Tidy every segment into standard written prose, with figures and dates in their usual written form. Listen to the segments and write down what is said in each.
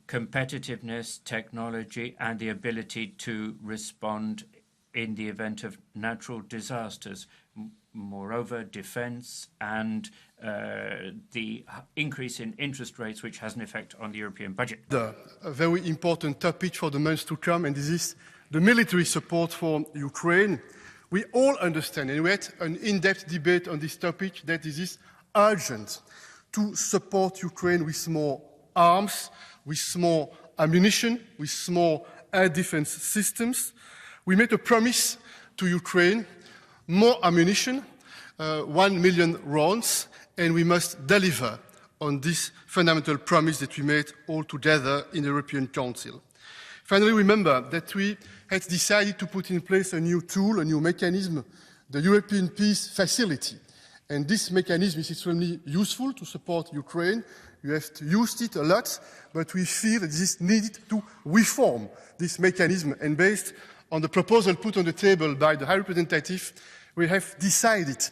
competitiveness, technology, and the ability to respond in the event of natural disasters. Moreover, defense and the increase in interest rates, which has an effect on the European budget. A very important topic for the months to come, and this is the military support for Ukraine. We all understand, and we had an in-depth debate on this topic, that this is urgent to support Ukraine with more arms, with more ammunition, with more air defense systems. We made a promise to Ukraine, more ammunition, 1 million rounds, and we must deliver on this fundamental promise that we made all together in the European Council. Finally, remember that we had decided to put in place a new tool, a new mechanism, the European Peace Facility. And this mechanism is extremely useful to support Ukraine. You have used it a lot, but we feel that this is needed to reform this mechanism. And based on the proposal put on the table by the High Representative, we have decided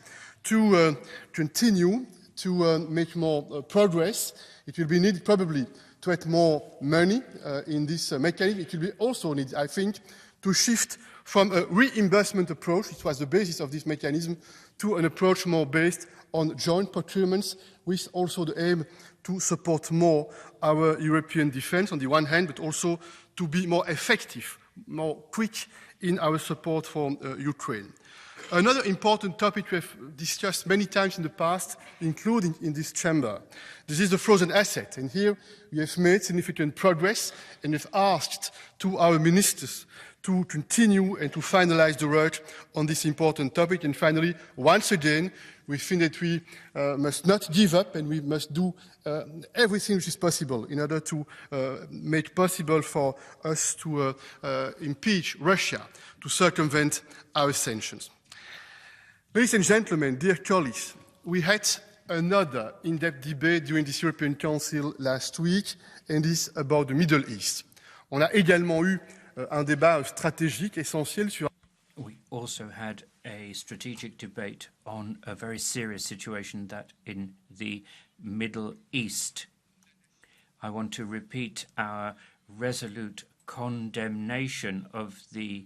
to continue to make more progress. It will be needed probably to add more money in this mechanism. It will be also needed, I think, to shift from a reimbursement approach, which was the basis of this mechanism, to an approach more based on joint procurements, with also the aim to support more our European defense on the one hand, but also to be more effective, more quick in our support for Ukraine. Another important topic we have discussed many times in the past, including in this chamber, this is the frozen asset. And here we have made significant progress and have asked to our ministers to continue and to finalize the work on this important topic. And finally, once again, we think that we must not give up, and we must do everything which is possible in order to make possible for us to impeach Russia, to circumvent our sanctions. Ladies and gentlemen, dear colleagues, we had another in-depth debate during this European Council last week, and this about the Middle East. On a également eu un débat stratégique essentiel sur. We also had a strategic debate on a very serious situation that in the Middle East. I want to repeat our resolute condemnation of the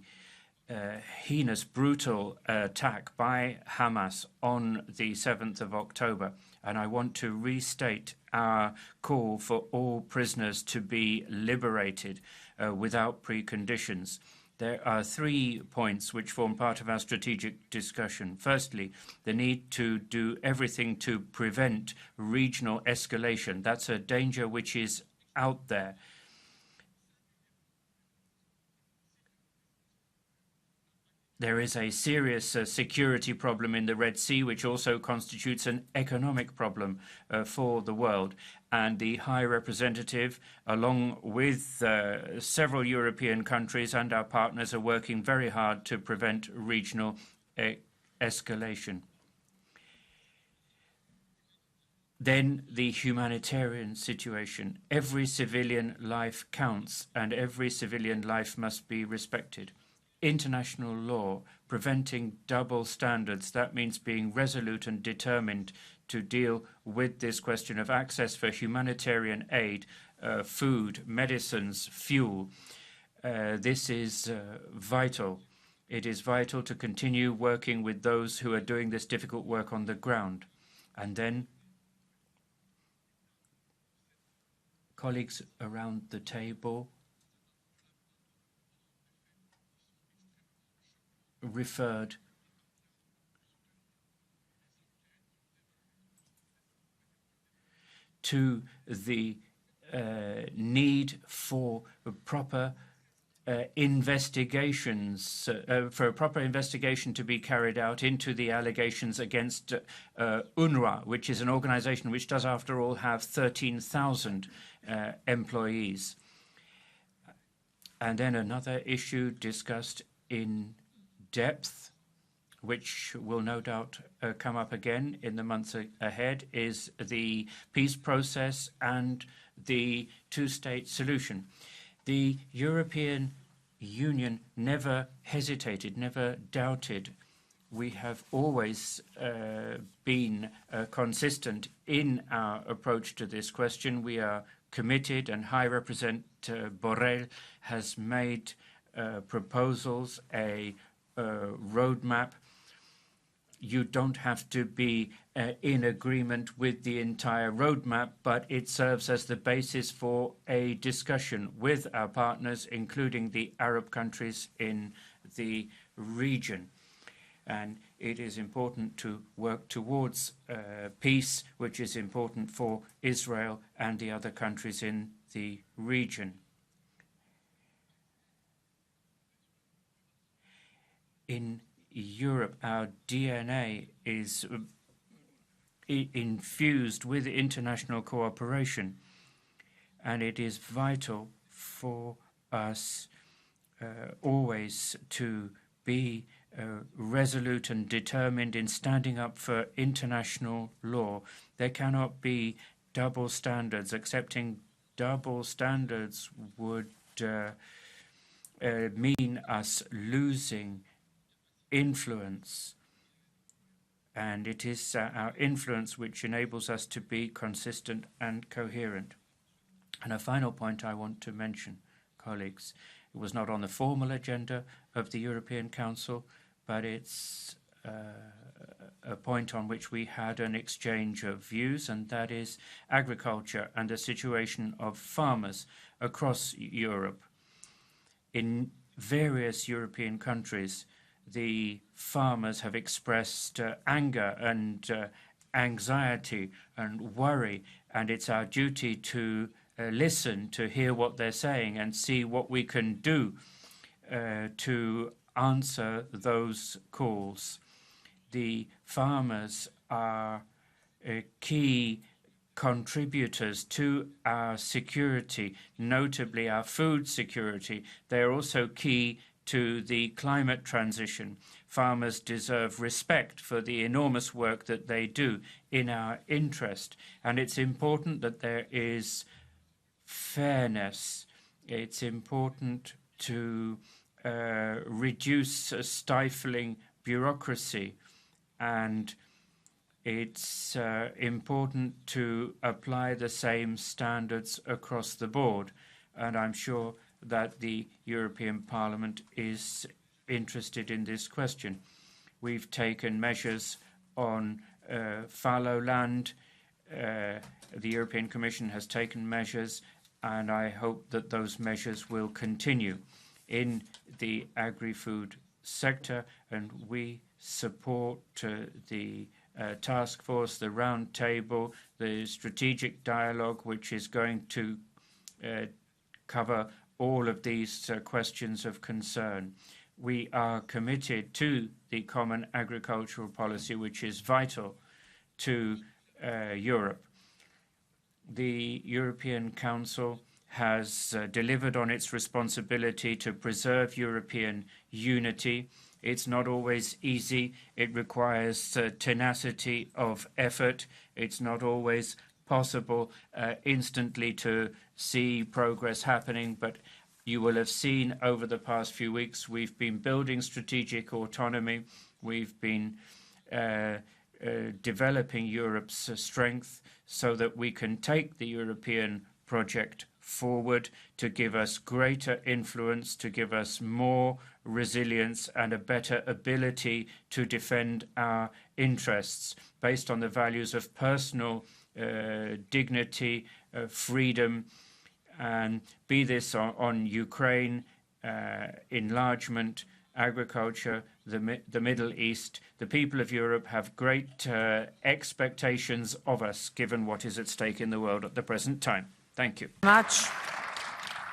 heinous, brutal attack by Hamas on the 7th of October. And I want to restate our call for all prisoners to be liberated without preconditions. There are 3 points which form part of our strategic discussion. Firstly, the need to do everything to prevent regional escalation. That's a danger which is out there. There is a serious security problem in the Red Sea, which also constitutes an economic problem for the world. And the High Representative, along with several European countries and our partners, are working very hard to prevent regional escalation. Then the humanitarian situation. Every civilian life counts, and every civilian life must be respected. International law, preventing double standards. That means being resolute and determined to deal with this question of access for humanitarian aid, food, medicines, fuel. This is vital. It is vital to continue working with those who are doing this difficult work on the ground. And then colleagues around the table referred to the need for proper investigations, for a proper investigation to be carried out into the allegations against UNRWA, which is an organization which does, after all, have 13,000 employees. And then another issue discussed in depth, which will no doubt come up again in the months ahead, is the peace process and the two-state solution. The European Union never hesitated, never doubted. We have always been consistent in our approach to this question. We are committed, and High Representative Borrell has made proposals, a roadmap. You don't have to be in agreement with the entire roadmap, but it serves as the basis for a discussion with our partners, including the Arab countries in the region. And it is important to work towards peace, which is important for Israel and the other countries in the region. In Europe, our DNA is infused with international cooperation, and it is vital for us always to be resolute and determined in standing up for international law. There cannot be double standards. Accepting double standards would mean us losing influence, and it is our influence which enables us to be consistent and coherent. And a final point I want to mention, colleagues, it was not on the formal agenda of the European Council, but it's a point on which we had an exchange of views, and that is agriculture and the situation of farmers across Europe. In various European countries, the farmers have expressed anger and anxiety and worry, and it's our duty to listen, to hear what they're saying and see what we can do to answer those calls. The farmers are key contributors to our security, notably our food security. They're also key to the climate transition. Farmers deserve respect for the enormous work that they do in our interest. And it's important that there is fairness. It's important to reduce stifling bureaucracy. And it's important to apply the same standards across the board. And I'm sure that the European Parliament is interested in this question. We've taken measures on fallow land. The European Commission has taken measures, and I hope that those measures will continue in the agri-food sector, and we support the task force, the round table, the strategic dialogue, which is going to cover all of these questions of concern. We are committed to the common agricultural policy, which is vital to Europe. The European Council has delivered on its responsibility to preserve European unity. It's not always easy. It requires tenacity of effort. It's not always possible instantly to see progress happening, but you will have seen over the past few weeks we've been building strategic autonomy. We've been developing Europe's strength so that we can take the European project forward, to give us greater influence, to give us more resilience and a better ability to defend our interests based on the values of personal dignity, freedom, and be this on Ukraine, enlargement, agriculture, the Middle East. The people of Europe have great expectations of us, given what is at stake in the world at the present time. Thank you. Much,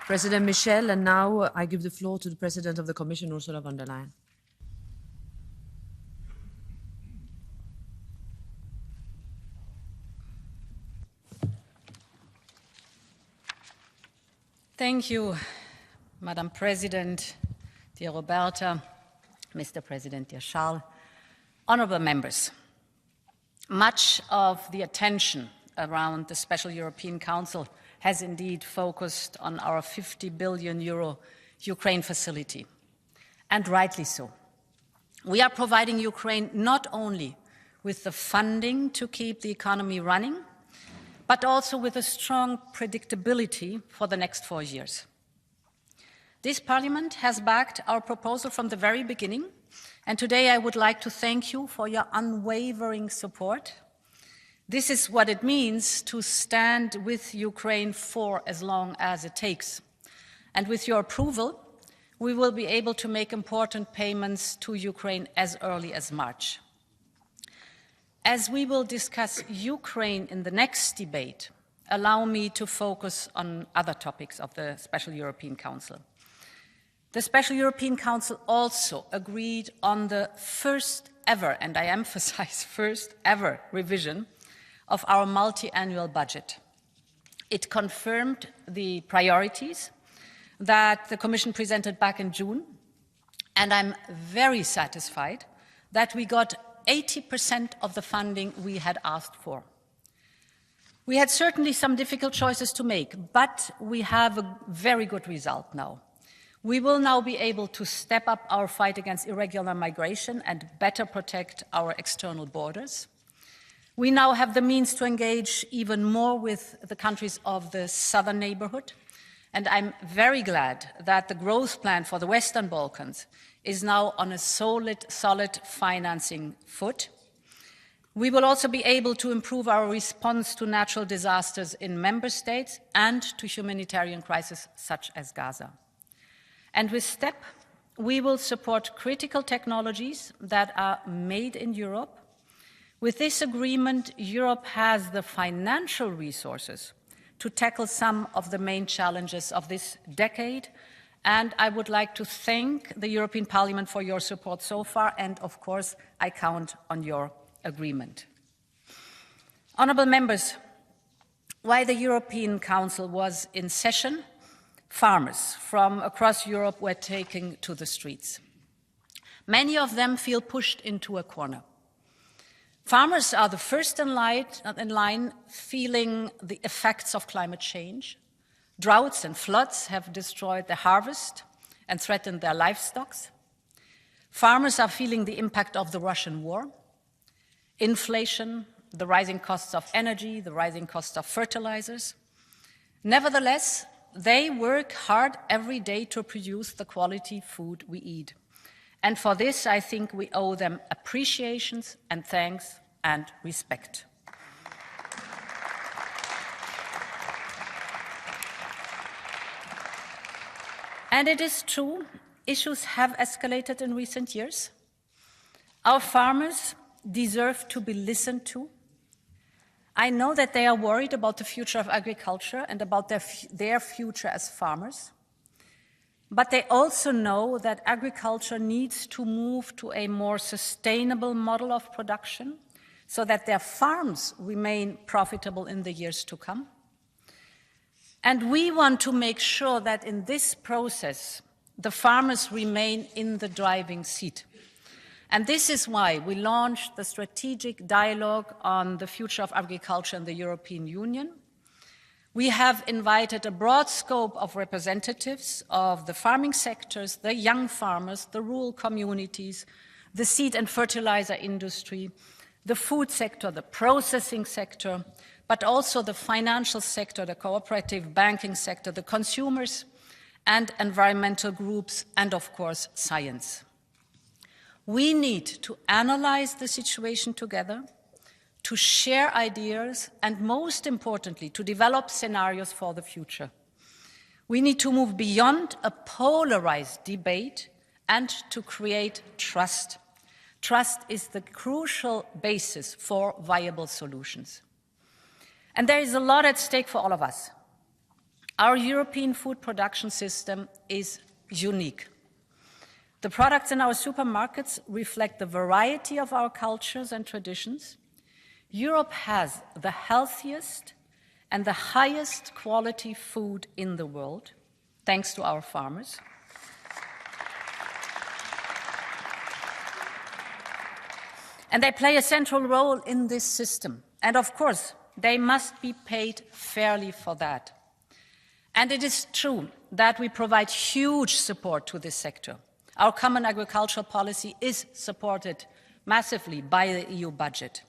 President Michel. And now I give the floor to the President of the Commission, Ursula von der Leyen. Thank you, Madam President, dear Roberta, Mr. President, dear Charles, honourable members. Much of the attention around the Special European Council has indeed focused on our €50 billion Ukraine facility, and rightly so. We are providing Ukraine not only with the funding to keep the economy running, but also with a strong predictability for the next 4 years. This Parliament has backed our proposal from the very beginning, and today I would like to thank you for your unwavering support. This is what it means to stand with Ukraine for as long as it takes. And with your approval, we will be able to make important payments to Ukraine as early as March. As we will discuss Ukraine in the next debate, allow me to focus on other topics of the Special European Council. The Special European Council also agreed on the first ever, and I emphasize first ever, revision of our multi-annual budget. It confirmed the priorities that the Commission presented back in June, and I'm very satisfied that we got 80% of the funding we had asked for. We had certainly some difficult choices to make, but we have a very good result now. We will now be able to step up our fight against irregular migration and better protect our external borders. We now have the means to engage even more with the countries of the southern neighborhood, and I'm very glad that the growth plan for the Western Balkans is now on a solid financing foot. We will also be able to improve our response to natural disasters in member states and to humanitarian crises such as Gaza. And with STEP, we will support critical technologies that are made in Europe. With this agreement, Europe has the financial resources to tackle some of the main challenges of this decade. And I would like to thank the European Parliament for your support so far, and of course, I count on your agreement. Honourable members, while the European Council was in session, farmers from across Europe were taking to the streets. Many of them feel pushed into a corner. Farmers are the first in line feeling the effects of climate change. Droughts and floods have destroyed their harvest and threatened their livestock. Farmers are feeling the impact of the Russian war, inflation, the rising costs of energy, the rising costs of fertilizers. Nevertheless, they work hard every day to produce the quality food we eat. And for this, I think we owe them appreciations and thanks and respect. And it is true, issues have escalated in recent years. Our farmers deserve to be listened to. I know that they are worried about the future of agriculture and about their future as farmers. But they also know that agriculture needs to move to a more sustainable model of production so that their farms remain profitable in the years to come. And we want to make sure that in this process, the farmers remain in the driving seat. And this is why we launched the strategic dialogue on the future of agriculture in the European Union. We have invited a broad scope of representatives of the farming sectors, the young farmers, the rural communities, the seed and fertilizer industry, the food sector, the processing sector, but also the financial sector, the cooperative banking sector, the consumers and environmental groups, and of course, science. We need to analyze the situation together, to share ideas, and most importantly, to develop scenarios for the future. We need to move beyond a polarized debate and to create trust. Trust is the crucial basis for viable solutions. And there is a lot at stake for all of us. Our European food production system is unique. The products in our supermarkets reflect the variety of our cultures and traditions. Europe has the healthiest and the highest quality food in the world, thanks to our farmers. And they play a central role in this system. And of course, they must be paid fairly for that. And it is true that we provide huge support to this sector. Our common agricultural policy is supported massively by the EU budget.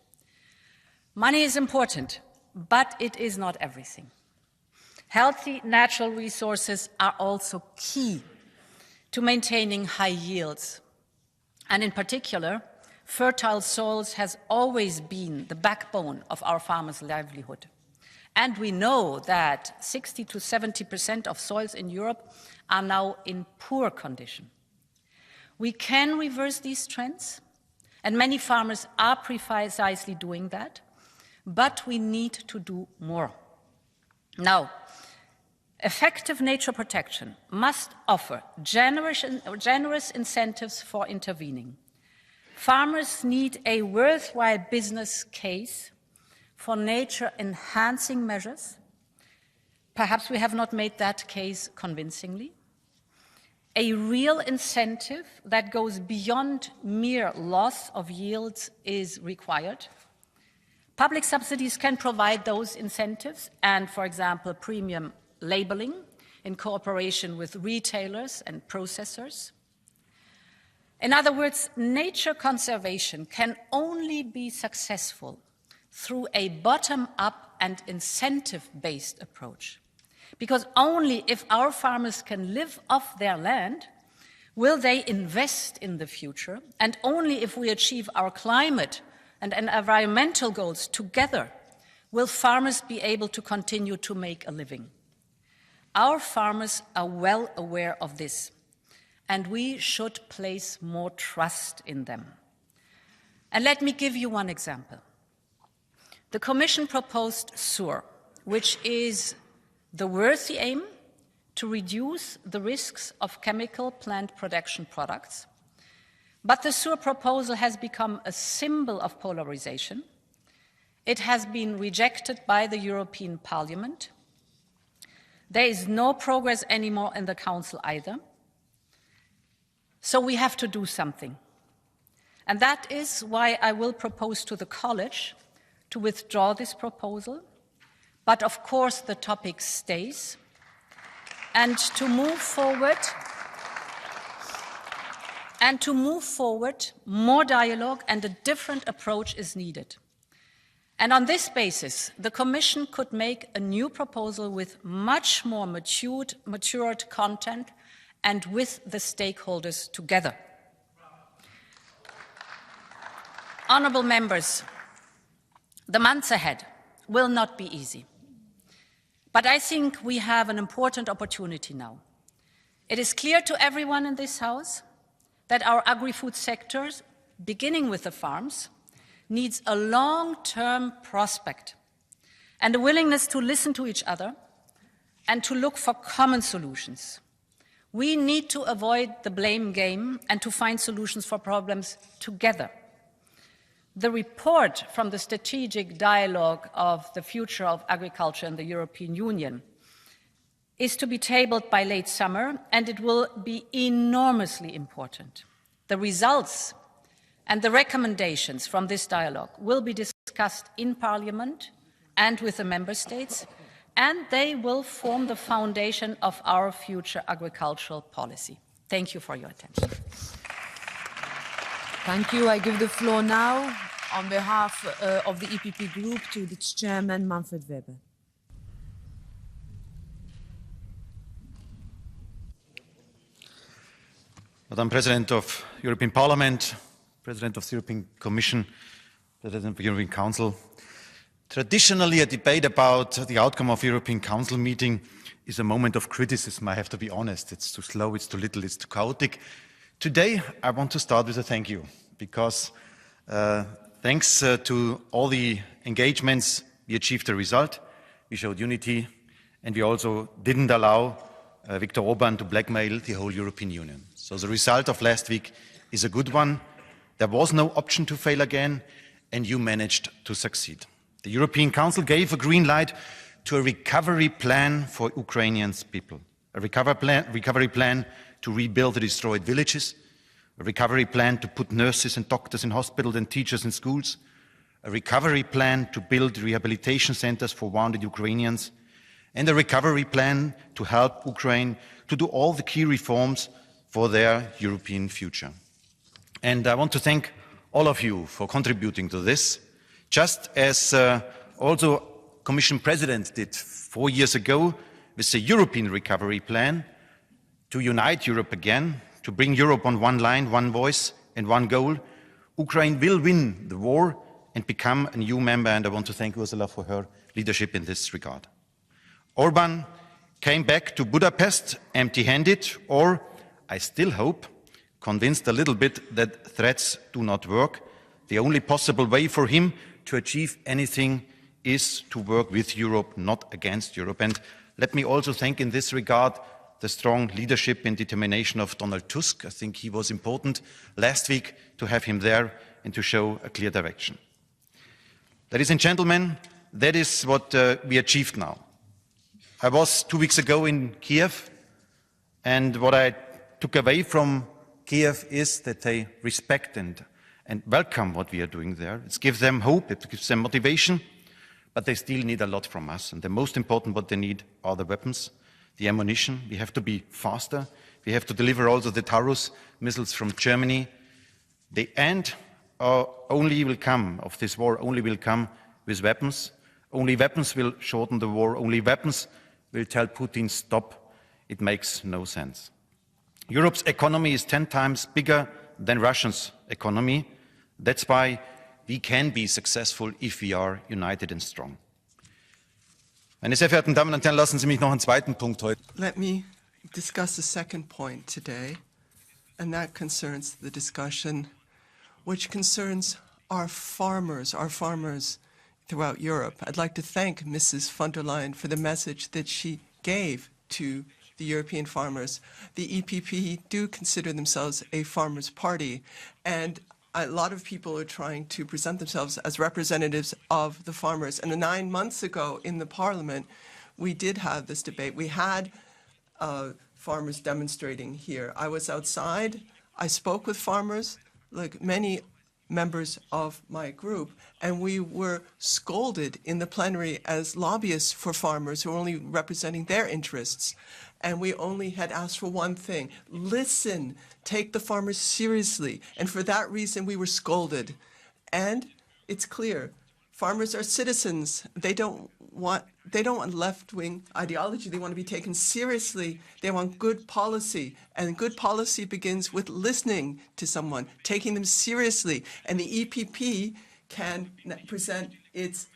Money is important, but it is not everything. Healthy natural resources are also key to maintaining high yields. And in particular, fertile soils has always been the backbone of our farmers' livelihood. And we know that 60 to 70% of soils in Europe are now in poor condition. We can reverse these trends, and many farmers are precisely doing that, but we need to do more. Now, effective nature protection must offer generous incentives for intervening. Farmers need a worthwhile business case for nature-enhancing measures. Perhaps we have not made that case convincingly. A real incentive that goes beyond mere loss of yields is required. Public subsidies can provide those incentives and, for example, premium labeling in cooperation with retailers and processors. In other words, nature conservation can only be successful through a bottom-up and incentive-based approach. Because only if our farmers can live off their land will they invest in the future, and only if we achieve our climate and environmental goals together will farmers be able to continue to make a living. Our farmers are well aware of this, and we should place more trust in them. And let me give you one example. The Commission proposed SURE, which is the worthy aim to reduce the risks of chemical plant protection products. But the SURE proposal has become a symbol of polarization. It has been rejected by the European Parliament. There is no progress anymore in the Council either. So we have to do something. And that is why I will propose to the College to withdraw this proposal. But of course the topic stays. And to move forward, more dialogue and a different approach is needed. And on this basis, the Commission could make a new proposal with much more matured content and with the stakeholders together. Honourable members, the months ahead will not be easy. But I think we have an important opportunity now. It is clear to everyone in this House that our agri-food sectors, beginning with the farms, needs a long-term prospect and a willingness to listen to each other and to look for common solutions. We need to avoid the blame game and to find solutions for problems together. The report from the strategic dialogue of the future of agriculture in the European Union is to be tabled by late summer, and it will be enormously important. The results and the recommendations from this dialogue will be discussed in Parliament and with the Member States, and they will form the foundation of our future agricultural policy. Thank you for your attention. Thank you. I give the floor now, on behalf of the EPP Group, to its chairman, Manfred Weber. Madam President of the European Parliament, President of the European Commission, President of the European Council. Traditionally, a debate about the outcome of the European Council meeting is a moment of criticism, I have to be honest. It's too slow, it's too little, it's too chaotic. Today, I want to start with a thank you, because thanks to all the engagements, we achieved a result, we showed unity, and we also didn't allow Viktor Orban to blackmail the whole European Union. So the result of last week is a good one. There was no option to fail again, and you managed to succeed. The European Council gave a green light to a recovery plan for Ukrainian people, a recovery plan to rebuild the destroyed villages, a recovery plan to put nurses and doctors in hospitals and teachers in schools, a recovery plan to build rehabilitation centers for wounded Ukrainians, and a recovery plan to help Ukraine to do all the key reforms for their European future. And I want to thank all of you for contributing to this, just as also Commission President did 4 years ago with the European Recovery Plan to unite Europe again, to bring Europe on one line, one voice and one goal. Ukraine will win the war and become a new member, and I want to thank Ursula for her leadership in this regard. Orban came back to Budapest empty-handed, or, I still hope, convinced a little bit that threats do not work. The only possible way for him to achieve anything is to work with Europe, not against Europe. And let me also thank in this regard the strong leadership and determination of Donald Tusk. I think he was important last week to have him there and to show a clear direction. Ladies and gentlemen, that is what we achieved now. I was 2 weeks ago in Kiev, and what I took away from Kiev is that they respect and welcome what we are doing there. It gives them hope, it gives them motivation, but they still need a lot from us. And the most important what they need are the weapons, the ammunition. We have to be faster. We have to deliver also the Taurus missiles from Germany. The end only will come of this war, only will come with weapons. Only weapons will shorten the war. Only weapons will tell Putin, stop. It makes no sense. Europe's economy is 10 times bigger than Russia's economy. That's why we can be successful if we are united and strong. Meine sehr verehrten Damen und Herren, lassen Sie mich noch einen zweiten Punkt heute. Let me discuss a second point today, and that concerns the discussion which concerns our farmers throughout Europe. I'd like to thank Mrs. von der Leyen for the message that she gave to the European farmers. The EPP do consider themselves a farmers' party, and a lot of people are trying to present themselves as representatives of the farmers. And 9 months ago in the Parliament, we did have this debate. We had farmers demonstrating here. I was outside. I spoke with farmers, like many members of my group, and we were scolded in the plenary as lobbyists for farmers who are only representing their interests. And we only had asked for one thing: listen, take the farmers seriously. And for that reason, we were scolded. And it's clear, farmers are citizens. They don't want left-wing ideology. They want to be taken seriously. They want good policy. And good policy begins with listening to someone, taking them seriously. And the EPP can present its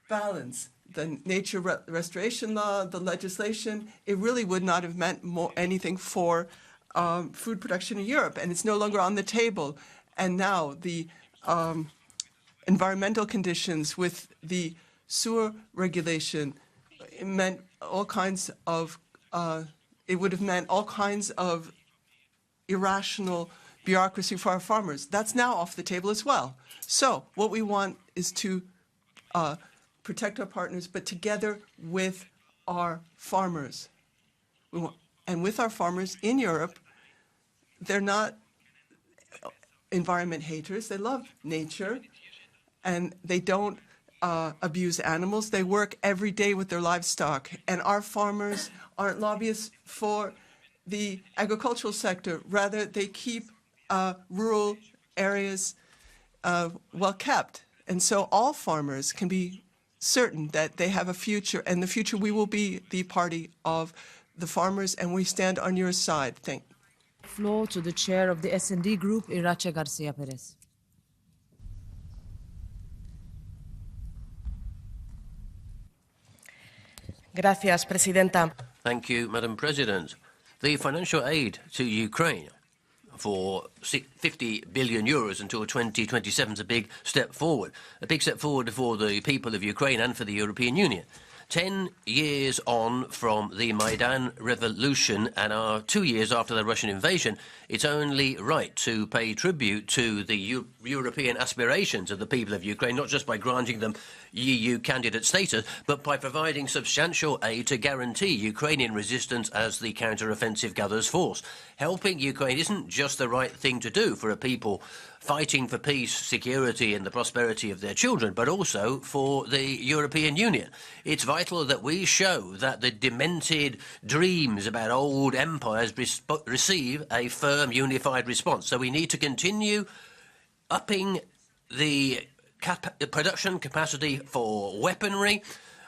balance. The nature restoration law, the legislation, it really would not have meant anything for food production in Europe. And it's no longer on the table. And now the environmental conditions with the sewer regulation, it meant all kinds of, it would have meant all kinds of irrational bureaucracy for our farmers. That's now off the table as well. So what we want is to protect our partners, but together with our farmers. And with our farmers in Europe, they're not environment haters. They love nature, and they don't abuse animals. They work every day with their livestock. And our farmers aren't lobbyists for the agricultural sector. Rather, they keep rural areas well kept. And so all farmers can be certain that they have a future. And in the future, we will be the party of the farmers, and we stand on your side. Thank you. Floor to the chair of the S&D group, Irache Garcia Perez. Gracias, Presidenta. Thank you, Madam President. The financial aid to Ukraine for 50 billion euros until 2027 is a big step forward for the people of Ukraine and for the European Union. 10 years on from the Maidan revolution and 2 years after the Russian invasion, it's only right to pay tribute to the European aspirations of the people of Ukraine, not just by granting them EU candidate status, but by providing substantial aid to guarantee Ukrainian resistance as the counter-offensive gathers force. Helping Ukraine isn't just the right thing to do for a people fighting for peace, security and the prosperity of their children, but also for the European Union. It's vital that we show that the demented dreams about old empires receive a firm, unified response. So we need to continue upping the production capacity for weaponry,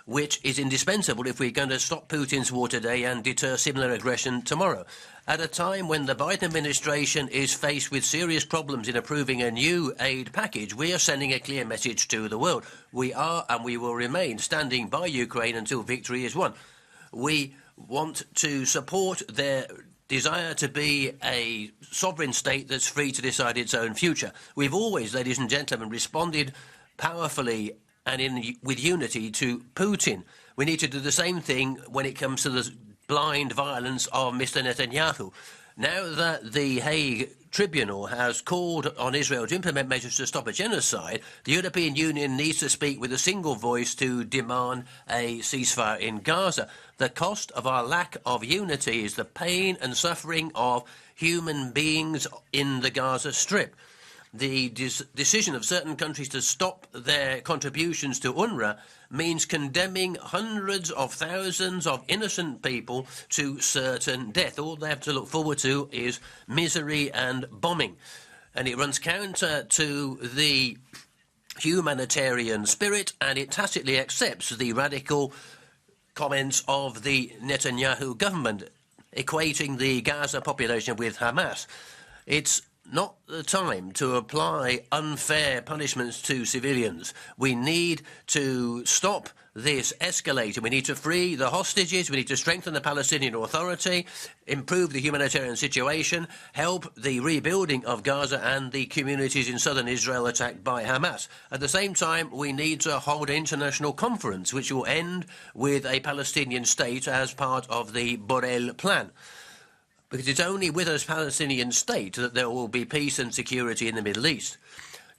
which is indispensable if we're going to stop Putin's war today and deter similar aggression tomorrow. At a time when the Biden administration is faced with serious problems in approving a new aid package, we are sending a clear message to the world. We are and we will remain standing by Ukraine until victory is won. We want to support their desire to be a sovereign state that's free to decide its own future. We've always, ladies and gentlemen, responded powerfully and with unity to Putin. We need to do the same thing when it comes to the blind violence of Mr. Netanyahu. Now that the Hague Tribunal has called on Israel to implement measures to stop a genocide, the European Union needs to speak with a single voice to demand a ceasefire in Gaza. The cost of our lack of unity is the pain and suffering of human beings in the Gaza Strip. The decision of certain countries to stop their contributions to UNRWA means condemning hundreds of thousands of innocent people to certain death. All they have to look forward to is misery and bombing. And it runs counter to the humanitarian spirit, and it tacitly accepts the radical comments of the Netanyahu government, equating the Gaza population with Hamas. It's not the time to apply unfair punishments to civilians. We need to stop this escalating. We need to free the hostages. We need to strengthen the Palestinian Authority, improve the humanitarian situation, help the rebuilding of Gaza and the communities in southern Israel attacked by Hamas. At the same time, we need to hold an international conference which will end with a Palestinian state as part of the Borrell Plan. Because it's only with a Palestinian state that there will be peace and security in the Middle East.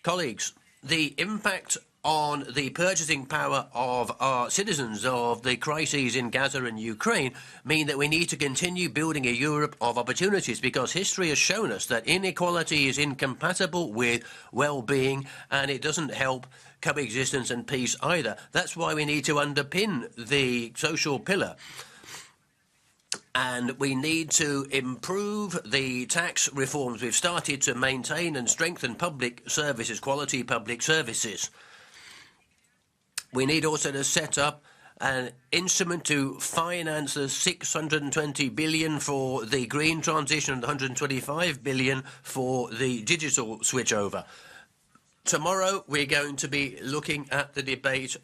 Colleagues, the impact on the purchasing power of our citizens of the crises in Gaza and Ukraine mean that we need to continue building a Europe of opportunities, because history has shown us that inequality is incompatible with well-being and it doesn't help coexistence and peace either. That's why we need to underpin the social pillar. And we need to improve the tax reforms we've started to maintain and strengthen public services, quality public services. We need also to set up an instrument to finance the 620 billion for the green transition and 125 billion for the digital switchover. Tomorrow we're going to be looking at the debate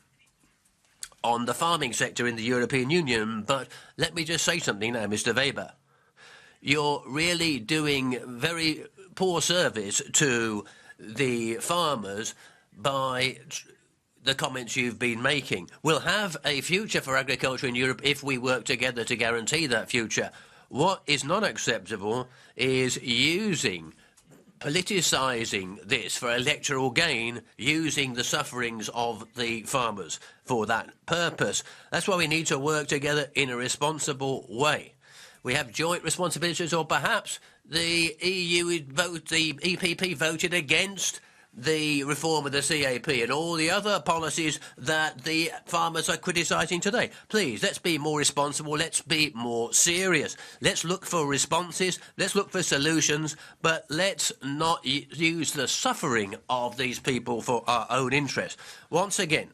on the farming sector in the European Union. But let me just say something now, Mr. Weber. You're really doing very poor service to the farmers by the comments you've been making. We'll have a future for agriculture in Europe if we work together to guarantee that future. What is not acceptable is politicising this for electoral gain, using the sufferings of the farmers for that purpose. That's why we need to work together in a responsible way. We have joint responsibilities, or perhaps the the EPP voted against the reform of the CAP and all the other policies that the farmers are criticising today. Please, let's be more responsible, let's be more serious. Let's look for responses, let's look for solutions, but let's not use the suffering of these people for our own interest. Once again,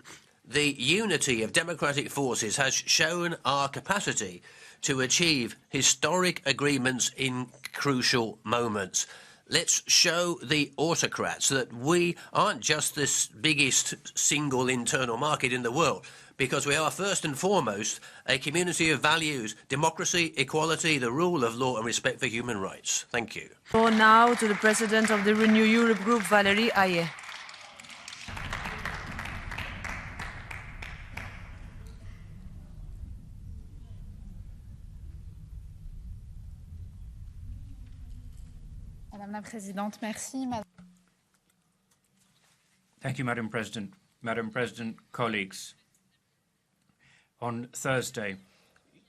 the unity of democratic forces has shown our capacity to achieve historic agreements in crucial moments. Let's show the autocrats that we aren't just the biggest single internal market in the world, because we are first and foremost a community of values, democracy, equality, the rule of law and respect for human rights. Thank you. So now to the President of the Renew Europe Group, Valérie Haye. Madame la Présidente, merci. Thank you, Madam President. Madam President, colleagues, on Thursday,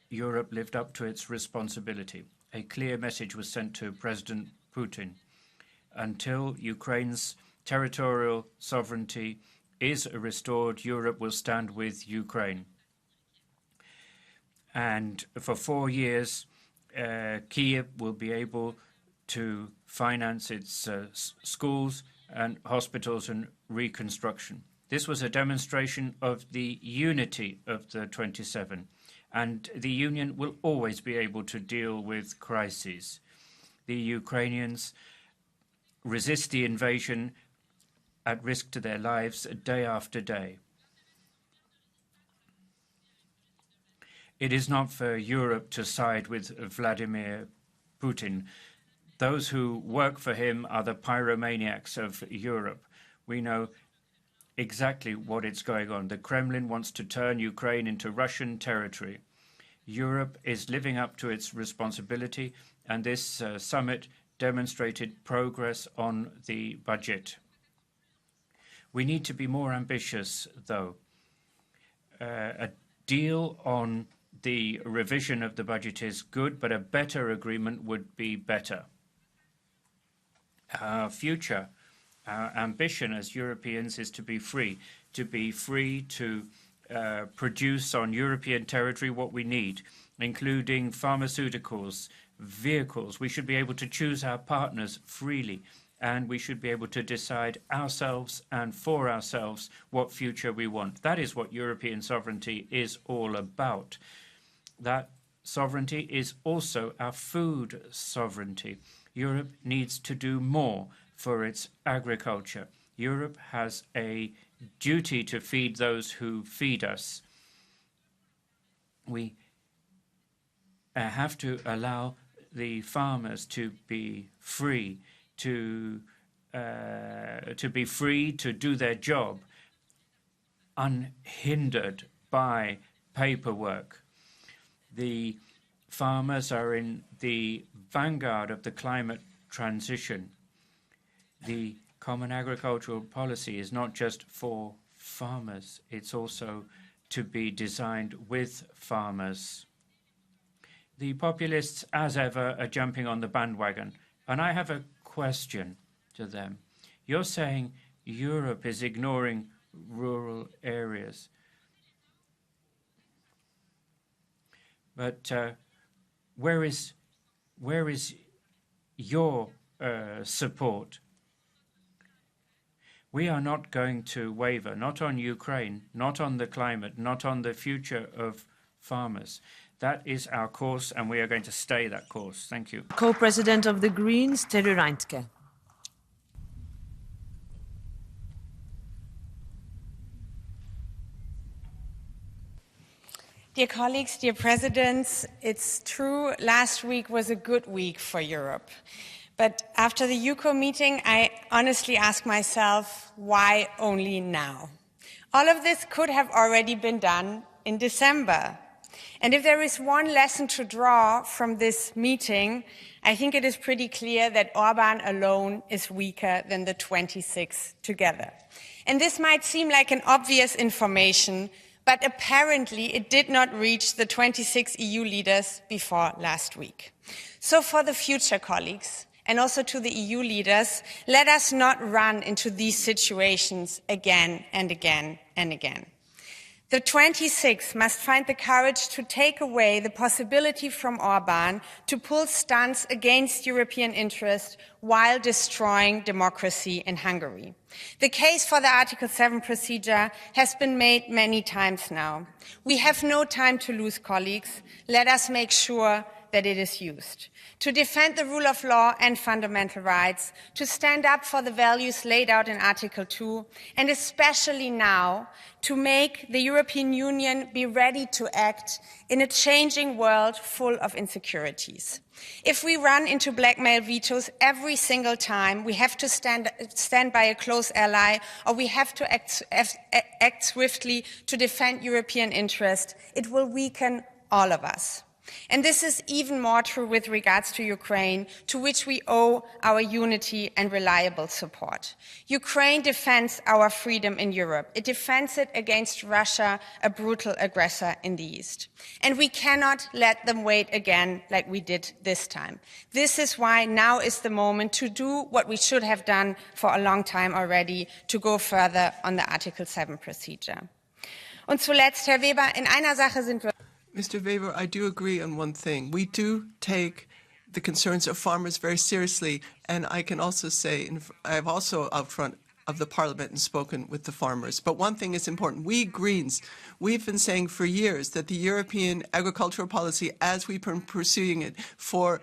Europe lived up to its responsibility. A clear message was sent to President Putin. Until Ukraine's territorial sovereignty is restored, Europe will stand with Ukraine. And for 4 years, Kiev will be able to finance its schools and hospitals and reconstruction. This was a demonstration of the unity of the 27, and the Union will always be able to deal with crises. The Ukrainians resist the invasion at risk to their lives day after day. It is not for Europe to side with Vladimir Putin. Those who work for him are the pyromaniacs of Europe. We know exactly what is going on. The Kremlin wants to turn Ukraine into Russian territory. Europe is living up to its responsibility, and this summit demonstrated progress on the budget. We need to be more ambitious, though. A deal on the revision of the budget is good, but a better agreement would be better. Our future, our ambition as Europeans is to be free to produce on European territory what we need, including pharmaceuticals, vehicles. We should be able to choose our partners freely, and we should be able to decide ourselves and for ourselves what future we want. That is what European sovereignty is all about. That sovereignty is also our food sovereignty. Europe needs to do more for its agriculture. Europe has a duty to feed those who feed us. We have to allow the farmers to be free to do their job unhindered by paperwork. The farmers are in the vanguard of the climate transition. The common agricultural policy is not just for farmers, it's also to be designed with farmers. The populists, as ever, are jumping on the bandwagon, and I have a question to them. You're saying Europe is ignoring rural areas. But where is your support? We are not going to waver, not on Ukraine, not on the climate, not on the future of farmers. That is our course, and we are going to stay that course. Thank you. Co-President of the Greens, Terry Reintke. Dear colleagues, dear presidents, it's true, last week was a good week for Europe. But after the UCO meeting, I honestly ask myself, why only now? All of this could have already been done in December. And if there is one lesson to draw from this meeting, I think it is pretty clear that Orban alone is weaker than the 26 together. And this might seem like an obvious information, but apparently it did not reach the 26 EU leaders before last week. So for the future, colleagues, and also to the EU leaders, let us not run into these situations again and again and again. The 26 must find the courage to take away the possibility from Orban to pull stunts against European interests while destroying democracy in Hungary. The case for the Article 7 procedure has been made many times now. We have no time to lose, colleagues. Let us make sure that it is used. To defend the rule of law and fundamental rights, to stand up for the values laid out in Article 2, and especially now, to make the European Union be ready to act in a changing world full of insecurities. If we run into blackmail vetoes every single time, we have to stand by a close ally, or we have to act swiftly to defend European interest, it will weaken all of us. And this is even more true with regards to Ukraine, to which we owe our unity and reliable support. Ukraine defends our freedom in Europe. It defends it against Russia, a brutal aggressor in the East. And we cannot let them wait again like we did this time. This is why now is the moment to do what we should have done for a long time already, to go further on the Article 7 procedure. Und zuletzt, Herr Weber, in einer Sache sind wir... Mr. Weber, I do agree on one thing. We do take the concerns of farmers very seriously. And I can also say, I've also out front of the Parliament and spoken with the farmers. But one thing is important. We Greens, we've been saying for years that the European agricultural policy, as we've been pursuing it for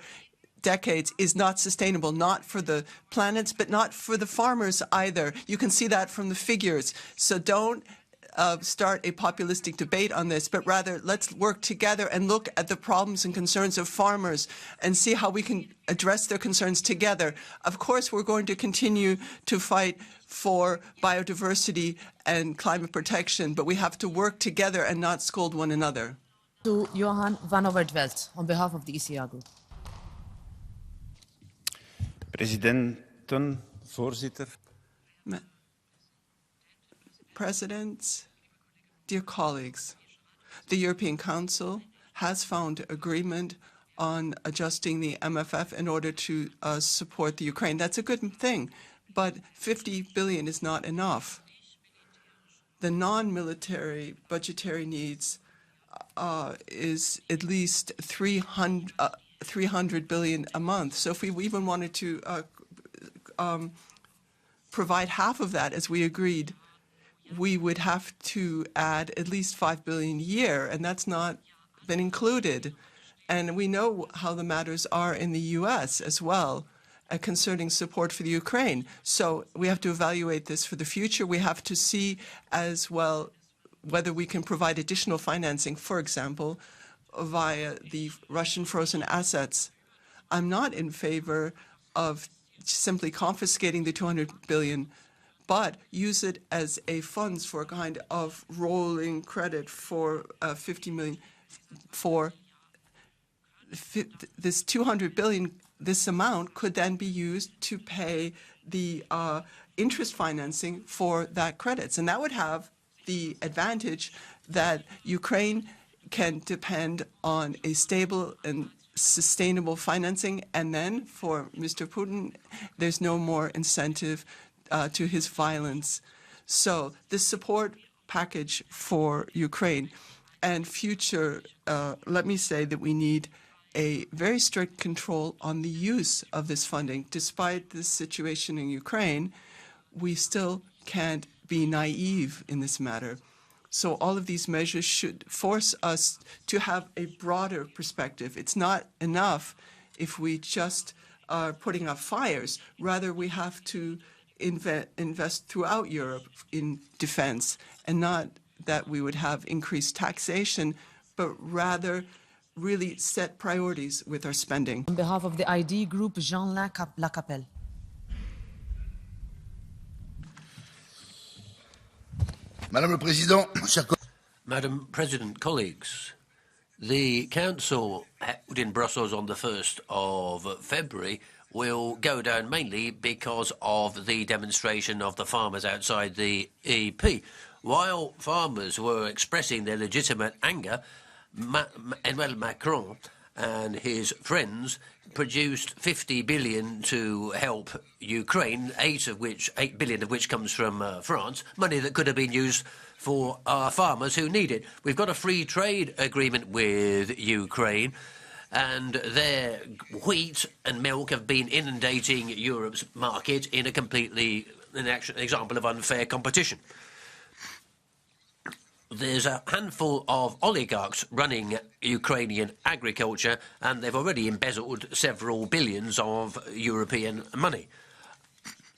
decades, is not sustainable, not for the planets, but not for the farmers either. You can see that from the figures. So don't start a populistic debate on this, but rather let's work together and look at the problems and concerns of farmers and see how we can address their concerns together. Of course, we're going to continue to fight for biodiversity and climate protection, but we have to work together and not scold one another. To Johan van Overtveld on behalf of the ECR Group. Presidenten, voorzitter. Presidents, dear colleagues, the European Council has found agreement on adjusting the MFF in order to support the Ukraine. That's a good thing, but 50 billion is not enough. The non-military budgetary needs is at least 300 billion a month. So if we even wanted to provide half of that, as we agreed, we would have to add at least 5 billion a year, and that's not been included. And we know how the matters are in the U.S. as well concerning support for the Ukraine. So we have to evaluate this for the future. We have to see as well whether we can provide additional financing, for example, via the Russian frozen assets. I'm not in favor of simply confiscating the 200 billion, but use it as a funds for a kind of rolling credit for 50 million. For this 200 billion, this amount could then be used to pay the interest financing for that credits. And that would have the advantage that Ukraine can depend on a stable and sustainable financing. And then for Mr. Putin, there's no more incentive to his violence. So this support package for Ukraine and future, let me say that we need a very strict control on the use of this funding. Despite this situation in Ukraine, we still can't be naive in this matter. So all of these measures should force us to have a broader perspective. It's not enough if we just are putting out fires. Rather, we have to invest throughout Europe in defense, and not that we would have increased taxation, but rather really set priorities with our spending. On behalf of the ID Group, Jean Lacapelle. Madam President, colleagues, the Council held in Brussels on the 1st of February will go down mainly because of the demonstration of the farmers outside the EP. While farmers were expressing their legitimate anger, Emmanuel Macron and his friends produced 50 billion to help Ukraine, 8 billion of which comes from France, money that could have been used for our farmers who need it. We've got a free trade agreement with Ukraine, and their wheat and milk have been inundating Europe's market in an example of unfair competition. There's a handful of oligarchs running Ukrainian agriculture, and they've already embezzled several billions of European money.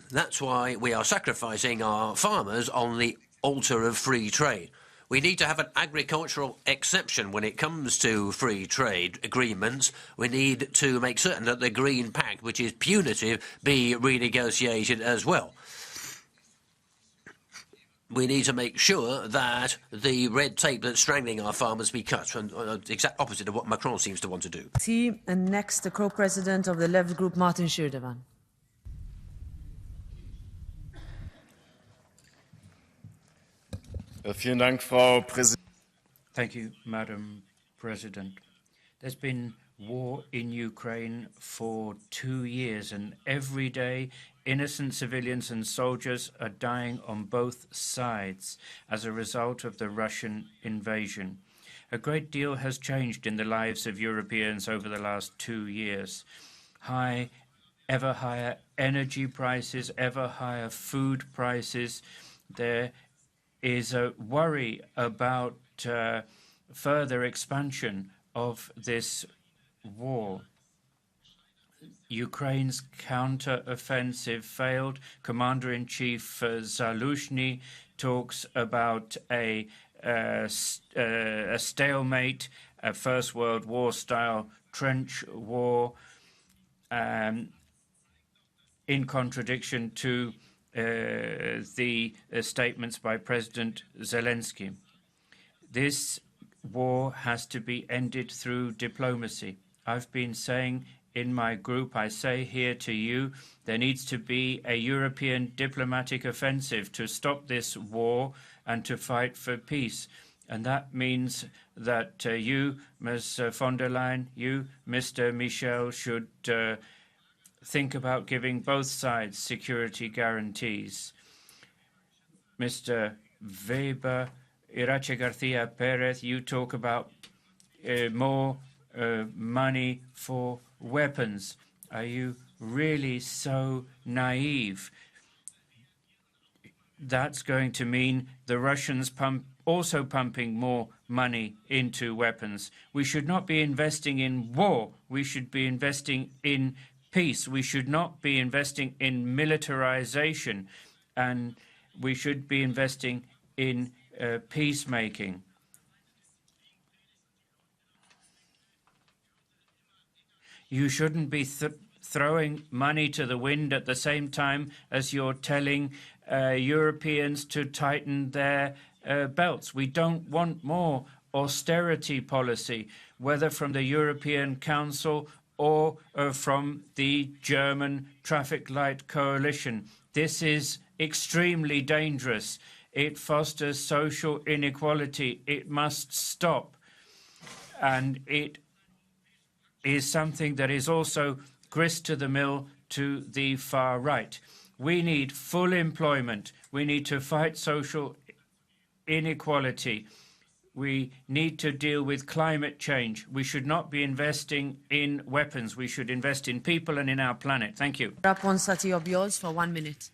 That's why we are sacrificing our farmers on the altar of free trade. We need to have an agricultural exception when it comes to free trade agreements. We need to make certain that the Green Pact, which is punitive, be renegotiated as well. We need to make sure that the red tape that's strangling our farmers be cut, and exact opposite of what Macron seems to want to do. And next, the co-president of the Left Group, Martin Schürdewan. Thank you, Madam President. There's been war in Ukraine for 2 years, and every day innocent civilians and soldiers are dying on both sides as a result of the Russian invasion. A great deal has changed in the lives of Europeans over the last 2 years. Ever higher energy prices, ever higher food prices. There is a worry about further expansion of this war. Ukraine's counter-offensive failed. Commander-in-Chief Zaluzhny talks about a stalemate, a First World War-style trench war, in contradiction to the statements by President Zelensky. This war has to be ended through diplomacy. I've been saying in my group, I say here to you, there needs to be a European diplomatic offensive to stop this war and to fight for peace. And that means that you, Ms. von der Leyen, you, Mr. Michel, should think about giving both sides security guarantees. Mr. Weber, Irache Garcia Perez, you talk about more money for weapons. Are you really so naive? That's going to mean the Russians also pumping more money into weapons. We should not be investing in war. We should be investing in peace. We should not be investing in militarization, and we should be investing in peacemaking. You shouldn't be throwing money to the wind at the same time as you're telling Europeans to tighten their belts. We don't want more austerity policy, whether from the European Council or from the German traffic light coalition. This is extremely dangerous. It fosters social inequality. It must stop. And it is something that is also grist to the mill to the far right. We need full employment. We need to fight social inequality. We need to deal with climate change. We should not be investing in weapons. We should invest in people and in our planet. Thank you. Raponsati Obiols for 1 minute.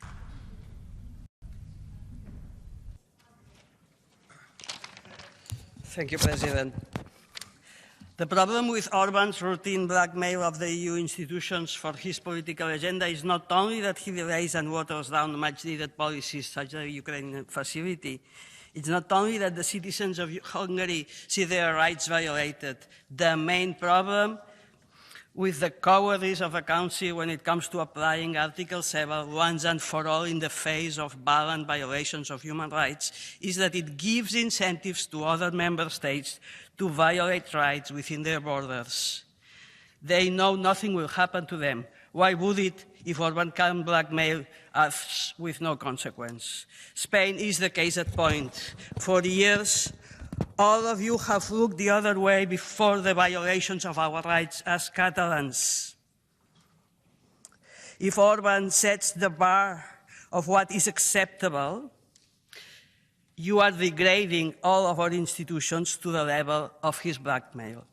Thank you, President. The problem with Orban's routine blackmail of the EU institutions for his political agenda is not only that he delays and waters down much-needed policies such as the Ukraine facility. It's not only that the citizens of Hungary see their rights violated. The main problem with the cowardice of the Council when it comes to applying Article 7 once and for all in the face of blatant violations of human rights is that it gives incentives to other member states to violate rights within their borders. They know nothing will happen to them. Why would it if Orban can blackmail us with no consequence? Spain is the case at point. For years, all of you have looked the other way before the violations of our rights as Catalans. If Orban sets the bar of what is acceptable, you are degrading all of our institutions to the level of his blackmail.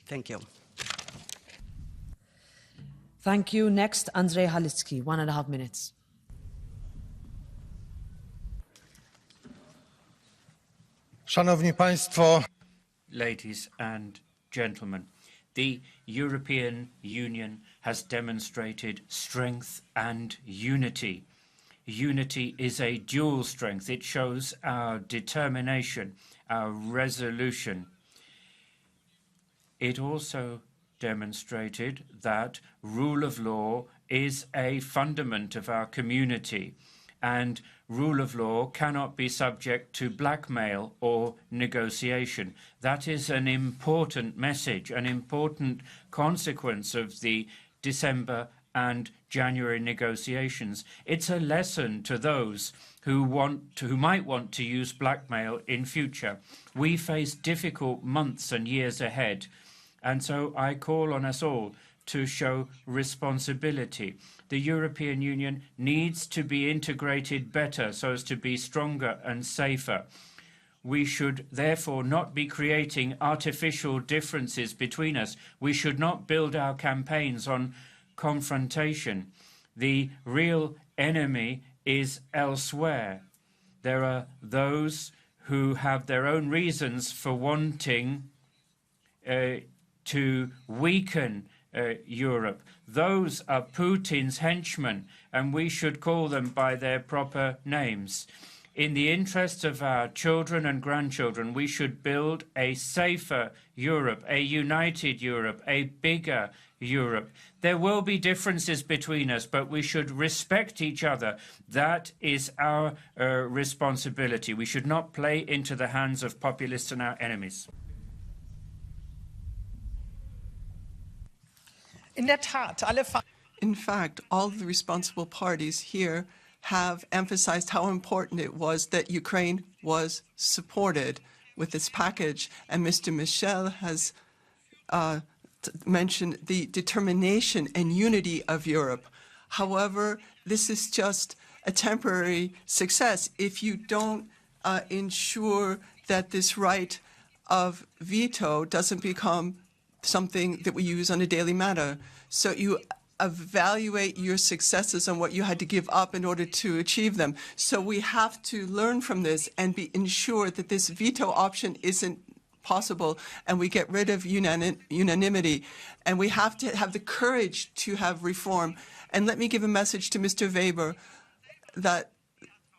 Thank you. Thank you. Next, Andrzej Halicki, 1.5 minutes. Szanowni Państwo. Ladies and gentlemen, the European Union has demonstrated strength and unity. Unity is a dual strength. It shows our determination, our resolution. It also demonstrated that rule of law is a fundament of our community, and rule of law cannot be subject to blackmail or negotiation. That is an important message, an important consequence of the December and January negotiations. It's a lesson to those who might want to use blackmail in future. We face difficult months and years ahead, and so I call on us all to show responsibility. The European Union needs to be integrated better so as to be stronger and safer. We should therefore not be creating artificial differences between us. We should not build our campaigns on confrontation. The real enemy is elsewhere. There are those who have their own reasons for wanting to weaken Europe. Those are Putin's henchmen, and we should call them by their proper names. In the interest of our children and grandchildren, we should build a safer Europe, a united Europe, a bigger Europe. There will be differences between us, but we should respect each other. That is our responsibility. We should not play into the hands of populists and our enemies. In fact, all of the responsible parties here have emphasized how important it was that Ukraine was supported with this package. And Mr. Michel has mentioned the determination and unity of Europe. However, this is just a temporary success if you don't ensure that this right of veto doesn't become something that we use on a daily matter. So you evaluate your successes and what you had to give up in order to achieve them. So we have to learn from this and ensure that this veto option isn't possible, and we get rid of unanimity. And we have to have the courage to have reform. And let me give a message to Mr. Weber that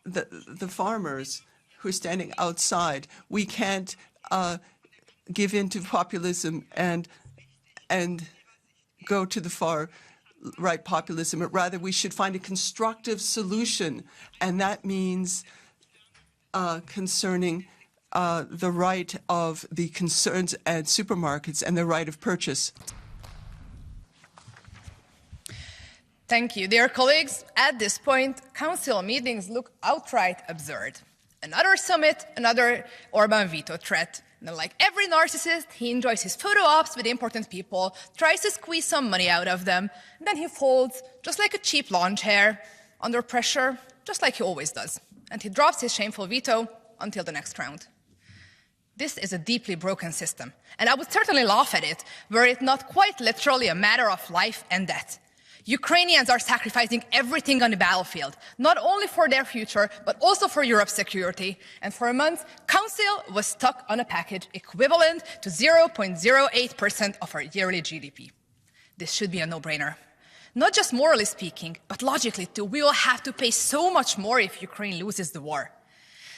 the farmers who are standing outside, we can't give in to populism and go to the far right populism, but rather we should find a constructive solution, and that means concerning the right of the concerns at supermarkets and the right of purchase. Thank you, dear colleagues. At this point, Council meetings look outright absurd. Another summit, another Orban veto threat. And like every narcissist, he enjoys his photo ops with important people, tries to squeeze some money out of them, and then he folds, just like a cheap lawn chair, under pressure, just like he always does. And he drops his shameful veto until the next round. This is a deeply broken system, and I would certainly laugh at it were it not quite literally a matter of life and death. Ukrainians are sacrificing everything on the battlefield, not only for their future, but also for Europe's security. And for a month, Council was stuck on a package equivalent to 0.08% of our yearly GDP. This should be a no-brainer. Not just morally speaking, but logically too. We will have to pay so much more if Ukraine loses the war.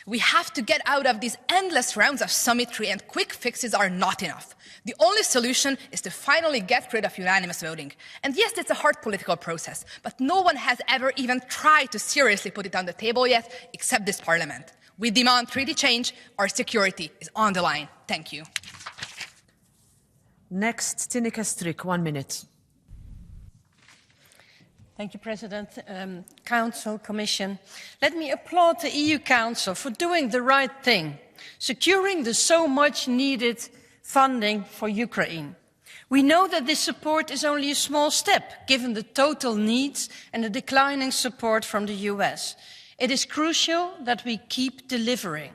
We have to get out of these endless rounds of summitry, and quick fixes are not enough. The only solution is to finally get rid of unanimous voting. And yes, it's a hard political process, but no one has ever even tried to seriously put it on the table yet, except this parliament. We demand treaty change. Our security is on the line. Thank you. Next, Tineke Strik, 1 minute. Thank you, President, Council, Commission. Let me applaud the EU Council for doing the right thing, securing the so much needed funding for Ukraine. We know that this support is only a small step, given the total needs and the declining support from the US. It is crucial that we keep delivering.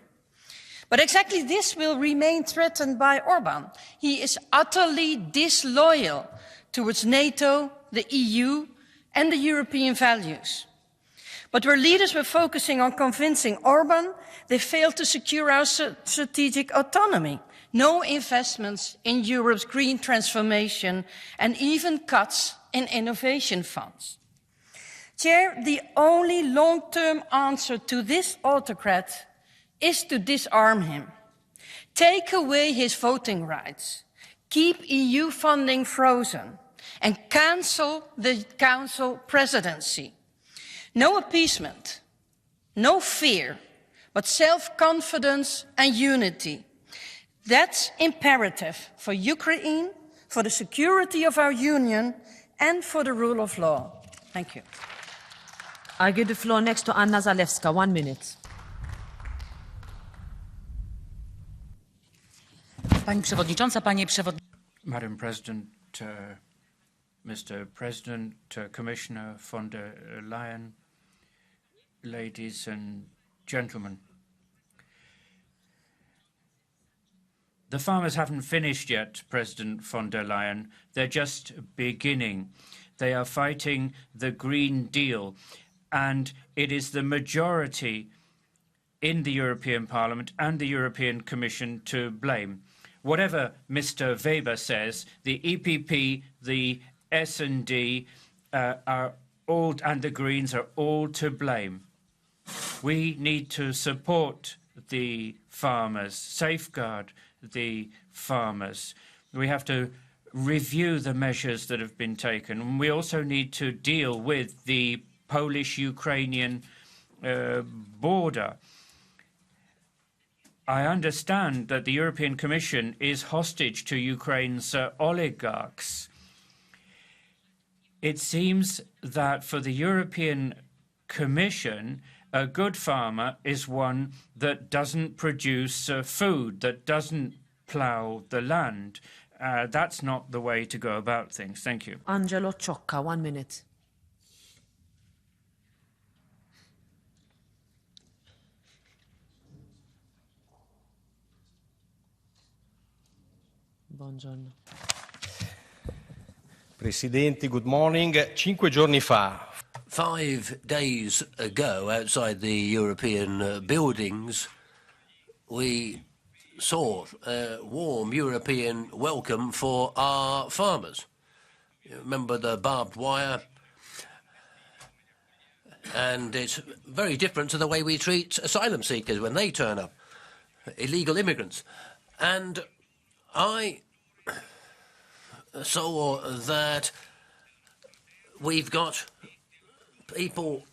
But exactly this will remain threatened by Orban. He is utterly disloyal towards NATO, the EU, and the European values. But where leaders were focusing on convincing Orban, they failed to secure our strategic autonomy. No investments in Europe's green transformation, and even cuts in innovation funds. Chair, the only long-term answer to this autocrat is to disarm him. Take away his voting rights. Keep EU funding frozen. And cancel the Council presidency. No appeasement, no fear, but self-confidence and unity. That's imperative for Ukraine, for the security of our union, and for the rule of law. Thank you. I give the floor next to Anna Zalewska, 1 minute. Pani Przewodnicząca, Panie Przewodniczący. Madam President, Mr. President, Commissioner von der Leyen, ladies and gentlemen, The farmers haven't finished yet, President von der Leyen. They're just beginning. They are fighting the Green Deal, and it is the majority in the European Parliament and the European Commission to blame. Whatever Mr. Weber says, the EPP, the S&D are all, and the Greens are all to blame. We need to support the farmers, safeguard the farmers. We have to review the measures that have been taken. And we also need to deal with the Polish-Ukrainian border. I understand that the European Commission is hostage to Ukraine's oligarchs. It seems that for the European Commission, a good farmer is one that doesn't produce food, that doesn't plough the land. That's not the way to go about things. Thank you. Angelo Ciocca, 1 minute. Buongiorno. Presidente, good morning. 5 giorni fa. 5 days ago, outside the European buildings, we saw a warm European welcome for our farmers. You remember the barbed wire? And it's very different to the way we treat asylum seekers when they turn up, illegal immigrants. And I saw that we've got people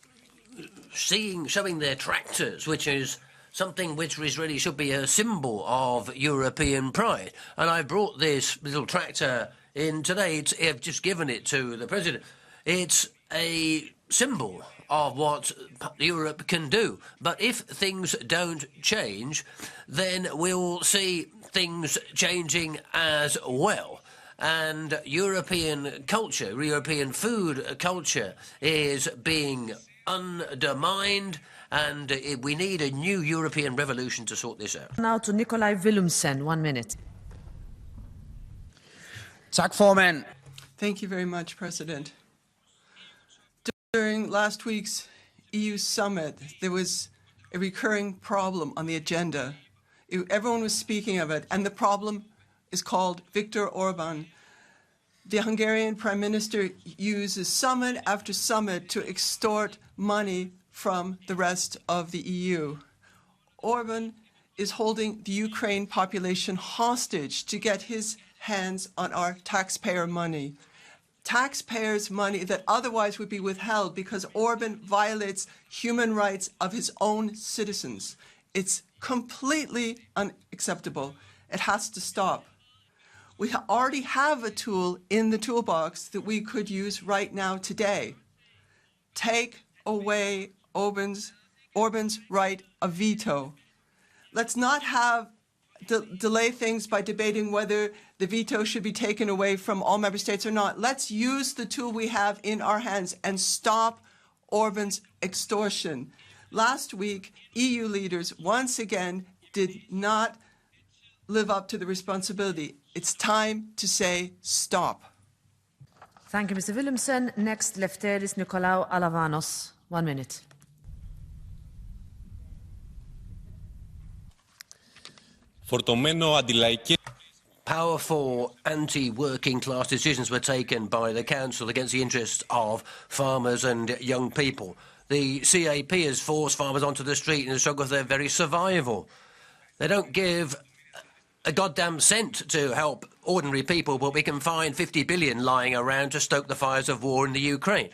showing their tractors, which is something which really should be a symbol of European pride. And I brought this little tractor in today. I've just given it to the President. It's a symbol of what Europe can do. But if things don't change, then we'll see things changing as well. And European culture, European food culture is being undermined, and we need a new European revolution to sort this out. Now to Nikolai Willumsen, 1 minute. Thank you very much, President. During last week's EU summit, there was a recurring problem on the agenda. Everyone was speaking of it, and the problem is called Viktor Orban. The Hungarian Prime Minister uses summit after summit to extort money from the rest of the EU. Orban is holding the Ukraine population hostage to get his hands on our taxpayer money. Taxpayers' money that otherwise would be withheld because Orban violates human rights of his own citizens. It's completely unacceptable. It has to stop. We already have a tool in the toolbox that we could use right now today. Take away Orban's right of veto. Let's not delay things by debating whether the veto should be taken away from all member states or not. Let's use the tool we have in our hands and stop Orban's extortion. Last week, EU leaders once again did not live up to the responsibility. It's time to say stop. Thank you, Mr. Willumsen. Next, Lefteris Nikolaou Alavanos. 1 minute. Powerful anti-working class decisions were taken by the Council against the interests of farmers and young people. The CAP has forced farmers onto the street in the struggle for their very survival. They don't give a goddamn cent to help ordinary people, but we can find 50 billion lying around to stoke the fires of war in the Ukraine.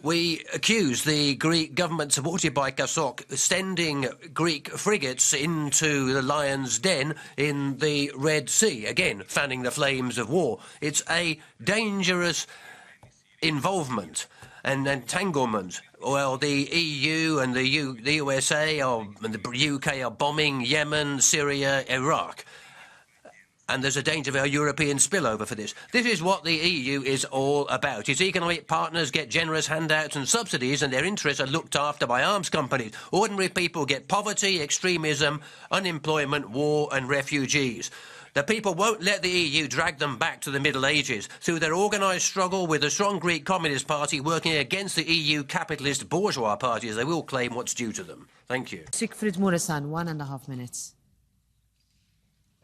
We accuse the Greek government, supported by KASOK, sending Greek frigates into the lion's den in the Red Sea, again, fanning the flames of war. It's a dangerous involvement and entanglement. Well, the EU and the USA and the UK are bombing Yemen, Syria, Iraq. And there's a danger of a European spillover for this. This is what the EU is all about. Its economic partners get generous handouts and subsidies, and their interests are looked after by arms companies. Ordinary people get poverty, extremism, unemployment, war and refugees. The people won't let the EU drag them back to the Middle Ages through their organised struggle with the strong Greek Communist Party working against the EU capitalist bourgeois party as they will claim what's due to them. Thank you. Siegfried Muresan, 1.5 minutes.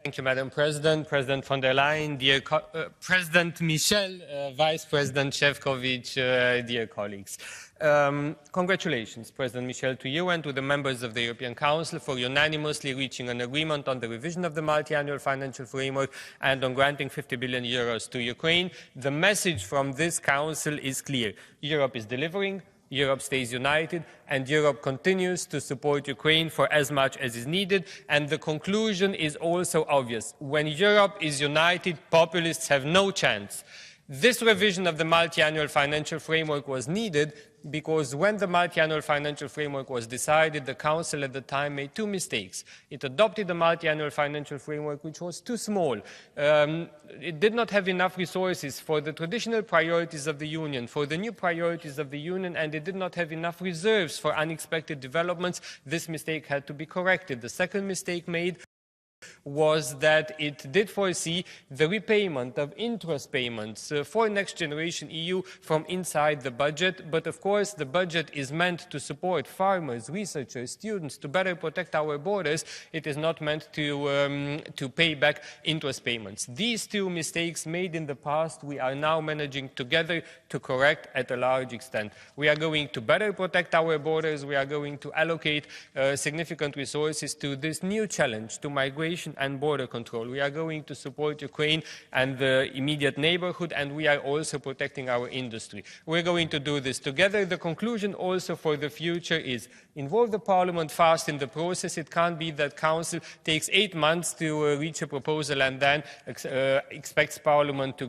Thank you, Madam President, President von der Leyen, dear President Michel, Vice President Šefčovič, dear colleagues. Congratulations, President Michel, to you and to the members of the European Council for unanimously reaching an agreement on the revision of the multi-annual financial framework and on granting 50 billion euros to Ukraine. The message from this Council is clear. Europe is delivering, Europe stays united, and Europe continues to support Ukraine for as much as is needed. And the conclusion is also obvious. When Europe is united, populists have no chance. This revision of the multi-annual financial framework was needed because when the multi-annual financial framework was decided, the Council at the time made two mistakes. It adopted the multi-annual financial framework which was too small. It did not have enough resources for the traditional priorities of the Union, for the new priorities of the Union, and it did not have enough reserves for unexpected developments. This mistake had to be corrected. The second mistake made was that it did foresee the repayment of interest payments for Next Generation EU from inside the budget. But of course, the budget is meant to support farmers, researchers, students, to better protect our borders. It is not meant to pay back interest payments. These two mistakes made in the past, we are now managing together to correct at a large extent. We are going to better protect our borders. We are going to allocate significant resources to this new challenge, to migration and border control. We are going to support Ukraine and the immediate neighborhood, and we are also protecting our industry. We're going to do this together. The conclusion also for the future is involve the Parliament fast in the process. It can't be that Council takes 8 months to reach a proposal and then expects Parliament to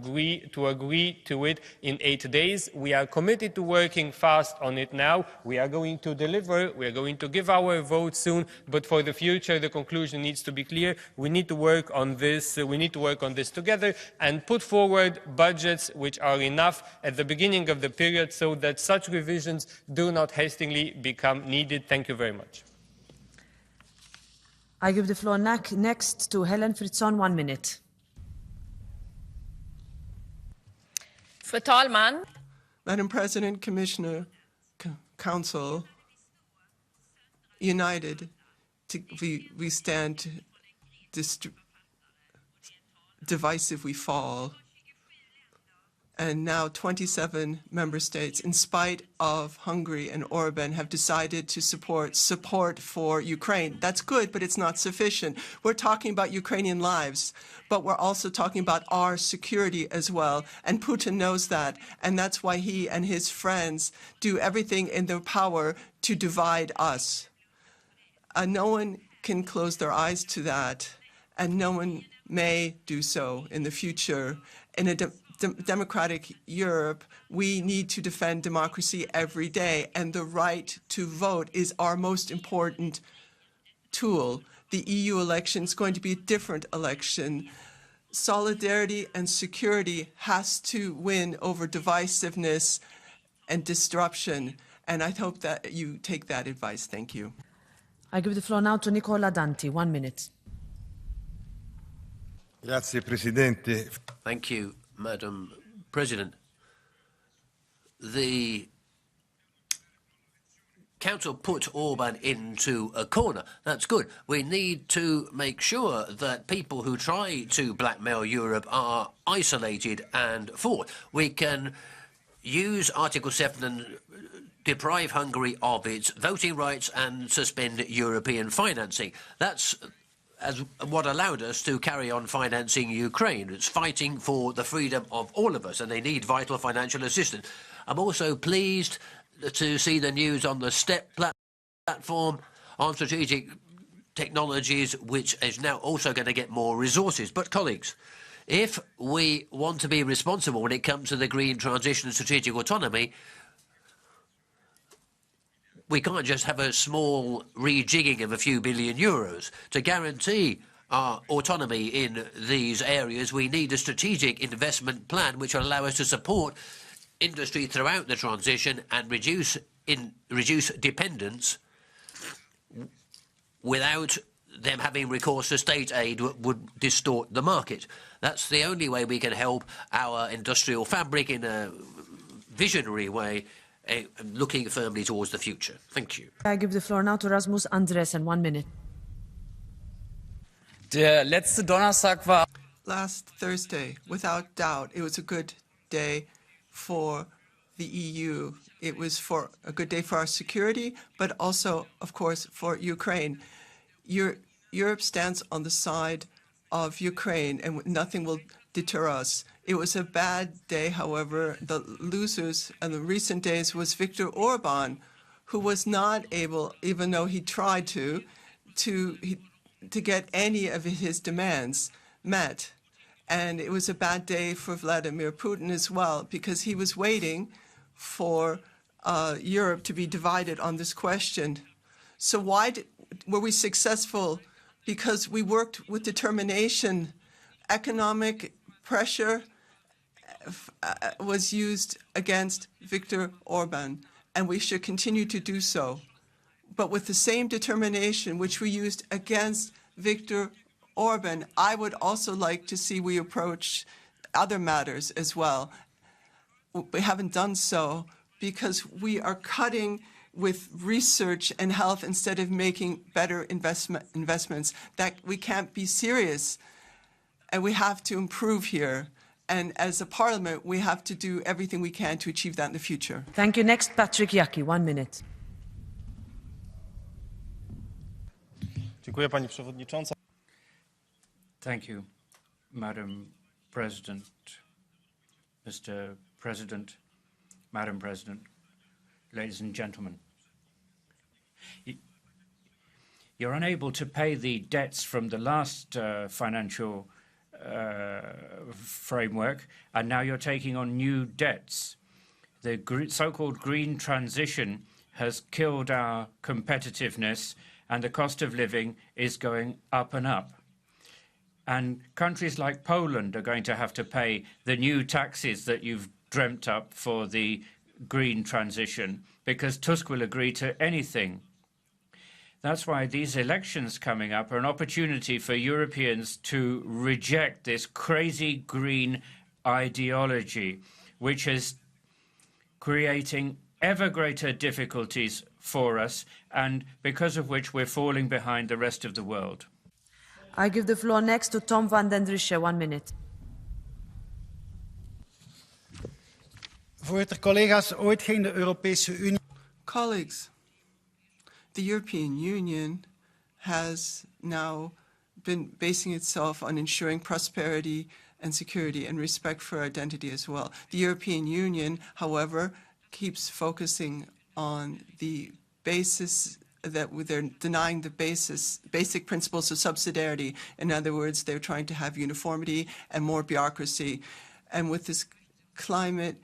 agree to it in 8 days. We are committed to working fast on it now. We are going to deliver. We are going to give our vote soon. But for the future, the conclusion needs to be clear. We need to work on this. We need to work on this together and put forward budgets which are enough at the beginning of the period so that such revisions do not hastily become needed. Thank you very much. I give the floor next to Helen Fritzon, 1 minute. Fru talman. Madam President, Commissioner, Council, united, we stand divisive we fall. And now 27 member states, in spite of Hungary and Orban, have decided to support for Ukraine. That's good, but it's not sufficient. We're talking about Ukrainian lives, but we're also talking about our security as well. And Putin knows that. And that's why he and his friends do everything in their power to divide us. No one can close their eyes to that, and no one may do so in the future. In a democratic Europe, we need to defend democracy every day, and the right to vote is our most important tool. The EU election is going to be a different election. Solidarity and security has to win over divisiveness and disruption, and I hope that you take that advice. Thank you. I give the floor now to Nicola Danti, 1 minute. Grazie, Presidente. Thank you, Madam President. The Council put Orban into a corner. That's good. We need to make sure that people who try to blackmail Europe are isolated and fought. We can use Article 7 and deprive Hungary of its voting rights and suspend European financing. That's what allowed us to carry on financing Ukraine. It's fighting for the freedom of all of us, and they need vital financial assistance. I'm also pleased to see the news on the STEP platform on strategic technologies, which is now also going to get more resources. But, colleagues, if we want to be responsible when it comes to the green transition and strategic autonomy, we can't just have a small rejigging of a few billion euros. To guarantee our autonomy in these areas, we need a strategic investment plan which will allow us to support industry throughout the transition and reduce dependence without them having recourse to state aid would distort the market. That's the only way we can help our industrial fabric in a visionary way, looking firmly towards the future. Thank you. I give the floor now to Rasmus Andresen, 1 minute. Der letzte Donnerstag war... Last Thursday, without doubt, it was a good day for the EU. It was a good day for our security, but also, of course, for Ukraine. Europe stands on the side of Ukraine, and nothing will deter us. It was a bad day, however. The losers in the recent days was Viktor Orban, who was not able, even though he tried to get any of his demands met. And it was a bad day for Vladimir Putin as well, because he was waiting for Europe to be divided on this question. So why were we successful? Because we worked with determination. Economic pressure was used against Viktor Orban, and we should continue to do so. But with the same determination which we used against Viktor Orban, I would also like to see we approach other matters as well. We haven't done so because we are cutting with research and health instead of making better investments. That we can't be serious, and we have to improve here. And as a parliament, we have to do everything we can to achieve that in the future. Thank you. Next, Patrick Jaki, 1 minute. Dziękuję, pani przewodnicząca. Thank you, Madam President, Mr. President, Madam President, ladies and gentlemen. You're unable to pay the debts from the last financial framework, and now you're taking on new debts. The so-called green transition has killed our competitiveness, and the cost of living is going up and up. And countries like Poland are going to have to pay the new taxes that you've dreamt up for the green transition, because Tusk will agree to anything. That's why these elections coming up are an opportunity for Europeans to reject this crazy green ideology, which is creating ever greater difficulties for us, and because of which we're falling behind the rest of the world. I give the floor next to Tom van den Driessen, 1 minute. Voorzitter, collega's, ooit ging de Europese Unie... Colleagues, the European Union has now been basing itself on ensuring prosperity and security and respect for identity as well. The European Union, however, keeps focusing on the basis that they're denying the basic principles of subsidiarity. In other words, they're trying to have uniformity and more bureaucracy. And with this climate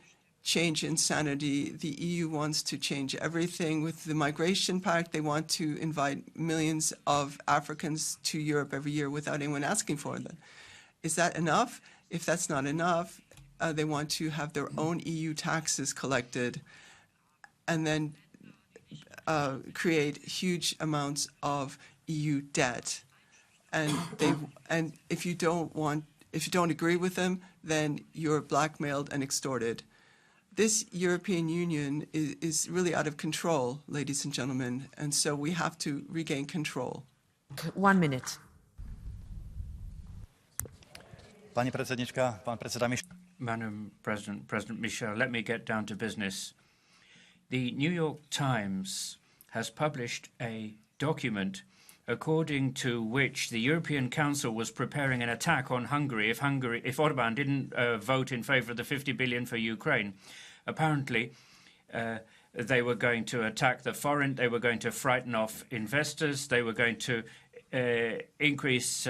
change insanity, the EU wants to change everything. With the Migration Pact, they want to invite millions of Africans to Europe every year without anyone asking for them. Is that enough? If that's not enough, they want to have their own EU taxes collected and then create huge amounts of EU debt. And if you don't agree with them, then you're blackmailed and extorted. This European Union is really out of control, ladies and gentlemen, and so we have to regain control. 1 minute. Pani predsednička, pán predseda Michel. Madam President, President Michel, let me get down to business. The New York Times has published a document according to which the European Council was preparing an attack on Hungary if Orban didn't vote in favor of the 50 billion for Ukraine. Apparently, they were going to attack the foreign, they were going to frighten off investors, they were going to increase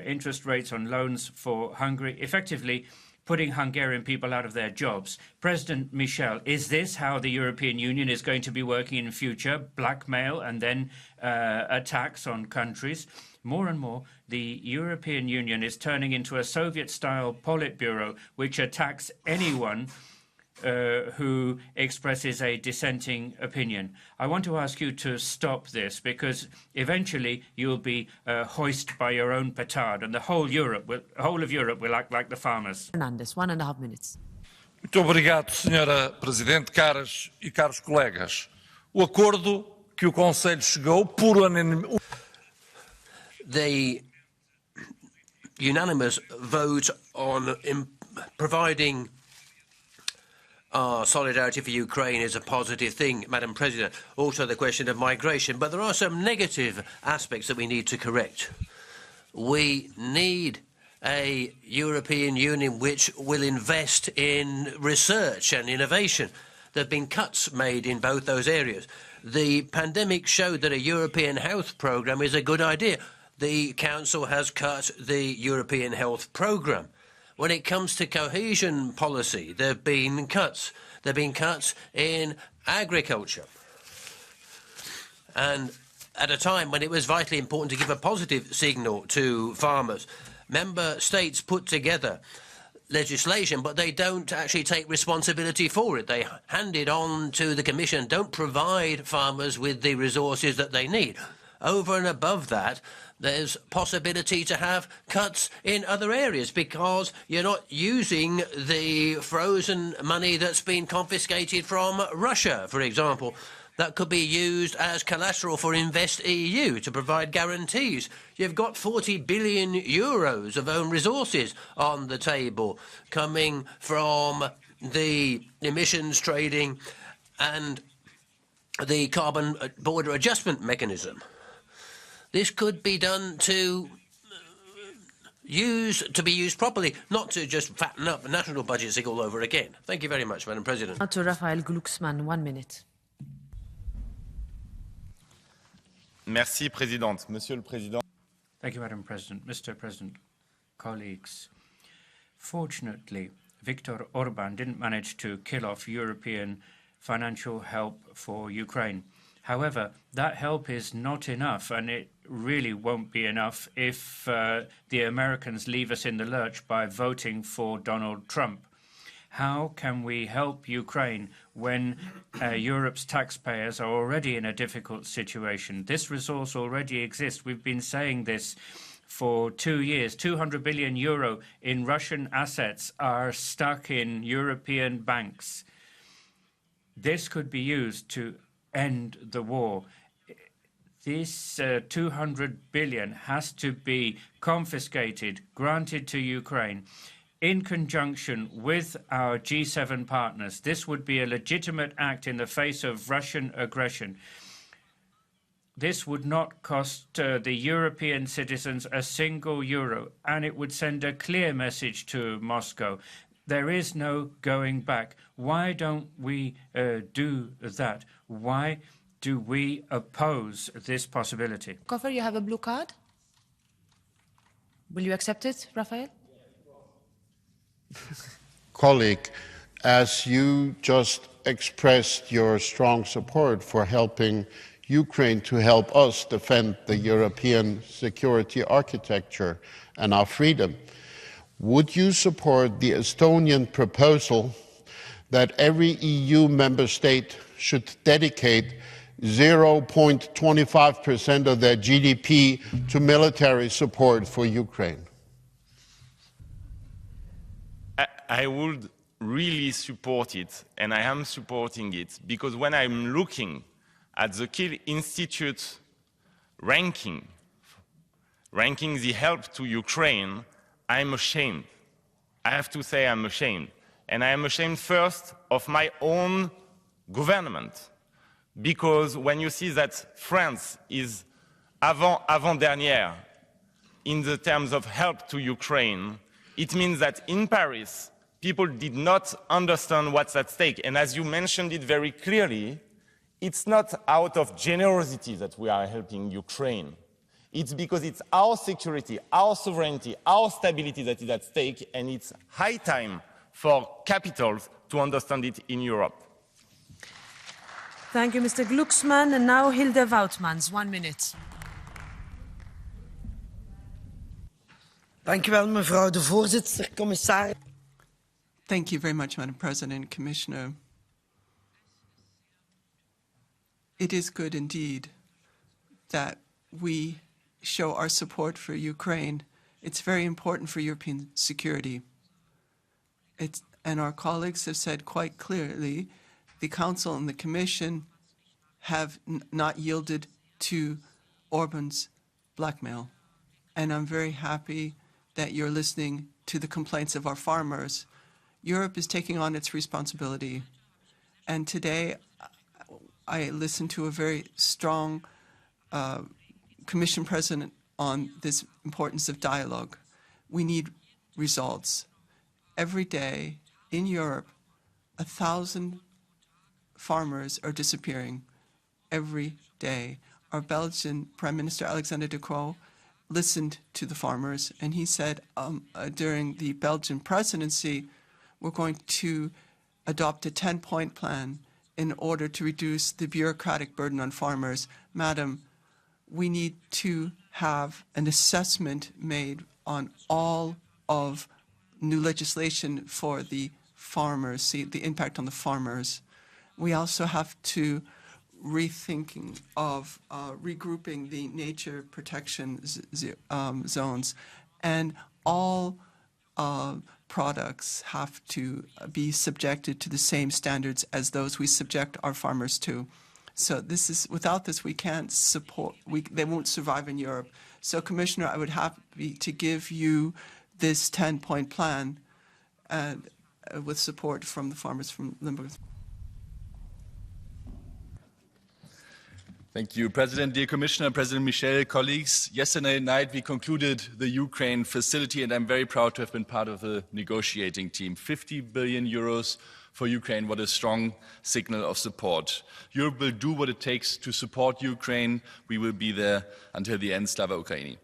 interest rates on loans for Hungary, effectively putting Hungarian people out of their jobs. President Michel, is this how the European Union is going to be working in future? Blackmail and then attacks on countries? More and more, the European Union is turning into a Soviet-style Politburo which attacks anyone who expresses a dissenting opinion. I want to ask you to stop this, because eventually you'll be hoisted by your own petard, and the whole of Europe will act like the farmers. Fernandes, 1.5 minutes. Muito obrigado, Senhora Presidente, caras e caros colegas. O acordo que o Conselho chegou por unanimidade. The unanimous vote on providing our solidarity for Ukraine is a positive thing, Madam President. Also the question of migration. But there are some negative aspects that we need to correct. We need a European Union which will invest in research and innovation. There have been cuts made in both those areas. The pandemic showed that a European health programme is a good idea. The Council has cut the European health programme. When it comes to cohesion policy, there have been cuts. There have been cuts in agriculture. And at a time when it was vitally important to give a positive signal to farmers, member states put together legislation, but they don't actually take responsibility for it. They hand it on to the Commission, don't provide farmers with the resources that they need. Over and above that, there's possibility to have cuts in other areas because you're not using the frozen money that's been confiscated from Russia, for example. That could be used as collateral for InvestEU to provide guarantees. You've got 40 billion euros of own resources on the table coming from the emissions trading and the carbon border adjustment mechanism. This could be done to be used properly, not to just fatten up national budgets all over again. Thank you very much, Madam President. Now to Raphael Glucksmann, 1 minute. Merci, Présidente. Monsieur le Président. Thank you, Madam President. Mr. President, colleagues. Fortunately, Viktor Orban didn't manage to kill off European financial help for Ukraine. However, that help is not enough, and it really won't be enough if the Americans leave us in the lurch by voting for Donald Trump. How can we help Ukraine when Europe's taxpayers are already in a difficult situation? This resource already exists. We've been saying this for 2 years. 200 billion euro in Russian assets are stuck in European banks. This could be used to end the war. This 200 billion has to be confiscated, granted to Ukraine, in conjunction with our G7 partners. This would be a legitimate act in the face of Russian aggression. This would not cost the European citizens a single euro, and it would send a clear message to Moscow. There is no going back. Why don't we do that? Why do we oppose this possibility? Koffer, you have a blue card? Will you accept it, Raphael? Colleague, as you just expressed your strong support for helping Ukraine to help us defend the European security architecture and our freedom, would you support the Estonian proposal that every EU member state should dedicate 0.25% of their GDP to military support for Ukraine? I would really support it, and I am supporting it, because when I'm looking at the Kiel Institute ranking the help to Ukraine, I'm ashamed. I have to say I'm ashamed. And I am ashamed first of my own government, because when you see that France is avant-dernière in the terms of help to Ukraine, it means that in Paris, people did not understand what's at stake. And as you mentioned it very clearly, it's not out of generosity that we are helping Ukraine. It's because it's our security, our sovereignty, our stability that is at stake, and it's high time for capitals to understand it in Europe. Thank you, Mr. Glucksmann. And now Hilde Woutmans, 1 minute. Dank u wel, mevrouw de voorzitter, commissaris. Thank you very much, Madam President, Commissioner. It is good indeed that we show our support for Ukraine. It's very important for European security. And our colleagues have said quite clearly, the Council and the Commission have not yielded to Orban's blackmail. And I'm very happy that you're listening to the complaints of our farmers. Europe is taking on its responsibility. And today, I listened to a very strong Commission President on this importance of dialogue. We need results. Every day in Europe, 1,000 farmers are disappearing every day. Our Belgian Prime Minister, Alexander De Croo, listened to the farmers, and he said during the Belgian presidency, we're going to adopt a 10-point plan in order to reduce the bureaucratic burden on farmers. Madam, we need to have an assessment made on all of new legislation for the farmers, see the impact on the farmers. We also have to rethinking of regrouping the nature protection zones, and all products have to be subjected to the same standards as those we subject our farmers to. So this is, without this, we can't support, they won't survive in Europe. So Commissioner, I would happy to give you this 10-point plan with support from the farmers from Limburg. Thank you, President, dear Commissioner, President Michel, colleagues. Yesterday night we concluded the Ukraine facility, and I'm very proud to have been part of the negotiating team. 50 billion euros for Ukraine, what a strong signal of support. Europe will do what it takes to support Ukraine. We will be there until the end, Slava Ukraini.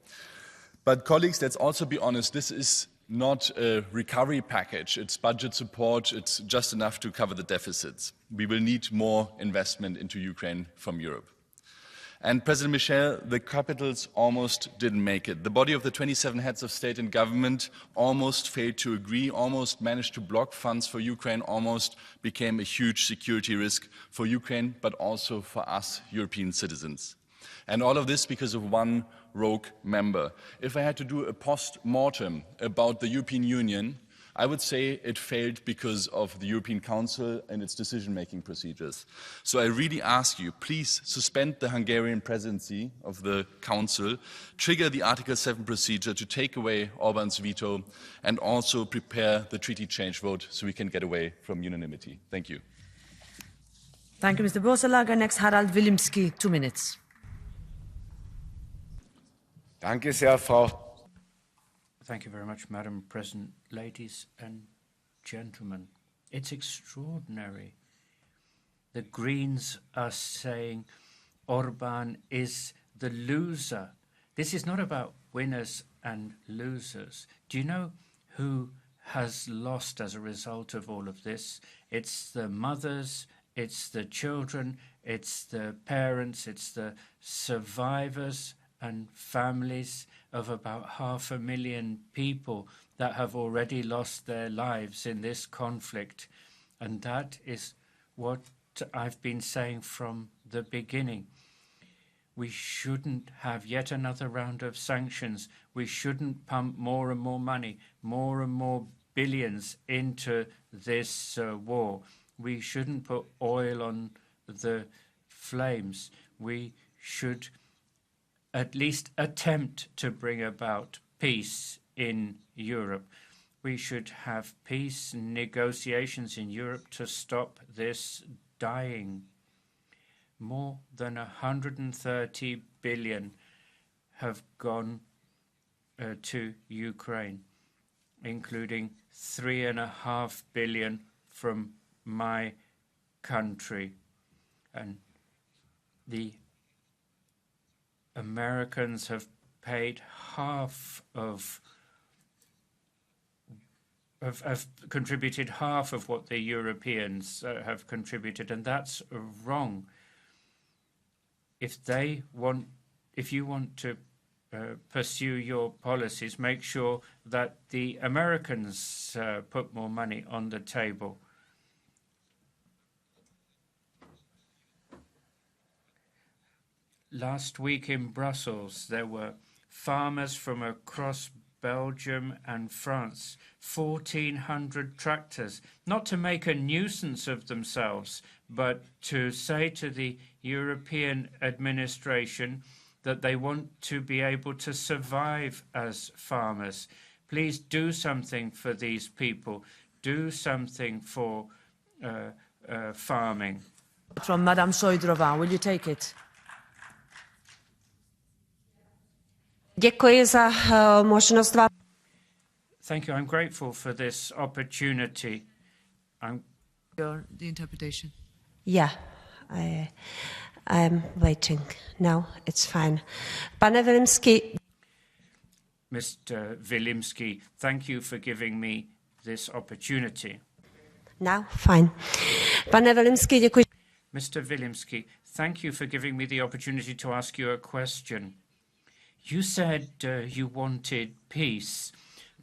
But colleagues, let's also be honest, this is not a recovery package. It's budget support. It's just enough to cover the deficits. We will need more investment into Ukraine from Europe. And President Michel, the capitals almost didn't make it. The body of the 27 heads of state and government almost failed to agree, almost managed to block funds for Ukraine, almost became a huge security risk for Ukraine, but also for us European citizens. And all of this because of one rogue member. If I had to do a post-mortem about the European Union, I would say it failed because of the European Council and its decision-making procedures. So I really ask you, please suspend the Hungarian presidency of the Council, trigger the Article 7 procedure to take away Orban's veto, and also prepare the treaty change vote so we can get away from unanimity. Thank you. Thank you, Mr. Borselager. Next, Harald Wilimski, 2 minutes. Danke sehr, Frau. Thank you very much, Madam President. Ladies and gentlemen, it's extraordinary. The Greens are saying Orban is the loser. This is not about winners and losers. Do you know who has lost as a result of all of this? It's the mothers, it's the children, it's the parents, it's the survivors and families of about 500,000 people that have already lost their lives in this conflict. And that is what I've been saying from the beginning. We shouldn't have yet another round of sanctions. We shouldn't pump more and more money, more and more billions into this war. We shouldn't put oil on the flames. We should at least attempt to bring about peace in Europe. We should have peace negotiations in Europe to stop this dying. More than 130 billion have gone to Ukraine, including 3.5 billion from my country. And the Americans have paid half of have contributed half of what the Europeans have contributed, and that's wrong. If you want to pursue your policies. Make sure that the Americans put more money on the table. Last week in Brussels, there were farmers from across Belgium and France, 1,400 tractors, not to make a nuisance of themselves, but to say to the European administration that they want to be able to survive as farmers. Please do something for these people. Do something for farming. From Madame Šojdrová, will you take it? Děkuji za možnost vám. Thank you. I'm grateful for this opportunity. The interpretation. Yeah, I'm waiting. No, it's fine. Pane Vilimsky. Mr. Vilimsky, thank you for giving me this opportunity. Now, fine. Pane Vilimsky, děkuji. Mr. Vilimsky, thank you for giving me the opportunity to ask you a question. You said you wanted peace.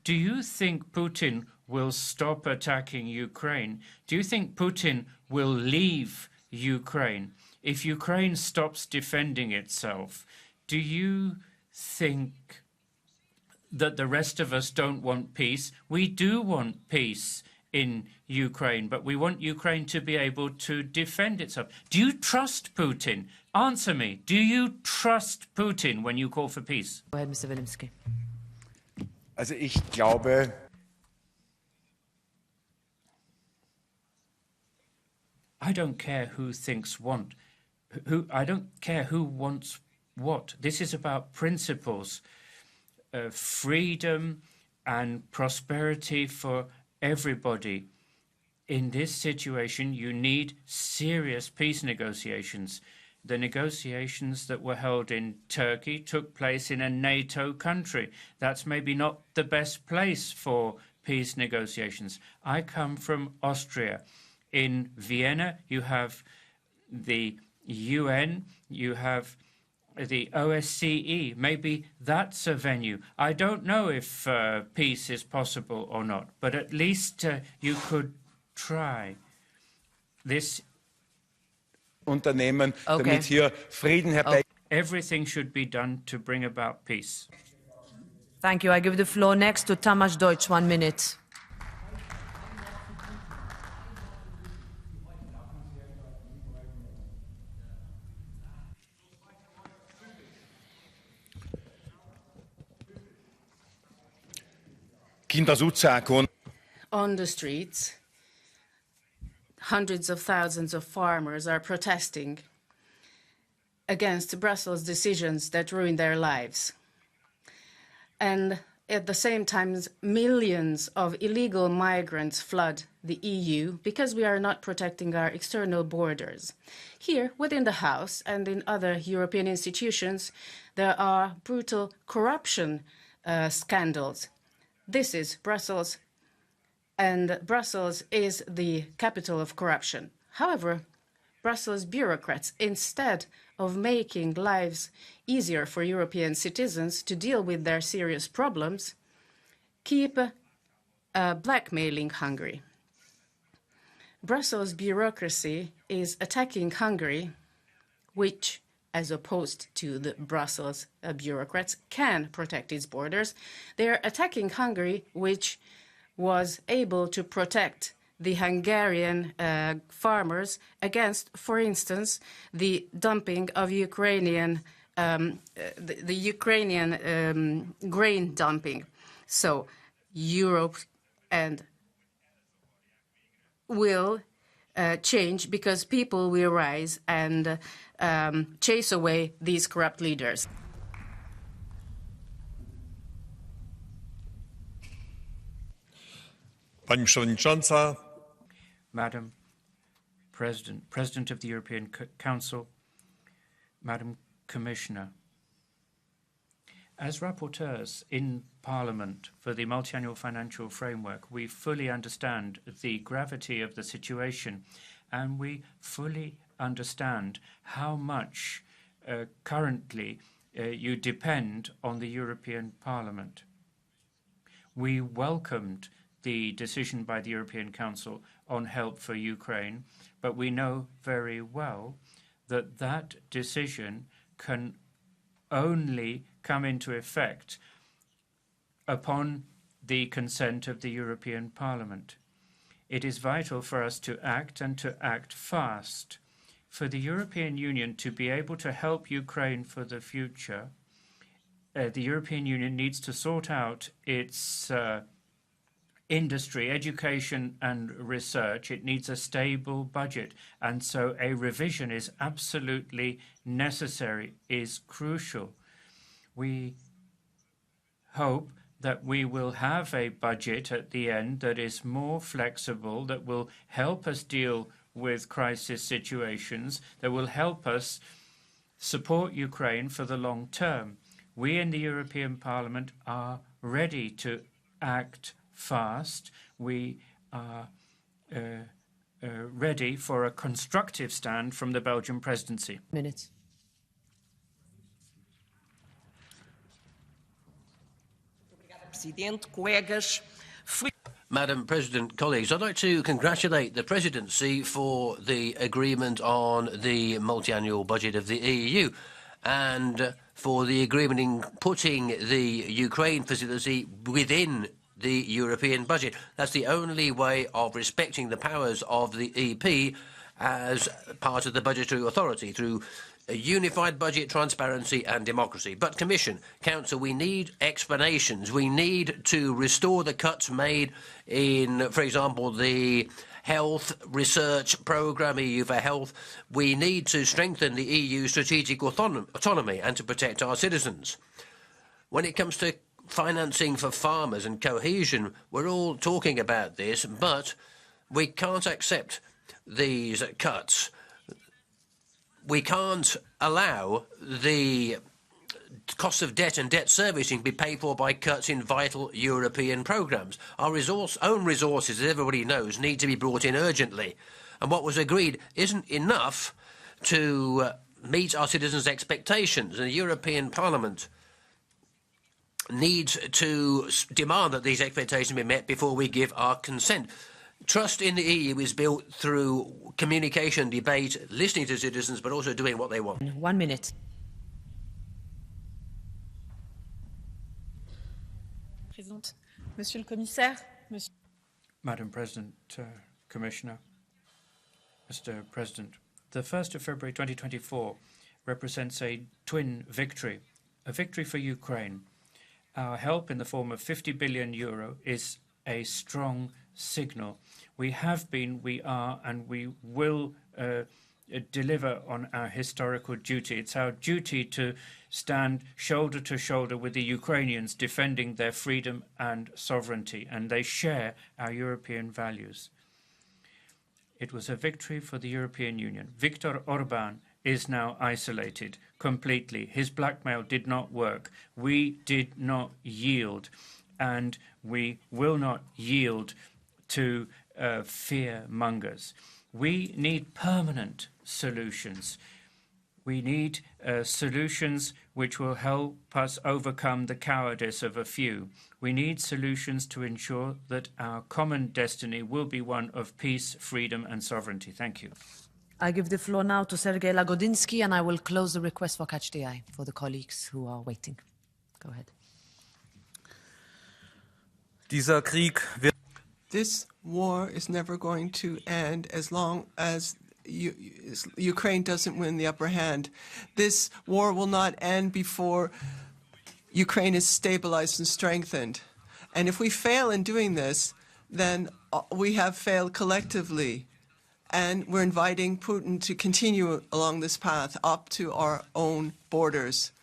Do you think Putin will stop attacking Ukraine? Do you think Putin will leave Ukraine? If Ukraine stops defending itself, do you think that the rest of us don't want peace? We do want peace in Ukraine, but we want Ukraine to be able to defend itself. Do you trust Putin? Answer me. Do you trust Putin when you call for peace? Go ahead, Mr. Vilimsky. Also ich glaube, I don't care who thinks want. I don't care who wants what. This is about principles, freedom and prosperity for everybody. In this situation, you need serious peace negotiations. The negotiations that were held in Turkey took place in a NATO country. That's maybe not the best place for peace negotiations. I come from Austria. In Vienna, you have the UN, you have the OSCE. Maybe that's a venue. I don't know if peace is possible or not, but at least you could try. This Unternehmen, damit hier Frieden herbei. Everything should be done to bring about peace. Thank you. I give the floor next to Tamás Deutsch, 1 minute. On the streets, hundreds of thousands of farmers are protesting against Brussels' decisions that ruin their lives. And at the same time, millions of illegal migrants flood the EU because we are not protecting our external borders. Here, within the House and in other European institutions, there are brutal corruption scandals. This is Brussels, and Brussels is the capital of corruption. However, Brussels bureaucrats, instead of making lives easier for European citizens to deal with their serious problems, keep blackmailing Hungary. Brussels bureaucracy is attacking Hungary, which, as opposed to the Brussels bureaucrats, can protect its borders. They are attacking Hungary, which was able to protect the Hungarian farmers against, for instance, the dumping of Ukrainian, the Ukrainian grain dumping. So Europe and will change because people will rise and chase away these corrupt leaders. Pani Przewodnicząca. Madam President, President of the European Council, Madam Commissioner, as rapporteurs in Parliament for the Multiannual Financial Framework, we fully understand the gravity of the situation, and we fully understand how much currently you depend on the European Parliament. We welcomed the decision by the European Council on help for Ukraine, but we know very well that that decision can only come into effect upon the consent of the European Parliament. It is vital for us to act and to act fast. For the European Union to be able to help Ukraine for the future, the European Union needs to sort out its industry, education and research. It needs a stable budget. And so a revision is absolutely necessary, is crucial. We hope that we will have a budget at the end that is more flexible, that will help us deal with crisis situations, that will help us support Ukraine for the long term. We in the European Parliament are ready to act fast. We are ready for a constructive stand from the Belgian presidency. Madam President, colleagues, I'd like to congratulate the Presidency for the agreement on the multi-annual budget of the EU and for the agreement in putting the Ukraine facility within the European budget. That's the only way of respecting the powers of the EP as part of the budgetary authority through a unified budget, transparency and democracy. But Commission, Council, we need explanations. We need to restore the cuts made in, for example, the health research programme, EU for Health. We need to strengthen the EU strategic autonomy and to protect our citizens. When it comes to financing for farmers and cohesion, we're all talking about this, but we can't accept these cuts. We can't allow the cost of debt and debt servicing to be paid for by cuts in vital European programmes. Our own resources, as everybody knows, need to be brought in urgently. And what was agreed isn't enough to meet our citizens' expectations. And the European Parliament needs to demand that these expectations be met before we give our consent. Trust in the EU is built through communication, debate, listening to citizens, but also doing what they want. 1 minute. Monsieur le Commissaire, Madam President, Commissioner, Mr. President, the 1st of February 2024 represents a twin victory, a victory for Ukraine. Our help in the form of €50 billion is a strong signal. We have been, we are, and we will deliver on our historical duty. It's our duty to stand shoulder to shoulder with the Ukrainians defending their freedom and sovereignty, and they share our European values. It was a victory for the European Union. Viktor Orban is now isolated completely. His blackmail did not work. We did not yield, and we will not yield to fear mongers. We need permanent solutions. We need solutions which will help us overcome the cowardice of a few. We need solutions to ensure that our common destiny will be one of peace, freedom and sovereignty. Thank you. I give the floor now to Sergei Lagodinsky, and I will close the request for Catch the Eye for the colleagues who are waiting. Go ahead. This war is never going to end as long as Ukraine doesn't win the upper hand. This war will not end before Ukraine is stabilized and strengthened. And if we fail in doing this, then we have failed collectively. And we're inviting Putin to continue along this path up to our own borders.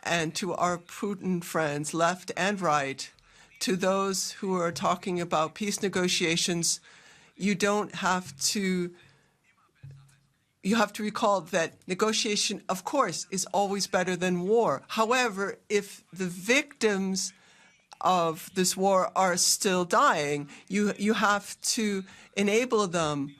And to our Putin friends, left and right, to those who are talking about peace negotiations, you have to recall that negotiation, of course, is always better than war. However, if the victims of this war are still dying, you have to enable them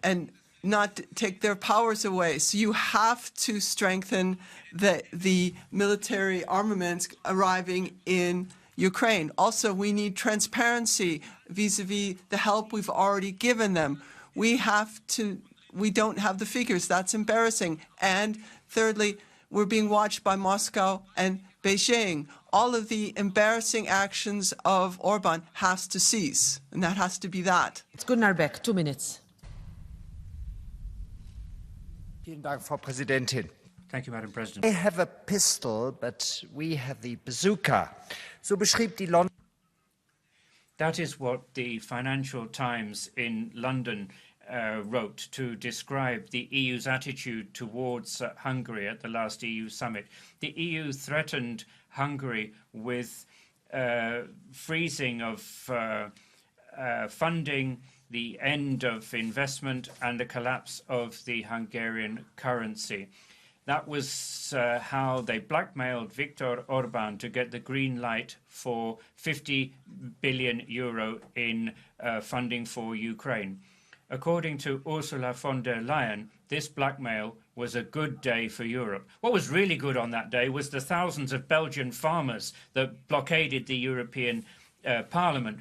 and not take their powers away. So you have to strengthen the military armaments arriving in Ukraine. Also, we need transparency vis-a-vis the help we've already given them. We don't have the figures. That's embarrassing. And thirdly, we're being watched by Moscow and Beijing. All of the embarrassing actions of Orban has to cease, and that has to be that. It's Gunnar Beck, 2 minutes. Vielen Dank, Frau Präsidentin. Thank you, Madam President. They have a pistol, but we have the bazooka. So beschrieb die London. That is what the Financial Times in London wrote to describe the EU's attitude towards Hungary at the last EU summit. The EU threatened Hungary with freezing of funding, the end of investment, and the collapse of the Hungarian currency. That was how they blackmailed Viktor Orban to get the green light for 50 billion euro in funding for Ukraine. According to Ursula von der Leyen, this blackmail was a good day for Europe. What was really good on that day was the thousands of Belgian farmers that blockaded the European Parliament.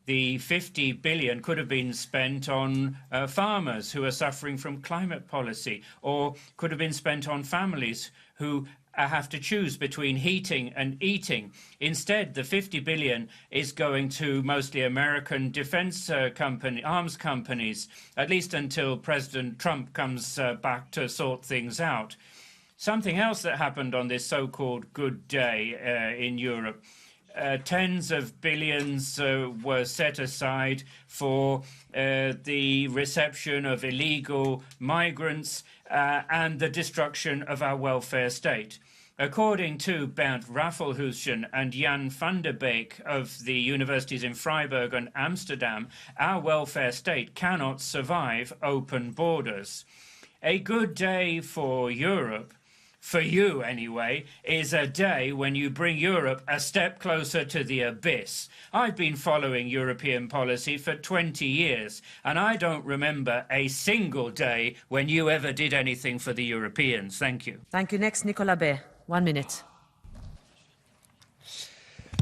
The 50 billion could have been spent on farmers who are suffering from climate policy, or could have been spent on families who have to choose between heating and eating. Instead, the 50 billion is going to mostly American defense arms companies, at least until President Trump comes back to sort things out. Something else that happened on this so-called good day in Europe. Tens of billions were set aside for the reception of illegal migrants and the destruction of our welfare state. According to Bernd Raffelhuschen and Jan van der Beek of the universities in Freiburg and Amsterdam, our welfare state cannot survive open borders. A good day for Europe, for you anyway, is a day when you bring Europe a step closer to the abyss. I've been following European policy for 20 years, and I don't remember a single day when you ever did anything for the Europeans. Thank you. Thank you. Next, Nicolas Bay. 1 minute.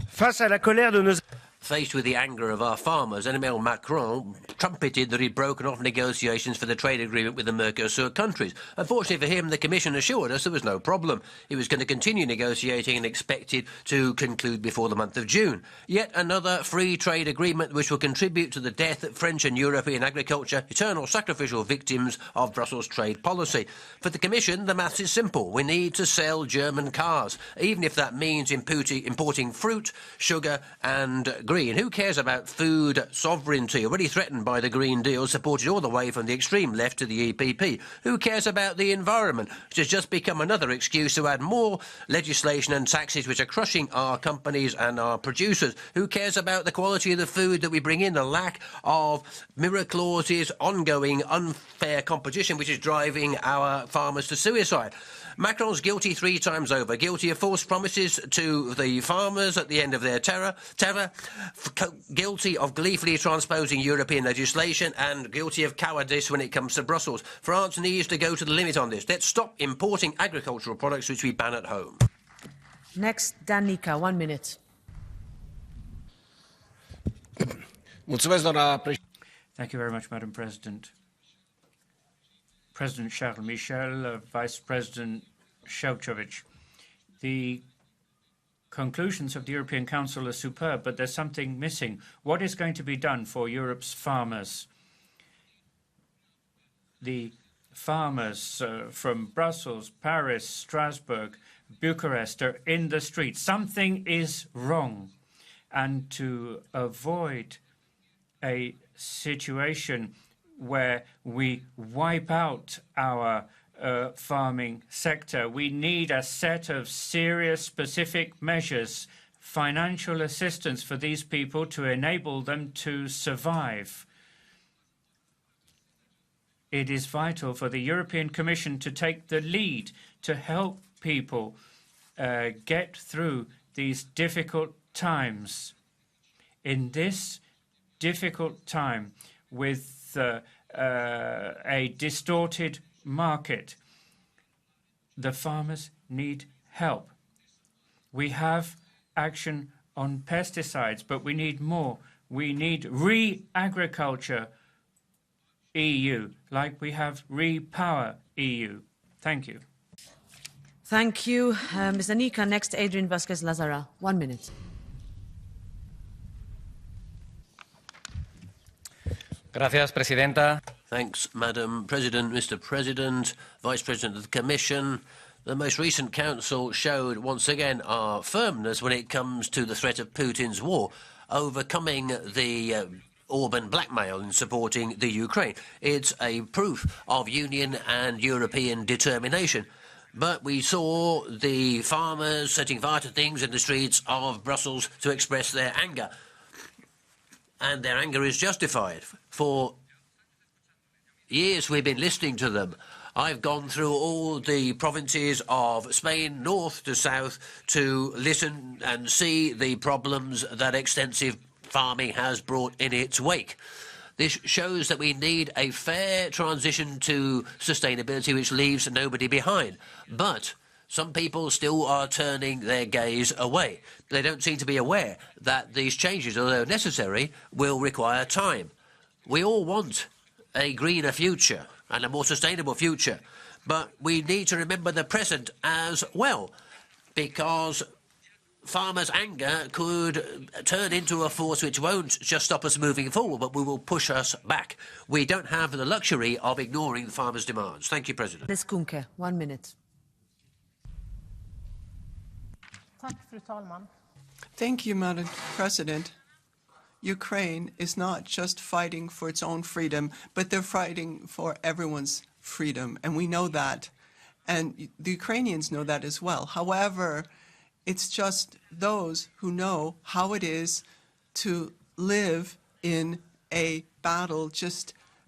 Face à la colère de nos... Faced with the anger of our farmers, Emmanuel Macron trumpeted that he'd broken off negotiations for the trade agreement with the Mercosur countries. Unfortunately for him, the Commission assured us there was no problem. He was going to continue negotiating and expected to conclude before the month of June. Yet another free trade agreement which will contribute to the death of French and European agriculture, eternal sacrificial victims of Brussels trade policy. For the Commission, the maths is simple. We need to sell German cars, even if that means importing fruit, sugar and green. Who cares about food sovereignty, already threatened by the Green Deal, supported all the way from the extreme left to the EPP? Who cares about the environment, which has just become another excuse to add more legislation and taxes which are crushing our companies and our producers? Who cares about the quality of the food that we bring in, the lack of mirror clauses, ongoing unfair competition which is driving our farmers to suicide? Macron's guilty 3 times over, guilty of false promises to the farmers at the end of their terror, guilty of gleefully transposing European legislation, and guilty of cowardice when it comes to Brussels. France needs to go to the limit on this. Let's stop importing agricultural products which we ban at home. Next, Danica, 1 minute. Thank you very much, Madam President. President Charles Michel, Vice President Šefčovič. The conclusions of the European Council are superb, but there's something missing. What is going to be done for Europe's farmers? The farmers from Brussels, Paris, Strasbourg, Bucharest are in the streets. Something is wrong. And to avoid a situation where we wipe out our farming sector, we need a set of serious, specific measures, financial assistance for these people to enable them to survive. It is vital for the European Commission to take the lead to help people get through these difficult times. In this difficult time, with a distorted market. The farmers need help. We have action on pesticides, but we need more. We need re-agriculture EU, like we have Repower EU. Thank you. Thank you, Ms. Anika. Next, Adrian Vasquez-Lazara. 1 minute. Gracias, Presidenta. Thanks, Madam President, Mr. President, Vice President of the Commission. The most recent Council showed once again our firmness when it comes to the threat of Putin's war, overcoming the Orban blackmail in supporting the Ukraine. It's a proof of Union and European determination. But we saw the farmers setting fire to things in the streets of Brussels to express their anger. And their anger is justified. For years we've been listening to them. I've gone through all the provinces of Spain, north to south, to listen and see the problems that extensive farming has brought in its wake. This shows that we need a fair transition to sustainability which leaves nobody behind. But some people still are turning their gaze away. They don't seem to be aware that these changes, although necessary, will require time. We all want a greener future and a more sustainable future, but we need to remember the present as well, because farmers' anger could turn into a force which won't just stop us moving forward, but will push us back. We don't have the luxury of ignoring the farmers' demands. Thank you, President. Ms. Kuhnke, 1 minute. Thank you, Madam President. Ukraine is not just fighting for its own freedom, but they're fighting for everyone's freedom, and we know that. And the Ukrainians know that as well. However, it's just those who know how it is to live in a battle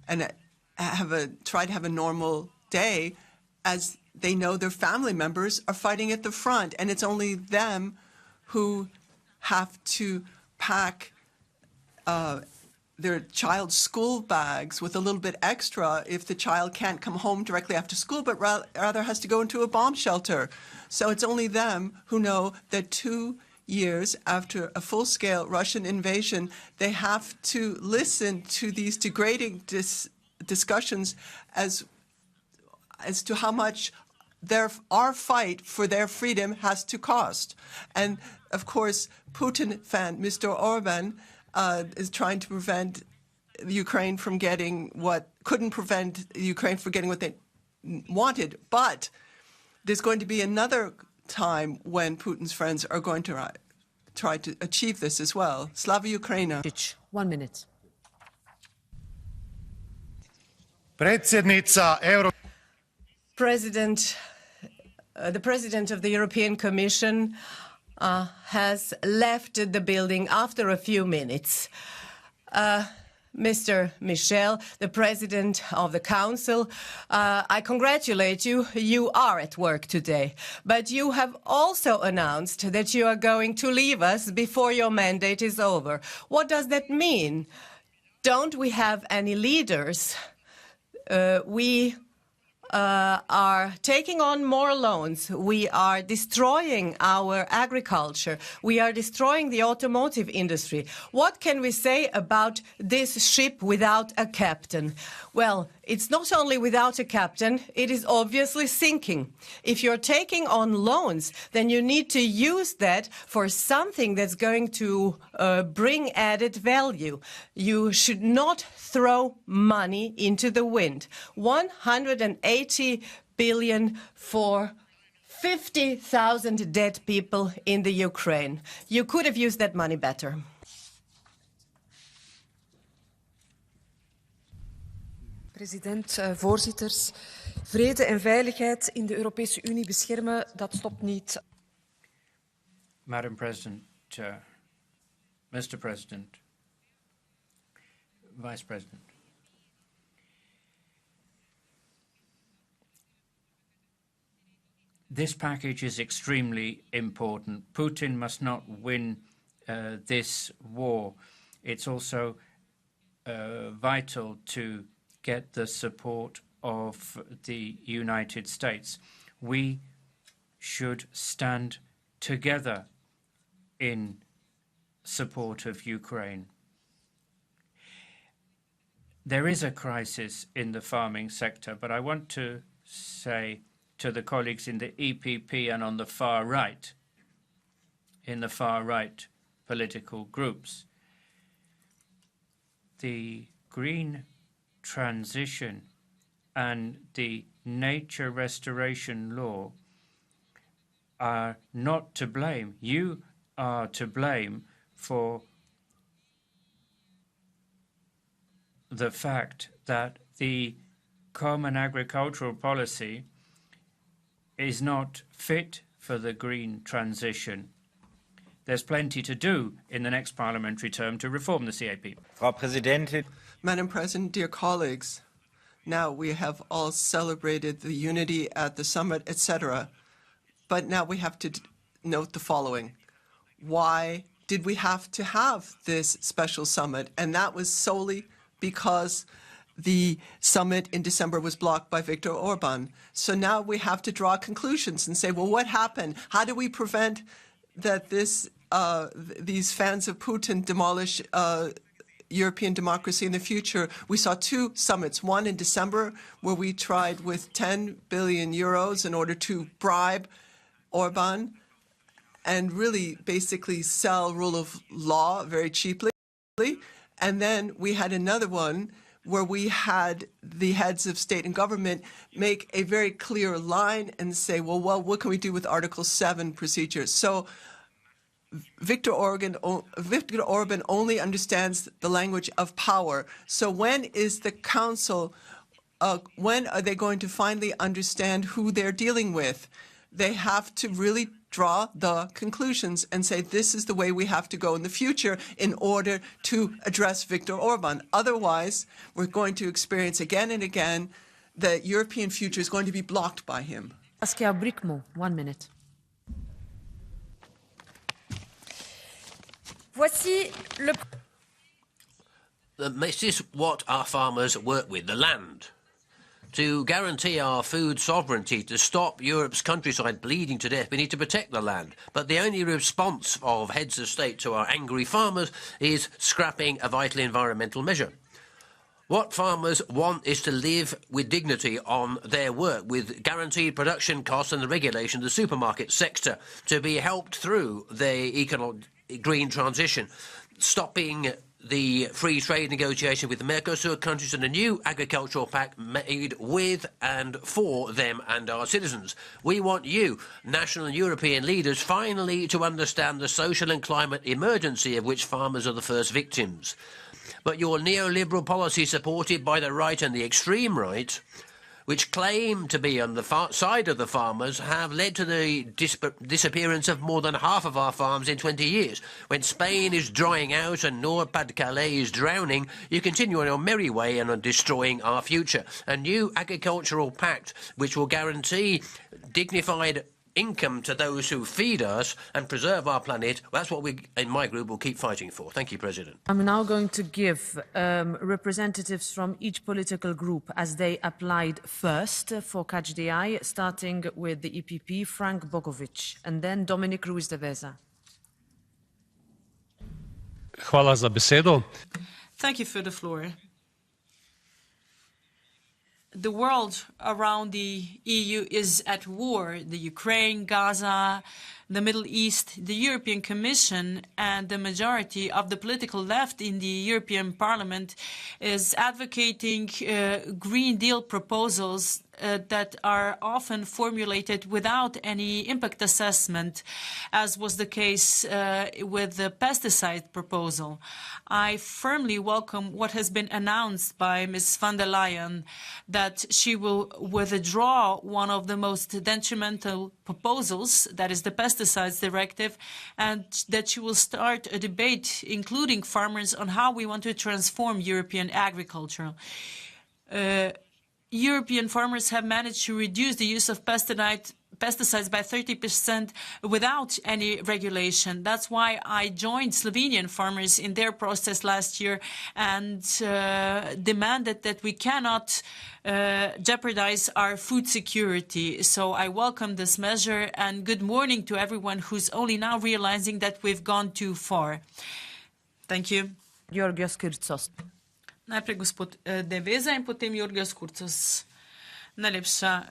and try to have a normal day, as they know their family members are fighting at the front, and it's only them who have to pack their child's school bags with a little bit extra if the child can't come home directly after school, but rather has to go into a bomb shelter. So it's only them who know that 2 years after a full-scale Russian invasion, they have to listen to these degrading discussions as to how much our fight for their freedom has to cost. And, of course, Putin fan Mr. Orban is trying to prevent Ukraine from getting couldn't prevent Ukraine from getting what they wanted. But there's going to be another time when Putin's friends are going to try to achieve this as well. Slava Ukraina. 1 minute. President, the President of the European Commission has left the building after a few minutes. Mr. Michel, the President of the Council, I congratulate you. You are at work today. But you have also announced that you are going to leave us before your mandate is over. What does that mean? Don't we have any leaders? We are taking on more loans. We are destroying our agriculture. We are destroying the automotive industry. What can we say about this ship without a captain? Well, it's not only without a captain, it is obviously sinking. If you're taking on loans, then you need to use that for something that's going to bring added value. You should not throw money into the wind. 180 billion for 50,000 dead people in the Ukraine. You could have used that money better. President, voorzitters, vrede en veiligheid in de Europese Unie beschermen, dat stopt niet. Madam President, Mr. President, Vice President. This package is extremely important. Putin must not win this war. It's also vital to get the support of the United States. We should stand together in support of Ukraine. There is a crisis in the farming sector, but I want to say to the colleagues in the EPP and on the far right, in the far right political groups, the green transition and the nature restoration law are not to blame. You are to blame for the fact that the common agricultural policy is not fit for the green transition. There's plenty to do in the next parliamentary term to reform the CAP. Frau Präsidentin. Madam President, dear colleagues, now we have all celebrated the unity at the summit, etc. But now we have to note the following. Why did we have to have this special summit? And that was solely because the summit in December was blocked by Viktor Orban. So now we have to draw conclusions and say, well, what happened? How do we prevent that these fans of Putin demolish European democracy in the future? We saw two summits, one in December where we tried with 10 billion euros in order to bribe Orban and really basically sell rule of law very cheaply. And then we had another one where we had the heads of state and government make a very clear line and say, well, what can we do with Article 7 procedures? So Viktor Orban only understands the language of power. So when is the Council, when are they going to finally understand who they're dealing with? They have to really draw the conclusions and say this is the way we have to go in the future in order to address Viktor Orban. Otherwise, we're going to experience again and again the European future is going to be blocked by him. Saskia Brikmo, 1 minute. Voici le... This is what our farmers work with, the land. To guarantee our food sovereignty, to stop Europe's countryside bleeding to death, we need to protect the land. But the only response of heads of state to our angry farmers is scrapping a vital environmental measure. What farmers want is to live with dignity on their work, with guaranteed production costs and the regulation of the supermarket sector, to be helped through the economic green transition, stopping the free trade negotiation with the Mercosur countries and a new agricultural pact made with and for them and our citizens. We want you, national and European leaders, finally to understand the social and climate emergency of which farmers are the first victims. But your neoliberal policy, supported by the right and the extreme right, which claim to be on the side of the farmers, have led to the disappearance of more than half of our farms in 20 years. When Spain is drying out and Nord-Pas-de-Calais is drowning, you continue on your merry way and on destroying our future. A new agricultural pact which will guarantee dignified income to those who feed us and preserve our planet. That's what we, in my group, will keep fighting for. Thank you, President. I'm now going to give representatives from each political group as they applied first for Catch the Eye, starting with the EPP, Frank Bogovic, and then Dominic Ruiz de Veza. Hvala za besedo. Thank you for the floor. The world around the EU is at war. The Ukraine, Gaza, the Middle East, the European Commission and the majority of the political left in the European Parliament is advocating Green Deal proposals that are often formulated without any impact assessment, as was the case with the pesticide proposal. I firmly welcome what has been announced by Ms. von der Leyen, that she will withdraw one of the most detrimental proposals, that is the Pesticides Directive, and that she will start a debate, including farmers, on how we want to transform European agriculture. European farmers have managed to reduce the use of pesticides pesticides by 30% without any regulation. That's why I joined Slovenian farmers in their protest last year and demanded that we cannot jeopardize our food security. So I welcome this measure, and good morning to everyone who's only now realizing that we've gone too far. Thank you. Georgios Kyrtsos. Najprej gospod Deveza in potem Georgios Kyrtsos. Najlepša.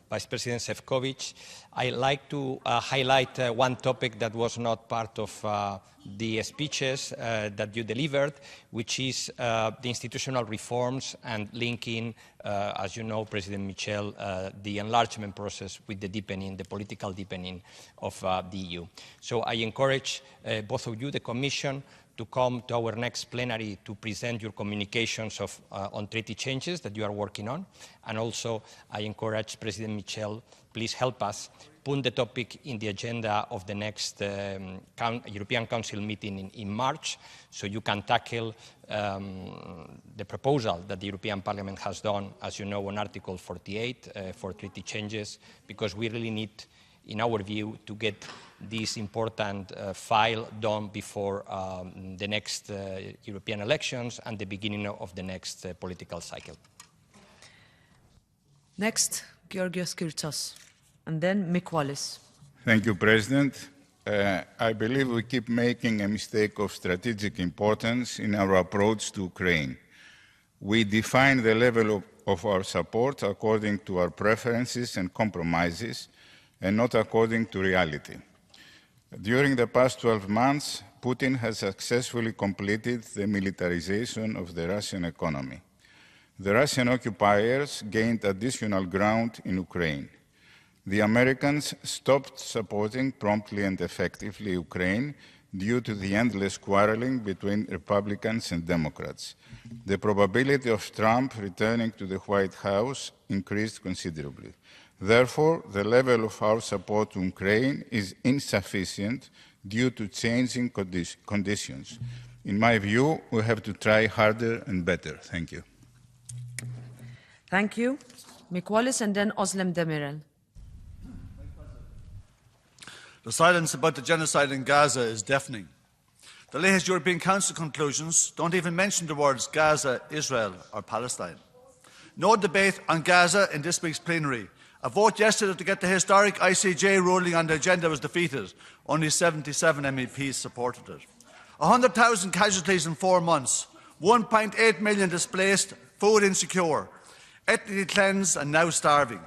Vice President Šefčovič, I'd like to highlight one topic that was not part of the speeches that you delivered, which is the institutional reforms and linking, as you know, President Michel, the enlargement process with the deepening, the political deepening of the EU. So I encourage both of you, the Commission, to come to our next plenary to present your communications on treaty changes that you are working on. And also, I encourage President Michel, please help us put the topic in the agenda of the next European Council meeting in March, so you can tackle the proposal that the European Parliament has done, as you know, on Article 48 for treaty changes, because we really need, in our view, to get this important file done before the next European elections and the beginning of the next political cycle. Next, Georgios Kyrtsos, and then Mick Wallace. Thank you, President. I believe we keep making a mistake of strategic importance in our approach to Ukraine. We define the level of our support according to our preferences and compromises, and not according to reality. During the past 12 months, Putin has successfully completed the militarization of the Russian economy. The Russian occupiers gained additional ground in Ukraine. The Americans stopped supporting promptly and effectively Ukraine due to the endless quarreling between Republicans and Democrats. The probability of Trump returning to the White House increased considerably. Therefore, the level of our support to Ukraine is insufficient due to changing conditions. In my view, we have to try harder and better. Thank you. Thank you. Mick Wallace and then Özlem Demirel. The silence about the genocide in Gaza is deafening. The latest European Council conclusions don't even mention the words Gaza, Israel or Palestine. No debate on Gaza in this week's plenary. A vote yesterday to get the historic ICJ ruling on the agenda was defeated. Only 77 MEPs supported it. 100,000 casualties in 4 months, 1.8 million displaced, food insecure, ethnically cleansed and now starving.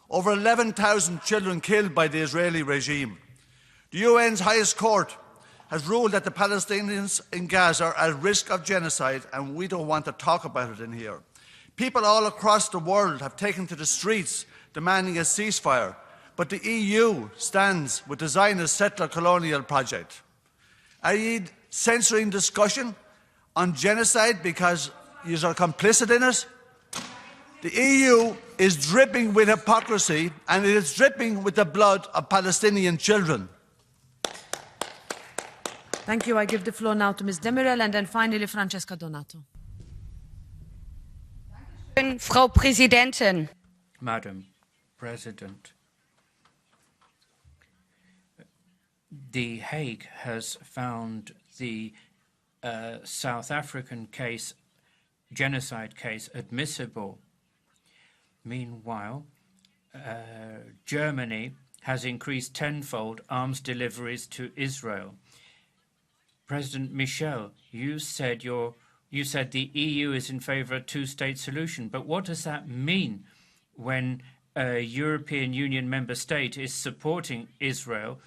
Over 11,000 children killed by the Israeli regime. The UN's highest court has ruled that the Palestinians in Gaza are at risk of genocide, and we don't want to talk about it in here. People all across the world have taken to the streets demanding a ceasefire, but the EU stands with the Zionist settler colonial project. Are you censoring discussion on genocide because you are complicit in it? The EU is dripping with hypocrisy, and it is dripping with the blood of Palestinian children. Thank you. I give the floor now to Ms. Demirel and then finally Francesca Donato. Frau Präsidentin. Madam President, The Hague has found the South African case, genocide case, admissible. Meanwhile, Germany has increased tenfold arms deliveries to Israel. President Michel, you said the EU is in favor of a two-state solution, but what does that mean when a European Union member state is supporting Israel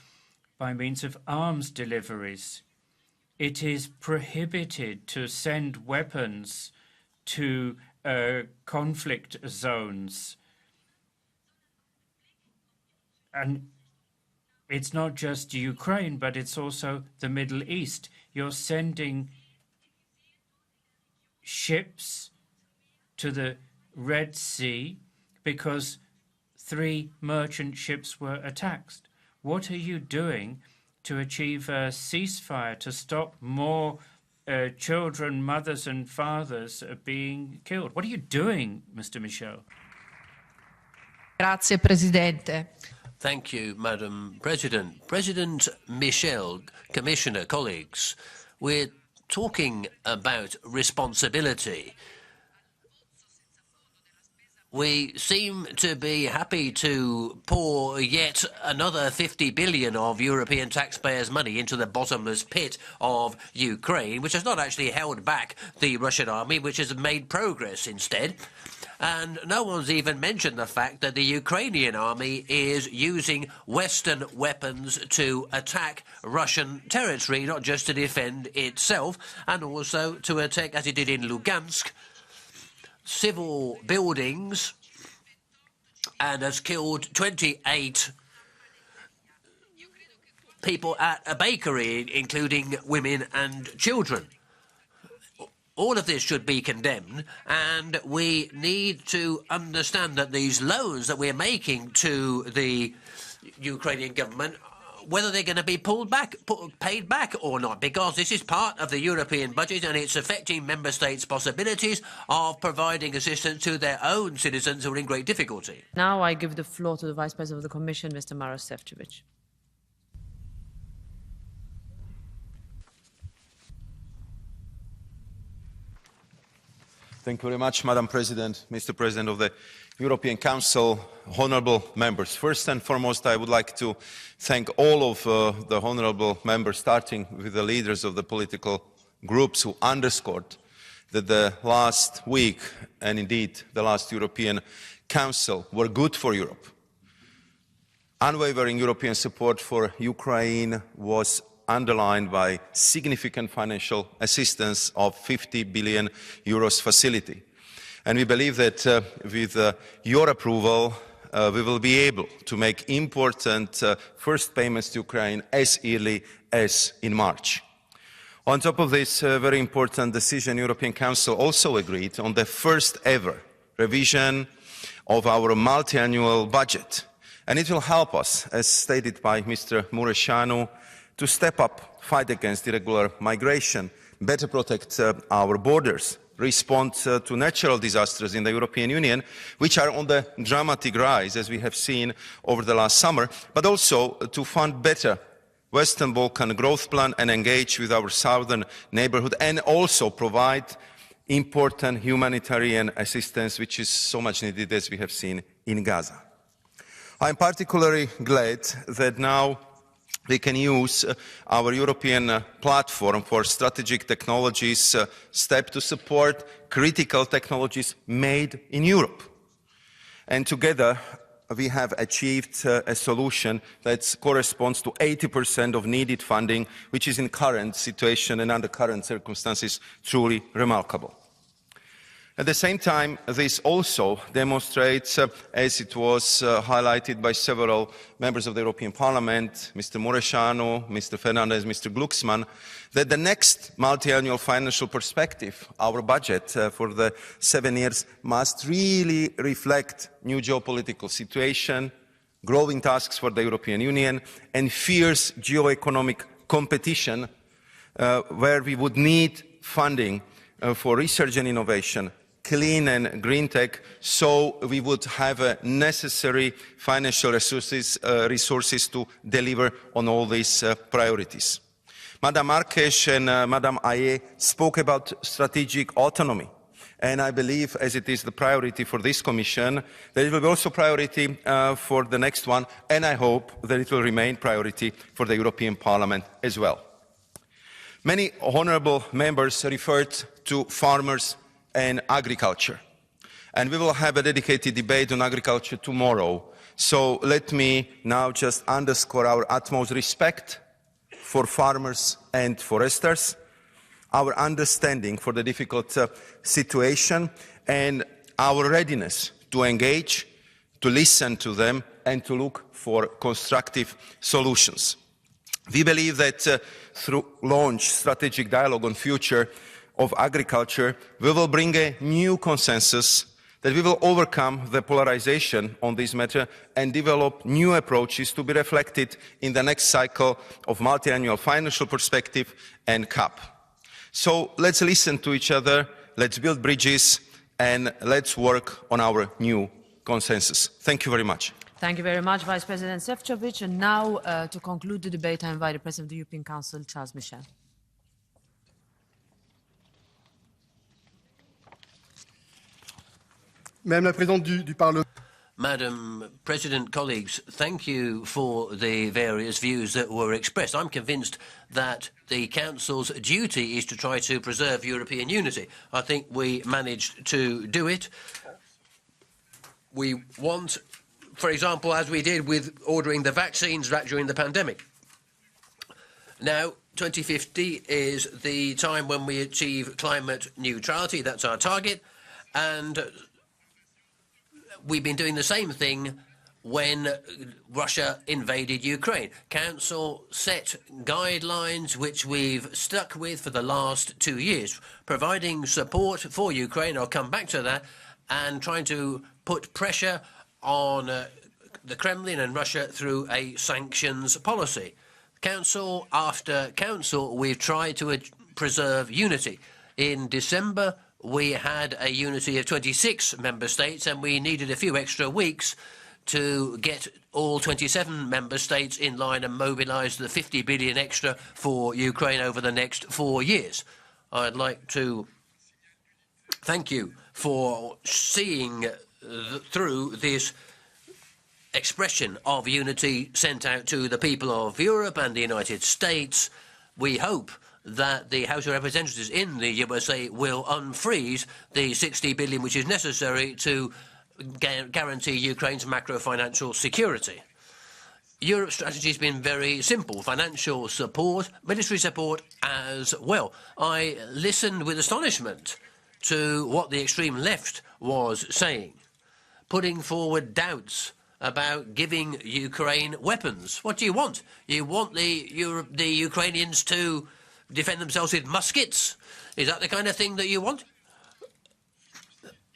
by means of arms deliveries? It is prohibited to send weapons to conflict zones. And it's not just Ukraine, but it's also the Middle East. You're sending ships to the Red Sea because 3 merchant ships were attacked. What are you doing to achieve a ceasefire, to stop more children, mothers and fathers being killed? What are you doing, Mr. Michel? Grazie, Presidente. Thank you, Madam President. President Michel, Commissioner, colleagues, we're talking about responsibility. We seem to be happy to pour yet another 50 billion of European taxpayers' money into the bottomless pit of Ukraine, which has not actually held back the Russian army, which has made progress instead. And no one's even mentioned the fact that the Ukrainian army is using Western weapons to attack Russian territory, not just to defend itself, and also to attack, as it did in Lugansk, civil buildings, and has killed 28 people at a bakery, including women and children. All of this should be condemned, and we need to understand that these loans that we're making to the Ukrainian government, whether they're going to be paid back or not, because this is part of the European budget and it's affecting member states' possibilities of providing assistance to their own citizens who are in great difficulty. Now I give the floor to the Vice President of the Commission, Mr. Maros Šefčovič. Thank you very much, Madam President, Mr. President of the European Council, honourable members. First and foremost, I would like to thank all of the honourable members, starting with the leaders of the political groups who underscored that the last week and indeed the last European Council were good for Europe. Unwavering European support for Ukraine was underlined by significant financial assistance of 50 billion euros facility. And we believe that with your approval, we will be able to make important first payments to Ukraine as early as in March. On top of this very important decision, European Council also agreed on the first ever revision of our multi-annual budget. And it will help us, as stated by Mr. Mureșanu, to step up, fight against irregular migration, better protect our borders, respond to natural disasters in the European Union, which are on the dramatic rise, as we have seen over the last summer, but also to fund better Western Balkan growth plan and engage with our southern neighbourhood, and also provide important humanitarian assistance, which is so much needed, as we have seen in Gaza. I am particularly glad that now we can use our European platform for strategic technologies STEP to support critical technologies made in Europe. And together we have achieved a solution that corresponds to 80% of needed funding, which is in current situation and under current circumstances truly remarkable. At the same time, this also demonstrates, as it was highlighted by several members of the European Parliament, Mr. Mureșanu, Mr. Fernandez, Mr. Glucksmann, that the next multi-annual financial perspective, our budget for the 7 years, must really reflect new geopolitical situation, growing tasks for the European Union, and fierce geoeconomic competition, where we would need funding for research and innovation, clean and green tech, so we would have necessary financial resources to deliver on all these priorities. Madam Marques and Madam Aye spoke about strategic autonomy. And I believe, as it is the priority for this Commission, that it will be also priority for the next one, and I hope that it will remain priority for the European Parliament as well. Many honourable members referred to farmers and agriculture. And we will have a dedicated debate on agriculture tomorrow. So let me now just underscore our utmost respect for farmers and foresters, our understanding for the difficult situation, and our readiness to engage, to listen to them, and to look for constructive solutions. We believe that through launch strategic dialogue on future of agriculture, we will bring a new consensus, that we will overcome the polarization on this matter and develop new approaches to be reflected in the next cycle of multi-annual financial perspective and CAP. So let's listen to each other, let's build bridges, and let's work on our new consensus. Thank you very much. Thank you very much, Vice President Šefčovič. And now, to conclude the debate, I invite the President of the European Council, Charles Michel. Madame la Présidente du Parlement. Madam President, colleagues, thank you for the various views that were expressed. I'm convinced that the Council's duty is to try to preserve European unity. I think we managed to do it. We want, for example, as we did with ordering the vaccines back during the pandemic. Now, 2050 is the time when we achieve climate neutrality. That's our target. And we've been doing the same thing when Russia invaded Ukraine. Council set guidelines which we've stuck with for the last 2 years, providing support for Ukraine. I'll come back to that, and trying to put pressure on the Kremlin and Russia through a sanctions policy. Council after council, we've tried to preserve unity. In December, we had a unity of 26 member states, and we needed a few extra weeks to get all 27 member states in line and mobilise the 50 billion extra for Ukraine over the next 4 years. I'd like to thank you for seeing through this expression of unity sent out to the people of Europe and the United States. We hope that the House of Representatives in the USA will unfreeze the 60 billion which is necessary to guarantee Ukraine's macro-financial security. Europe's strategy has been very simple: financial support, military support as well. I listened with astonishment to what the extreme left was saying, putting forward doubts about giving Ukraine weapons. What do you want? You want the Ukrainians to defend themselves with muskets? Is that the kind of thing that you want?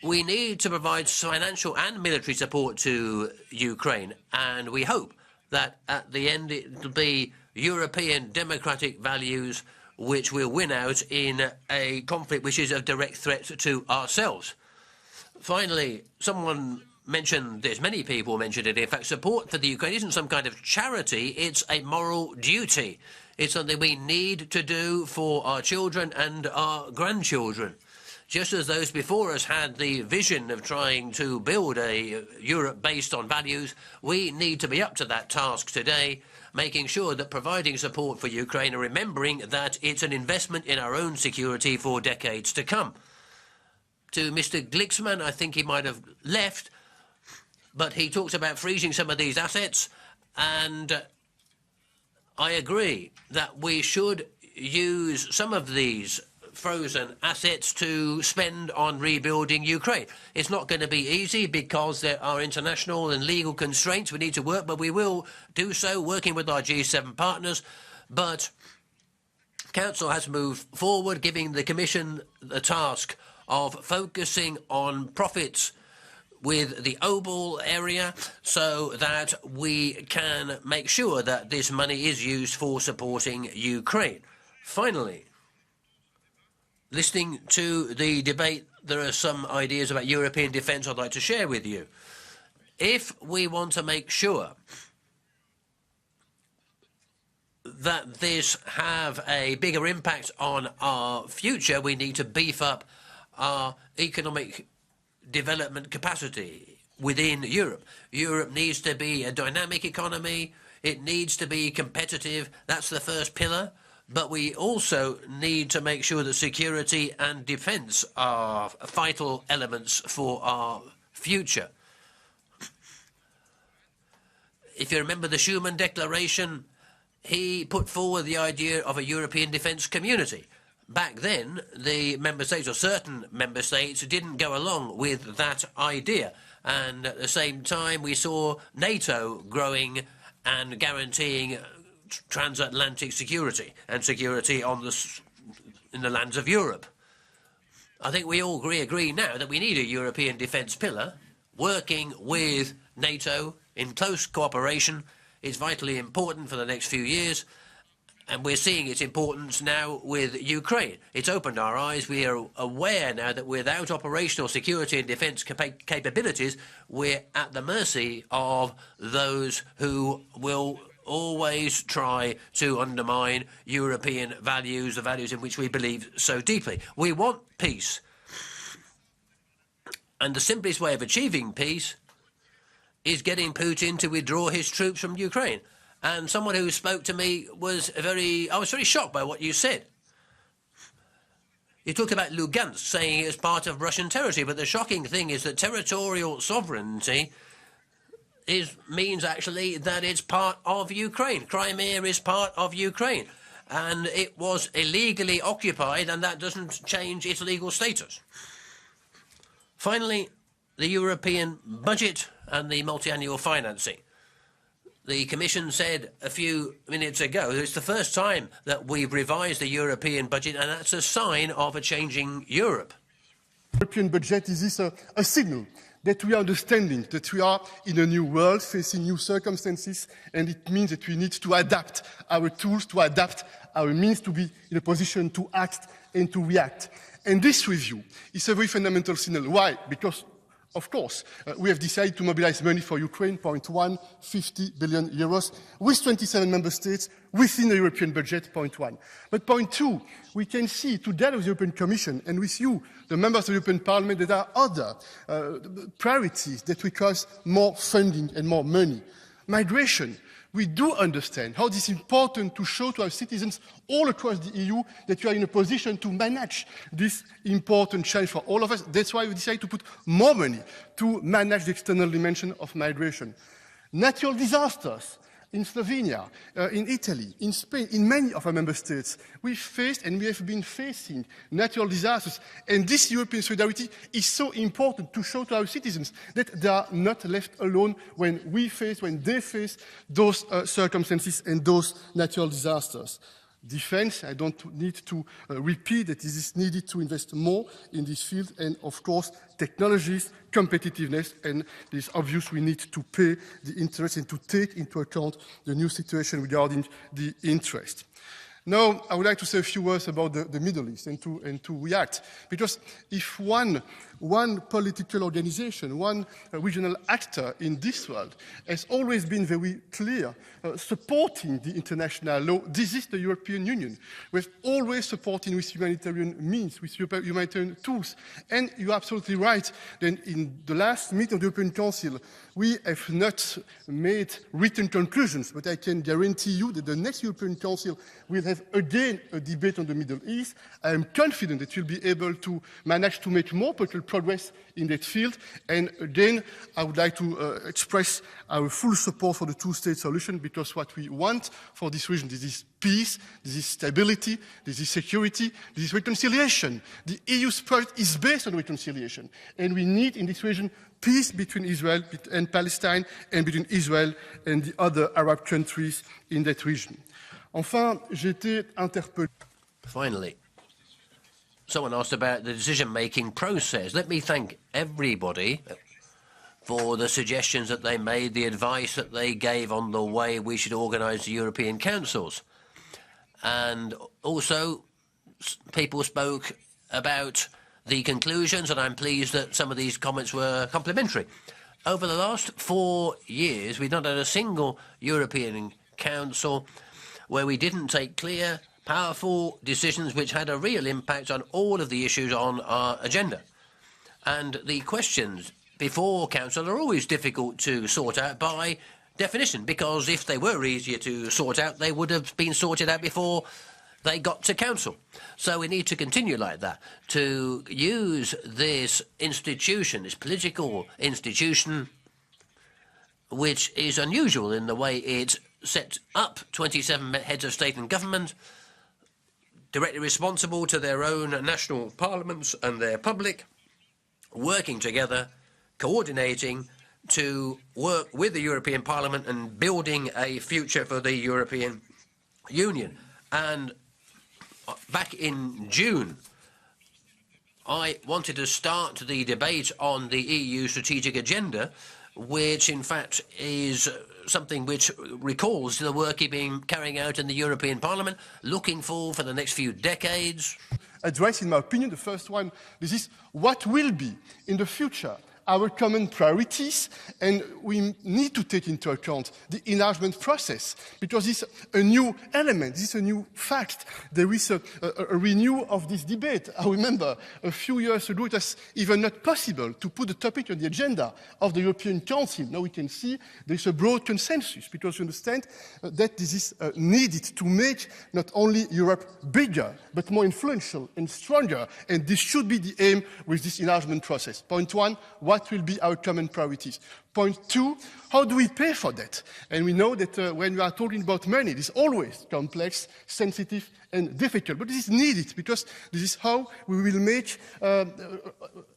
We need to provide financial and military support to Ukraine, and we hope that at the end it will be European democratic values which will win out in a conflict which is a direct threat to ourselves. Finally, someone mentioned this, many people mentioned it, in fact, support for the Ukraine isn't some kind of charity, it's a moral duty. It's something we need to do for our children and our grandchildren. Just as those before us had the vision of trying to build a Europe based on values, we need to be up to that task today, making sure that providing support for Ukraine and remembering that it's an investment in our own security for decades to come. To Mr. Glicksman, I think he might have left, but he talks about freezing some of these assets, and I agree that we should use some of these frozen assets to spend on rebuilding Ukraine. It's not going to be easy because there are international and legal constraints we need to work, but we will do so working with our G7 partners. But Council has moved forward, giving the Commission the task of focusing on profits with the Obol area so that we can make sure that this money is used for supporting Ukraine. Finally, listening to the debate, there are some ideas about European defence I'd like to share with you. If we want to make sure that this have a bigger impact on our future, we need to beef up our economic development capacity within Europe. Europe needs to be a dynamic economy. It needs to be competitive. That's the first pillar. But we also need to make sure that security and defence are vital elements for our future. If you remember the Schuman Declaration, he put forward the idea of a European defence community. Back then, the member states, or certain member states, didn't go along with that idea. And at the same time, we saw NATO growing and guaranteeing transatlantic security and security in the lands of Europe. I think we all agree now that we need a European defence pillar. Working with NATO in close cooperation is vitally important for the next few years. And we're seeing its importance now with Ukraine. It's opened our eyes. We are aware now that without operational security and defence capabilities, we're at the mercy of those who will always try to undermine European values, the values in which we believe so deeply. We want peace. And the simplest way of achieving peace is getting Putin to withdraw his troops from Ukraine. And someone who spoke to me was I was very shocked by what you said. You talked about Lugansk, saying it was part of Russian territory, but the shocking thing is that territorial sovereignty means actually that it's part of Ukraine. Crimea is part of Ukraine. And it was illegally occupied, and that doesn't change its legal status. Finally, the European budget and the multi-annual financing. The Commission said a few minutes ago that it's the first time that we've revised the European budget, and that's a sign of a changing Europe. The European budget is a signal that we are understanding that we are in a new world facing new circumstances, and it means that we need to adapt our tools, to adapt our means to be in a position to act and to react. And this review is a very fundamental signal. Why? Because of course, we have decided to mobilize money for Ukraine, point one, 50 billion euros, with 27 member states within the European budget, point one. But point two, we can see together with the European Commission and with you, the members of the European Parliament, that there are other priorities that require more funding and more money. Migration. We do understand how it is important to show to our citizens all across the EU that we are in a position to manage this important challenge for all of us. That's why we decided to put more money to manage the external dimension of migration. Natural disasters. In Slovenia, in Italy, in Spain, in many of our member states, we faced and we have been facing natural disasters. And this European solidarity is so important to show to our citizens that they are not left alone when they face those circumstances and those natural disasters. Defense, I don't need to repeat that it is needed to invest more in this field, and of course technologies, competitiveness, and it is obvious we need to pay the interest and to take into account the new situation regarding the interest. Now, I would like to say a few words about the Middle East and to react, because if one political organization, one regional actor in this world has always been very clear, supporting the international law, this is the European Union. We've always supported with humanitarian means, with humanitarian tools. And you're absolutely right, then in the last meeting of the European Council, we have not made written conclusions, but I can guarantee you that the next European Council will have again a debate on the Middle East. I am confident that we'll be able to manage to make more political progress in that field. And again, I would like to express our full support for the two-state solution, because what we want for this region, this is peace, this is stability, this is security, this is reconciliation. The EU's project is based on reconciliation. And we need in this region peace between Israel and Palestine, and between Israel and the other Arab countries in that region. Enfin, j'ai été interpellé. Finally, someone asked about the decision-making process. Let me thank everybody for the suggestions that they made, the advice that they gave on the way we should organise the European Councils. And also, people spoke about the conclusions, and I'm pleased that some of these comments were complimentary. Over the last 4 years, we've not had a single European Council where we didn't take clear, powerful decisions which had a real impact on all of the issues on our agenda. And the questions before Council are always difficult to sort out by definition, because if they were easier to sort out, they would have been sorted out before they got to Council. So we need to continue like that, to use this institution, this political institution, which is unusual in the way it set up 27 heads of state and government, directly responsible to their own national parliaments and their public, working together, coordinating to work with the European Parliament and building a future for the European Union. And back in June, I wanted to start the debate on the EU strategic agenda which in fact is something which recalls the work he's been carrying out in the European Parliament, looking for the next few decades. Address, in my opinion, the first one, this is what will be in the future our common priorities, and we need to take into account the enlargement process, because it's a new element, this is a new fact. There is a renewal of this debate. I remember a few years ago it was even not possible to put the topic on the agenda of the European Council. Now we can see there's a broad consensus, because you understand that this is needed to make not only Europe bigger, but more influential and stronger, and this should be the aim with this enlargement process. Point one, what will be our common priorities? Point two, how do we pay for that? And we know that when we are talking about money, it is always complex, sensitive, and difficult. But this is needed, because this is how we will make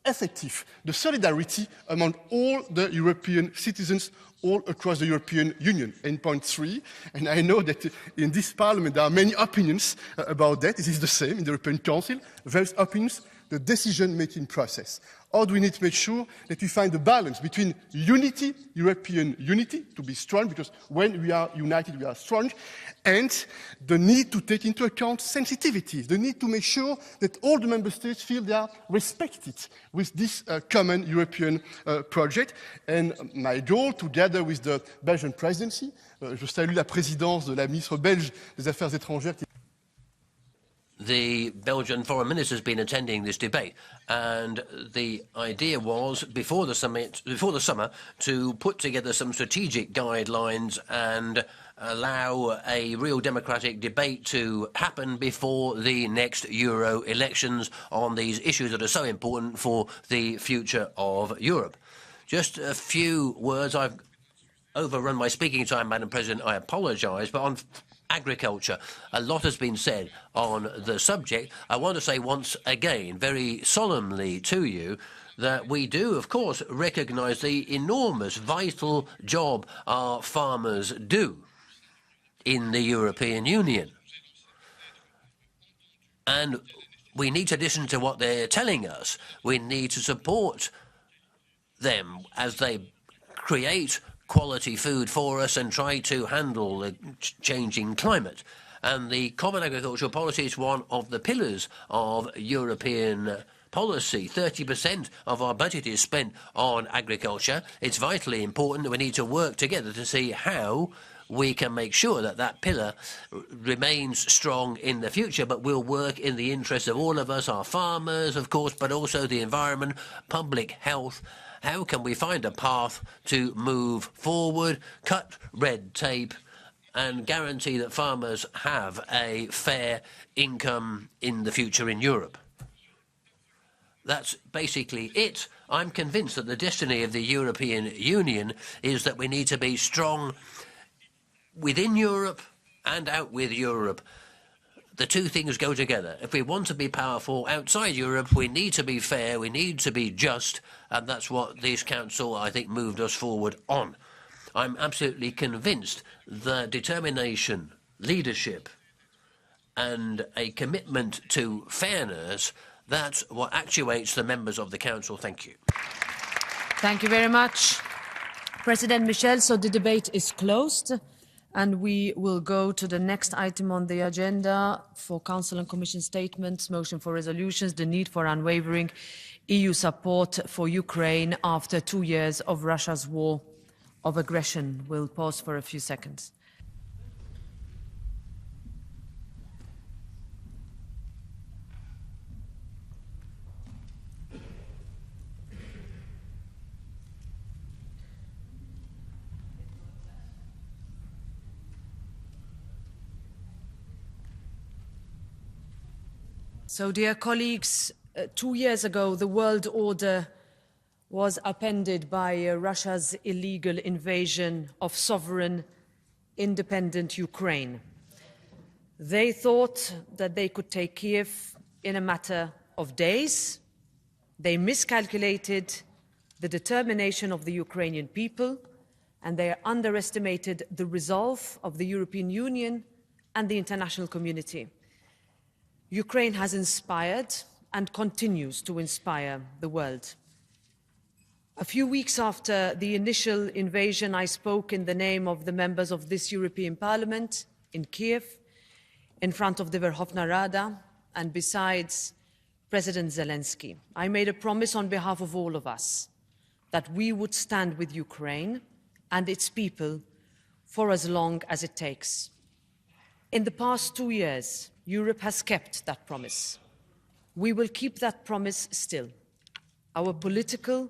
effective the solidarity among all the European citizens all across the European Union. And point three, and I know that in this Parliament there are many opinions about that. It is the same in the European Council, various opinions, the decision-making process. How do we need to make sure that we find the balance between unity, European unity, to be strong, because when we are united, we are strong, and the need to take into account sensitivities, the need to make sure that all the member states feel they are respected with this common European project. And my goal, together with the Belgian presidency, je salue la présidence de la ministre belge des Affaires étrangères. The Belgian foreign minister has been attending this debate, and the idea was before the summer, to put together some strategic guidelines and allow a real democratic debate to happen before the next Euro elections on these issues that are so important for the future of Europe. Just a few words. I've overrun my speaking time, Madam President. I apologise, but on agriculture, a lot has been said on the subject. I want to say once again, very solemnly to you, that we do, of course, recognise the enormous, vital job our farmers do in the European Union. And we need to listen to what they're telling us. We need to support them as they create quality food for us and try to handle the changing climate. And the common agricultural policy is one of the pillars of European policy. 30% of our budget is spent on agriculture. It's vitally important that we need to work together to see how we can make sure that that pillar remains strong in the future, but will work in the interest of all of us, our farmers, of course, but also the environment, public health. How can we find a path to move forward, cut red tape, and guarantee that farmers have a fair income in the future in Europe? That's basically it. I'm convinced that the destiny of the European Union is that we need to be strong within Europe and out with Europe. The two things go together. If we want to be powerful outside Europe, we need to be fair, we need to be just, and that's what this Council, I think, moved us forward on. I'm absolutely convinced that determination, leadership, and a commitment to fairness, that's what actuates the members of the Council. Thank you. Thank you very much, President Michel. So the debate is closed. And we will go to the next item on the agenda for Council and Commission statements, motion for resolutions, the need for unwavering EU support for Ukraine after 2 years of Russia's war of aggression. We'll pause for a few seconds. So, dear colleagues, 2 years ago, the world order was upended by Russia's illegal invasion of sovereign, independent Ukraine. They thought that they could take Kiev in a matter of days. They miscalculated the determination of the Ukrainian people, and they underestimated the resolve of the European Union and the international community. Ukraine has inspired and continues to inspire the world. A few weeks after the initial invasion, I spoke in the name of the members of this European Parliament in Kiev, in front of the Verkhovna Rada, and besides President Zelensky. I made a promise on behalf of all of us that we would stand with Ukraine and its people for as long as it takes. In the past 2 years, Europe has kept that promise. We will keep that promise still. Our political,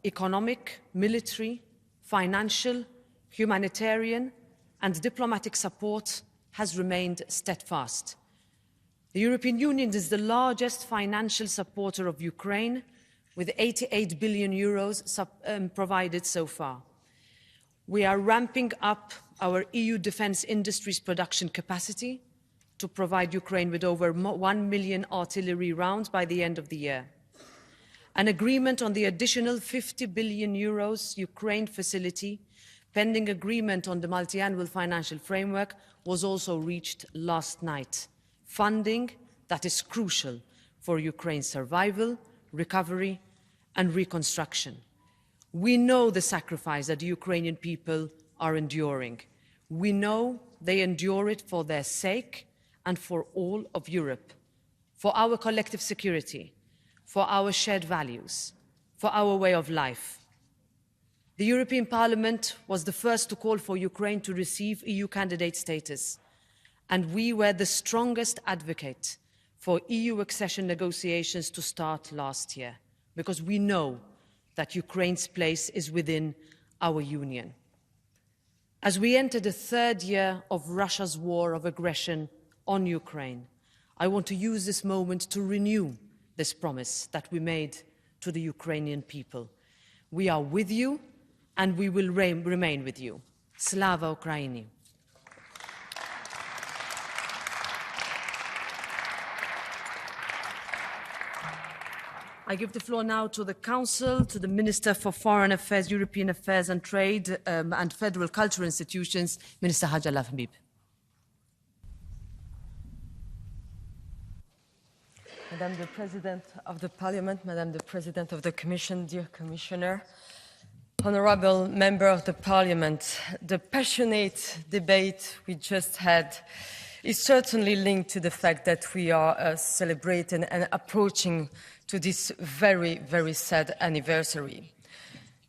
economic, military, financial, humanitarian, and diplomatic support has remained steadfast. The European Union is the largest financial supporter of Ukraine, with 88 billion euros provided so far. We are ramping up our EU defence industry's production capacity to provide Ukraine with over 1 million artillery rounds by the end of the year. An agreement on the additional 50 billion euros Ukraine facility, pending agreement on the multi-annual financial framework, was also reached last night. Funding that is crucial for Ukraine's survival, recovery and reconstruction. We know the sacrifice that the Ukrainian people are enduring. We know they endure it for their sake and for all of Europe, for our collective security, for our shared values, for our way of life. The European Parliament was the first to call for Ukraine to receive EU candidate status, and we were the strongest advocate for EU accession negotiations to start last year, because we know that Ukraine's place is within our Union. As we enter the third year of Russia's war of aggression on Ukraine, I want to use this moment to renew this promise that we made to the Ukrainian people. We are with you and we will remain with you. Slava Ukraini. I give the floor now to the Council, to the Minister for Foreign Affairs, European Affairs and Trade and Federal Cultural Institutions, Minister Hajj Al-Habib. Madam the President of the Parliament, Madam the President of the Commission, dear Commissioner, Honourable Member of the Parliament, the passionate debate we just had is certainly linked to the fact that we are celebrating and approaching to this very, very sad anniversary.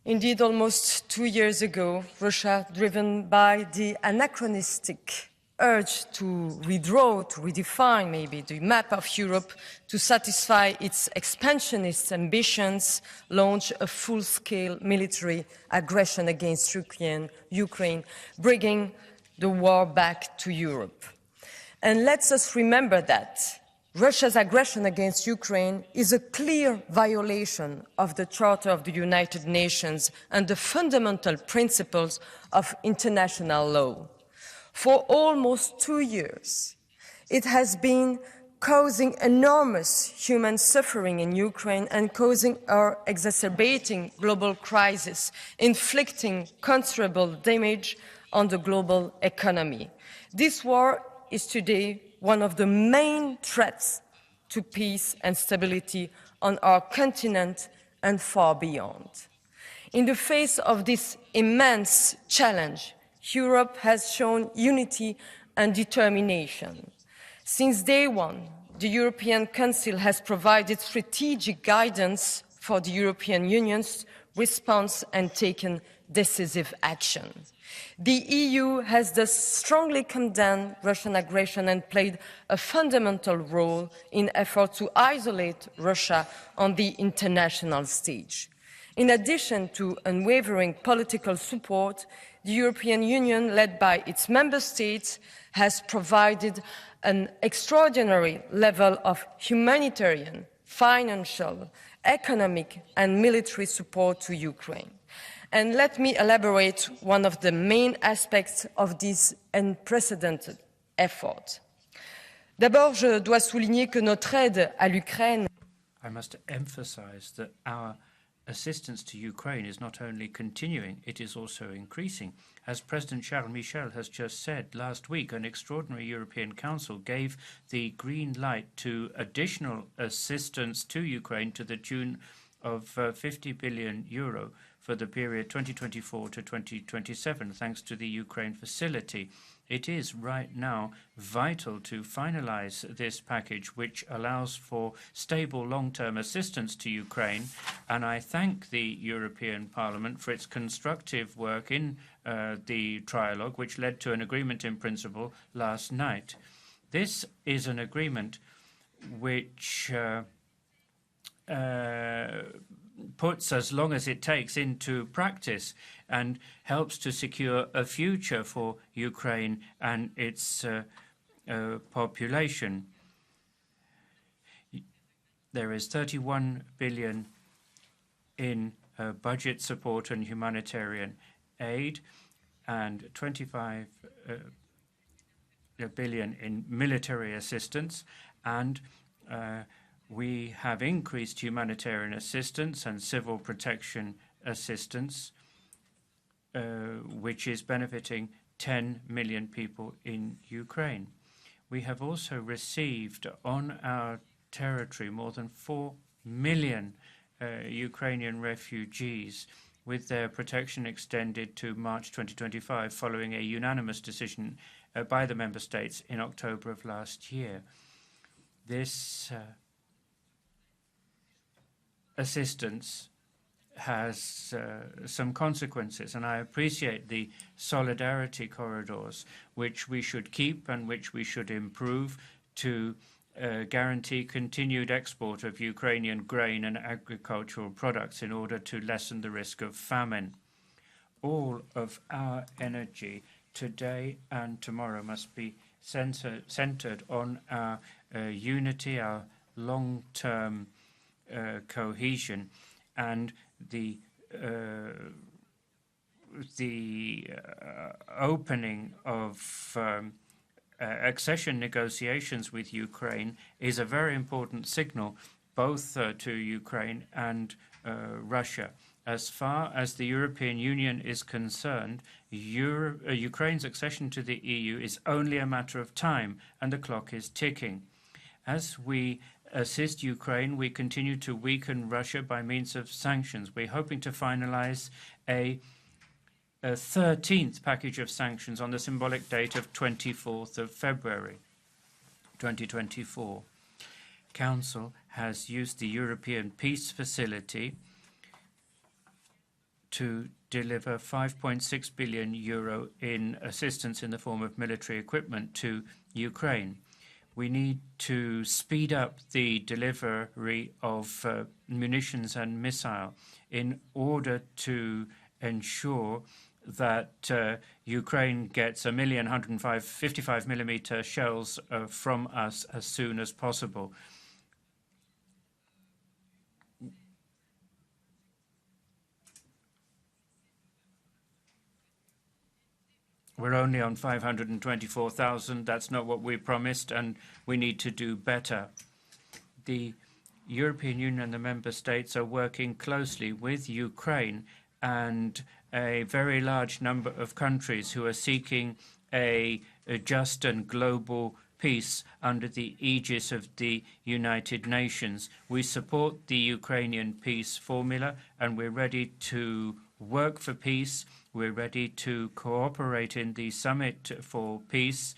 Indeed, almost 2 years ago, Russia, driven by the anachronistic urge to redraw, to redefine maybe the map of Europe to satisfy its expansionist ambitions, launched a full-scale military aggression against Ukraine, bringing the war back to Europe. And let us remember that Russia's aggression against Ukraine is a clear violation of the Charter of the United Nations and the fundamental principles of international law. For almost 2 years, it has been causing enormous human suffering in Ukraine and causing or exacerbating global crisis, inflicting considerable damage on the global economy. This war is today one of the main threats to peace and stability on our continent and far beyond. In the face of this immense challenge, Europe has shown unity and determination. Since day one, the European Council has provided strategic guidance for the European Union's response and taken decisive action. The EU has thus strongly condemned Russian aggression and played a fundamental role in efforts to isolate Russia on the international stage. In addition to unwavering political support, the European Union, led by its member states, has provided an extraordinary level of humanitarian, financial, economic and military support to Ukraine. And let me elaborate one of the main aspects of this unprecedented effort. D'abord, je dois souligner que notre aide à l'Ukraine. I must emphasize that our assistance to Ukraine is not only continuing, it is also increasing. As President Charles Michel has just said, last week an extraordinary European Council gave the green light to additional assistance to Ukraine to the tune of 50 billion euro for the period 2024 to 2027, thanks to the Ukraine facility. It is right now vital to finalize this package, which allows for stable long-term assistance to Ukraine, and I thank the European Parliament for its constructive work in the trialogue, which led to an agreement in principle last night. This is an agreement which puts as long as it takes into practice and helps to secure a future for Ukraine and its population. There is 31 billion in budget support and humanitarian aid and 25 billion in military assistance, and we have increased humanitarian assistance and civil protection assistance, which is benefiting 10 million people in Ukraine. We have also received on our territory more than 4 million Ukrainian refugees, with their protection extended to March 2025 following a unanimous decision by the member states in October of last year. This assistance has some consequences, and I appreciate the solidarity corridors, which we should keep and which we should improve to guarantee continued export of Ukrainian grain and agricultural products in order to lessen the risk of famine. All of our energy today and tomorrow must be centered on our unity, our long-term cohesion, and the opening of accession negotiations with Ukraine is a very important signal both to Ukraine and Russia. As far as the European Union is concerned, Ukraine's accession to the EU is only a matter of time, and the clock is ticking. As we assist Ukraine, we continue to weaken Russia by means of sanctions. We're hoping to finalize a 13th package of sanctions on the symbolic date of 24th of February 2024. Council has used the European Peace Facility to deliver 5.6 billion euro in assistance in the form of military equipment to Ukraine. We need to speed up the delivery of munitions and missile in order to ensure that Ukraine gets 1,155mm shells from us as soon as possible. We're only on 524,000. That's not what we promised, and we need to do better. The European Union and the member states are working closely with Ukraine and a very large number of countries who are seeking a just and global peace under the aegis of the United Nations. We support the Ukrainian peace formula, and we're ready to work for peace. We're ready to cooperate in the Summit for Peace,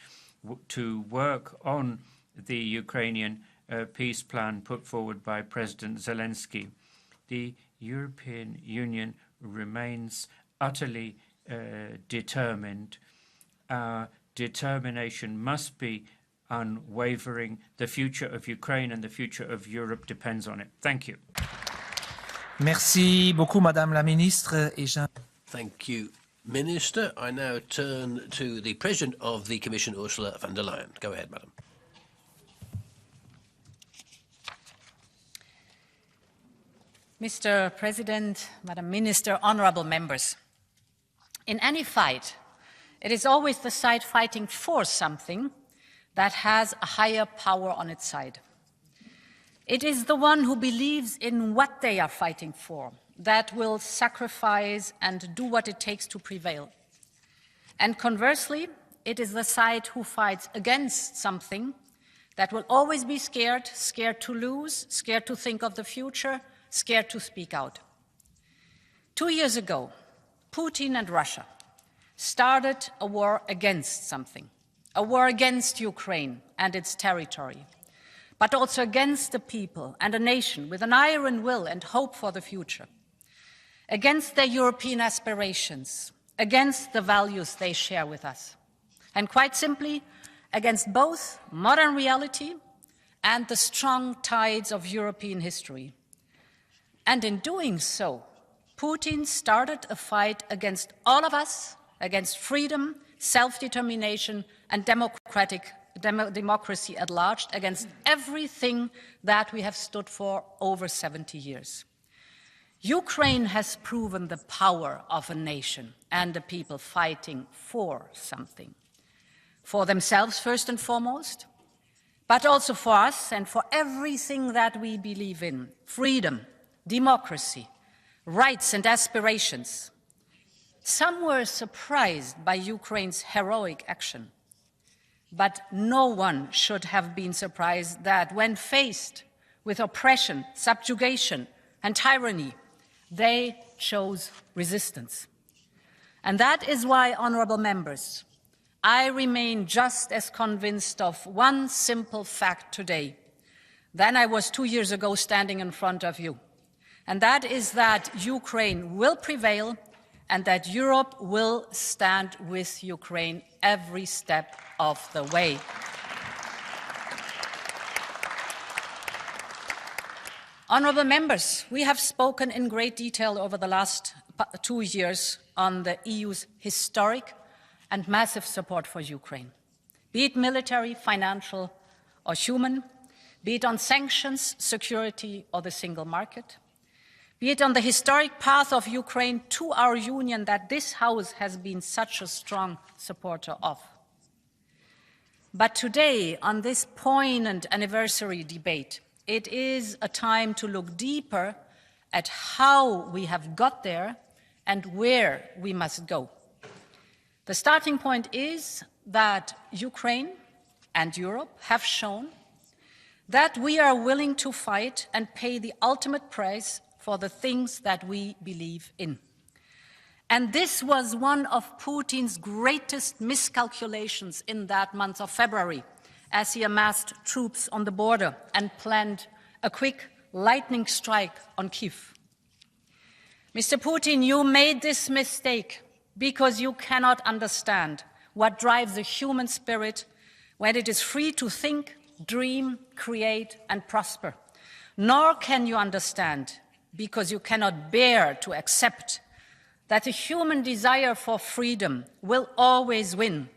to work on the Ukrainian peace plan put forward by President Zelensky. The European Union remains utterly determined. Our determination must be unwavering. The future of Ukraine and the future of Europe depends on it. Thank you. Merci beaucoup, Madame la Ministre. Thank you, Minister. I now turn to the President of the Commission, Ursula von der Leyen. Go ahead, Madam. Mr. President, Madam Minister, honourable members. In any fight, it is always the side fighting for something that has a higher power on its side. It is the one who believes in what they are fighting for that will sacrifice and do what it takes to prevail. And conversely, it is the side who fights against something that will always be scared, scared to lose, scared to think of the future, scared to speak out. 2 years ago, Putin and Russia started a war against something, a war against Ukraine and its territory, but also against the people and a nation with an iron will and hope for the future, against their European aspirations, against the values they share with us, and quite simply, against both modern reality and the strong tides of European history. And in doing so, Putin started a fight against all of us, against freedom, self-determination, and democracy at large, against everything that we have stood for over 70 years. Ukraine has proven the power of a nation and the people fighting for something. For themselves, first and foremost, but also for us and for everything that we believe in: freedom, democracy, rights and aspirations. Some were surprised by Ukraine's heroic action, but no one should have been surprised that when faced with oppression, subjugation, and tyranny, they chose resistance. And that is why, honourable members, I remain just as convinced of one simple fact today than I was 2 years ago standing in front of you. And that is that Ukraine will prevail and that Europe will stand with Ukraine every step of the way. Honourable members, we have spoken in great detail over the last 2 years on the EU's historic and massive support for Ukraine, be it military, financial, or human, be it on sanctions, security, or the single market, be it on the historic path of Ukraine to our union that this House has been such a strong supporter of. But today, on this poignant anniversary debate, it is a time to look deeper at how we have got there and where we must go. The starting point is that Ukraine and Europe have shown that we are willing to fight and pay the ultimate price for the things that we believe in. And this was one of Putin's greatest miscalculations in that month of February, as he amassed troops on the border and planned a quick lightning strike on Kyiv. Mr. Putin, you made this mistake because you cannot understand what drives the human spirit when it is free to think, dream, create, and prosper. Nor can you understand because you cannot bear to accept that the human desire for freedom will always win.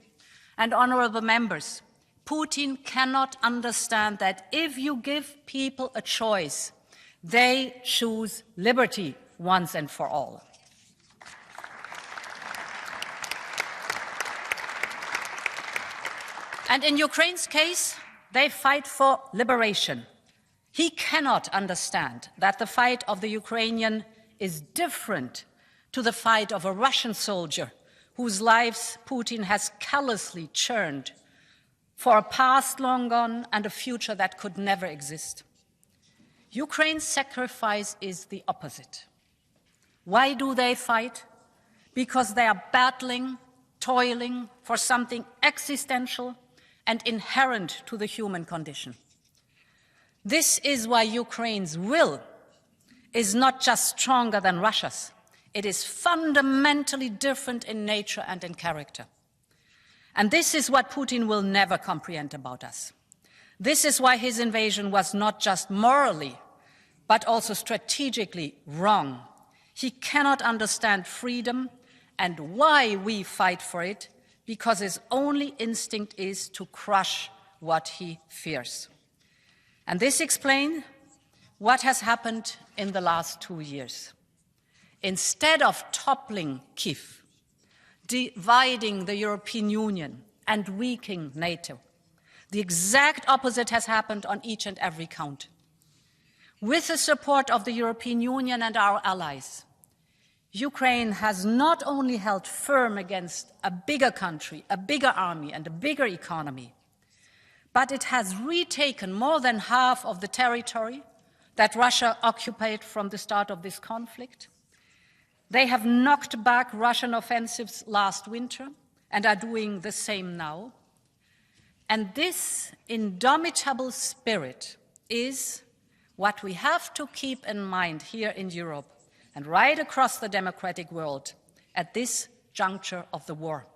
And honourable members, Putin cannot understand that if you give people a choice, they choose liberty once and for all. And in Ukraine's case, they fight for liberation. He cannot understand that the fight of the Ukrainian is different to the fight of a Russian soldier whose lives Putin has callously churned for a past long gone and a future that could never exist. Ukraine's sacrifice is the opposite. Why do they fight? Because they are battling, toiling for something existential and inherent to the human condition. This is why Ukraine's will is not just stronger than Russia's. It is fundamentally different in nature and in character. And this is what Putin will never comprehend about us. This is why his invasion was not just morally, but also strategically wrong. He cannot understand freedom and why we fight for it, because his only instinct is to crush what he fears. And this explains what has happened in the last 2 years. Instead of toppling Kyiv, dividing the European Union and weakening NATO, the exact opposite has happened on each and every count. With the support of the European Union and our allies, Ukraine has not only held firm against a bigger country, a bigger army, and a bigger economy, but it has retaken more than half of the territory that Russia occupied from the start of this conflict. They have knocked back Russian offensives last winter and are doing the same now. And this indomitable spirit is what we have to keep in mind here in Europe and right across the democratic world at this juncture of the war.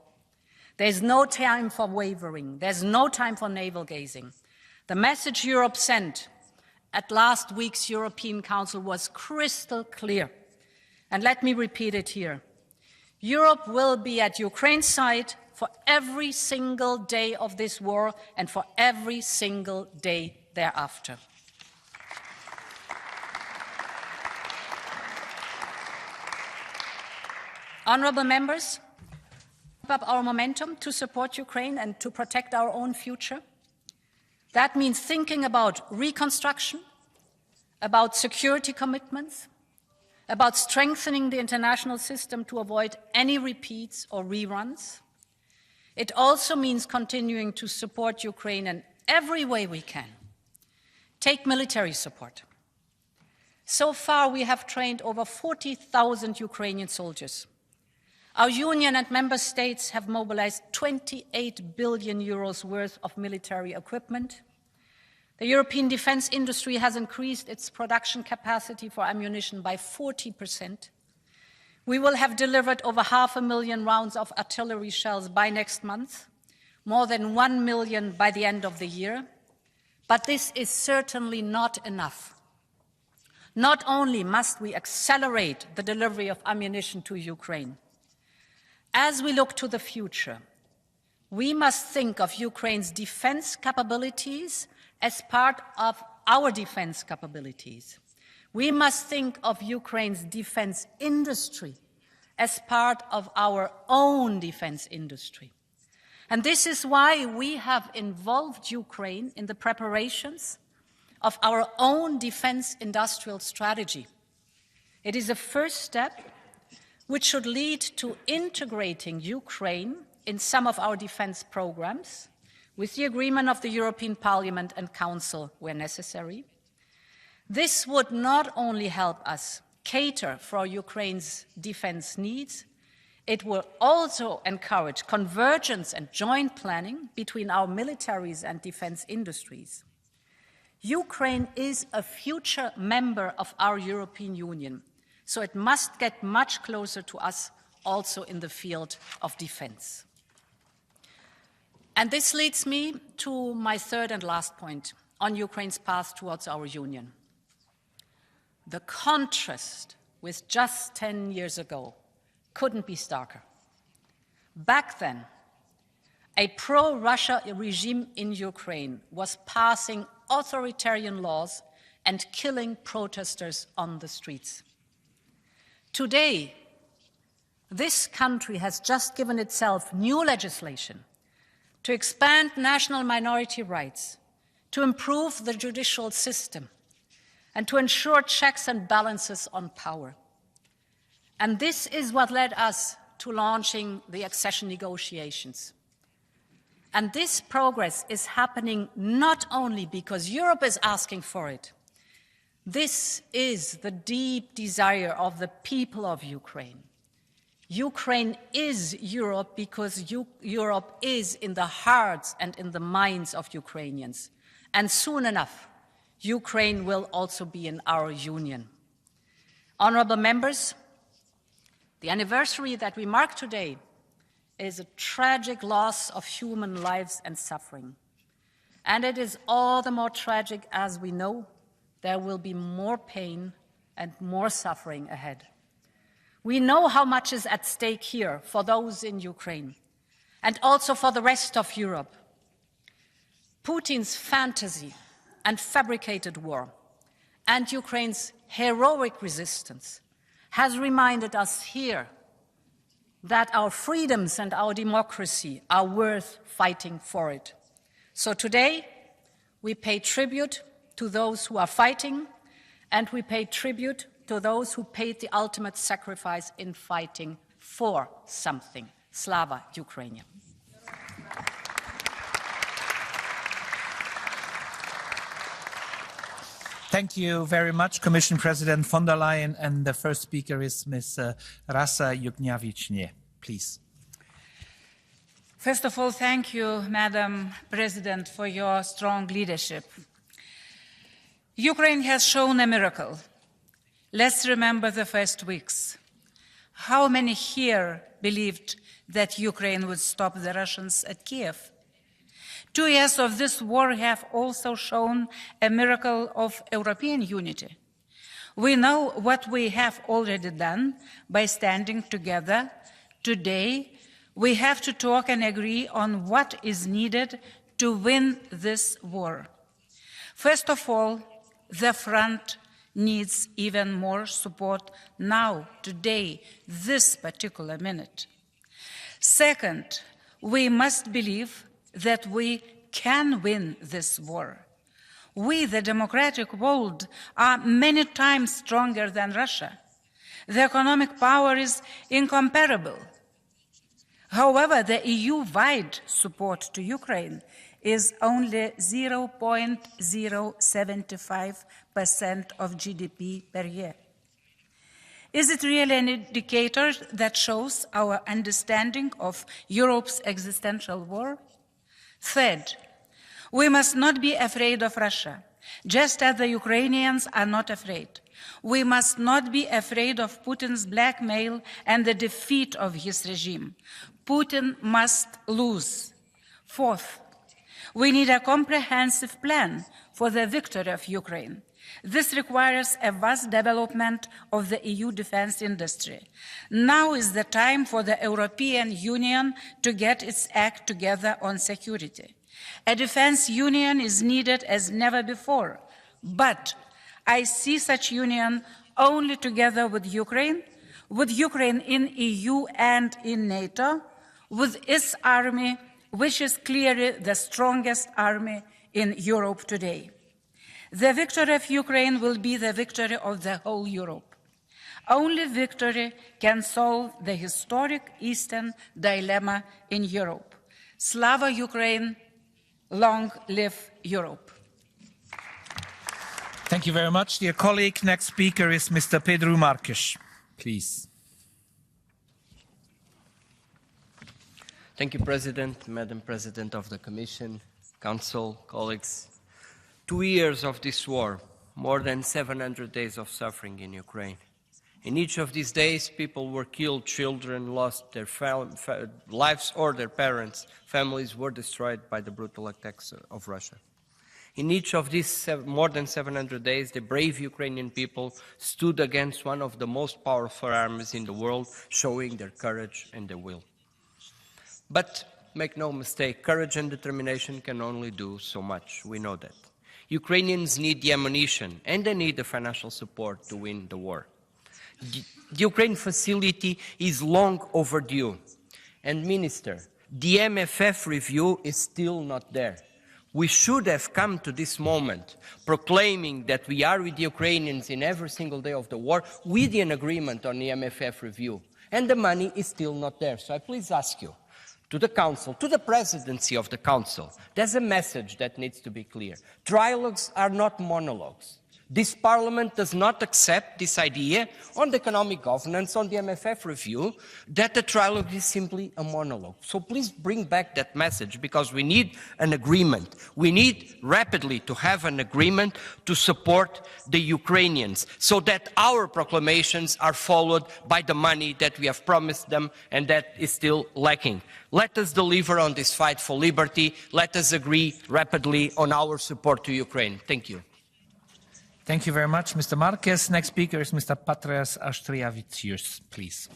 There's no time for wavering. There's no time for navel-gazing. The message Europe sent at last week's European Council was crystal clear. And let me repeat it here. Europe will be at Ukraine's side for every single day of this war and for every single day thereafter. Honourable members, keep up our momentum to support Ukraine and to protect our own future. That means thinking about reconstruction, about security commitments, about strengthening the international system to avoid any repeats or reruns. It also means continuing to support Ukraine in every way we can. Take military support. So far, we have trained over 40,000 Ukrainian soldiers. Our Union and Member States have mobilized 28 billion euros worth of military equipment. The European defense industry has increased its production capacity for ammunition by 40%. We will have delivered over 500,000 rounds of artillery shells by next month, more than 1 million by the end of the year. But this is certainly not enough. Not only must we accelerate the delivery of ammunition to Ukraine, as we look to the future, we must think of Ukraine's defense capabilities as part of our defense capabilities. We must think of Ukraine's defense industry as part of our own defense industry. And this is why we have involved Ukraine in the preparations of our own defense industrial strategy. It is a first step which should lead to integrating Ukraine in some of our defense programs, with the agreement of the European Parliament and Council where necessary. This would not only help us cater for Ukraine's defense needs, it will also encourage convergence and joint planning between our militaries and defense industries. Ukraine is a future member of our European Union, so it must get much closer to us also in the field of defense. And this leads me to my third and last point on Ukraine's path towards our union. The contrast with just 10 years ago couldn't be starker. Back then, a pro-Russia regime in Ukraine was passing authoritarian laws and killing protesters on the streets. Today, this country has just given itself new legislation to expand national minority rights, to improve the judicial system, and to ensure checks and balances on power. And this is what led us to launching the accession negotiations. And this progress is happening not only because Europe is asking for it. This is the deep desire of the people of Ukraine. Ukraine is Europe because Europe is in the hearts and in the minds of Ukrainians. And soon enough, Ukraine will also be in our union. Honourable members, the anniversary that we mark today is a tragic loss of human lives and suffering. And it is all the more tragic as we know there will be more pain and more suffering ahead. We know how much is at stake here for those in Ukraine and also for the rest of Europe. Putin's fantasy and fabricated war and Ukraine's heroic resistance has reminded us here that our freedoms and our democracy are worth fighting for it. So today, we pay tribute to those who are fighting, and we pay tribute to those who paid the ultimate sacrifice in fighting for something. Slava Ukraine. Thank you very much, Commission President von der Leyen. And the first speaker is Ms. Rasa Jukniewicz-Nie. Please. First of all, thank you, Madam President, for your strong leadership. Ukraine has shown a miracle. Let's remember the first weeks. How many here believed that Ukraine would stop the Russians at Kiev? 2 years of this war have also shown a miracle of European unity. We know what we have already done by standing together. Today, we have to talk and agree on what is needed to win this war. First of all, the front needs even more support now, today, this particular minute. Second, we must believe that we can win this war. We, the democratic world, are many times stronger than Russia. The economic power is incomparable. However, the EU-wide support to Ukraine is only 0.075% of GDP per year. Is it really an indicator that shows our understanding of Europe's existential war? Third, we must not be afraid of Russia, just as the Ukrainians are not afraid. We must not be afraid of Putin's blackmail and the defeat of his regime. Putin must lose. Fourth, we need a comprehensive plan for the victory of Ukraine. This requires a vast development of the EU defense industry. Now is the time for the European Union to get its act together on security. A defense union is needed as never before, but I see such union only together with Ukraine in EU and in NATO, with its army, which is clearly the strongest army in Europe today. The victory of Ukraine will be the victory of the whole Europe. Only victory can solve the historic Eastern dilemma in Europe. Slava Ukraine, long live Europe. Thank you very much, dear colleague. Next speaker is Mr. Pedro Marques, please. Thank you, President, Madam President of the Commission, Council, colleagues. 2 years of this war, more than 700 days of suffering in Ukraine. In each of these days, people were killed, children lost their lives or their parents, families were destroyed by the brutal attacks of Russia. In each of these more than 700 days, the brave Ukrainian people stood against one of the most powerful armies in the world, showing their courage and their will. But make no mistake, courage and determination can only do so much. We know that. Ukrainians need the ammunition and they need the financial support to win the war. The Ukraine facility is long overdue. And Minister, the MFF review is still not there. We should have come to this moment proclaiming that we are with the Ukrainians in every single day of the war with an agreement on the MFF review. And the money is still not there. So I please ask you, to the Council, to the Presidency of the Council, there's a message that needs to be clear. Trilogues are not monologues. This Parliament does not accept this idea on the economic governance, on the MFF review, that the trilogue is simply a monologue. So please bring back that message, because we need an agreement. We need rapidly to have an agreement to support the Ukrainians, so that our proclamations are followed by the money that we have promised them and that is still lacking. Let us deliver on this fight for liberty. Let us agree rapidly on our support to Ukraine. Thank you. Thank you very much, Mr. Marques. Next speaker is Mr. Patras Auštrevičius, please.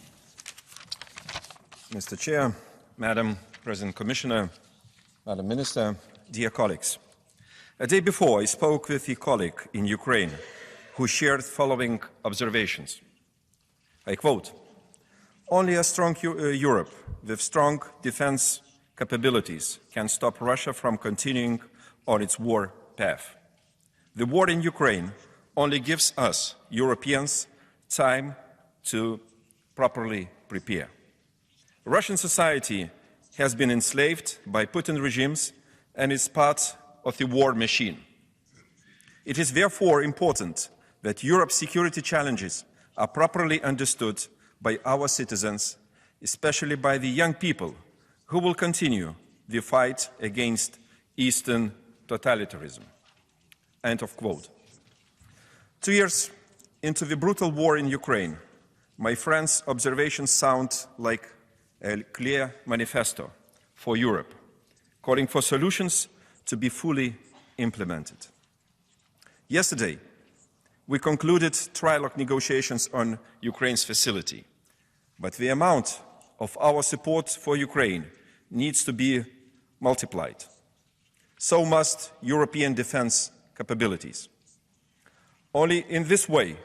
Mr. Chair, Madam President Commissioner, Madam Minister, dear colleagues. A day before, I spoke with a colleague in Ukraine who shared following observations. I quote, "Only a strong Europe with strong defense capabilities can stop Russia from continuing on its war path. The war in Ukraine only gives us, Europeans, time to properly prepare. Russian society has been enslaved by Putin regimes and is part of the war machine. It is therefore important that Europe's security challenges are properly understood by our citizens, especially by the young people who will continue the fight against Eastern totalitarianism. End of quote. 2 years into the brutal war in Ukraine, my friends' observations sound like a clear manifesto for Europe, calling for solutions to be fully implemented. Yesterday, we concluded trilogue negotiations on Ukraine's facility, but the amount of our support for Ukraine needs to be multiplied. So must European defense capabilities. Only in this way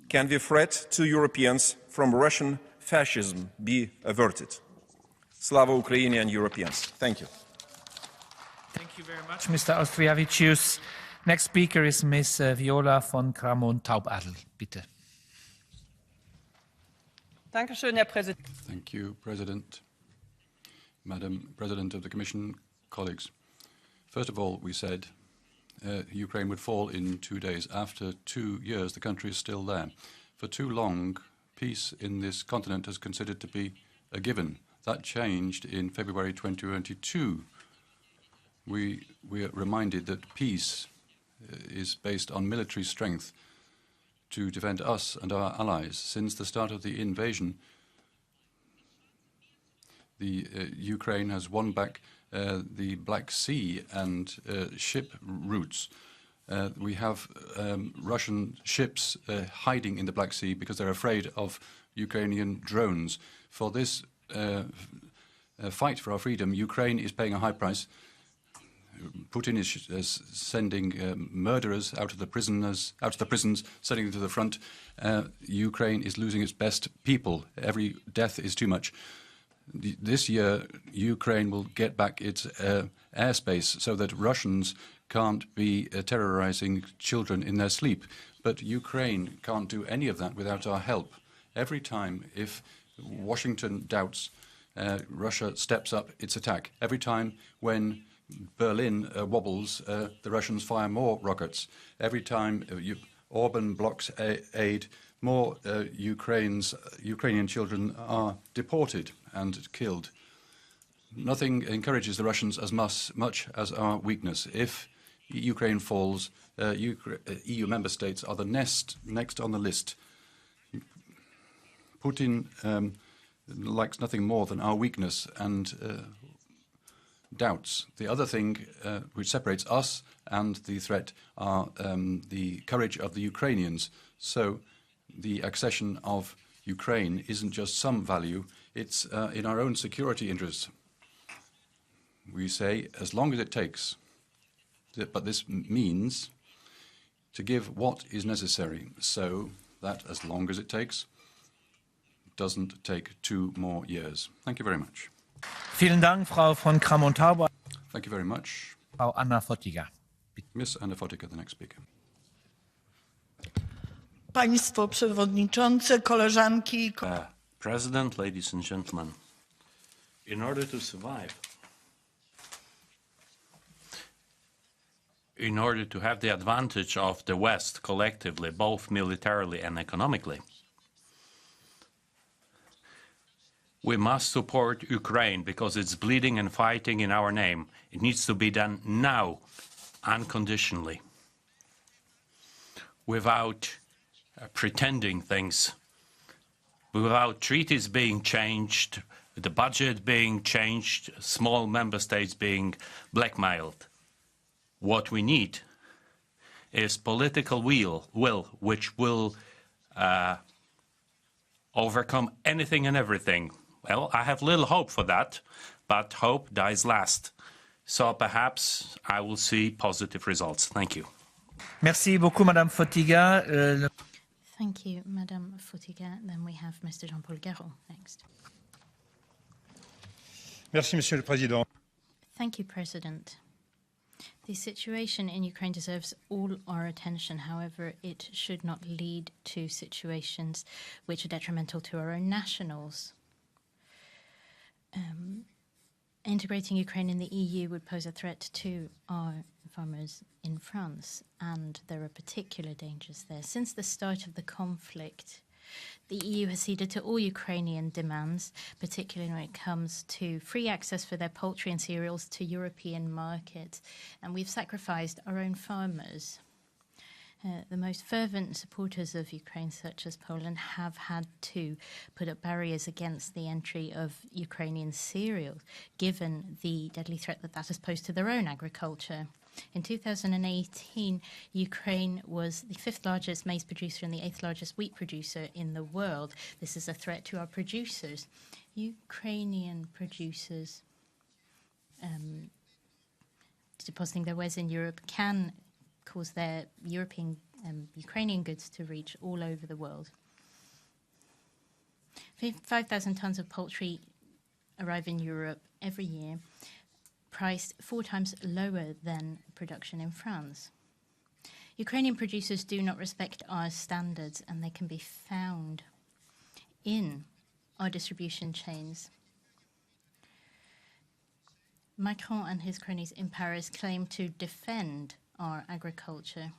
can the threat to Europeans from Russian fascism be averted. Slava Ukraini and Europeans. Thank you. Thank you very much, Mr. Austriavicius. Next speaker is Ms. Viola von Kramon-Taubadel. Bitte. Thank you, President. Madam President of the Commission, colleagues. First of all, we said Ukraine would fall in 2 days. After 2 years, the country is still there. For too long, peace in this continent is considered to be a given. That changed in February 2022. We are reminded that peace is based on military strength to defend us and our allies. Since the start of the invasion, Ukraine has won back the Black Sea and ship routes. We have Russian ships hiding in the Black Sea because they're afraid of Ukrainian drones. For this fight for our freedom, Ukraine is paying a high price. Putin is sending murderers out of the prisons, sending them to the front. Ukraine is losing its best people. Every death is too much. This year, Ukraine will get back its airspace so that Russians can't be terrorizing children in their sleep. But Ukraine can't do any of that without our help. Every time, if Washington doubts, Russia steps up its attack. Every time when Berlin wobbles, the Russians fire more rockets. Every time Orban blocks aid, more Ukrainian children are deported and killed. Nothing encourages the Russians as much as our weakness. If Ukraine falls, EU member states are the next on the list. Putin likes nothing more than our weakness and doubts. The other thing which separates us and the threat are the courage of the Ukrainians. So the accession of Ukraine isn't just some value, it's in our own security interests. We say, as long as it takes, but this means to give what is necessary so that as long as it takes, doesn't take 2 more years. Thank you very much. Vielen Dank, Frau von Kramon-Taubadel. Thank you very much. Frau Anna Fotyga. Miss Anna Fotyga, the next speaker. Państwo przewodniczące, koleżanki. President, ladies and gentlemen, in order to survive, in order to have the advantage of the West collectively, both militarily and economically, we must support Ukraine because it's bleeding and fighting in our name. It needs to be done now, unconditionally, without pretending things, without treaties being changed, the budget being changed, small member states being blackmailed. What we need is political will which will overcome anything and everything. Well, I have little hope for that, but hope dies last. So perhaps I will see positive results. Thank you. Merci beaucoup, Madame Fotyga. Thank you, Madame Fotyga. Then we have Mr. Jean-Paul Garot next. Merci, Monsieur le Président. Thank you, President. The situation in Ukraine deserves all our attention. However, it should not lead to situations which are detrimental to our own nationals. Integrating Ukraine in the EU would pose a threat to our farmers in France, and there are particular dangers there. Since the start of the conflict, the EU has ceded to all Ukrainian demands, particularly when it comes to free access for their poultry and cereals to European markets, and we've sacrificed our own farmers. The most fervent supporters of Ukraine, such as Poland, have had to put up barriers against the entry of Ukrainian cereals, given the deadly threat that that has posed to their own agriculture. In 2018, Ukraine was the 5th largest maize producer and the 8th largest wheat producer in the world. This is a threat to our producers. Ukrainian producers depositing their wares in Europe can cause their Ukrainian goods to reach all over the world. 5,000 tons of poultry arrive in Europe every year, priced 4 times lower than production in France. Ukrainian producers do not respect our standards, and they can be found in our distribution chains. Macron and his cronies in Paris claim to defend our agriculture.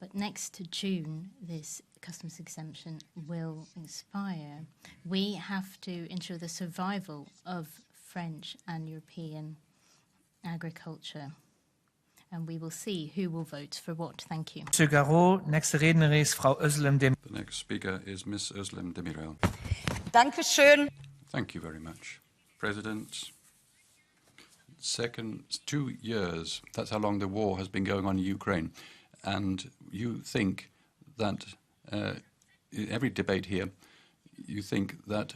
But next June, this customs exemption will expire. We have to ensure the survival of French and European agriculture. And we will see who will vote for what. Thank you. Monsieur Garot, nächste Rednerin ist Frau Özlem Demirel. The next speaker is Ms. Özlem Demirel. Dankeschön. Thank you very much. President, 2 years, that's how long the war has been going on in Ukraine. And you think that in every debate here, you think that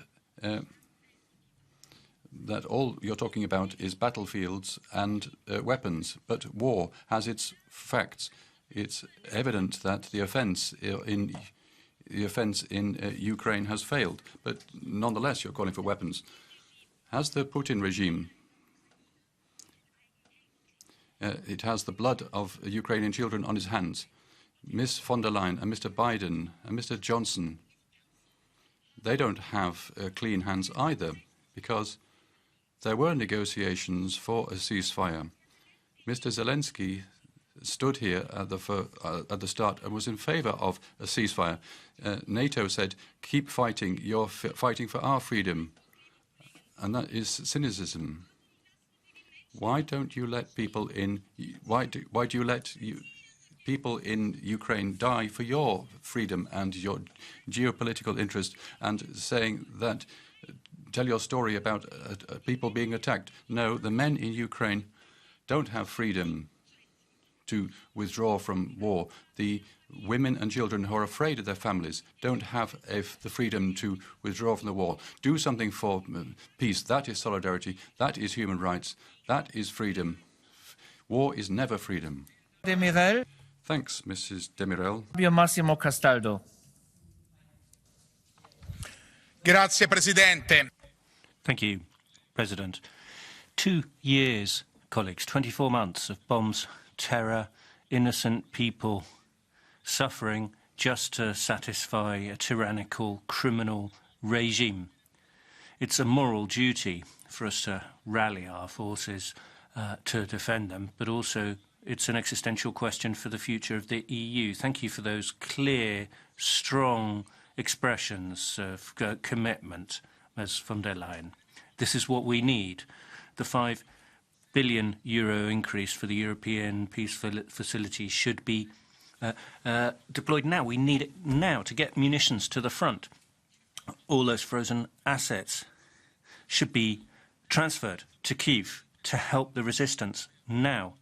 that all you're talking about is battlefields and weapons, but war has its facts. It's evident that the offence in Ukraine has failed, but nonetheless you're calling for weapons. Has the Putin regime it has the blood of Ukrainian children on its hands. Ms. von der Leyen and Mr. Biden and Mr. Johnson, they don't have clean hands either, because there were negotiations for a ceasefire. Mr. Zelensky stood here at the start and was in favor of a ceasefire. NATO said, keep fighting, you're fighting for our freedom. And that is cynicism. Why don't you let people in? Why do you let people in Ukraine die for your freedom and your geopolitical interest? And saying that, tell your story about people being attacked. No, the men in Ukraine don't have freedom to withdraw from war. The women and children who are afraid of their families don't have the freedom to withdraw from the war. Do something for peace. That is solidarity. That is human rights. That is freedom. War is never freedom. Demirel. Thanks, Mrs. Demirel. Massimo Castaldo. Grazie, Presidente. Thank you, President. 2 years, colleagues, 24 months of bombs, terror, innocent people suffering just to satisfy a tyrannical, criminal regime. It's a moral duty for us to rally our forces to defend them, but also it's an existential question for the future of the EU. Thank you for those clear, strong expressions of commitment, Ms. von der Leyen. This is what we need. The €5 billion increase for the European Peace Facility should be deployed now. We need it now to get munitions to the front. All those frozen assets should be transferred to Kyiv to help the resistance now.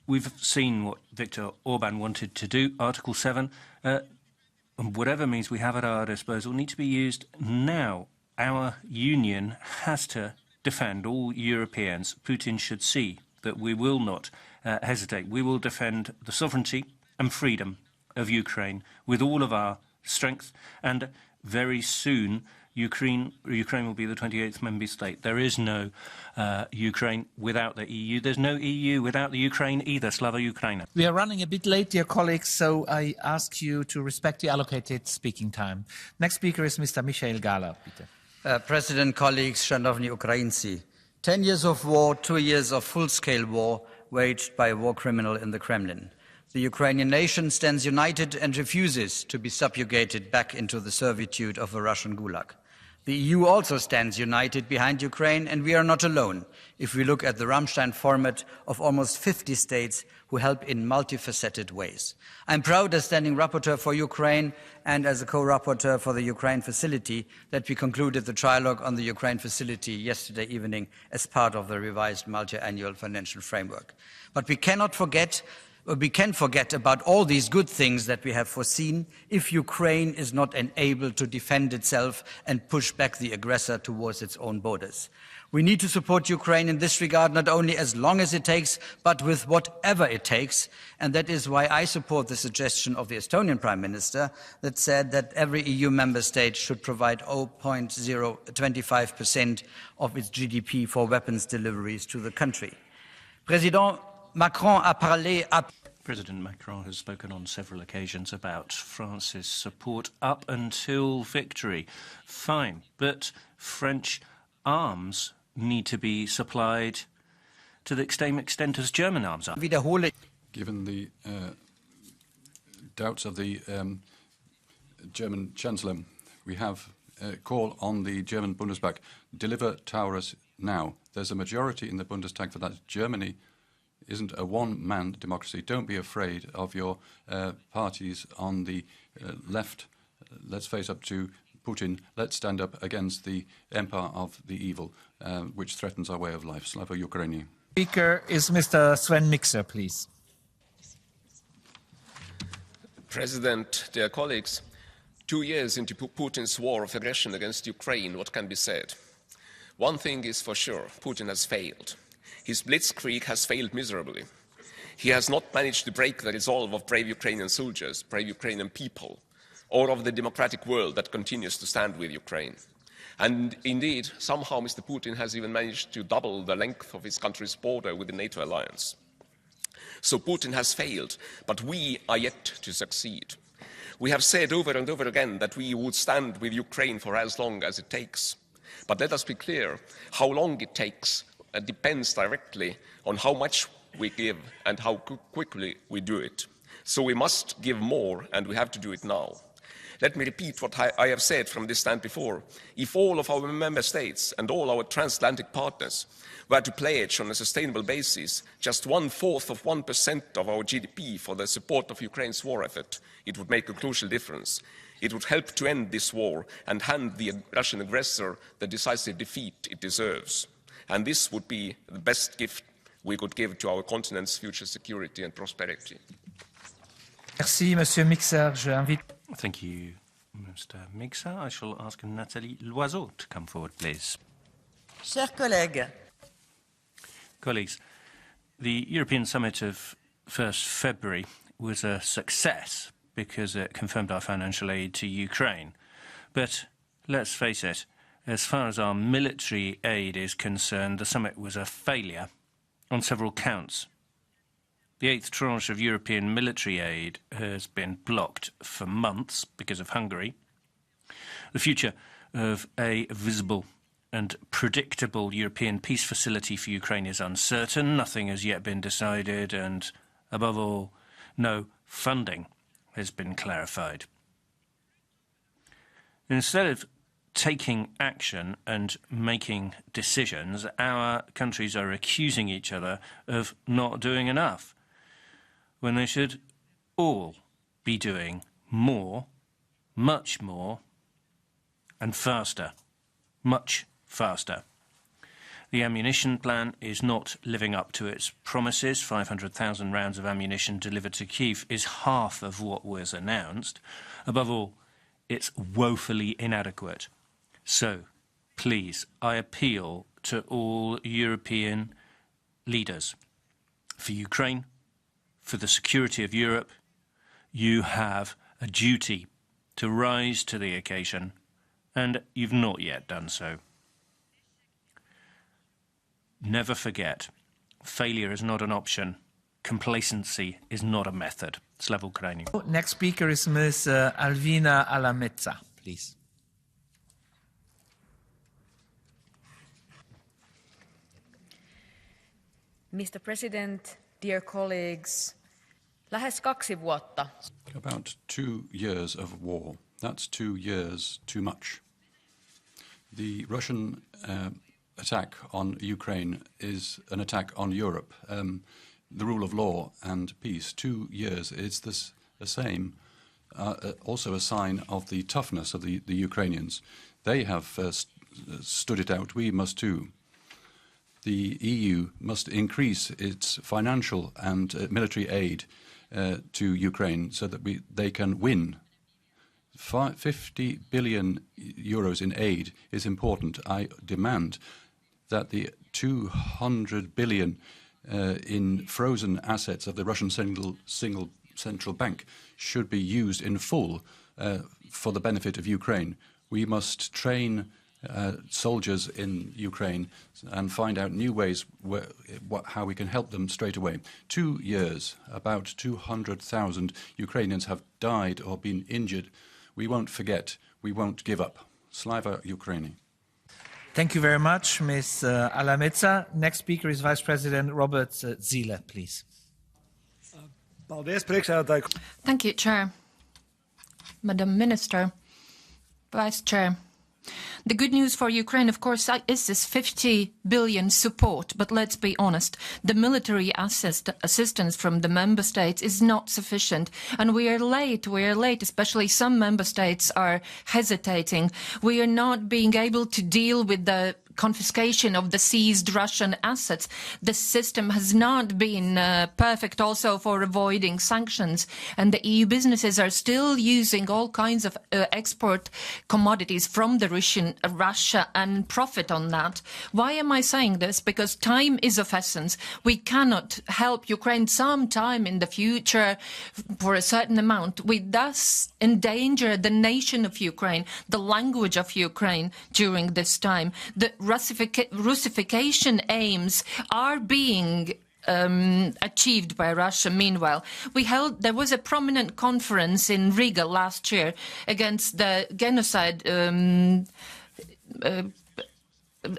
We've seen what Viktor Orban wanted to do. Article 7, whatever means we have at our disposal, need to be used now. Our union has to defend all Europeans. Putin should see that we will not hesitate. We will defend the sovereignty and freedom of Ukraine with all of our strength, and very soon Ukraine will be the 28th member state. There is no Ukraine without the EU. There's no EU without the Ukraine either. Slava Ukraina. We are running a bit late, dear colleagues, so I ask you to respect the allocated speaking time. Next speaker is Mr. Michael Gala. President, colleagues, szanowni Ukraińcy, 10 years of war, 2 years of full-scale war waged by a war criminal in the Kremlin. The Ukrainian nation stands united and refuses to be subjugated back into the servitude of a Russian gulag. The EU also stands united behind Ukraine, and we are not alone if we look at the Rammstein format of almost 50 states who help in multifaceted ways. I'm proud as standing rapporteur for Ukraine and as a co-rapporteur for the Ukraine facility that we concluded the trilogue on the Ukraine facility yesterday evening as part of the revised multi-annual financial framework. But we can forget about all these good things that we have foreseen if Ukraine is not enabled to defend itself and push back the aggressor towards its own borders. We need to support Ukraine in this regard, not only as long as it takes, but with whatever it takes. And that is why I support the suggestion of the Estonian Prime Minister that said that every EU member state should provide 0.025% of its GDP for weapons deliveries to the country. President Macron President Macron has spoken on several occasions about France's support up until victory. Fine, but French arms need to be supplied to the same extent as German arms are. Given the doubts of the German Chancellor, we have a call on the German Bundestag, deliver Taurus now. There's a majority in the Bundestag for that. Germany isn't a one-man democracy. Don't be afraid of your parties on the left. Let's face up to Putin. Let's stand up against the empire of the evil, which threatens our way of life. Slava Ukraini. Speaker is Mr. Sven Mikser, please. President, dear colleagues, 2 years into Putin's war of aggression against Ukraine, what can be said? One thing is for sure, Putin has failed. His blitzkrieg has failed miserably. He has not managed to break the resolve of brave Ukrainian soldiers, brave Ukrainian people, or of the democratic world that continues to stand with Ukraine. And indeed, somehow Mr. Putin has even managed to double the length of his country's border with the NATO alliance. So Putin has failed, but we are yet to succeed. We have said over and over again that we would stand with Ukraine for as long as it takes. But let us be clear, how long it takes depends directly on how much we give and how quickly we do it. So we must give more, and we have to do it now. Let me repeat what I have said from this stand before. If all of our member states and all our transatlantic partners were to pledge on a sustainable basis just 1/4 of 1% of our GDP for the support of Ukraine's war effort, it would make a crucial difference. It would help to end this war and hand the Russian aggressor the decisive defeat it deserves. And this would be the best gift we could give to our continent's future security and prosperity. Merci, Monsieur Mikser. Je invite... Thank you, Mr. Mikser. I shall ask Nathalie Loiseau to come forward, please. Chers collègues, Colleagues, the European Summit of 1st February was a success because it confirmed our financial aid to Ukraine. But let's face it, as far as our military aid is concerned, the summit was a failure on several counts. The 8th tranche of European military aid has been blocked for months because of Hungary. The future of a visible and predictable European peace facility for Ukraine is uncertain. Nothing has yet been decided, and above all, no funding has been clarified. Instead of taking action and making decisions, our countries are accusing each other of not doing enough, when they should all be doing more, much more, and faster, much faster. The ammunition plan is not living up to its promises. 500,000 rounds of ammunition delivered to Kyiv is half of what was announced. Above all, it's woefully inadequate. So, please, I appeal to all European leaders. For Ukraine, for the security of Europe, you have a duty to rise to the occasion, and you've not yet done so. Never forget, failure is not an option. Complacency is not a method. Slava Ukraini. Next speaker is Ms. Alvina Alamezza, please. Mr. President, dear colleagues, lähes 2 vuotta. About 2 years of war. That's 2 years too much. The Russian attack on Ukraine is an attack on Europe. The rule of law and peace. 2 years. It's the same. Also a sign of the toughness of the Ukrainians. They have stood it out. We must too. The EU must increase its financial and military aid to Ukraine so that they can win. 50 billion euros in aid is important. I demand that the 200 billion in frozen assets of the Russian single central bank should be used in full for the benefit of Ukraine. We must train soldiers in Ukraine and find out new ways how we can help them straight away. 2 years, about 200,000 Ukrainians have died or been injured. We won't forget. We won't give up. Slava Ukraini. Thank you very much, Ms. Alametsa. Next speaker is Vice President Robert Zīle, please. Thank you, Chair. Madam Minister, Vice Chair. The good news for Ukraine, of course, is this 50 billion support. But let's be honest, the military assistance from the member states is not sufficient. And we are late, especially some member states are hesitating. We are not being able to deal with the confiscation of the seized Russian assets. The system has not been perfect also for avoiding sanctions. And the EU businesses are still using all kinds of export commodities from the Russia and profit on that. Why am I saying this? Because time is of essence. We cannot help Ukraine sometime in the future for a certain amount. We thus endanger the nation of Ukraine, the language of Ukraine during this time. The Russification aims are being achieved by Russia. Meanwhile, there was a prominent conference in Riga last year against the genocide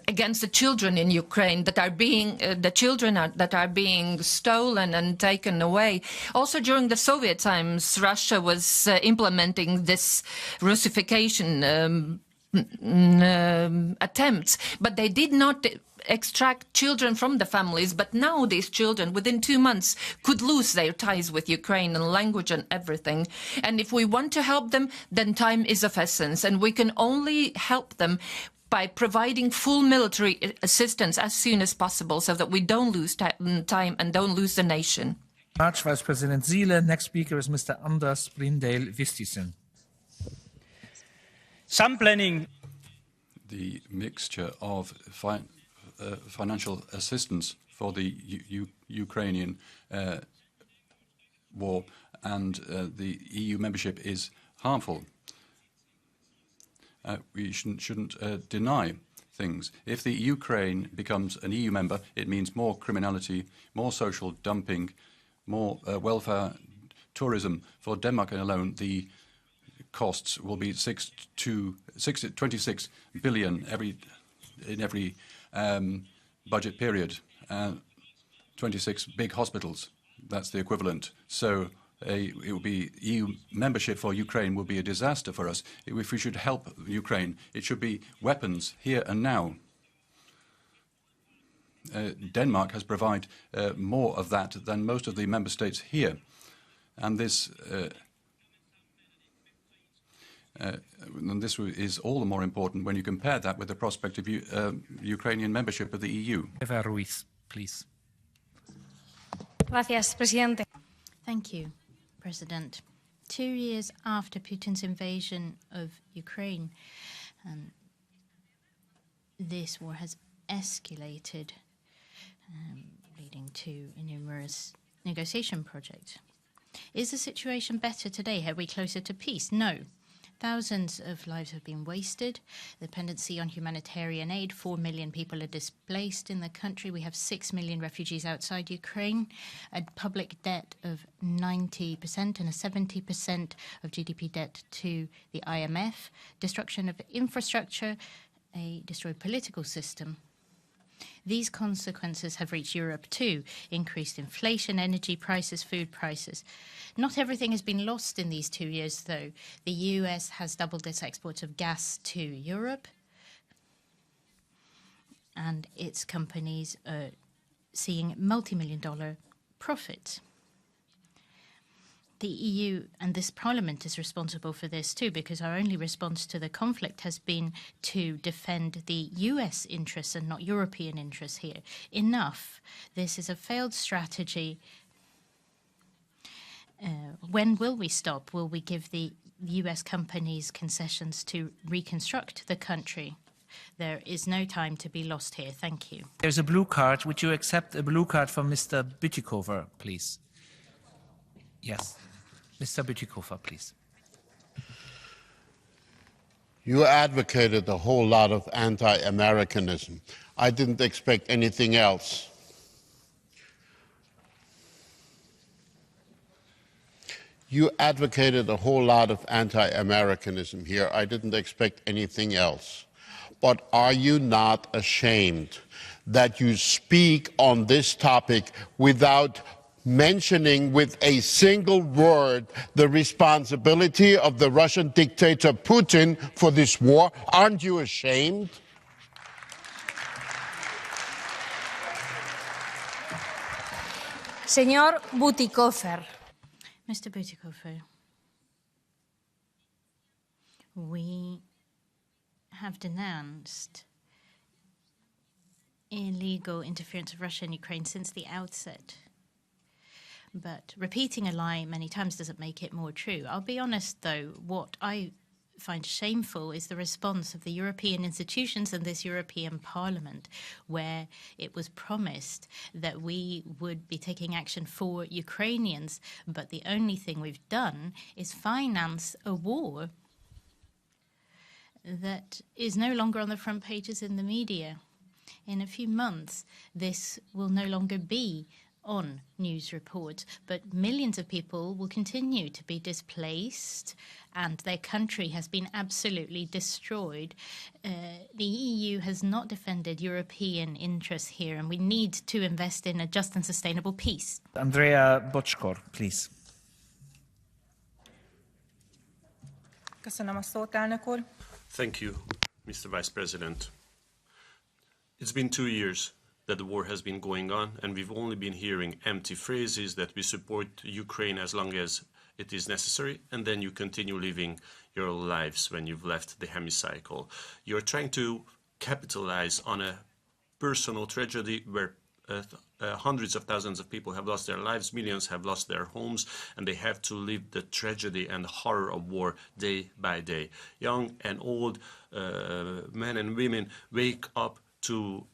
against the children in Ukraine that are being that are being stolen and taken away. Also during the Soviet times, Russia was implementing this Russification attempts, but they did not extract children from the families. But now these children, within 2 months, could lose their ties with Ukraine and language and everything. And if we want to help them, then time is of essence. And we can only help them by providing full military assistance as soon as possible so that we don't lose time and don't lose the nation. Much, Vice President Zīle. Next speaker is Mr. Anders Brindale Vistisen. Some planning. The mixture of financial assistance for the Ukrainian war and the EU membership is harmful. We shouldn't deny things. If the Ukraine becomes an EU member, it means more criminality, more social dumping, more welfare tourism. For Denmark alone, the costs will be 26 billion in every budget period. 26 big hospitals, that's the equivalent. So it will be EU membership for Ukraine will be a disaster for us. If we should help Ukraine, it should be weapons here and now. Denmark has provided more of that than most of the member states here. And this is all the more important when you compare that with the prospect of Ukrainian membership of the EU. Eva Ruiz, please. Gracias, Presidente. Thank you, President. 2 years after Putin's invasion of Ukraine, this war has escalated, leading to a numerous negotiation projects. Is the situation better today? Are we closer to peace? No. Thousands of lives have been wasted. Dependency on humanitarian aid. 4 million people are displaced in the country. We have 6 million refugees outside Ukraine. A public debt of 90% and a 70% of GDP debt to the IMF. Destruction of infrastructure. A destroyed political system. These consequences have reached Europe too. Increased inflation, energy prices, food prices. Not everything has been lost in these 2 years, though. The US has doubled its exports of gas to Europe, and its companies are seeing multi-million-dollar profits. The EU and this Parliament is responsible for this too, because our only response to the conflict has been to defend the US interests and not European interests here. Enough. This is a failed strategy. When will we stop? Will we give the US companies concessions to reconstruct the country? There is no time to be lost here. Thank you. There's a blue card. Would you accept a blue card from Mr. Bütikofer, please? Yes. Mr. Bütikofer, please. You advocated a whole lot of anti-Americanism. I didn't expect anything else. You advocated a whole lot of anti-Americanism here. I didn't expect anything else. But are you not ashamed that you speak on this topic without mentioning with a single word the responsibility of the Russian dictator Putin for this war? Aren't you ashamed? Señor Bütikofer. Mr. Bütikofer, we have denounced illegal interference of Russia in Ukraine since the outset. But repeating a lie many times doesn't make it more true. I'll be honest, though, what I find shameful is the response of the European institutions and this European Parliament, where it was promised that we would be taking action for Ukrainians, but the only thing we've done is finance a war that is no longer on the front pages in the media. In a few months, this will no longer be on news reports, but millions of people will continue to be displaced and their country has been absolutely destroyed. The EU has not defended European interests here, and we need to invest in a just and sustainable peace. Andrea Bocskor, please. Thank you, Mr. Vice President. It's been 2 years that the war has been going on, and we've only been hearing empty phrases that we support Ukraine as long as it is necessary, and then you continue living your lives when you've left the Hemicycle. You're trying to capitalize on a personal tragedy where hundreds of thousands of people have lost their lives, millions have lost their homes, and they have to live the tragedy and horror of war day by day. Young and old, men and women wake up to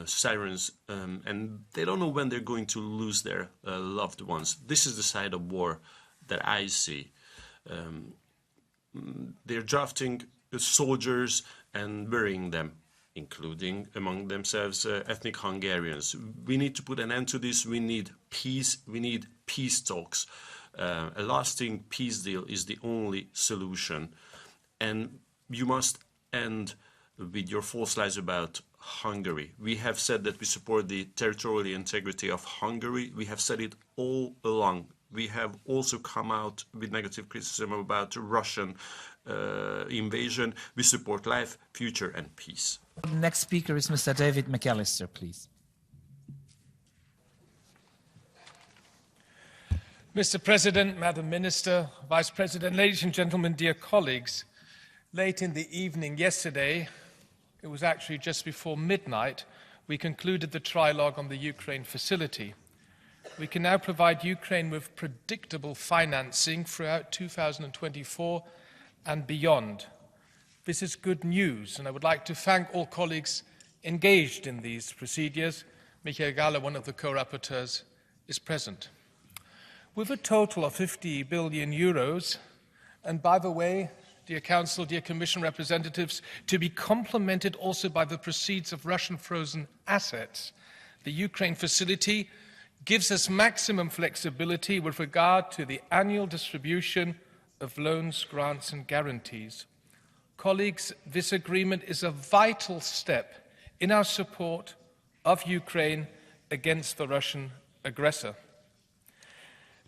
sirens, and they don't know when they're going to lose their loved ones. This is the side of war that I see. They're drafting soldiers and burying them, including among themselves ethnic Hungarians. We need to put an end to this. We need peace. We need peace talks. A lasting peace deal is the only solution. And you must end with your false lies about Hungary. We have said that we support the territorial integrity of Hungary. We have said it all along. We have also come out with negative criticism about Russian invasion. We support life, future and peace. The next speaker is Mr. David McAllister, please. Mr. President, Madam Minister, Vice President, ladies and gentlemen, dear colleagues, late in the evening yesterday, it was actually just before midnight, we concluded the trilogue on the Ukraine facility. We can now provide Ukraine with predictable financing throughout 2024 and beyond. This is good news, and I would like to thank all colleagues engaged in these procedures. Michael Gahler, one of the co-rapporteurs, is present. With a total of 50 billion euros, and by the way, dear Council, dear Commission representatives, to be complemented also by the proceeds of Russian frozen assets, the Ukraine facility gives us maximum flexibility with regard to the annual distribution of loans, grants and guarantees. Colleagues, this agreement is a vital step in our support of Ukraine against the Russian aggressor.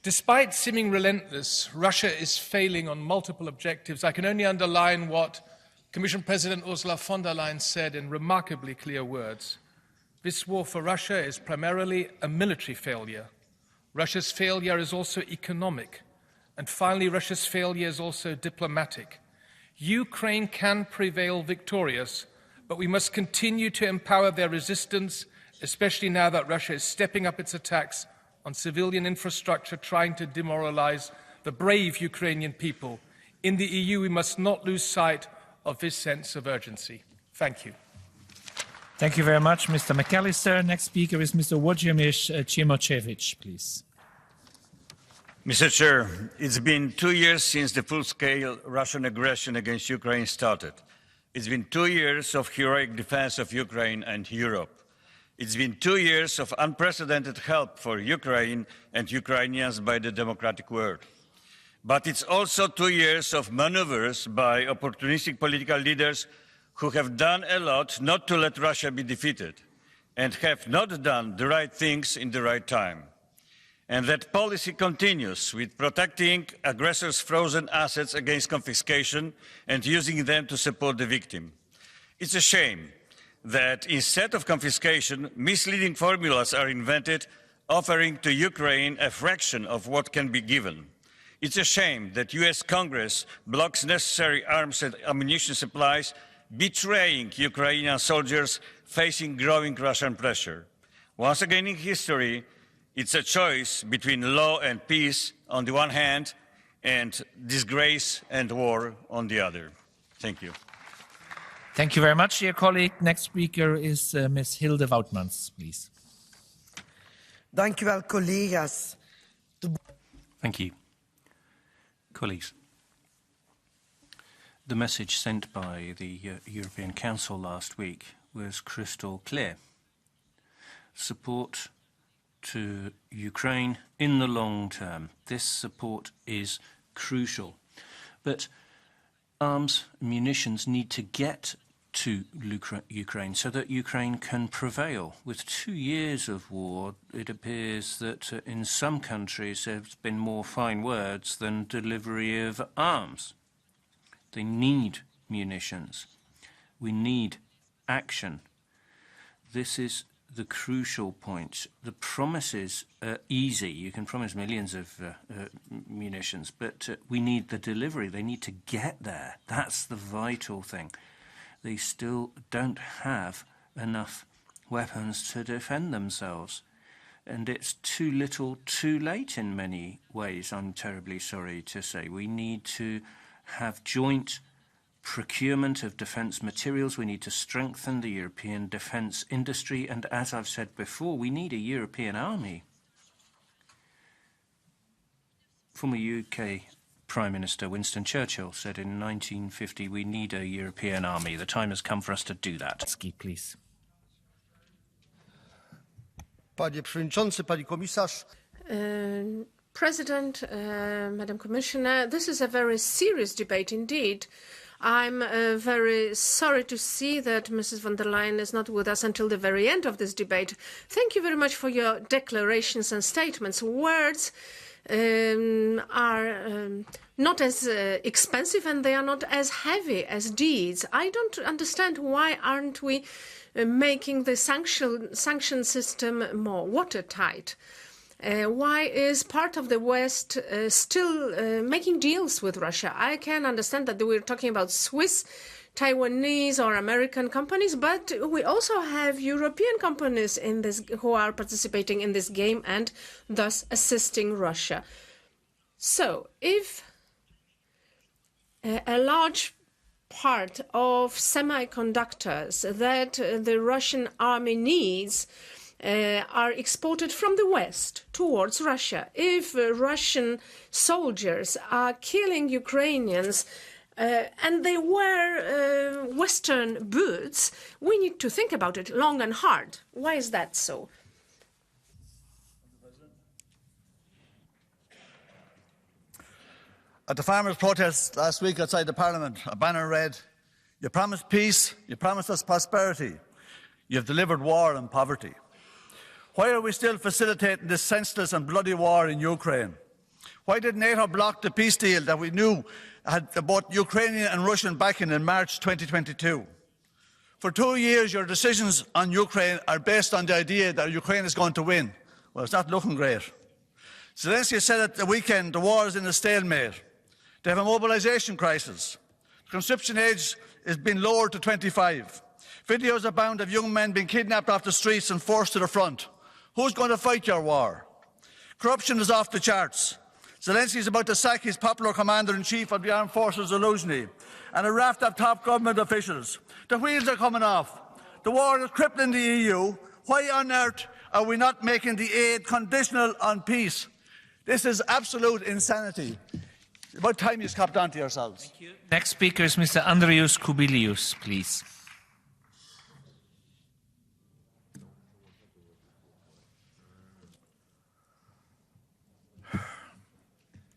Despite seeming relentless, Russia is failing on multiple objectives. I can only underline what Commission President Ursula von der Leyen said in remarkably clear words. This war for Russia is primarily a military failure. Russia's failure is also economic. And finally, Russia's failure is also diplomatic. Ukraine can prevail victorious, but we must continue to empower their resistance, especially now that Russia is stepping up its attacks on civilian infrastructure, trying to demoralize the brave Ukrainian people. In the EU, we must not lose sight of this sense of urgency. Thank you. Thank you very much, Mr. McAllister. Next speaker is Mr. Wojciech Cimochevich, please. Mr. Chair, it's been 2 years since the full-scale Russian aggression against Ukraine started. It's been 2 years of heroic defense of Ukraine and Europe. It's been 2 years of unprecedented help for Ukraine and Ukrainians by the democratic world. But it's also 2 years of maneuvers by opportunistic political leaders who have done a lot not to let Russia be defeated and have not done the right things in the right time. And that policy continues with protecting aggressors' frozen assets against confiscation and using them to support the victim. It's a shame that instead of confiscation, misleading formulas are invented, offering to Ukraine a fraction of what can be given. It's a shame that US Congress blocks necessary arms and ammunition supplies, betraying Ukrainian soldiers facing growing Russian pressure. Once again in history, it's a choice between law and peace on the one hand and disgrace and war on the other. Thank you. Thank you very much, dear colleague. Next speaker is Ms. Hilde Woutmans, please. Dank u wel, collega's. Thank you. Colleagues, the message sent by the European Council last week was crystal clear. Support to Ukraine in the long term. This support is crucial. But arms, munitions need to get to Ukraine so that Ukraine can prevail. With 2 years of war, it appears that in some countries there's been more fine words than delivery of arms. They need munitions. We need action. This is the crucial point. The promises are easy. You can promise millions of munitions, but we need the delivery. They need to get there. That's the vital thing. They still don't have enough weapons to defend themselves. And it's too little, too late in many ways, I'm terribly sorry to say. We need to have joint procurement of defence materials. We need to strengthen the European defence industry. And as I've said before, we need a European army. Former UK Prime Minister Winston Churchill said in 1950, we need a European army. The time has come for us to do that. Ski, please. Panie Przewodniczący, Pani Komisarz. President, Madam Commissioner, this is a very serious debate indeed. I'm very sorry to see that Mrs. von der Leyen is not with us until the very end of this debate. Thank you very much for your declarations and statements. Words are not as expensive and they are not as heavy as deeds. I don't understand why aren't we making the sanction system more watertight? Why is part of the West still making deals with Russia? I can understand that we're talking about Swiss, Taiwanese or American companies, but we also have European companies in this who are participating in this game and thus assisting Russia. So if a large part of semiconductors that the Russian army needs are exported from the West towards Russia, if Russian soldiers are killing Ukrainians and they wear Western boots, we need to think about it long and hard. Why is that so? At the farmers' protest last week outside the Parliament, a banner read, "You promised peace, you promised us prosperity. You have delivered war and poverty. Why are we still facilitating this senseless and bloody war in Ukraine? Why did NATO block the peace deal that we knew had both Ukrainian and Russian backing in March 2022? For 2 years, your decisions on Ukraine are based on the idea that Ukraine is going to win. Well, it's not looking great. Zelensky said at the weekend the war is in a stalemate. They have a mobilisation crisis. The conscription age has been lowered to 25. Videos abound of young men being kidnapped off the streets and forced to the front. Who's going to fight your war? Corruption is off the charts. Zelensky is about to sack his popular commander-in-chief of the armed forces, Zaluzhny, and a raft of top government officials. The wheels are coming off. The war is crippling the EU. Why on earth are we not making the aid conditional on peace? This is absolute insanity. About time you copped on to yourselves. Next speaker is Mr. Andrius Kubilius, please.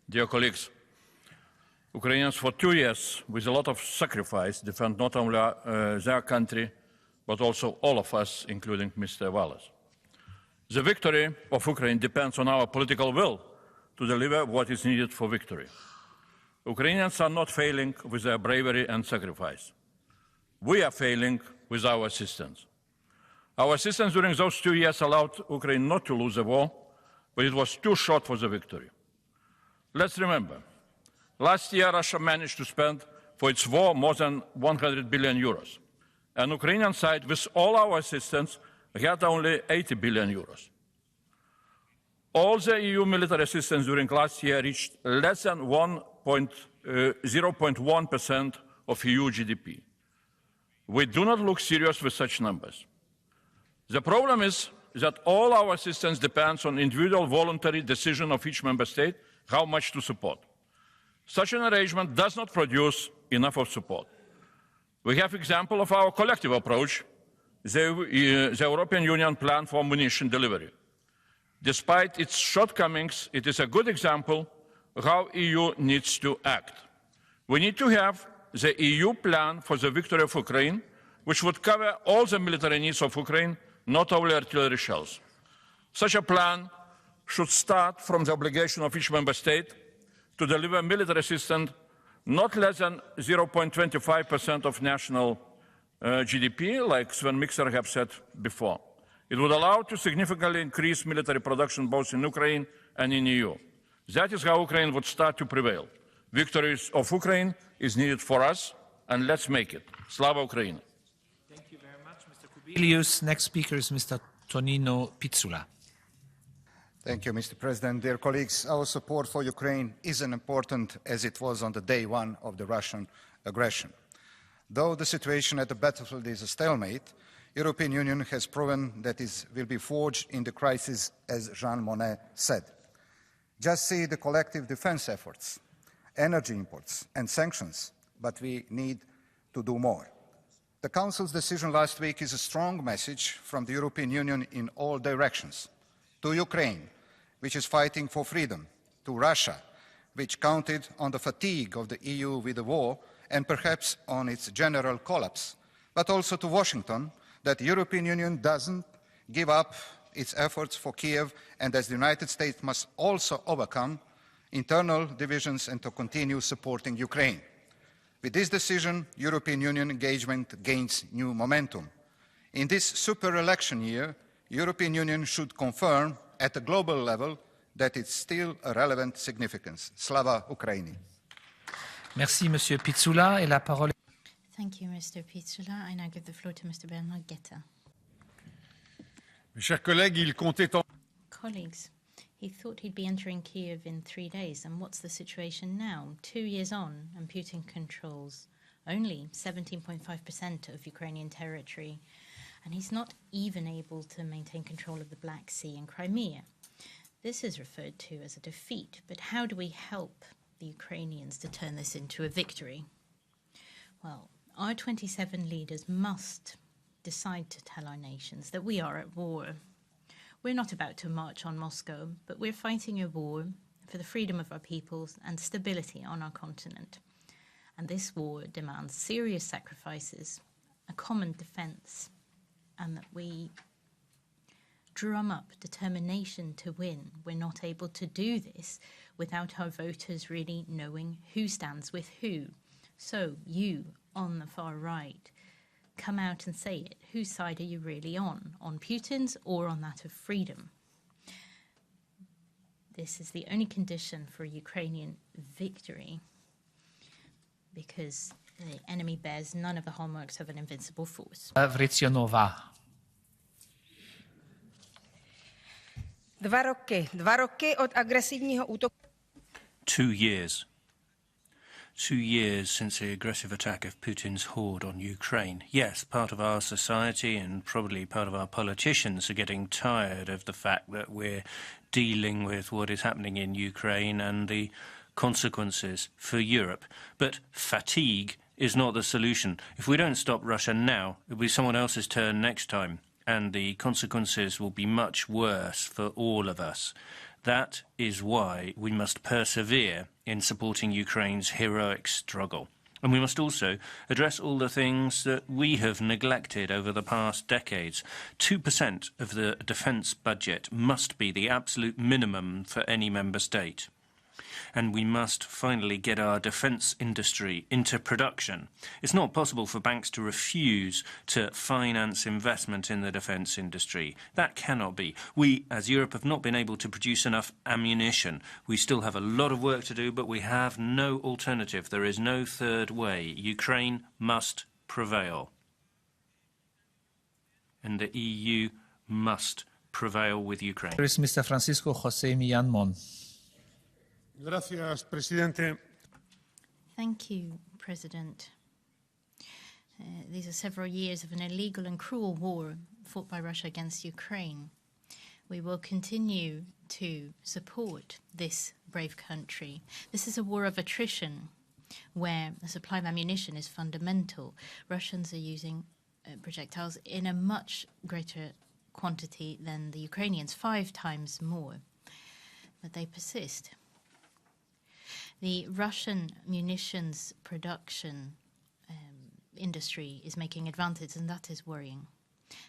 Dear colleagues, Ukrainians for 2 years, with a lot of sacrifice, defend not only their country, but also all of us, including Mr. Wallace. The victory of Ukraine depends on our political will to deliver what is needed for victory. Ukrainians are not failing with their bravery and sacrifice. We are failing with our assistance. Our assistance during those 2 years allowed Ukraine not to lose the war, but it was too short for the victory. Let's remember, last year Russia managed to spend for its war more than 100 billion euros. And Ukrainian side, with all our assistance, had only 80 billion euros. All the EU military assistance during last year reached less than 0.1% of EU GDP. We do not look serious with such numbers. The problem is that all our assistance depends on individual voluntary decision of each member state how much to support. Such an arrangement does not produce enough of support. We have example of our collective approach, the European Union Plan for Munition Delivery. Despite its shortcomings, it is a good example of how the EU needs to act. We need to have the EU plan for the victory of Ukraine, which would cover all the military needs of Ukraine, not only artillery shells. Such a plan should start from the obligation of each member state to deliver military assistance not less than 0.25% of national GDP, like Sven Mikser have said before. It would allow to significantly increase military production both in Ukraine and in the EU. That is how Ukraine would start to prevail. Victory of Ukraine is needed for us, and let's make it. Slava Ukraini! Thank you very much, Mr. Kubilius. Next speaker is Mr. Tonino Pizzula. Thank you, Mr. President. Dear colleagues, our support for Ukraine is as important as it was on the day one of the Russian aggression. Though the situation at the battlefield is a stalemate, the European Union has proven that it will be forged in the crisis, as Jean Monnet said. Just see the collective defense efforts, energy imports and sanctions, but we need to do more. The Council's decision last week is a strong message from the European Union in all directions. To Ukraine, which is fighting for freedom, to Russia, which counted on the fatigue of the EU with the war and perhaps on its general collapse, but also to Washington, that the European Union doesn't give up its efforts for Kiev, and as the United States must also overcome internal divisions and to continue supporting Ukraine. With this decision, European Union engagement gains new momentum. In this super-election year, European Union should confirm at a global level that it's still a relevant significance. Slava Ukraini. Merci, Monsieur Pizzula. Et la parole. Thank you, Mr. Pizzula. I now give the floor to Mr. Bernard Guetta. Mes chers collègues, il comptait en... Colleagues, he thought he'd be entering Kiev in 3 days, and what's the situation now? 2 years on, and Putin controls only 17.5% of Ukrainian territory, and he's not even able to maintain control of the Black Sea and Crimea. This is referred to as a defeat, but how do we help the Ukrainians to turn this into a victory? Well, our 27 leaders must decide to tell our nations that we are at war. We're not about to march on Moscow, but we're fighting a war for the freedom of our peoples and stability on our continent. And this war demands serious sacrifices, a common defense, and that we drum up determination to win. We're not able to do this without our voters really knowing who stands with who. So you, on the far right, come out and say it. Whose side are you really on Putin's or on that of freedom? This is the only condition for Ukrainian victory, because the enemy bears none of the hallmarks of an invincible force. Vrecionová. 2 roky od agresivního útoku. 2 years. 2 years since the aggressive attack of Putin's horde on Ukraine. Yes, part of our society and probably part of our politicians are getting tired of the fact that we're dealing with what is happening in Ukraine and the consequences for Europe. But fatigue is not the solution. If we don't stop Russia now, it will be someone else's turn next time, and the consequences will be much worse for all of us. That is why we must persevere in supporting Ukraine's heroic struggle. And we must also address all the things that we have neglected over the past decades. 2% of the defence budget must be the absolute minimum for any member state. And we must finally get our defence industry into production. It's not possible for banks to refuse to finance investment in the defence industry. That cannot be. We, as Europe, have not been able to produce enough ammunition. We still have a lot of work to do, but we have no alternative. There is no third way. Ukraine must prevail. And the EU must prevail with Ukraine. There is Mr. Francisco José Millán Mon. Gracias, Presidente. Thank you, President. These are several years of an illegal and cruel war fought by Russia against Ukraine. We will continue to support this brave country. This is a war of attrition where the supply of ammunition is fundamental. Russians are using projectiles in a much greater quantity than the Ukrainians, 5 times more, but they persist. The Russian munitions production industry is making advances, and that is worrying.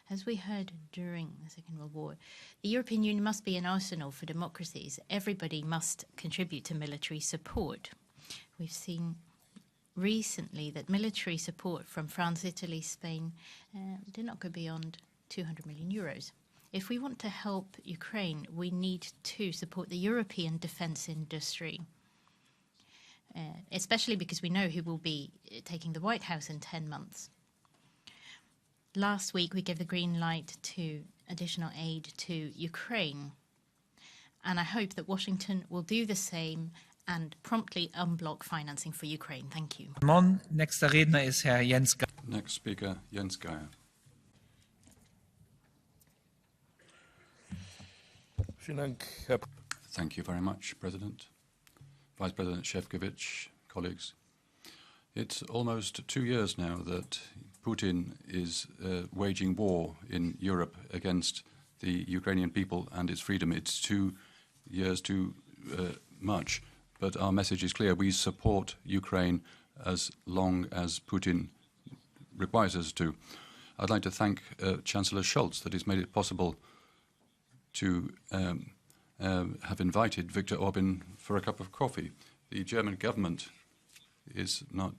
As we heard during the Second World War, the European Union must be an arsenal for democracies. Everybody must contribute to military support. We've seen recently that military support from France, Italy, Spain did not go beyond 200 million euros. If we want to help Ukraine, we need to support the European defence industry. Especially because we know who will be taking the White House in 10 months. Last week, we gave the green light to additional aid to Ukraine. And I hope that Washington will do the same and promptly unblock financing for Ukraine. Thank you. Nächster Redner ist Herr Jens Geier. Next speaker, Jens Geier. Thank you very much, President. Vice President Shevkovich, colleagues. It's almost 2 years now that Putin is waging war in Europe against the Ukrainian people and its freedom. It's 2 years too much, but our message is clear. We support Ukraine as long as Putin requires us to. I'd like to thank Chancellor Scholz that he's made it possible to have invited Viktor Orban for a cup of coffee. The German government is not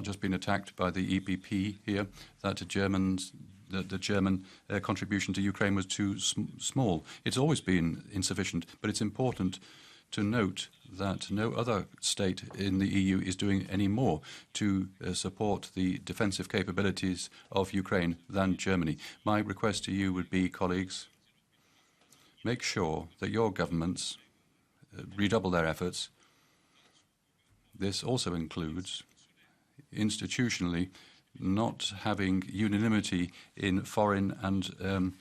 just been attacked by the EPP here, that the German contribution to Ukraine was too small. It's always been insufficient, but it's important to note that no other state in the EU is doing any more to support the defensive capabilities of Ukraine than Germany. My request to you would be, colleagues, make sure that your governments redouble their efforts. This also includes, institutionally, not having unanimity in foreign and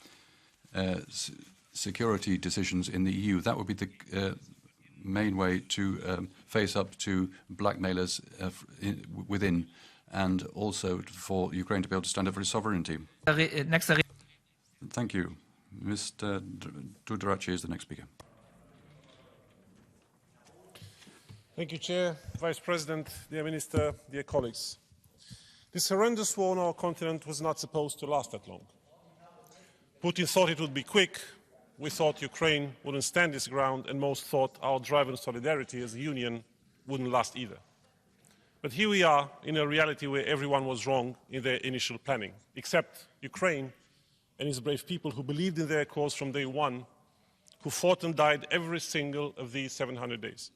security decisions in the EU. That would be the main way to face up to blackmailers within, and also for Ukraine to be able to stand up for its sovereignty. Thank you. Mr. Tudorache is the next speaker. Thank you, Chair, Vice President, dear Minister, dear colleagues. This horrendous war on our continent was not supposed to last that long. Putin thought it would be quick. We thought Ukraine wouldn't stand its ground, and most thought our drive and solidarity as a union wouldn't last either. But here we are in a reality where everyone was wrong in their initial planning, except Ukraine and its brave people who believed in their cause from day one, who fought and died every single of these 700 days.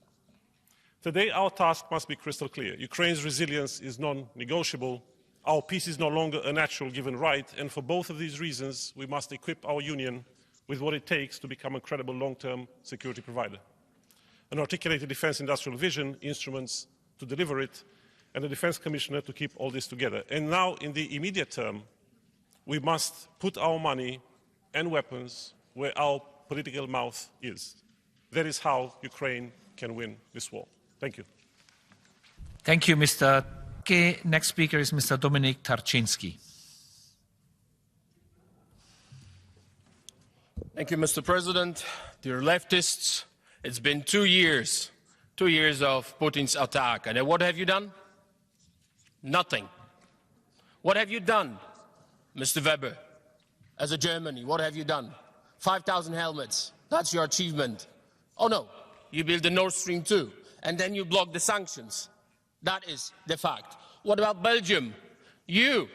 Today, our task must be crystal clear. Ukraine's resilience is non-negotiable. Our peace is no longer a natural given right, and for both of these reasons, we must equip our union with what it takes to become a credible long-term security provider. An articulated defence industrial vision, instruments to deliver it, and a defence commissioner to keep all this together. And now, in the immediate term, we must put our money and weapons where our political mouth is. That is how Ukraine can win this war. Thank you. Thank you, Mr. K. Next speaker is Mr. Dominik Tarczynski. Thank you, Mr. President. Dear leftists, it's been 2 years of Putin's attack. And what have you done? Nothing. What have you done, Mr. Weber? As a Germany, what have you done? 5,000 helmets. That's your achievement. Oh no, you built the Nord Stream 2, and then you blocked the sanctions. That is the fact. What about Belgium? You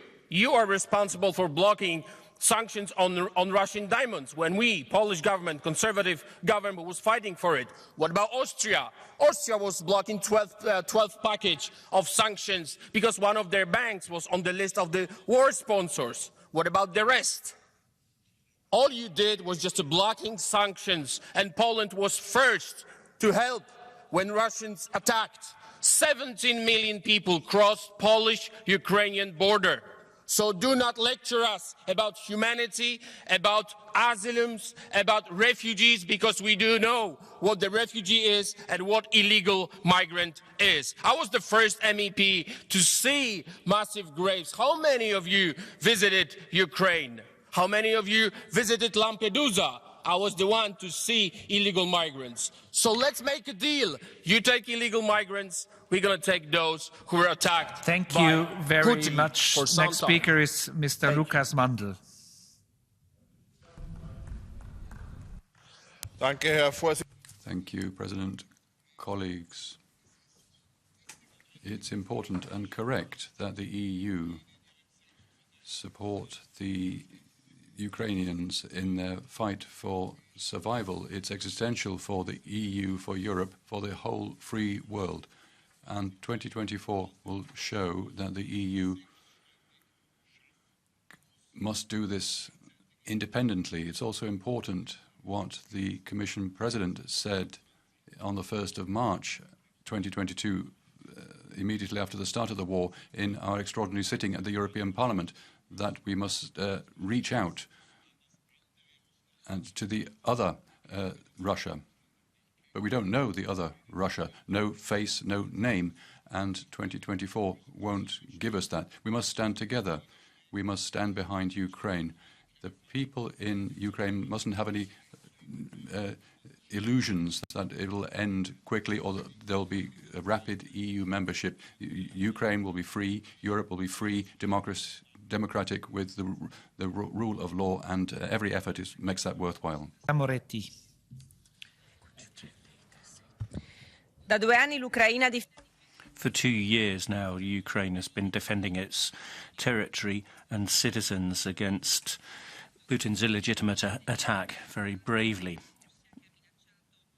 are responsible for blocking sanctions on Russian diamonds when we, Polish government, conservative government, was fighting for it. What about Austria? Austria was blocking 12th package of sanctions because one of their banks was on the list of the war sponsors. What about the rest? All you did was just blocking sanctions, and Poland was first to help when Russians attacked. 17 million people crossed Polish-Ukrainian border. So do not lecture us about humanity, about asylums, about refugees, because we do know what the refugee is and what illegal migrant is. I was the first MEP to see massive graves. How many of you visited Ukraine? How many of you visited Lampedusa? I was the one to see illegal migrants. So let's make a deal. You take illegal migrants, we're going to take those who were attacked. Thank you very Putin much. for some Next time. speaker is Mr. Lukas Mandl. Thank you, President. Colleagues, it's important and correct that the EU support the Ukrainians in their fight for survival. It's existential for the EU, for Europe, for the whole free world. And 2024 will show that the EU must do this independently. It's also important what the Commission President said on the 1st of March 2022, immediately after the start of the war, in our extraordinary sitting at the European Parliament, that we must reach out and to the other Russia. But we don't know the other Russia, no face, no name, and 2024 won't give us that. We must stand together. We must stand behind Ukraine. The people in Ukraine mustn't have any illusions that it will end quickly or that there'll be a rapid EU membership. Ukraine will be free, Europe will be free, democratic with the rule of law, and every effort makes that worthwhile. Moretti. For 2 years now, Ukraine has been defending its territory and citizens against Putin's illegitimate attack very bravely.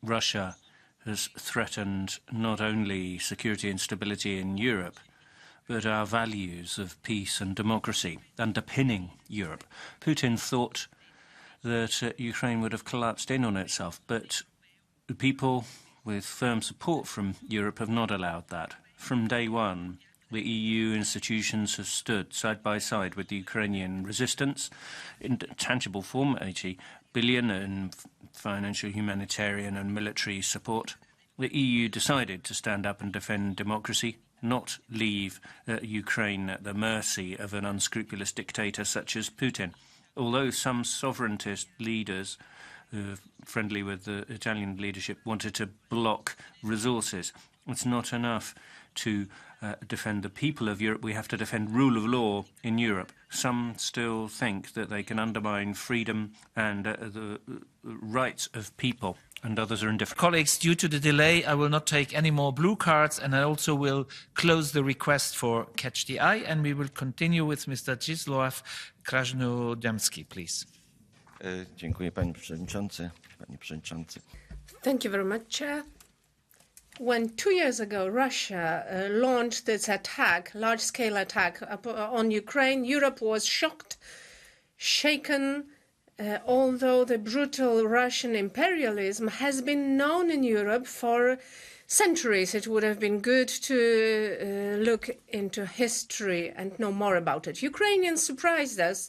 Russia has threatened not only security and stability in Europe, but our values of peace and democracy underpinning Europe. Putin thought that Ukraine would have collapsed in on itself, but the people with firm support from Europe have not allowed that. From day one, the EU institutions have stood side by side with the Ukrainian resistance in tangible form, 80 billion in financial, humanitarian and military support. The EU decided to stand up and defend democracy, not leave Ukraine at the mercy of an unscrupulous dictator such as Putin. Although some sovereigntist leaders friendly with the Italian leadership wanted to block resources, it's not enough to defend the people of Europe. We have to defend rule of law in Europe. Some still think that they can undermine freedom and the rights of people, and others are indifferent. Colleagues, due to the delay, I will not take any more blue cards, and I also will close the request for Catch the Eye, and we will continue with Mr. Zdzisław Krasnodębski, please. Dziękuję, panie przewodniczący. Thank you very much, Chair. When 2 years ago Russia launched its attack, large-scale attack on Ukraine, Europe was shocked, shaken, although the brutal Russian imperialism has been known in Europe for centuries. It would have been good to look into history and know more about it. Ukrainians surprised us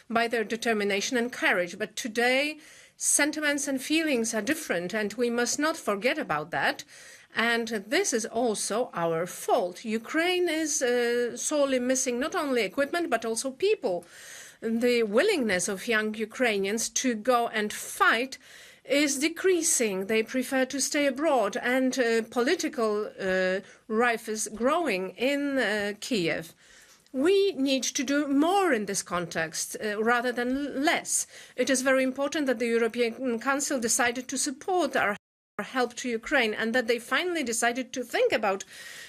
by their determination and courage, but today sentiments and feelings are different, and we must not forget about that. And this is also our fault. Ukraine is sorely missing not only equipment, but also people. The willingness of young Ukrainians to go and fight is decreasing. They prefer to stay abroad, and political rife is growing in Kiev. We need to do more in this context rather than less. It is very important that the European Council decided to support our help to Ukraine, and that they finally decided to think about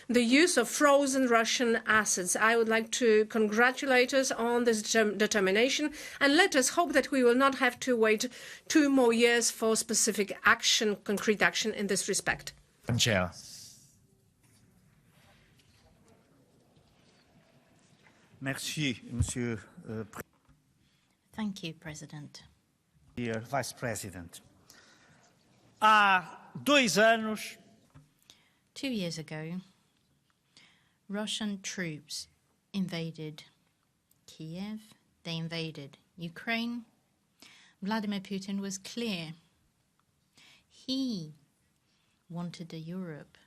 the use of frozen Russian assets. I would like to congratulate us on this determination, and let us hope that we will not have to wait 2 more years for specific action, concrete action in this respect. Chair. Merci, Monsieur. Thank you, President. Dear Vice President. Há 2 anos. 2 years ago, Russian troops invaded Kiev. They invaded Ukraine. Vladimir Putin was clear. He wanted a Europe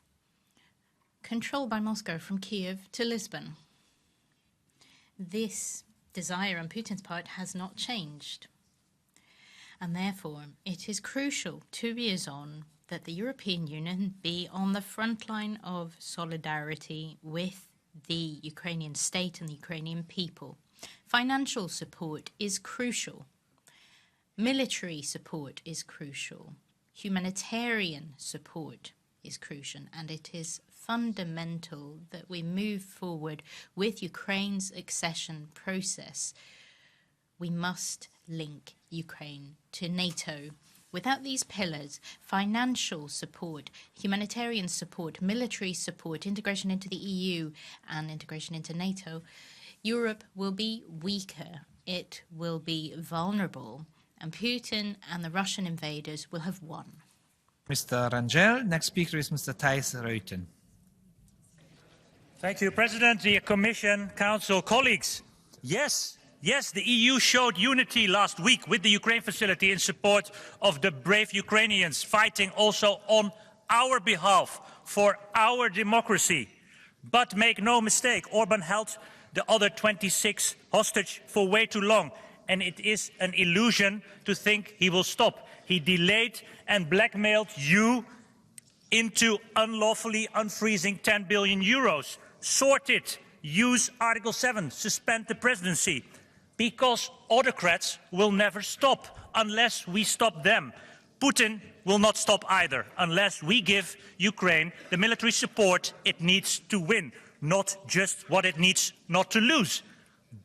controlled by Moscow from Kiev to Lisbon. This desire on Putin's part has not changed. And therefore, it is crucial, 2 years on, that the European Union be on the front line of solidarity with the Ukrainian state and the Ukrainian people. Financial support is crucial. Military support is crucial. Humanitarian support is crucial. And it is fundamental that we move forward with Ukraine's accession process. We must link Ukraine to NATO. Without these pillars, financial support, humanitarian support, military support, integration into the EU and integration into NATO, Europe will be weaker. It will be vulnerable. And Putin and the Russian invaders will have won. Mr. Rangel. Next speaker is Mr. Thijs Ruiten. Thank you, President, the Commission, Council, colleagues. Yes, the EU showed unity last week with the Ukraine facility in support of the brave Ukrainians fighting also on our behalf for our democracy. But make no mistake, Orban held the other 26 hostage for way too long, and it is an illusion to think he will stop. He delayed and blackmailed you into unlawfully unfreezing 10 billion euros. Sort it, use Article 7, suspend the presidency. Because autocrats will never stop unless we stop them. Putin will not stop either unless we give Ukraine the military support it needs to win, not just what it needs not to lose.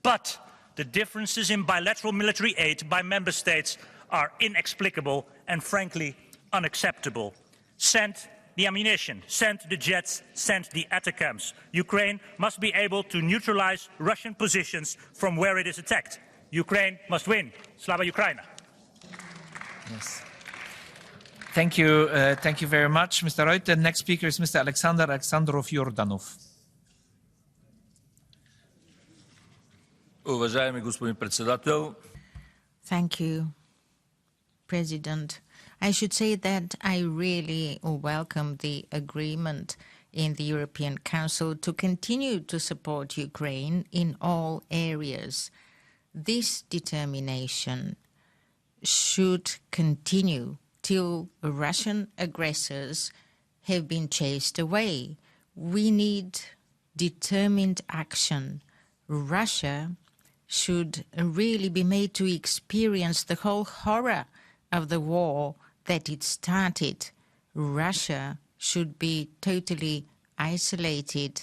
But the differences in bilateral military aid by member states are inexplicable and frankly unacceptable. Send the ammunition, send the jets, send the ATACMS. Ukraine must be able to neutralize Russian positions from where it is attacked. Ukraine must win. Slava Ukraina. Yes. Thank you very much, Mr. Ruiten. Next speaker is Mr. Alexander Alexandrov-Yordanov. Уважаемый господин председател. Thank you, President. I should say that I really welcome the agreement in the European Council to continue to support Ukraine in all areas. This determination should continue till Russian aggressors have been chased away. we need determined action. Russia should really be made to experience the whole horror of the war that it started. Russia should be totally isolated.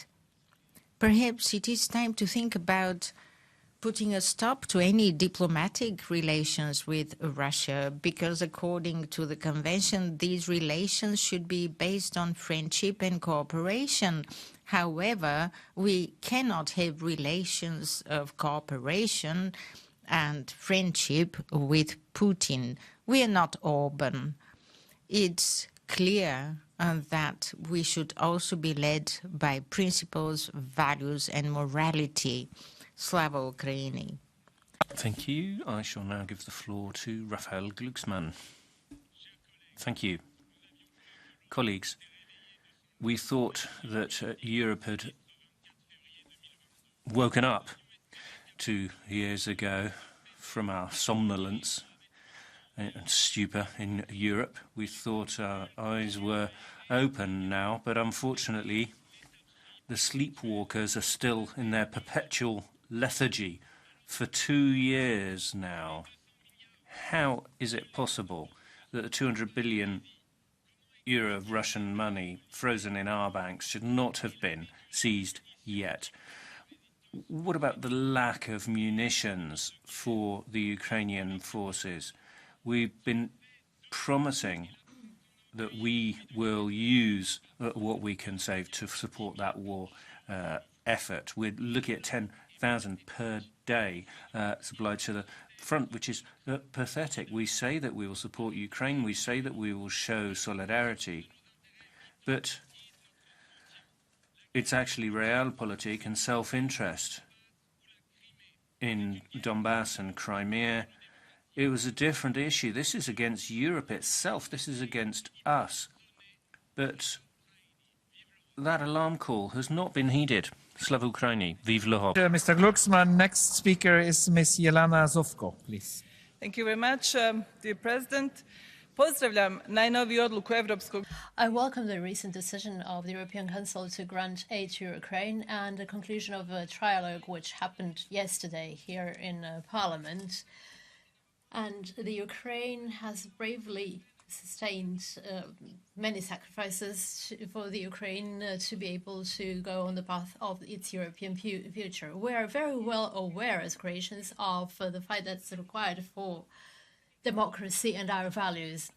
Perhaps it is time to think about putting a stop to any diplomatic relations with Russia, because according to the convention, these relations should be based on friendship and cooperation. However, we cannot have relations of cooperation and friendship with Putin. We are not Orban. It's clear that we should also be led by principles, values, and morality. Slava Ukraini. Thank you. I shall now give the floor to Raphael Glucksmann. Thank you. Colleagues, we thought that Europe had woken up 2 years ago from our somnolence and stupor in Europe. We thought our eyes were open now, but unfortunately the sleepwalkers are still in their perpetual lethargy for 2 years now. How is it possible that the 200 billion euro of Russian money frozen in our banks should not have been seized yet? What about the lack of munitions for the Ukrainian forces? We've been promising that we will use what we can save to support that war effort. We're looking at 10,000 per day supplied to the front, which is pathetic. We say that we will support Ukraine. We say that we will show solidarity. But it's actually realpolitik and self-interest. In Donbass and Crimea, it was a different issue. This is against Europe itself. This is against us. But that alarm call has not been heeded. Slava Ukraini, vive l'Europe. Mr. Glucksmann, next speaker is Ms. Jelena Zovko, please. Thank you very much, dear President. Pozdravljam najnoviju odluku Evropskog. I welcome the recent decision of the European Council to grant aid to Ukraine and the conclusion of a trialogue which happened yesterday here in Parliament. And the Ukraine has bravely sustained many sacrifices for the Ukraine to be able to go on the path of its European future. We are very well aware as Croatians of the fight that's required for democracy and our values.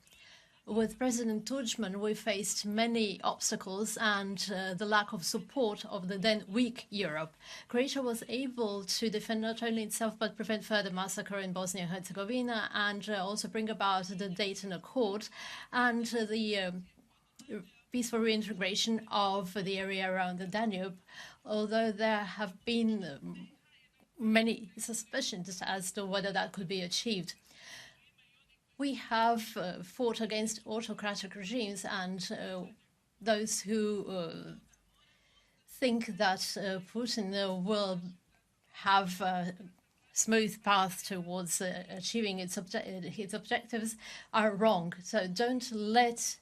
With President Tudjman, we faced many obstacles and the lack of support of the then weak Europe. Croatia was able to defend not only itself but prevent further massacre in Bosnia and Herzegovina and also bring about the Dayton Accord and the peaceful reintegration of the area around the Danube, although there have been many suspicions as to whether that could be achieved. We have fought against autocratic regimes and those who think that Putin will have a smooth path towards achieving its objectives are wrong. So don't let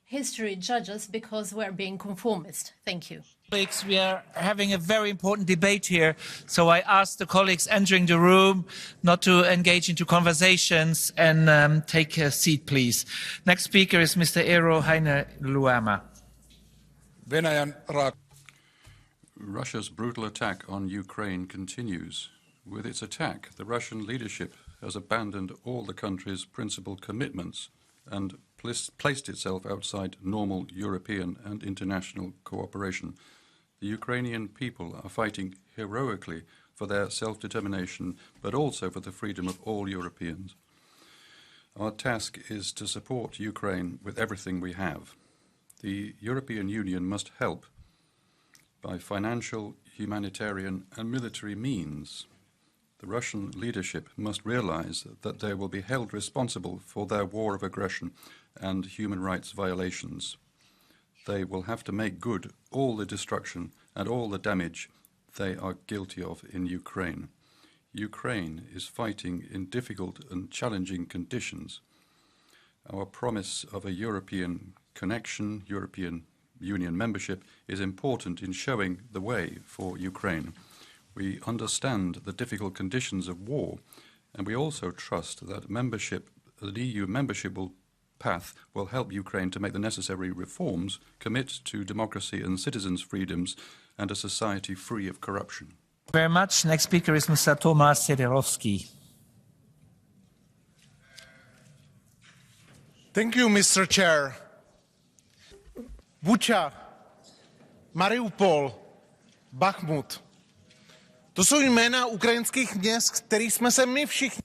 history judge us because we're being conformist. Thank you. Colleagues, we are having a very important debate here, so I ask the colleagues entering the room not to engage into conversations and take a seat, please. Next speaker is Mr. Eero Heinäluoma. Russia's brutal attack on Ukraine continues. With its attack, the Russian leadership has abandoned all the country's principal commitments and placed itself outside normal European and international cooperation. The Ukrainian people are fighting heroically for their self-determination, but also for the freedom of all Europeans. Our task is to support Ukraine with everything we have. The European Union must help by financial, humanitarian and military means. The Russian leadership must realize that they will be held responsible for their war of aggression and human rights violations. They will have to make good all the destruction and all the damage they are guilty of in Ukraine. Ukraine is fighting in difficult and challenging conditions. Our promise of a European connection, European Union membership is important in showing the way for Ukraine. We understand the difficult conditions of war, and we also trust that the EU membership path will help Ukraine to make the necessary reforms, commit to democracy and citizens' freedoms, and a society free of corruption. Very much. Next speaker is Mr. Tomasz Sederowski. Thank you, Mr. Chair. Bucha, Mariupol, Bakhmut. To jsou jména ukrajinských měst, kterých jsme se my všichni.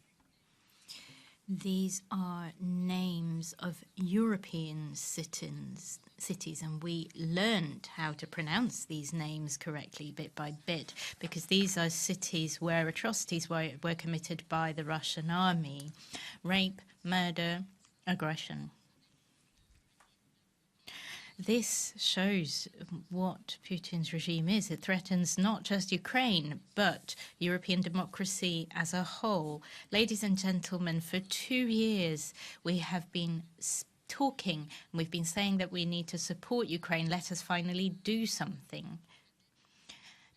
These are names of European cities, and we learned how to pronounce these names correctly bit by bit, because these are cities where atrocities were committed by the Russian army. Rape, murder, aggression. This shows what Putin's regime is. It threatens not just Ukraine, but European democracy as a whole. Ladies and gentlemen, for 2 years we have been talking, and we've been saying that we need to support Ukraine. Let us finally do something.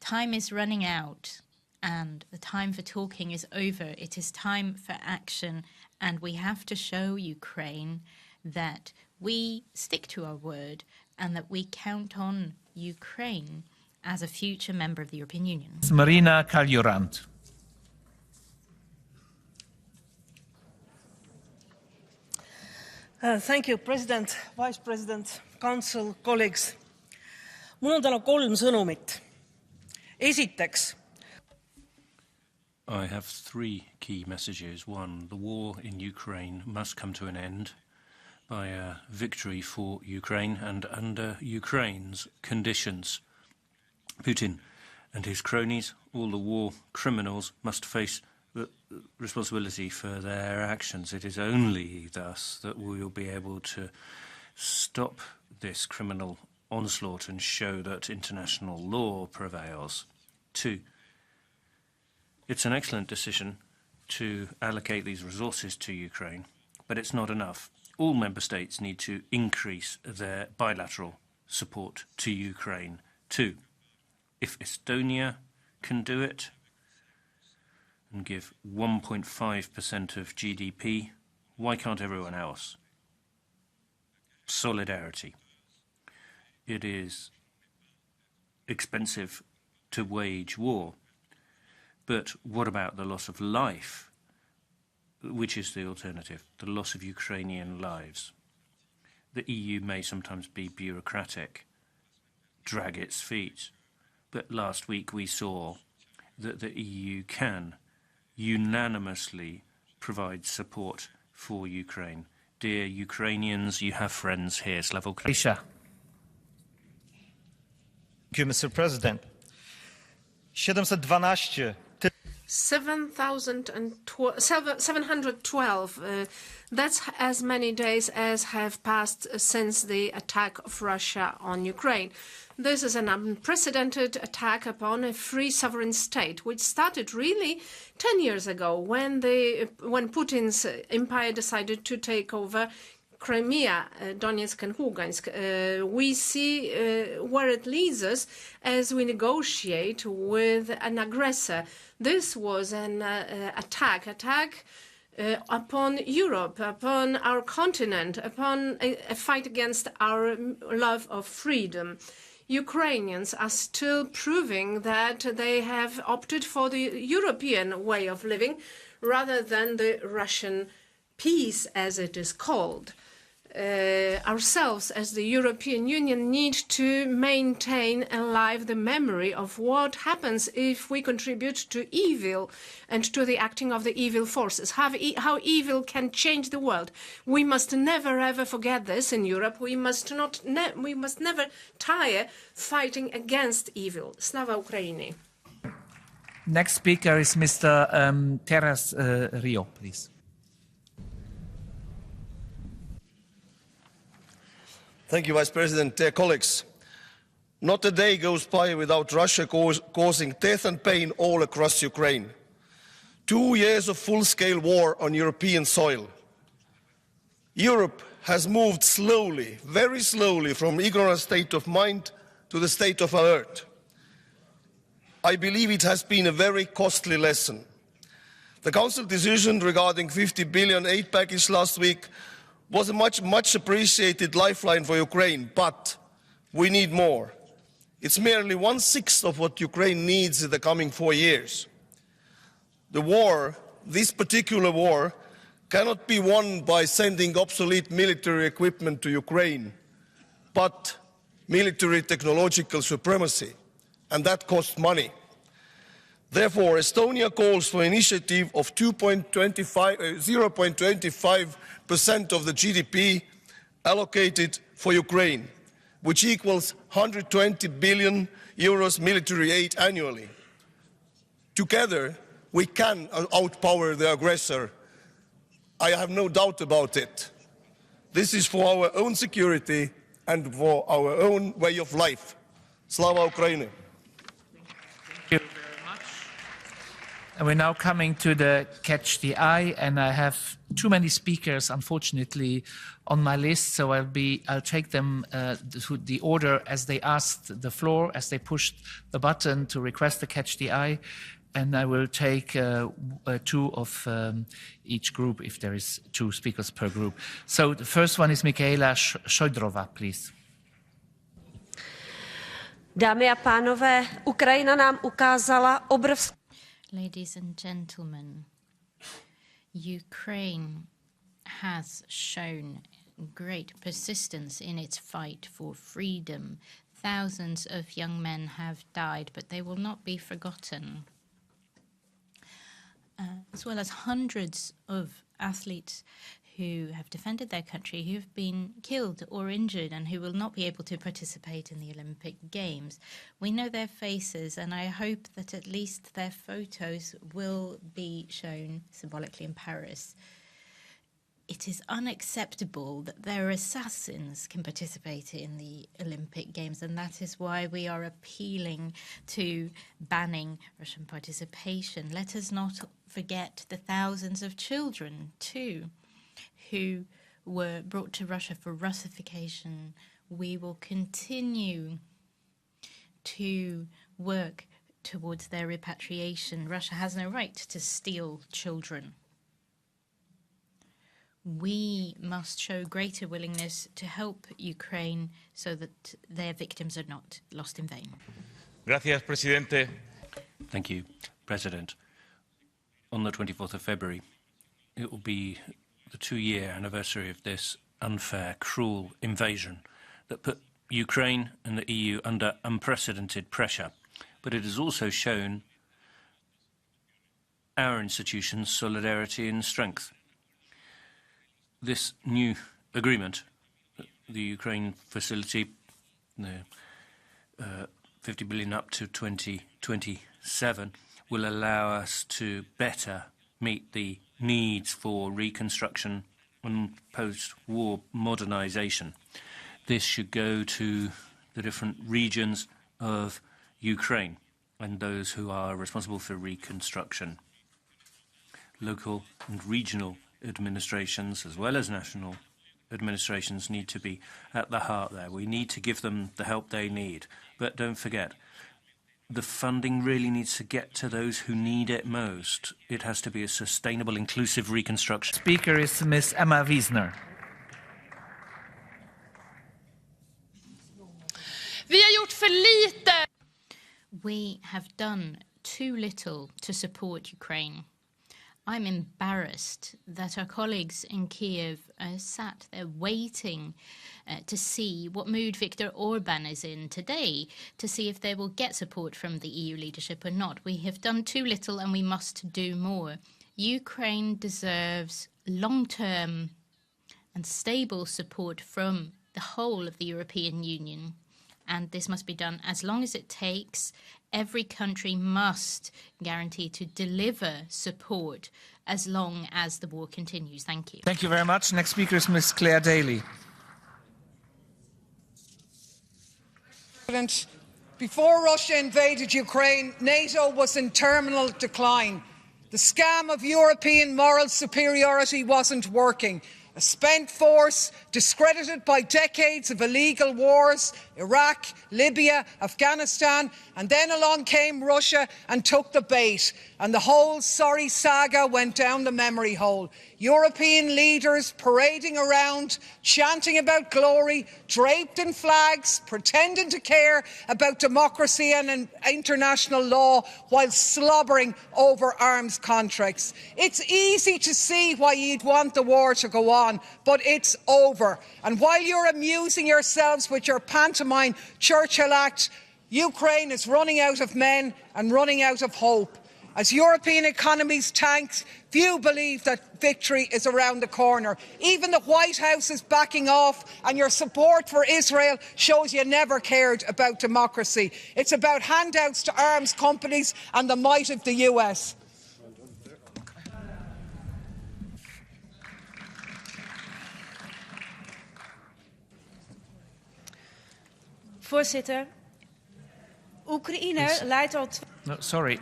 Time is running out, and the time for talking is over. It is time for action, and we have to show Ukraine that we stick to our word and that we count on Ukraine as a future member of the European Union. Marina Kaliurant. Thank you, President, Vice President, Council, colleagues. Mul on täna 3 sõnumit. Esiteks. I have 3 key messages. 1, the war in Ukraine must come to an end by a victory for Ukraine and under Ukraine's conditions. Putin and his cronies, all the war criminals, must face the responsibility for their actions. It is only thus that we will be able to stop this criminal onslaught and show that international law prevails. 2, it's an excellent decision to allocate these resources to Ukraine, but it's not enough. All member states need to increase their bilateral support to Ukraine too. If Estonia can do it and give 1.5% of GDP, why can't everyone else? Solidarity. It is expensive to wage war, but what about the loss of life? Which is the alternative? The loss of Ukrainian lives. The EU may sometimes be bureaucratic, drag its feet, but last week we saw that the EU can unanimously provide support for Ukraine. Dear Ukrainians, you have friends here. Slava Ukraini. Thank you, Mr. President. 712. That's as many days as have passed since the attack of Russia on Ukraine. This is an unprecedented attack upon a free sovereign state, which started really 10 years ago when Putin's empire decided to take over Crimea, Donetsk and Lugansk. We see where it leads us as we negotiate with an aggressor. This was an attack upon Europe, upon our continent, upon a fight against our love of freedom. Ukrainians are still proving that they have opted for the European way of living rather than the Russian peace, as it is called. Ourselves, as the European Union, need to maintain alive the memory of what happens if we contribute to evil and to the acting of the evil forces, how evil can change the world. We must never ever forget this in Europe. We must never tire fighting against evil. Slava Ukraini. Next speaker is Mr. Teras Rio, please. Thank you, Vice President. Dear colleagues, not a day goes by without Russia causing death and pain all across Ukraine. 2 years of full-scale war on European soil. Europe has moved slowly, very slowly, from ignorant state of mind to the state of alert. I believe it has been a very costly lesson. The Council decision regarding 50 billion aid package last week was a much appreciated lifeline for Ukraine, but we need more. It's merely 1/6 of what Ukraine needs in the coming 4 years. The war, this particular war, cannot be won by sending obsolete military equipment to Ukraine, but military technological supremacy, and that costs money. Therefore, Estonia calls for an initiative of 0.25% of the GDP allocated for Ukraine, which equals 120 billion euros military aid annually. Together, we can outpower the aggressor. I have no doubt about it. This is for our own security and for our own way of life. Slava Ukraini! And we're now coming to the Catch the Eye, and I have too many speakers, unfortunately, on my list, so I'll take them to the order as they asked the floor, as they pushed the button to request the Catch the Eye, and I will take two of each group if there is 2 speakers per group. So the first one is Michaela Šojdrová, please. Dámy a pánové, Ukrajina nám ukázala obrovské... Ladies and gentlemen, Ukraine has shown great persistence in its fight for freedom. Thousands of young men have died, but they will not be forgotten. As well as hundreds of athletes who have defended their country, who have been killed or injured and who will not be able to participate in the Olympic Games. We know their faces, and I hope that at least their photos will be shown symbolically in Paris. It is unacceptable that their assassins can participate in the Olympic Games, and that is why we are appealing to banning Russian participation. Let us not forget the thousands of children, too, who were brought to Russia for Russification. We will continue to work towards their repatriation. Russia has no right to steal children. We must show greater willingness to help Ukraine so that their victims are not lost in vain. Gracias, Presidente. Thank you, President. On the 24th of February, it will be the 2-year anniversary of this unfair, cruel invasion that put Ukraine and the EU under unprecedented pressure. But it has also shown our institutions' solidarity and strength. This new agreement, the Ukraine facility, the 50 billion up to 2027, will allow us to better meet the needs for reconstruction and post-war modernization. This should go to the different regions of Ukraine and those who are responsible for reconstruction. Local and regional administrations, as well as national administrations, need to be at the heart there. We need to give them the help they need. But don't forget, the funding really needs to get to those who need it most. It has to be a sustainable, inclusive reconstruction. Speaker is Ms. Emma Wiesner. We have done too little to support Ukraine. I'm embarrassed that our colleagues in Kiev sat there waiting to see what mood Viktor Orban is in today, to see if they will get support from the EU leadership or not. We have done too little and we must do more. Ukraine deserves long-term and stable support from the whole of the European Union. And this must be done as long as it takes. Every country must guarantee to deliver support as long as the war continues. Thank you. Thank you very much. Next speaker is Ms. Claire Daly. Before Russia invaded Ukraine, NATO was in terminal decline. The scam of European moral superiority wasn't working. A spent force, discredited by decades of illegal wars, Iraq, Libya, Afghanistan, and then along came Russia and took the bait, and the whole sorry saga went down the memory hole. European leaders parading around, chanting about glory, draped in flags, pretending to care about democracy and international law while slobbering over arms contracts. It's easy to see why you'd want the war to go on, but it's over. And while you're amusing yourselves with your pantomime Churchill act, Ukraine is running out of men and running out of hope. As European economies tank, few believe that victory is around the corner. Even the White House is backing off, and your support for Israel shows you never cared about democracy. It's about handouts to arms companies and the might of the US. Voorzitter, Oekraïne leidt al... No, sorry.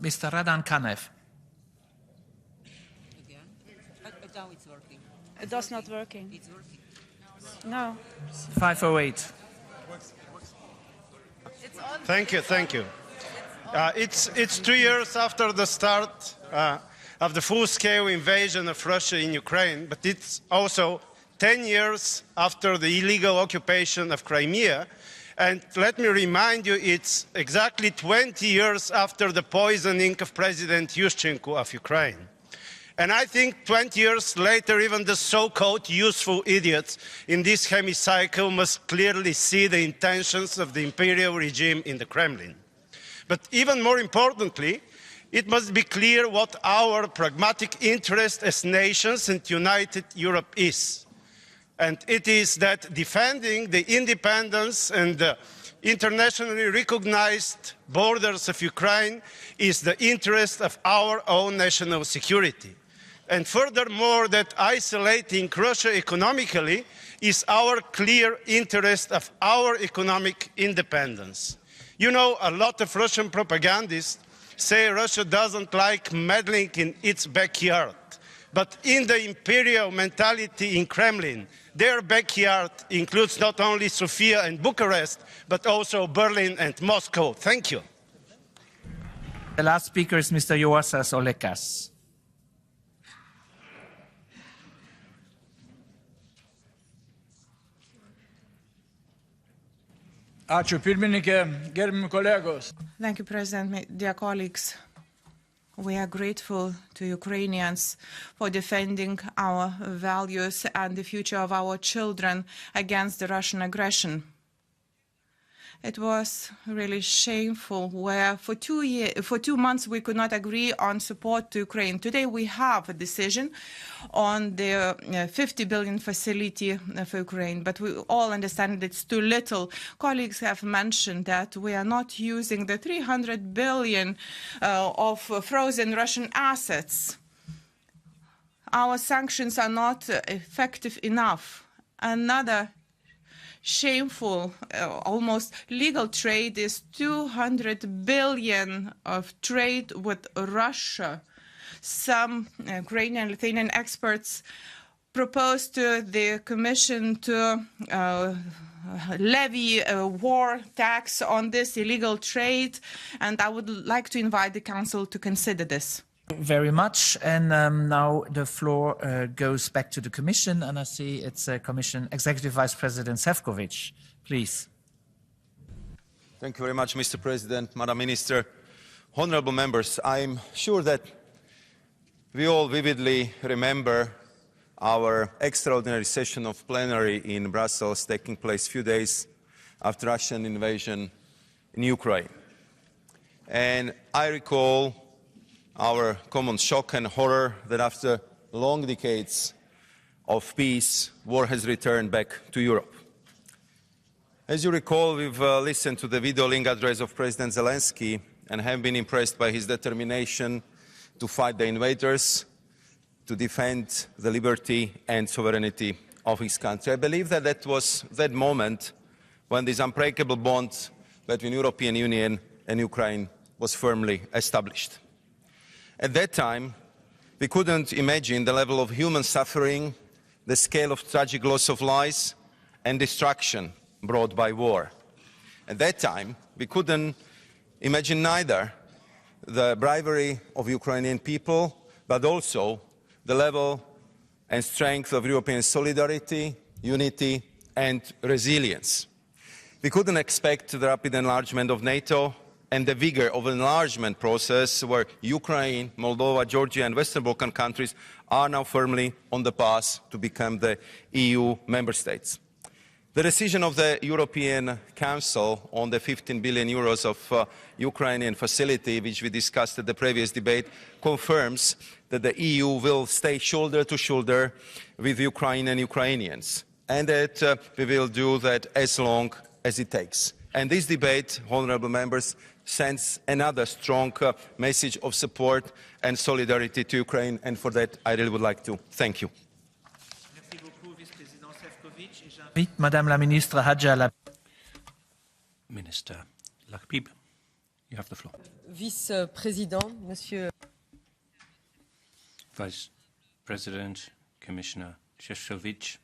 Mr. Radan Kanev. It does not working. It's working. No. 508. Thank you. It's 2 years after the start of the full-scale invasion of Russia in Ukraine, but it's also 10 years after the illegal occupation of Crimea. And let me remind you, it's exactly 20 years after the poisoning of President Yushchenko of Ukraine. And I think 20 years later, even the so-called useful idiots in this hemicycle must clearly see the intentions of the imperial regime in the Kremlin. But even more importantly, it must be clear what our pragmatic interest as nations and united Europe is. And it is that defending the independence and the internationally recognized borders of Ukraine is the interest of our own national security. And furthermore, that isolating Russia economically is our clear interest of our economic independence. You know, a lot of Russian propagandists say Russia doesn't like meddling in its backyard. But in the imperial mentality in Kremlin, their backyard includes not only Sofia and Bucharest, but also Berlin and Moscow. Thank you. The last speaker is Mr. Joasas Olekas. Thank you, President. Dear colleagues, we are grateful to Ukrainians for defending our values and the future of our children against the Russian aggression. It was really shameful where for 2 months we could not agree on support to Ukraine. Today we have a decision on the 50 billion facility for Ukraine, but we all understand that it's too little. Colleagues have mentioned that we are not using the 300 billion of frozen Russian assets. Our sanctions are not effective enough. Another shameful, almost legal trade is 200 billion of trade with Russia. Some Ukrainian and Lithuanian experts proposed to the Commission to levy a war tax on this illegal trade, and I would like to invite the Council to consider this. Very much, and now the floor goes back to the Commission, and I see it's Commission Executive Vice President Šefčovič. Please. Thank you very much, Mr. President, Madam Minister, honourable members. I'm sure that we all vividly remember our extraordinary session of plenary in Brussels taking place a few days after Russian invasion in Ukraine. And I recall our common shock and horror that after long decades of peace, war has returned back to Europe. As you recall, we've listened to the video link address of President Zelensky and have been impressed by his determination to fight the invaders, to defend the liberty and sovereignty of his country. I believe that that was that moment when this unbreakable bond between the European Union and Ukraine was firmly established. At that time, we couldn't imagine the level of human suffering, the scale of tragic loss of lives and destruction brought by war. At that time, we couldn't imagine neither the bravery of Ukrainian people, but also the level and strength of European solidarity, unity and resilience. We couldn't expect the rapid enlargement of NATO and the vigor of the enlargement process where Ukraine, Moldova, Georgia and Western Balkan countries are now firmly on the path to become the EU member states. The decision of the European Council on the 15 billion euros of Ukrainian facility, which we discussed at the previous debate, confirms that the EU will stay shoulder to shoulder with Ukraine and Ukrainians, and that we will do that as long as it takes. And this debate, honourable members, sends another strong message of support and solidarity to Ukraine, and for that I really would like to thank you. Madame la Ministre Hadja. Minister Lakbib, you have the floor. Vice-Président, Monsieur. Vice President, Commissioner Šefčovič,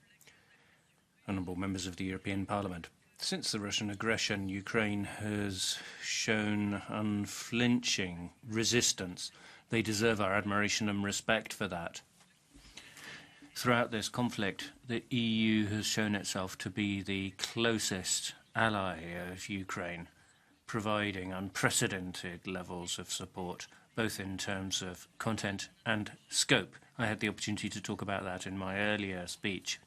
honourable members of the European Parliament. Since the Russian aggression, Ukraine has shown unflinching resistance. They deserve our admiration and respect for that. Throughout this conflict, the EU has shown itself to be the closest ally of Ukraine, providing unprecedented levels of support, both in terms of content and scope. I had the opportunity to talk about that in my earlier speech.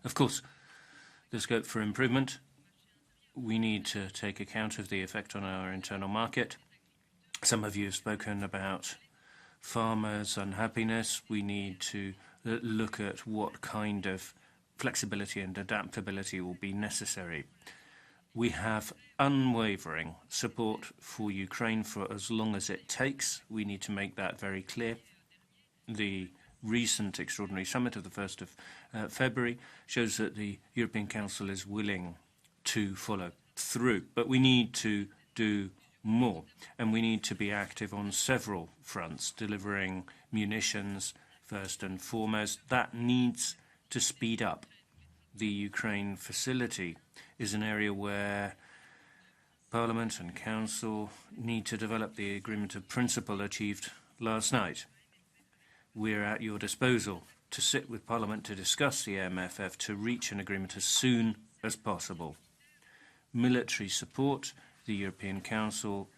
Of course, the scope for improvement, we need to take account of the effect on our internal market. Some of you have spoken about farmers' unhappiness. We need to look at what kind of flexibility and adaptability will be necessary. We have unwavering support for Ukraine for as long as it takes. We need to make that very clear. The recent extraordinary summit of the 1st of February shows that the European Council is willing to follow through. But we need to do more, and we need to be active on several fronts, delivering munitions first and foremost. That needs to speed up. The Ukraine facility is an area where Parliament and Council need to develop the agreement of principle achieved last night. We're at your disposal to sit with Parliament to discuss the MFF to reach an agreement as soon as possible. Military support, the European Council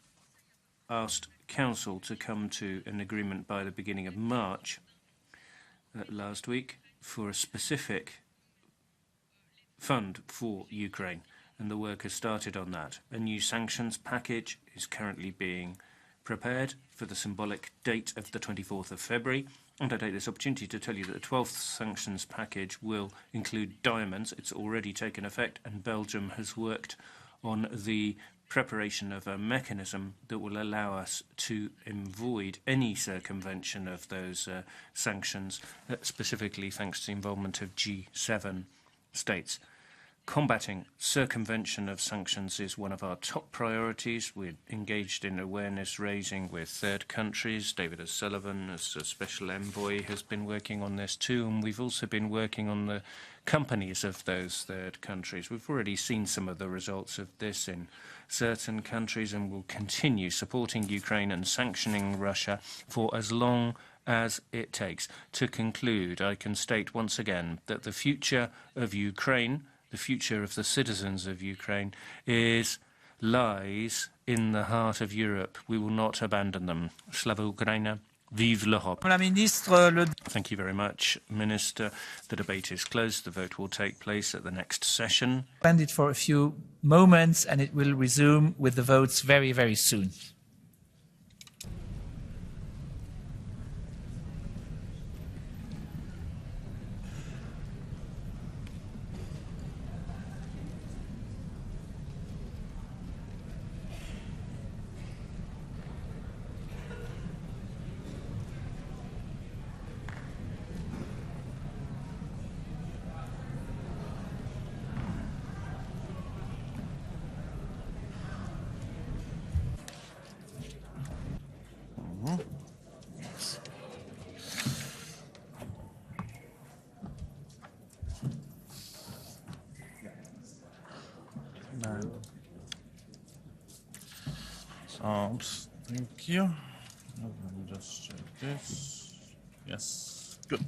asked Council to come to an agreement by the beginning of March last week for a specific fund for Ukraine, and the work has started on that. A new sanctions package is currently being prepared for the symbolic date of the 24th of February. And I take this opportunity to tell you that the 12th sanctions package will include diamonds. It's already taken effect, and Belgium has worked on the preparation of a mechanism that will allow us to avoid any circumvention of those sanctions, specifically thanks to the involvement of G7 states. Combating circumvention of sanctions is one of our top priorities. We're engaged in awareness raising with third countries. David O'Sullivan, as a special envoy, has been working on this too, and we've also been working on the companies of those third countries. We've already seen some of the results of this in certain countries, and will continue supporting Ukraine and sanctioning Russia for as long as it takes. To conclude, I can state once again that the future of Ukraine, the future of the citizens of Ukraine, lies in the heart of Europe. We will not abandon them. Slava Ukraina, vive l'Europe. Thank you very much, Minister. The debate is closed. The vote will take place at the next session. Suspend it for a few moments, and it will resume with the votes very, very soon. Oops, thank you. Let me just check this. Yes, good.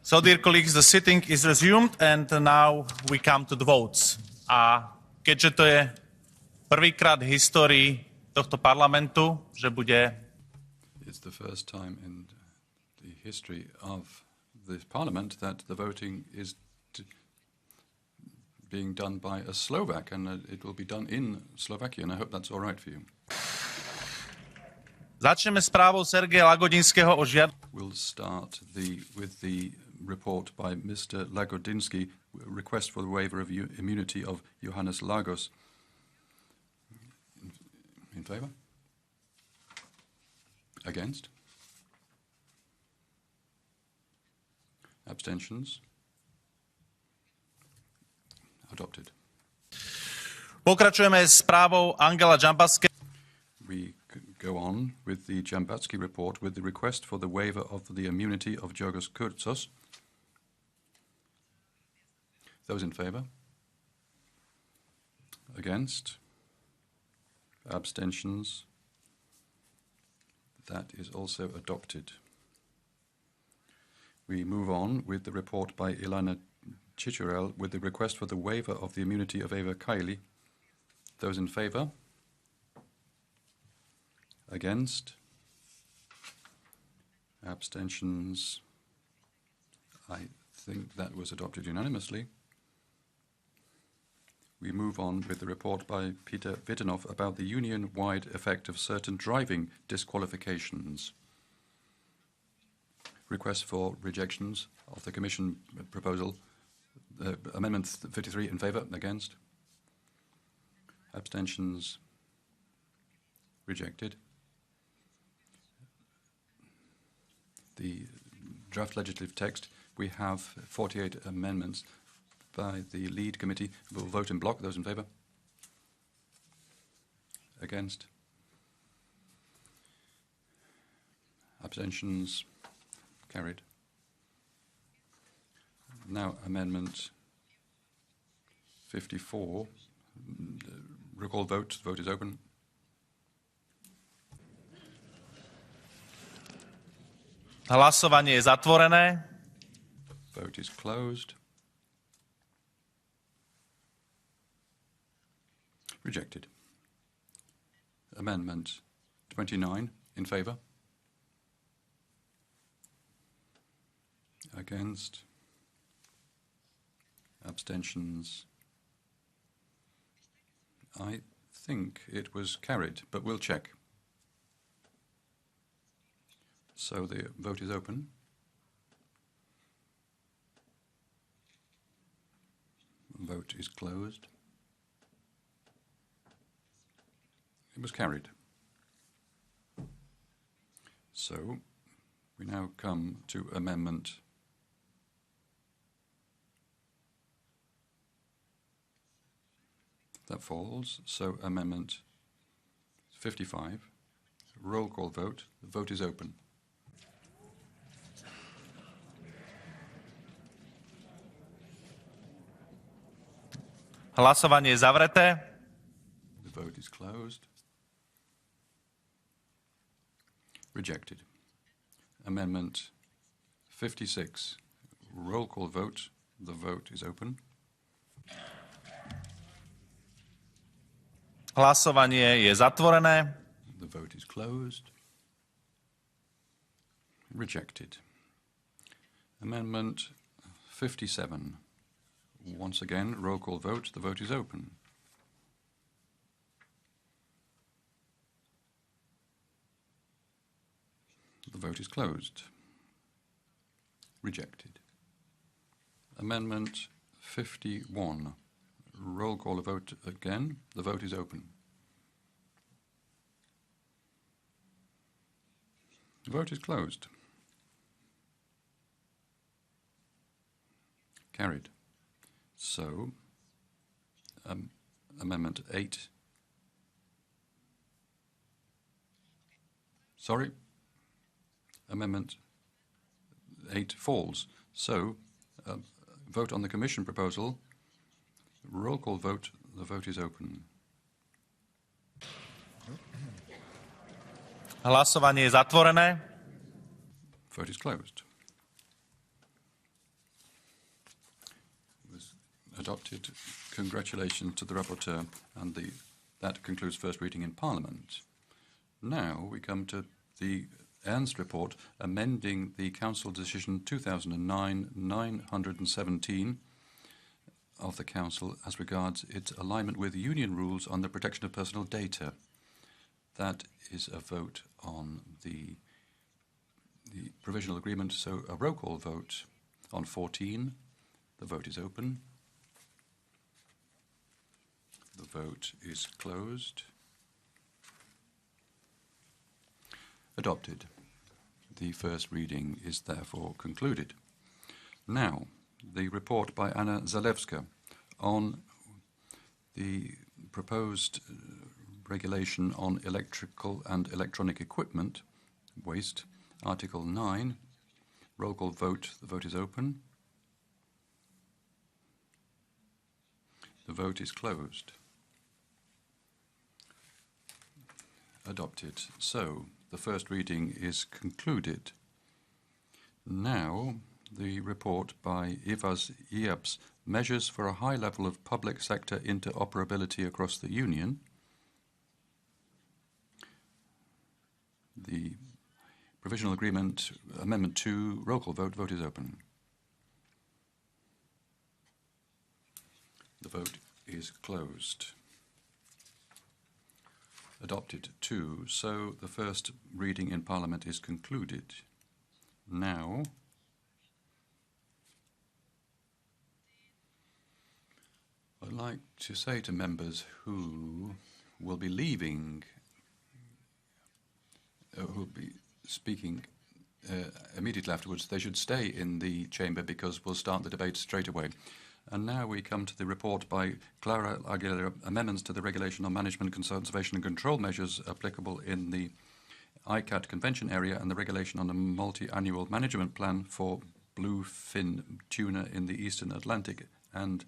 So, dear colleagues, the sitting is resumed and now we come to the votes. A keďže to je prvýkrát v histórii tohto parlamentu, že bude... It's the first time in the history of this parliament that the voting is being done by a Slovak, and it will be done in Slovakia, and I hope that's all right for you. Začneme správou Sergeja Lagodinského o We'll start with the report by Mr. Lagodinsky, request for the waiver of immunity of Johannes Lagos. In favour? Against? Abstentions? Adopted. Pokračujeme s správou Angela Jambaske. We go on with the Jambatsky report with the request for the waiver of the immunity of Giorgos Kyrtsos. Those in favour? Against? Abstentions? That is also adopted. We move on with the report by Ilana Chichurel with the request for the waiver of the immunity of Eva Kaili. Those in favour? Against? Abstentions? I think that was adopted unanimously. We move on with the report by Peter Vitanoff about the union-wide effect of certain driving disqualifications. Request for rejections of the Commission proposal. Amendment 53 in favour, against? Abstentions? Rejected. The draft legislative text, we have 48 amendments by the lead committee. We'll vote in block. Those in favour? Against? Abstentions? Carried. Now amendment 54. Recall vote. The vote is open. Hlasovanie je zatvorené. Vote is closed. Rejected. Amendment 29 in favour. Against. Abstentions. I think it was carried, but we'll check. So the vote is open. Vote is closed. It was carried. So we now come to amendment 55. Roll call vote. The vote is open. Hlasovanie je zavreté. The vote is closed. Rejected. Amendment 56. Roll call vote. The vote is open. Hlasovanie je zatvorené. The vote is closed. Rejected. Amendment 57. Once again, roll call vote. The vote is open. The vote is closed. Rejected. Amendment 51. Roll call vote again. The vote is open. The vote is closed. Carried. So, Amendment 8. Sorry. Amendment 8 falls. So, vote on the Commission proposal. Roll call vote. The vote is open. Hlasovanie je zatvorené. Vote is closed. It was adopted. Congratulations to the rapporteur, and that concludes first reading in Parliament. Now we come to the Ernst report amending the Council Decision 2009-917 of the Council as regards its alignment with Union rules on the protection of personal data. That is a vote on the provisional agreement, so a roll call vote on 14. The vote is open. The vote is closed. Adopted. The first reading is therefore concluded. Now, the report by Anna Zalewska on the proposed regulation on electrical and electronic equipment, waste, Article 9. Roll call vote. The vote is open. The vote is closed. Adopted. So, the first reading is concluded. Now, the report by Ivas Iabs, Measures for a High Level of Public Sector Interoperability Across the Union. The Provisional Agreement, Amendment 2, roll call vote. Vote is open. The vote is closed. Adopted 2. So the first reading in Parliament is concluded. Now, I'd like to say to members who will be leaving, who will be speaking immediately afterwards, they should stay in the chamber because we'll start the debate straight away. And now we come to the report by Clara Aguilera, amendments to the regulation on management, conservation and control measures applicable in the ICAT convention area and the regulation on a multi-annual management plan for bluefin tuna in the Eastern Atlantic. And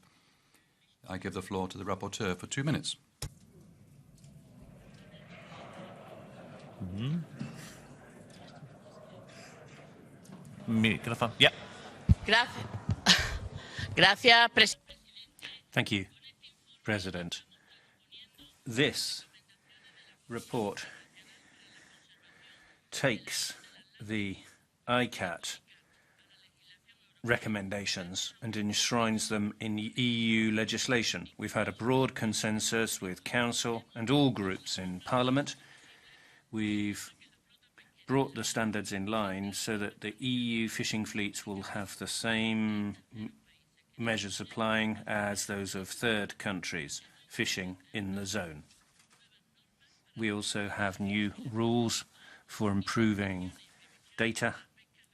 I give the floor to the rapporteur for 2 minutes. Microphone. Yeah. Thank you, President. This report takes the ICAT recommendations and enshrines them in EU legislation. We've had a broad consensus with Council and all groups in Parliament. We've brought the standards in line so that the EU fishing fleets will have the same measures applying as those of third countries fishing in the zone. We also have new rules for improving data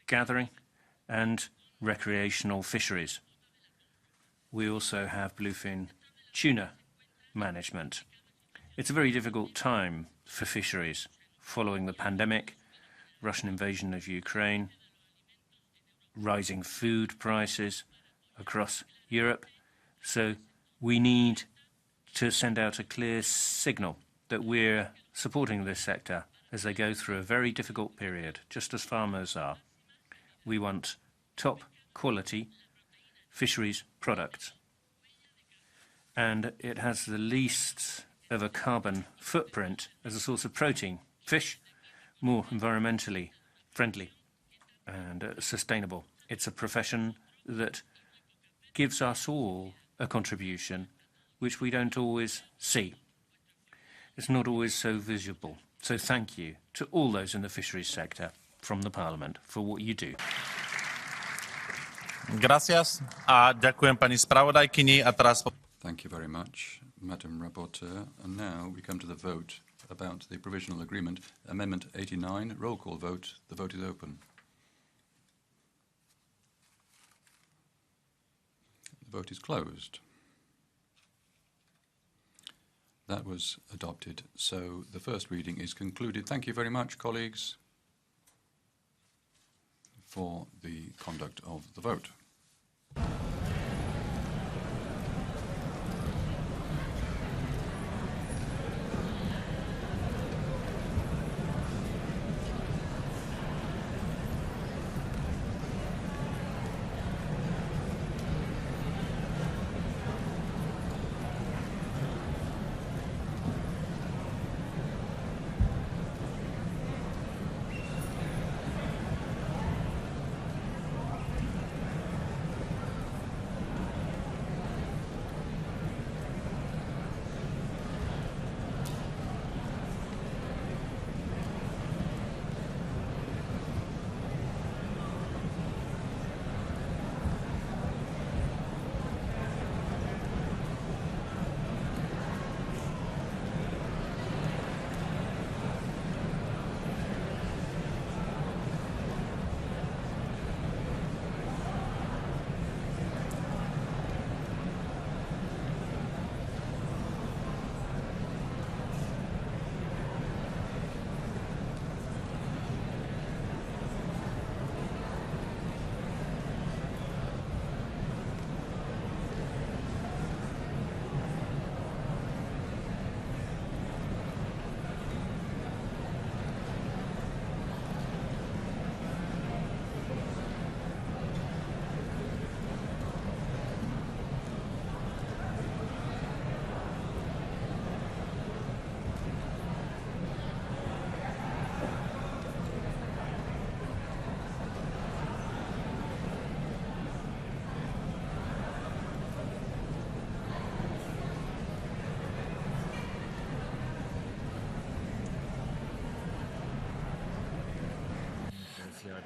gathering and recreational fisheries. We also have bluefin tuna management. It's a very difficult time for fisheries following the pandemic, Russian invasion of Ukraine, rising food prices across Europe. So we need to send out a clear signal that we're supporting this sector as they go through a very difficult period, just as farmers are. We want top quality fisheries products. And it has the least of a carbon footprint as a source of protein. Fish, more environmentally friendly and sustainable. It's a profession that gives us all a contribution which we don't always see. It's not always so visible. So thank you to all those in the fisheries sector from the Parliament for what you do. Gracias. A ďakujem pani spravodajkyni a teraz... Thank you very much, Madam Rapporteur. And now we come to the vote about the provisional agreement. Amendment 89, roll call vote. The vote is open. The vote is closed. That was adopted. So the first reading is concluded. Thank you very much, colleagues, for the conduct of the vote.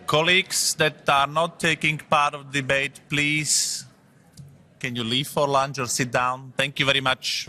Colleagues that are not taking part of the debate, please, can you leave for lunch or sit down? Thank you very much.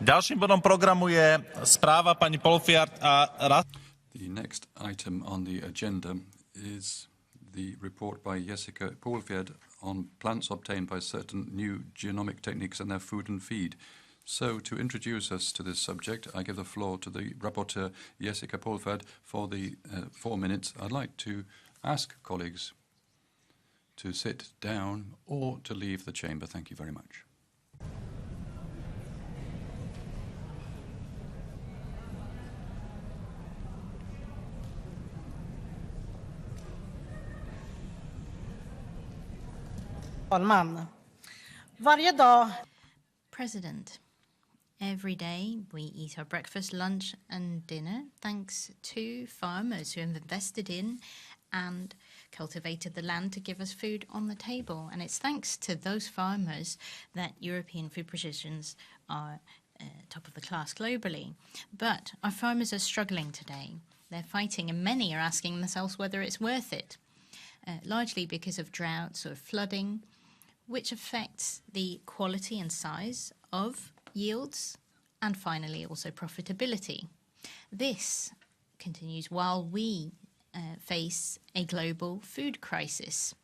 Ďalším bodom programu je správa pani Polfiard a The next item on the agenda is the report by Jessica Polfiard on plants obtained by certain new genomic techniques and their food and feed. So, to introduce us to this subject, I give the floor to the rapporteur, Jessica Polfiard, for the 4 minutes. I'd like to ask colleagues to sit down or to leave the chamber. Thank you very much. President, every day we eat our breakfast, lunch and dinner thanks to farmers who have invested in and cultivated the land to give us food on the table. And it's thanks to those farmers that European food positions are top of the class globally. But our farmers are struggling today. They're fighting, and many are asking themselves whether it's worth it, largely because of droughts or flooding, which affects the quality and size of yields and finally also profitability. This continues while we face a global food crisis.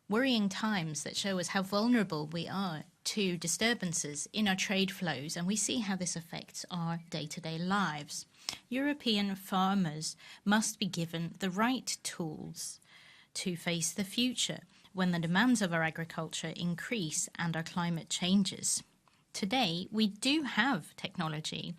Worrying times that show us how vulnerable we are to disturbances in our trade flows, and we see how this affects our day-to-day lives. European farmers must be given the right tools to face the future when the demands of our agriculture increase and our climate changes. Today, we do have technology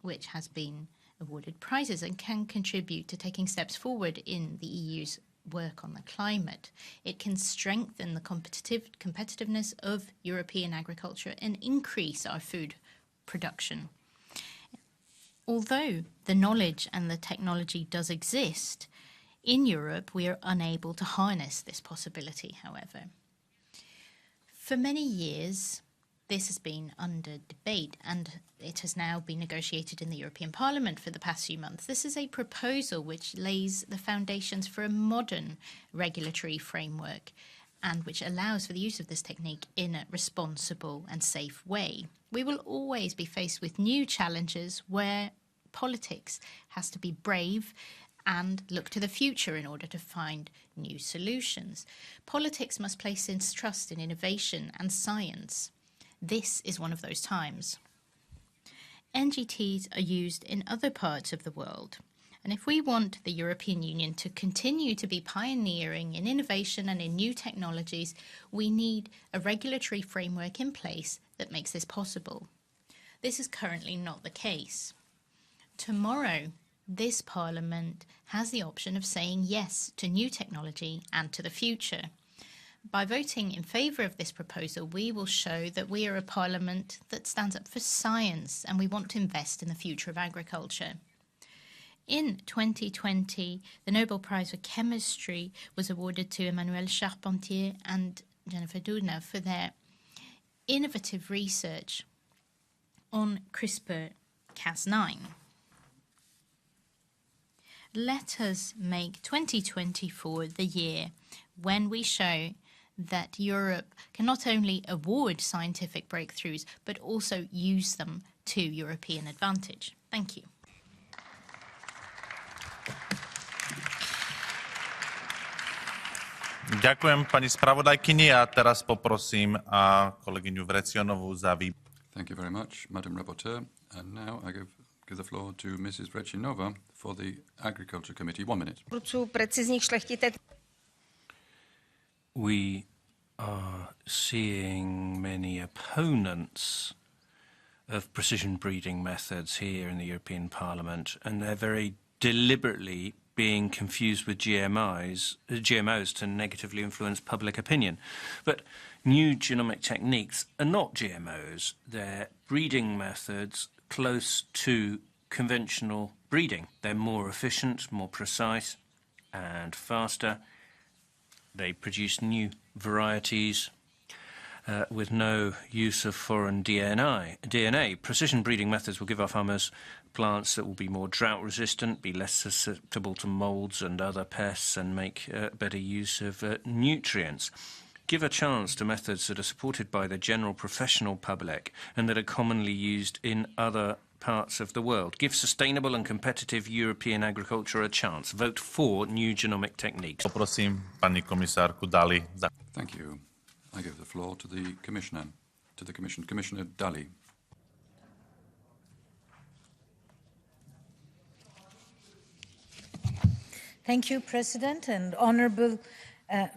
which has been awarded prizes and can contribute to taking steps forward in the EU's work on the climate. It can strengthen the competitiveness of European agriculture and increase our food production. Although the knowledge and the technology does exist, in Europe, we are unable to harness this possibility, however. For many years, this has been under debate, and it has now been negotiated in the European Parliament for the past few months. This is a proposal which lays the foundations for a modern regulatory framework and which allows for the use of this technique in a responsible and safe way. We will always be faced with new challenges where politics has to be brave and look to the future in order to find new solutions. Politics must place its trust in innovation and science. This is one of those times. NGTs are used in other parts of the world. And if we want the European Union to continue to be pioneering in innovation and in new technologies, we need a regulatory framework in place that makes this possible. This is currently not the case. Tomorrow, this Parliament has the option of saying yes to new technology and to the future. By voting in favour of this proposal, we will show that we are a Parliament that stands up for science and we want to invest in the future of agriculture. In 2020, the Nobel Prize for Chemistry was awarded to Emmanuel Charpentier and Jennifer Doudna for their innovative research on CRISPR-Cas9. Let us make 2024 the year when we show that Europe can not only award scientific breakthroughs, but also use them to European advantage. Thank you. Ďakujem pani spravodajkyni a teraz poprosím kolegyňu Vrecionovú za výbor. Thank you very much, Madam Rapporteur. And now I give the floor to Mrs. Vrecinova for the Agriculture Committee. 1 minute. We are seeing many opponents of precision breeding methods here in the European Parliament, and they're very deliberately being confused with GMOs to negatively influence public opinion. But new genomic techniques are not GMOs. They're breeding methods close to conventional breeding. They're more efficient, more precise, and faster. They produce new varieties with no use of foreign DNA. Precision breeding methods will give our farmers plants that will be more drought resistant, be less susceptible to molds and other pests, and make better use of nutrients. Give a chance to methods that are supported by the general professional public and that are commonly used in other parts of the world. Give sustainable and competitive European agriculture a chance. Vote for new genomic techniques. Poprosím paní komisárku Dalli. Thank you. I give the floor to the Commissioner, Commissioner Dalli. Thank you, President, and honourable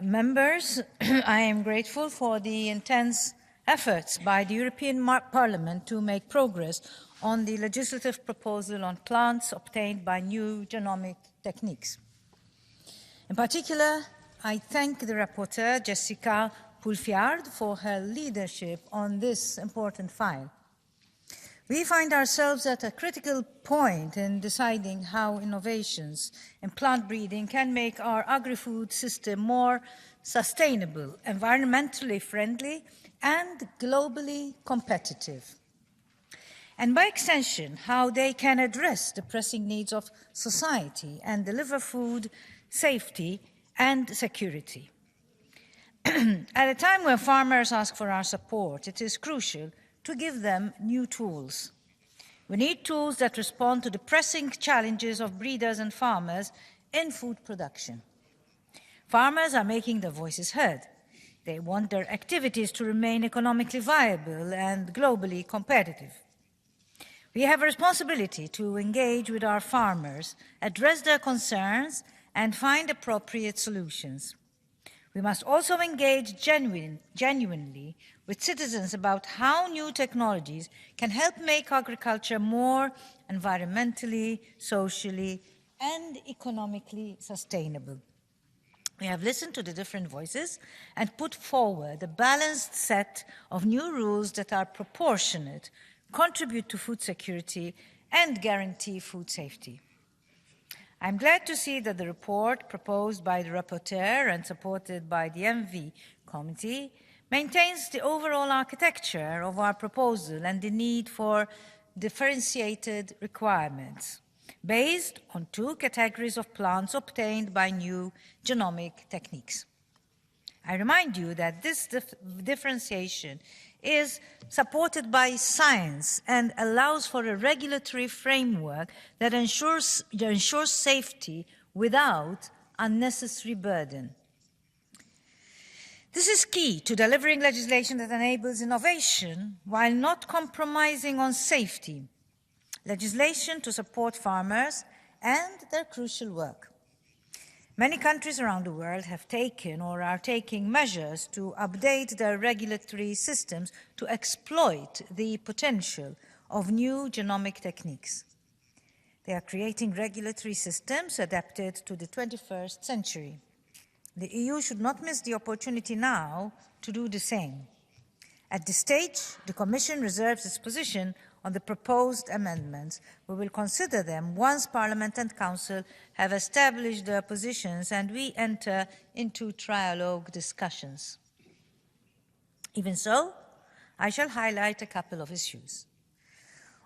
members. I am grateful for the intense efforts by the European Parliament to make progress on the legislative proposal on plants obtained by new genomic techniques. In particular, I thank the rapporteur, Jessica Pulfiard, for her leadership on this important file. We find ourselves at a critical point in deciding how innovations in plant breeding can make our agri-food system more sustainable, environmentally friendly, and globally competitive. And by extension, how they can address the pressing needs of society and deliver food safety and security. At a time when farmers ask for our support, it is crucial to give them new tools. We need tools that respond to the pressing challenges of breeders and farmers in food production. Farmers are making their voices heard. They want their activities to remain economically viable and globally competitive. We have a responsibility to engage with our farmers, address their concerns, and find appropriate solutions. We must also engage genuinely with citizens about how new technologies can help make agriculture more environmentally, socially, and economically sustainable. We have listened to the different voices and put forward a balanced set of new rules that are proportionate, contribute to food security, and guarantee food safety. I'm glad to see that the report proposed by the rapporteur and supported by the MV committee maintains the overall architecture of our proposal and the need for differentiated requirements based on two categories of plants obtained by new genomic techniques. I remind you that this differentiation is supported by science and allows for a regulatory framework that ensures safety without unnecessary burden. This is key to delivering legislation that enables innovation while not compromising on safety, legislation to support farmers and their crucial work. Many countries around the world have taken or are taking measures to update their regulatory systems to exploit the potential of new genomic techniques. They are creating regulatory systems adapted to the 21st century. The EU should not miss the opportunity now to do the same. At this stage, the Commission reserves its position on the proposed amendments. We will consider them once Parliament and Council have established their positions and we enter into trialogue discussions. Even so, I shall highlight a couple of issues.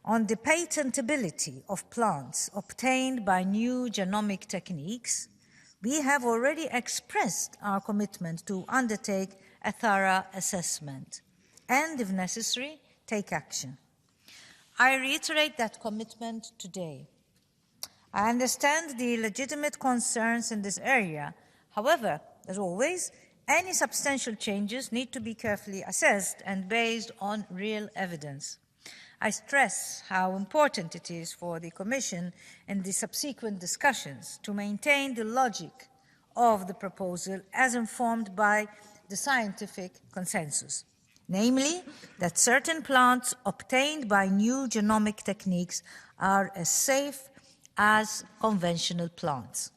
On the patentability of plants obtained by new genomic techniques, we have already expressed our commitment to undertake a thorough assessment and, if necessary, take action. I reiterate that commitment today. I understand the legitimate concerns in this area. However, as always, any substantial changes need to be carefully assessed and based on real evidence. I stress how important it is for the Commission in the subsequent discussions to maintain the logic of the proposal as informed by the scientific consensus. namely that certain plants obtained by new genomic techniques are as safe as conventional plants.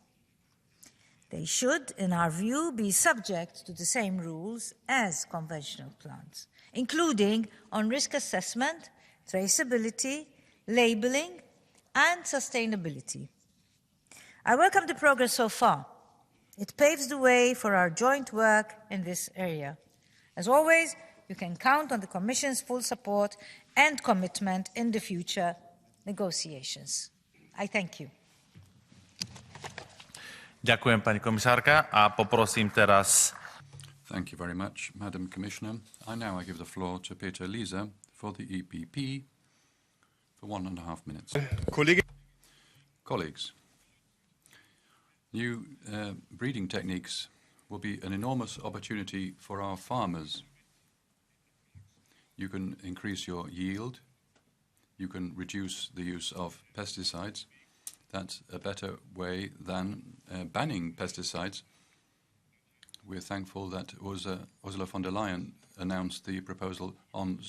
They should, in our view, be subject to the same rules as conventional plants, including on risk assessment, traceability, labeling, and sustainability. I welcome the progress so far. It paves the way for our joint work in this area. As always, you can count on the Commission's full support and commitment in the future negotiations. I thank you. Ďakujem, pani komisárka, a poprosím teraz. Thank you very much, Madam Commissioner. I give the floor to Peter Liese for the EPP for 1.5 minutes. Colleagues, new breeding techniques will be an enormous opportunity for our farmers. You can increase your yield, you can reduce the use of pesticides. That's a better way than banning pesticides. We're thankful that Ursula von der Leyen announced the proposal on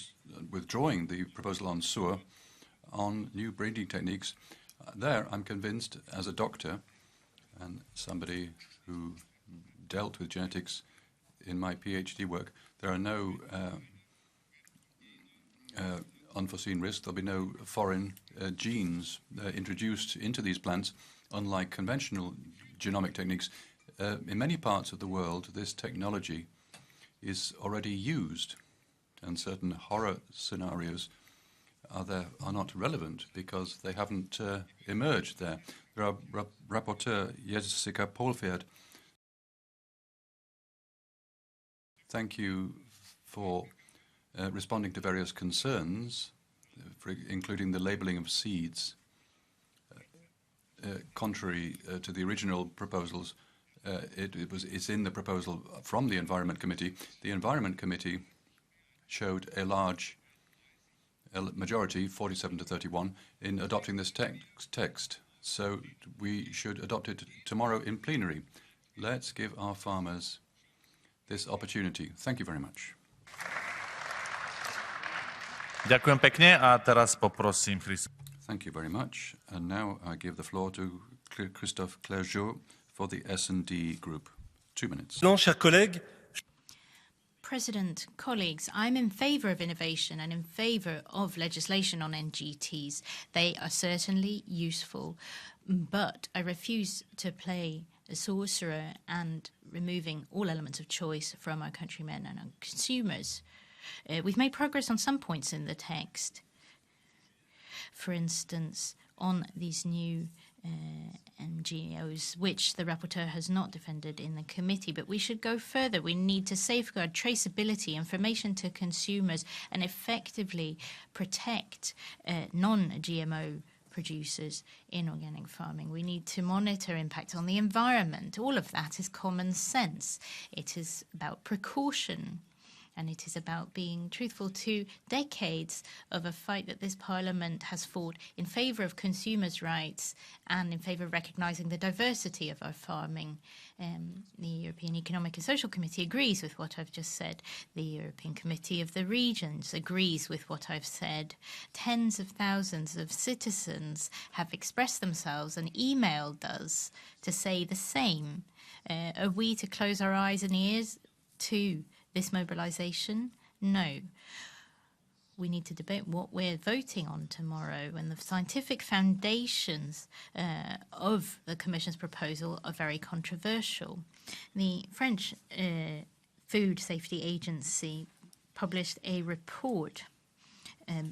withdrawing the proposal on SUR on new breeding techniques. There, I'm convinced, as a doctor and somebody who dealt with genetics in my PhD work, there are no unforeseen risks. There'll be no foreign genes introduced into these plants, unlike conventional genomic techniques. In many parts of the world, this technology is already used, and certain horror scenarios are not relevant because they haven't emerged there. Our rapporteur, Jessica Polfjord, thank you for responding to various concerns, including the labeling of seeds. Contrary to the original proposals, it's in the proposal from the Environment Committee. The Environment Committee showed a large majority, 47 to 31, in adopting this text. So we should adopt it tomorrow in plenary. Let's give our farmers this opportunity. Thank you very much. Ďakujem pekne a teraz poprosím Thank you very much. And now I give the floor to Christophe Clergeau for the S&D group. 2 minutes. President, colleagues, I'm in favour of innovation and in favour of legislation on NGTs. They are certainly useful, but I refuse to play a sorcerer and removing all elements of choice from our countrymen and our consumers. We've made progress on some points in the text. For instance, on these new NGOs, which the rapporteur has not defended in the committee, but we should go further. We need to safeguard traceability, information to consumers, and effectively protect non-GMO producers in organic farming. We need to monitor impact on the environment. All of that is common sense. It is about precaution. And it is about being truthful to decades of a fight that this Parliament has fought in favour of consumers' rights and in favour of recognising the diversity of our farming. The European Economic and Social Committee agrees with what I've just said. The European Committee of the Regions agrees with what I've said. Tens of thousands of citizens have expressed themselves and emailed us to say the same. Are we to close our eyes and ears to this mobilisation? No. We need to debate what we're voting on tomorrow, and the scientific foundations of the Commission's proposal are very controversial. The French Food Safety Agency published a report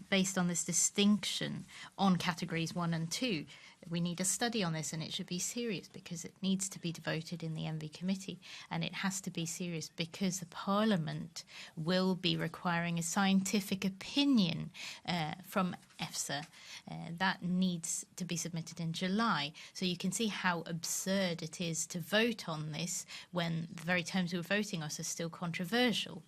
based on this distinction on categories 1 and 2. We need a study on this, and it should be serious because it needs to be devoted in the ENVI committee, and it has to be serious because the Parliament will be requiring a scientific opinion from EFSA. That needs to be submitted in July. So you can see how absurd it is to vote on this when the very terms we were voting on are still controversial.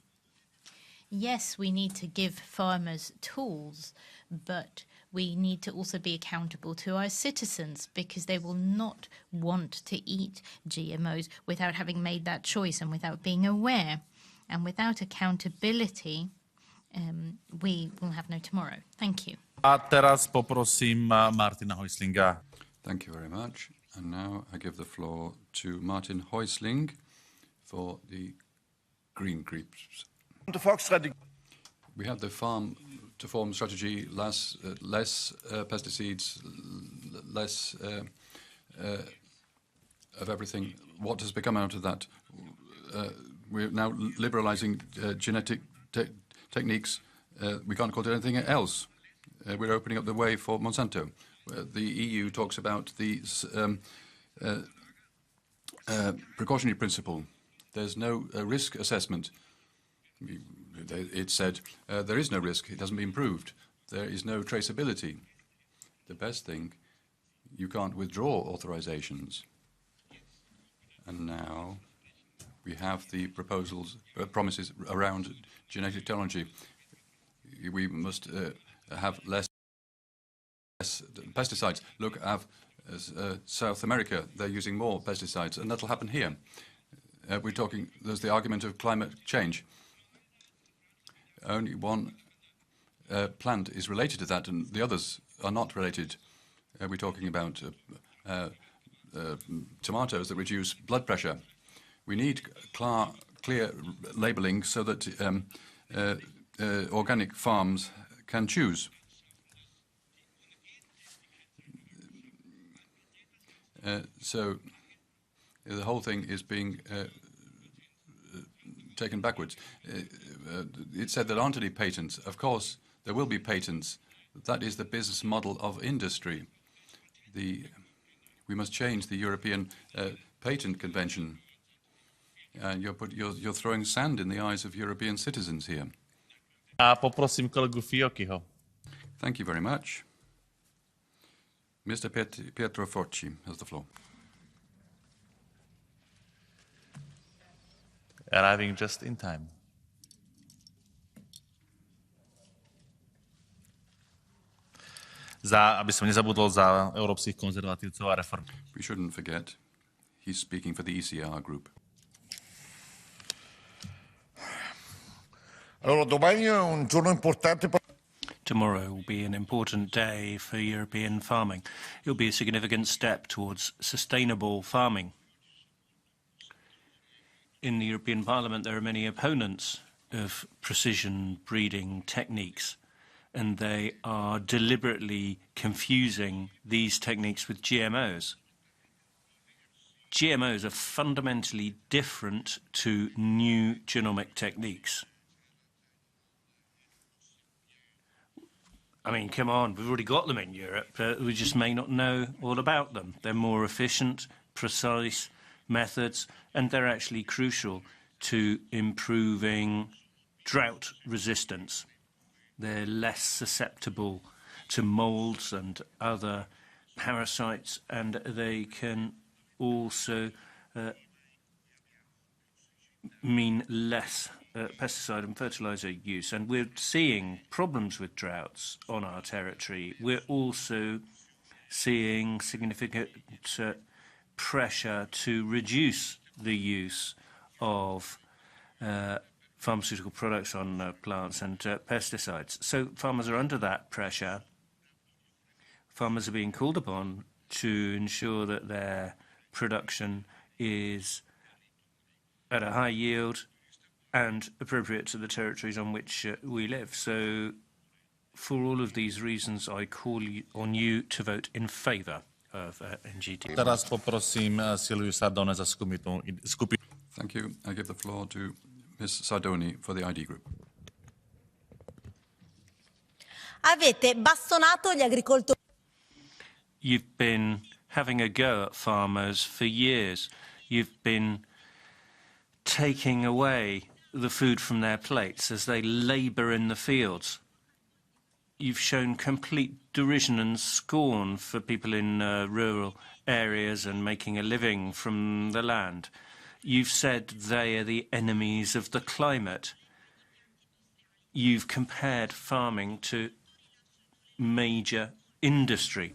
Yes, we need to give farmers tools, but we need to also be accountable to our citizens because they will not want to eat GMOs without having made that choice and without being aware. And without accountability, we will have no tomorrow. Thank you. A teraz poprosím Martina Häuslinga. Thank you very much. And now I give the floor to Martin Häusling for the Green Groups. We have the farm to form strategy, less pesticides, less of everything. What has become out of that? We're now liberalizing genetic techniques. We can't call it anything else. We're opening up the way for Monsanto. The EU talks about the precautionary principle. There's no risk assessment. It said there is no risk. It hasn't been proved. There is no traceability. The best thing, you can't withdraw authorizations. And now we have the promises around genetic technology. We must have less pesticides. Look at South America. They're using more pesticides, and that'll happen here. There's the argument of climate change. Only one plant is related to that, and the others are not related. We're talking about tomatoes that reduce blood pressure. We need clear labeling so that organic farms can choose. So the whole thing is being taken backwards. It said there aren't any patents. Of course, there will be patents. That is the business model of industry. We must change the European Patent Convention. And you're throwing sand in the eyes of European citizens here. Poprosím kolegu Fiocchiho. Thank you very much. Mr. Pietro Forci has the floor. Arriving just in time. Aby som nezabudol za európskych konzervatívcov a reform. We shouldn't forget, he's speaking for the ECR group. Tomorrow will be an important day for European farming. It will be a significant step towards sustainable farming. In the European Parliament, there are many opponents of precision breeding techniques, and they are deliberately confusing these techniques with GMOs. GMOs are fundamentally different to new genomic techniques. I mean, come on, we've already got them in Europe. We just may not know all about them. They're more efficient, precise methods, and they're actually crucial to improving drought resistance. They're less susceptible to molds and other parasites, and they can also mean less pesticide and fertilizer use. And we're seeing problems with droughts on our territory. We're also seeing significant pressure to reduce the use of pharmaceutical products on plants and pesticides. So farmers are under that pressure. Farmers are being called upon to ensure that their production is at a high yield and appropriate to the territories on which we live. So for all of these reasons, I call on you to vote in favour of NGT. Teraz poprosím Silviu Sardone za skupinu. Thank you. I give the floor to Ms. Sardoni for the ID group. Avete bastonato gli agricoltori. You've been having a go at farmers for years. You've been taking away the food from their plates as they labour in the fields. You've shown complete derision and scorn for people in rural areas and making a living from the land. You've said they are the enemies of the climate. You've compared farming to major industry.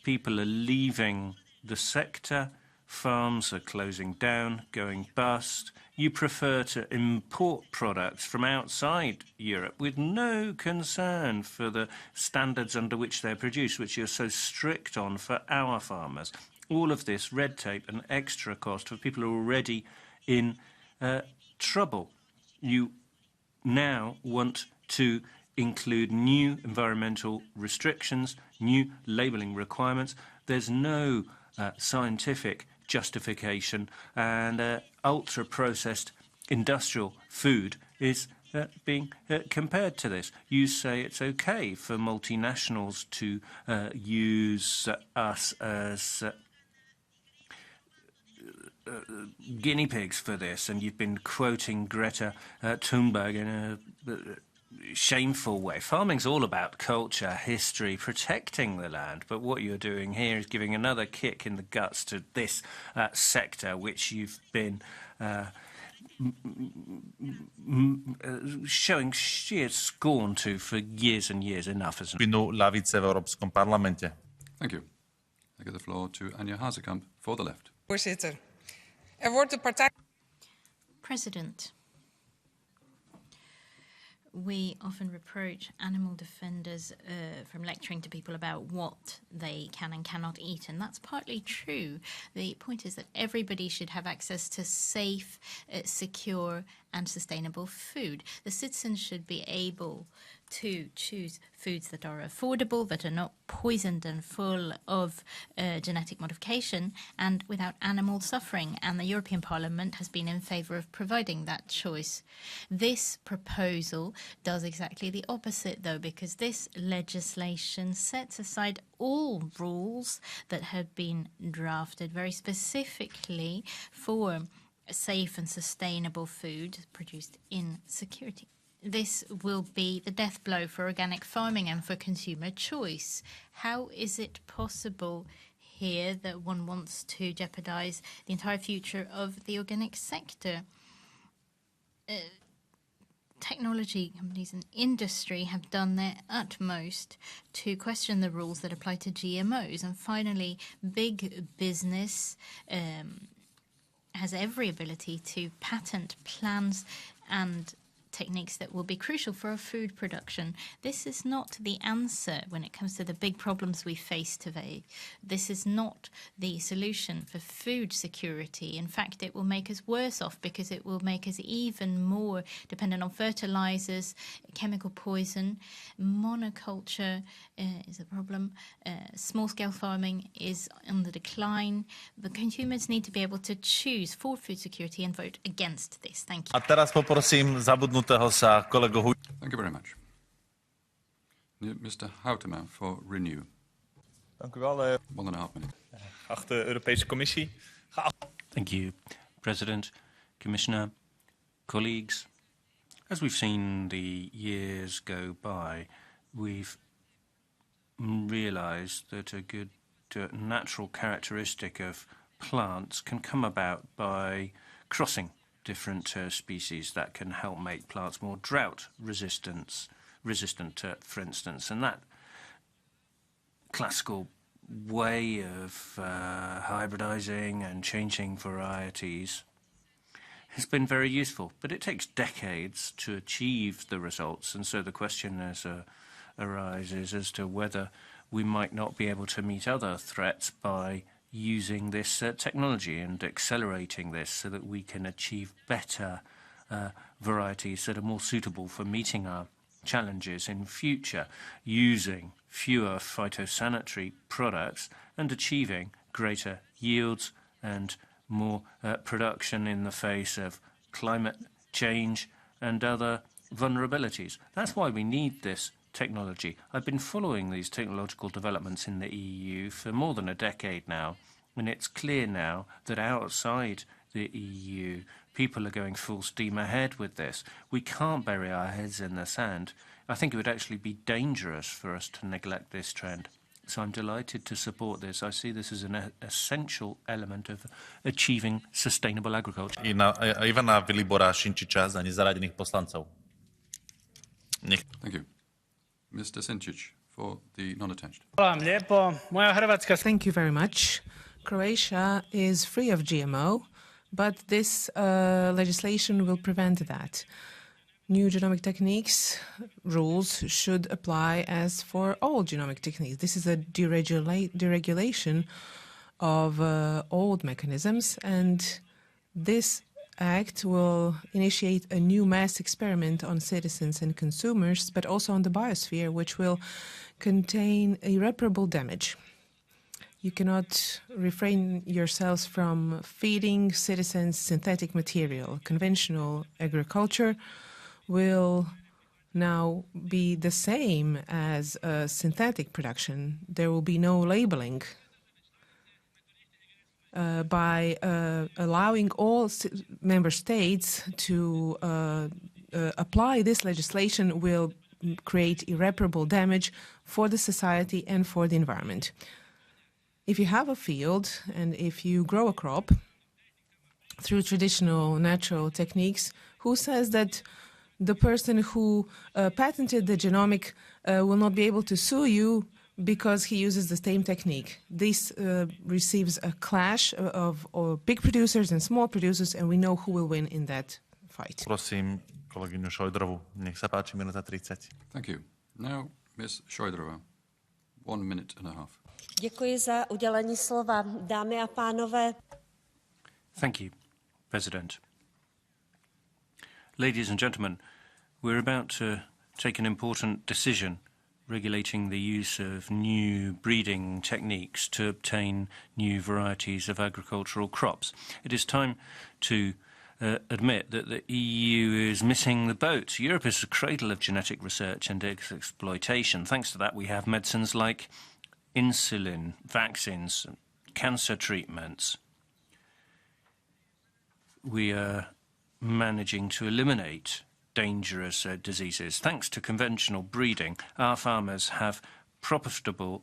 People are leaving the sector. farms are closing down, going bust. You prefer to import products from outside Europe with no concern for the standards under which they're produced, which you're so strict on for our farmers. All of this red tape and extra cost for people who are already in trouble. You now want to include new environmental restrictions, new labelling requirements. There's no scientific justification, and ultra-processed industrial food is being compared to this. You say it's okay for multinationals to use us as guinea pigs for this, and you've been quoting Greta Thunberg in a shameful way. Farming's all about culture, history, protecting the land, but what you're doing here is giving another kick in the guts to this sector, which you've been showing sheer scorn to for years and years. Enough, isn't it? Lavice v Európskom parlamente. Thank you. I give the floor to Anja Hazekamp for the left. Voorzitter, wordt de partij... President. We often reproach animal defenders from lecturing to people about what they can and cannot eat, and that's partly true. The point is that everybody should have access to safe, secure and sustainable food. The citizens should be able to choose foods that are affordable, that are not poisoned and full of genetic modification and without animal suffering. And the European Parliament has been in favour of providing that choice. This proposal does exactly the opposite, though, because this legislation sets aside all rules that had been drafted very specifically for safe and sustainable food produced in security. This will be the death blow for organic farming and for consumer choice. How is it possible here that one wants to jeopardize the entire future of the organic sector? Technology companies and industry have done their utmost to question the rules that apply to GMOs. And finally, big business has every ability to patent plans and techniques that will be crucial for our food production. This is not the answer when it comes to the big problems we face today. This is not the solution for food security. In fact, it will make us worse off because it will make us even more dependent on fertilizers, chemical poison. Monoculture is a problem. Small-scale farming is on the decline. The consumers need to be able to choose for food security and vote against this. Thank you. A teraz poprosím zabudnutého sa kolegu. Thank you very much. Mr. Houtema for Renew. Dank u wel. 1.5 minutes. Geachte Europese Commissie. Thank you, President, Commissioner, colleagues. As we've seen the years go by, we've realized that a good natural characteristic of plants can come about by crossing different species that can help make plants more drought resistant, for instance. And that classical way of hybridizing and changing varieties has been very useful, but it takes decades to achieve the results. And so the question arises as to whether we might not be able to meet other threats by using this technology and accelerating this so that we can achieve better varieties that are more suitable for meeting our challenges in future, using fewer phytosanitary products and achieving greater yields and more production in the face of climate change and other vulnerabilities. That's why we need this technology. I've been following these technological developments in the EU for more than a decade now, and it's clear now that outside the EU, people are going full steam ahead with this. We can't bury our heads in the sand. I think it would actually be dangerous for us to neglect this trend. So I'm delighted to support this. I see this as an essential element of achieving sustainable agriculture. Ivana Vilibora Šinčiča za nezaradených poslancov. Thank you. Mr. Sinčić for the non-attached. Thank you very much. Croatia is free of GMO, but this legislation will prevent that. New genomic techniques rules should apply as for all genomic techniques. This is a deregulation of old mechanisms, and this act will initiate a new mass experiment on citizens and consumers, but also on the biosphere, which will contain irreparable damage. You cannot refrain yourselves from feeding citizens synthetic material. Conventional agriculture will now be the same as synthetic production. There will be no labeling. By allowing all member states to apply this legislation will create irreparable damage for the society and for the environment. If you have a field and if you grow a crop through traditional natural techniques, who says that the person who patented the genomic will not be able to sue you because he uses the same technique? This receives a clash of big producers and small producers, and we know who will win in that fight. Prosím kolegyňu Šojdrovú. Nech sa páči, minúta 30. Thank you. Now, Ms. Šojdrova, 1 minute and a half. Děkuji za udělení slova. Dámy a pánové. Thank you, President. Ladies and gentlemen, we're about to take an important decision regulating the use of new breeding techniques to obtain new varieties of agricultural crops. It is time to admit that the EU is missing the boat. Europe is the cradle of genetic research and exploitation. Thanks to that, we have medicines like insulin, vaccines, cancer treatments. We are managing to eliminate dangerous diseases. Thanks to conventional breeding, our farmers have profitable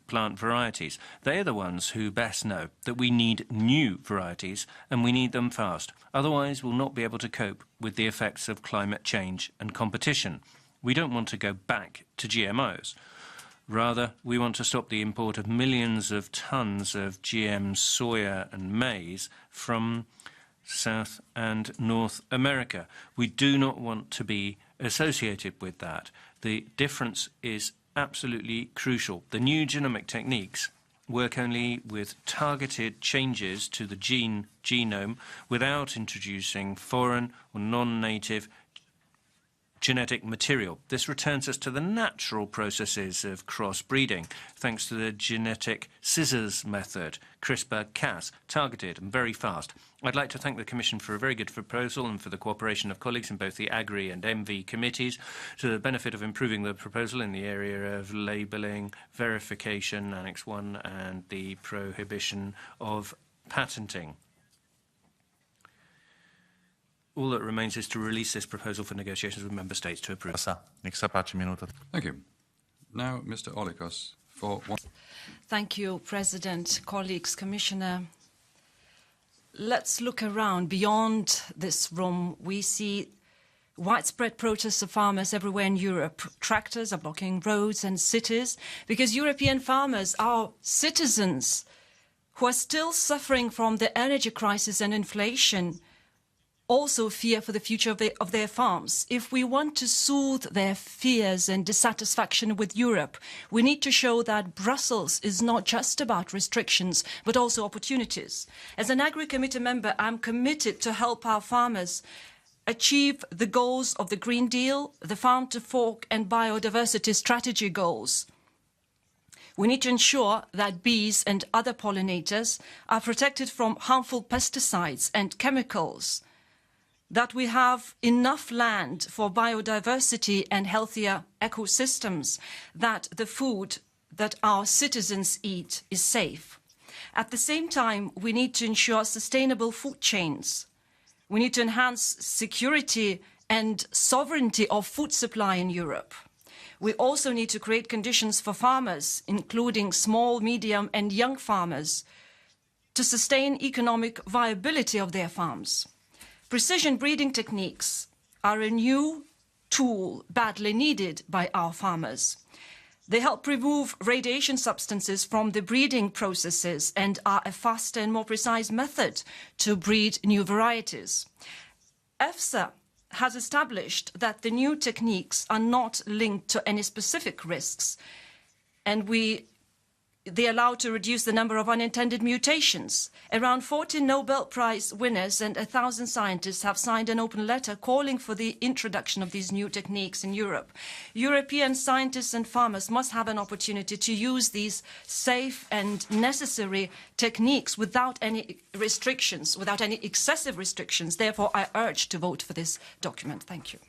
plant varieties. They are the ones who best know that we need new varieties, and we need them fast. Otherwise, we'll not be able to cope with the effects of climate change and competition. We don't want to go back to GMOs. Rather, we want to stop the import of millions of tons of GM soya and maize from South and North America. We do not want to be associated with that. The difference is absolutely crucial. The new genomic techniques work only with targeted changes to the genome without introducing foreign or non-native genetic material. This returns us to the natural processes of crossbreeding, thanks to the genetic scissors method, CRISPR-Cas, targeted and very fast. I'd like to thank the Commission for a very good proposal and for the cooperation of colleagues in both the Agri and MV committees to the benefit of improving the proposal in the area of labelling, verification, Annex 1, and the prohibition of patenting. All that remains is to release this proposal for negotiations with Member States to approve. Thank you. Now, Mr. Olikos, for one. Thank you, President, colleagues, Commissioner. Let's look around. Beyond this room, we see widespread protests of farmers everywhere in Europe. Tractors are blocking roads and cities because European farmers are citizens who are still suffering from the energy crisis and inflation, also fear for the future of their farms. If we want to soothe their fears and dissatisfaction with Europe, we need to show that Brussels is not just about restrictions, but also opportunities. As an Agri-Committee member, I'm committed to help our farmers achieve the goals of the Green Deal, the Farm to Fork and Biodiversity Strategy goals. We need to ensure that bees and other pollinators are protected from harmful pesticides and chemicals, that we have enough land for biodiversity and healthier ecosystems, that the food that our citizens eat is safe. At the same time, we need to ensure sustainable food chains. We need to enhance security and sovereignty of food supply in Europe. We also need to create conditions for farmers, including small, medium and young farmers, to sustain economic viability of their farms. Precision breeding techniques are a new tool badly needed by our farmers. They help remove radiation substances from the breeding processes and are a faster and more precise method to breed new varieties. EFSA has established that the new techniques are not linked to any specific risks, and they allow to reduce the number of unintended mutations. Around 40 Nobel Prize winners and 1,000 scientists have signed an open letter calling for the introduction of these new techniques in Europe. European scientists and farmers must have an opportunity to use these safe and necessary techniques without any restrictions, without any excessive restrictions. Therefore, I urge to vote for this document. Thank you.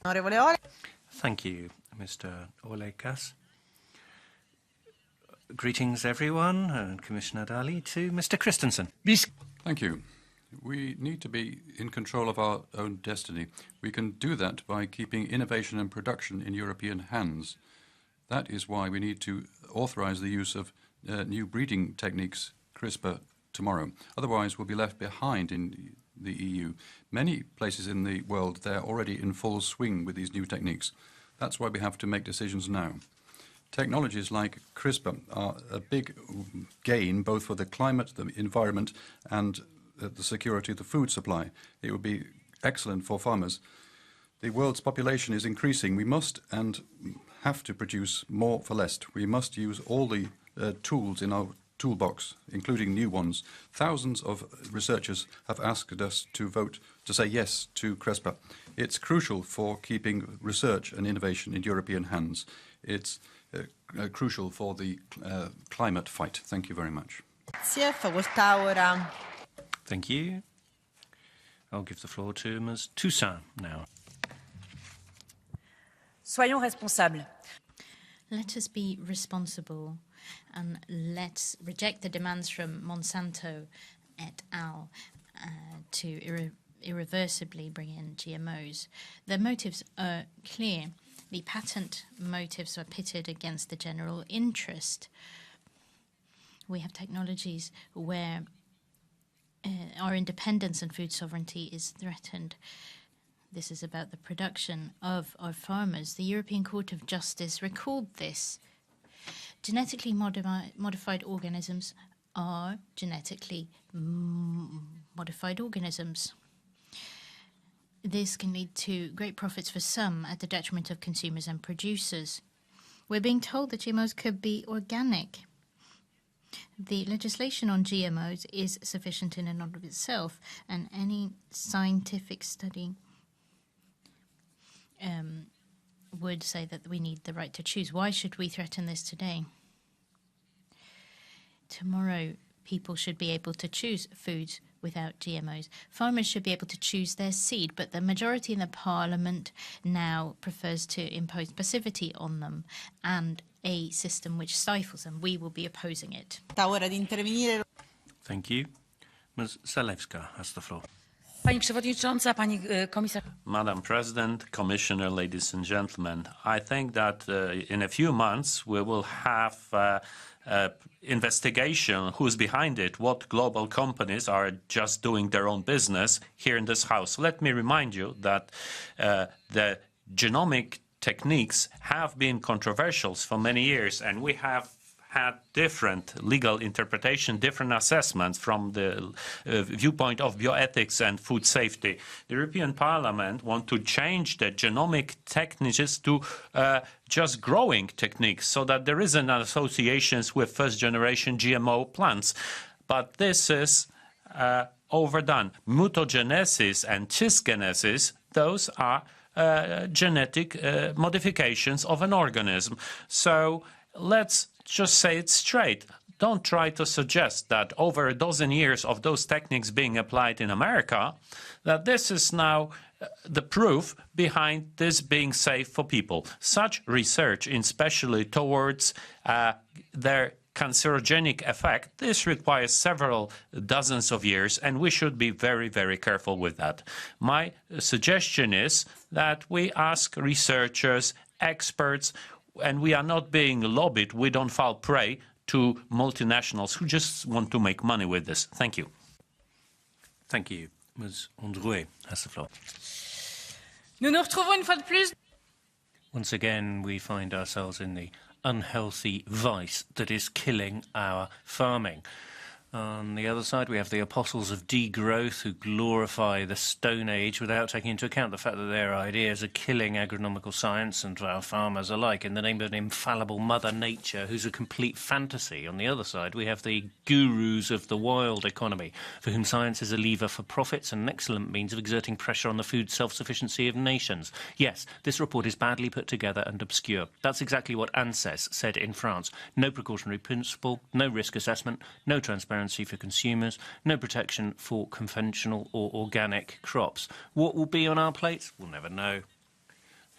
Thank you, Mr. Olekas. Greetings, everyone, and Commissioner Dalli, to Mr. Christensen. Thank you. We need to be in control of our own destiny. We can do that by keeping innovation and production in European hands. That is why we need to authorize the use of new breeding techniques, CRISPR, tomorrow. Otherwise, we'll be left behind in the EU. Many places in the world, they're already in full swing with these new techniques. That's why we have to make decisions now. Technologies like CRISPR are a big gain both for the climate, the environment, and the security of the food supply. It would be excellent for farmers. The world's population is increasing. We must and have to produce more for less. We must use all the tools in our toolbox, including new ones. Thousands of researchers have asked us to vote to say yes to CRISPR. It's crucial for keeping research and innovation in European hands. It's crucial for the climate fight. Thank you very much. Thank you. I'll give the floor to Ms. Toussaint now. Soyons responsables. Let us be responsible and let's reject the demands from Monsanto et al. To irreversibly bring in GMOs. The motives are clear. The patent motives are pitted against the general interest. We have technologies where our independence and food sovereignty is threatened. This is about the production of our farmers. The European Court of Justice recalled this. Genetically modified organisms are genetically modified organisms. This can lead to great profits for some at the detriment of consumers and producers. We're being told that GMOs could be organic. The legislation on GMOs is sufficient in and of itself, and any scientific study would say that we need the right to choose. Why should we threaten this today? Tomorrow, people should be able to choose foods without GMOs. Farmers should be able to choose their seed, but the majority in the Parliament now prefers to impose passivity on them and a system which stifles them. We will be opposing it. Thank you. Ms. Zalewska has the floor. Pani Przewodnicząca, Pani Komisarz. Madam President, Commissioner, ladies and gentlemen, I think that in a few months we will have investigation who's behind it, what global companies are just doing their own business here in this house. Let me remind you that the genomic techniques have been controversial for many years, and we have had different legal interpretation, different assessments from the viewpoint of bioethics and food safety. The European Parliament want to change the genomic techniques to just growing techniques so that there is an associations with first generation GMO plants. But this is overdone. Mutagenesis and cisgenesis, those are genetic modifications of an organism. So let's just say it straight. Don't try to suggest that over a dozen years of those techniques being applied in America, that this is now the proof behind this being safe for people. Such research, especially towards their cancerogenic effect, this requires several dozens of years, and we should be very, very careful with that. My suggestion is that we ask researchers, experts, and we are not being lobbied, we don't fall prey to multinationals who just want to make money with this. Thank you. Thank you. Ms. Androuet has the floor. Nous nous retrouvons une fois de plus. Once again, we find ourselves in the unhealthy vice that is killing our farming. On the other side, we have the apostles of degrowth who glorify the Stone Age without taking into account the fact that their ideas are killing agronomical science and our farmers alike in the name of an infallible Mother Nature who's a complete fantasy. On the other side, we have the gurus of the wild economy for whom science is a lever for profits and an excellent means of exerting pressure on the food self-sufficiency of nations. Yes, this report is badly put together and obscure. That's exactly what ANSES said in France. No precautionary principle, no risk assessment, no transparency for consumers, no protection for conventional or organic crops. What will be on our plates? We'll never know.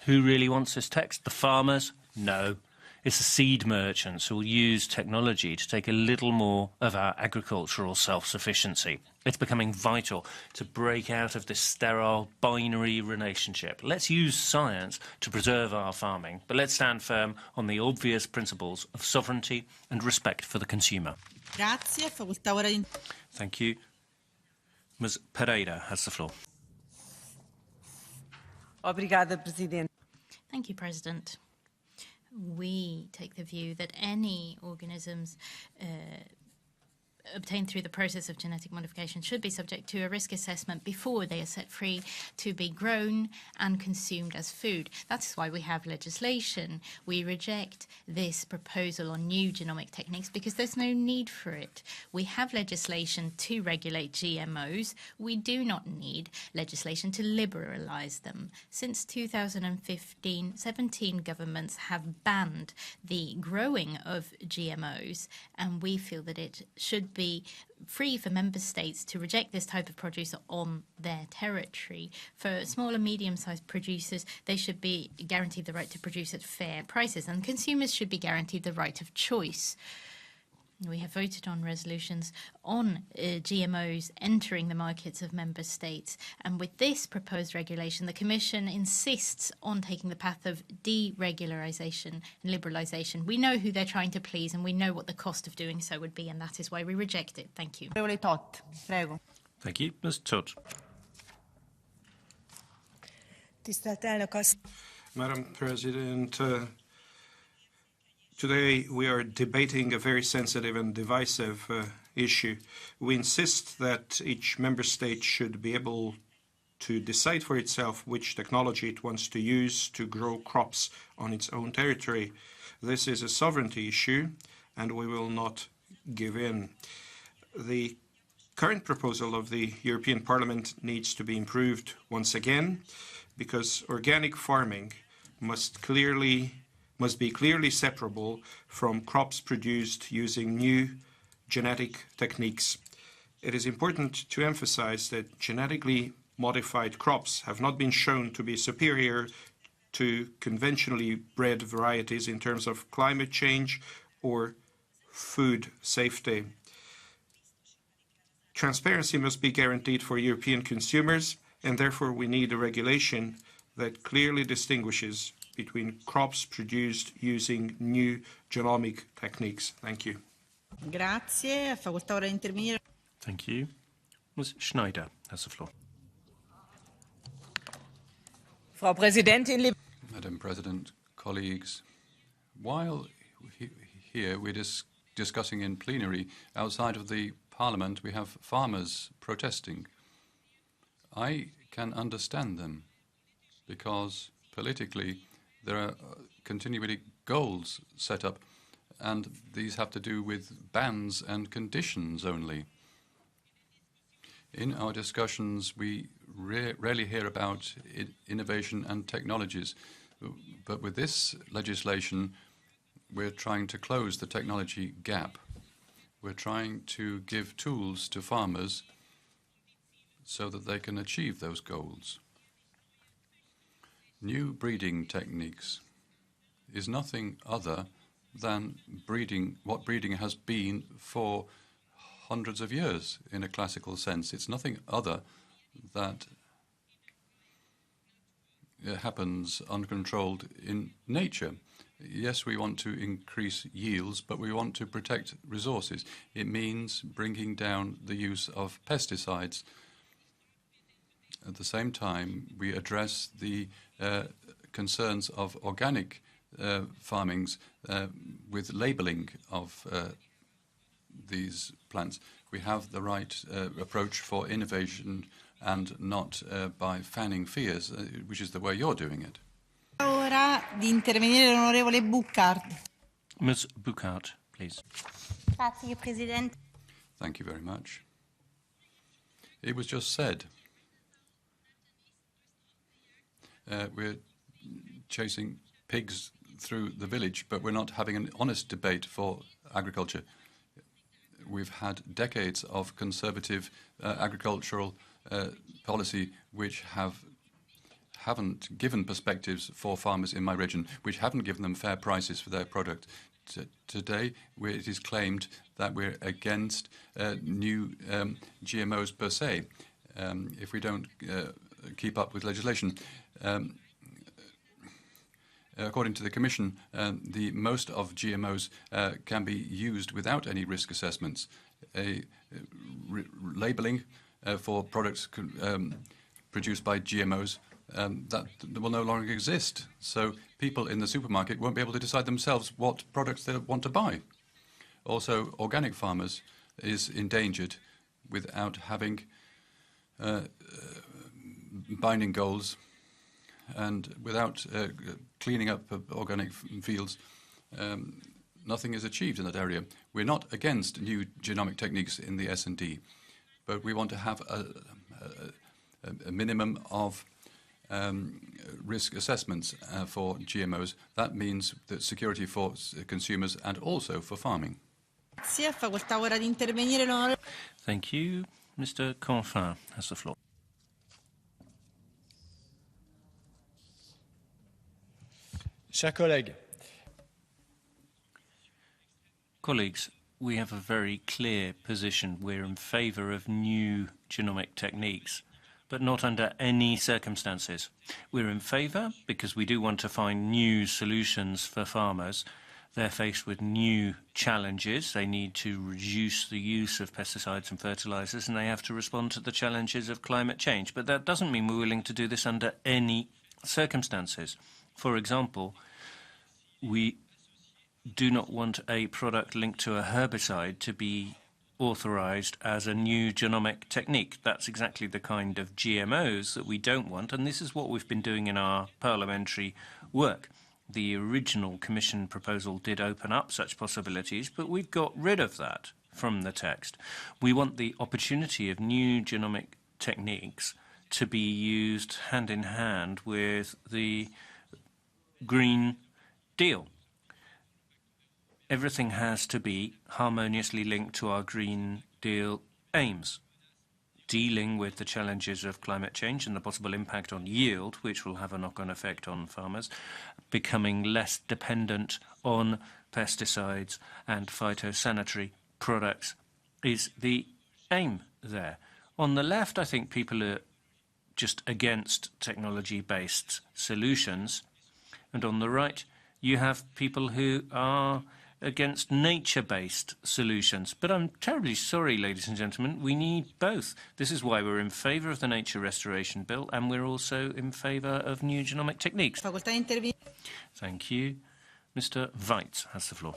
Who really wants this text? The farmers? No. It's the seed merchants who will use technology to take a little more of our agricultural self-sufficiency. It's becoming vital to break out of this sterile binary relationship. Let's use science to preserve our farming, but let's stand firm on the obvious principles of sovereignty and respect for the consumer. Thank you. Ms. Pereira has the floor. Thank you, President. We take the view that any organisms obtained through the process of genetic modification should be subject to a risk assessment before they are set free to be grown and consumed as food. That's why we have legislation. We reject this proposal on new genomic techniques because there's no need for it. We have legislation to regulate GMOs. We do not need legislation to liberalize them. Since 2015, 17 governments have banned the growing of GMOs, and we feel that it should be free for member states to reject this type of produce on their territory. For small and medium-sized producers, they should be guaranteed the right to produce at fair prices, and consumers should be guaranteed the right of choice. We have voted on resolutions on GMOs entering the markets of member states. And with this proposed regulation, the Commission insists on taking the path of deregularization and liberalization. We know who they're trying to please, and we know what the cost of doing so would be, and that is why we reject it. Thank you. Thank you. Ms. Todd. Madam President, today we are debating a very sensitive and divisive issue. We insist that each member state should be able to decide for itself which technology it wants to use to grow crops on its own territory. This is a sovereignty issue, and we will not give in. The current proposal of the European Parliament needs to be improved once again, because organic farming must be clearly separable from crops produced using new genetic techniques. It is important to emphasize that genetically modified crops have not been shown to be superior to conventionally bred varieties in terms of climate change or food safety. Transparency must be guaranteed for European consumers, and therefore we need a regulation that clearly distinguishes between crops produced using new genomic techniques. Thank you. Thank you. Ms. Schneider has the floor. Madam President, colleagues, while here we're discussing in plenary, outside of the Parliament we have farmers protesting. I can understand them because politically there are continually goals set up, and these have to do with bans and conditions only. In our discussions, we rarely hear about innovation and technologies, but with this legislation, we're trying to close the technology gap. We're trying to give tools to farmers so that they can achieve those goals. New breeding techniques is nothing other than what breeding has been for hundreds of years in a classical sense. It's nothing other that happens uncontrolled in nature. Yes, we want to increase yields, but we want to protect resources. It means bringing down the use of pesticides. At the same time, we address the concerns of organic farmings with labelling of these plants. We have the right approach for innovation and not by fanning fears, which is the way you're doing it. Ora di intervenire l'onorevole Bucard. Ms. Bucard, please. Grazie, Presidente. Thank you very much. It was just said. We're chasing pigs through the village, but we're not having an honest debate for agriculture. We've had decades of conservative agricultural policy which haven't given perspectives for farmers in my region, which haven't given them fair prices for their product. Today, it is claimed that we're against new GMOs per se, if we don't keep up with legislation. According to the Commission, most of GMOs can be used without any risk assessments. Labelling for products produced by GMOs that will no longer exist. So people in the supermarket won't be able to decide themselves what products they want to buy. Also, organic farmers is endangered without having binding goals and without cleaning up organic fields. Nothing is achieved in that area. We're not against new genomic techniques in the S&D, but we want to have a minimum of risk assessments for GMOs. That means that security for consumers and also for farming. Thank you. Mr. Confin has the floor. Chers collègues, Colleagues, we have a very clear position. We're in favour of new genomic techniques, but not under any circumstances. We're in favour because we do want to find new solutions for farmers. They're faced with new challenges. They need to reduce the use of pesticides and fertilisers, and they have to respond to the challenges of climate change. But that doesn't mean we're willing to do this under any circumstances. For example, we do not want a product linked to a herbicide to be authorised as a new genomic technique. That's exactly the kind of GMOs that we don't want, and this is what we've been doing in our parliamentary work. The original Commission proposal did open up such possibilities, but we've got rid of that from the text. We want the opportunity of new genomic techniques to be used hand in hand with the Green Deal. Everything has to be harmoniously linked to our Green Deal aims. Dealing with the challenges of climate change and the possible impact on yield, which will have a knock-on effect on farmers, becoming less dependent on pesticides and phytosanitary products is the aim there. On the left, I think people are just against technology-based solutions, and on the right, you have people who are against nature-based solutions. But I'm terribly sorry, ladies and gentlemen, we need both. This is why we're in favour of the Nature Restoration Bill, and we're also in favour of new genomic techniques. Thank you. Mr. Weitz has the floor.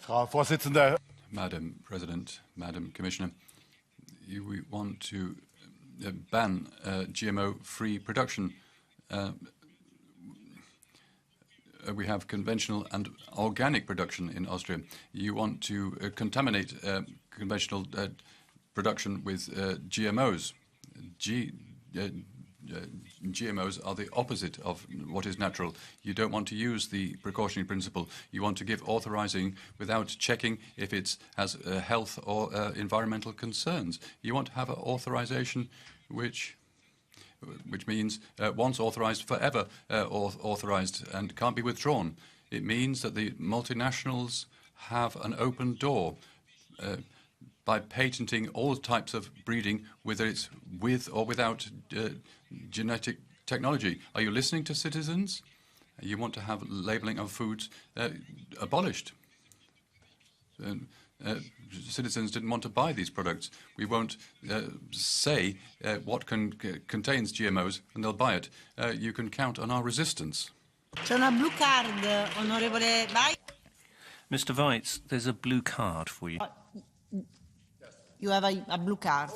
Frau Vorsitzende. Madam President, Madam Commissioner, we want to ban GMO-free production. We have conventional and organic production in Austria. You want to contaminate conventional production with GMOs. GMOs are the opposite of what is natural. You don't want to use the precautionary principle. You want to give authorizing without checking if it has health or environmental concerns. You want to have an authorization which means once authorized, forever authorized and can't be withdrawn. It means that the multinationals have an open door by patenting all types of breeding, whether it's with or without genetic technology. Are you listening to citizens? You want to have labeling of foods abolished. Citizens didn't want to buy these products. We won't say what contains GMOs, and they'll buy it. You can count on our resistance. C'è una blue card, onorevole Vai. Mr. Weitz, there's a blue card for you. You have a blue card.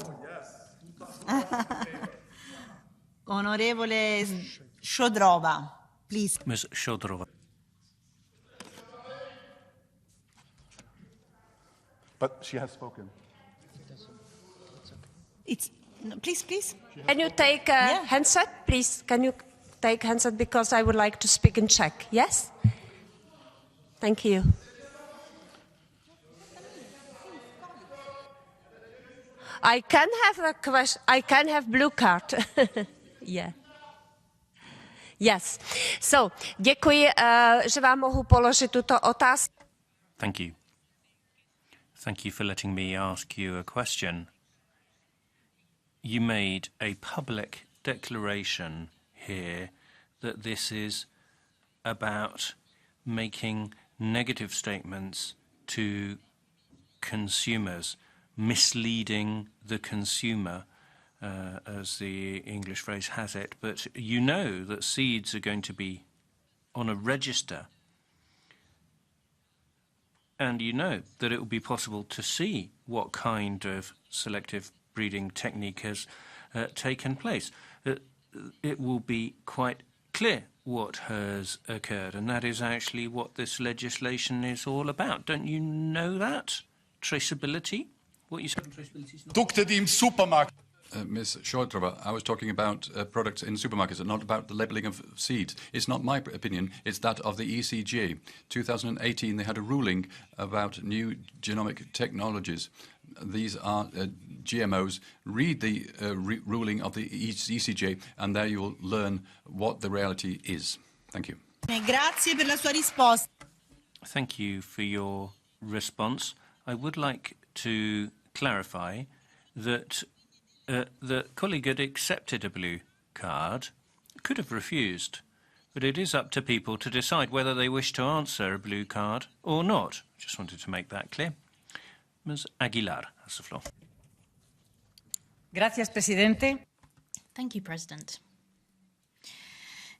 Onorevole Shodrova, please. Ms. Shodrova. But she has spoken. Please. Can you take a handset, please? Can you take handset because I would like to speak in Czech? Yes. Thank you. I can have a question. I can have blue card. Yeah. Yes. So, děkuji, že vám mohu položit tuto otázku. Thank you. Thank you for letting me ask you a question. You made a public declaration here that this is about making negative statements to consumers, misleading the consumer, as the English phrase has it. But you know that seeds are going to be on a register, and you know that it will be possible to see what kind of selective breeding technique has taken place. It will be quite clear what has occurred, and that is actually what this legislation is all about. Don't you know that? Traceability? What you said on traceability is not... Produkte, die im Supermarkt. Ms. Shodrova, I was talking about products in supermarkets and not about the labelling of seeds. It's not my opinion, it's that of the ECJ. 2018, they had a ruling about new genomic technologies. These are GMOs. Read the ruling of the ECJ, and there you will learn what the reality is. Thank you. Grazie per la sua risposta. Thank you for your response. I would like to clarify that the colleague had accepted a blue card, could have refused, but it is up to people to decide whether they wish to answer a blue card or not. Just wanted to make that clear. Ms. Aguilar has the floor. Gracias, Presidente. Thank you, President.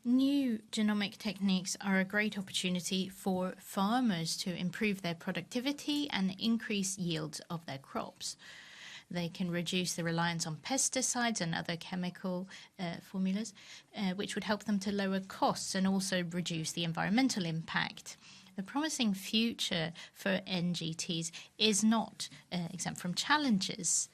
New genomic techniques are a great opportunity for farmers to improve their productivity and increase yields of their crops. They can reduce the reliance on pesticides and other chemical formulas, which would help them to lower costs and also reduce the environmental impact. The promising future for NGTs is not exempt from challenges.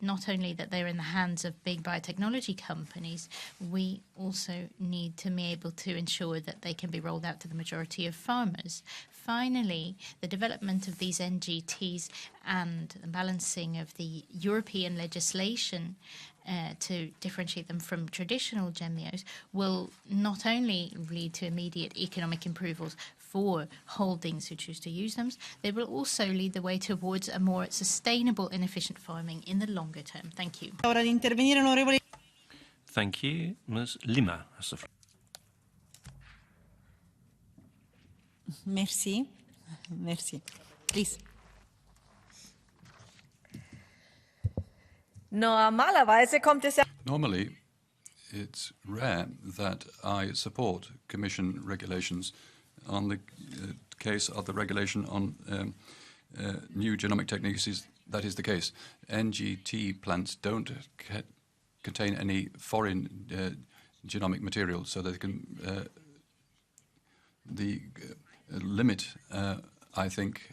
Not only that they're in the hands of big biotechnology companies, we also need to be able to ensure that they can be rolled out to the majority of farmers. Finally, the development of these NGTs and the balancing of the European legislation to differentiate them from traditional GMOs will not only lead to immediate economic improvements for holdings who choose to use them, they will also lead the way towards a more sustainable and efficient farming in the longer term. Thank you. Thank you. Ms. Lima has the floor. Merci. Please. Normally, it's rare that I support Commission regulations. On the case of the regulation on new genomic techniques, that is the case. NGT plants don't contain any foreign genomic material, so they can limit. I think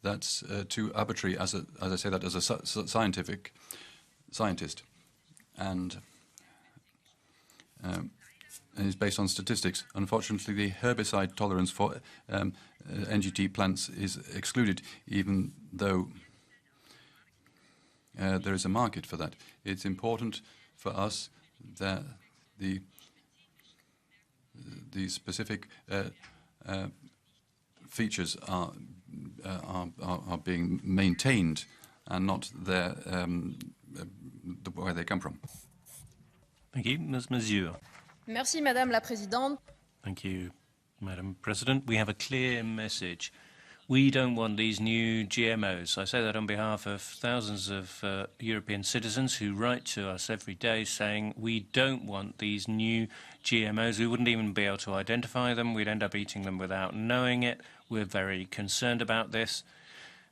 that's too arbitrary. As I say that as a scientist, and is based on statistics. Unfortunately, the herbicide tolerance for NGT plants is excluded, even though there is a market for that. It's important for us that the specific features are being maintained and not where they come from. Thank you. Ms. Mazur. Merci, Madame la Présidente. Thank you, Madam President. We have a clear message. We don't want these new GMOs. I say that on behalf of thousands of European citizens who write to us every day saying we don't want these new GMOs. We wouldn't even be able to identify them. We'd end up eating them without knowing it. We're very concerned about this.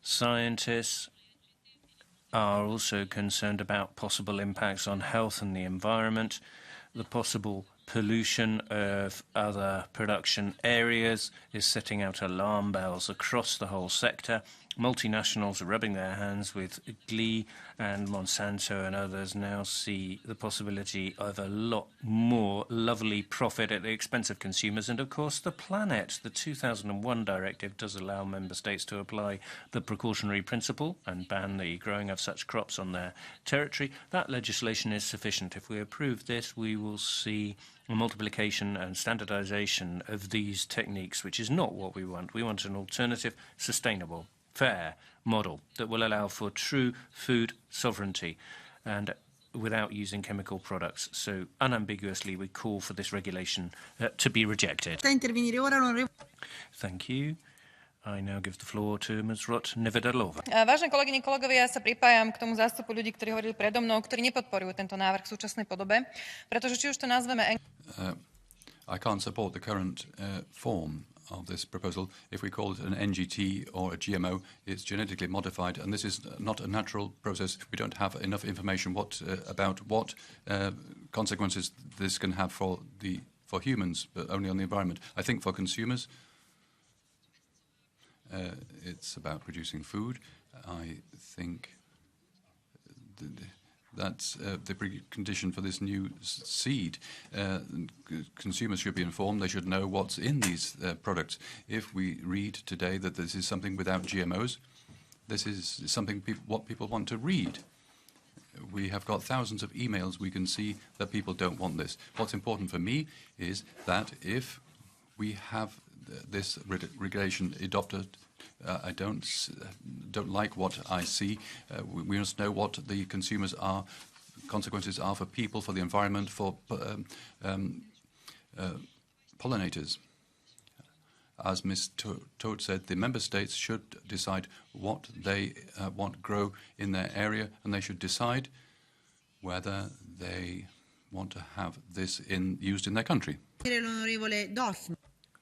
Scientists are also concerned about possible impacts on health and the environment, the possible pollution of other production areas is setting out alarm bells across the whole sector. Multinationals are rubbing their hands with glee, and Monsanto and others now see the possibility of a lot more lovely profit at the expense of consumers and, of course, the planet. The 2001 directive does allow member states to apply the precautionary principle and ban the growing of such crops on their territory. That legislation is sufficient. If we approve this, we will see a multiplication and standardization of these techniques, which is not what we want. We want an alternative, sustainable, fair model that will allow for true food sovereignty and without using chemical products. So unambiguously, we call for this regulation to be rejected. Thank you. I now give the floor to Ms. Rot-Nevedalova. Vážené kolegyne, kolegovia, ja sa pripájam k tomu zástupu ľudí, ktorí hovorili predo mnou, ktorí nepodporujú tento návrh v súčasnej podobe, pretože či už to nazveme... I can't support the current form of this proposal. If we call it an NGT or a GMO, it's genetically modified, and this is not a natural process. We don't have enough information about what consequences this can have for humans, but only on the environment. I think for consumers, it's about producing food. I think that's the precondition for this new seed. Consumers should be informed. They should know what's in these products. If we read today that this is something without GMOs, this is something what people want to read. We have got thousands of emails. We can see that people don't want this. What's important for me is that if we have this regulation adopted, I don't like what I see. We must know what the consequences are for people, for the environment, for pollinators. As Ms. Toad said, the member states should decide what they want grow in their area, and they should decide whether they want to have this used in their country.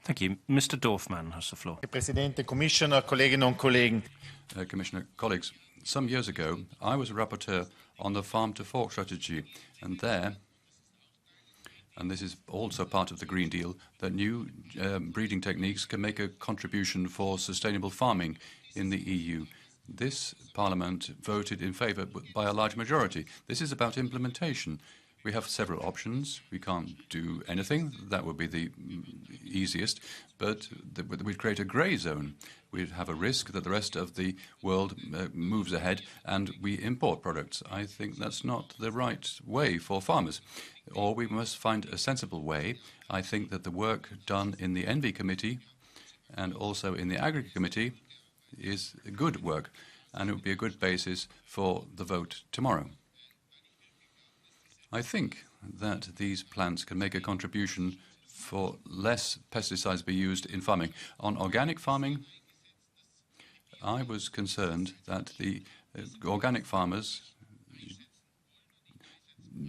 Thank you. Mr. Dorfmann has the floor. President, Commissioner, Kolleginnen und Kollegen. Commissioner, colleagues, some years ago, I was a rapporteur on the farm-to-fork strategy, and this is also part of the Green Deal, that new breeding techniques can make a contribution for sustainable farming in the EU. This Parliament voted in favour by a large majority. This is about implementation. We have several options. We can't do anything. That would be the easiest. But we'd create a grey zone. We'd have a risk that the rest of the world moves ahead and we import products. I think that's not the right way for farmers. Or we must find a sensible way. I think that the work done in the ENVI Committee and also in the Agri Committee is good work, and it would be a good basis for the vote tomorrow. I think that these plants can make a contribution for less pesticides be used in farming. On organic farming, I was concerned that the organic farmers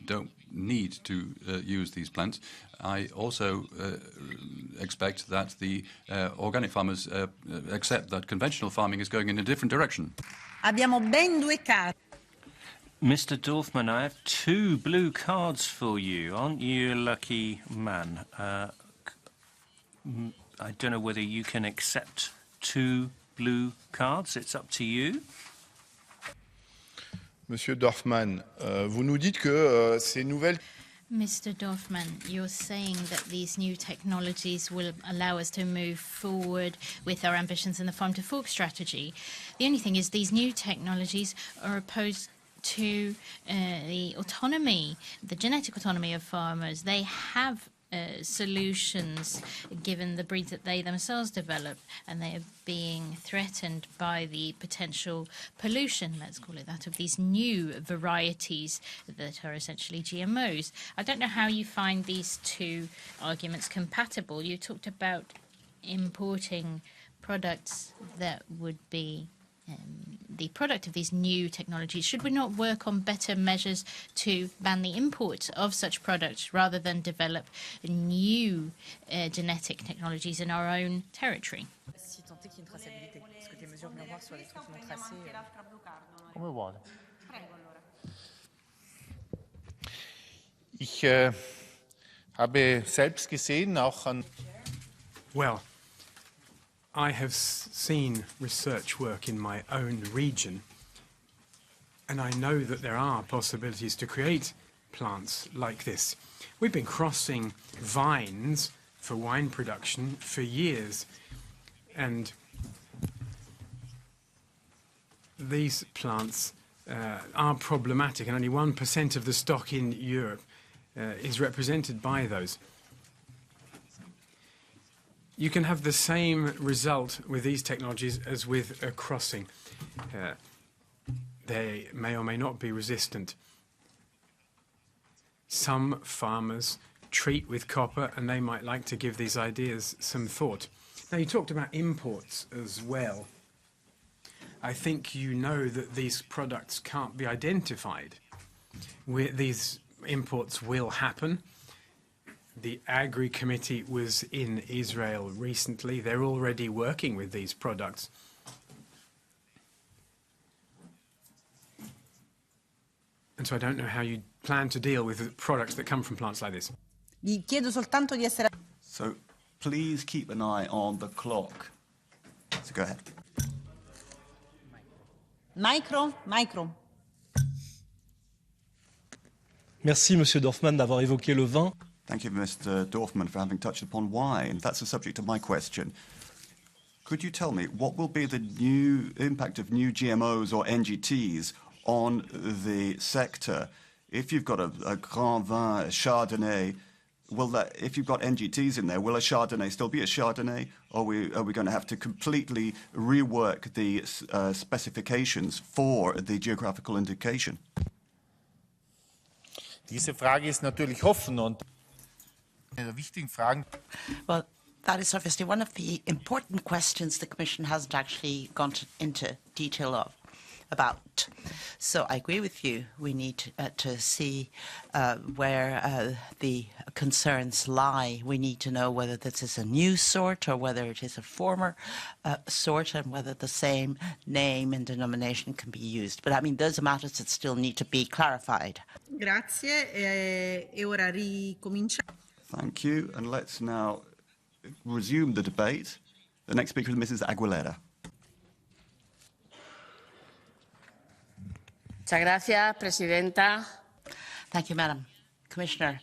don't need to use these plants. I also expect that the organic farmers accept that conventional farming is going in a different direction. Abbiamo ben due carte. Mr. Dorfmann, I have 2 blue cards for you. Aren't you a lucky man? I don't know whether you can accept 2 blue cards. It's up to you. Monsieur Dorfmann, vous nous dites que ces nouvelles... Mr. Dorfmann, you're saying that these new technologies will allow us to move forward with our ambitions in the farm-to-fork strategy. The only thing is these new technologies are opposed to the autonomy, the genetic autonomy of farmers. They have solutions given the breeds that they themselves develop, and they are being threatened by the potential pollution, let's call it that, of these new varieties that are essentially GMOs. I don't know how you find these 2 arguments compatible. You talked about importing products that would be the product of these new technologies? Should we not work on better measures to ban the import of such products rather than develop new genetic technologies in our own territory? Ich habe selbst gesehen, auch an Well, I have seen research work in my own region, and I know that there are possibilities to create plants like this. We've been crossing vines for wine production for years, and these plants are problematic, and only 1% of the stock in Europe is represented by those. You can have the same result with these technologies as with a crossing. They may or may not be resistant. Some farmers treat with copper, and they might like to give these ideas some thought. Now, you talked about imports as well. I think you know that these products can't be identified. These imports will happen. The Agri Committee was in Israel recently. They're already working with these products. And so I don't know how you plan to deal with the products that come from plants like this. Vi chiedo soltanto di essere... So please keep an eye on the clock. So go ahead. Micro. Merci, Monsieur Dorfmann, d'avoir évoqué le vin. Thank you, Mr. Dorfmann, for having touched upon wine. That's the subject of my question. Could you tell me what will be the new impact of new GMOs or NGTs on the sector? If you've got a Grand Vin, a Chardonnay, if you've got NGTs in there, will a Chardonnay still be a Chardonnay, or are we going to have to completely rework the specifications for the geographical indication? Diese Frage ist natürlich offen und eine der wichtigen Fragen. Well, that is obviously one of the important questions the Commission hasn't actually gone into detail about. So I agree with you. We need to see where the concerns lie. We need to know whether this is a new sort or whether it is a former sort, and whether the same name and denomination can be used. But I mean, those are matters that still need to be clarified. Grazie. E ora ricominciamo. Thank you. And let's now resume the debate. The next speaker is Mrs. Aguilera. Muchas gracias, Presidenta. Thank you, Madam Commissioner.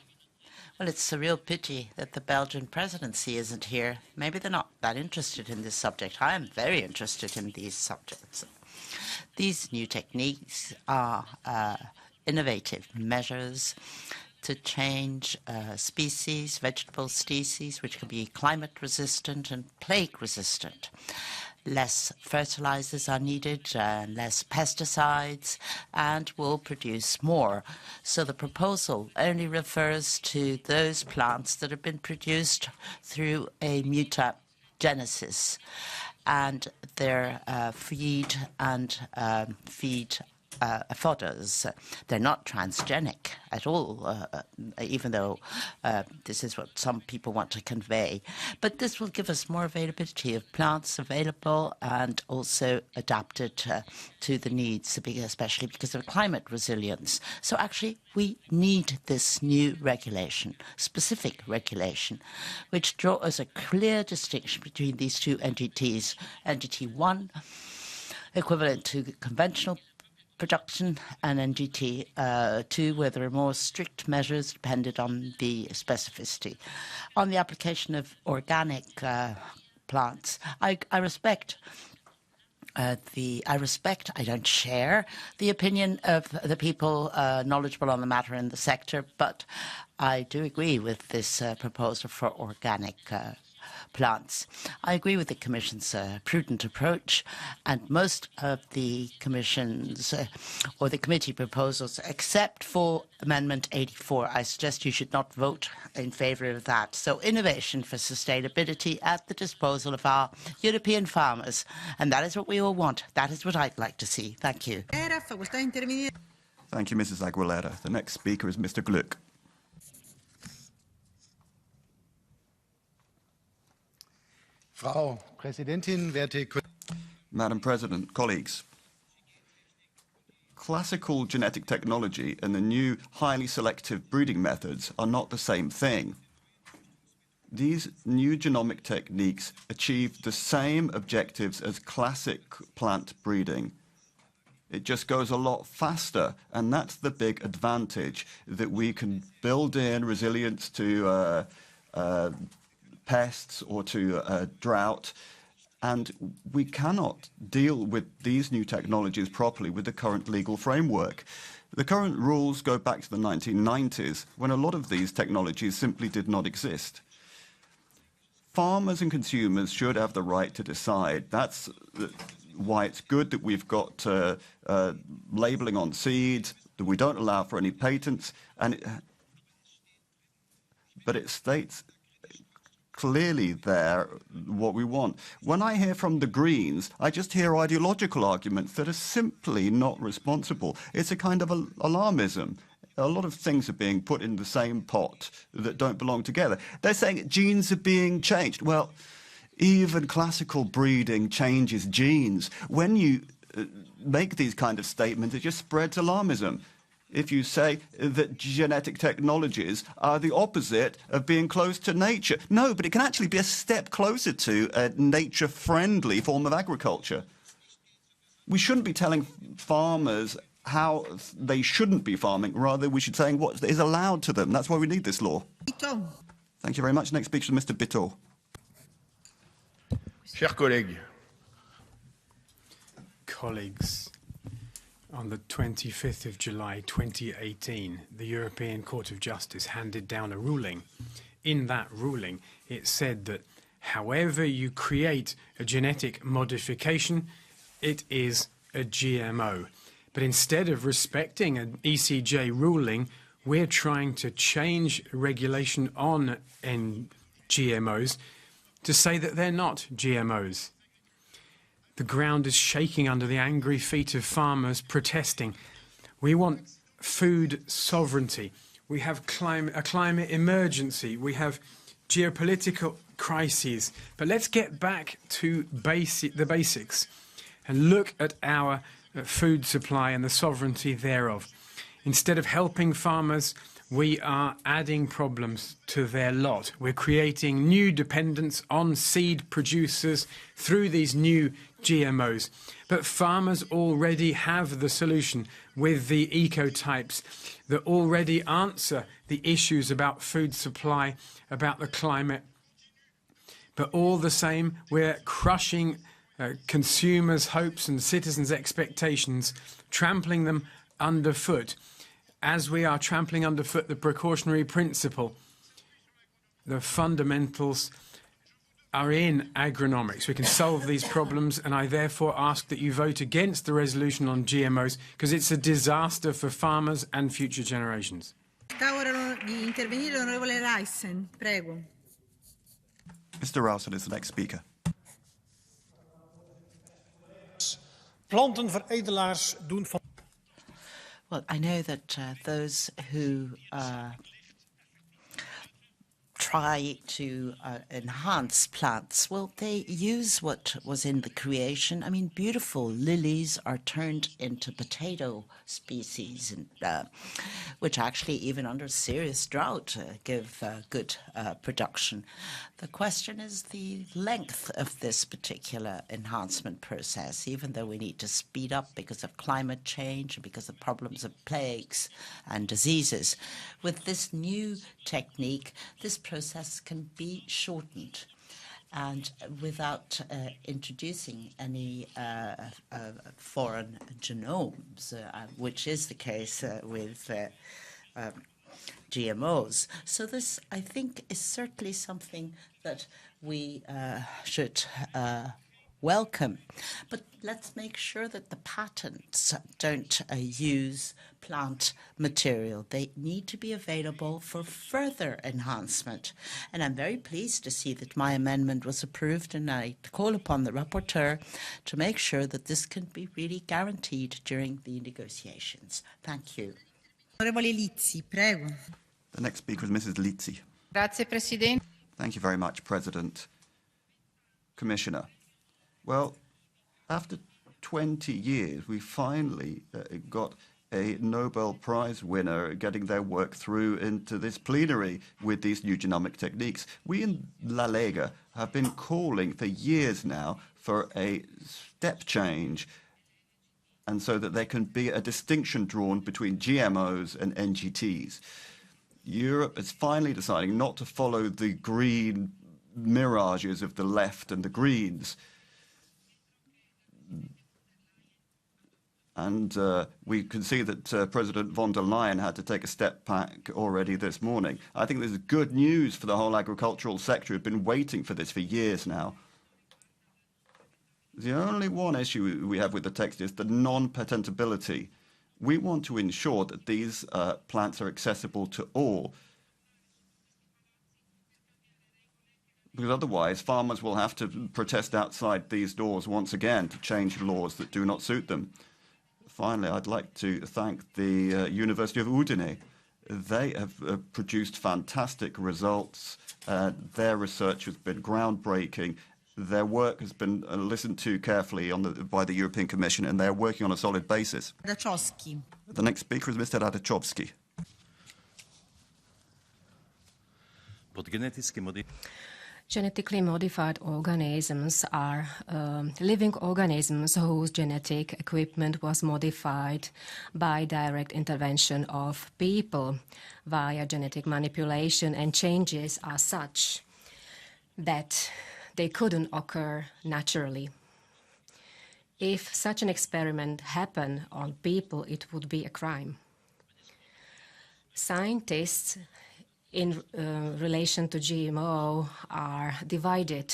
Well, it's a real pity that the Belgian presidency isn't here. Maybe they're not that interested in this subject. I am very interested in these subjects. These new techniques are innovative measures to change species, vegetable species, which can be climate resistant and plague resistant. Less fertilizers are needed, less pesticides, and will produce more. So the proposal only refers to those plants that have been produced through a mutagenesis, and their feed fodders. They're not transgenic at all, even though this is what some people want to convey. But this will give us more availability of plants available and also adapted to the needs, especially because of climate resilience. So actually, we need this new regulation, specific regulation, which draws a clear distinction between these two entities. Entity 1, equivalent to conventional production, and NGT 2, where there are more strict measures dependent on the specificity. On the application of organic plants, I respect. I don't share the opinion of the people knowledgeable on the matter in the sector, but I do agree with this proposal for organic plants. I agree with the Commission's prudent approach, and most of the Commission's or the committee proposals, except for Amendment 84, I suggest you should not vote in favour of that. So innovation for sustainability at the disposal of our European farmers, and that is what we all want. That is what I'd like to see. Thank you. Thank you, Mrs. Aguilera. The next speaker is Mr. Gluck. Frau Präsidentin, werte Madam President, colleagues. Classical genetic technology and the new highly selective breeding methods are not the same thing. These new genomic techniques achieve the same objectives as classic plant breeding. It just goes a lot faster, and that's the big advantage, that we can build in resilience to pests or to drought, and we cannot deal with these new technologies properly with the current legal framework. The current rules go back to the 1990s, when a lot of these technologies simply did not exist. Farmers and consumers should have the right to decide. That's why it's good that we've got labeling on seeds, that we don't allow for any patents, but it states clearly there what we want. When I hear from the Greens, I just hear ideological arguments that are simply not responsible. It's a kind of alarmism. A lot of things are being put in the same pot that don't belong together. They're saying genes are being changed. Well, even classical breeding changes genes. When you make these kind of statements, it just spreads alarmism. If you say that genetic technologies are the opposite of being close to nature. No, but it can actually be a step closer to a nature-friendly form of agriculture. We shouldn't be telling farmers how they shouldn't be farming. Rather, we should be saying what is allowed to them. That's why we need this law. Thank you very much. Next speaker is Mr. Bittot. Chers collègues. Colleagues, on the 25th of July 2018, the European Court of Justice handed down a ruling. In that ruling, it said that however you create a genetic modification, it is a GMO. But instead of respecting an ECJ ruling, we're trying to change regulation on GMOs to say that they're not GMOs. The ground is shaking under the angry feet of farmers protesting. We want food sovereignty. We have a climate emergency. We have geopolitical crises. But let's get back to the basics and look at our food supply and the sovereignty thereof. Instead of helping farmers, we are adding problems to their lot. We're creating new dependence on seed producers through these new GMOs. But farmers already have the solution with the ecotypes that already answer the issues about food supply, about the climate. But all the same, we're crushing consumers' hopes and citizens' expectations, trampling them underfoot. As we are trampling underfoot the precautionary principle, the fundamentals are in agronomics. We can solve these problems, and I therefore ask that you vote against the resolution on GMOs, because it's a disaster for farmers and future generations. Mr. Rowson is the next speaker. Plantenveredelaars doen van. Well, I know that those who try to enhance plants, well, they use what was in the creation. I mean, beautiful lilies are turned into potato species, and, which actually, even under serious drought, give good production. The question is the length of this particular enhancement process, even though we need to speed up because of climate change and because of problems of plagues and diseases. With this new technique, this process can be shortened, and without introducing any foreign genomes, which is the case with GMOs. So this, I think, is certainly something that we should welcome. But let's make sure that the patents don't use plant material. They need to be available for further enhancement. And I'm very pleased to see that my amendment was approved, and I call upon the rapporteur to make sure that this can be really guaranteed during the negotiations. Thank you. Prego. The next speaker is Mrs. Lizzi. Grazie, Presidente. Thank you very much, President. Commissioner. Well, after 20 years, we finally got a Nobel Prize winner getting their work through into this plenary with these new genomic techniques. We in La Lega have been calling for years now for a step change, and so that there can be a distinction drawn between GMOs and NGTs. Europe is finally deciding not to follow the green mirages of the left and the Greens. And we can see that President von der Leyen had to take a step back already this morning. I think this is good news for the whole agricultural sector. We've been waiting for this for years now. The only one issue we have with the text is the non-patentability. We want to ensure that these plants are accessible to all, because otherwise farmers will have to protest outside these doors once again to change laws that do not suit them. Finally, I'd like to thank the University of Udine. They have produced fantastic results. Their research has been groundbreaking. Their work has been listened to carefully by the European Commission, and they're working on a solid basis. Radachowski. The next speaker is Mr. Radachowski. Genetically modified organisms are living organisms whose genetic equipment was modified by direct intervention of people via genetic manipulation, and changes are such that they couldn't occur naturally. If such an experiment happened on people, it would be a crime. Scientists in relation to GMO are divided.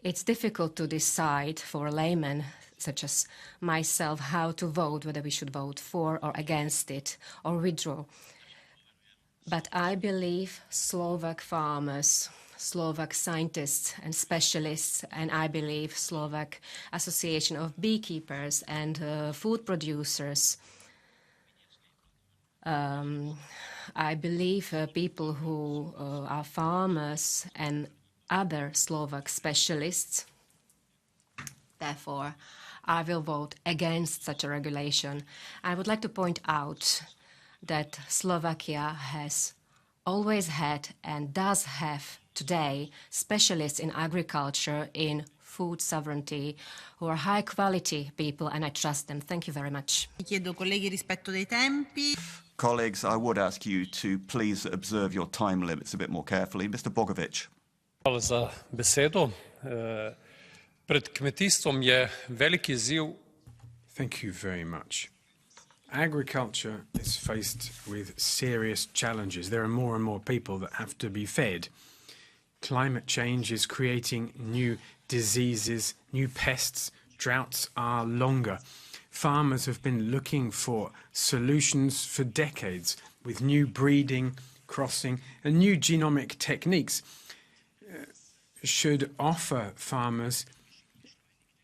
It's difficult to decide for a layman such as myself how to vote, whether we should vote for or against it or withdraw. But I believe Slovak farmers, Slovak scientists and specialists, and I believe Slovak Association of Beekeepers and food producers, I believe people who are farmers and other Slovak specialists. Therefore, I will vote against such a regulation. I would like to point out that Slovakia has always had and does have today specialists in agriculture, in food sovereignty, who are high-quality people, and I trust them. Thank you very much. Chiedo colleghi rispetto dei tempi. Colleagues, I would ask you to please observe your time limits a bit more carefully. Mr. Bogovic. Hvala za besedo. Pred kmetijstvom je velik izziv. Thank you very much. Agriculture is faced with serious challenges. There are more and more people that have to be fed. Climate change is creating new diseases, new pests. Droughts are longer. Farmers have been looking for solutions for decades with new breeding, crossing, and new genomic techniques should offer farmers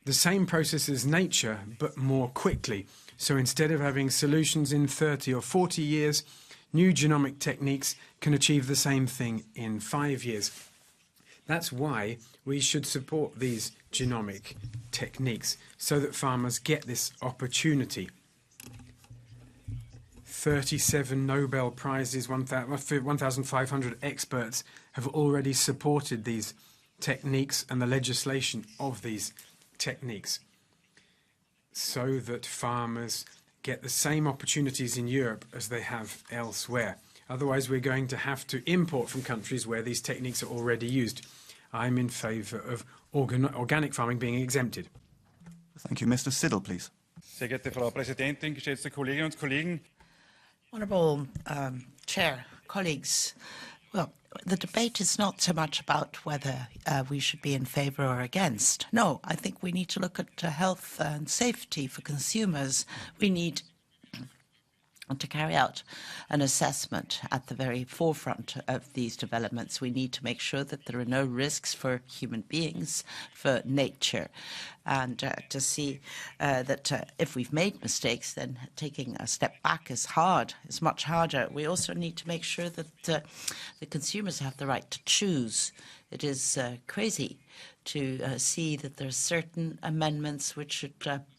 the same process as nature, but more quickly. So instead of having solutions in 30 or 40 years, new genomic techniques can achieve the same thing in 5 years. That's why we should support these genomic techniques so that farmers get this opportunity. 37 Nobel Prizes, 1,500 experts have already supported these techniques and the legislation of these techniques so that farmers get the same opportunities in Europe as they have elsewhere. Otherwise, we're going to have to import from countries where these techniques are already used. I'm in favour of organic farming being exempted. Thank you. Mr. Siddle, please. Sehr geehrte Frau Präsidentin, geschätzte Kolleginnen und Kollegen. Honourable Chair, colleagues, well, the debate is not so much about whether we should be in favour or against. No, I think we need to look at health and safety for consumers. We need to carry out an assessment at the very forefront of these developments. We need to make sure that there are no risks for human beings, for nature, and to see that if we've made mistakes, then taking a step back is hard, is much harder. We also need to make sure that the consumers have the right to choose. It is crazy to see that there are certain amendments which should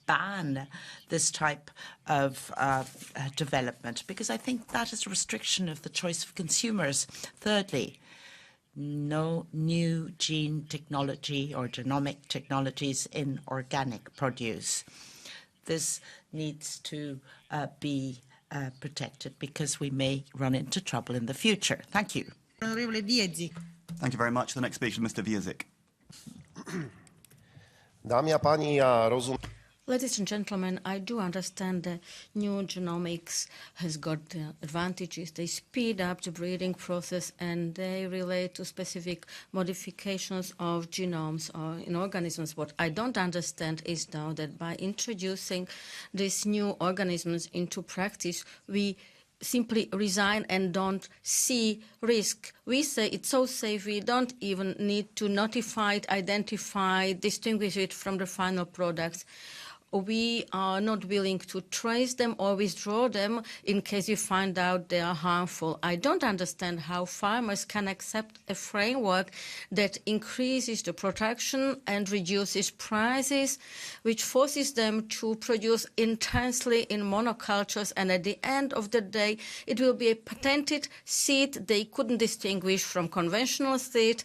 ban this type of development, because I think that is a restriction of the choice of consumers. Thirdly, no new gene technology or genomic technologies in organic produce. This needs to be protected because we may run into trouble in the future. Thank you. Thank you very much. The next speaker is Mr. Wiezik. Dámy a páni, já rozumím. Ladies and gentlemen, I do understand that new genomics has got advantages. They speed up the breeding process and they relate to specific modifications of genomes or in organisms. What I don't understand is now that by introducing these new organisms into practice, we simply resign and don't see risk. We say it's so safe, we don't even need to notify it, identify, distinguish it from the final products. We are not willing to trace them or withdraw them in case we find out they are harmful. I don't understand how farmers can accept a framework that increases the production and reduces prices, which forces them to produce intensely in monocultures, and at the end of the day, it will be a patented seed they couldn't distinguish from conventional seed,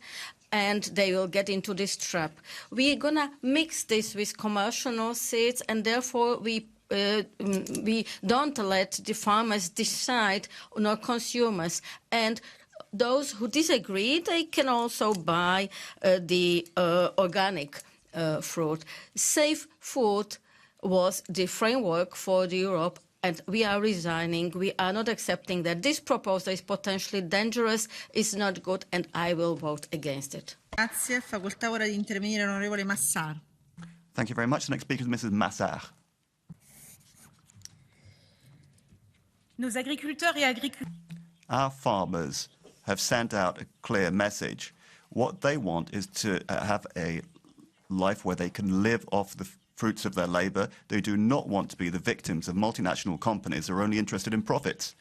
and they will get into this trap. We're going to mix this with commercial seeds, and therefore we don't let the farmers decide, nor consumers. And those who disagree, they can also buy the organic fruit. Safe food was the framework for Europe, and we are resigning. We are not accepting that. This proposal is potentially dangerous, is not good, and I will vote against it. Grazie. Facoltà ora di intervenire l'onorevole Massar. Thank you very much. The next speaker is Mrs. Massar. Nos agriculteurs et agricultrices. Our farmers have sent out a clear message. What they want is to have a life where they can live off the fruits of their labour. They do not want to be the victims of multinational companies who are only interested in profits.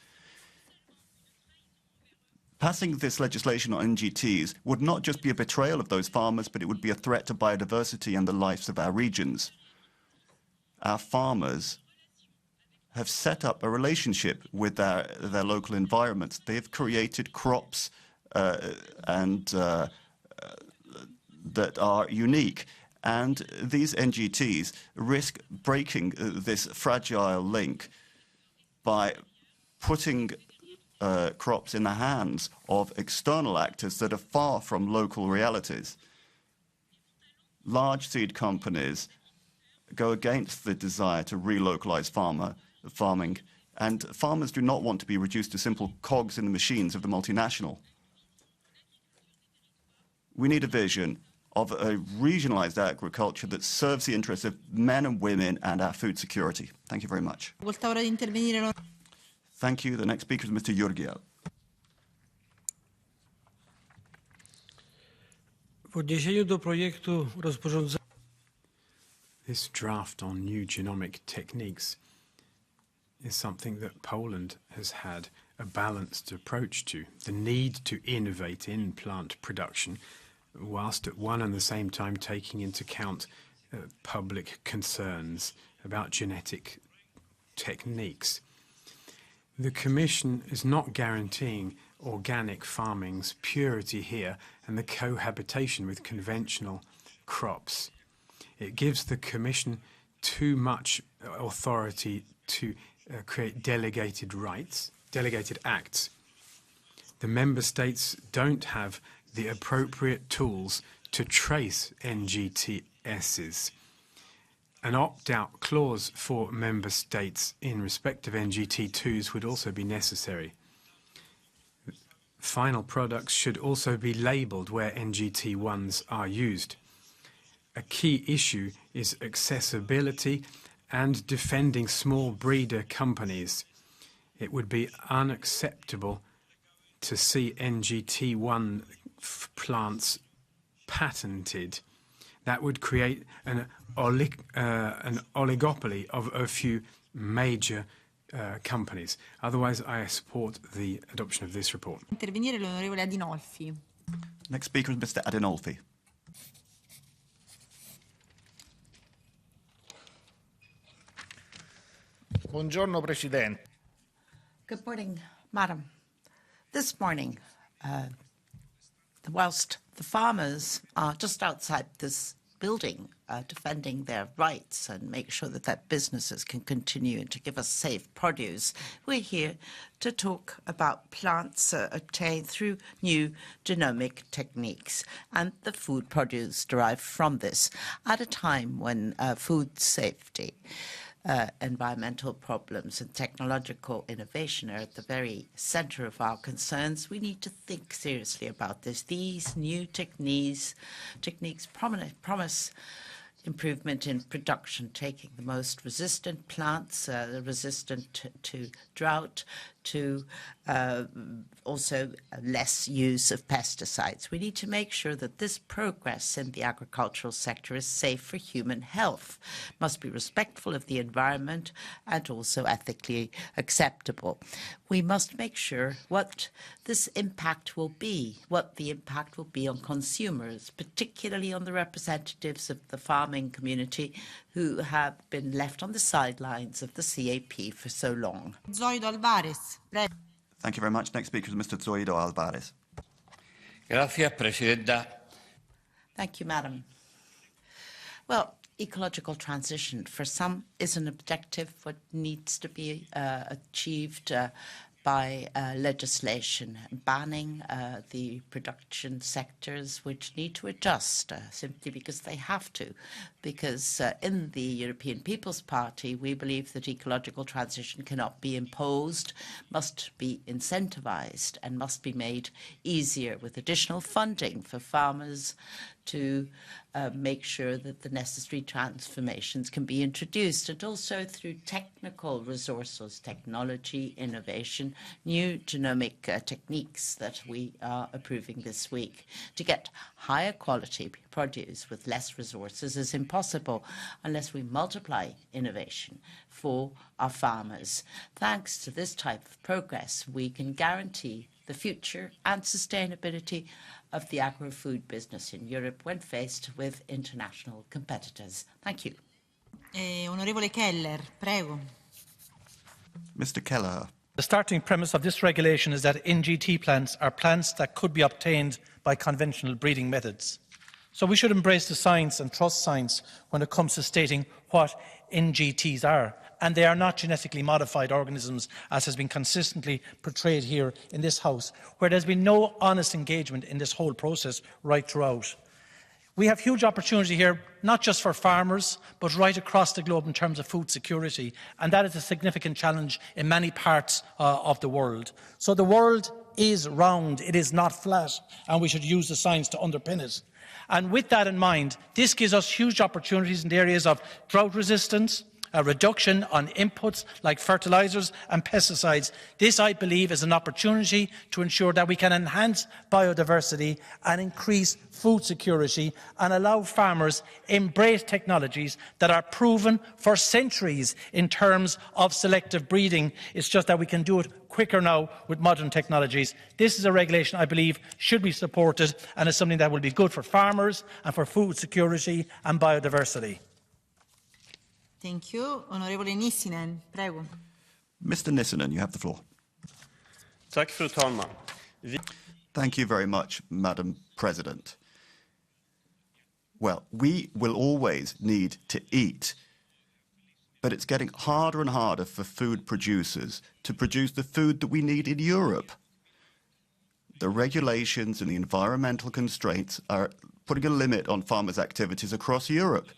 Passing this legislation on NGTs would not just be a betrayal of those farmers, but it would be a threat to biodiversity and the lives of our regions. Our farmers have set up a relationship with their local environments. They have created crops that are unique. And these NGTs risk breaking this fragile link by putting crops in the hands of external actors that are far from local realities. Large seed companies go against the desire to relocalize farming, and farmers do not want to be reduced to simple cogs in the machines of the multinational. We need a vision of a regionalized agriculture that serves the interests of men and women and our food security. Thank you very much. Thank you. The next speaker is Mr. Jurgiel. This draft on new genomic techniques is something that Poland has had a balanced approach to. The need to innovate in plant production, whilst at one and the same time taking into account public concerns about genetic techniques. The Commission is not guaranteeing organic farming's purity here and the cohabitation with conventional crops. It gives the Commission too much authority to create delegated acts. The Member States don't have the appropriate tools to trace NGTSs. An opt-out clause for Member States in respect of NGT2s would also be necessary. final products should also be labelled where NGT1s are used. A key issue is accessibility and defending small breeder companies. It would be unacceptable to see NGT1 plants patented. That would create an oligopoly of a few major companies. Otherwise, I support the adoption of this report. Intervenire l'onorevole Adinolfi. Next speaker is Mr. Adinolfi. Buongiorno, Presidente. Good morning, Madam. This morning, whilst the farmers are just outside this building defending their rights and make sure that businesses can continue and to give us safe produce, we're here to talk about plants obtained through new genomic techniques and the food produce derived from this at a time when food safety, environmental problems and technological innovation are at the very center of our concerns. We need to think seriously about this. These new techniques promise improvement in production, taking the most resistant plants, resistant to drought, to also less use of pesticides. We need to make sure that this progress in the agricultural sector is safe for human health, must be respectful of the environment and also ethically acceptable. We must make sure what this impact will be, what the impact will be on consumers, particularly on the representatives of the farming community who have been left on the sidelines of the CAP for so long. Zoido Alvarez. Thank you very much. Next speaker is Mr. Zoido Alvarez. Gracias, Presidenta. Thank you, Madam. Well, ecological transition for some is an objective what needs to be achieved by legislation banning the production sectors which need to adjust simply because they have to. Because in the European People's Party, we believe that ecological transition cannot be imposed, must be incentivized, and must be made easier with additional funding for farmers to make sure that the necessary transformations can be introduced, and also through technical resources, technology, innovation, new genomic techniques that we are approving this week. To get higher quality produce with less resources is impossible unless we multiply innovation for our farmers. Thanks to this type of progress, we can guarantee the future and sustainability of the agro-food business in Europe when faced with international competitors. Thank you. Onorevole Keller, prego. Mr. Keller. The starting premise of this regulation is that NGT plants are plants that could be obtained by conventional breeding methods. So we should embrace the science and trust science when it comes to stating what NGTs are. And they are not genetically modified organisms, as has been consistently portrayed here in this House, where there's been no honest engagement in this whole process right throughout. We have huge opportunity here, not just for farmers, but right across the globe in terms of food security. And that is a significant challenge in many parts of the world. So the world is round, it is not flat, and we should use the science to underpin it. And with that in mind, this gives us huge opportunities in the areas of drought resistance, a reduction on inputs like fertilisers and pesticides. This, I believe, is an opportunity to ensure that we can enhance biodiversity and increase food security and allow farmers embrace technologies that are proven for centuries in terms of selective breeding. It's just that we can do it quicker now with modern technologies. This is a regulation I believe should be supported and is something that will be good for farmers and for food security and biodiversity. Thank you. Onorevole Nissinen, prego. Mr. Nissinen, you have the floor. Tack, fru talman. Thank you very much, Madam President. Well, we will always need to eat, but it's getting harder and harder for food producers to produce the food that we need in Europe. The regulations and the environmental constraints are putting a limit on farmers' activities across Europe.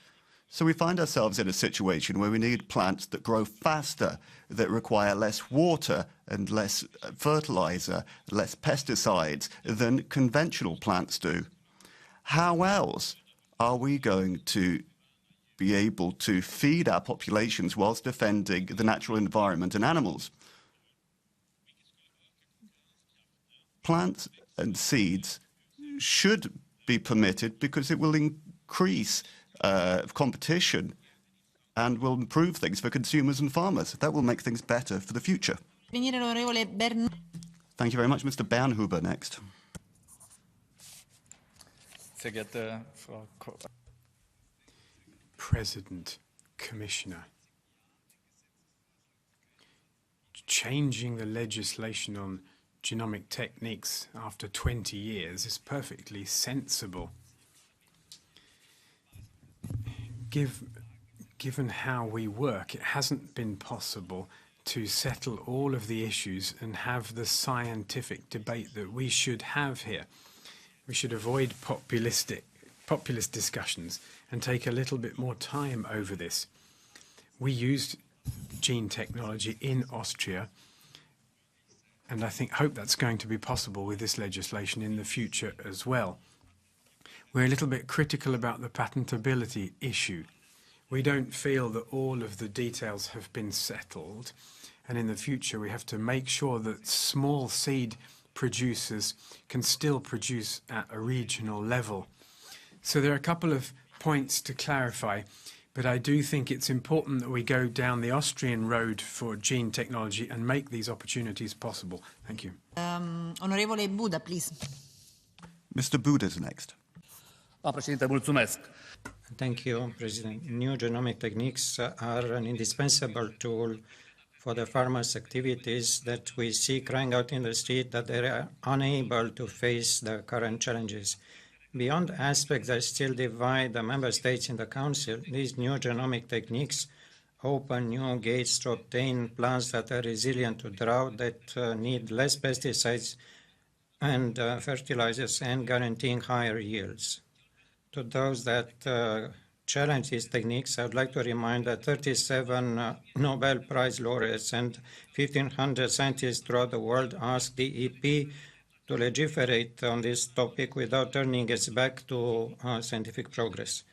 So we find ourselves in a situation where we need plants that grow faster, that require less water and less fertilizer, less pesticides than conventional plants do. How else are we going to be able to feed our populations whilst defending the natural environment and animals? Plants and seeds should be permitted because it will increase competition and will improve things for consumers and farmers. That will make things better for the future. Thank you very much. Mr. Bernhuber next. President, Commissioner, changing the legislation on genomic techniques after 20 years is perfectly sensible. Given how we work, it hasn't been possible to settle all of the issues and have the scientific debate that we should have here. We should avoid populist discussions and take a little bit more time over this. We used gene technology in Austria, and I hope that's going to be possible with this legislation in the future as well. We're a little bit critical about the patentability issue. We don't feel that all of the details have been settled, and in the future we have to make sure that small seed producers can still produce at a regional level. So there are a couple of points to clarify, but I do think it's important that we go down the Austrian road for gene technology and make these opportunities possible. Thank you. Onorevole Buda, please. Mr. Buda is next. Președinte, mulțumesc. Thank you, President. New genomic techniques are an indispensable tool for the farmers' activities that we see crying out in the street that they are unable to face the current challenges. Beyond aspects that still divide the member states in the Council, these new genomic techniques open new gates to obtain plants that are resilient to drought, that need less pesticides and fertilizers, and guaranteeing higher yields. To those that challenge these techniques, I would like to remind that 37 Nobel Prize laureates and 1,500 scientists throughout the world asked the EP to legiferate on this topic without turning its back to scientific progress.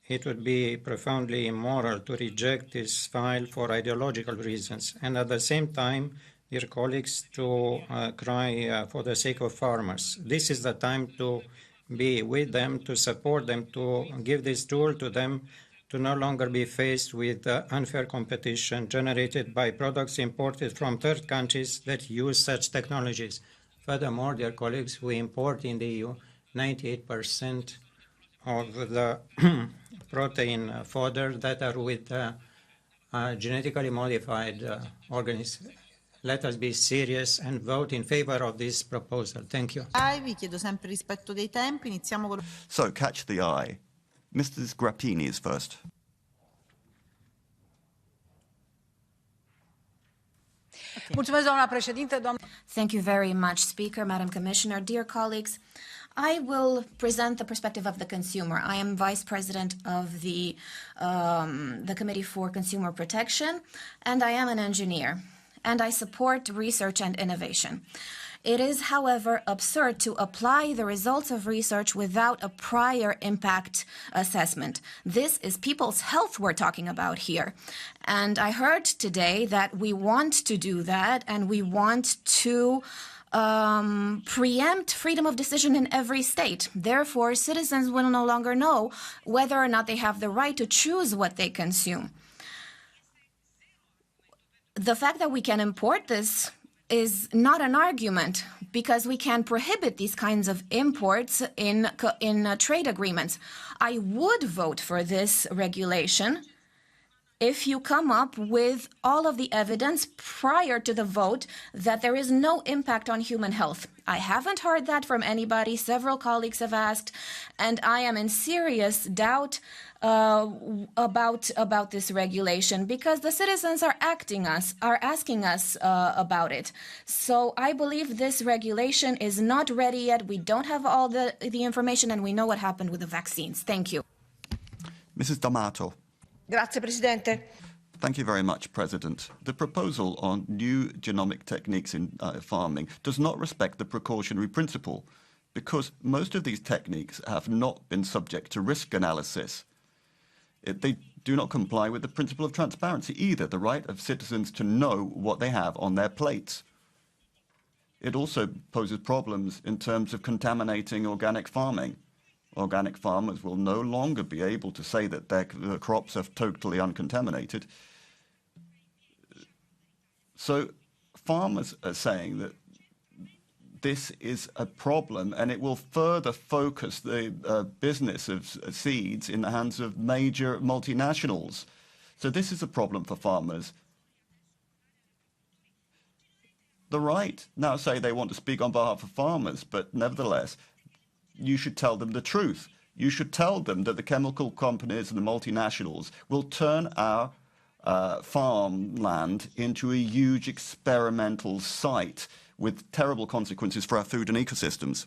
It would be profoundly immoral to reject this file for ideological reasons, and at the same time, dear colleagues, to cry for the sake of farmers. This is the time to be with them, to support them, to give this tool to them, to no longer be faced with unfair competition generated by products imported from third countries that use such technologies. Furthermore, dear colleagues, we import in the EU 98% of the protein fodder that are with genetically modified organisms. Let us be serious and vote in favor of this proposal. Thank you. Vi chiedo sempre rispetto dei tempi. Iniziamo con... So, catch the eye. Mrs. Grappini is first. Thank you very much, Speaker, Madam Commissioner, dear colleagues. I will present the perspective of the consumer. I am Vice President of the Committee for Consumer Protection, and I am an engineer, and I support research and innovation. It is, however, absurd to apply the results of research without a prior impact assessment. This is people's health we're talking about here. And I heard today that we want to do that, and we want to preempt freedom of decision in every state. Therefore, citizens will no longer know whether or not they have the right to choose what they consume. The fact that we can import this is not an argument, because we can prohibit these kinds of imports in trade agreements. I would vote for this regulation if you come up with all of the evidence prior to the vote that there is no impact on human health. I haven't heard that from anybody. Several colleagues have asked, and I am in serious doubt about this regulation, because the citizens are asking us about it. So I believe this regulation is not ready yet. We don't have all the information, and we know what happened with the vaccines. Thank you. Mrs. D'Amato. Grazie, Presidente. Thank you very much, President. The proposal on new genomic techniques in farming does not respect the precautionary principle because most of these techniques have not been subject to risk analysis. They do not comply with the principle of transparency either, the right of citizens to know what they have on their plates. It also poses problems in terms of contaminating organic farming. Organic farmers will no longer be able to say that their crops are totally uncontaminated. So farmers are saying that this is a problem and it will further focus the business of seeds in the hands of major multinationals. So this is a problem for farmers. The right now say they want to speak on behalf of farmers, but nevertheless, you should tell them the truth. You should tell them that the chemical companies and the multinationals will turn our farmland into a huge experimental site with terrible consequences for our food and ecosystems.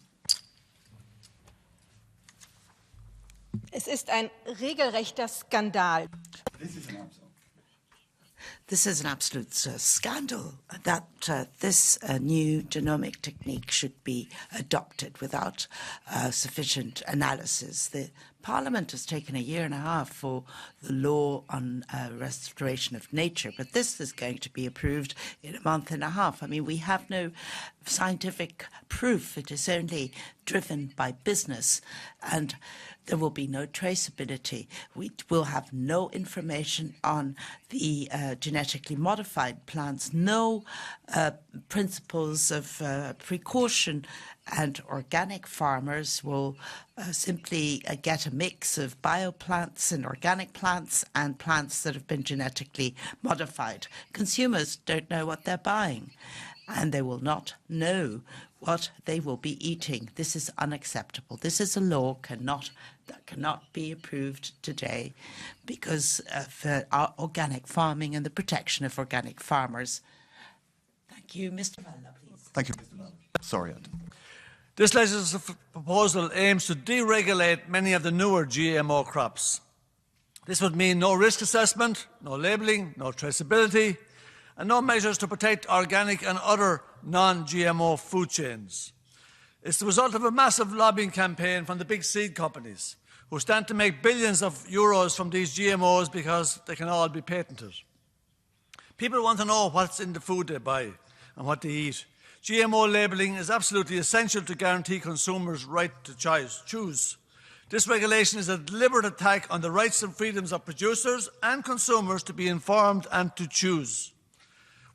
Es ist ein regelrechter Skandal. This is an absolute scandal that this new genomic technique should be adopted without sufficient analysis. The Parliament has taken a year and a half for the law on restoration of nature, but this is going to be approved in a month and a half. I mean, we have no scientific proof. It is only driven by business, and there will be no traceability. We will have no information on the genetically modified plants, no principles of precaution, and organic farmers will simply get a mix of bioplants and organic plants and plants that have been genetically modified. Consumers don't know what they're buying, and they will not know what they will be eating. This is unacceptable. This is a law that cannot be approved today because of our organic farming and the protection of organic farmers. Thank you. Mr. Valla, please. Thank you, Mr. Valla. Sorry, Ed. This legislative proposal aims to deregulate many of the newer GMO crops. This would mean no risk assessment, no labelling, no traceability, and no measures to protect organic and other non-GMO food chains. It's the result of a massive lobbying campaign from the big seed companies who stand to make billions of euros from these GMOs because they can all be patented. People want to know what's in the food they buy and what they eat. GMO labelling is absolutely essential to guarantee consumers' right to choose. This regulation is a deliberate attack on the rights and freedoms of producers and consumers to be informed and to choose.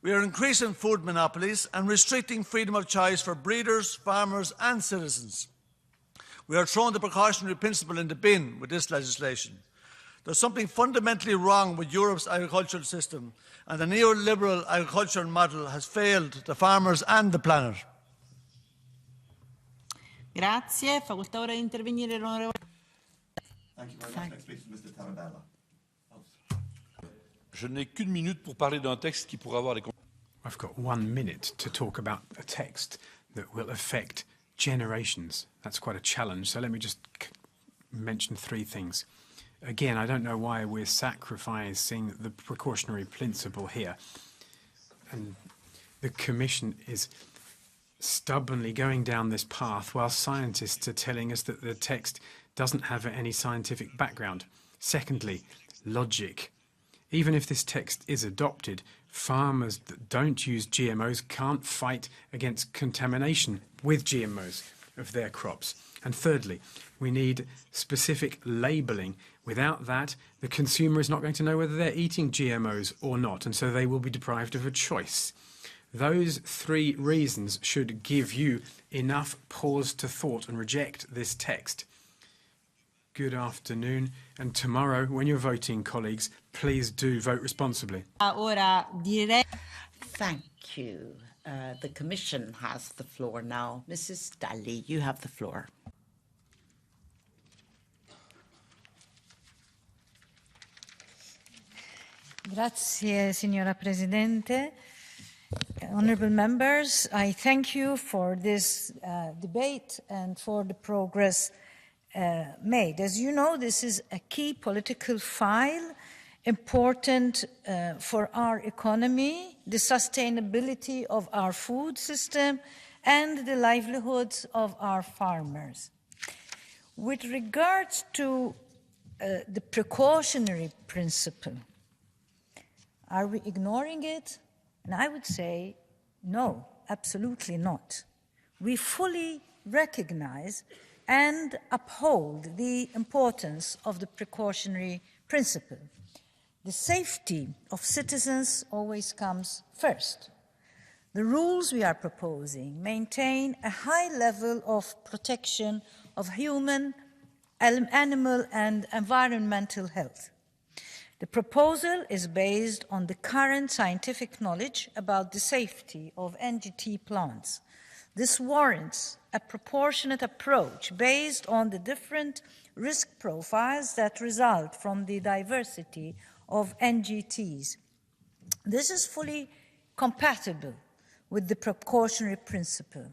We are increasing food monopolies and restricting freedom of choice for breeders, farmers and citizens. We are throwing the precautionary principle in the bin with this legislation. There's something fundamentally wrong with Europe's agricultural system, and the neoliberal agricultural model has failed the farmers and the planet. Grazie. Facoltà ora di intervenire l'onorevole. Thank you very much. Next speaker, Mr. Tarabella. Je n'ai qu'une minute pour parler d'un texte qui pourrait avoir des... I've got 1 minute to talk about a text that will affect generations. That's quite a challenge, so let me just mention 3 things. Again, I don't know why we're sacrificing the precautionary principle here. And the Commission is stubbornly going down this path while scientists are telling us that the text doesn't have any scientific background. Secondly, logic. Even if this text is adopted, farmers that don't use GMOs can't fight against contamination with GMOs of their crops. And thirdly, we need specific labelling. Without that, the consumer is not going to know whether they're eating GMOs or not, and so they will be deprived of a choice. Those 3 reasons should give you enough pause to thought and reject this text. Good afternoon, and tomorrow, when you're voting, colleagues, please do vote responsibly. Thank you. The Commission has the floor now. Mrs. Dalli, you have the floor. Grazie, signora Presidente. Honourable members, I thank you for this debate and for the progress made. As you know, this is a key political file, important for our economy, the sustainability of our food system, and the livelihoods of our farmers. With regards to the precautionary principle, are we ignoring it? And I would say no, absolutely not. We fully recognize and uphold the importance of the precautionary principle. The safety of citizens always comes first. The rules we are proposing maintain a high level of protection of human, animal, and environmental health. The proposal is based on the current scientific knowledge about the safety of NGT plants. This warrants a proportionate approach based on the different risk profiles that result from the diversity of NGTs. This is fully compatible with the precautionary principle.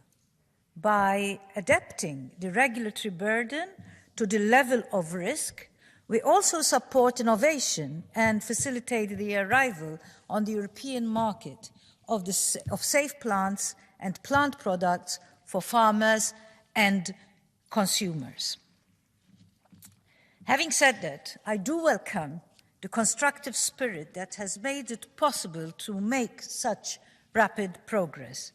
By adapting the regulatory burden to the level of risk, we also support innovation and facilitate the arrival on the European market of safe plants and plant products for farmers and consumers. Having said that, I do welcome the constructive spirit that has made it possible to make such rapid progress.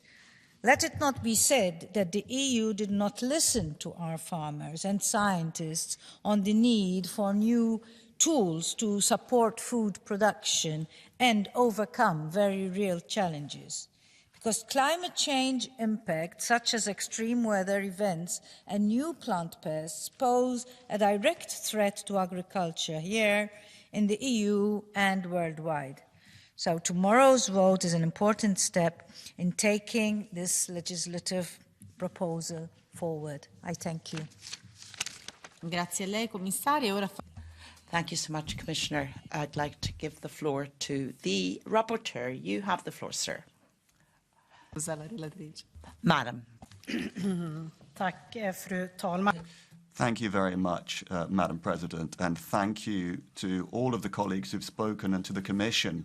Let it not be said that the EU did not listen to our farmers and scientists on the need for new tools to support food production and overcome very real challenges. Because climate change impacts, such as extreme weather events and new plant pests, pose a direct threat to agriculture here in the EU and worldwide. So tomorrow's vote is an important step in taking this legislative proposal forward. I thank you. Grazie a lei, Commissario. Thank you so much, Commissioner. I'd like to give the floor to the rapporteur. You have the floor, sir. Madam. Thank you very much, Madam President, and thank you to all of the colleagues who've spoken and to the Commission.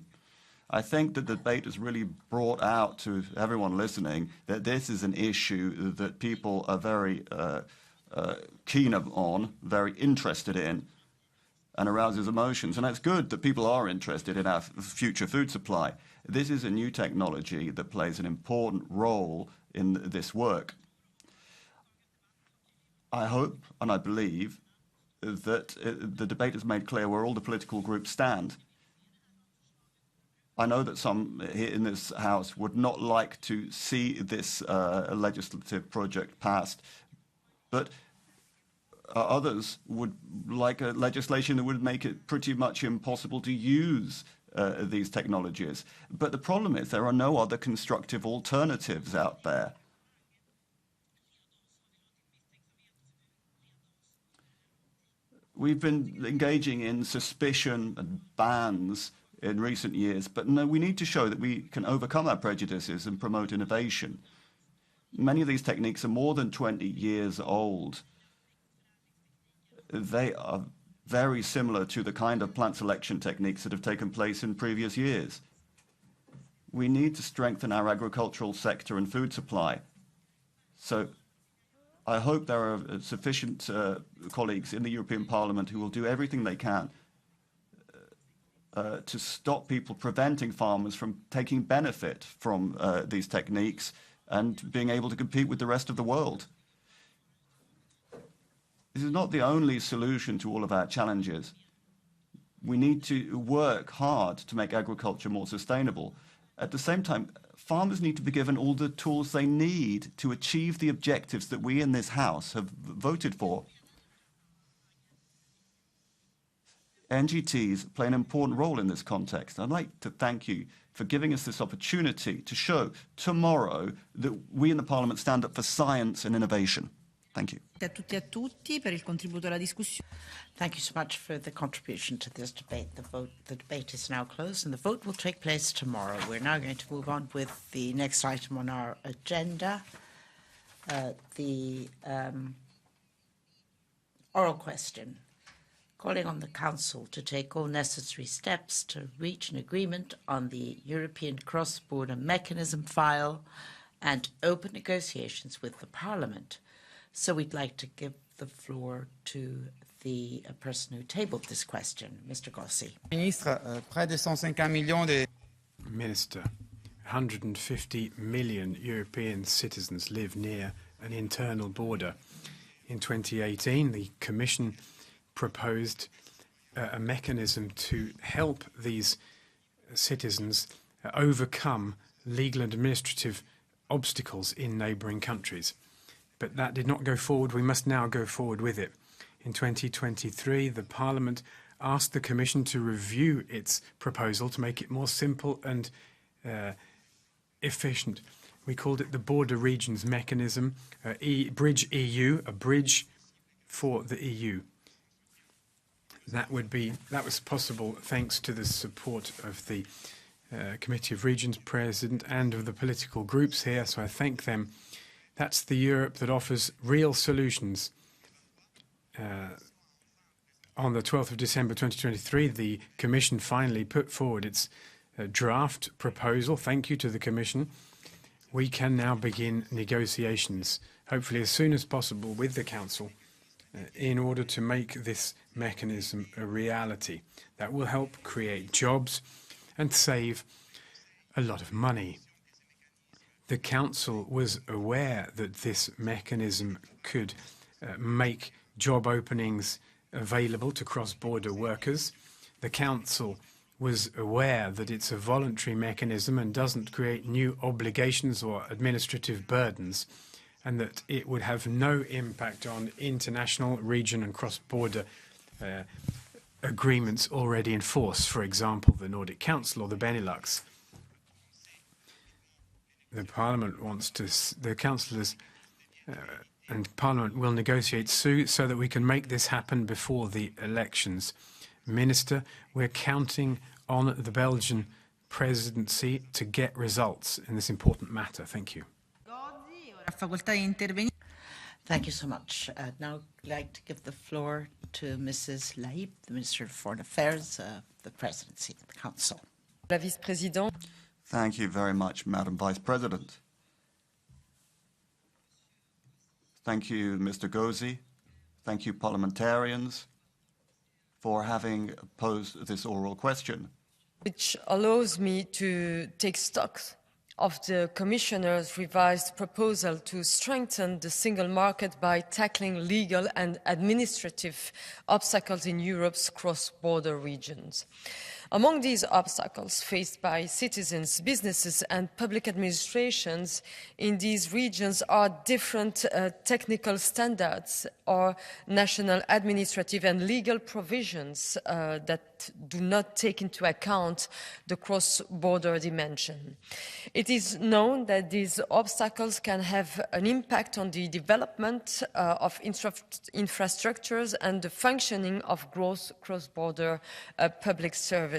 I think the debate has really brought out to everyone listening that this is an issue that people are very keen on, very interested in, and arouses emotions. And it's good that people are interested in our future food supply. This is a new technology that plays an important role in this work. I hope and I believe that the debate has made clear where all the political groups stand. I know that some here in this House would not like to see this legislative project passed, but others would like a legislation that would make it pretty much impossible to use these technologies. But the problem is there are no other constructive alternatives out there. We've been engaging in suspicion and bans in recent years, but no, we need to show that we can overcome our prejudices and promote innovation. Many of these techniques are more than 20 years old. They are very similar to the kind of plant selection techniques that have taken place in previous years. We need to strengthen our agricultural sector and food supply. So I hope there are sufficient colleagues in the European Parliament who will do everything they can to stop people preventing farmers from taking benefit from these techniques and being able to compete with the rest of the world. This is not the only solution to all of our challenges. We need to work hard to make agriculture more sustainable. At the same time, farmers need to be given all the tools they need to achieve the objectives that we in this House have voted for. NGTs play an important role in this context. I'd like to thank you for giving us this opportunity to show tomorrow that we in the Parliament stand up for science and innovation. Thank you. Thank you so much for the contribution to this debate. The debate is now closed and the vote will take place tomorrow. We're now going to move on with the next item on our agenda, the oral question, calling on the Council to take all necessary steps to reach an agreement on the European cross-border mechanism file and open negotiations with the Parliament. So we'd like to give the floor to the person who tabled this question, Mr. Gossi. Minister, 150 million European citizens live near an internal border. In 2018, the Commission proposed a mechanism to help these citizens overcome legal and administrative obstacles in neighbouring countries. But that did not go forward. We must now go forward with it. In 2023, the Parliament asked the Commission to review its proposal to make it more simple and efficient. We called it the Border Regions Mechanism, Bridge EU, a bridge for the EU. That was possible thanks to the support of the Committee of Regions President and of the political groups here, so I thank them. That's the Europe that offers real solutions. On the 12th of December 2023, the Commission finally put forward its draft proposal. Thank you to the Commission. We can now begin negotiations, hopefully as soon as possible, with the Council in order to make this mechanism a reality. That will help create jobs and save a lot of money. The Council was aware that this mechanism could make job openings available to cross-border workers. The Council was aware that it's a voluntary mechanism and doesn't create new obligations or administrative burdens, and that it would have no impact on international, region and cross-border agreements already in force, for example, the Nordic Council or the Benelux. The Parliament wants to, the councillors and Parliament will negotiate soon so that we can make this happen before the elections. Minister, we're counting on the Belgian presidency to get results in this important matter. Thank you. Thank you so much. Now I'd like to give the floor to Mrs. Laïb, the Minister of Foreign Affairs, the Presidency of the Council. La Vice-Présidente. Thank you very much, Madam Vice President. Thank you, Mr. Gossi. Thank you, parliamentarians, for having posed this oral question. Which allows me to take stock of the Commissioner's revised proposal to strengthen the single market by tackling legal and administrative obstacles in Europe's cross-border regions. Among these obstacles faced by citizens, businesses and public administrations in these regions are different technical standards or national administrative and legal provisions that do not take into account the cross-border dimension. It is known that these obstacles can have an impact on the development of infrastructures and the functioning of cross-border public services.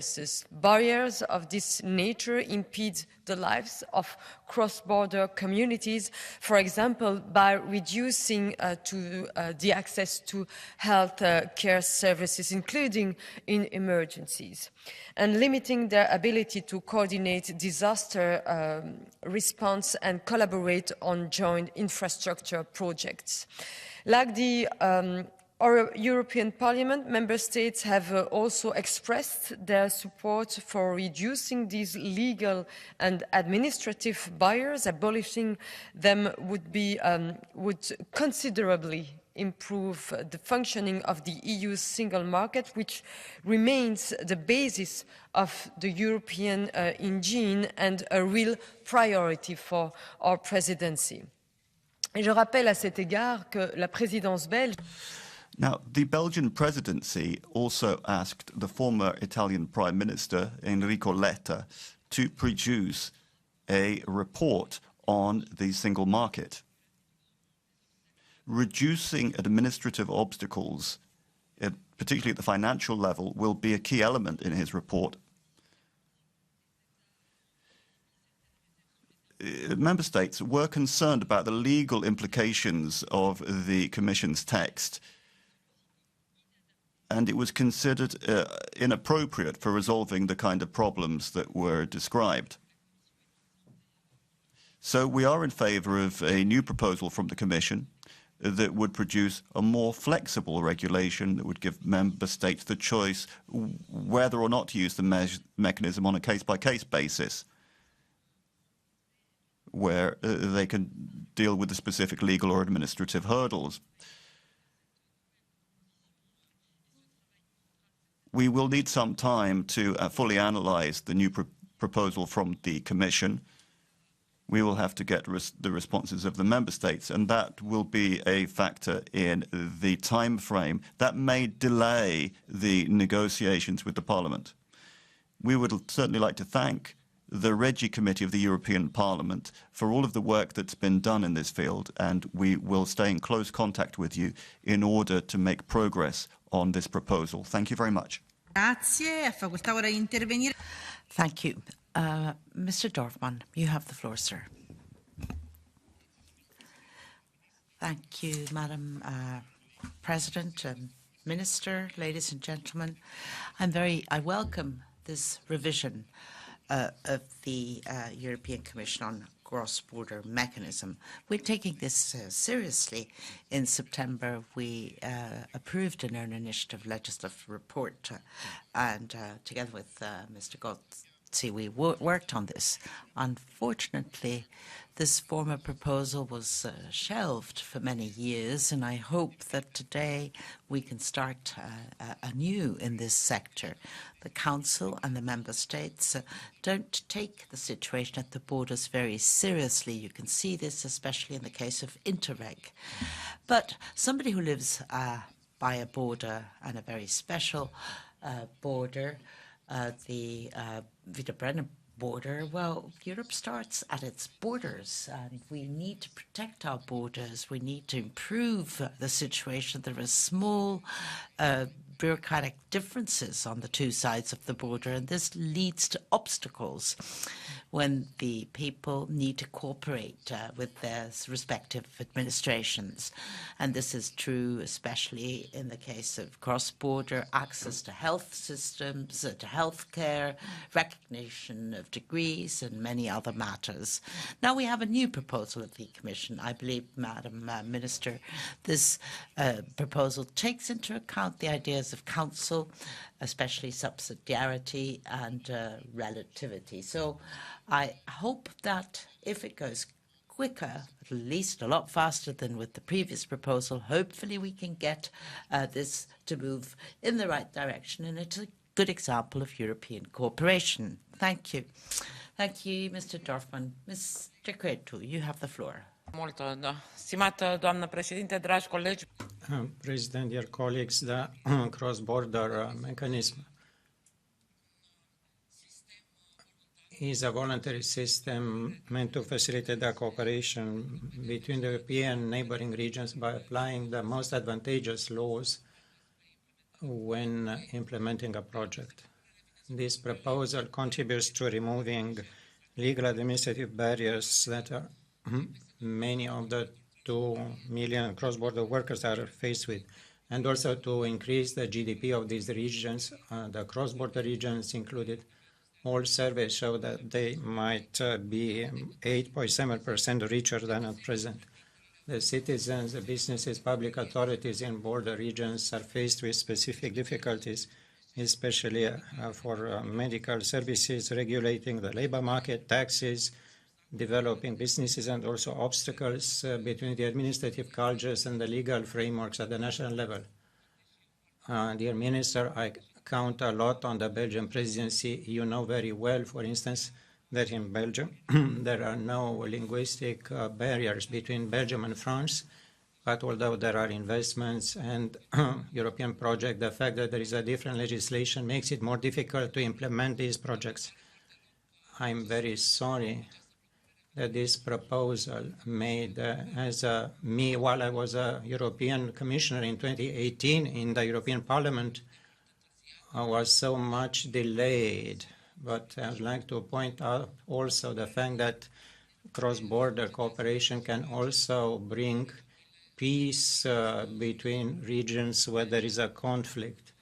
Barriers of this nature impede the lives of cross-border communities, for example, by reducing the access to health care services, including in emergencies, and limiting their ability to coordinate disaster response and collaborate on joint infrastructure projects. Like the Our European Parliament, Member States have also expressed their support for reducing these legal and administrative barriers. Abolishing them would considerably improve the functioning of the EU's single market, which remains the basis of the European engine and a real priority for our presidency. Et je rappelle à cet égard que la présidence belge. Now, the Belgian presidency also asked the former Italian Prime Minister, Enrico Letta, to produce a report on the single market. Reducing administrative obstacles, particularly at the financial level, will be a key element in his report. Member States were concerned about the legal implications of the Commission's text. and it was considered inappropriate for resolving the kind of problems that were described. So we are in favour of a new proposal from the Commission that would produce a more flexible regulation that would give member states the choice whether or not to use the mechanism on a case-by-case basis, where they can deal with the specific legal or administrative hurdles. We will need some time to fully analyse the new proposal from the Commission. We will have to get the responses of the member states, and that will be a factor in the time frame that may delay the negotiations with the Parliament. We would certainly like to thank the Regi Committee of the European Parliament for all of the work that's been done in this field, and we will stay in close contact with you in order to make progress on this proposal. Thank you very much. Grazie, è facoltà ora di intervenire. Thank you. Mr. Dorfman, you have the floor, sir. Thank you, Madam President and Minister, ladies and gentlemen. I welcome this revision of the European Commission on cross-border mechanism. We're taking this seriously. In September, we approved an own initiative legislative report, and together with Mr. Gozzi, we worked on this. Unfortunately, this former proposal was shelved for many years, and I hope that today we can start anew in this sector. The Council and the Member States don't take the situation at the borders very seriously. You can see this especially in the case of Interreg. But somebody who lives by a border, and a very special border, the Vita-Brenner border, well, Europe starts at its borders, and we need to protect our borders. We need to improve the situation. There are small bureaucratic differences on the two sides of the border, and this leads to obstacles when the people need to cooperate with their respective administrations. And this is true especially in the case of cross-border access to health systems, to health care, recognition of degrees, and many other matters. Now we have a new proposal of the Commission. I believe, Madam Minister, this proposal takes into account the ideas of Council, especially subsidiarity and relativity. So I hope that if it goes quicker, at least a lot faster than with the previous proposal, hopefully we can get this to move in the right direction, and it's a good example of European cooperation. Thank you. Thank you, Mr. Dorfman. Mr. Cretu, you have the floor. Stimată doamnă președinte, dragi colegi. President, dear colleagues, the cross-border mechanism is a voluntary system meant to facilitate the cooperation between the European neighboring regions by applying the most advantageous laws when implementing a project. This proposal contributes to removing legal administrative barriers that are many of the 2 million cross-border workers are faced with, and also to increase the GDP of these regions. The cross-border regions included, all surveys show that they might be 8.7% richer than at present. The citizens, the businesses, public authorities in border regions are faced with specific difficulties, especially for medical services, regulating the labor market, taxes, developing businesses, and also obstacles between the administrative cultures and the legal frameworks at the national level. Dear Minister, I count a lot on the Belgian presidency. You know very well, for instance, that in Belgium there are no linguistic barriers between Belgium and France, but although there are investments and European projects, the fact that there is a different legislation makes it more difficult to implement these projects. I'm very sorry that this proposal made me while I was a European Commissioner in 2018 in the European Parliament was so much delayed. But I would like to point out also the fact that cross-border cooperation can also bring peace between regions where there is a conflict.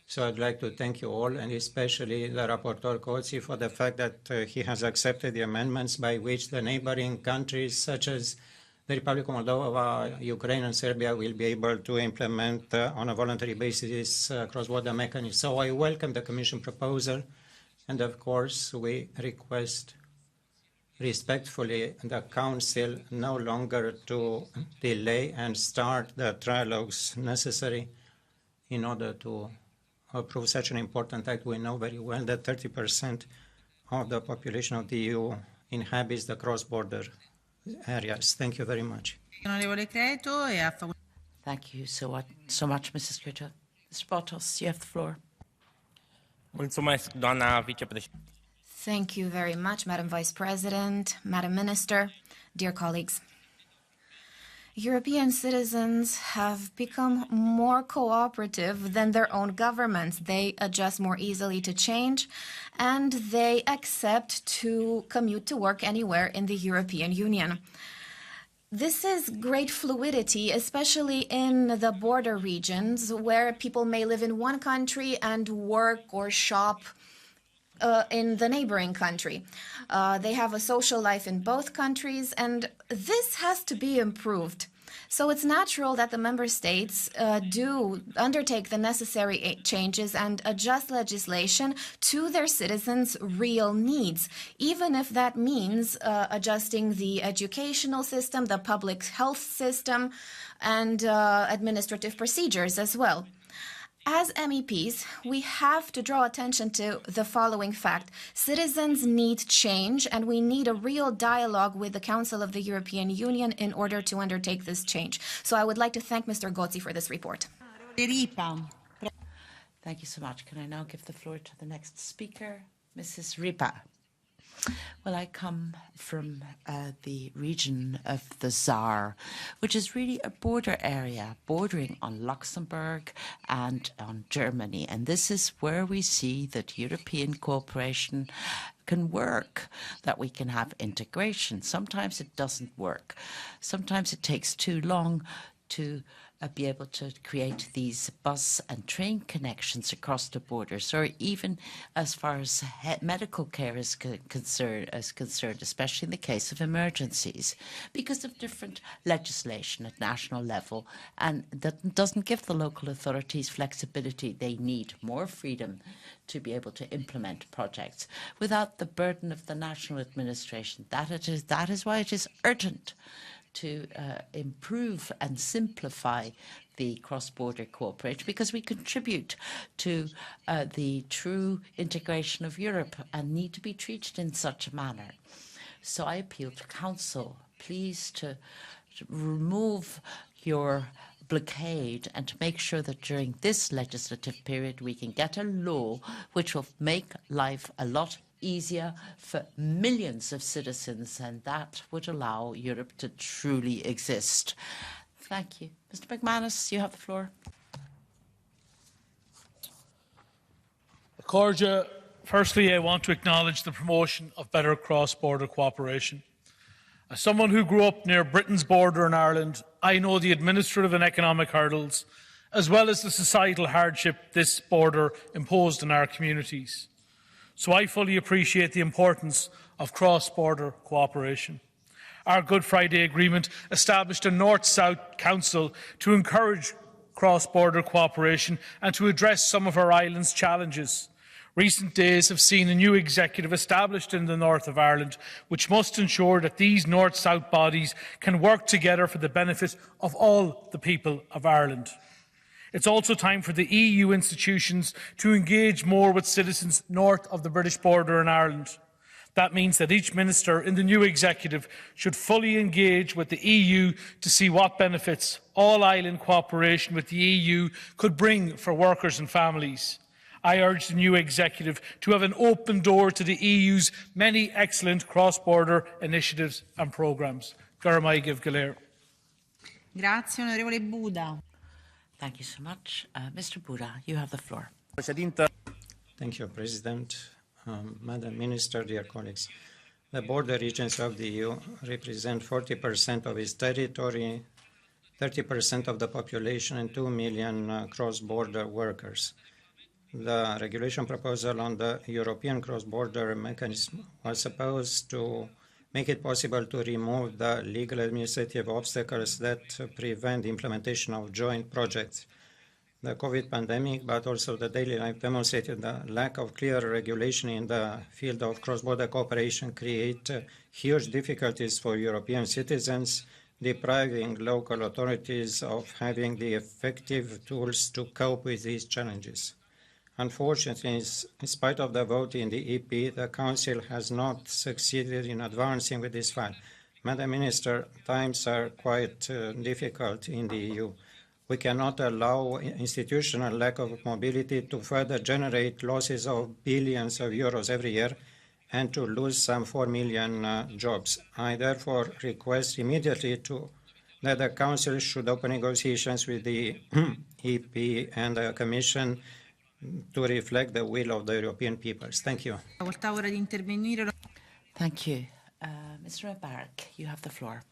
So I'd like to thank you all, and especially the Rapporteur Kozzi for the fact that he has accepted the amendments by which the neighboring countries such as the Republic of Moldova, Ukraine, and Serbia will be able to implement on a voluntary basis cross-border mechanism. So I welcome the Commission proposal, and of course we request respectfully the Council no longer to delay and start the trilogues necessary in order to approve such an important act. We know very well that 30% of the population of the EU inhabits the cross-border areas. Thank you very much. Thank you so much, Mrs. Crețu. Mr. Bartos, you have the floor. Mulțumesc, doamna vicepreședinte. Thank you very much, Madam Vice President, Madam Minister, dear colleagues. European citizens have become more cooperative than their own governments. They adjust more easily to change, and they accept to commute to work anywhere in the European Union. This is great fluidity, especially in the border regions where people may live in one country and work or shop in the neighboring country. They have a social life in both countries, and this has to be improved. So it's natural that the member states do undertake the necessary changes and adjust legislation to their citizens' real needs, even if that means adjusting the educational system, the public health system, and administrative procedures as well. As MEPs, we have to draw attention to the following fact. Citizens need change, and we need a real dialogue with the Council of the European Union in order to undertake this change. So I would like to thank Mr. Gozzi for this report. Thank you so much. Can I now give the floor to the next speaker, Mrs. Ripa? Well, I come from the region of the Saar, which is really a border area bordering on Luxembourg and on Germany. And this is where we see that European cooperation can work, that we can have integration. Sometimes it doesn't work. Sometimes it takes too long to be able to create these bus and train connections across the borders, or even as far as medical care is concerned, especially in the case of emergencies, because of different legislation at national level, and that doesn't give the local authorities flexibility. They need more freedom to be able to implement projects without the burden of the national administration. That is why it is urgent to improve and simplify the cross-border cooperation, because we contribute to the true integration of Europe and need to be treated in such a manner. So I appeal to Council, please to remove your blockade and to make sure that during this legislative period we can get a law which will make life a lot easier for millions of citizens, and that would allow Europe to truly exist. Thank you. Mr. McManus, you have the floor. Cordia, firstly, I want to acknowledge the promotion of better cross-border cooperation. As someone who grew up near Britain's border in Ireland, I know the administrative and economic hurdles, as well as the societal hardship this border imposed on our communities. So I fully appreciate the importance of cross-border cooperation. Our Good Friday Agreement established a North-South Council to encourage cross-border cooperation and to address some of our island's challenges. Recent days have seen a new executive established in the north of Ireland, which must ensure that these North-South bodies can work together for the benefit of all the people of Ireland. It's also time for the EU institutions to engage more with citizens north of the British border in Ireland. That means that each minister in the new executive should fully engage with the EU to see what benefits all island cooperation with the EU could bring for workers and families. I urge the new executive to have an open door to the EU's many excellent cross-border initiatives and programmes. Garmaigiv Galer. Grazie, onorevole Buda. Thank you so much. Mr. Buda, you have the floor. Thank you, President. Madam Minister, dear colleagues. The border regions of the EU represent 40% of its territory, 30% of the population, and 2 million cross-border workers. the regulation proposal on the European cross-border mechanism was supposed to make it possible to remove the legal administrative obstacles that prevent the implementation of joint projects. The COVID pandemic, but also the daily life, demonstrated the lack of clear regulation in the field of cross-border cooperation create huge difficulties for European citizens, depriving local authorities of having the effective tools to cope with these challenges. Unfortunately, in spite of the vote in the EP, the Council has not succeeded in advancing with this file. Madam Minister, times are quite difficult in the EU. We cannot allow institutional lack of mobility to further generate losses of billions of euros every year and to lose some 4 million jobs. I therefore request immediately that the Council should open negotiations with the EP and the Commission to reflect the will of the European peoples. Thank you. Thank you. Mr. Barak, you have the floor.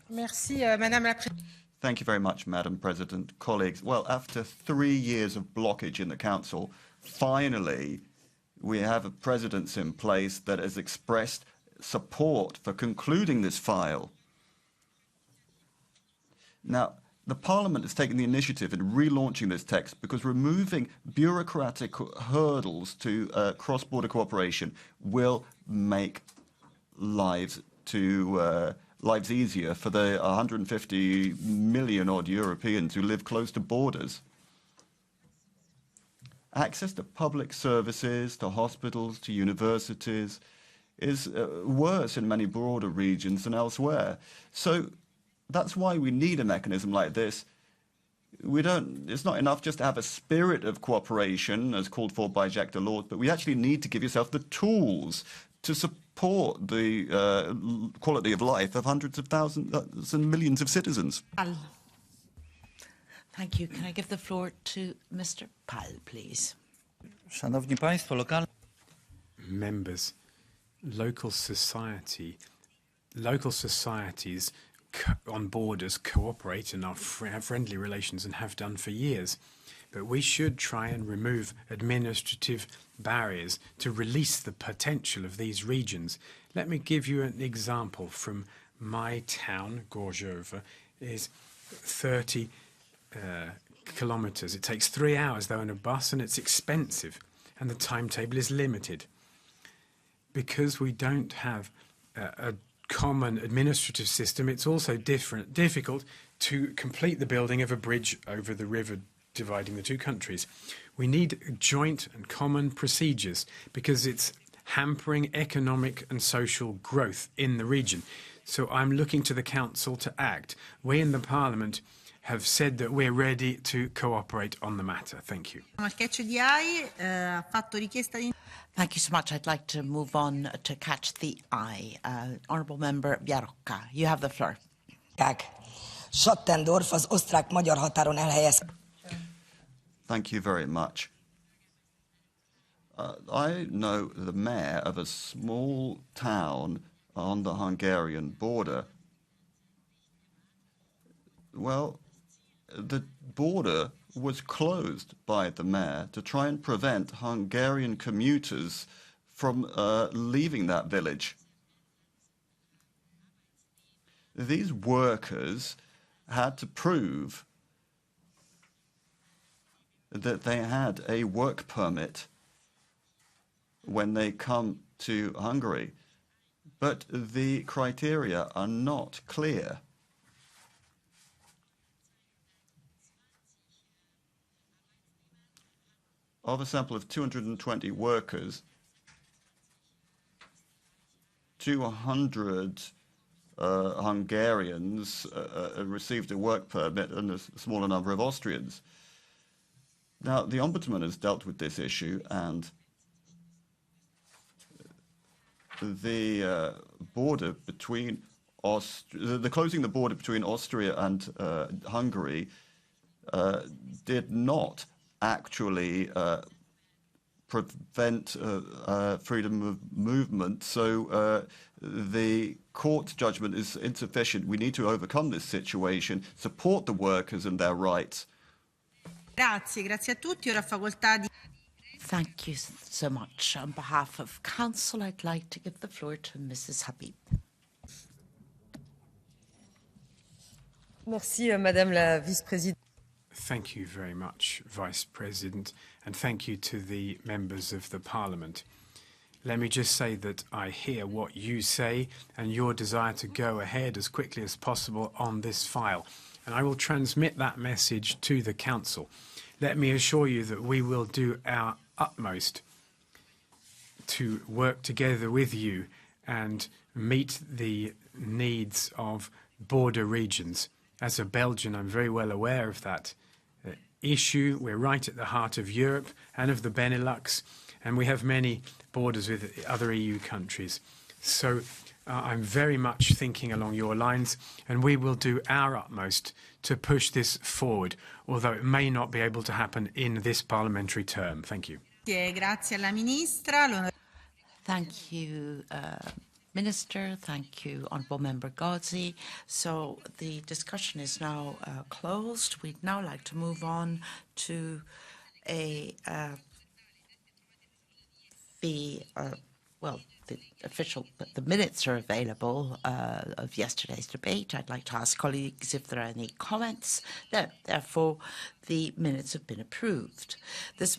Merci, Madame la Présidente. Thank you very much, Madam President. Colleagues, well, after 3 years of blockage in the Council, finally we have a presidency in place that has expressed support for concluding this file. Now, the Parliament has taken the initiative in relaunching this text because removing bureaucratic hurdles to cross-border cooperation will make lives easier for the 150 million odd Europeans who live close to borders. Access to public services, to hospitals, to universities is worse in many broader regions than elsewhere. So that's why we need a mechanism like this. It's not enough just to have a spirit of cooperation as called for by Jacques Delors, but we actually need to give yourself the tools to support the quality of life of hundreds of thousands and millions of citizens. Thank you. Can I give the floor to Mr. Pal, please? Szanowni Państwo, Members, local societies on borders cooperate and have friendly relations and have done for years. But we should try and remove administrative barriers to release the potential of these regions. Let me give you an example from my town, Gorjova, is 30 kilometers. It takes 3 hours, though, in a bus, and it's expensive, and the timetable is limited. Because we don't have a common administrative system, it's also difficult to complete the building of a bridge over the river dividing the two countries. We need joint and common procedures because it's hampering economic and social growth in the region. So I'm looking to the Council to act. We in the Parliament have said that we're ready to cooperate on the matter. Thank you. Thank you so much. I'd like to move on to catch the eye. Honourable Member Biarocca, you have the floor. Sattendorf az osztrák-magyar határon elhelyezkedett. Thank you very much. I know the mayor of a small town on the Hungarian border. Well, the border was closed by the mayor to try and prevent Hungarian commuters from leaving that village. These workers had to prove that they had a work permit when they come to Hungary, but the criteria are not clear. Of a sample of 220 workers, 200 Hungarians received a work permit and a smaller number of Austrians. Now, the Ombudsman has dealt with this issue, and the border between closing the border between Austria and Hungary did not actually prevent freedom of movement. So the court judgment is insufficient. We need to overcome this situation, support the workers and their rights. Grazie a tutti. Ora facoltà di... Thank you so much. On behalf of Council, I'd like to give the floor to Mrs. Habib. Merci, Madame la Vice-Présidente. Thank you very much, Vice President, and thank you to the members of the Parliament. Let me just say that I hear what you say and your desire to go ahead as quickly as possible on this file, and I will transmit that message to the Council. Let me assure you that we will do our utmost to work together with you and meet the needs of border regions. As a Belgian, I'm very well aware of that issue. We're right at the heart of Europe and of the Benelux, and we have many borders with other EU countries. So I'm very much thinking along your lines, and we will do our utmost to push this forward, although it may not be able to happen in this parliamentary term. Thank you. Grazie alla Ministra. Thank you, Minister. Thank you, Honourable Member Ghazi. So the discussion is now closed. We'd now like to move on to the minutes are available of yesterday's debate. I'd like to ask colleagues if there are any comments. Therefore, the minutes have been approved. This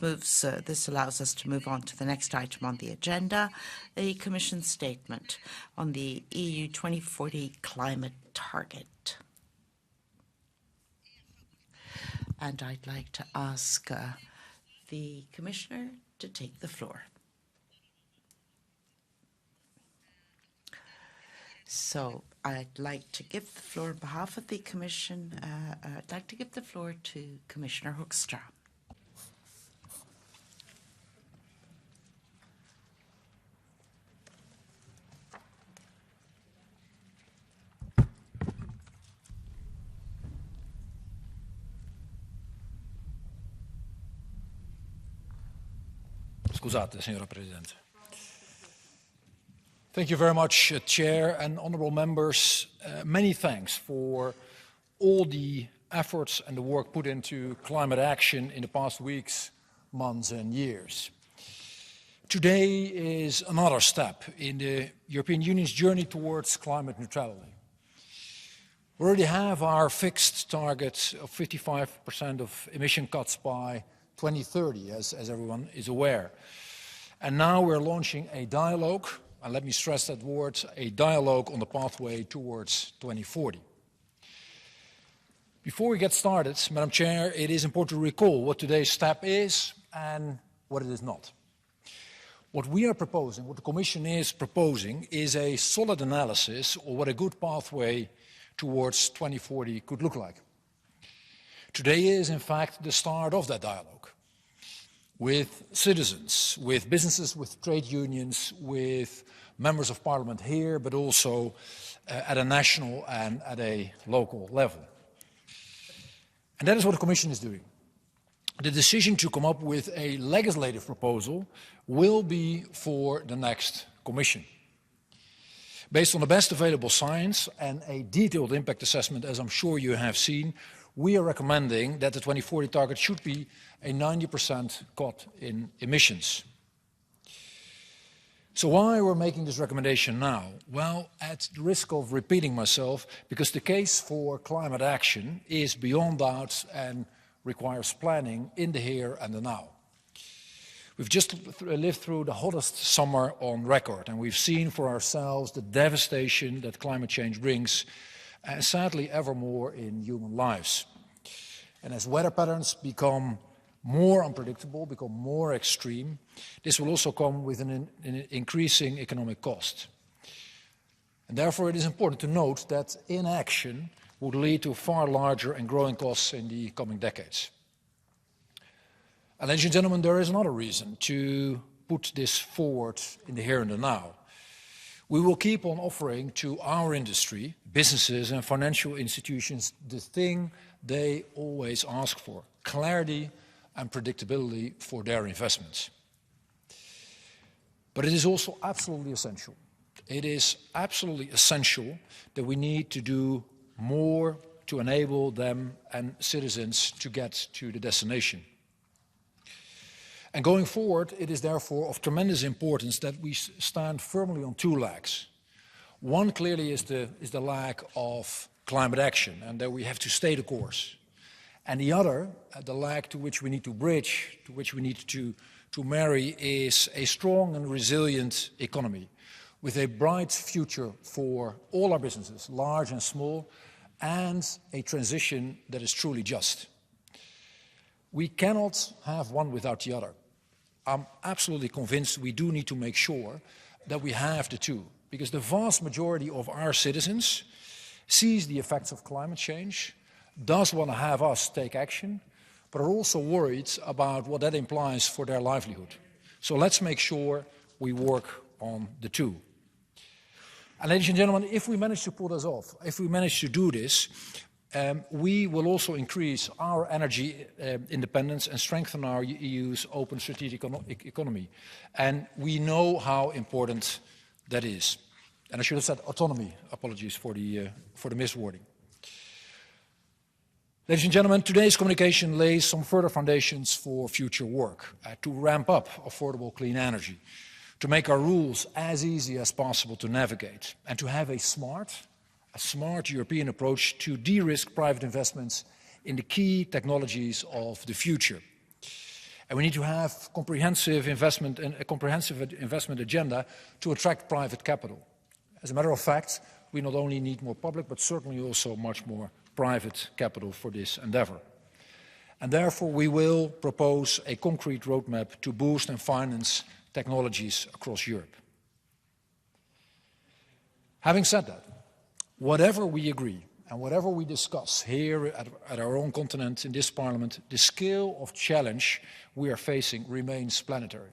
allows us to move on to the next item on the agenda, a Commission statement on the EU 2040 climate target. And I'd like to ask the Commissioner to take the floor. So I'd like to give the floor on behalf of the Commission. I'd like to give the floor to Commissioner Hoekstra. Scusate, signora Presidente. Thank you very much, Chair and honourable members. Many thanks for all the efforts and the work put into climate action in the past weeks, months and years. Today is another step in the European Union's journey towards climate neutrality. We already have our fixed target of 55% of emission cuts by 2030, as everyone is aware. And now we're launching a dialogue, and let me stress that word, a dialogue on the pathway towards 2040. Before we get started, Madam Chair, it is important to recall what today's step is and what it is not. What we are proposing, what the Commission is proposing, is a solid analysis of what a good pathway towards 2040 could look like. Today is, in fact, the start of that dialogue with citizens, with businesses, with trade unions, with members of parliament here, but also at a national and at a local level. And that is what the Commission is doing. The decision to come up with a legislative proposal will be for the next Commission. Based on the best available science and a detailed impact assessment, as I'm sure you have seen, we are recommending that the 2040 target should be a 90% cut in emissions. So why we're making this recommendation now? Well, at the risk of repeating myself, because the case for climate action is beyond doubt and requires planning in the here and the now. We've just lived through the hottest summer on record, and we've seen for ourselves the devastation that climate change brings, and sadly ever more in human lives. And as weather patterns become more unpredictable, become more extreme, this will also come with an increasing economic cost. And therefore it is important to note that inaction would lead to far larger and growing costs in the coming decades. And ladies and gentlemen, there is another reason to put this forward in the here and the now. We will keep on offering to our industry, businesses and financial institutions the thing they always ask for: clarity and predictability for their investments. But it is also absolutely essential. It is absolutely essential that we need to do more to enable them and citizens to get to the destination. And going forward, it is therefore of tremendous importance that we stand firmly on two legs. One clearly is the lack of climate action, and that we have to stay the course. And the other, the lag to which we need to bridge, to which we need to marry, is a strong and resilient economy with a bright future for all our businesses, large and small, and a transition that is truly just. We cannot have one without the other. I'm absolutely convinced we do need to make sure that we have the two, because the vast majority of our citizens sees the effects of climate change, does want to have us take action, but are also worried about what that implies for their livelihood. So let's make sure we work on the two. And ladies and gentlemen, if we manage to pull this off, if we manage to do this, we will also increase our energy independence and strengthen our EU's open strategic economy. And we know how important that is. And I should have said autonomy. Apologies for the miswording. Ladies and gentlemen, today's communication lays some further foundations for future work to ramp up affordable clean energy, to make our rules as easy as possible to navigate, and to have a smart European approach to de-risk private investments in the key technologies of the future. And we need to have comprehensive investment and a comprehensive investment agenda to attract private capital. As a matter of fact, we not only need more public, but certainly also much more private capital for this endeavor. And therefore, we will propose a concrete roadmap to boost and finance technologies across Europe. Having said that, whatever we agree and whatever we discuss here at our own continent in this Parliament, the scale of challenge we are facing remains planetary.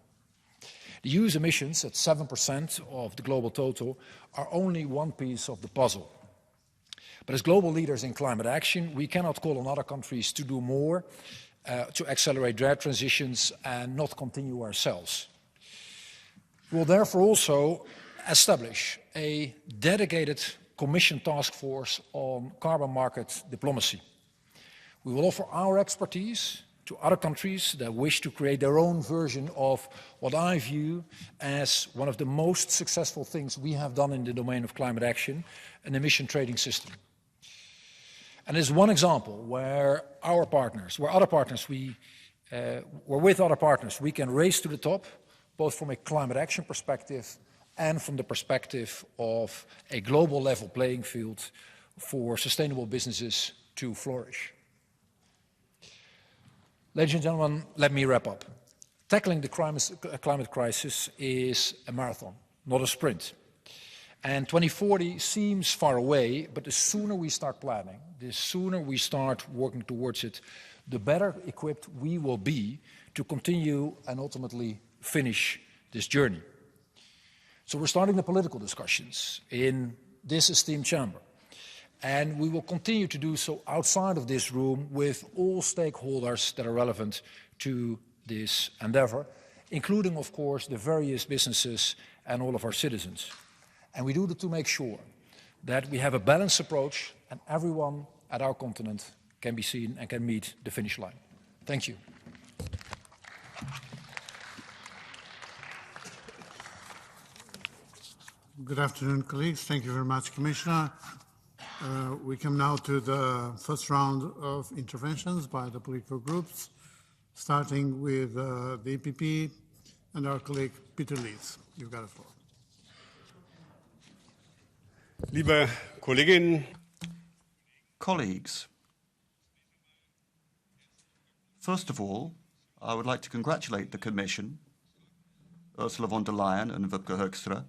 The EU's emissions at 7% of the global total are only one piece of the puzzle. But as global leaders in climate action, we cannot call on other countries to do more to accelerate their transitions and not continue ourselves. We will therefore also establish a dedicated Commission task force on carbon market diplomacy. We will offer our expertise to other countries that wish to create their own version of what I view as one of the most successful things we have done in the domain of climate action, an emission trading system. And there's one example where we're with other partners, we can race to the top, both from a climate action perspective and from the perspective of a global level playing field for sustainable businesses to flourish. Ladies and gentlemen, let me wrap up. Tackling the climate crisis is a marathon, not a sprint. And 2040 seems far away, but the sooner we start planning, the sooner we start working towards it, the better equipped we will be to continue and ultimately finish this journey. So we're starting the political discussions in this esteemed chamber. And we will continue to do so outside of this room with all stakeholders that are relevant to this endeavor, including, of course, the various businesses and all of our citizens. And we do that to make sure that we have a balanced approach and everyone at our continent can be seen and can meet the finish line. Thank you. Good afternoon, colleagues. Thank you very much, Commissioner. We come now to the first round of interventions by the political groups, starting with the EPP and our colleague Peter Lees. You've got the floor. Liebe Kolleginnen, colleagues, first of all, I would like to congratulate the Commission, Ursula von der Leyen and Wopke Hoekstra.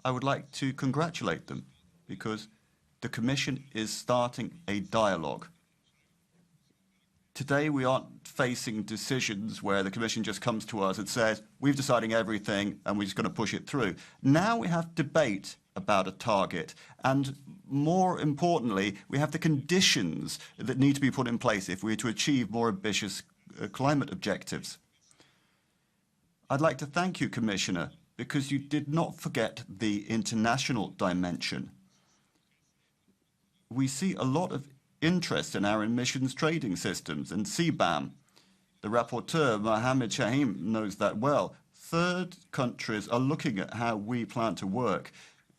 I would like to congratulate them because the Commission is starting a dialogue. Today we aren't facing decisions where the Commission just comes to us and says, we've decided everything and we're just going to push it through. Now we have debate about a target, and more importantly, we have the conditions that need to be put in place if we're to achieve more ambitious climate objectives. I'd like to thank you, Commissioner, because you did not forget the international dimension. We see a lot of interest in our emissions trading systems and CBAM. The rapporteur, Mohammed Shaheen, knows that well. Third countries are looking at how we plan to work.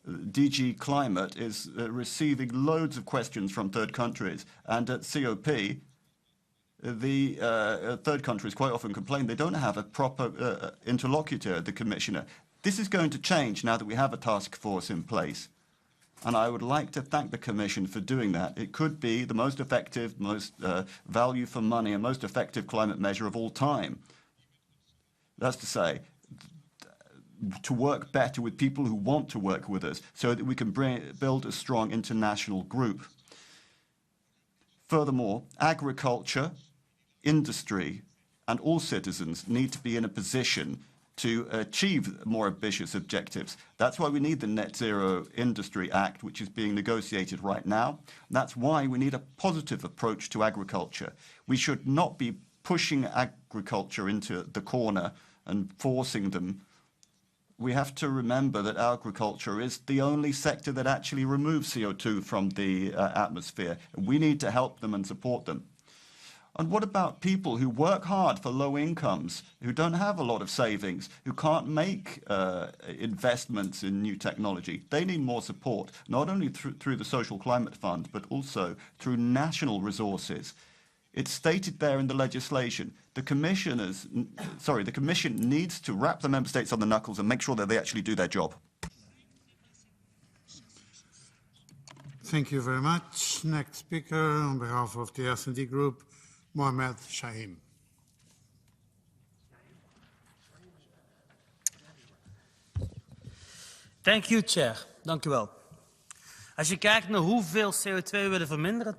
DG Climate is receiving loads of questions from third countries, and at COP, the third countries quite often complain they don't have a proper interlocutor, the Commissioner. This is going to change now that we have a task force in place. And I would like to thank the Commission for doing that. It could be the most effective, most value for money and most effective climate measure of all time. That's to say, to work better with people who want to work with us so that we can build a strong international group. Furthermore, agriculture, industry, and all citizens need to be in a position to achieve more ambitious objectives. That's why we need the Net Zero Industry Act, which is being negotiated right now. That's why we need a positive approach to agriculture. We should not be pushing agriculture into the corner and forcing them. We have to remember that agriculture is the only sector that actually removes CO2 from the atmosphere. We need to help them and support them. And what about people who work hard for low incomes, who don't have a lot of savings, who can't make investments in new technology? They need more support, not only through the Social Climate Fund, but also through national resources. It's stated there in the legislation. The Commission needs to wrap the Member States on the knuckles and make sure that they actually do their job. Thank you very much. Next speaker on behalf of the S&D Group, Mohammed Shaheen. Thank you, Chair. Dank u wel. Als je kijkt naar hoeveel CO2 we willen verminderen...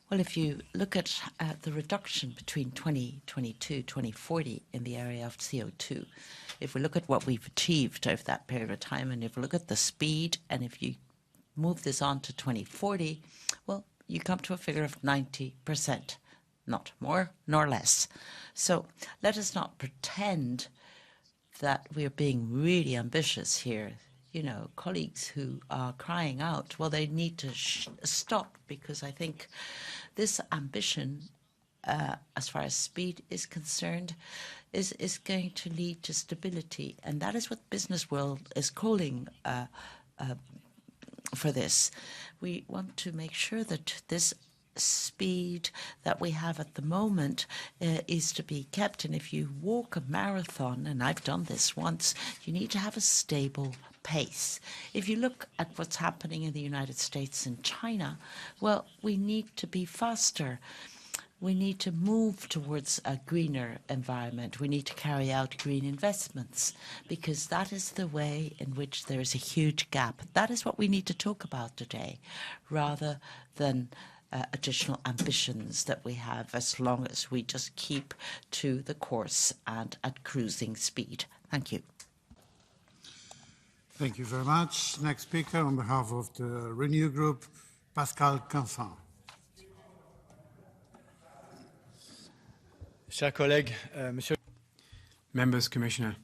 Well, if you look at the reduction between 2022-2040 in the area of CO2, if we look at what we've achieved over that period of time, and if we look at the speed, and if you move this on to 2040, well, you come to a figure of 90%, not more nor less. So let us not pretend that we're being really ambitious here. You know, colleagues who are crying out, well, they need to stop, because I think this ambition, as far as speed is concerned, is going to lead to stability. And that is what the business world is calling for this. We want to make sure that this speed that we have at the moment is to be kept. And if you walk a marathon, and I've done this once, you need to have a stable pace. If you look at what's happening in the United States and China, well, we need to be faster. We need to move towards a greener environment. We need to carry out green investments, because that is the way in which there is a huge gap. That is what we need to talk about today, rather than additional ambitions that we have, as long as we just keep to the course and at cruising speed. Thank you. Thank you very much. Next speaker on behalf of the Renew Group, Pascal Canfin. Chers collègues, Monsieur... Members, Commissioner.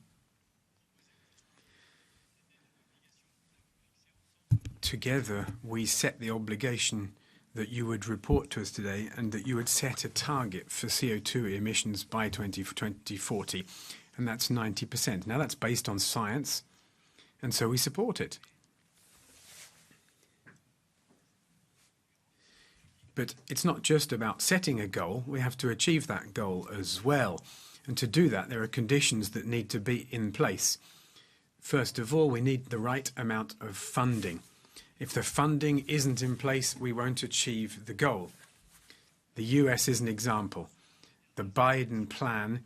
Together, we set the obligation that you would report to us today, and that you would set a target for CO2 emissions by 2040, and that's 90%. Now, that's based on science, and so we support it. But it's not just about setting a goal, we have to achieve that goal as well. And to do that, there are conditions that need to be in place. First of all, we need the right amount of funding. If the funding isn't in place, we won't achieve the goal. The US is an example. The Biden plan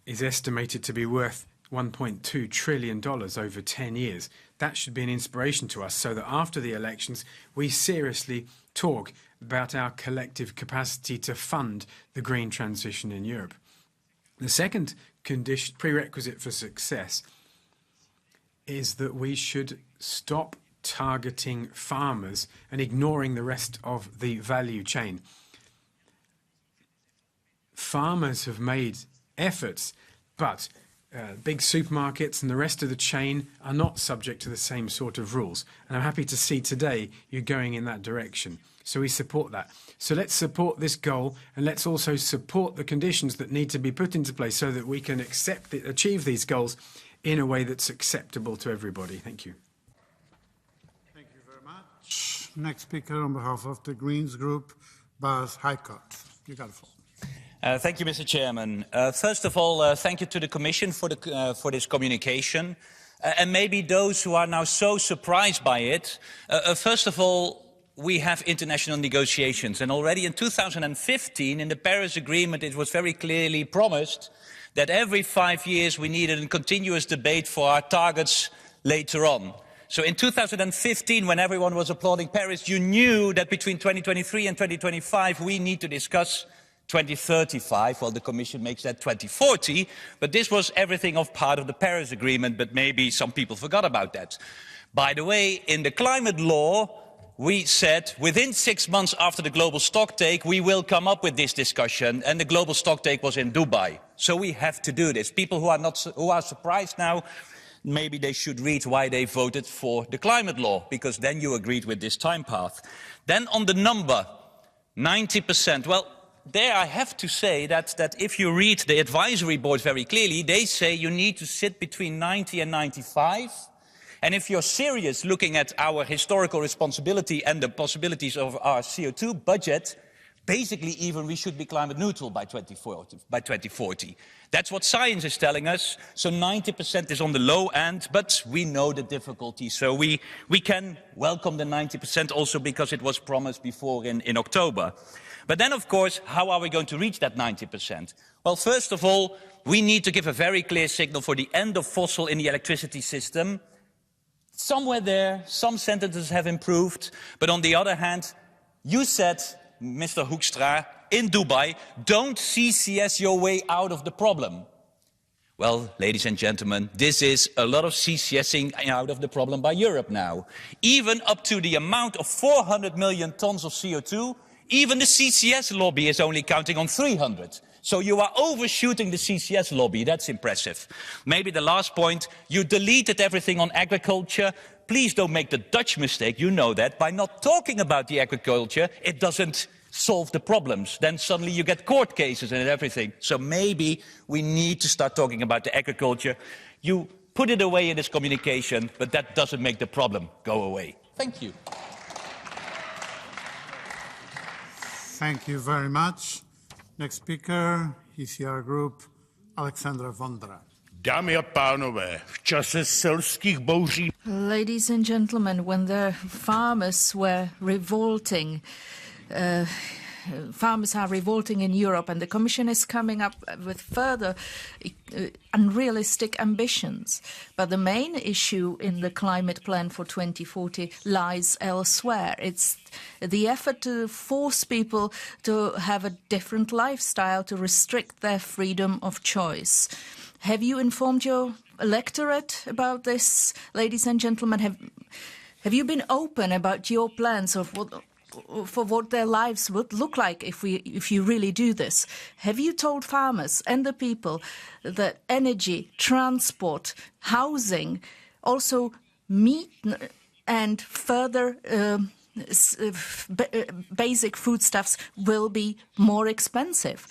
is estimated to be worth $1.2 trillion over 10 years. That should be an inspiration to us, so that after the elections, we seriously talk about our collective capacity to fund the green transition in Europe. The second prerequisite for success is that we should stop targeting farmers and ignoring the rest of the value chain. Farmers have made efforts, but big supermarkets and the rest of the chain are not subject to the same sort of rules. And I'm happy to see today you going in that direction. So we support that. So let's support this goal, and let's also support the conditions that need to be put into place so that we can achieve these goals in a way that's acceptable to everybody. Thank you. Thank you very much. Next speaker on behalf of the Greens Group, Bas Heijkot. You got the floor. Thank you, Mr. Chairman. First of all, thank you to the Commission for this communication. And maybe those who are now so surprised by it, first of all, we have international negotiations. And already in 2015, in the Paris Agreement, it was very clearly promised that every 5 years we needed a continuous debate for our targets later on. So in 2015, when everyone was applauding Paris, you knew that between 2023 and 2025, we need to discuss 2035, well, the Commission makes that 2040, but this was everything of part of the Paris Agreement, but maybe some people forgot about that. By the way, in the climate law, we said within 6 months after the global stocktake, we will come up with this discussion, and the global stocktake was in Dubai. So we have to do this. People who are surprised now, maybe they should read why they voted for the climate law, because then you agreed with this time path. Then on the number, 90%, well, there I have to say that if you read the advisory board very clearly, they say you need to sit between 90 and 95. And if you're serious looking at our historical responsibility and the possibilities of our CO2 budget, basically even we should be climate neutral by 2040. That's what science is telling us. So 90% is on the low end, but we know the difficulty. So we can welcome the 90% also because it was promised before in October. But then, of course, how are we going to reach that 90%? Well, first of all, we need to give a very clear signal for the end of fossil in the electricity system. Somewhere there, some sentences have improved. But on the other hand, you said, Mr. Hoekstra, in Dubai, don't CCS your way out of the problem. Well, ladies and gentlemen, this is a lot of CCSing out of the problem by Europe now. Even up to the amount of 400 million tons of CO2, even the CCS lobby is only counting on 300. So you are overshooting the CCS lobby. That's impressive. Maybe the last point, you deleted everything on agriculture. Please don't make the Dutch mistake, you know that. By not talking about the agriculture, it doesn't solve the problems. Then suddenly you get court cases and everything. So maybe we need to start talking about the agriculture. You put it away in this communication, but that doesn't make the problem go away. Thank you. Thank you very much. Next speaker, ECR Group, Alexandra Vondra. Dámy a pánové, v čase selských bouří. Ladies and gentlemen, when the farmers were revolting, farmers are revolting in Europe, and the Commission is coming up with further unrealistic ambitions. But the main issue in the climate plan for 2040 lies elsewhere. It's the effort to force people to have a different lifestyle, to restrict their freedom of choice. Have you informed your electorate about this, ladies and gentlemen? Have you been open about your plans of what their lives would look like if you really do this? Have you told farmers and the people that energy, transport, housing, also meat and further basic foodstuffs will be more expensive?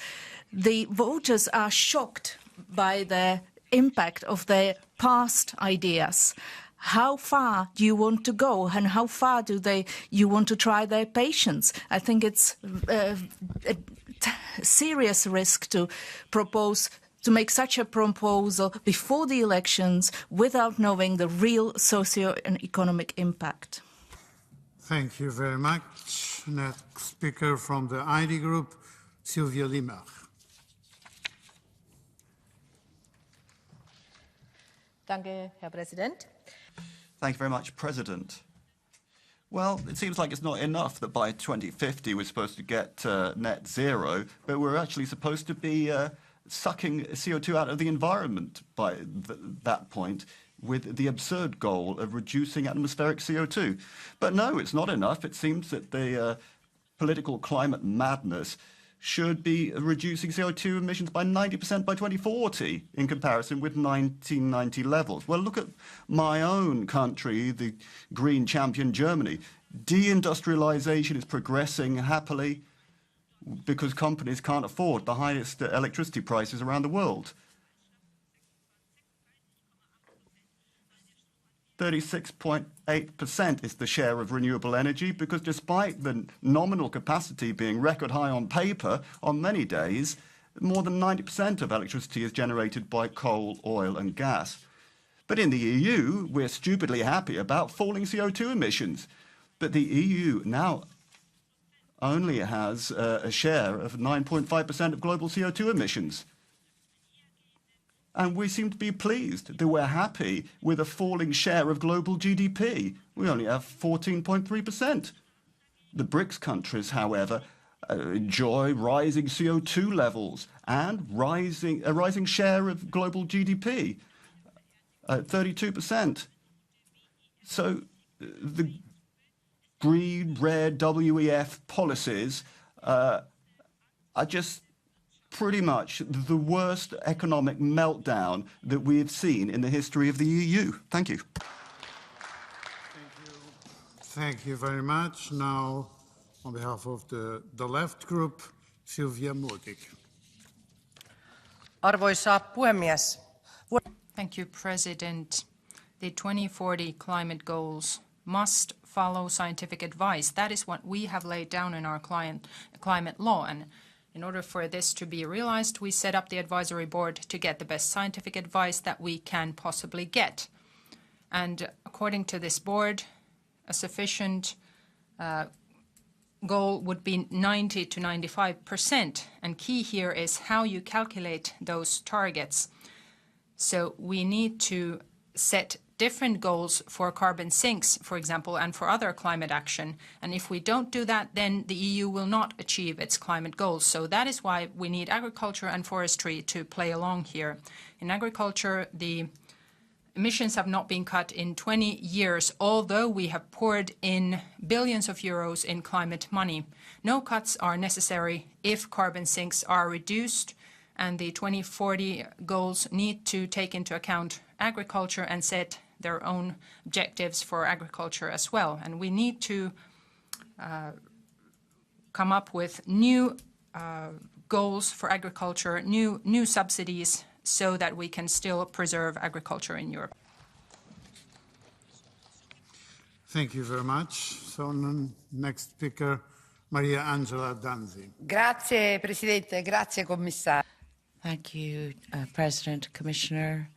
The voters are shocked by the impact of their past ideas. How far do you want to go, and how far do you want to try their patience? I think it's a serious risk to make such a proposal before the elections without knowing the real socio and economic impact. Thank you very much. Next speaker from the ID Group, Sylvia Limach. Danke, Herr Präsident. Thank you very much, President. Well, it seems like it's not enough that by 2050 we're supposed to get net zero, but we're actually supposed to be sucking CO2 out of the environment by that point with the absurd goal of reducing atmospheric CO2. But no, it's not enough. It seems that the political climate madness should be reducing CO2 emissions by 90% by 2040 in comparison with 1990 levels. Well, look at my own country, the green champion Germany. Deindustrialization is progressing happily because companies can't afford the highest electricity prices around the world. 36.8% is the share of renewable energy because despite the nominal capacity being record high on paper, on many days, more than 90% of electricity is generated by coal, oil and gas. But in the EU, we're stupidly happy about falling CO2 emissions. But the EU now only has a share of 9.5% of global CO2 emissions. And we seem to be pleased that we're happy with a falling share of global GDP. We only have 14.3%. The BRICS countries, however, enjoy rising CO2 levels and a rising share of global GDP, 32%. So the green, red, WEF policies are just pretty much the worst economic meltdown that we have seen in the history of the EU. Thank you. Thank you very much. Now, on behalf of the left group, Silvia Modig. Arvoisa puhemies. Thank you, President. The 2040 climate goals must follow scientific advice. That is what we have laid down in our climate law. And in order for this to be realized, we set up the advisory board to get the best scientific advice that we can possibly get. And according to this board, a sufficient goal would be 90 to 95%. And key here is how you calculate those targets. So we need to set different goals for carbon sinks, for example, and for other climate action. And if we don't do that, then the EU will not achieve its climate goals. So that is why we need agriculture and forestry to play along here. In agriculture, the emissions have not been cut in 20 years, although we have poured in billions of euros in climate money. No cuts are necessary if carbon sinks are reduced, and the 2040 goals need to take into account agriculture and set their own objectives for agriculture as well. And we need to come up with new goals for agriculture, new subsidies, so that we can still preserve agriculture in Europe. Thank you very much. So next speaker, Maria Angela Danzi. Grazie Presidente, grazie Commissario. Thank you, President, Commissioner.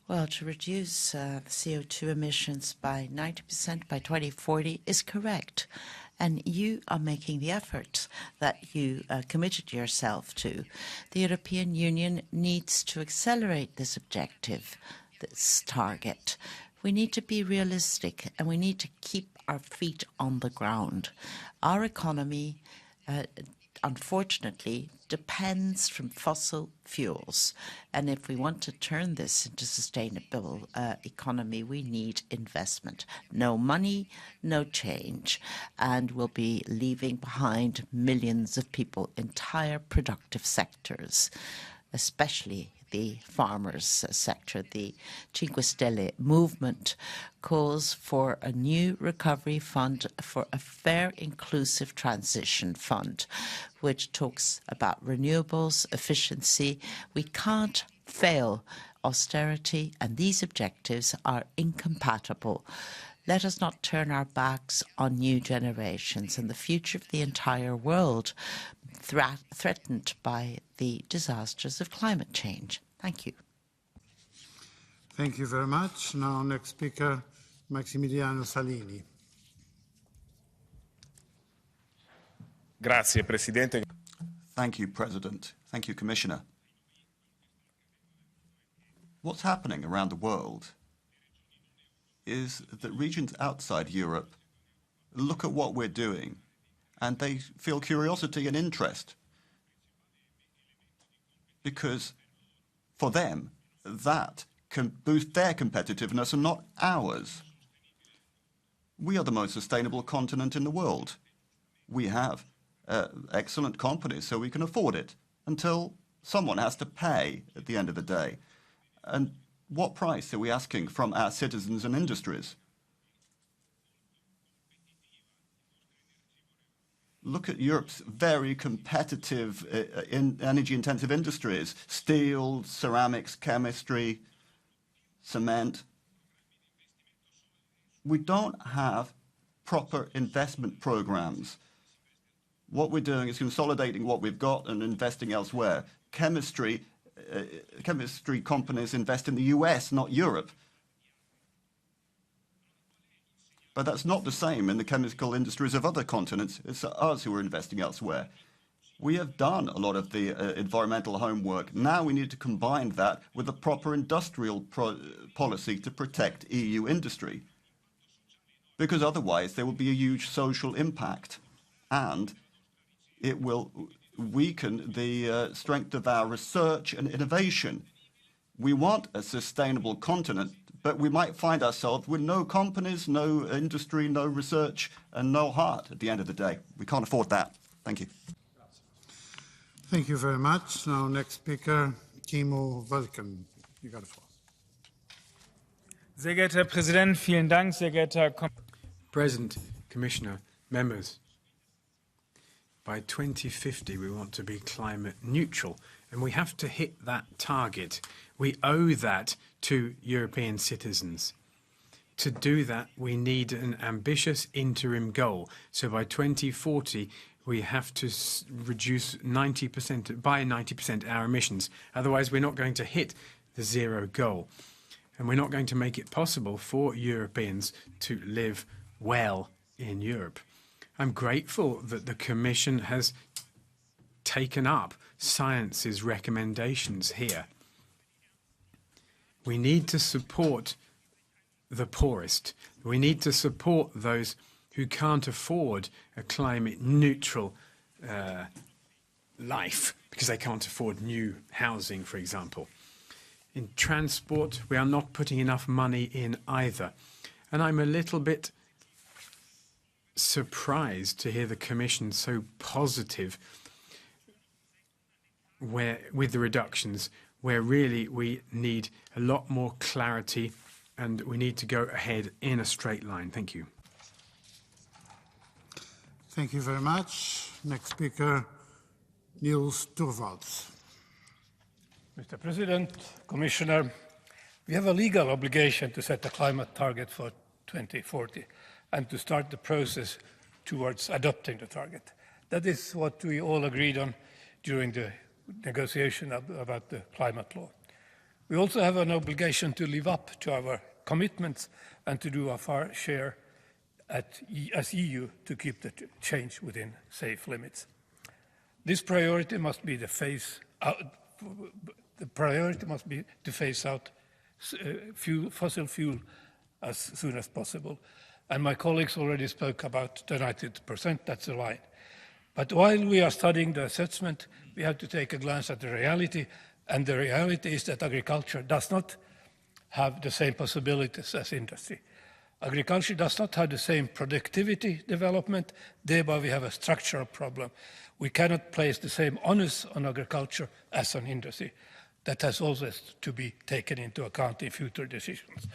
Well, to reduce the CO2 emissions by 90% by 2040 is correct. And you are making the efforts that you committed yourself to. The European Union needs to accelerate this objective, this target. We need to be realistic and we need to keep our feet on the ground. Our economy, unfortunately, depends from fossil fuels. And if we want to turn this into sustainable economy, we need investment. No money, no change. And we'll be leaving behind millions of people, entire productive sectors, especially the farmers' sector. The Cinque Stelle movement calls for a new recovery fund, for a fair, inclusive transition fund, which talks about renewables, efficiency. We can't fail austerity, and these objectives are incompatible. Let us not turn our backs on new generations and the future of the entire world threatened by the disasters of climate change. Thank you. Thank you very much. Now, next speaker, Maximiliano Salini. Grazie, Presidente. Thank you, President. Thank you, Commissioner. What's happening around the world is that regions outside Europe look at what we're doing and they feel curiosity and interest because for them that can boost their competitiveness and not ours. We are the most sustainable continent in the world. We have excellent companies so we can afford it until someone has to pay at the end of the day. And what price are we asking from our citizens and industries? Look at Europe's very competitive energy-intensive industries: steel, ceramics, chemistry, cement. We don't have proper investment programs. What we're doing is consolidating what we've got and investing elsewhere. Chemistry companies invest in the US, not Europe. But that's not the same in the chemical industries of other continents. It's us who are investing elsewhere. We have done a lot of the environmental homework. Now we need to combine that with a proper industrial policy to protect EU industry. Because otherwise there will be a huge social impact, and it will weaken the strength of our research and innovation. We want a sustainable continent, but we might find ourselves with no companies, no industry, no research, and no heart at the end of the day. We can't afford that. Thank you. Thank you very much. Now, next speaker, Timo Wölken. You got the floor. Sehr geehrter Herr Präsident, vielen Dank, sehr geehrter President, Commissioner, members. By 2050, we want to be climate neutral, and we have to hit that target. We owe that to European citizens. To do that, we need an ambitious interim goal. So by 2040, we have to reduce by 90% our emissions. Otherwise, we're not going to hit the zero goal. And we're not going to make it possible for Europeans to live well in Europe. I'm grateful that the Commission has taken up science's recommendations here. We need to support the poorest. We need to support those who can't afford a climate-neutral life because they can't afford new housing, for example. In transport, we are not putting enough money in either. And I'm a little bit surprised to hear the Commission so positive with the reductions, where really we need a lot more clarity and we need to go ahead in a straight line. Thank you. Thank you very much. Next speaker, Niels Torvalds. Mr. President, Commissioner, we have a legal obligation to set a climate target for 2040 and to start the process towards adopting the target. That is what we all agreed on during the negotiation about the climate law. We also have an obligation to live up to our commitments and to do our fair share as EU to keep the change within safe limits. This priority must be to phase out fossil fuel as soon as possible. And my colleagues already spoke about the 90%, that's a line. But while we are studying the assessment, we have to take a glance at the reality, and the reality is that agriculture does not have the same possibilities as industry. Agriculture does not have the same productivity development, thereby we have a structural problem. We cannot place the same onus on agriculture as on industry. That has also to be taken into account in future decisions.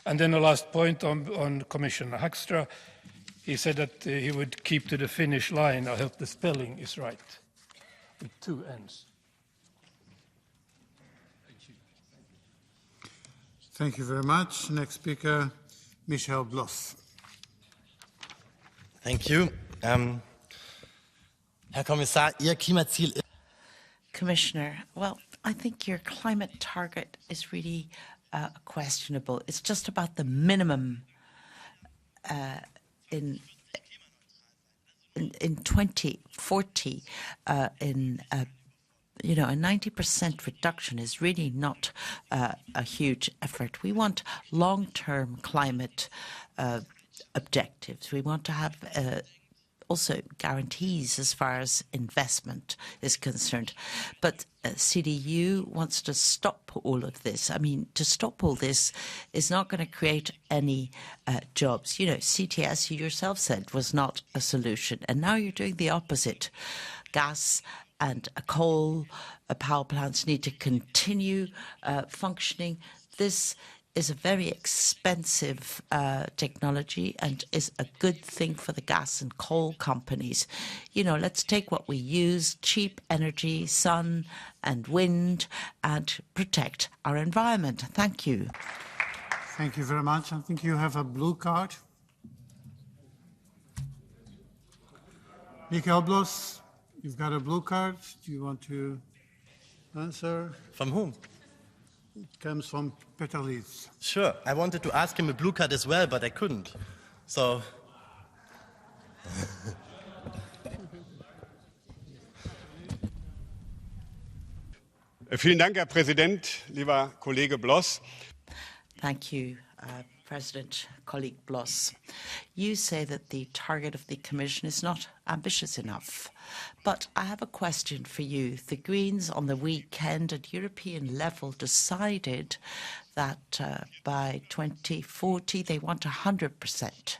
And then the last point on Commissioner Hagstra, he said that he would keep to the finish line. I hope the spelling is right, with two N's. Thank you very much. Next speaker, Michel Bloss. Thank you. Herr Kommissar, Ihr Klimaziel. Commissioner, well, I think your climate target is really questionable. It's just about the minimum in 2040. A 90% reduction is really not a huge effort. We want long-term climate objectives. We want to have also guarantees as far as investment is concerned. But CDU wants to stop all of this. I mean, to stop all this is not going to create any jobs. You know, CTS, you yourself said, was not a solution. And now you're doing the opposite. Gas and coal power plants need to continue functioning. This is a very expensive technology and is a good thing for the gas and coal companies. You know, let's take what we use, cheap energy, sun and wind, and protect our environment. Thank you. Thank you very much. I think you have a blue card. Mikael Blos, you've got a blue card. Do you want to answer? From whom? It comes from Peter Leeds. Sure. I wanted to ask him a blue card as well, but I couldn't. So. Vielen Dank, Herr Präsident, lieber Kollege Bloss. Thank you, President, colleague Bloss. You say that the target of the Commission is not ambitious enough. But I have a question for you. The Greens on the weekend at European level decided that by 2040 they want 100%.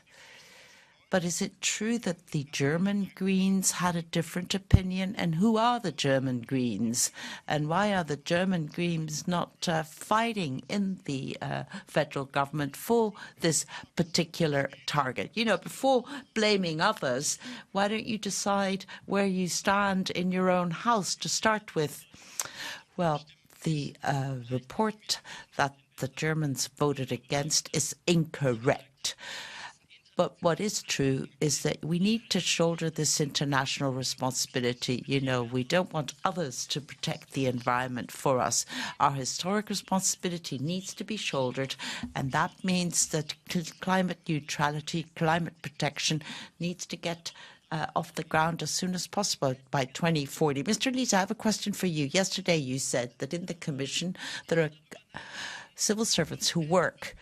But is it true that the German Greens had a different opinion? And who are the German Greens? And why are the German Greens not fighting in the federal government for this particular target? You know, before blaming others, why don't you decide where you stand in your own house to start with? Well, the report that the Germans voted against is incorrect. But what is true is that we need to shoulder this international responsibility. You know, we don't want others to protect the environment for us. Our historic responsibility needs to be shouldered, and that means that climate neutrality, climate protection needs to get off the ground as soon as possible by 2040. Mr. Lees, I have a question for you. Yesterday you said that in the Commission there are civil servants who work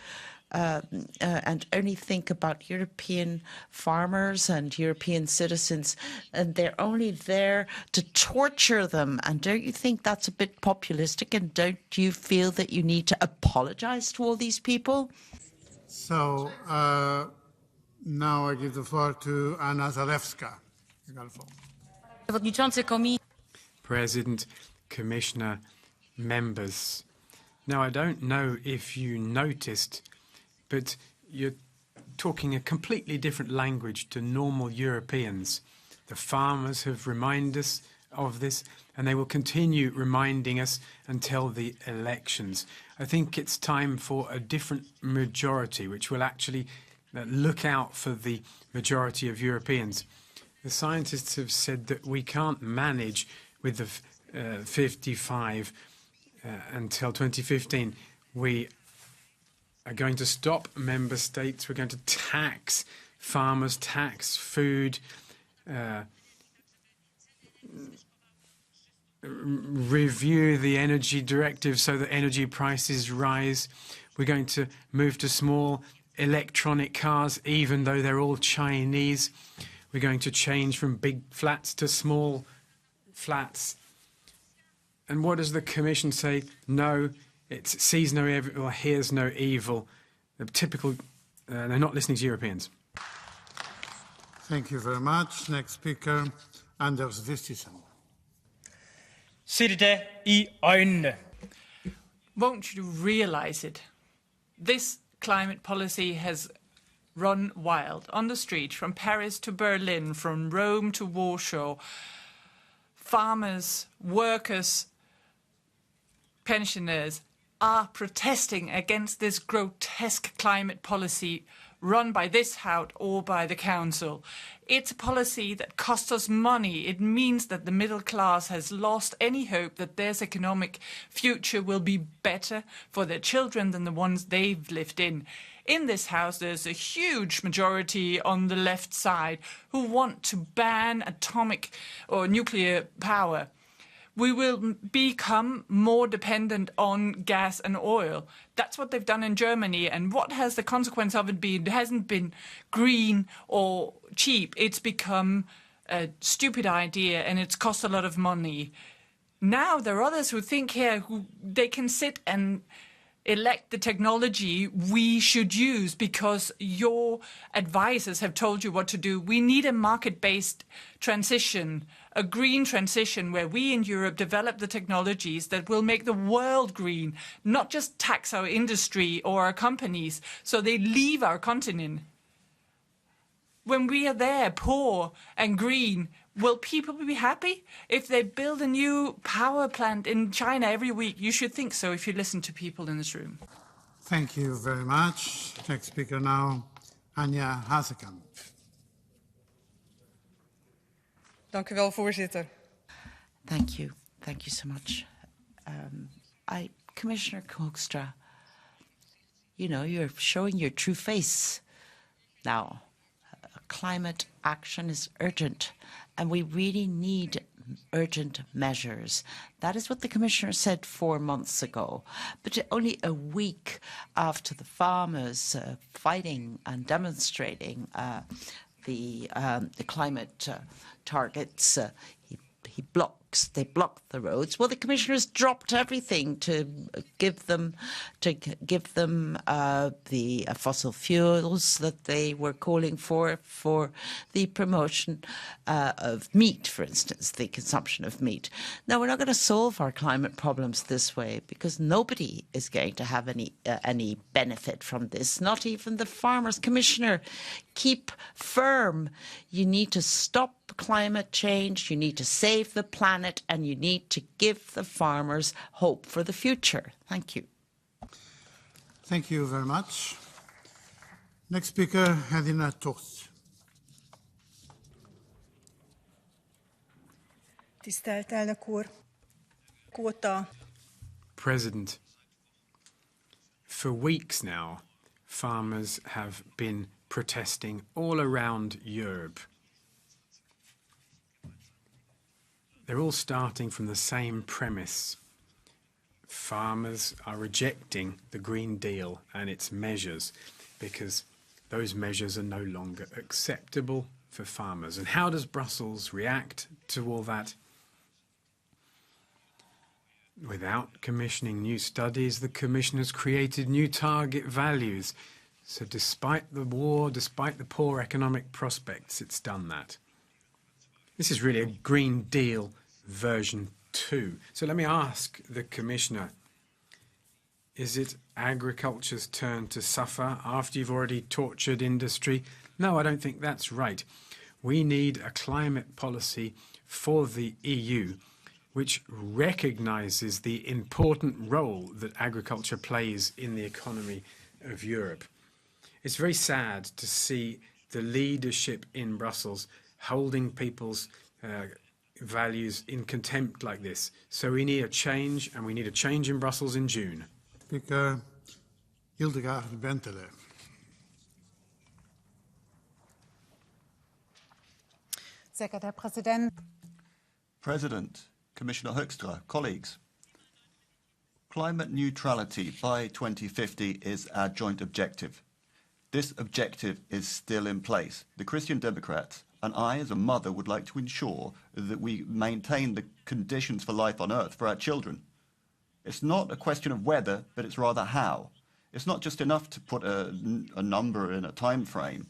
and only think about European farmers and European citizens, and they're only there to torture them. And don't you think that's a bit populistic? And don't you feel that you need to apologize to all these people? So now I give the floor to Anna Zalewska. You got the floor. President, Commissioner, members. Now, I don't know if you noticed, but you're talking a completely different language to normal Europeans. The farmers have reminded us of this, and they will continue reminding us until the elections. I think it's time for a different majority, which will actually look out for the majority of Europeans. The scientists have said that we can't manage with the 55 until 2015. We are going to stop member states. We're going to tax farmers, tax food, review the energy directive so that energy prices rise. We're going to move to small electronic cars, even though they're all Chinese. We're going to change from big flats to small flats. And what does the Commission say? No, it sees no evil or hears no evil. The typical, they're not listening to Europeans. Thank you very much. Next speaker, Anders Vistisen. Se det I øjnene. Won't you realize it? This climate policy has run wild on the street, from Paris to Berlin, from Rome to Warsaw. Farmers, workers, pensioners are protesting against this grotesque climate policy run by this House or by the Council. It's a policy that costs us money. It means that the middle class has lost any hope that their economic future will be better for their children than the ones they've lived in. In this House, there's a huge majority on the left side who want to ban atomic or nuclear power. we will become more dependent on gas and oil. That's what they've done in Germany. And what has the consequence of it been? It hasn't been green or cheap. It's become a stupid idea, and it's cost a lot of money. Now there are others who think here who they can sit and elect the technology we should use because your advisors have told you what to do. We need a market-based transition, a green transition where we in Europe develop the technologies that will make the world green, not just tax our industry or our companies so they leave our continent. When we are there, poor and green, will people be happy? If they build a new power plant in China every week, you should think so if you listen to people in this room. Thank you very much. Next speaker now, Anja Hazekamp. Dank u wel, voorzitter. Thank you. Thank you so much. Commissioner Hoekstra, you know, you're showing your true face now. Climate action is urgent, and we really need urgent measures. That is what the Commissioner said 4 months ago. But only a week after the farmers fighting and demonstrating the climate targets, they block the roads. Well, the Commissioner has dropped everything to give them the fossil fuels that they were calling for the promotion of meat, for instance, the consumption of meat. Now, we're not going to solve our climate problems this way because nobody is going to have any benefit from this, not even the farmers. Commissioner, keep firm. You need to stop climate change, you need to save the planet, and you need to give the farmers hope for the future. Thank you. Thank you very much. Next speaker, Hedina Toth. Tisztelt elnök úr! Quota. President, for weeks now, farmers have been protesting all around Europe. They're all starting from the same premise. Farmers are rejecting the Green Deal and its measures because those measures are no longer acceptable for farmers. And how does Brussels react to all that? Without commissioning new studies, the Commission has created new target values. So despite the war, despite the poor economic prospects, it's done that. This is really a Green Deal version 2. So let me ask the Commissioner, is it agriculture's turn to suffer after you've already tortured industry? No, I don't think that's right. We need a climate policy for the EU which recognises the important role that agriculture plays in the economy of Europe. It's very sad to see the leadership in Brussels holding people's values in contempt like this. So we need a change, and we need a change in Brussels in June. Speaker Hildegard Bentele. Sehr geehrter Herr Präsident. President, Commissioner Hoekstra, colleagues. Climate neutrality by 2050 is our joint objective. This objective is still in place. The Christian Democrats and I, as a mother, would like to ensure that we maintain the conditions for life on Earth for our children. It's not a question of whether, but it's rather how. It's not just enough to put a number in a time frame.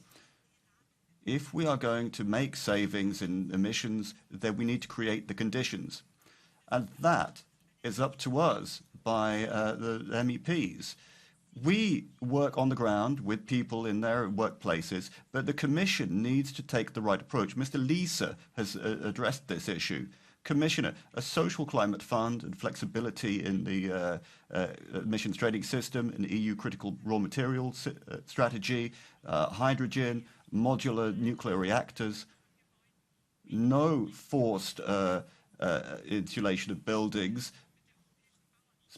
If we are going to make savings in emissions, then we need to create the conditions. And that is up to us by the MEPs. We work on the ground with people in their workplaces, but the Commission needs to take the right approach. Mr. Liese has addressed this issue. Commissioner, a social climate fund and flexibility in the emissions trading system, an EU critical raw materials strategy, hydrogen, modular nuclear reactors, no forced insulation of buildings,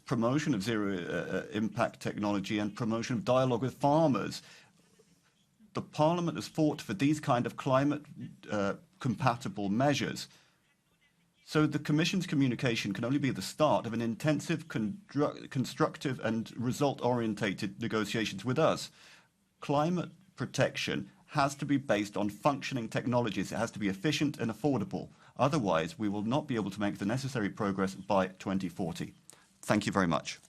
promotion of zero impact technology and promotion of dialogue with farmers. The Parliament has fought for these kind of climate compatible measures. So the Commission's communication can only be the start of an intensive, constructive and result-orientated negotiations with us. Climate protection has to be based on functioning technologies. It has to be efficient and affordable. Otherwise, we will not be able to make the necessary progress by 2040. Thank you very much.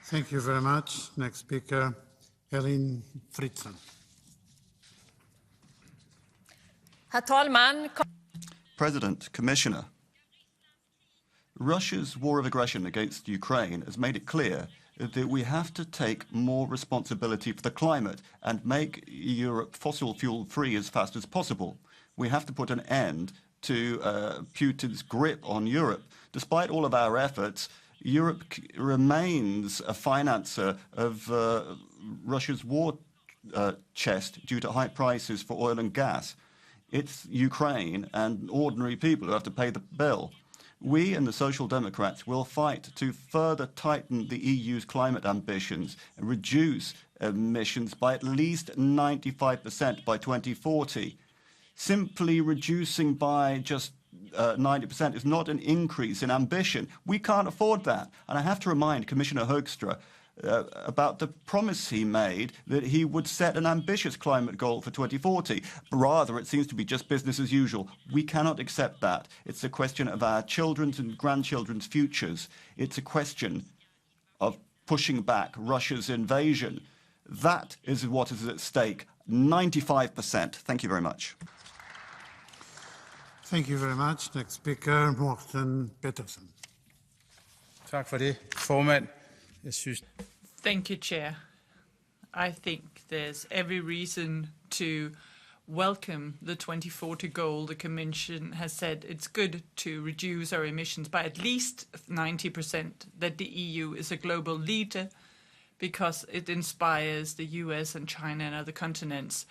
Thank you very much. Next speaker, Elin Fritzen. Herr talman! President, Commissioner, Russia's war of aggression against Ukraine has made it clear that we have to take more responsibility for the climate and make Europe fossil fuel free as fast as possible. We have to put an end to Putin's grip on Europe. Despite all of our efforts, Europe remains a financer of Russia's war chest due to high prices for oil and gas. It's Ukraine and ordinary people who have to pay the bill. We and the Social Democrats will fight to further tighten the EU's climate ambitions and reduce emissions by at least 95% by 2040. Simply reducing by just 90% is not an increase in ambition. We can't afford that. And I have to remind Commissioner Hoekstra about the promise he made that he would set an ambitious climate goal for 2040. Rather, it seems to be just business as usual. We cannot accept that. It's a question of our children's and grandchildren's futures. It's a question of pushing back Russia's invasion. That is what is at stake. 95%. Thank you very much. Thank you very much. Next speaker, Morten Petersen. Tak for det, formand. Thank you, Chair. I think there's every reason to welcome the 2040 goal. The Commission has said it's good to reduce our emissions by at least 90%, that the EU is a global leader because it inspires the US and China and other continents.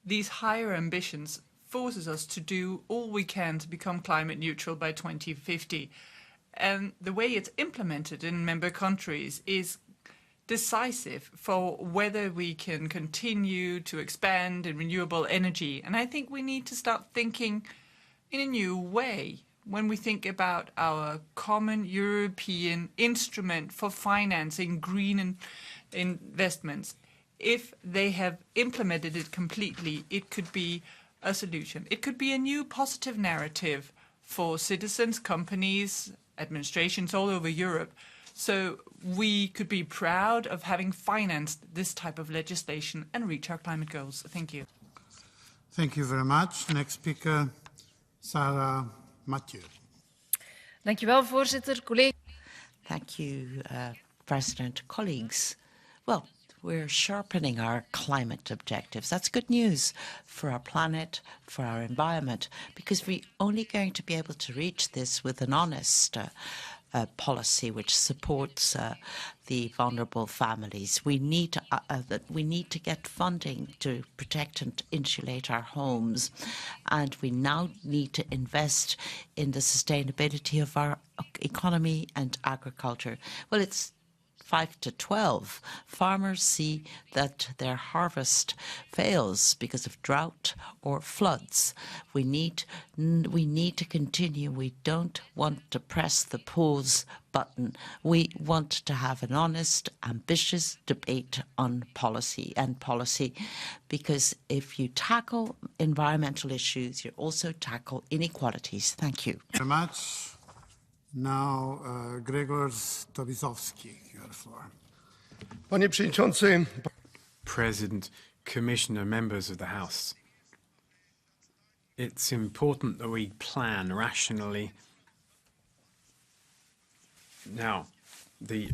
These higher ambitions forces us to do all we can to become climate neutral by 2050. And the way it's implemented in member countries is decisive for whether we can continue to expand in renewable energy. And I think we need to start thinking in a new way when we think about our common European instrument for financing green investments. If they have implemented it completely, it could be a solution. It could be a new positive narrative for citizens, companies, administrations all over Europe. So we could be proud of having financed this type of legislation and reach our climate goals. Thank you. Thank you very much. Next speaker, Sarah Mathieu. Dank u wel, voorzitter. Thank you, President. Colleagues, well, we're sharpening our climate objectives. That's good news for our planet, for our environment, because we're only going to be able to reach this with an honest policy which supports the vulnerable families. We need to get funding to protect and insulate our homes, and we now need to invest in the sustainability of our economy and agriculture. Well, it's 5 to 12. Farmers see that their harvest fails because of drought or floods. We need to continue. We don't want to press the pause button. We want to have an honest, ambitious debate on policy, because if you tackle environmental issues, you also tackle inequalities. Thank you. Very much. Now, Grzegorz Tobiszowski, you have the floor. Panie Przewodniczący, President, Commissioner, members of the House. It's important that we plan rationally. Now, the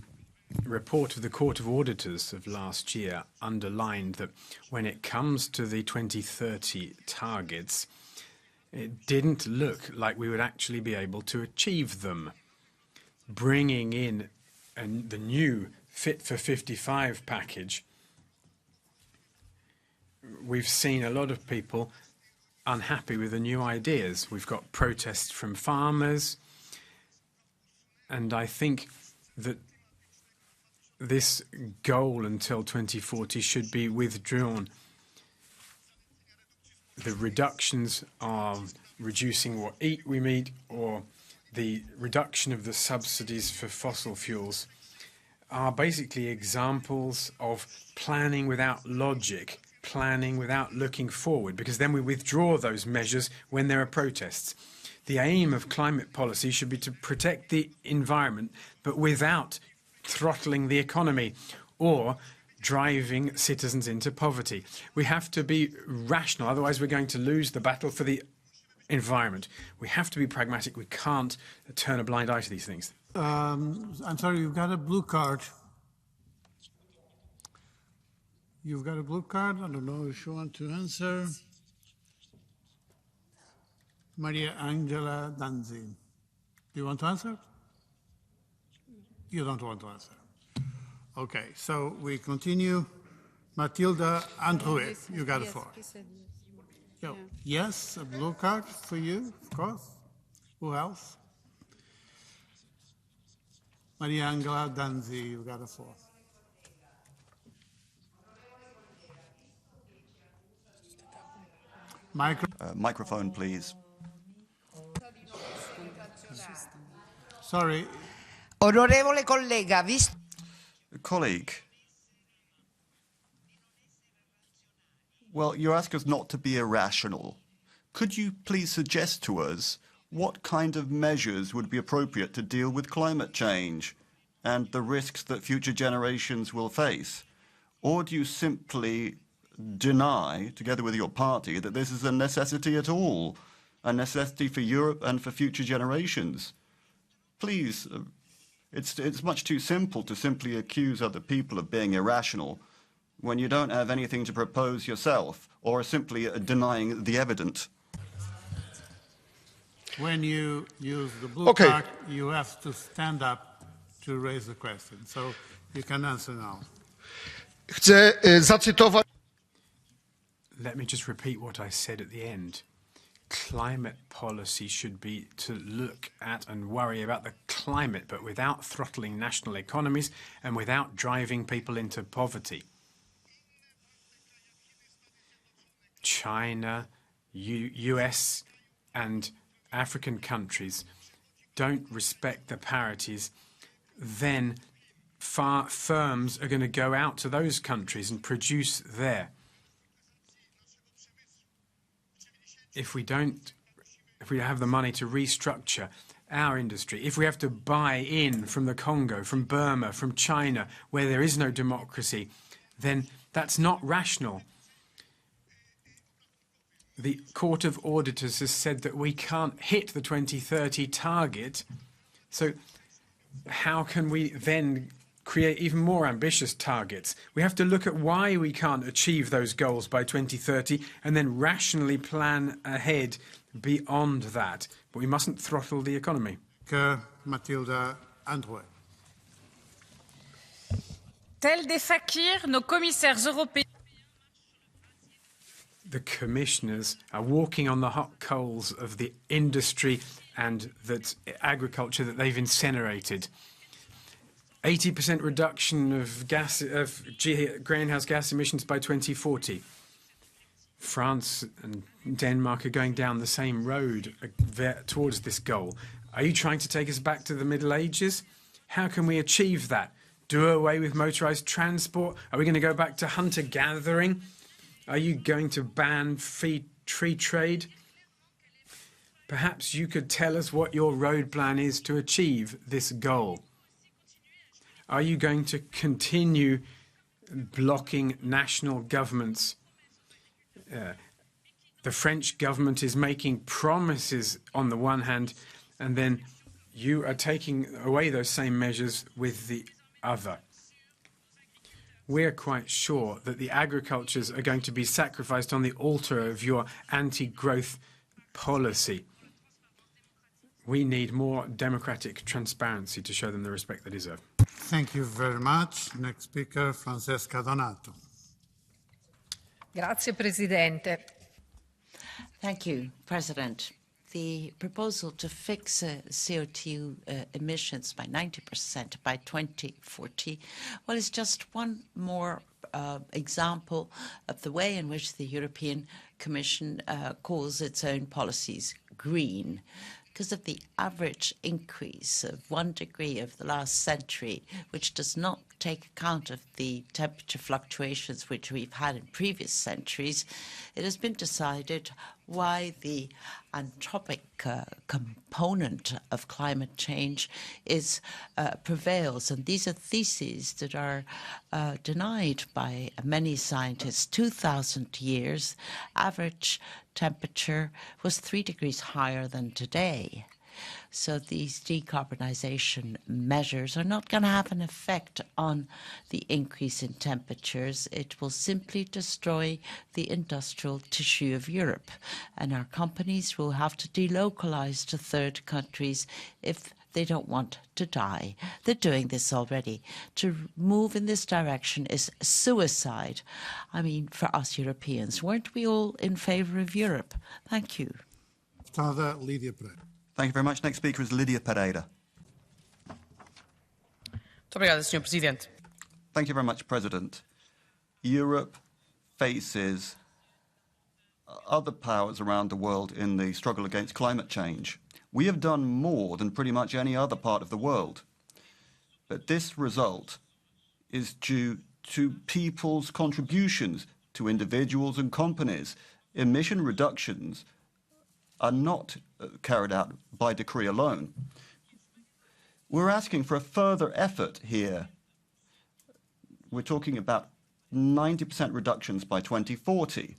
report of the Court of Auditors of last year underlined that when it comes to the 2030 targets, it didn't look like we would actually be able to achieve them. Bringing in the new Fit for 55 package, we've seen a lot of people unhappy with the new ideas. We've got protests from farmers, and I think that this goal until 2040 should be withdrawn. the reductions of reducing what we eat, or the reduction of the subsidies for fossil fuels are basically examples of planning without logic, planning without looking forward, because then we withdraw those measures when there are protests. The aim of climate policy should be to protect the environment, but without throttling the economy or driving citizens into poverty. We have to be rational, otherwise we're going to lose the battle for the environment. We have to be pragmatic. We can't turn a blind eye to these things. I'm sorry, you've got a blue card. You've got a blue card. I don't know if you want to answer. Maria Angela Danzi. Do you want to answer? You don't want to answer. Okay, so we continue. Matilda Androuet, you got the floor. Yes, a blue card for you, of course. Who else? Maria Angela Danzi, you got the floor. Microphone, please. Sorry. Onorevole collega, visto... Colleague. Well, you ask us not to be irrational. Could you please suggest to us what kind of measures would be appropriate to deal with climate change and the risks that future generations will face? Or do you simply deny, together with your party, that this is a necessity at all, a necessity for Europe and for future generations? Please, it's much too simple to simply accuse other people of being irrational when you don't have anything to propose yourself, or are simply denying the evident. When you use the blue card, you have to stand up to raise the question. So you can answer now. Chcę zacytować. Let me just repeat what I said at the end. Climate policy should be to look at and worry about the climate, but without throttling national economies and without driving people into poverty. China, US and African countries don't respect the parities, then firms are going to go out to those countries and produce there. If we have the money to restructure our industry, if we have to buy in from the Congo, from Burma, from China, where there is no democracy, then that's not rational. The Court of Auditors has said that we can't hit the 2030 target. So how can we then create even more ambitious targets? We have to look at why we can't achieve those goals by 2030 and then rationally plan ahead beyond that. But we mustn't throttle the economy. Matilda Androuet. Tel des fakirs, nos commissaires européens. The commissioners are walking on the hot coals of the industry and that agriculture that they've incinerated. 80% reduction of greenhouse gas emissions by 2040. France and Denmark are going down the same road towards this goal. Are you trying to take us back to the Middle Ages? How can we achieve that? Do away with motorized transport? Are we going to go back to hunter-gathering? Are you going to ban free trade? Perhaps you could tell us what your road plan is to achieve this goal. Are you going to continue blocking national governments? The French government is making promises on the one hand, and then you are taking away those same measures with the other. We're quite sure that the agricultures are going to be sacrificed on the altar of your anti-growth policy. We need more democratic transparency to show them the respect they deserve. Thank you very much. Next speaker, Francesca Donato. Grazie, Presidente. Thank you, President. The proposal to fix CO2 emissions by 90% by 2040, well, is just one more example of the way in which the European Commission calls its own policies green. Because of the average increase of 1 degree over the last century, which does not take account of the temperature fluctuations which we've had in previous centuries, it has been decided why the anthropic component of climate change prevails. And these are theses that are denied by many scientists. 2,000 years, average temperature was 3 degrees higher than today. So these decarbonization measures are not going to have an effect on the increase in temperatures. It will simply destroy the industrial tissue of Europe. And our companies will have to delocalize to third countries if they don't want to die. They're doing this already. To move in this direction is suicide. I mean, for us Europeans, weren't we all in favor of Europe? Thank you. Thank you very much. Next speaker is Lydia Pereira. Thank you very much, President. Europe faces other powers around the world in the struggle against climate change. We have done more than pretty much any other part of the world. But this result is due to people's contributions, to individuals and companies. Emission reductions are not carried out by decree alone. We're asking for a further effort here. We're talking about 90% reductions by 2040.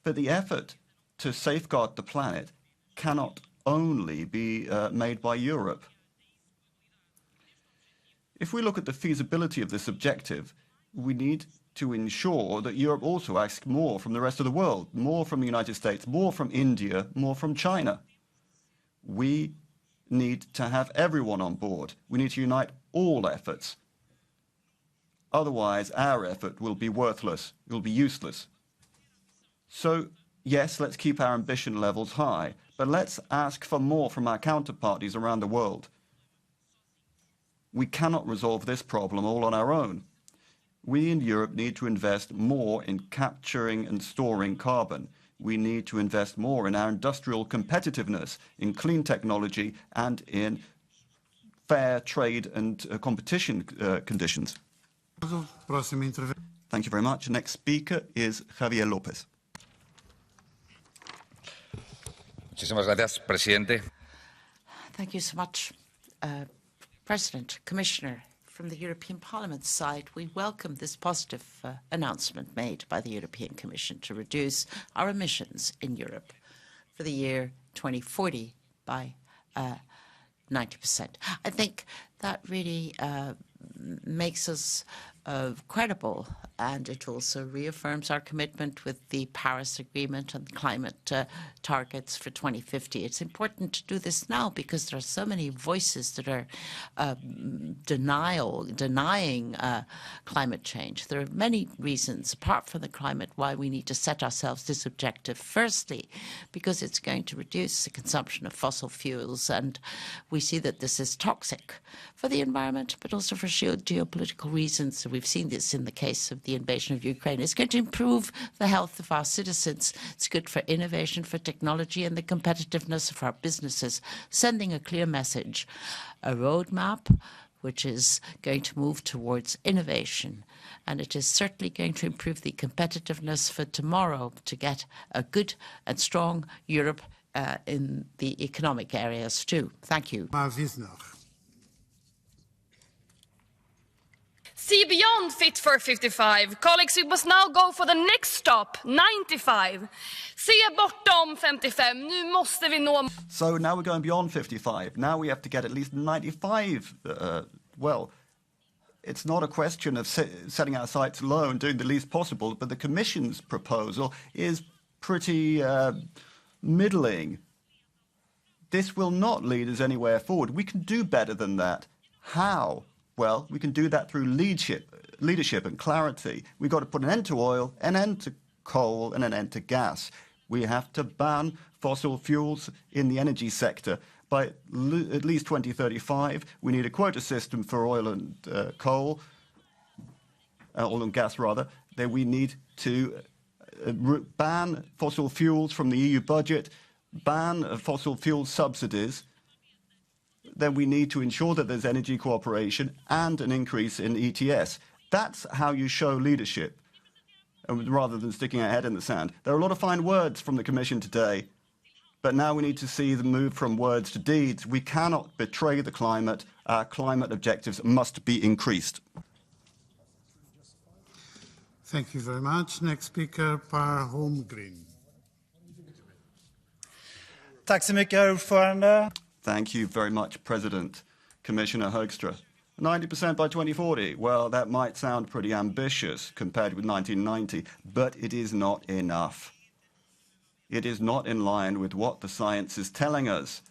But the effort to safeguard the planet cannot only be made by Europe. If we look at the feasibility of this objective, we need to ensure that Europe also asks more from the rest of the world, more from the United States, more from India, more from China. We need to have everyone on board. We need to unite all efforts. Otherwise, our effort will be worthless. It will be useless. So, yes, let's keep our ambition levels high, but let's ask for more from our counterparties around the world. We cannot resolve this problem all on our own. We in Europe need to invest more in capturing and storing carbon. We need to invest more in our industrial competitiveness, in clean technology, and in fair trade and competition conditions. Thank you very much. Next speaker is Javier López. Muchísimas gracias, presidente. Thank you so much, President, Commissioner. From the European Parliament side, we welcome this positive announcement made by the European Commission to reduce our emissions in Europe for the year 2040 by 90%. I think that really makes us credible, and it also reaffirms our commitment with the Paris Agreement and climate targets for 2050. It's important to do this now because there are so many voices that are denying climate change. There are many reasons, apart from the climate, why we need to set ourselves this objective. Firstly, because it's going to reduce the consumption of fossil fuels, and we see that this is toxic for the environment, but also for geopolitical reasons. We've seen this in the case of the invasion of Ukraine. It's going to improve the health of our citizens. It's good for innovation, for technology, and the competitiveness of our businesses, sending a clear message, a roadmap which is going to move towards innovation. And it is certainly going to improve the competitiveness for tomorrow to get a good and strong Europe in the economic areas too. Thank you. See beyond Fit for 55. Colleagues, we must now go for the next stop, 95. Se bortom 55. Nu måste vi nå... So now we're going beyond 55. Now we have to get at least 95. Well, it's not a question of setting our sights low and doing the least possible, but the Commission's proposal is pretty middling. This will not lead us anywhere forward. We can do better than that. How? Well, we can do that through leadership and clarity. We've got to put an end to oil, an end to coal, and an end to gas. We have to ban fossil fuels in the energy sector. By at least 2035, we need a quota system for oil and coal. oil and gas rather, then we need to ban fossil fuels from the EU budget, ban fossil fuel subsidies. Then we need to ensure that there's energy cooperation and an increase in ETS. That's how you show leadership, rather than sticking our head in the sand. There are a lot of fine words from the Commission today, but now we need to see the move from words to deeds. We cannot betray the climate. Our climate objectives must be increased. Thank you very much. Next speaker, Per Holmgren. Tack så mycket, ordförande. Thank you very much, President. Commissioner Högstra. 90% by 2040. Well, that might sound pretty ambitious compared with 1990, but it is not enough. It is not in line with what the science is telling us.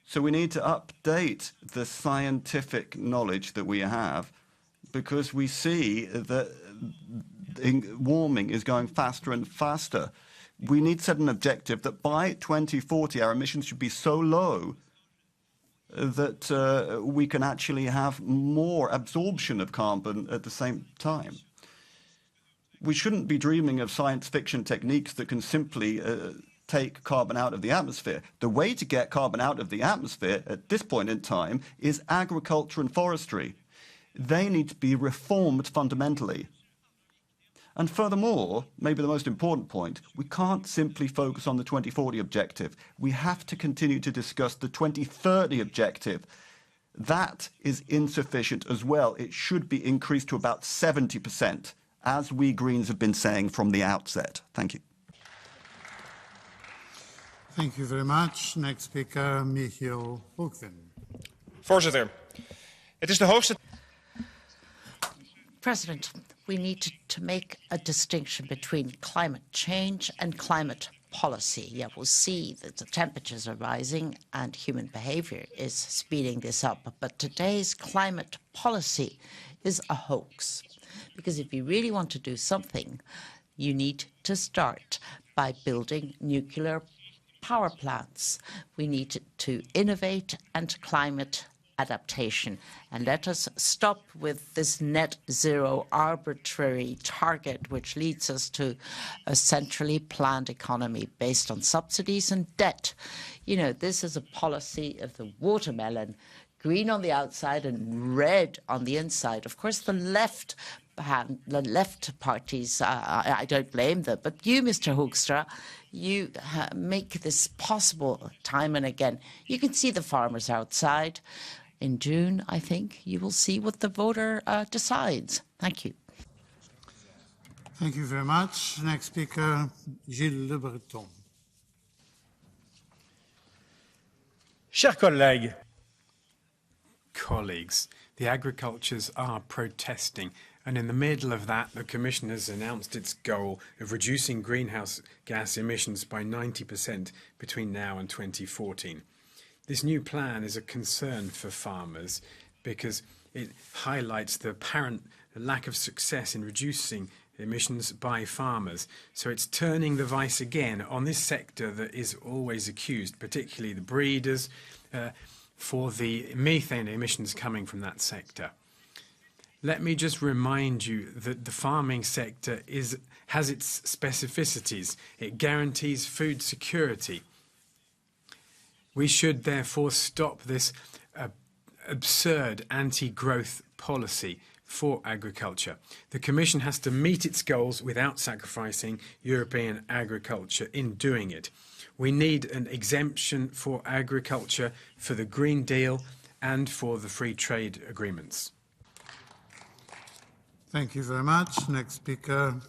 So we need to update the scientific knowledge that we have, because we see that warming is going faster and faster. We need to set an objective that by 2040 our emissions should be so low that we can actually have more absorption of carbon at the same time. We shouldn't be dreaming of science fiction techniques that can simply take carbon out of the atmosphere. The way to get carbon out of the atmosphere at this point in time is agriculture and forestry. They need to be reformed fundamentally. And furthermore, maybe the most important point, we can't simply focus on the 2040 objective. We have to continue to discuss the 2030 objective. That is insufficient as well. It should be increased to about 70%, as we Greens have been saying from the outset. Thank you. Thank you very much. Next speaker, Michiel Hoekven. Voorzitter, het is de hoogste... President, we need to make a distinction between climate change and climate policy. Yeah, we'll see that the temperatures are rising and human behavior is speeding this up. But today's climate policy is a hoax. Because if you really want to do something, you need to start by building nuclear power plants. We need to innovate and climate adaptation. And let us stop with this net zero arbitrary target, which leads us to a centrally planned economy based on subsidies and debt. You know, this is a policy of the watermelon, green on the outside and red on the inside. Of course, the left parties, I don't blame them, but you, Mr. Hoekstra, you make this possible time and again. You can see the farmers outside. In June, I think, you will see what the voter decides. Thank you. Thank you very much. Next speaker, Gilles Le Breton. Chers collègues, the agricultures are protesting. And in the middle of that, the Commission has announced its goal of reducing greenhouse gas emissions by 90% between now and 2014. This new plan is a concern for farmers because it highlights the apparent lack of success in reducing emissions by farmers. So it's turning the vice again on this sector that is always accused, particularly the breeders, for the methane emissions coming from that sector. Let me just remind you that the farming sector has its specificities. It guarantees food security. We should therefore stop this absurd anti-growth policy for agriculture. The Commission has to meet its goals without sacrificing European agriculture in doing it. We need an exemption for agriculture, for the Green Deal and for the free trade agreements. Thank you very much. Next speaker,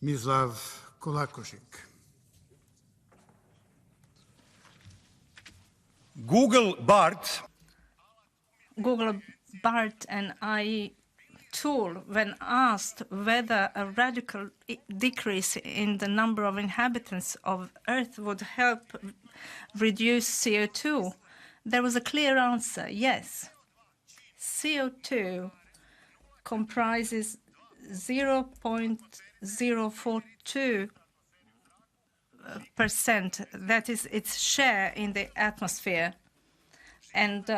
Mislav Kolakušić. Google Bart and AI tool, when asked whether a radical decrease in the number of inhabitants of Earth would help reduce CO2, there was a clear answer, yes. CO2 comprises 0.042%. That is its share in the atmosphere. And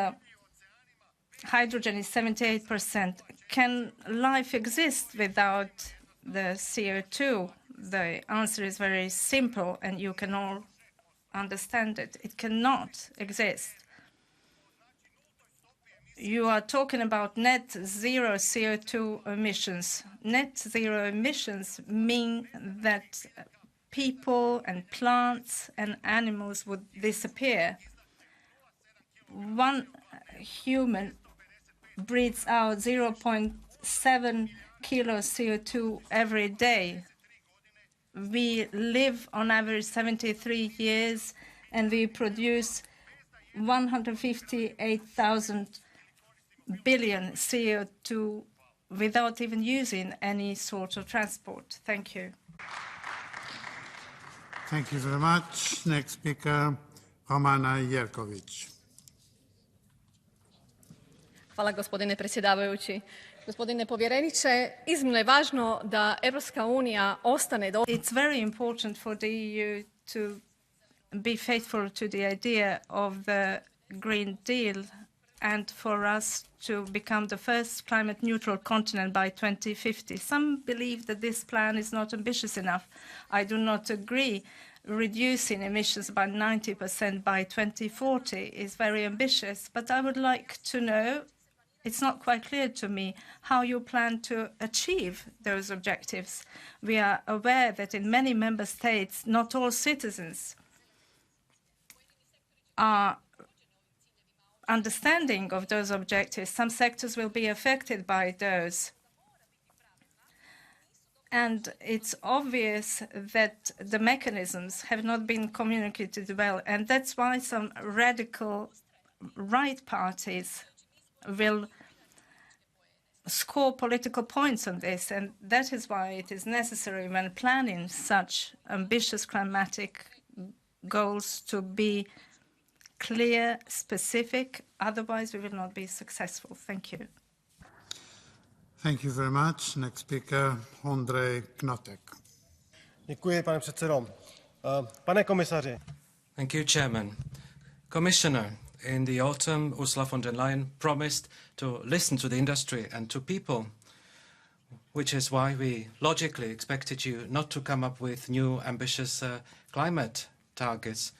hydrogen is 78%. Can life exist without the CO2? The answer is very simple, and you can all understand it. It cannot exist. You are talking about net zero CO2 emissions. Net zero emissions mean that people and plants and animals would disappear. One human breathes out 0.7 kilos CO2 every day. We live on average 73 years, and we produce 158,000 billion CO2 without even using any sort of transport. Thank you. Thank you very much. Next speaker, Romana Jerković. Hvala gospodine predsjedavajući. Gospodine povjereniče, iznimno je važno da Europska unija ostane It's very important for the EU to be faithful to the idea of the Green Deal and for us to become the first climate neutral continent by 2050. Some believe that this plan is not ambitious enough. I do not agree. Reducing emissions by 90% by 2040 is very ambitious, but I would like to know, it's not quite clear to me, how you plan to achieve those objectives. We are aware that in many member states, not all citizens are understanding of those objectives. Some sectors will be affected by those. And it's obvious that the mechanisms have not been communicated well, and that's why some radical right parties will score political points on this, and that is why it is necessary when planning such ambitious climatic goals to be clear, specific, otherwise we will not be successful. Thank you. Thank you very much. Next speaker, Ondrej Knotek. Děkuji, pane předsedo. Pane komisaři. Thank you, Chairman. Commissioner, in the autumn, Ursula von der Leyen promised to listen to the industry and to people, which is why we logically expected you not to come up with new ambitious climate targets.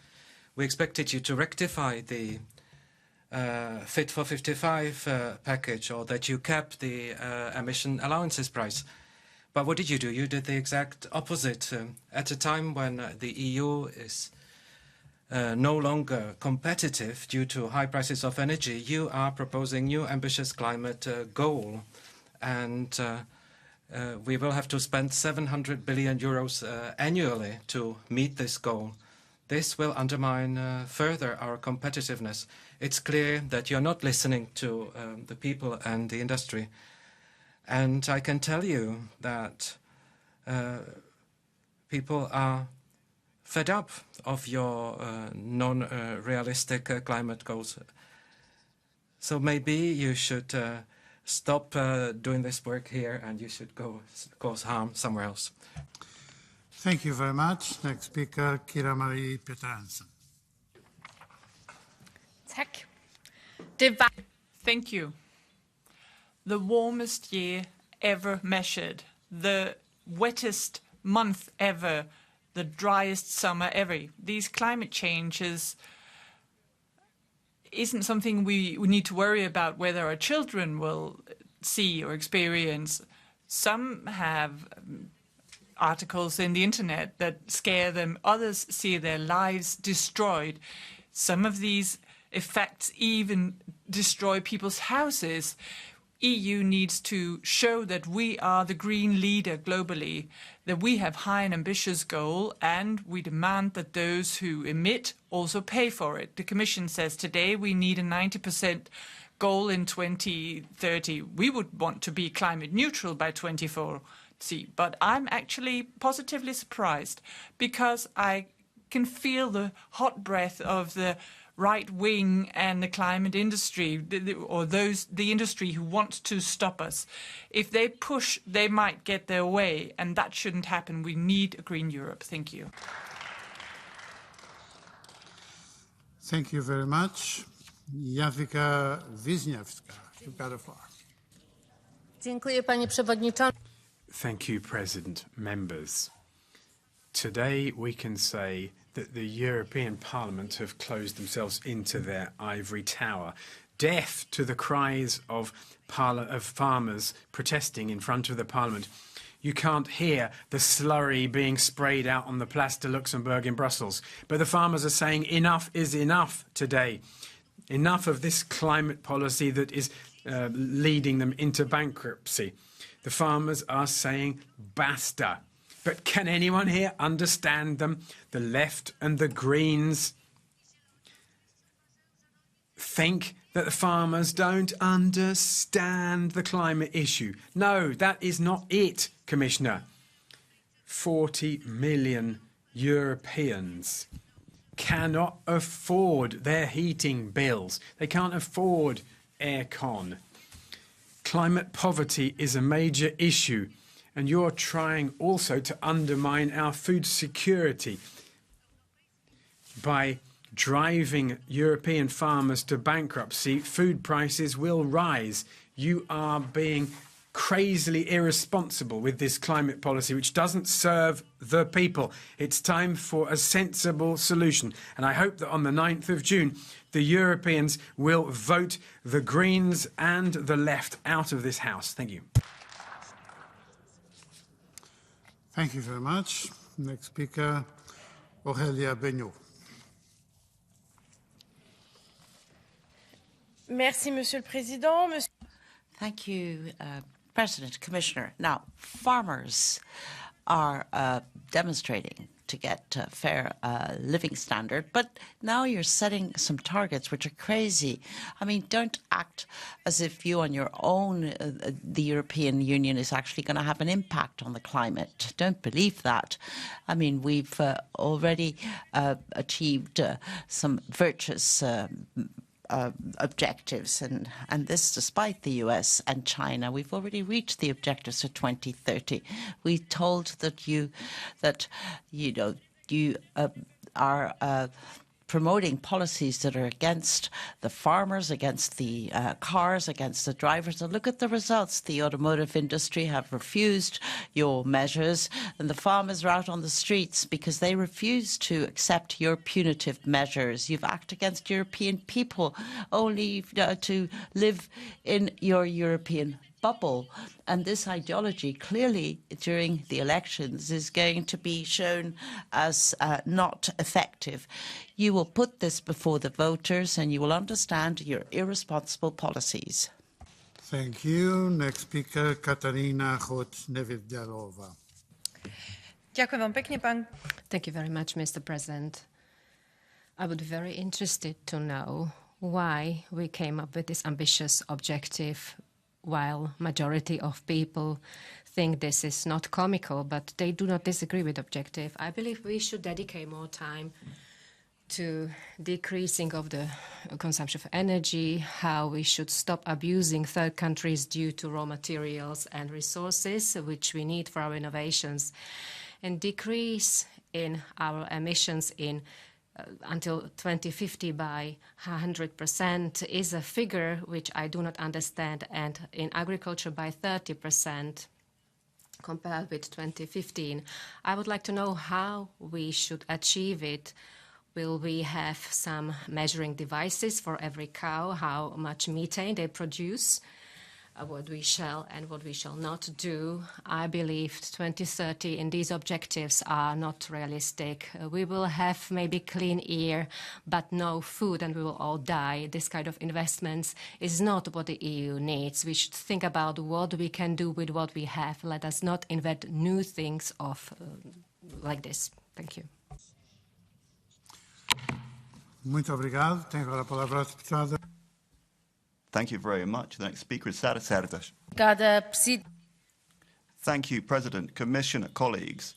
We expected you to rectify the Fit for 55 package, or that you kept the emission allowances price. But what did you do? You did the exact opposite. At a time when the EU is no longer competitive due to high prices of energy, you are proposing new ambitious climate goal. And we will have to spend 700 billion euros annually to meet this goal. This will undermine further our competitiveness. It's clear that you're not listening to the people and the industry. And I can tell you that people are fed up of your non-realistic climate goals. So maybe you should stop doing this work here, and you should go cause harm somewhere else. Thank you very much. Next speaker, Kira-Marie Petersen. Thank you. The warmest year ever measured, the wettest month ever, the driest summer ever. These climate changes isn't something we need to worry about whether our children will see or experience. Some have articles in the internet that scare them. Others see their lives destroyed. Some of these effects even destroy people's houses. EU needs to show that we are the green leader globally, that we have high and ambitious goal, and we demand that those who emit also pay for it. The Commission says today we need a 90% goal in 2030. We would want to be climate neutral by 2040. But I'm actually positively surprised because I can feel the hot breath of the right wing and the climate industry, or the industry who want to stop us. If they push, they might get their way, and that shouldn't happen. We need a green Europe. Thank you. Thank you very much. Jadwiga Wisniewska, you've got the floor. Thank you, President. Members. Today we can say that the European Parliament have closed themselves into their ivory tower, deaf to the cries of farmers protesting in front of the Parliament. You can't hear the slurry being sprayed out on the Place de Luxembourg in Brussels. But the farmers are saying enough is enough today. Enough of this climate policy that is leading them into bankruptcy. The farmers are saying basta. But can anyone here understand them? The left and the Greens think that the farmers don't understand the climate issue. No, that is not it, Commissioner. 40 million Europeans cannot afford their heating bills. They can't afford aircon. Climate poverty is a major issue, and you're trying also to undermine our food security by driving European farmers to bankruptcy. Food prices will rise. You are being crazily irresponsible with this climate policy, which doesn't serve the people. It's time for a sensible solution. And I hope that on the 9th of June, the Europeans will vote the Greens and the left out of this House. Thank you. Thank you very much. Next speaker, Aurélia Beignot. Merci, Monsieur le Président. Thank you, President, Commissioner. Now, farmers are demonstrating to get a fair living standard, but now you're setting some targets which are crazy. I mean, don't act as if you on your own, the European Union is actually going to have an impact on the climate. Don't believe that. I mean, we've already achieved some virtuous objectives, and this despite the US and China. We've already reached the objectives for 2030. We told that you are promoting policies that are against the farmers, against the cars, against the drivers. And look at the results. The automotive industry have refused your measures, and the farmers are out on the streets because they refuse to accept your punitive measures. You've acted against European people only to live in your European bubble. And this ideology clearly during the elections is going to be shown as not effective. You will put this before the voters and you will understand your irresponsible policies. Thank you. Next speaker, Katarina Hot-Nevedalova. Thank you very much, Mr. President. I would be very interested to know why we came up with this ambitious objective while majority of people think this is not comical, but they do not disagree with objective. I believe we should dedicate more time to decreasing of the consumption of energy, how we should stop abusing third countries due to raw materials and resources, which we need for our innovations, and decrease in our emissions in until 2050 by 100% is a figure which I do not understand, and in agriculture by 30% compared with 2015. I would like to know how we should achieve it. Will we have some measuring devices for every cow, how much methane they produce? What we shall and what we shall not do. I believe 2030 and these objectives are not realistic. We will have maybe clean air, but no food, and we will all die. This kind of investments is not what the EU needs. We should think about what we can do with what we have. Let us not invent new things like this. Thank you. Muito obrigado. Tem agora a palavra a deputada. Thank you very much. The next speaker is Sara Cerdas. Thank you, President, Commissioner, colleagues.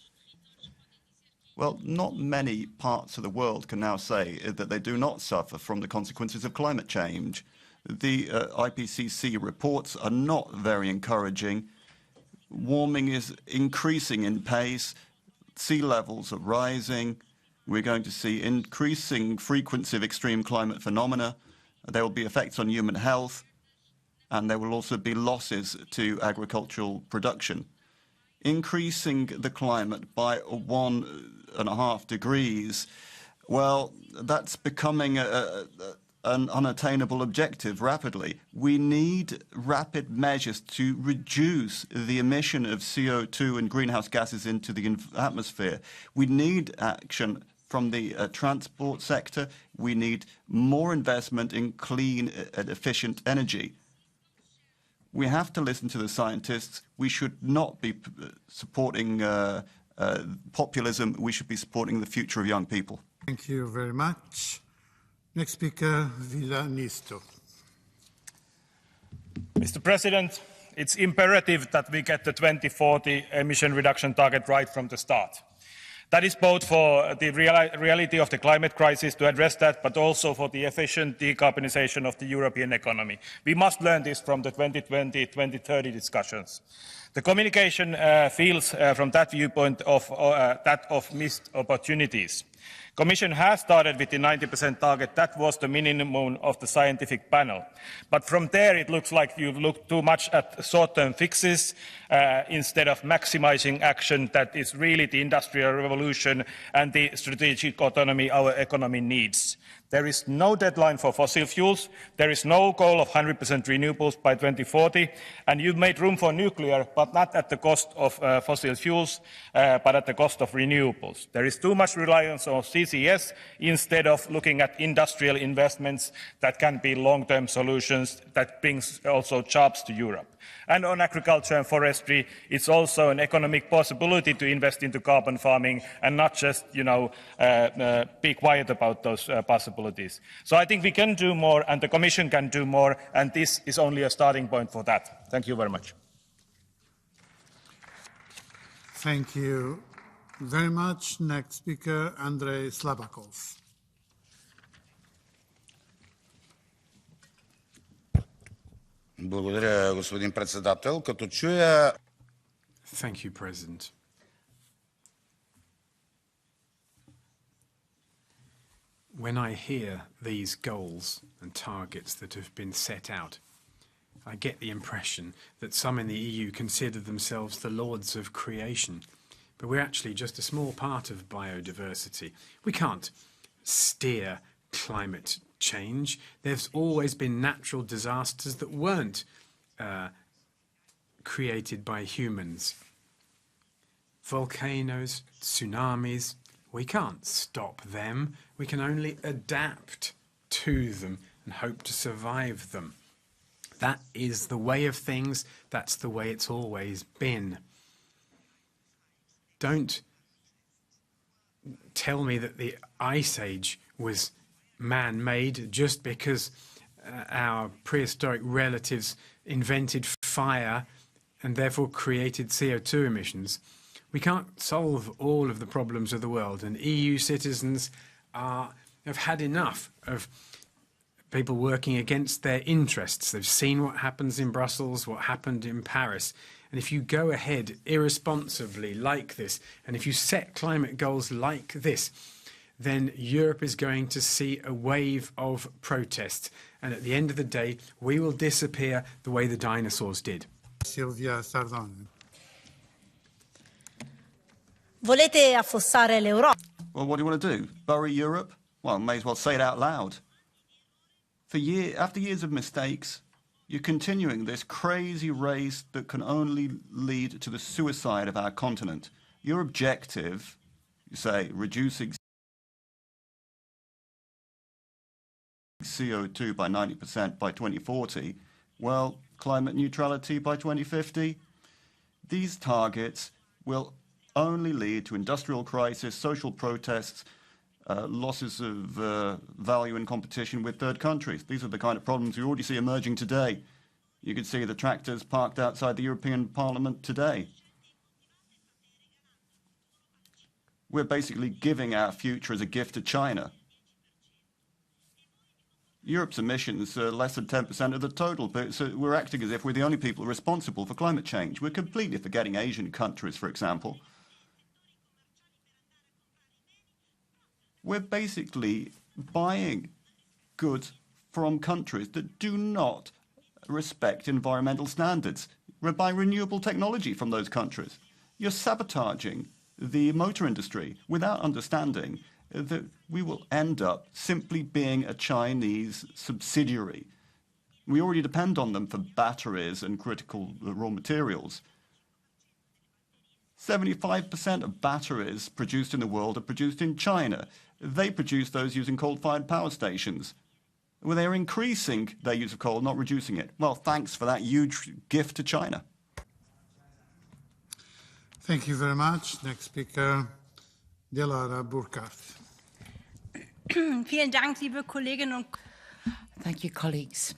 Well, not many parts of the world can now say that they do not suffer from the consequences of climate change. The IPCC reports are not very encouraging. Warming is increasing in pace. Sea levels are rising. We're going to see increasing frequency of extreme climate phenomena. There will be effects on human health. and there will also be losses to agricultural production. Increasing the climate by 1.5 degrees, well, that's becoming an unattainable objective rapidly. We need rapid measures to reduce the emission of CO2 and greenhouse gases into the atmosphere. We need action from the transport sector. We need more investment in clean and efficient energy. We have to listen to the scientists. We should not be supporting populism. We should be supporting the future of young people. Thank you very much. Next speaker, Villanisto. Mr. President, it's imperative that we get the 2040 emission reduction target right from the start. That is both for the reality of the climate crisis to address that, but also for the efficient decarbonization of the European economy. We must learn this from the 2020-2030 discussions. The communication feels from that viewpoint of missed opportunities. Commission has started with the 90% target. That was the minimum of the scientific panel. But from there, it looks like you've looked too much at short-term fixes instead of maximizing action that is really the industrial revolution and the strategic autonomy our economy needs. There is no deadline for fossil fuels. There is no goal of 100% renewables by 2040. And you've made room for nuclear, but not at the cost of fossil fuels, but at the cost of renewables. There is too much reliance on CCS instead of looking at industrial investments that can be long-term solutions that brings also jobs to Europe. And on agriculture and forestry, it's also an economic possibility to invest into carbon farming and not just, be quiet about those possibilities. So I think we can do more and the Commission can do more, and this is only a starting point for that. Thank you very much. Thank you very much. Next speaker, Andrei Slabakov. Благодаря, господин председател. Като чуя... Thank you, President. When I hear these goals and targets that have been set out, I get the impression that some in the EU consider themselves the lords of creation, but we're actually just a small part of biodiversity. We can't steer climate change. There's always been natural disasters that weren't created by humans. Volcanoes, tsunamis, we can't stop them. We can only adapt to them and hope to survive them. That is the way of things. That's the way it's always been. Don't tell me that the Ice Age was man-made just because our prehistoric relatives invented fire and therefore created CO2 emissions. We can't solve all of the problems of the world, and EU citizens have had enough of people working against their interests. They've seen what happens in Brussels, what happened in Paris. And if you go ahead irresponsibly like this, and if you set climate goals like this, then Europe is going to see a wave of protests. And at the end of the day, we will disappear the way the dinosaurs did. Silvia Sardone. Volete affossare l'Europa? Well, what do you want to do? Bury Europe? Well, may as well say it out loud. After years of mistakes, you're continuing this crazy race that can only lead to the suicide of our continent. Your objective, you say, reducing CO2 by 90% by 2040. Well, climate neutrality by 2050. These targets will only lead to industrial crisis, social protests, losses of value in competition with third countries. These are the kind of problems we already see emerging today. You can see the tractors parked outside the European Parliament today. We're basically giving our future as a gift to China. Europe's emissions are less than 10% of the total, but so we're acting as if we're the only people responsible for climate change. We're completely forgetting Asian countries, for example. We're basically buying goods from countries that do not respect environmental standards by renewable technology from those countries. You're sabotaging the motor industry without understanding that we will end up simply being a Chinese subsidiary. We already depend on them for batteries and critical raw materials. 75% of batteries produced in the world are produced in China. They produce those using coal-fired power stations. Well, they're increasing their use of coal, not reducing it. Well, thanks for that huge gift to China. Thank you very much. Next speaker, Dilara Burkhardt. Vielen Dank, liebe Kolleginnen und Thank you, colleagues.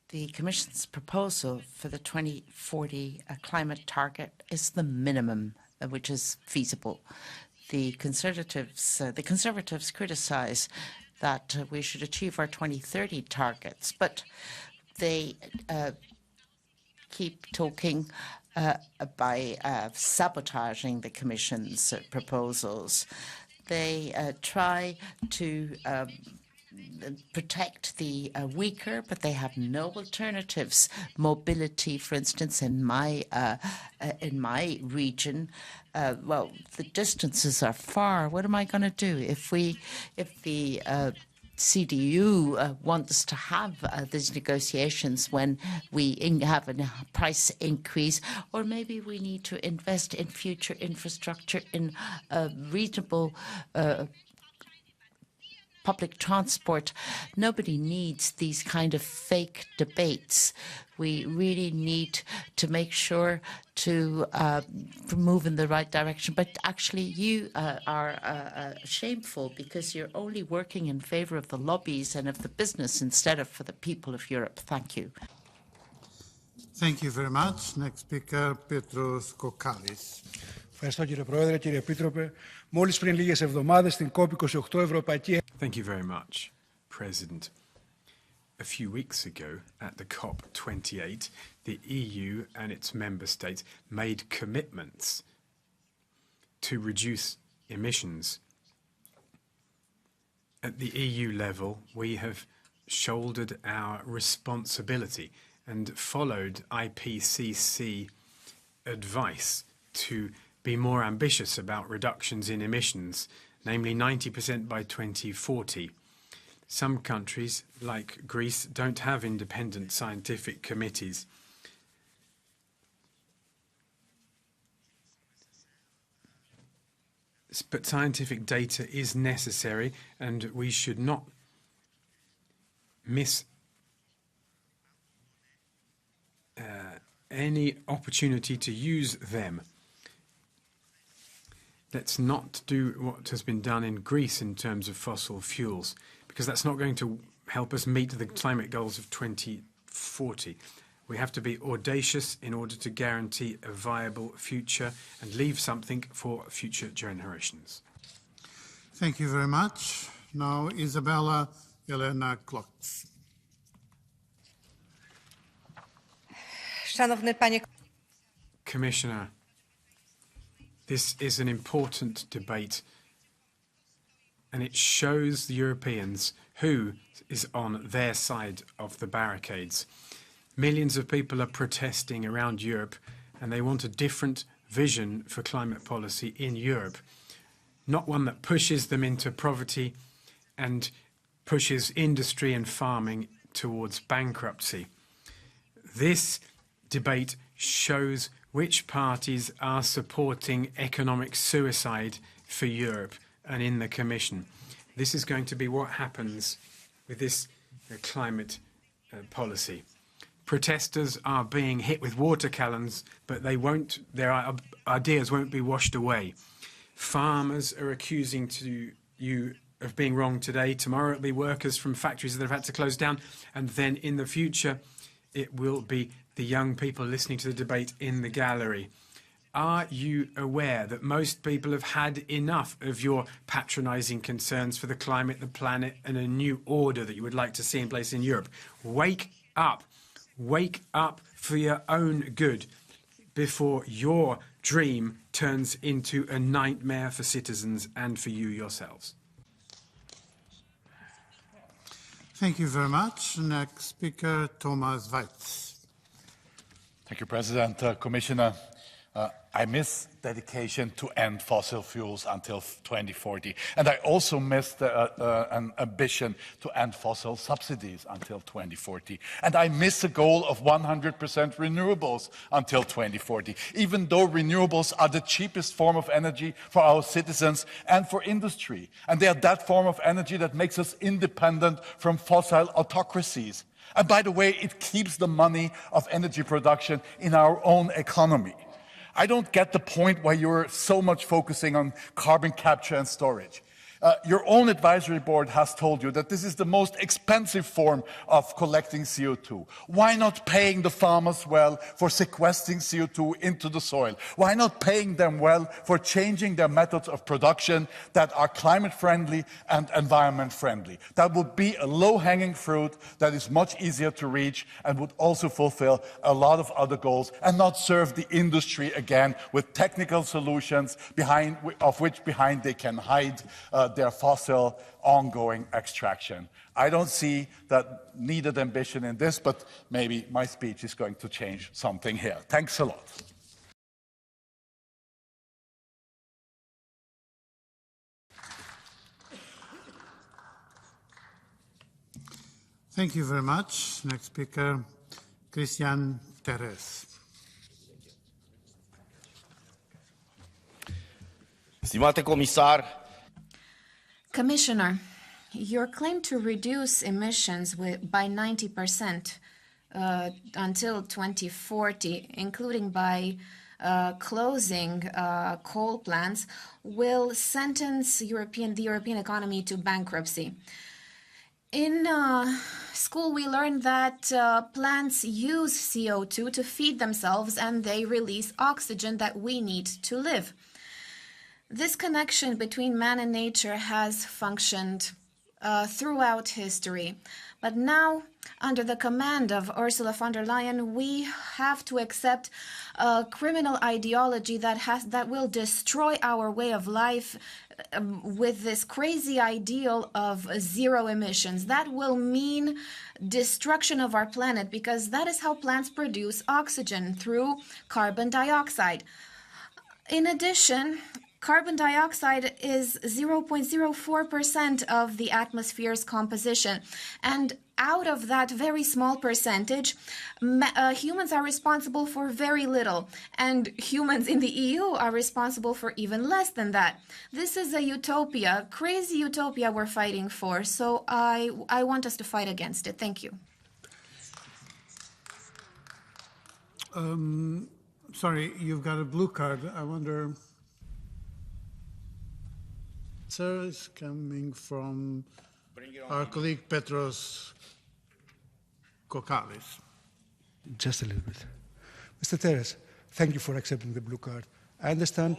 The Commission's proposal for the 2040 climate target is the minimum which is feasible. The Conservatives criticise that we should achieve our 2030 targets, but they keep talking by sabotaging the Commission's proposals. They try to protect the weaker, but they have no alternatives. Mobility, for instance, in my region, well, the distances are far. What am I going to do if the CDU wants to have these negotiations when we have a price increase, or maybe we need to invest in future infrastructure in reasonable public transport. Nobody needs these kind of fake debates. We really need to make sure to move in the right direction. But actually, you are shameful because you're only working in favor of the lobbies and of the business instead of for the people of Europe. Thank you. Thank you very much. Next speaker, Petros Kokalis. Ευχαριστώ κύριε Πρόεδρε, κύριε Επίτροπε. Μόλις πριν λίγες εβδομάδες στην COP28 Ευρωπαϊκή... Thank you very much, President. A few weeks ago at the COP28, the EU and its member states made commitments to reduce emissions. At the EU level, we have shouldered our responsibility and followed IPCC advice to be more ambitious about reductions in emissions, namely 90% by 2040. Some countries, like Greece, don't have independent scientific committees. But scientific data is necessary, and we should not miss any opportunity to use them. Let's not do what has been done in Greece in terms of fossil fuels, because that's not going to help us meet the climate goals of 2040. We have to be audacious in order to guarantee a viable future and leave something for future generations. Thank you very much. Now, Isabella Elena Klotz. Szanowny Panie Commissioner, this is an important debate, and it shows the Europeans who is on their side of the barricades. Millions of people are protesting around Europe, and they want a different vision for climate policy in Europe, not one that pushes them into poverty and pushes industry and farming towards bankruptcy. This debate shows which parties are supporting economic suicide for Europe and in the Commission. This is going to be what happens with this climate policy. Protesters are being hit with water cannons, but their ideas won't be washed away. Farmers are accusing you of being wrong today. Tomorrow it'll be workers from factories that have had to close down, and then in the future it will be the young people listening to the debate in the gallery. Are you aware that most people have had enough of your patronising concerns for the climate, the planet, and a new order that you would like to see in place in Europe? Wake up. Wake up for your own good before your dream turns into a nightmare for citizens and for you yourselves. Thank you very much. Next speaker, Thomas Weitz. Thank you, President. Commissioner, I miss dedication to end fossil fuels until 2040. And I also miss an ambition to end fossil subsidies until 2040. And I miss the goal of 100% renewables until 2040, even though renewables are the cheapest form of energy for our citizens and for industry. And they are that form of energy that makes us independent from fossil autocracies. And by the way, it keeps the money of energy production in our own economy. I don't get the point why you're so much focusing on carbon capture and storage. Your own advisory board has told you that this is the most expensive form of collecting CO2. Why not paying the farmers well for sequestering CO2 into the soil? Why not paying them well for changing their methods of production that are climate friendly and environment friendly? That would be a low-hanging fruit that is much easier to reach and would also fulfill a lot of other goals and not serve the industry again with technical solutions behind which they can hide their fossil ongoing extraction. I don't see that needed ambition in this, but maybe my speech is going to change something here. Thanks a lot. Thank you very much. Next speaker, Christian Teres. Stimate comisar, Commissioner, your claim to reduce emissions by 90% until 2040, including by closing coal plants, will sentence the European economy to bankruptcy. In school, we learned that plants use CO2 to feed themselves and they release oxygen that we need to live. This connection between man and nature has functioned throughout history. But now, under the command of Ursula von der Leyen, we have to accept a criminal ideology that will destroy our way of life with this crazy ideal of zero emissions. That will mean destruction of our planet because that is how plants produce oxygen, through carbon dioxide. In addition, carbon dioxide is 0.04% of the atmosphere's composition. And out of that very small percentage, humans are responsible for very little. And humans in the EU are responsible for even less than that. This is a utopia, crazy utopia we're fighting for. So I want us to fight against it. Thank you. Sorry, you've got a blue card. I wonder... Sir, is coming from our colleague Petros Kokalis. Just a little bit. Mr. Teres, thank you for accepting the blue card. I understand,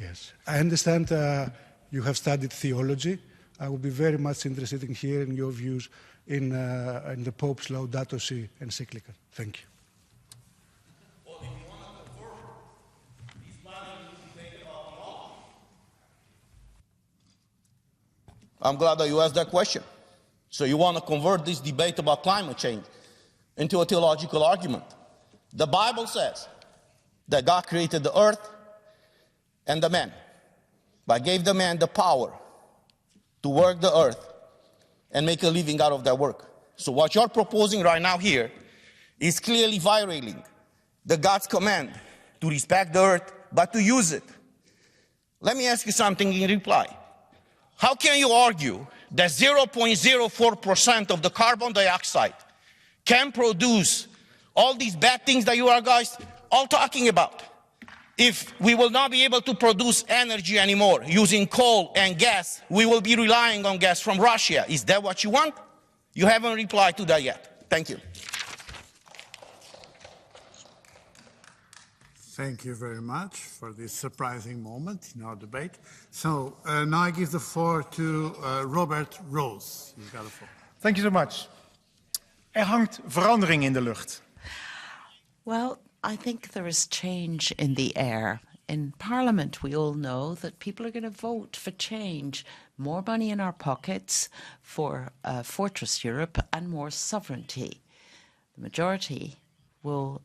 yes, I understand you have studied theology. I would be very much interested in hearing your views in the Pope's Laudato Si encyclical. Thank you. I'm glad that you asked that question. So you want to convert this debate about climate change into a theological argument. The Bible says that God created the earth and the man, but gave the man the power to work the earth and make a living out of that work. So what you're proposing right now here is clearly violating the God's command to respect the earth, but to use it. Let me ask you something in reply. How can you argue that 0.04% of the carbon dioxide can produce all these bad things that you are guys all talking about? If we will not be able to produce energy anymore using coal and gas, we will be relying on gas from Russia. Is that what you want? You haven't replied to that yet. Thank you. Thank you very much for this surprising moment in our debate. So now I give the floor to Robert Rose. You've got the floor. Thank you so much. Hangt verandering in de lucht. Well, I think there is change in the air. in Parliament, we all know that people are going to vote for change, more money in our pockets for Fortress Europe and more sovereignty. The majority will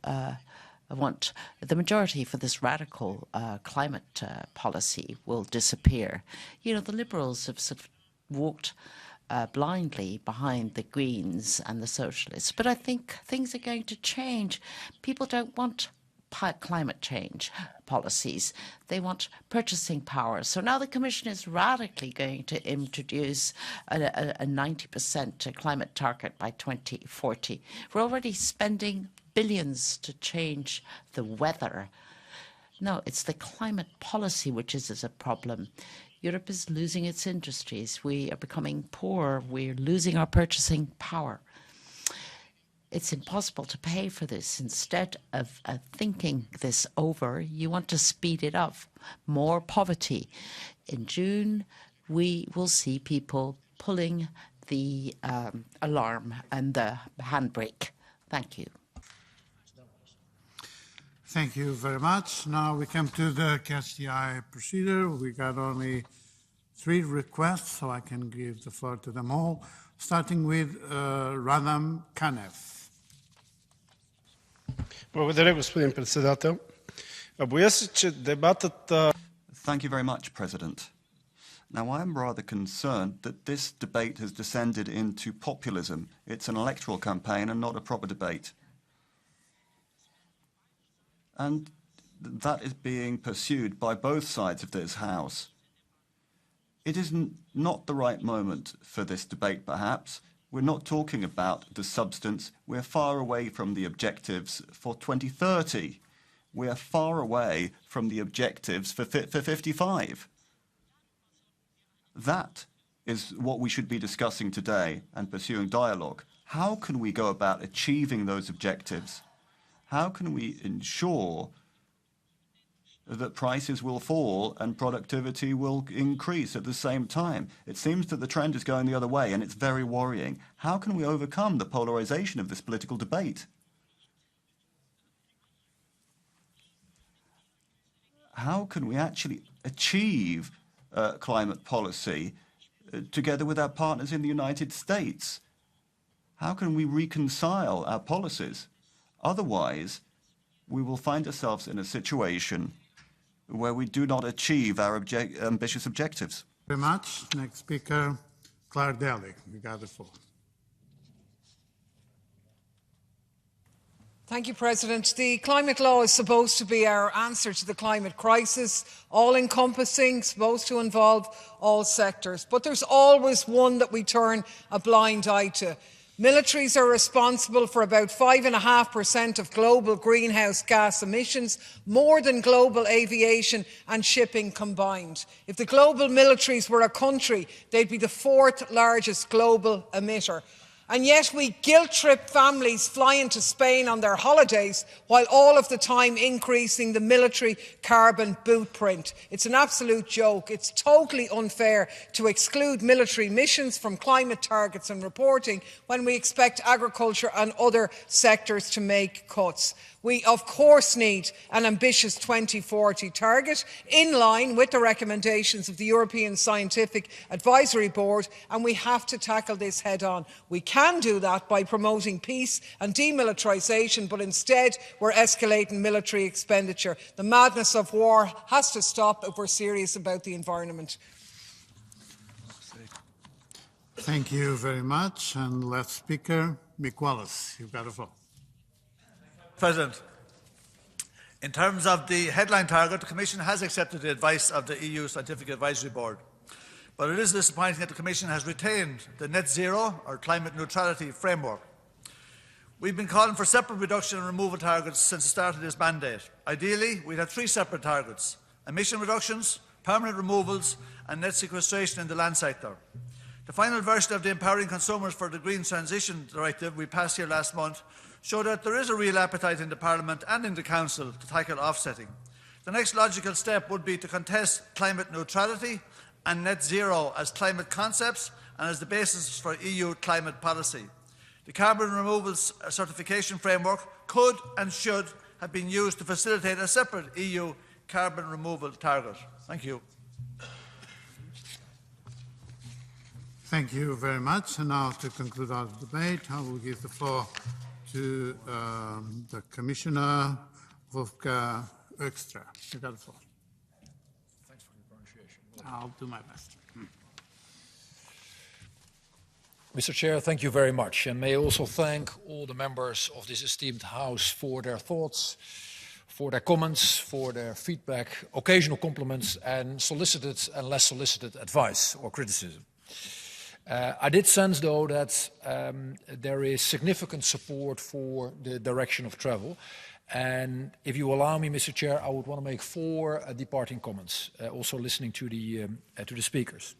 the majority for this radical climate policy will disappear. You know, the Liberals have sort of walked blindly behind the Greens and the Socialists. But I think things are going to change. People don't want climate change policies. They want purchasing power. So now the Commission is radically going to introduce a 90% climate target by 2040. We're already spending billions to change the weather. No, it's the climate policy which is a problem. Europe is losing its industries. We are becoming poor. We're losing our purchasing power. It's impossible to pay for this. Instead of thinking this over, you want to speed it up. More poverty. In June, we will see people pulling the alarm and the handbrake. Thank you. Thank you very much. Now we come to the Catch the Eye procedure. We got only 3 requests, so I can give the floor to them all, starting with Radam Kanev. Благодаря, господин председател. Боя се, че дебатът... Thank you very much, President. Now, I'm rather concerned that this debate has descended into populism. It's an electoral campaign and not a proper debate. And that is being pursued by both sides of this House. It is not the right moment for this debate, perhaps. We're not talking about the substance. We're far away from the objectives for 2030. We're far away from the objectives for Fit for 55. That is what we should be discussing today and pursuing dialogue. How can we go about achieving those objectives? How can we ensure that prices will fall and productivity will increase at the same time? It seems that the trend is going the other way, and it's very worrying. How can we overcome the polarization of this political debate? How can we actually achieve climate policy together with our partners in the United States? How can we reconcile our policies? Otherwise, we will find ourselves in a situation where we do not achieve our ambitious objectives. Very much. Next speaker, Claire Daly. You got the floor. Thank you, President. The climate law is supposed to be our answer to the climate crisis, all-encompassing, supposed to involve all sectors. But there's always one that we turn a blind eye to. Militaries are responsible for about 5.5% of global greenhouse gas emissions, more than global aviation and shipping combined. If the global militaries were a country, they'd be the 4th largest global emitter. And yet we guilt-trip families flying to Spain on their holidays while all of the time increasing the military carbon bootprint. It's an absolute joke. It's totally unfair to exclude military missions from climate targets and reporting when we expect agriculture and other sectors to make cuts. We, of course, need an ambitious 2040 target in line with the recommendations of the European Scientific Advisory Board, and we have to tackle this head-on. We can do that by promoting peace and demilitarisation, but instead we're escalating military expenditure. The madness of war has to stop if we're serious about the environment. Thank you very much. And last speaker, Mick Wallace. You've got the floor. President, in terms of the headline target, the Commission has accepted the advice of the EU Scientific Advisory Board. But it is disappointing that the Commission has retained the net zero or climate neutrality framework. We've been calling for separate reduction and removal targets since the start of this mandate. Ideally, we'd have 3 separate targets: emission reductions, permanent removals and net sequestration in the land sector. The final version of the Empowering Consumers for the Green Transition Directive we passed here last month show that there is a real appetite in the Parliament and in the Council to tackle offsetting. The next logical step would be to contest climate neutrality and net zero as climate concepts and as the basis for EU climate policy. The carbon removal certification framework could and should have been used to facilitate a separate EU carbon removal target? Thank you. Thank you very much. And now to conclude our debate, I will give the floor to the Commissioner Wolfgang Oekstra. You got the floor. Thanks for the pronunciation. I'll do my best. Mr. Chair, thank you very much. And may I also thank all the members of this esteemed House for their thoughts, for their comments, for their feedback, occasional compliments, and solicited and less solicited advice or criticism. I did sense, though, that there is significant support for the direction of travel. And if you allow me, Mr. Chair, I would want to make 4 departing comments, also listening to the speakers.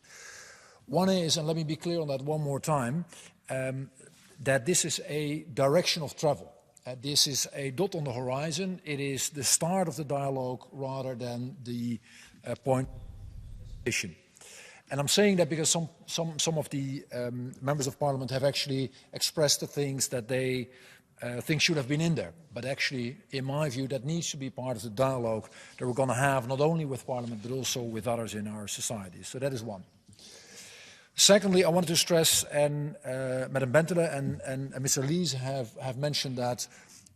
One is, and let me be clear on that one more time, that this is a direction of travel. This is a dot on the horizon. It is the start of the dialogue rather than the point of destination. And I'm saying that because some of the members of Parliament have actually expressed the things that they think should have been in there. But actually, in my view, that needs to be part of the dialogue that we're going to have not only with Parliament but also with others in our society. So that is one. Secondly, I wanted to stress, and Madam Bentele and Mr. Lees have mentioned that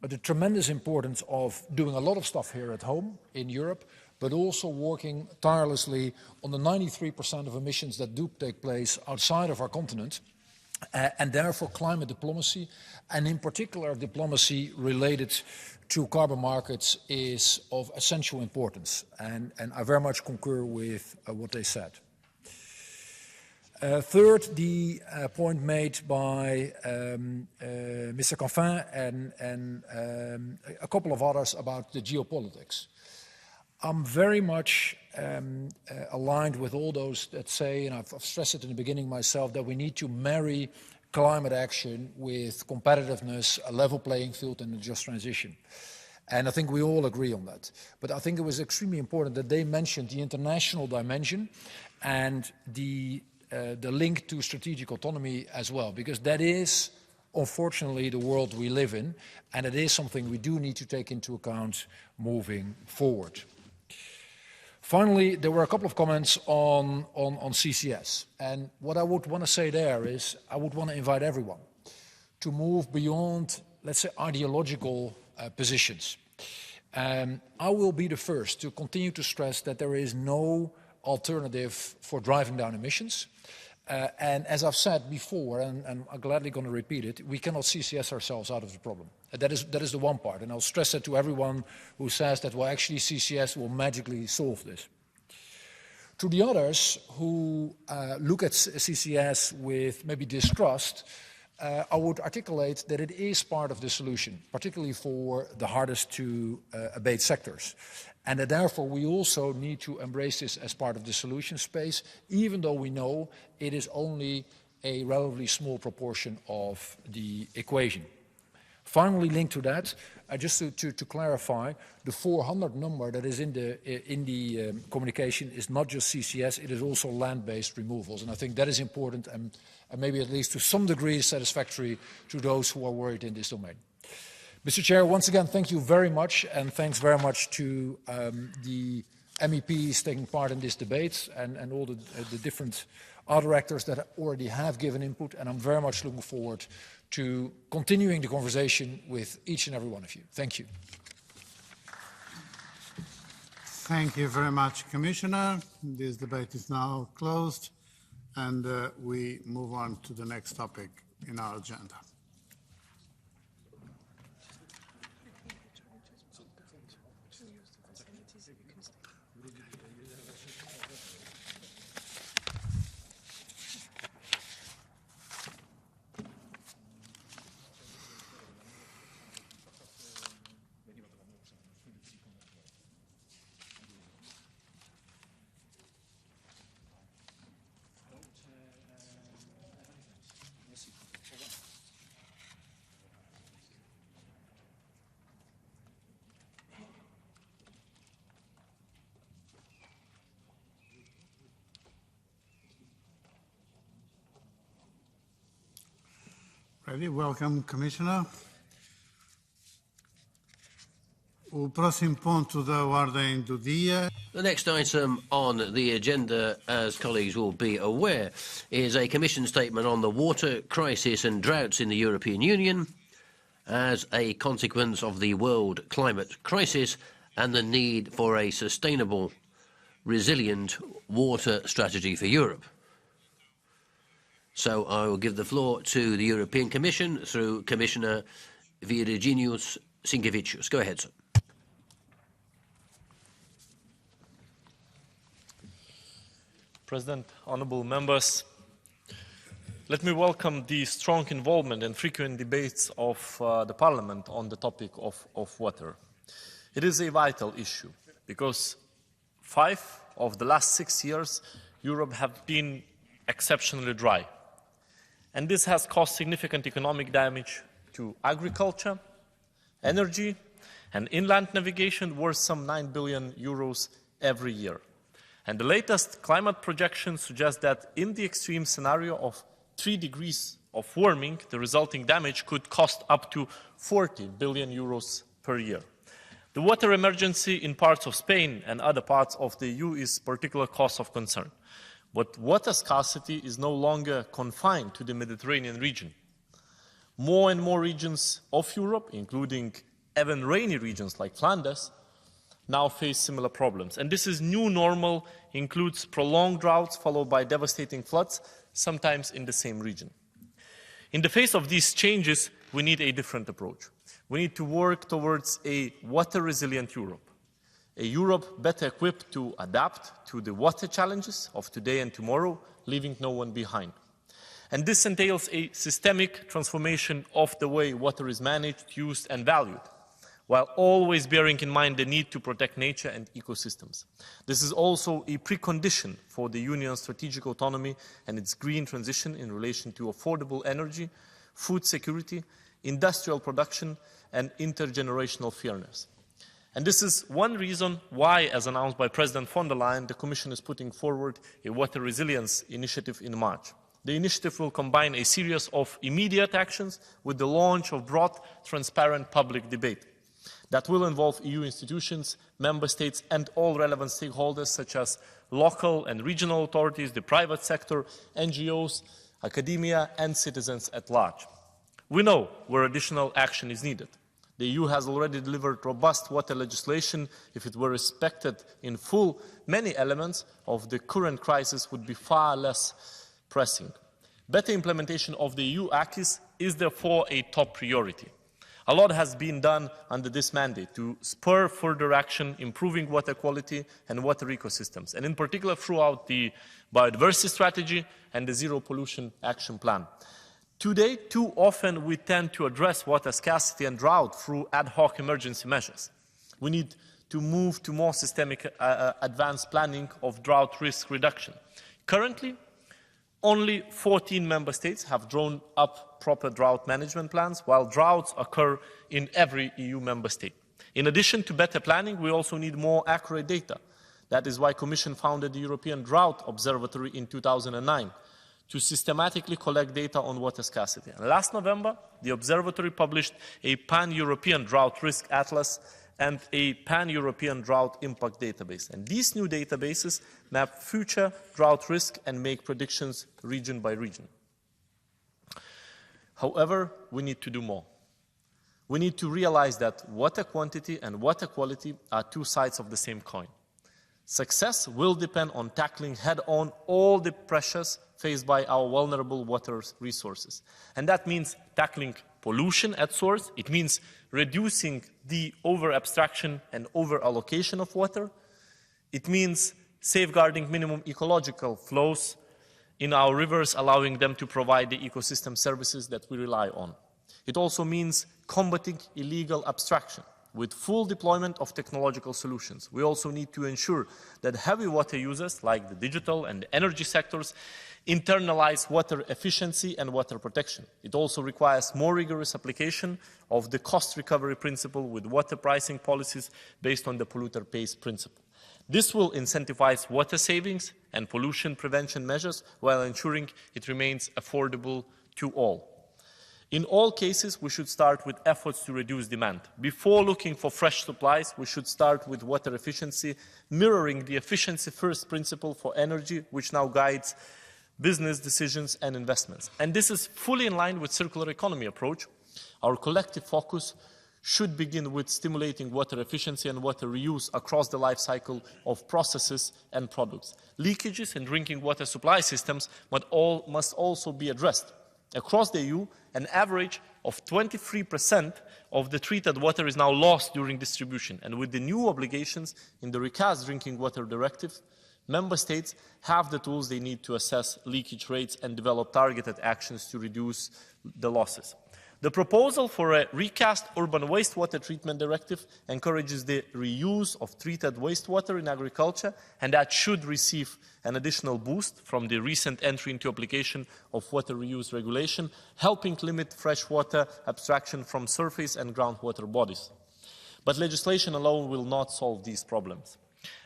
the tremendous importance of doing a lot of stuff here at home in Europe, but also working tirelessly on the 93% of emissions that do take place outside of our continent, and therefore climate diplomacy, and in particular diplomacy related to carbon markets, is of essential importance. And I very much concur with what they said. Third, the point made by Mr. Canfin and a couple of others about the geopolitics. I'm very much aligned with all those that say, and I've stressed it in the beginning myself, that we need to marry climate action with competitiveness, a level playing field, and a just transition. And I think we all agree on that. But I think it was extremely important that they mentioned the international dimension and the link to strategic autonomy as well, because that is, unfortunately, the world we live in, and it is something we do need to take into account moving forward. Finally, there were a couple of comments on CCS. And what I would want to say there is I would want to invite everyone to move beyond, let's say, ideological positions. I will be the first to continue to stress that there is no alternative for driving down emissions. And as I've said before, and I'm gladly going to repeat it, we cannot CCS ourselves out of the problem. That is the one part, and I'll stress it to everyone who says that, well, actually CCS will magically solve this. To the others who look at CCS with maybe distrust, I would articulate that it is part of the solution, particularly for the hardest to abate sectors. And that therefore we also need to embrace this as part of the solution space, even though we know it is only a relatively small proportion of the equation. Finally, linked to that, just to clarify, the 400 number that is in the communication is not just CCS, it is also land-based removals. And I think that is important and maybe at least to some degree satisfactory to those who are worried in this domain. Mr. Chair, once again, thank you very much, and thanks very much to the MEPs taking part in this debate and all the different other actors that already have given input, and I'm very much looking forward to continuing the conversation with each and every one of you. Thank you. Thank you very much, Commissioner. This debate is now closed, and we move on to the next topic in our agenda. Ready? Welcome, Commissioner. O próximo ponto da ordem do dia. The next item on the agenda, as colleagues will be aware, is a Commission statement on the water crisis and droughts in the European Union as a consequence of the world climate crisis and the need for a sustainable, resilient water strategy for Europe. So I will give the floor to the European Commission through Commissioner Virginijus Sinkevicius. Go ahead, sir. President, honourable members, let me welcome the strong involvement and frequent debates of the Parliament on the topic of water. It is a vital issue because 5 of the last 6 years Europe have been exceptionally dry. And this has caused significant economic damage to agriculture, energy and inland navigation worth some 9 billion euros every year. And the latest climate projections suggest that in the extreme scenario of 3 degrees of warming, the resulting damage could cost up to 40 billion euros per year. The water emergency in parts of Spain and other parts of the EU is a particular cause of concern. But water scarcity is no longer confined to the Mediterranean region. More and more regions of Europe, including even rainy regions like Flanders, now face similar problems. And this is new normal, includes prolonged droughts followed by devastating floods, sometimes in the same region. In the face of these changes, we need a different approach. We need to work towards a water-resilient Europe, a Europe better equipped to adapt to the water challenges of today and tomorrow, leaving no one behind. And this entails a systemic transformation of the way water is managed, used and valued, while always bearing in mind the need to protect nature and ecosystems. This is also a precondition for the Union's strategic autonomy and its green transition in relation to affordable energy, food security, industrial production and intergenerational fairness. And this is one reason why, as announced by President von der Leyen, the Commission is putting forward a water resilience initiative in March. The initiative will combine a series of immediate actions with the launch of broad, transparent public debate that will involve EU institutions, member states and all relevant stakeholders such as local and regional authorities, the private sector, NGOs, academia and citizens at large. We know where additional action is needed. The EU has already delivered robust water legislation. If it were respected in full, many elements of the current crisis would be far less pressing. Better implementation of the EU acquis is therefore a top priority. A lot has been done under this mandate to spur further action, improving water quality and water ecosystems, and in particular throughout the biodiversity strategy and the zero pollution action plan. Today, too often we tend to address water scarcity and drought through ad hoc emergency measures. We need to move to more systemic advanced planning of drought risk reduction. Currently, only 14 member states have drawn up proper drought management plans, while droughts occur in every EU member state. In addition to better planning, we also need more accurate data. That is why the Commission founded the European Drought Observatory in 2009 to systematically collect data on water scarcity. And last November, the observatory published a pan-European drought risk atlas and a pan-European drought impact database. And these new databases map future drought risk and make predictions region by region. However, we need to do more. We need to realize that water quantity and water quality are two sides of the same coin. Success will depend on tackling head-on all the pressures faced by our vulnerable water resources. And that means tackling pollution at source. It means reducing the over-abstraction and over-allocation of water. It means safeguarding minimum ecological flows in our rivers, allowing them to provide the ecosystem services that we rely on. It also means combating illegal abstraction with full deployment of technological solutions. We also need to ensure that heavy water users, like the digital and the energy sectors, internalize water efficiency and water protection. It also requires more rigorous application of the cost recovery principle with water pricing policies based on the polluter pays principle. This will incentivize water savings and pollution prevention measures while ensuring it remains affordable to all. In all cases, we should start with efforts to reduce demand. Before looking for fresh supplies, we should start with water efficiency, mirroring the efficiency-first principle for energy, which now guides business decisions and investments. And this is fully in line with circular economy approach. Our collective focus should begin with stimulating water efficiency and water reuse across the life cycle of processes and products. Leakages in drinking water supply systems must also be addressed. Across the EU, an average of 23% of the treated water is now lost during distribution. And with the new obligations in the recast Drinking Water Directive, Member States have the tools they need to assess leakage rates and develop targeted actions to reduce the losses. The proposal for a recast Urban Wastewater Treatment Directive encourages the reuse of treated wastewater in agriculture, and that should receive an additional boost from the recent entry into application of water reuse regulation, helping limit freshwater abstraction from surface and groundwater bodies. But legislation alone will not solve these problems.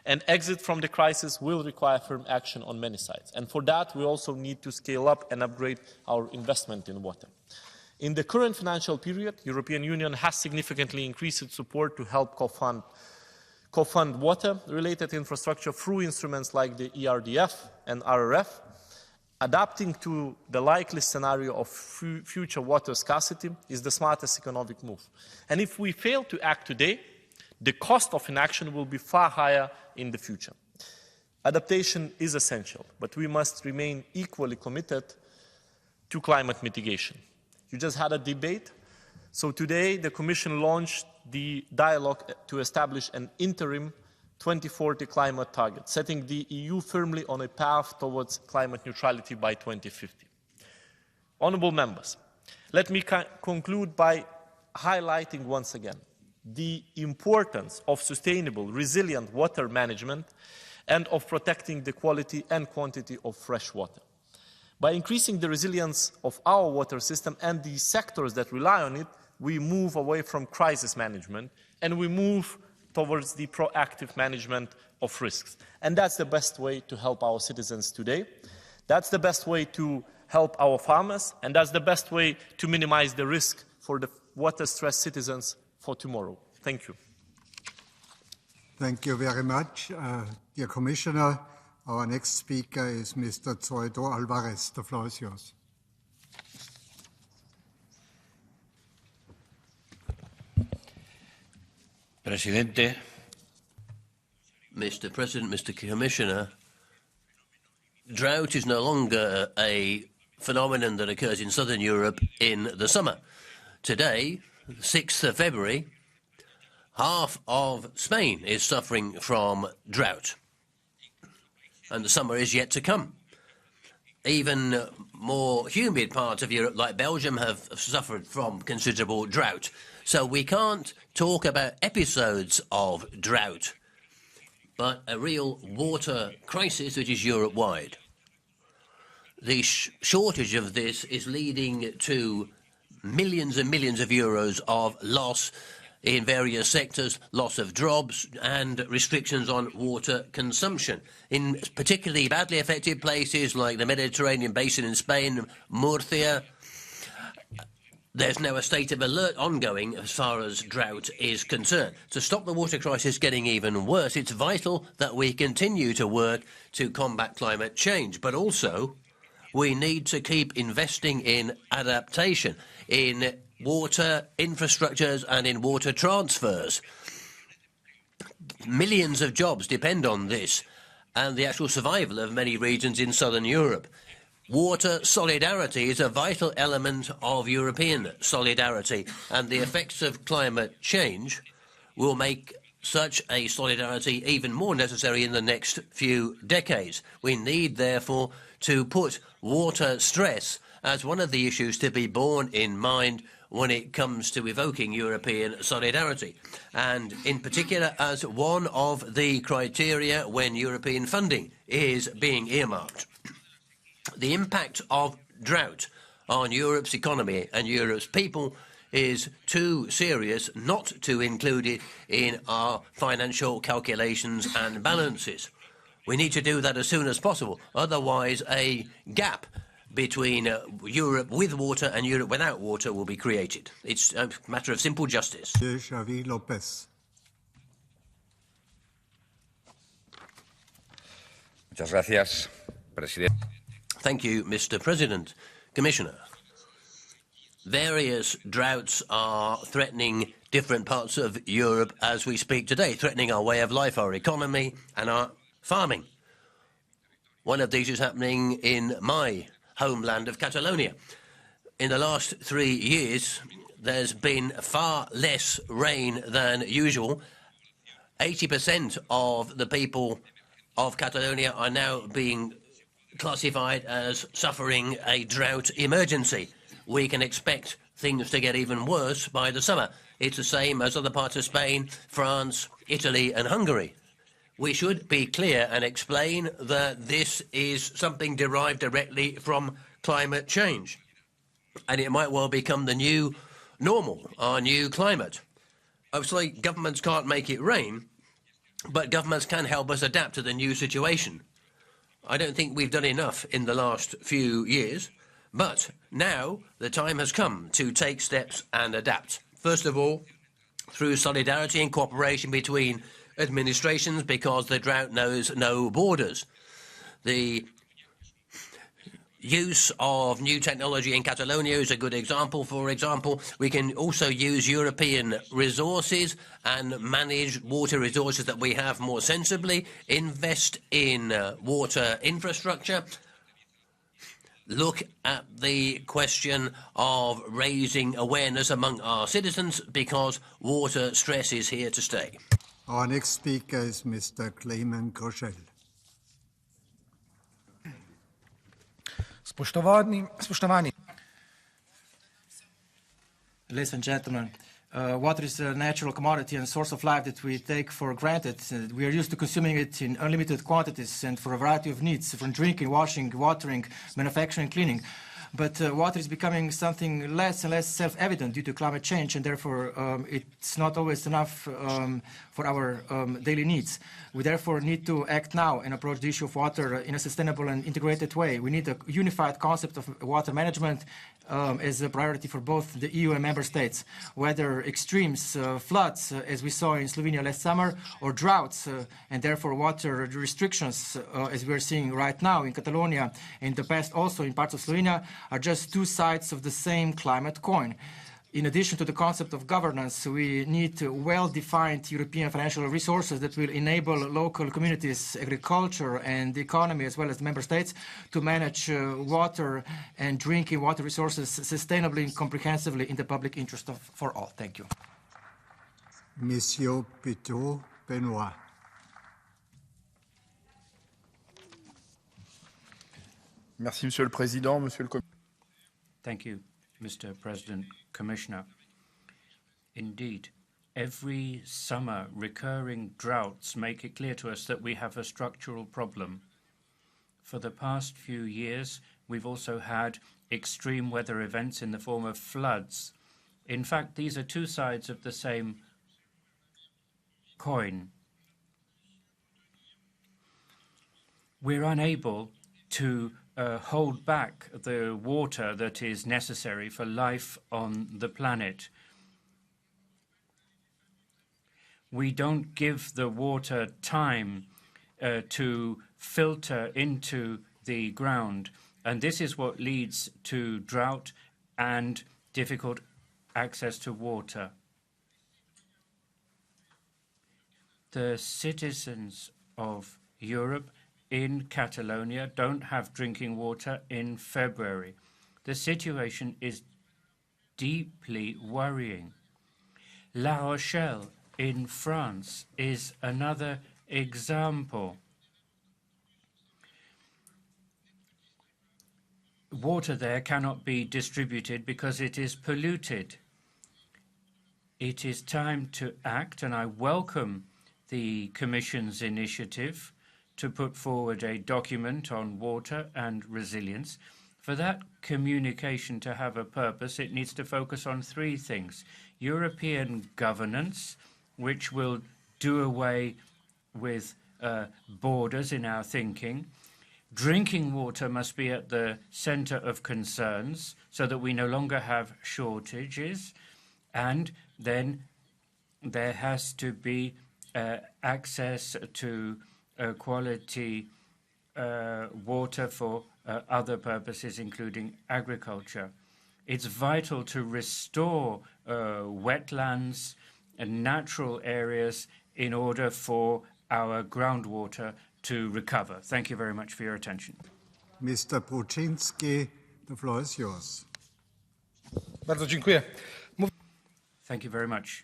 An exit from the crisis will require firm action on many sides. And for that, we also need to scale up and upgrade our investment in water. In the current financial period, the European Union has significantly increased its support to help co-fund water-related infrastructure through instruments like the ERDF and RRF, adapting to the likely scenario of future water scarcity is the smartest economic move. And if we fail to act today, the cost of inaction will be far higher in the future. Adaptation is essential, but we must remain equally committed to climate mitigation. You just had a debate. So today, the Commission launched the dialogue to establish an interim 2040 climate target, setting the EU firmly on a path towards climate neutrality by 2050. Honourable members, let me conclude by highlighting once again the importance of sustainable, resilient water management and of protecting the quality and quantity of fresh water. By increasing the resilience of our water system and the sectors that rely on it, we move away from crisis management and we move towards the proactive management of risks. And that's the best way to help our citizens today. That's the best way to help our farmers, and that's the best way to minimize the risk for the water-stressed citizens for tomorrow. Thank you. Thank you very much, dear Commissioner. Our next speaker is Mr. Zoido Alvarez. The floor is yours. Presidente. Mr. President, Mr. Commissioner, drought is no longer a phenomenon that occurs in southern Europe in the summer. Today, 6th of February, half of Spain is suffering from drought. And the summer is yet to come. Even more humid parts of Europe, like Belgium, have suffered from considerable drought. So we can't talk about episodes of drought, but a real water crisis which is Europe-wide. The shortage of this is leading to millions and millions of euros of loss in various sectors, loss of jobs and restrictions on water consumption. In particularly badly affected places like the Mediterranean basin in Spain, Murcia, there's now a state of alert ongoing as far as drought is concerned. To stop the water crisis getting even worse, it's vital that we continue to work to combat climate change, but also we need to keep investing in adaptation, in water infrastructures and in water transfers. Millions of jobs depend on this and the actual survival of many regions in southern Europe. Water solidarity is a vital element of European solidarity, and the effects of climate change will make such a solidarity even more necessary in the next few decades. We need, therefore, to put water stress as one of the issues to be borne in mind when it comes to evoking European solidarity, and in particular as one of the criteria when European funding is being earmarked. The impact of drought on Europe's economy and Europe's people is too serious not to include it in our financial calculations and balances. We need to do that as soon as possible, otherwise a gap between Europe with water and Europe without water will be created. It's a matter of simple justice. Xavier Lopez. Muchas gracias, Presidente. Thank you, Mr. President. Commissioner, various droughts are threatening different parts of Europe as we speak today, threatening our way of life, our economy, and our farming. One of these is happening in my homeland of Catalonia. In the last 3 years, there's been far less rain than usual. 80% of the people of Catalonia are now being classified as suffering a drought emergency. We can expect things to get even worse by the summer. It's the same as other parts of Spain, France, Italy and Hungary. We should be clear and explain that this is something derived directly from climate change. And it might well become the new normal, our new climate. Obviously, governments can't make it rain, but governments can help us adapt to the new situation. I don't think we've done enough in the last few years, but now the time has come to take steps and adapt. First of all, through solidarity and cooperation between administrations, because the drought knows no borders. The use of new technology in Catalonia is a good example. For example, we can also use European resources and manage water resources that we have more sensibly, invest in water infrastructure, look at the question of raising awareness among our citizens, because water stress is here to stay. Our next speaker is Mr. Clement Koschel. Spoštovani. Ladies and gentlemen, water is a natural commodity and source of life that we take for granted. We are used to consuming it in unlimited quantities and for a variety of needs, from drinking, washing, watering, manufacturing, cleaning. But water is becoming something less and less self-evident due to climate change, and therefore it's not always enough for our daily needs. We therefore need to act now and approach the issue of water in a sustainable and integrated way. We need a unified concept of water management as a priority for both the EU and member states. Whether extremes, floods, as we saw in Slovenia last summer, or droughts, and therefore water restrictions, as we are seeing right now in Catalonia, in the past also in parts of Slovenia, are just two sides of the same climate coin. In addition to the concept of governance, we need well-defined European financial resources that will enable local communities, agriculture and the economy, as well as the member states, to manage water and drinking water resources sustainably and comprehensively in the public interest for all. Thank you. Monsieur Pitot Benoit. Merci, Monsieur le Président, Monsieur le Commissaire. Thank you, Mr. President, Commissioner. Indeed, every summer recurring droughts make it clear to us that we have a structural problem. For the past few years, we've also had extreme weather events in the form of floods. In fact, these are two sides of the same coin. We're unable to hold back the water that is necessary for life on the planet. We don't give the water time to filter into the ground, and this is what leads to drought and difficult access to water. The citizens of Europe in Catalonia don't have drinking water in February. The situation is deeply worrying. La Rochelle in France is another example. Water there cannot be distributed because it is polluted. It is time to act, and I welcome the Commission's initiative to put forward a document on water and resilience. For that communication to have a purpose, it needs to focus on three things: European governance, which will do away with borders in our thinking, Drinking water must be at the center of concerns so that we no longer have shortages. And then there has to be access to quality water for other purposes, including agriculture. It's vital to restore wetlands and natural areas in order for our groundwater to recover. Thank you very much for your attention. Mr. Bruczynski, the floor is yours. Bardzo dziękuję. Thank you very much.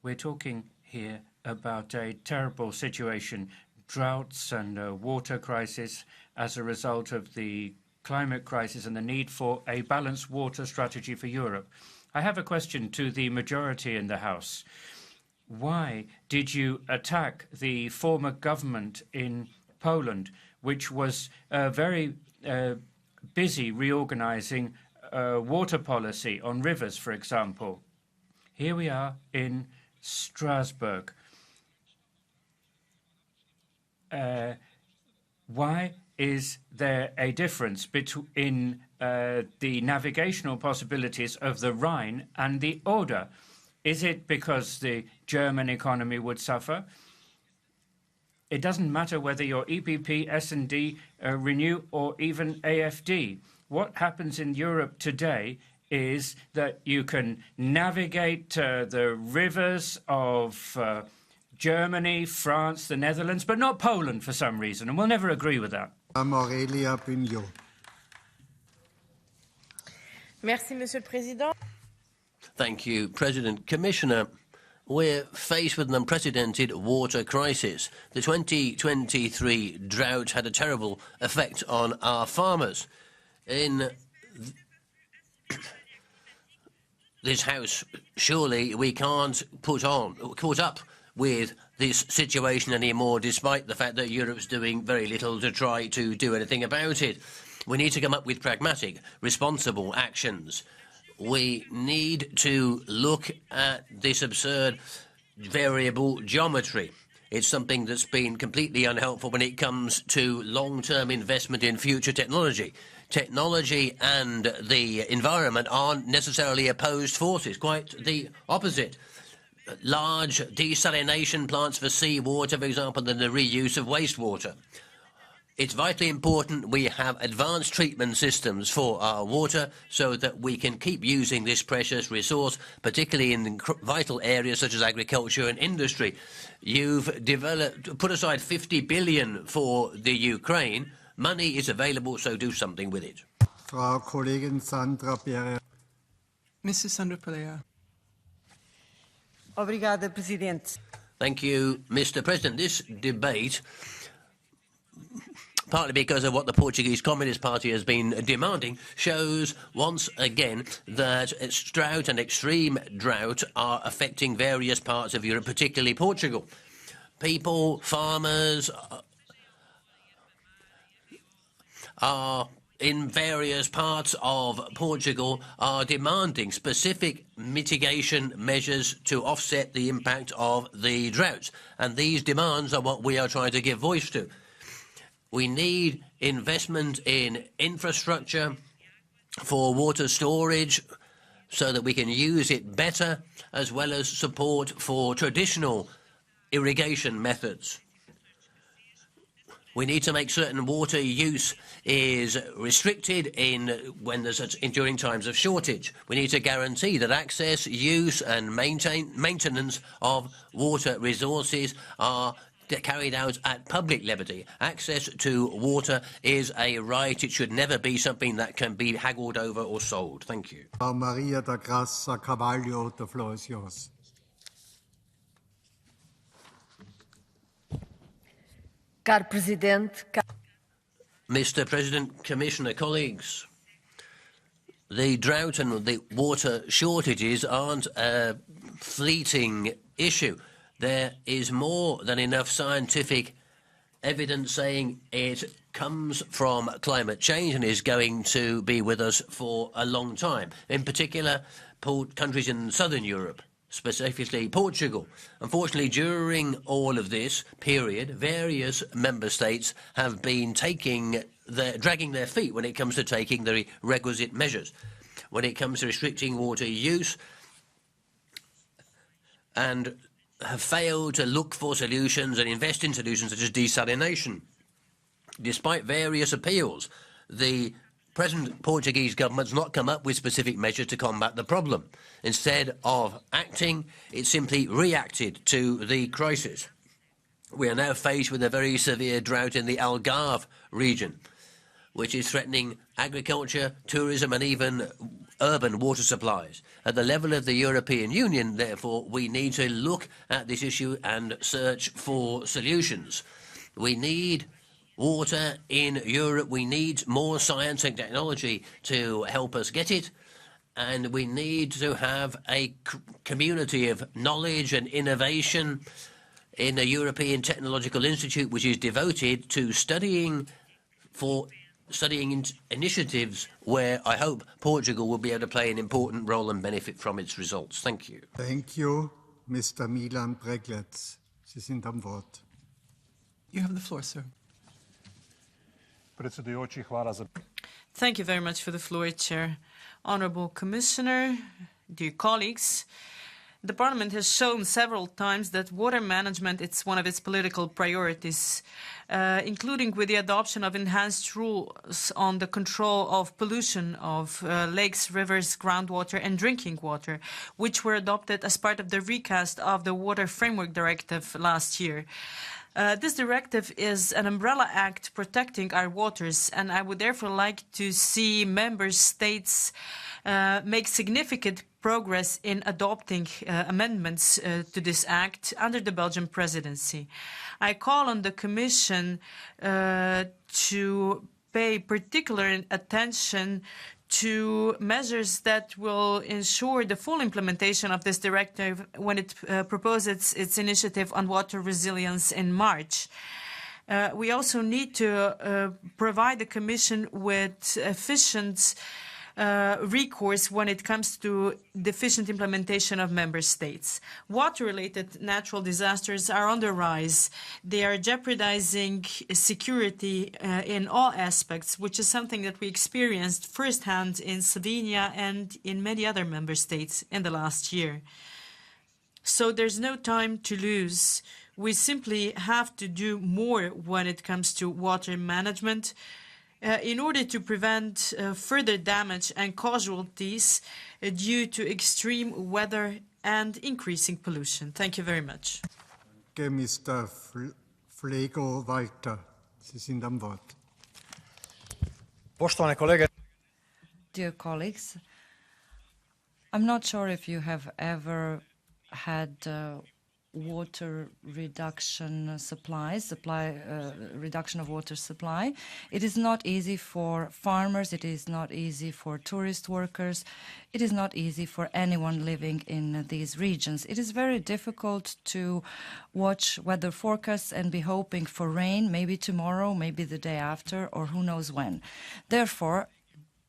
We're talking here about a terrible situation, droughts and water crisis as a result of the climate crisis and the need for a balanced water strategy for Europe. I have a question to the majority in the House. Why did you attack the former government in Poland, which was very busy reorganizing water policy on rivers, for example? Here we are in Strasbourg. Why is there a difference between the navigational possibilities of the Rhine and the Oder? Is it because the German economy would suffer? It doesn't matter whether you're EPP, S&D, Renew, or even AFD. What happens in Europe today is that you can navigate the rivers of Germany, France, the Netherlands, but not Poland for some reason, and we'll never agree with that. Aurelia Pignot. Merci, Monsieur le Président. Thank you, President. Commissioner, we're faced with an unprecedented water crisis. The 2023 drought had a terrible effect on our farmers. In this House, surely we can't put up with this situation anymore, despite the fact that Europe's doing very little to try to do anything about it. We need to come up with pragmatic, responsible actions. We need to look at this absurd variable geometry. It's something that's been completely unhelpful when it comes to long-term investment in future technology. Technology and the environment aren't necessarily opposed forces, quite the opposite. Large desalination plants for seawater, for example, and the reuse of wastewater. It's vitally important we have advanced treatment systems for our water so that we can keep using this precious resource, particularly in vital areas such as agriculture and industry. You've put aside 50 billion for the Ukraine. Money is available, so do something with it. Frau Kollegin Sandra Pereira. Mrs. Sandra Pereira. Obrigada, Presidente. Thank you, Mr. President. This debate, partly because of what the Portuguese Communist Party has been demanding, shows once again that drought and extreme drought are affecting various parts of Europe, particularly Portugal. People, farmers, are in various parts of Portugal are demanding specific mitigation measures to offset the impact of the droughts. And these demands are what we are trying to give voice to. We need investment in infrastructure for water storage so that we can use it better, as well as support for traditional irrigation methods. We need to make certain water use is restricted during times of shortage. We need to guarantee that access, use and maintenance of water resources are carried out at public liberty. Access to water is a right. It should never be something that can be haggled over or sold. Thank you. Maria da Graça Carvalho, the floor is yours. Caro Presidente, Mr. President, Commissioner, colleagues, the drought and the water shortages aren't a fleeting issue. There is more than enough scientific evidence saying it comes from climate change and is going to be with us for a long time. In particular, countries in southern Europe, specifically Portugal. Unfortunately, during all of this period, various member states have been taking they're dragging their feet when it comes to taking the requisite measures, when it comes to restricting water use, and have failed to look for solutions and invest in solutions such as desalination. Despite various appeals, the present Portuguese government's not come up with specific measures to combat the problem. Instead of acting, it simply reacted to the crisis. We are now faced with a very severe drought in the Algarve region, which is threatening agriculture, tourism and even urban water supplies. At the level of the European Union, therefore, we need to look at this issue and search for solutions. We need water in Europe. We need more science and technology to help us get it. And we need to have a community of knowledge and innovation in a European Technological Institute, which is devoted to studying initiatives where I hope Portugal will be able to play an important role and benefit from its results. Thank you. Thank you. Mr. Milan Breglec, Sie sind am Wort. You have the floor, sir. Thank you very much for the floor, Chair. Honourable Commissioner, dear colleagues, the Parliament has shown several times that water management is one of its political priorities, including with the adoption of enhanced rules on the control of pollution of lakes, rivers, groundwater and drinking water, which were adopted as part of the recast of the Water Framework Directive last year. This directive is an umbrella act protecting our waters, and I would therefore like to see member states make significant progress in adopting amendments to this act under the Belgian presidency. I call on the Commission to pay particular attention to measures that will ensure the full implementation of this directive when it proposes its initiative on water resilience in March. We also need to provide the Commission with efficient recourse when it comes to deficient implementation of member states. Water-related natural disasters are on the rise. They are jeopardizing security in all aspects, which is something that we experienced firsthand in Slovenia and in many other member states in the last year. So there's no time to lose. We simply have to do more when it comes to water management in order to prevent further damage and casualties due to extreme weather and increasing pollution. Thank you very much. Okay, Mr. Flegel-Walter, Sie sind am Wort. Poštovane kolege. Dear colleagues, I'm not sure if you have ever had water reduction reduction of water supply. It is not easy for farmers, it is not easy for tourist workers, it is not easy for anyone living in these regions. It is very difficult to watch weather forecasts and be hoping for rain, maybe tomorrow, maybe the day after, or who knows when. Therefore,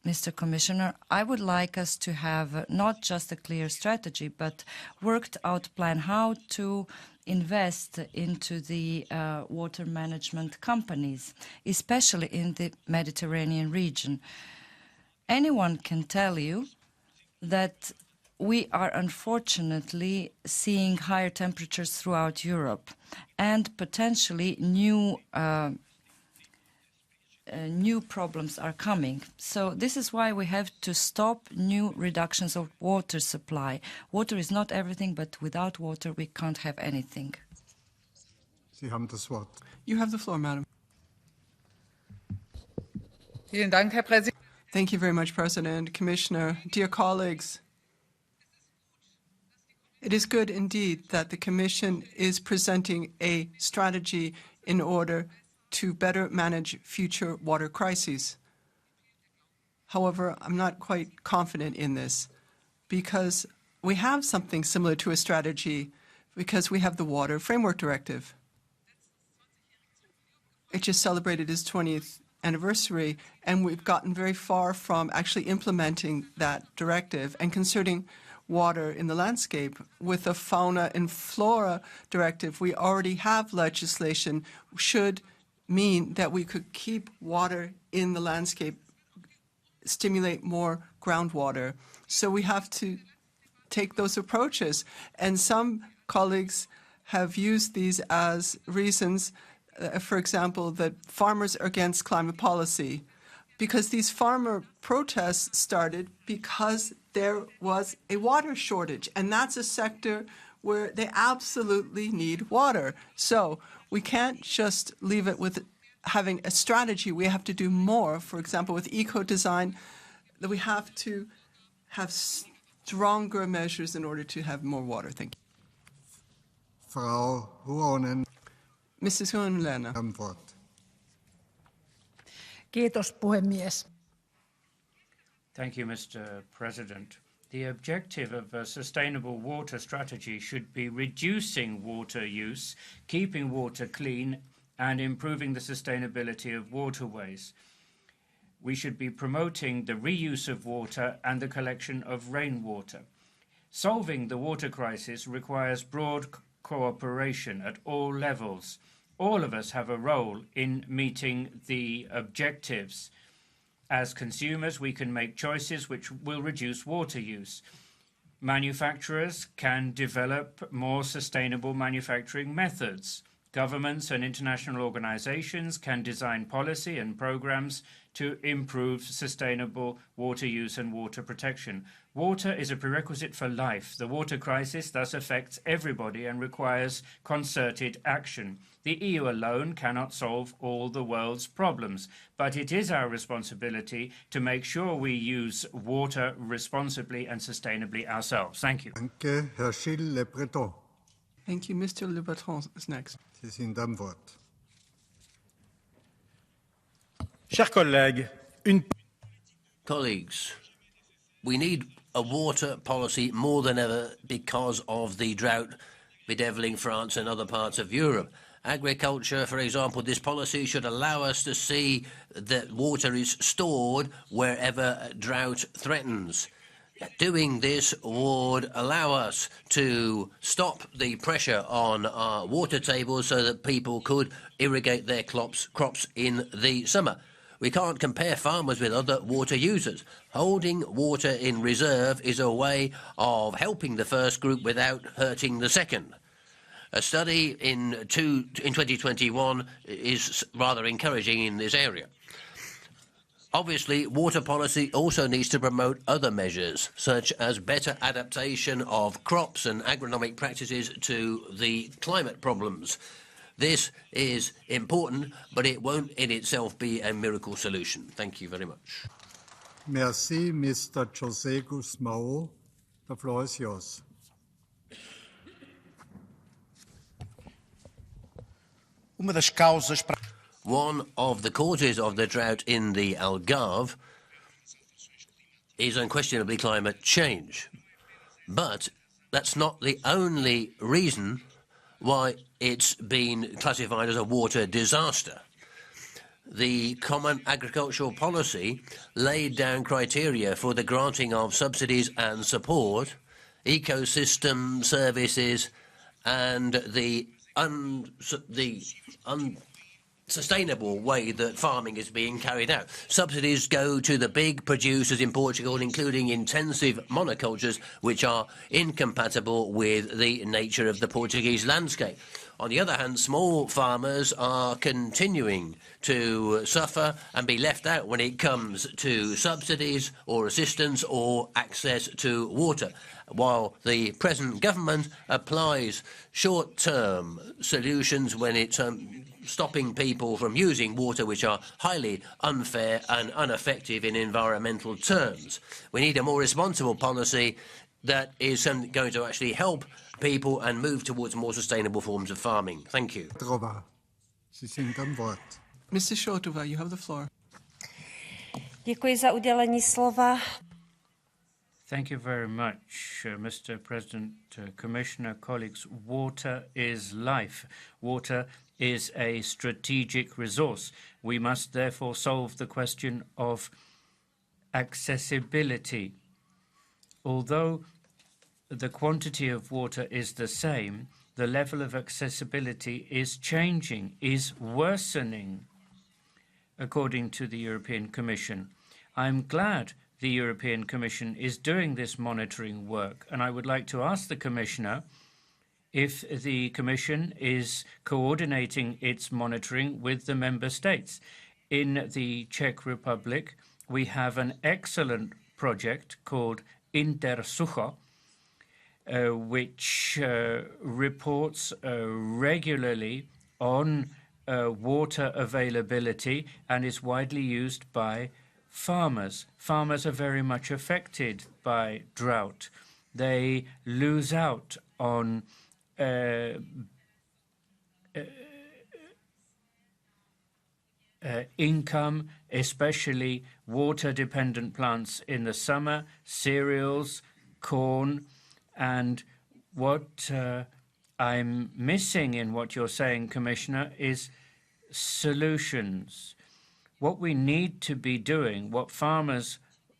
Mr. Commissioner, I would like us to have not just a clear strategy, but worked out plan how to invest into the water management companies, especially in the Mediterranean region. Anyone can tell you that we are unfortunately seeing higher temperatures throughout Europe and potentially new problems are coming. So this is why we have to stop new reductions of water supply. Water is not everything, but without water we can't have anything. Sie haben das Wort. You have the floor, madam. Thank you very much, President, Commissioner, dear colleagues. It is good indeed that the Commission is presenting a strategy in order to better manage future water crises. However, I'm not quite confident in this because we have something similar to a strategy because we have the Water Framework Directive. It just celebrated its 20th anniversary, and we've gotten very far from actually implementing that directive and concerning water in the landscape. With the Fauna and Flora Directive, we already have legislation should mean that we could keep water in the landscape stimulate more groundwater. So we have to take those approaches. And some colleagues have used these as reasons, for example, that farmers are against climate policy, because these farmer protests started because there was a water shortage, and that's a sector where they absolutely need water. So we can't just leave it with having a strategy. We have to do more. For example, with eco-design, that we have to have stronger measures in order to have more water. Thank you. Frau Ruonen. Mrs. Ruonen. Kiitos, puhemies. Thank you, Mr. President. The objective of a sustainable water strategy should be reducing water use, keeping water clean, and improving the sustainability of waterways. We should be promoting the reuse of water and the collection of rainwater. Solving the water crisis requires broad cooperation at all levels. All of us have a role in meeting the objectives. As consumers, we can make choices which will reduce water use. Manufacturers can develop more sustainable manufacturing methods. Governments and international organizations can design policy and programs to improve sustainable water use and water protection. Water is a prerequisite for life. The water crisis thus affects everybody and requires concerted action. The EU alone cannot solve all the world's problems, but it is our responsibility to make sure we use water responsibly and sustainably ourselves. Thank you. Danke, Herr Gilles Le Breton. Thank you. Mr. Le Breton is next. Sie sind am Wort. Chers collègues, Colleagues, we need a water policy more than ever because of the drought bedeviling France and other parts of Europe. Agriculture, for example, this policy should allow us to see that water is stored wherever drought threatens. Doing this would allow us to stop the pressure on our water tables so that people could irrigate their crops in the summer. We can't compare farmers with other water users. Holding water in reserve is a way of helping the first group without hurting the second. A study in 2021 is rather encouraging in this area. Obviously, water policy also needs to promote other measures, such as better adaptation of crops and agronomic practices to the climate problems. This is important, but it won't in itself be a miracle solution. Thank you very much. Merci, Mr. José Guzmão. The floor is yours. One of the causes of the drought in the Algarve is unquestionably climate change. But that's not the only reason why it's been classified as a water disaster. The Common Agricultural Policy laid down criteria for the granting of subsidies and support, ecosystem services, and the unsustainable way that farming is being carried out. Subsidies go to the big producers in Portugal, including intensive monocultures, which are incompatible with the nature of the Portuguese landscape. On the other hand, small farmers are continuing to suffer and be left out when it comes to subsidies or assistance or access to water, while the present government applies short-term solutions when it's stopping people from using water, which are highly unfair and ineffective in environmental terms. We need a more responsible policy that is going to actually help people and move towards more sustainable forms of farming. Thank you. Mr. Šotová, you have the floor. Děkuji za udělení slova. Thank you very much, Mr. President, Commissioner, colleagues. Water is life. Water is a strategic resource. We must therefore solve the question of accessibility. Although the quantity of water is the same, the level of accessibility is changing, is worsening. according to the European Commission. I'm glad the European Commission is doing this monitoring work, and I would like to ask the Commissioner if the Commission is coordinating its monitoring with the Member States. In the Czech Republic, we have an excellent project called Intersucho, which reports regularly on water availability and is widely used by farmers. Farmers are very much affected by drought. They lose out on income, especially water-dependent plants in the summer, cereals, corn, and what I'm missing in what you're saying, Commissioner, is solutions. What we need to be doing, what farmers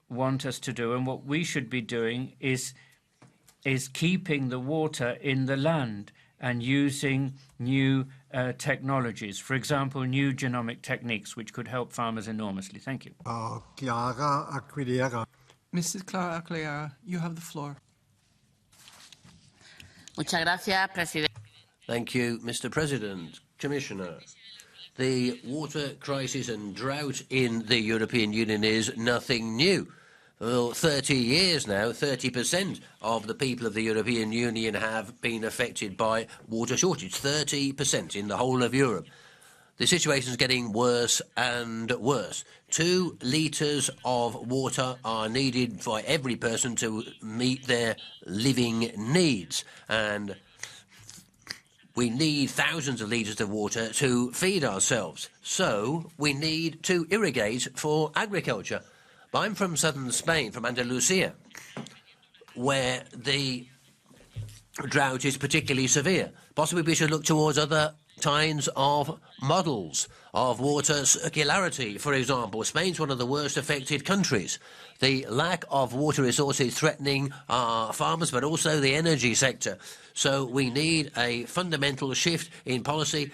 want us to do, and what we should be doing is keeping the water in the land and using new technologies. For example, new genomic techniques, which could help farmers enormously. Thank you. Clara Aguilera. Mrs. Clara Aguilera, you have the floor. Muchas gracias, Presidente. Thank you, Mr. President. Commissioner, the water crisis and drought in the European Union is nothing new. For 30 years now, 30% of the people of the European Union have been affected by water shortage. 30% in the whole of Europe. The situation is getting worse and worse. 2 litres of water are needed by every person to meet their living needs. And we need thousands of litres of water to feed ourselves. So we need to irrigate for agriculture. I'm from southern Spain, from Andalusia, where the drought is particularly severe. Possibly we should look towards other kinds of models of water circularity, for example. Spain's one of the worst affected countries. The lack of water resources threatening our farmers, but also the energy sector. So we need a fundamental shift in policy.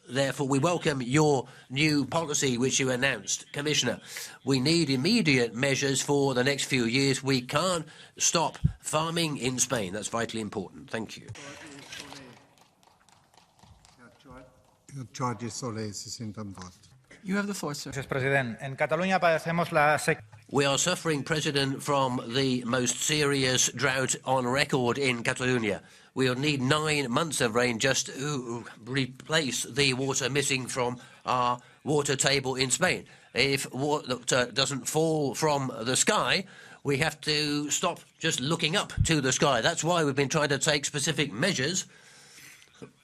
Therefore, we welcome your new policy which you announced, Commissioner. We need immediate measures for the next few years. We can't stop farming in Spain. That's vitally important. Thank you. You have the floor, sir. We are suffering, President, from the most serious drought on record in Catalonia. We'll need 9 months of rain just to replace the water missing from our water table in Spain. If water doesn't fall from the sky, we have to stop just looking up to the sky. That's why we've been trying to take specific measures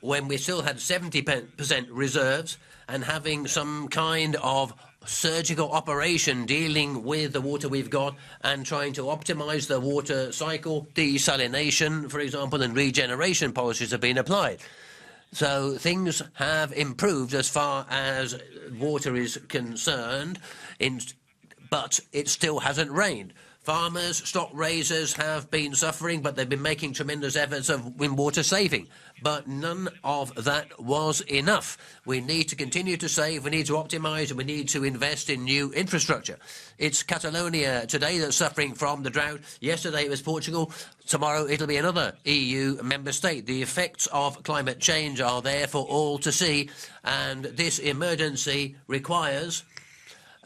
when we still had 70% reserves and having some kind of surgical operation dealing with the water we've got and trying to optimize the water cycle. Desalination, for example, and regeneration policies have been applied. So things have improved as far as water is concerned, but it still hasn't rained. Farmers, stock raisers have been suffering, but they've been making tremendous efforts in water saving. But none of that was enough. We need to continue to save, we need to optimise, and we need to invest in new infrastructure. It's Catalonia today that's suffering from the drought. Yesterday it was Portugal. Tomorrow it'll be another EU member state. The effects of climate change are there for all to see, and this emergency requires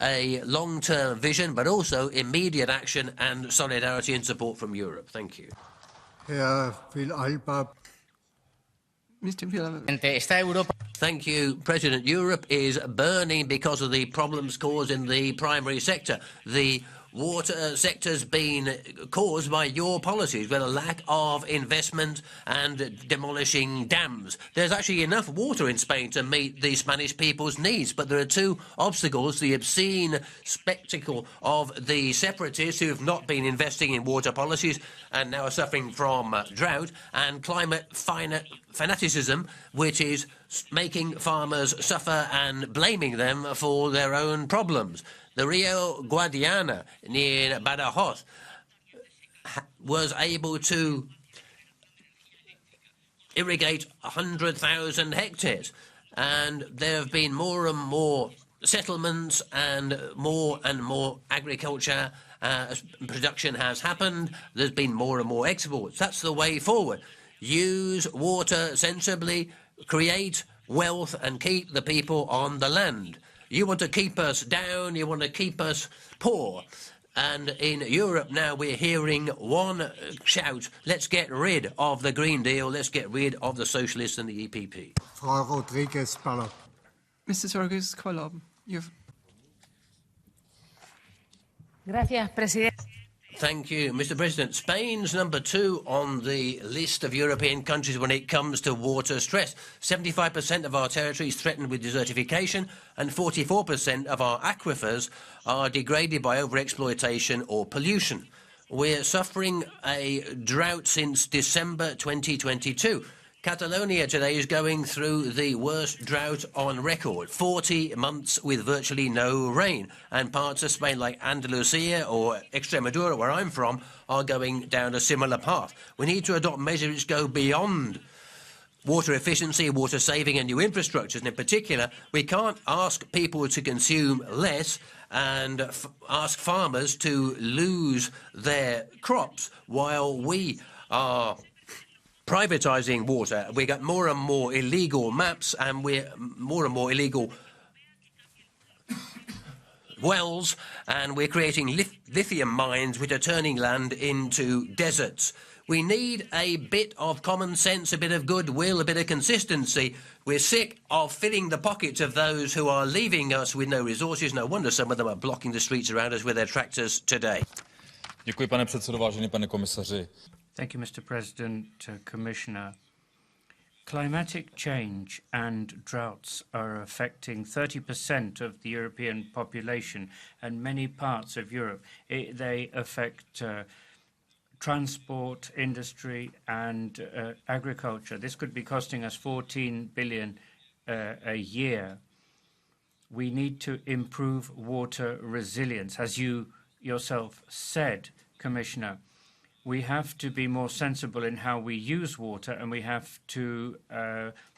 a long-term vision, but also immediate action and solidarity and support from Europe. Thank you. Thank you, President. Europe is burning because of the problems caused in the primary sector. The water sector's been caused by your policies, with a lack of investment and demolishing dams. There's actually enough water in Spain to meet the Spanish people's needs, but there are 2 obstacles: the obscene spectacle of the separatists who have not been investing in water policies and now are suffering from drought, and climate fanaticism, which is making farmers suffer and blaming them for their own problems. The Rio Guadiana near Badajoz was able to irrigate 100,000 hectares, and there have been more and more settlements and more agriculture production has happened. There's been more and more exports. That's the way forward. Use water sensibly, create wealth and keep the people on the land. You want to keep us down, you want to keep us poor. And in Europe now we're hearing one shout, let's get rid of the Green Deal, let's get rid of the Socialists and the EPP. Frau Rodriguez-Palop. Mrs. Rodriguez-Palop, Gracias, Presidente. Thank you, Mr. President. Spain's number 2 on the list of European countries when it comes to water stress. 75% of our territory is threatened with desertification, and 44% of our aquifers are degraded by overexploitation or pollution. We're suffering a drought since December 2022. Catalonia today is going through the worst drought on record, 40 months with virtually no rain. And parts of Spain like Andalusia or Extremadura, where I'm from, are going down a similar path. We need to adopt measures which go beyond water efficiency, water saving and new infrastructures. And in particular, we can't ask people to consume less and ask farmers to lose their crops while we are privatising water. We got more and more illegal maps and we're more and more illegal wells, and we're creating lithium mines which are turning land into deserts. We need a bit of common sense, a bit of goodwill, a bit of consistency. We're sick of filling the pockets of those who are leaving us with no resources. No wonder some of them are blocking the streets around us with their tractors today. Děkuji, pane předsedo, vážený pane komisaři. Thank you, Mr. President, Commissioner. Climatic change and droughts are affecting 30% of the European population and many parts of Europe. They affect transport, industry and agriculture. This could be costing us 14 billion a year. We need to improve water resilience. As you yourself said, Commissioner, we have to be more sensible in how we use water, and we have to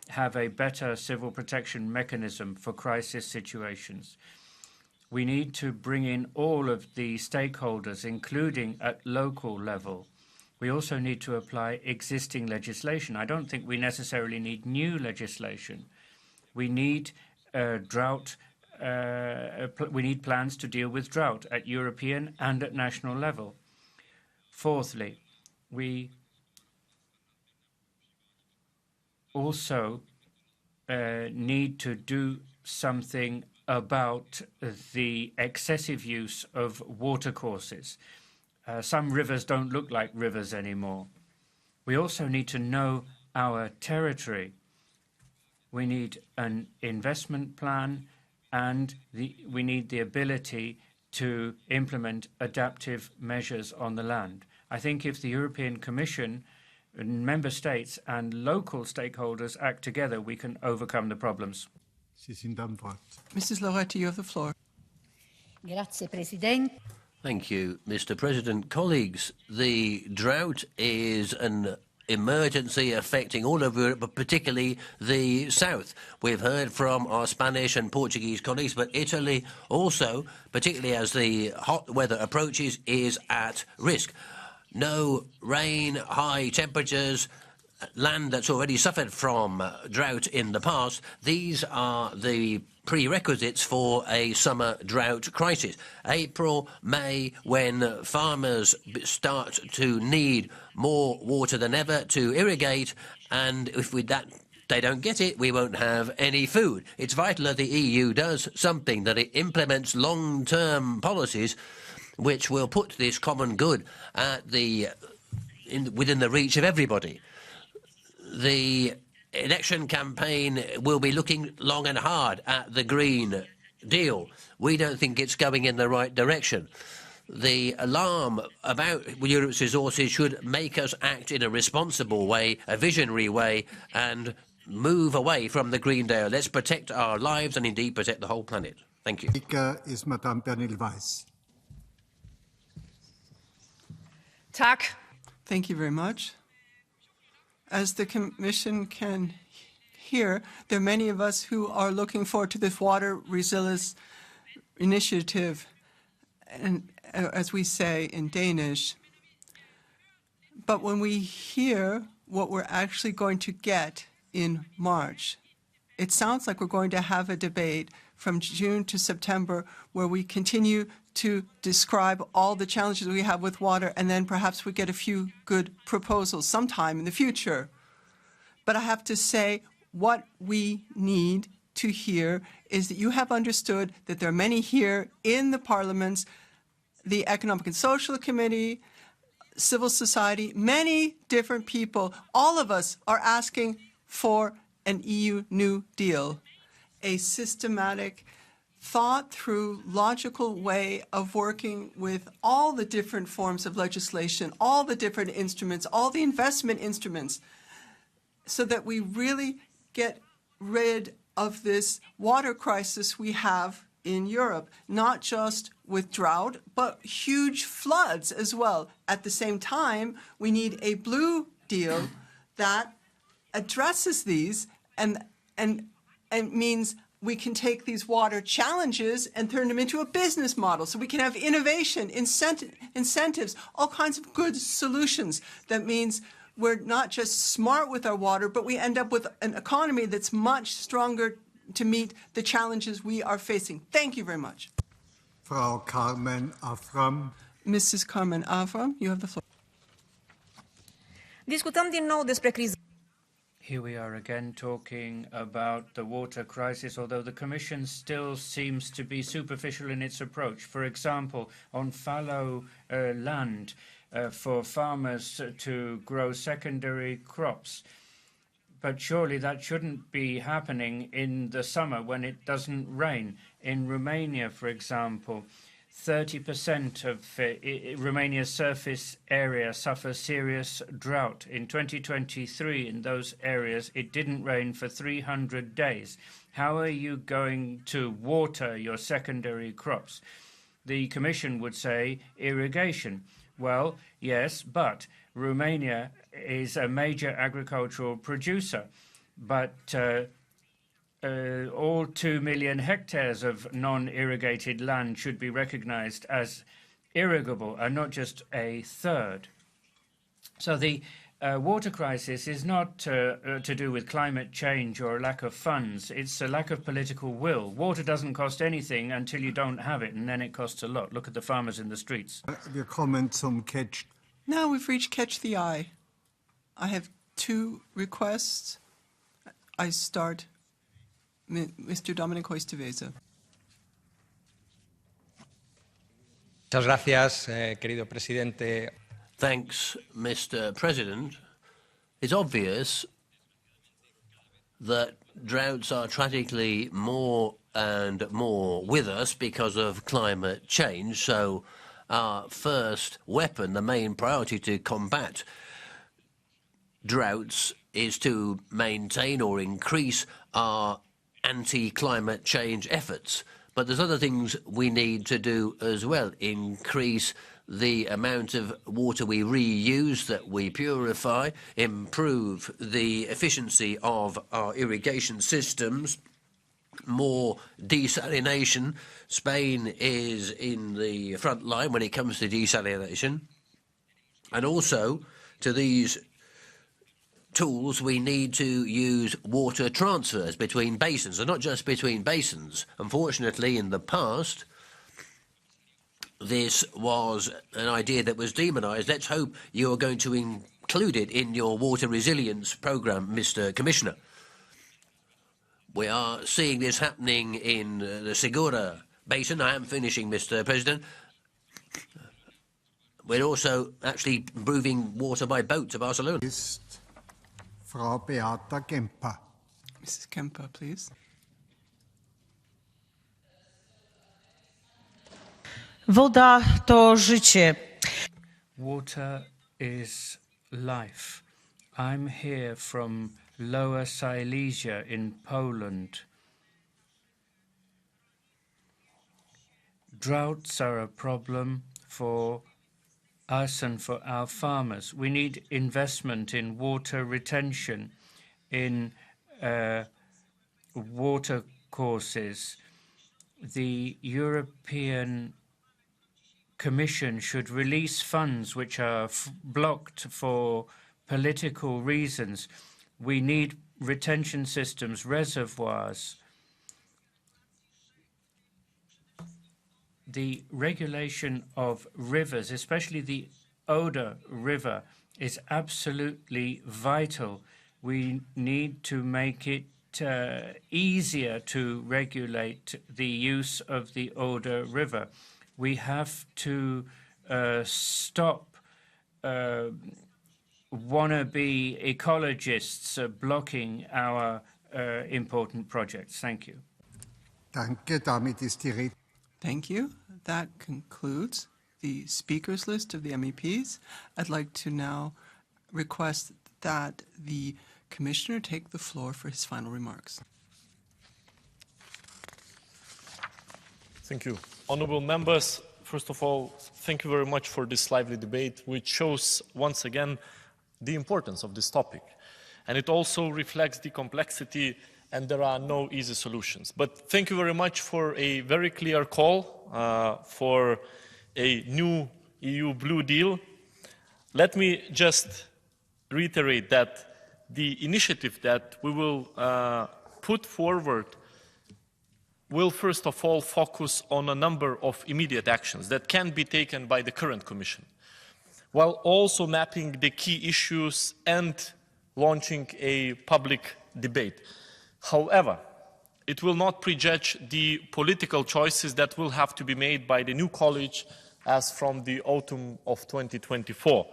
have a better civil protection mechanism for crisis situations. We need to bring in all of the stakeholders, including at local level. We also need to apply existing legislation. I don't think we necessarily need new legislation. We need we need plans to deal with drought at European and at national level. Fourthly, we also need to do something about the excessive use of watercourses. Some rivers don't look like rivers anymore. We also need to know our territory. We need an investment plan, and we need the ability to implement adaptive measures on the land. I think if the European Commission, member states and local stakeholders act together, we can overcome the problems. Mrs. Loretti, you have the floor. Grazie, Presidente. Thank you, Mr. President. Colleagues, the drought is an emergency affecting all of Europe, but particularly the south. We've heard from our Spanish and Portuguese colleagues, but Italy also, particularly as the hot weather approaches, is at risk. No rain, high temperatures, land that's already suffered from drought in the past. These are the prerequisites for a summer drought crisis. April, May, when farmers start to need more water than ever to irrigate, and if they don't get it, we won't have any food. It's vital that the EU does something, that it implements long-term policies which will put this common good within the reach of everybody. The election campaign will be looking long and hard at the Green Deal. We don't think it's going in the right direction. The alarm about Europe's resources should make us act in a responsible way, a visionary way, and move away from the Green Deal. Let's protect our lives and indeed protect the whole planet. Thank you. Speaker is Madame Pernille-Weiss. Thank you very much. As the Commission can here, there are many of us who are looking forward to this water resilience initiative, and as we say in Danish. But when we hear what we're actually going to get in March, it sounds like we're going to have a debate from June to September where we continue to describe all the challenges we have with water, and then perhaps we get a few good proposals sometime in the future. But I have to say, what we need to hear is that you have understood that there are many here in the parliaments, the Economic and Social Committee, civil society, many different people. All of us are asking for an EU New Deal, a systematic, thought-through, logical way of working with all the different forms of legislation, all the different instruments, all the investment instruments, so that we really get rid of this water crisis we have in Europe, not just with drought, but huge floods as well. At the same time, we need a blue deal that addresses these and means we can take these water challenges and turn them into a business model. So we can have innovation, incentives, all kinds of good solutions. That means we're not just smart with our water, but we end up with an economy that's much stronger to meet the challenges we are facing. Thank you very much. Frau Carmen Afram. Mrs. Carmen Afram, you have the floor. Discutăm din nou despre criză. Here we are again talking about the water crisis, although the Commission still seems to be superficial in its approach. For example, on fallow land for farmers to grow secondary crops. But surely that shouldn't be happening in the summer when it doesn't rain. In Romania, for example, 30% of Romania's surface area suffers serious drought. In 2023, in those areas, it didn't rain for 300 days. How are you going to water your secondary crops? The Commission would say irrigation. Well, yes, but Romania is a major agricultural producer, but all 2 million hectares of non-irrigated land should be recognized as irrigable and not just a third. So the water crisis is not to do with climate change or a lack of funds. It's a lack of political will. Water doesn't cost anything until you don't have it, and then it costs a lot. Look at the farmers in the streets. Now we've reached Catch the Eye. I have two requests. I start Mr. Dominic Hoisteveza. Muchas gracias, querido presidente. Thanks, Mr. President. It's obvious that droughts are tragically more and more with us because of climate change. So our first weapon, the main priority to combat droughts, is to maintain or increase our anti-climate change efforts. But there's other things we need to do as well. Increase the amount of water we reuse, that we purify, improve the efficiency of our irrigation systems, more desalination. Spain is in the front line when it comes to desalination. And also, to these tools, we need to use water transfers between basins, and not just between basins. Unfortunately, in the past, this was an idea that was demonised. Let's hope you are going to include it in your water resilience programme, Mr. Commissioner. We are seeing this happening in the Segura Basin. I am finishing, Mr. President. We're also actually moving water by boat to Barcelona. Frau Beata Kemper. Mrs. Kemper, please. Woda to życie. Water is life. I'm here from Lower Silesia in Poland. Droughts are a problem for us and for our farmers. We need investment in water retention, in water courses, the European Commission should release funds which are blocked for political reasons. We need retention systems, reservoirs. The regulation of rivers, especially the Oder River, is absolutely vital. We need to make it easier to regulate the use of the Oder River. We have to stop wannabe ecologists blocking our important projects. Thank you. Thank you. That concludes the speakers list of the MEPs. I'd like to now request that the Commissioner take the floor for his final remarks. Thank you. Honourable members, first of all, thank you very much for this lively debate, which shows once again the importance of this topic. And it also reflects the complexity, and there are no easy solutions. But thank you very much for a very clear call for a new EU Blue Deal. Let me just reiterate that the initiative that we will put forward will first of all focus on a number of immediate actions that can be taken by the current Commission, while also mapping the key issues and launching a public debate. However, it will not prejudge the political choices that will have to be made by the new college as from the autumn of 2024.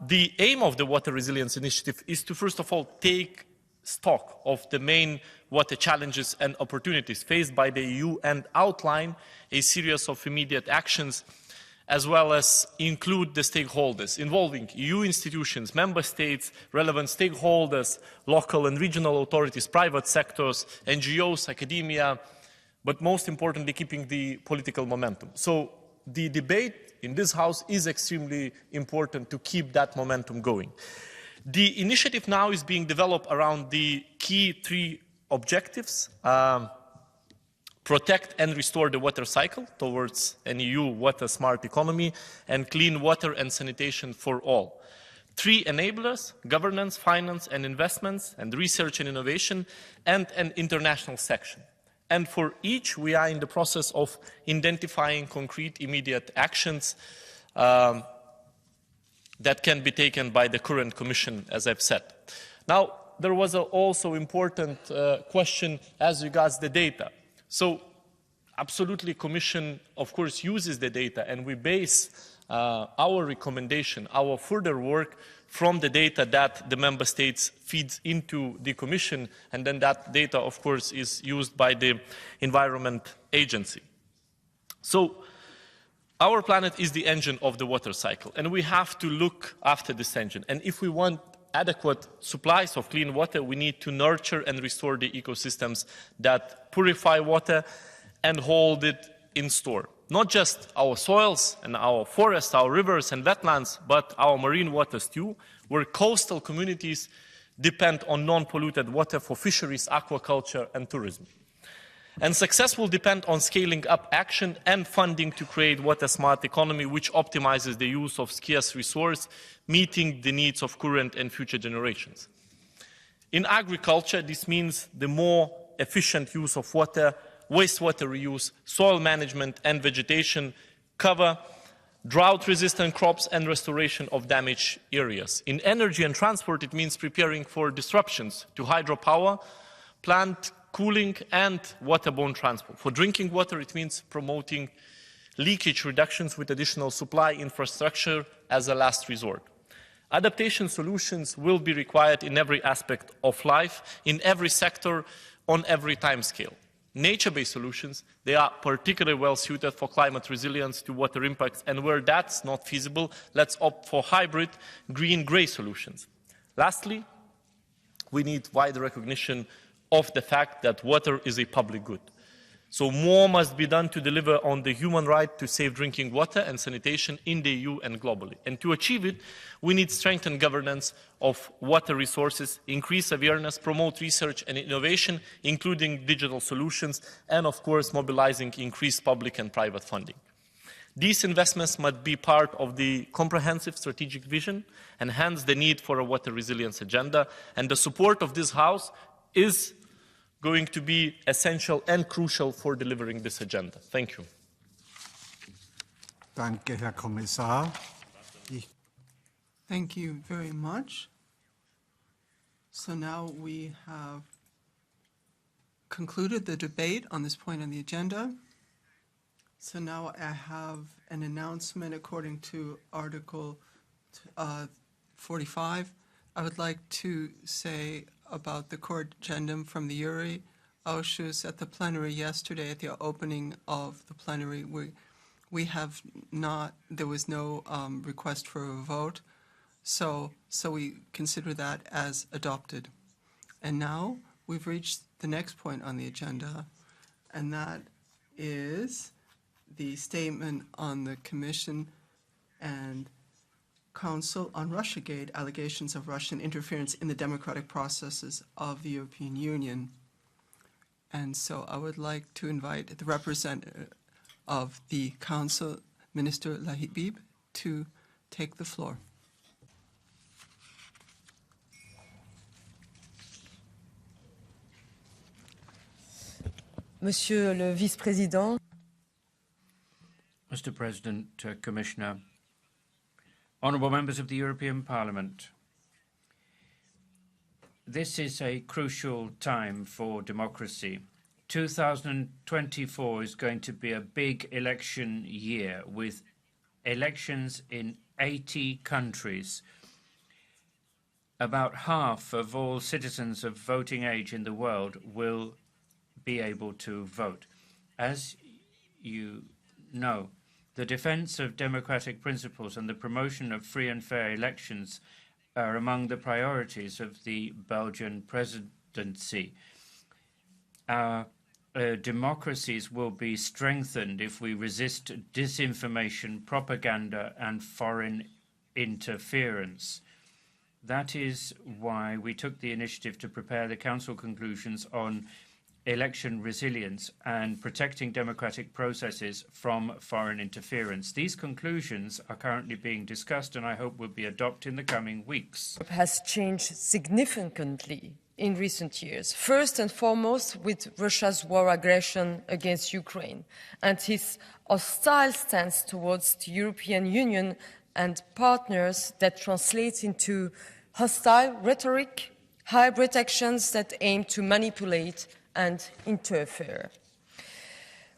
The aim of the Water Resilience Initiative is to, first of all, take stock of the main water challenges and opportunities faced by the EU and outline a series of immediate actions, as well as include the stakeholders involving EU institutions, member states, relevant stakeholders, local and regional authorities, private sectors, NGOs, academia, but most importantly, keeping the political momentum. So the debate in this House is extremely important to keep that momentum going. The initiative now is being developed around the key three objectives: protect and restore the water cycle towards an EU water smart economy, and clean water and sanitation for all. Three enablers: governance, finance and investments, and research and innovation, and an international section. And for each, we are in the process of identifying concrete immediate actions that can be taken by the current Commission, as I've said. Now, there was also important question as regards the data. So, absolutely, Commission, of course, uses the data, and we base our recommendation, our further work, from the data that the Member States feeds into the Commission, and then that data, of course, is used by the Environment Agency. So, our planet is the engine of the water cycle, and we have to look after this engine. And if we want adequate supplies of clean water, we need to nurture and restore the ecosystems that purify water and hold it in store. Not just our soils and our forests, our rivers and wetlands, but our marine waters too, where coastal communities depend on non-polluted water for fisheries, aquaculture and tourism. And success will depend on scaling up action and funding to create water smart economy, which optimizes the use of scarce resource, meeting the needs of current and future generations. In agriculture, this means the more efficient use of water, wastewater reuse, soil management and vegetation cover, drought-resistant crops and restoration of damaged areas. In energy and transport, it means preparing for disruptions to hydropower, plant cooling and waterborne transport. For drinking water, it means promoting leakage reductions with additional supply infrastructure as a last resort. Adaptation solutions will be required in every aspect of life, in every sector, on every timescale. Nature-based solutions, they are particularly well suited for climate resilience to water impacts, and where that's not feasible, let's opt for hybrid green-grey solutions. Lastly, we need wider recognition of the fact that water is a public good. So more must be done to deliver on the human right to safe drinking water and sanitation in the EU and globally. And to achieve it, we need strengthened governance of water resources, increase awareness, promote research and innovation, including digital solutions, and of course mobilizing increased public and private funding. These investments must be part of the comprehensive strategic vision and hence the need for a water resilience agenda. And the support of this House is going to be essential and crucial for delivering this agenda. Thank you. Danke, Herr Kommissar. Thank you very much. So now we have concluded the debate on this point on the agenda. So now I have an announcement according to Article 45. I would like to say about the court agendum from the Uri Ausschuss at the plenary yesterday at the opening of the plenary. We have not, there was no request for a vote, so we consider that as adopted. And now we've reached the next point on the agenda, and that is the statement on the Commission and Council on Russiagate, allegations of Russian interference in the democratic processes of the European Union. And so I would like to invite the representative of the Council, Minister Lahibib, to take the floor. Monsieur le Vice-président. Mr. President, Commissioner, honourable members of the European Parliament, this is a crucial time for democracy. 2024 is going to be a big election year with elections in 80 countries. About half of all citizens of voting age in the world will be able to vote. As you know, the defence of democratic principles and the promotion of free and fair elections are among the priorities of the Belgian presidency. Our democracies will be strengthened if we resist disinformation, propaganda, and foreign interference. That is why we took the initiative to prepare the Council conclusions on election resilience and protecting democratic processes from foreign interference. These conclusions are currently being discussed and I hope will be adopted in the coming weeks. Europe has changed significantly in recent years, first and foremost with Russia's war aggression against Ukraine and his hostile stance towards the European Union and partners that translates into hostile rhetoric, hybrid actions that aim to manipulate and interfere.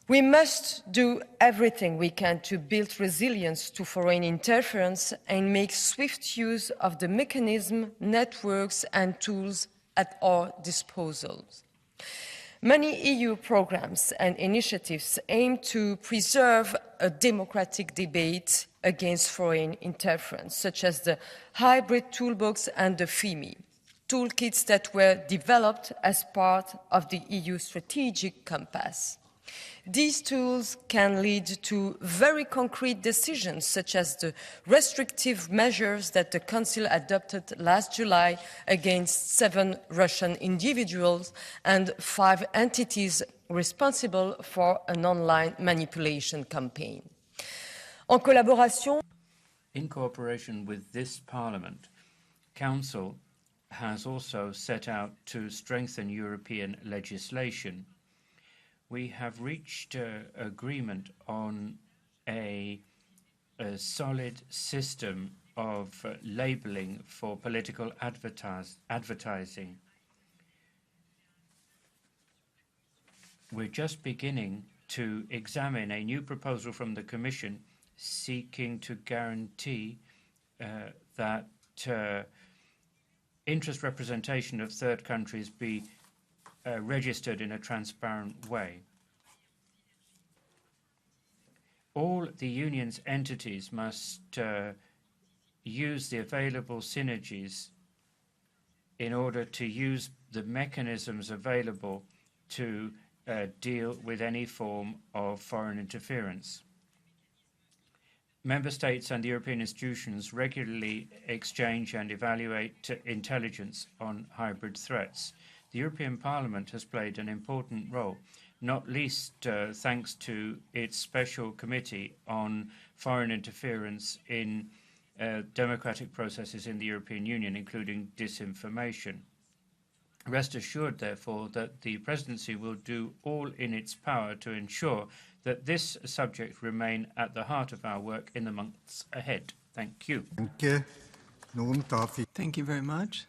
We must do everything we can to build resilience to foreign interference and make swift use of the mechanism, networks and tools at our disposal. Many EU programs and initiatives aim to preserve a democratic debate against foreign interference, such as the Hybrid Toolbox and the FIMI, toolkits that were developed as part of the EU strategic compass. These tools can lead to very concrete decisions, such as the restrictive measures that the Council adopted last July against 7 Russian individuals and 5 entities responsible for an online manipulation campaign. En collaboration, in cooperation with this Parliament, Council has also set out to strengthen European legislation. We have reached agreement on a solid system of labelling for political advertising. We're just beginning to examine a new proposal from the Commission seeking to guarantee that interest representation of third countries be registered in a transparent way. All the Union's entities must use the available synergies in order to use the mechanisms available to deal with any form of foreign interference. Member States and European institutions regularly exchange and evaluate intelligence on hybrid threats. The European Parliament has played an important role, not least thanks to its special committee on foreign interference in democratic processes in the European Union, including disinformation. Rest assured, therefore, that the Presidency will do all in its power to ensure that this subject remain at the heart of our work in the months ahead. Thank you. Thank you very much.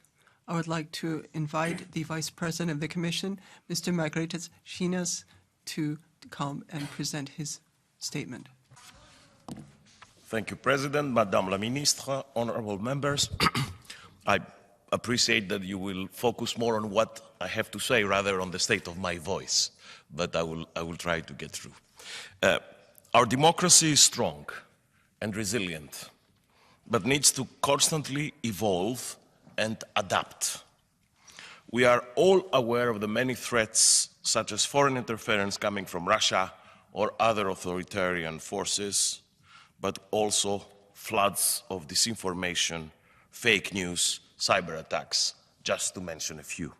I would like to invite the Vice President of the Commission, Mr. Margaritis Chinas, to come and present his statement. Thank you, President, Madame la Ministre, honorable members. I appreciate that you will focus more on what I have to say rather on the state of my voice, but I will try to get through. Our democracy is strong and resilient, but needs to constantly evolve and adapt. We are all aware of the many threats, such as foreign interference coming from Russia or other authoritarian forces, but also floods of disinformation, fake news, cyber attacks, just to mention a few.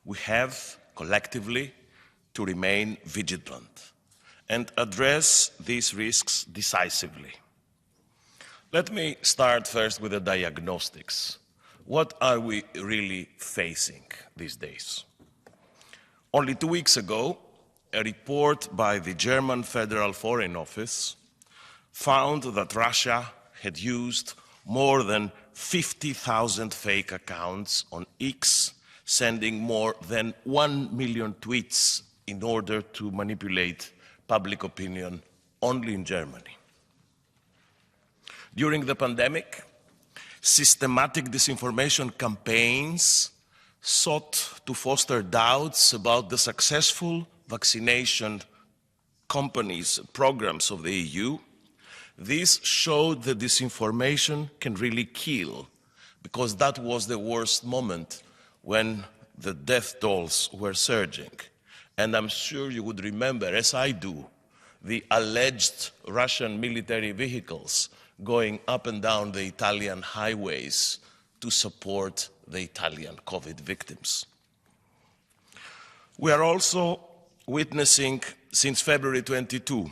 We have, collectively, to remain vigilant and address these risks decisively. Let me start first with the diagnostics. What are we really facing these days? Only 2 weeks ago, a report by the German Federal Foreign Office found that Russia had used more than 50,000 fake accounts on X, sending more than 1 million tweets in order to manipulate public opinion only in Germany. During the pandemic, systematic disinformation campaigns sought to foster doubts about the successful vaccination companies and programs of the EU. This showed that disinformation can really kill, because that was the worst moment when the death tolls were surging. And I'm sure you would remember, as I do, the alleged Russian military vehicles going up and down the Italian highways to support the Italian COVID victims. We are also witnessing, since February 22,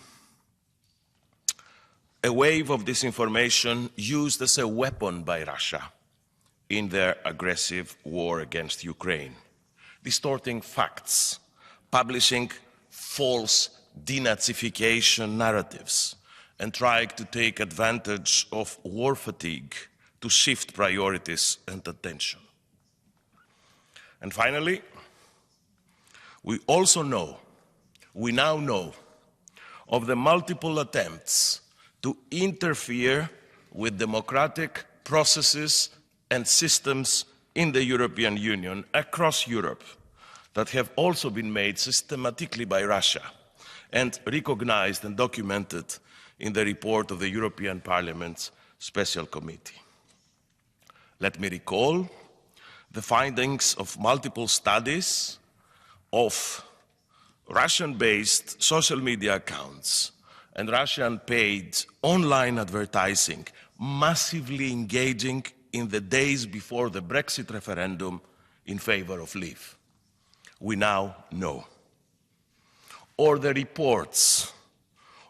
a wave of disinformation used as a weapon by Russia in their aggressive war against Ukraine, distorting facts, publishing false denazification narratives, and trying to take advantage of war fatigue to shift priorities and attention. And finally, we now know of the multiple attempts to interfere with democratic processes and systems in the European Union, across Europe, that have also been made systematically by Russia and recognized and documented in the report of the European Parliament's Special Committee. Let me recall the findings of multiple studies of Russian-based social media accounts and Russian-paid online advertising massively engaging in the days before the Brexit referendum in favor of leave. We now know. Or the reports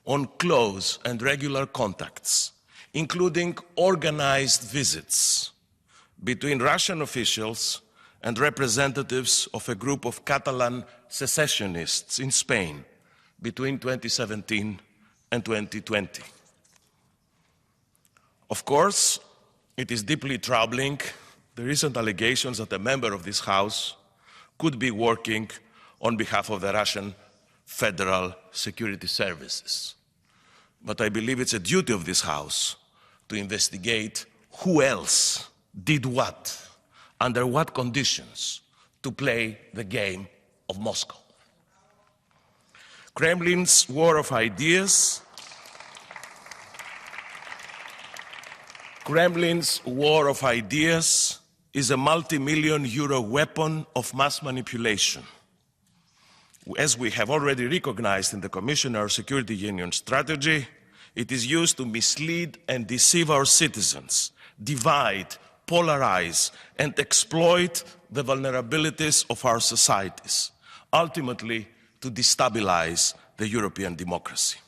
on close and regular contacts, including organized visits between Russian officials and representatives of a group of Catalan secessionists in Spain between 2017 and 2020. Of course, it is deeply troubling the recent allegations that a member of this House could be working on behalf of the Russian Federal Security Services. But I believe it's a duty of this House to investigate who else did what, under what conditions, to play the game of Moscow. Kremlin's war of ideas is a multi-million euro weapon of mass manipulation. As we have already recognized in the Commissioner Security Union strategy, it is used to mislead and deceive our citizens, divide, polarize, and exploit the vulnerabilities of our societies, ultimately to destabilize the European democracy.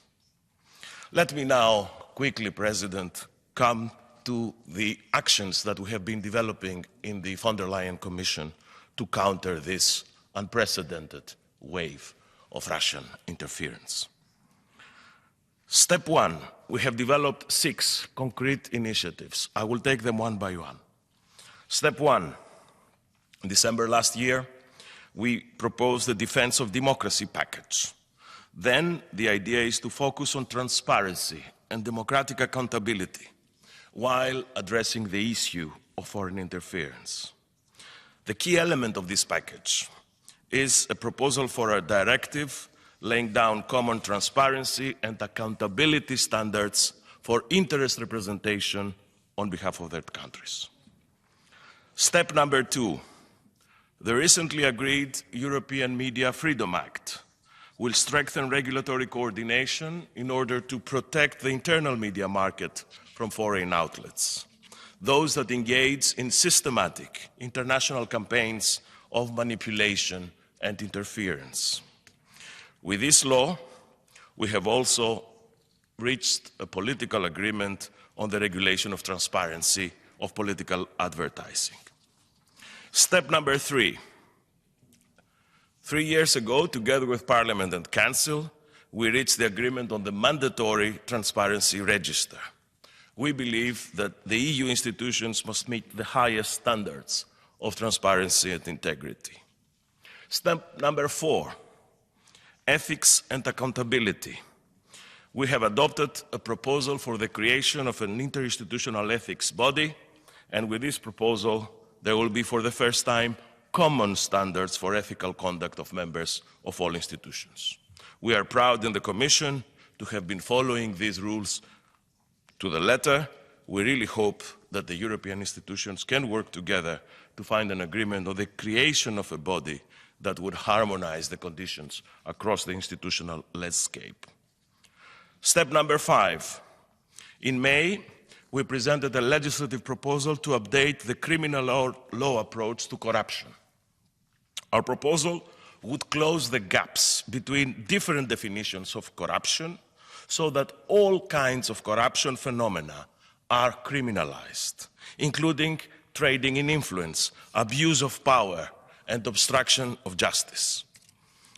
Let me now quickly, President, come to the actions that we have been developing in the von der Leyen Commission to counter this unprecedented wave of Russian interference. Step one, we have developed 6 concrete initiatives. I will take them one by one. Step one, in December last year, we proposed the Defense of Democracy package. Then the idea is to focus on transparency and democratic accountability while addressing the issue of foreign interference. The key element of this package is a proposal for a directive laying down common transparency and accountability standards for interest representation on behalf of their countries. Step number 2, the recently agreed European Media Freedom Act will strengthen regulatory coordination in order to protect the internal media market from foreign outlets, those that engage in systematic international campaigns of manipulation and interference. With this law, we have also reached a political agreement on the regulation of transparency of political advertising. Step number 3. 3 years ago, together with Parliament and Council, we reached the agreement on the mandatory transparency register. We believe that the EU institutions must meet the highest standards of transparency and integrity. Step number 4, ethics and accountability. We have adopted a proposal for the creation of an interinstitutional ethics body, and with this proposal, there will be for the first time common standards for ethical conduct of members of all institutions. We are proud in the Commission to have been following these rules to the letter. We really hope that the European institutions can work together to find an agreement on the creation of a body that would harmonize the conditions across the institutional landscape. Step number 5. In May, we presented a legislative proposal to update the criminal law approach to corruption. Our proposal would close the gaps between different definitions of corruption so that all kinds of corruption phenomena are criminalized, including trading in influence, abuse of power, and obstruction of justice.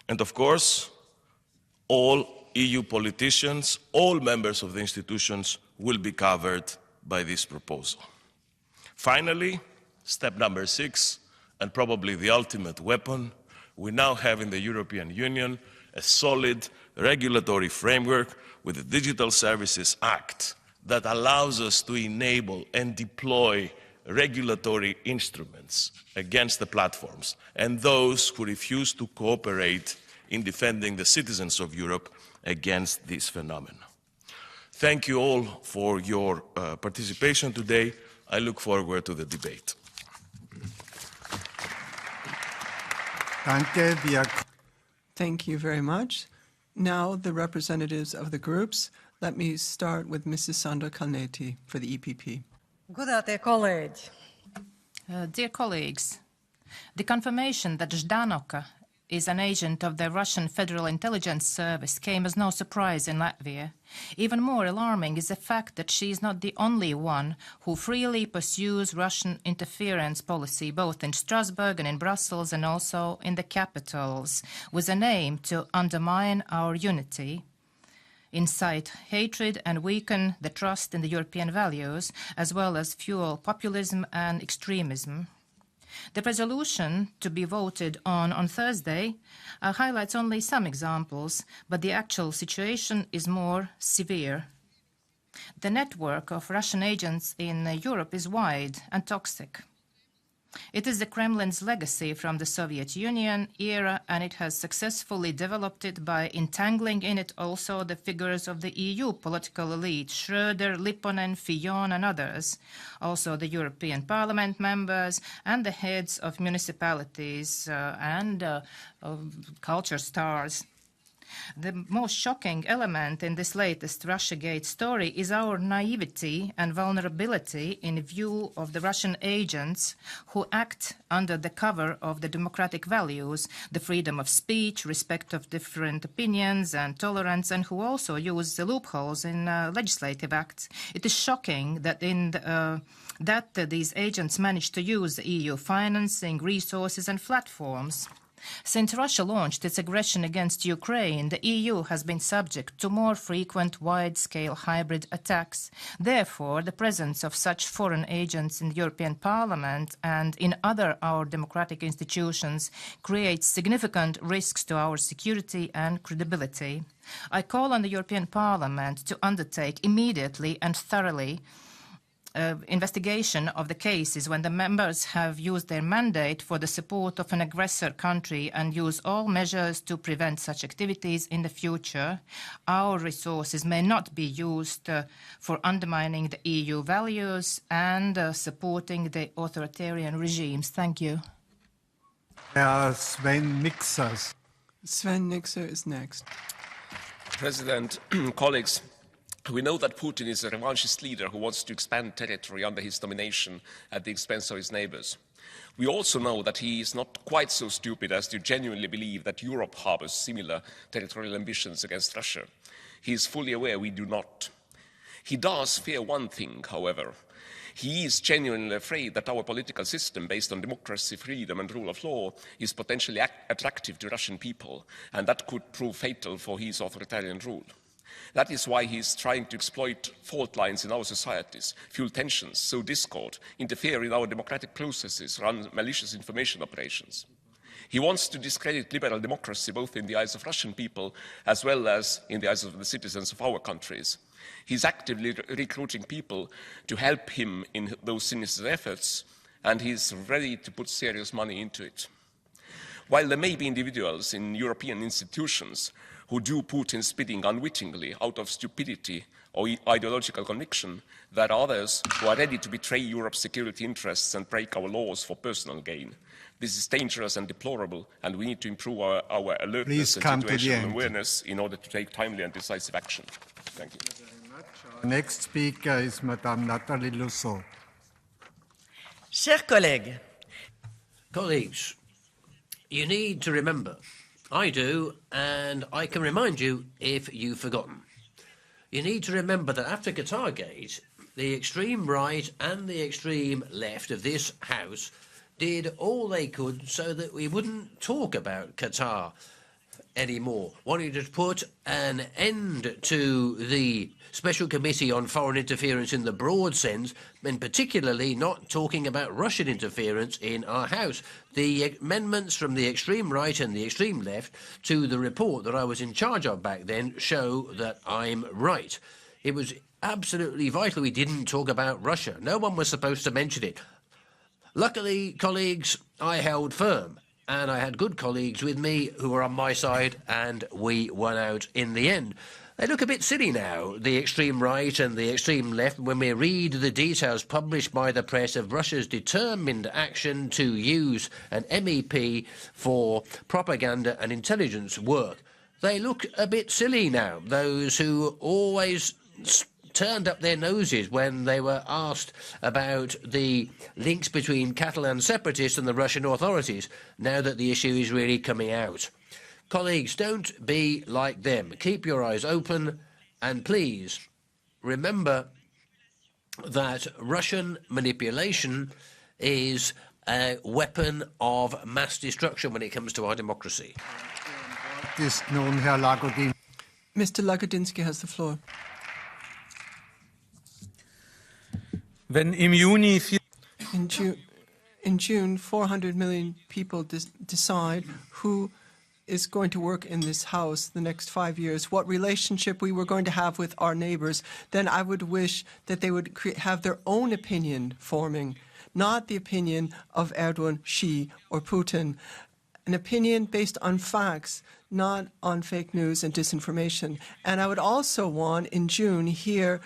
And of course, all EU politicians, all members of the institutions will be covered by this proposal. Finally, step number 6, and probably the ultimate weapon, we now have in the European Union a solid regulatory framework with the Digital Services Act that allows us to enable and deploy regulatory instruments against the platforms and those who refuse to cooperate in defending the citizens of Europe against this phenomenon. Thank you all for your participation today. I look forward to the debate. Thank you very much. Now the representatives of the groups. Let me start with Mrs. Sandra Calnetti for the EPP. Dear colleagues, the confirmation that Ždanoka is an agent of the Russian Federal Intelligence Service came as no surprise in Latvia. Even more alarming is the fact that she is not the only one who freely pursues Russian interference policy both in Strasbourg and in Brussels and also in the capitals, with an aim to undermine our unity, incite hatred and weaken the trust in the European values, as well as fuel populism and extremism. The resolution to be voted on Thursday highlights only some examples, but the actual situation is more severe. The network of Russian agents in Europe is wide and toxic. It is the Kremlin's legacy from the Soviet Union era, and it has successfully developed it by entangling in it also the figures of the EU political elite, Schröder, Lipponen, Fillon, and others, also the European Parliament members and the heads of municipalities and culture stars. The most shocking element in this latest Russiagate story is our naivety and vulnerability in view of the Russian agents who act under the cover of the democratic values, the freedom of speech, respect of different opinions and tolerance, and who also use the loopholes in legislative acts. It is shocking that these agents manage to use the EU financing, resources and platforms. Since Russia launched its aggression against Ukraine, the EU has been subject to more frequent wide-scale hybrid attacks. Therefore, the presence of such foreign agents in the European Parliament and in our democratic institutions creates significant risks to our security and credibility. I call on the European Parliament to undertake immediately and thoroughly investigation of the cases when the members have used their mandate for the support of an aggressor country and use all measures to prevent such activities in the future. Our resources may not be used for undermining the EU values and supporting the authoritarian regimes. Thank you. Sven Mikser. Sven Mikser is next. President, colleagues, we know that Putin is a revanchist leader who wants to expand territory under his domination at the expense of his neighbors. We also know that he is not quite so stupid as to genuinely believe that Europe harbors similar territorial ambitions against Russia. He is fully aware we do not. He does fear one thing, however. He is genuinely afraid that our political system, based on democracy, freedom and rule of law, is potentially attractive to Russian people, and that could prove fatal for his authoritarian rule. That is why he is trying to exploit fault lines in our societies, fuel tensions, sow discord, interfere in our democratic processes, run malicious information operations. He wants to discredit liberal democracy both in the eyes of Russian people as well as in the eyes of the citizens of our countries. He is actively recruiting people to help him in those sinister efforts, and he is ready to put serious money into it. While there may be individuals in European institutions who do Putin's bidding unwittingly out of stupidity or ideological conviction, there are others who are ready to betray Europe's security interests and break our laws for personal gain. This is dangerous and deplorable, and we need to improve our alertness and situational awareness in order to take timely and decisive action. Thank you. Next speaker is Madame Nathalie Lousseau. Chers collègues, you need to remember, I do, and I can remind you if you've forgotten. You need to remember that after Qatargate, the extreme right and the extreme left of this House did all they could so that we wouldn't talk about Qatar anymore, wanting to put an end to the Special Committee on Foreign Interference in the broad sense, and particularly not talking about Russian interference in our House. The amendments from the extreme right and the extreme left to the report that I was in charge of back then show that I'm right. It was absolutely vital we didn't talk about Russia. No one was supposed to mention it. Luckily, colleagues, I held firm, and I had good colleagues with me who were on my side, and we won out in the end. They look a bit silly now, the extreme right and the extreme left, when we read the details published by the press of Russia's determined action to use an MEP for propaganda and intelligence work. They look a bit silly now, those who always turned up their noses when they were asked about the links between Catalan separatists and the Russian authorities, now that the issue is really coming out. Colleagues, don't be like them. Keep your eyes open, and please remember that Russian manipulation is a weapon of mass destruction when it comes to our democracy. Mr. Lagodinsky has the floor. In June, 400 million people decide who is going to work in this House the next 5 years, what relationship we were going to have with our neighbors, then I would wish that they would have their own opinion forming. not the opinion of Erdogan, Xi, or Putin. An opinion based on facts, not on fake news and disinformation. And I would also want, in June, here,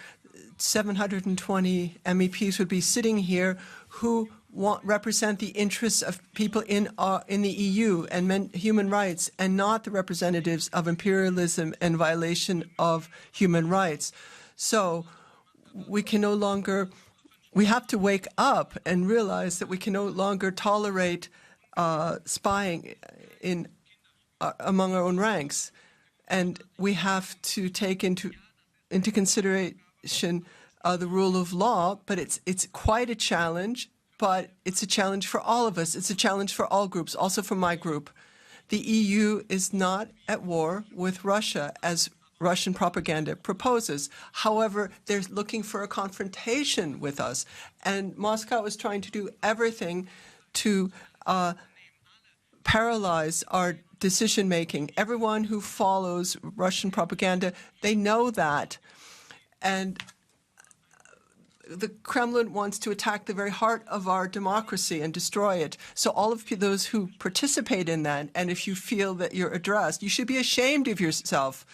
720 MEPs would be sitting here who represent the interests of people in the EU and human rights, and not the representatives of imperialism and violation of human rights. So we can no longer, we have to wake up and realize that we can no longer tolerate spying among our own ranks, and we have to take into consideration the rule of law. But it's quite a challenge. But it's a challenge for all of us. It's a challenge for all groups, also for my group. The EU is not at war with Russia, as Russian propaganda proposes. However, they're looking for a confrontation with us. And Moscow is trying to do everything to paralyze our decision-making. Everyone who follows Russian propaganda, they know that. And the Kremlin wants to attack the very heart of our democracy and destroy it. So all of those who participate in that, and if you feel that you're addressed, you should be ashamed of yourself.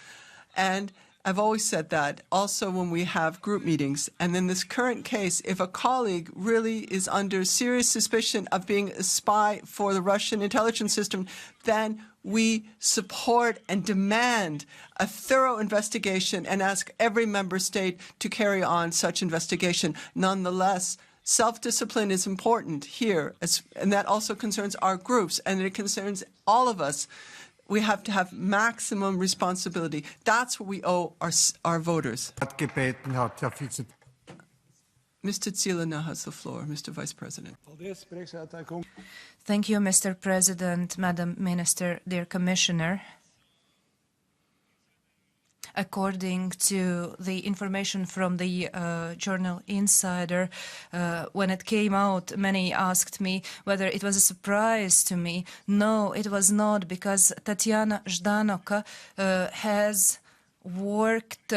And I've always said that also when we have group meetings. And in this current case, if a colleague really is under serious suspicion of being a spy for the Russian intelligence system, then we support and demand a thorough investigation and ask every member state to carry on such investigation. Nonetheless, self-discipline is important here, and that also concerns our groups, and it concerns all of us. We have to have maximum responsibility. That's what we owe our voters. Mr. Ziele now has the floor, Mr. Vice President. Thank you, Mr. President, Madam Minister, dear Commissioner. According to the information from the journal Insider, when it came out, many asked me whether it was a surprise to me. No, it was not, because Tatiana Ždanoka has worked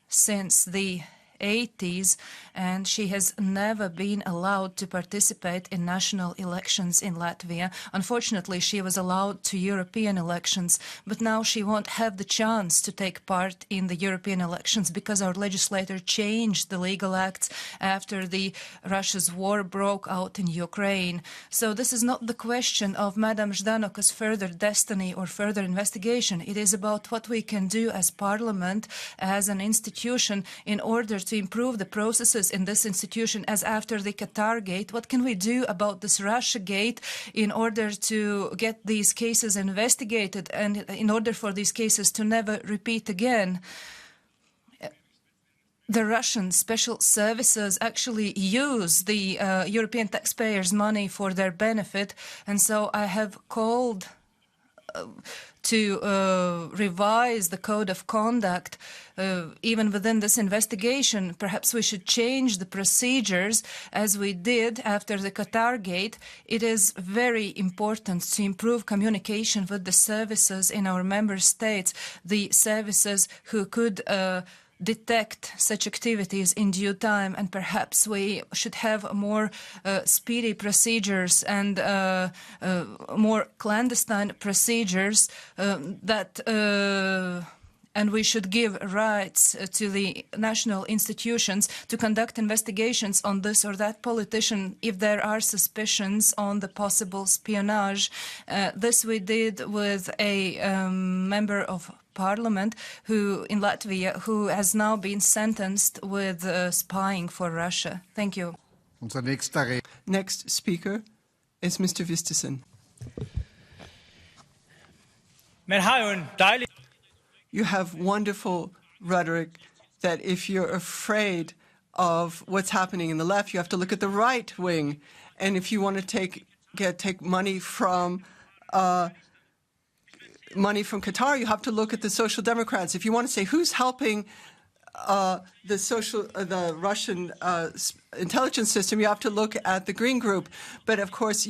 since the 80s, and she has never been allowed to participate in national elections in Latvia. Unfortunately, she was allowed to European elections, but now she won't have the chance to take part in the European elections because our legislator changed the legal acts after Russia's war broke out in Ukraine. So this is not the question of Madam Ždanoka's further destiny or further investigation. It is about what we can do as Parliament, as an institution, in order to improve the processes in this institution, as after the Qatar Gate. What can we do about this Russia Gate in order to get these cases investigated and in order for these cases to never repeat again? The Russian special services actually use the European taxpayers' money for their benefit, and so I have called to revise the code of conduct even within this investigation. Perhaps we should change the procedures as we did after the Qatar Gate. It is very important to improve communication with the services in our member states, the services who could detect such activities in due time, and perhaps we should have more speedy procedures and more clandestine procedures and we should give rights to the national institutions to conduct investigations on this or that politician if there are suspicions on the possible espionage. This we did with a member of Parliament in Latvia who has now been sentenced with spying for Russia. Thank you. Next speaker is Mr. Vistisen. You have wonderful rhetoric that if you're afraid of what's happening in the left, you have to look at the right wing. And if you want to take money from Qatar, you have to look at the Social Democrats. If you want to say who's helping the Russian intelligence system, you have to look at the Green Group. But of course,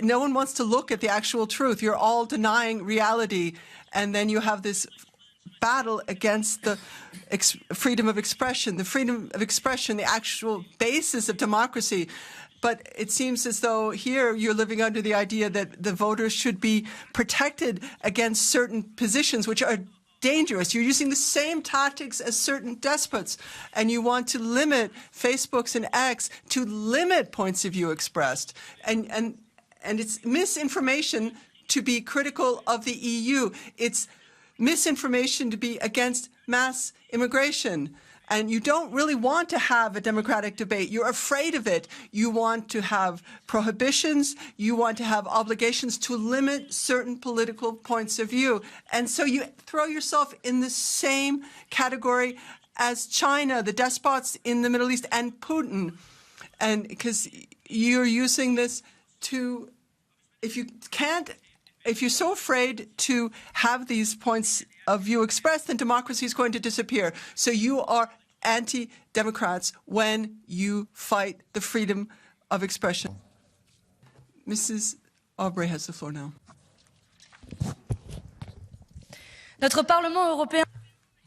no one wants to look at the actual truth. You're all denying reality, and then you have this battle against the freedom of expression, the actual basis of democracy. But it seems as though here you're living under the idea that the voters should be protected against certain positions which are dangerous. You're using the same tactics as certain despots, and you want to limit Facebook's and X to limit points of view expressed. And it's misinformation to be critical of the EU. It's misinformation to be against mass immigration. And you don't really want to have a democratic debate. You're afraid of it. You want to have prohibitions. You want to have obligations to limit certain political points of view. And so you throw yourself in the same category as China, the despots in the Middle East, and Putin. And because you're using this to, if you're so afraid to have these points of view expressed, then democracy is going to disappear. So you are anti-democrats when you fight the freedom of expression. Mrs. Aubrey has the floor now. Notre Parlement européen.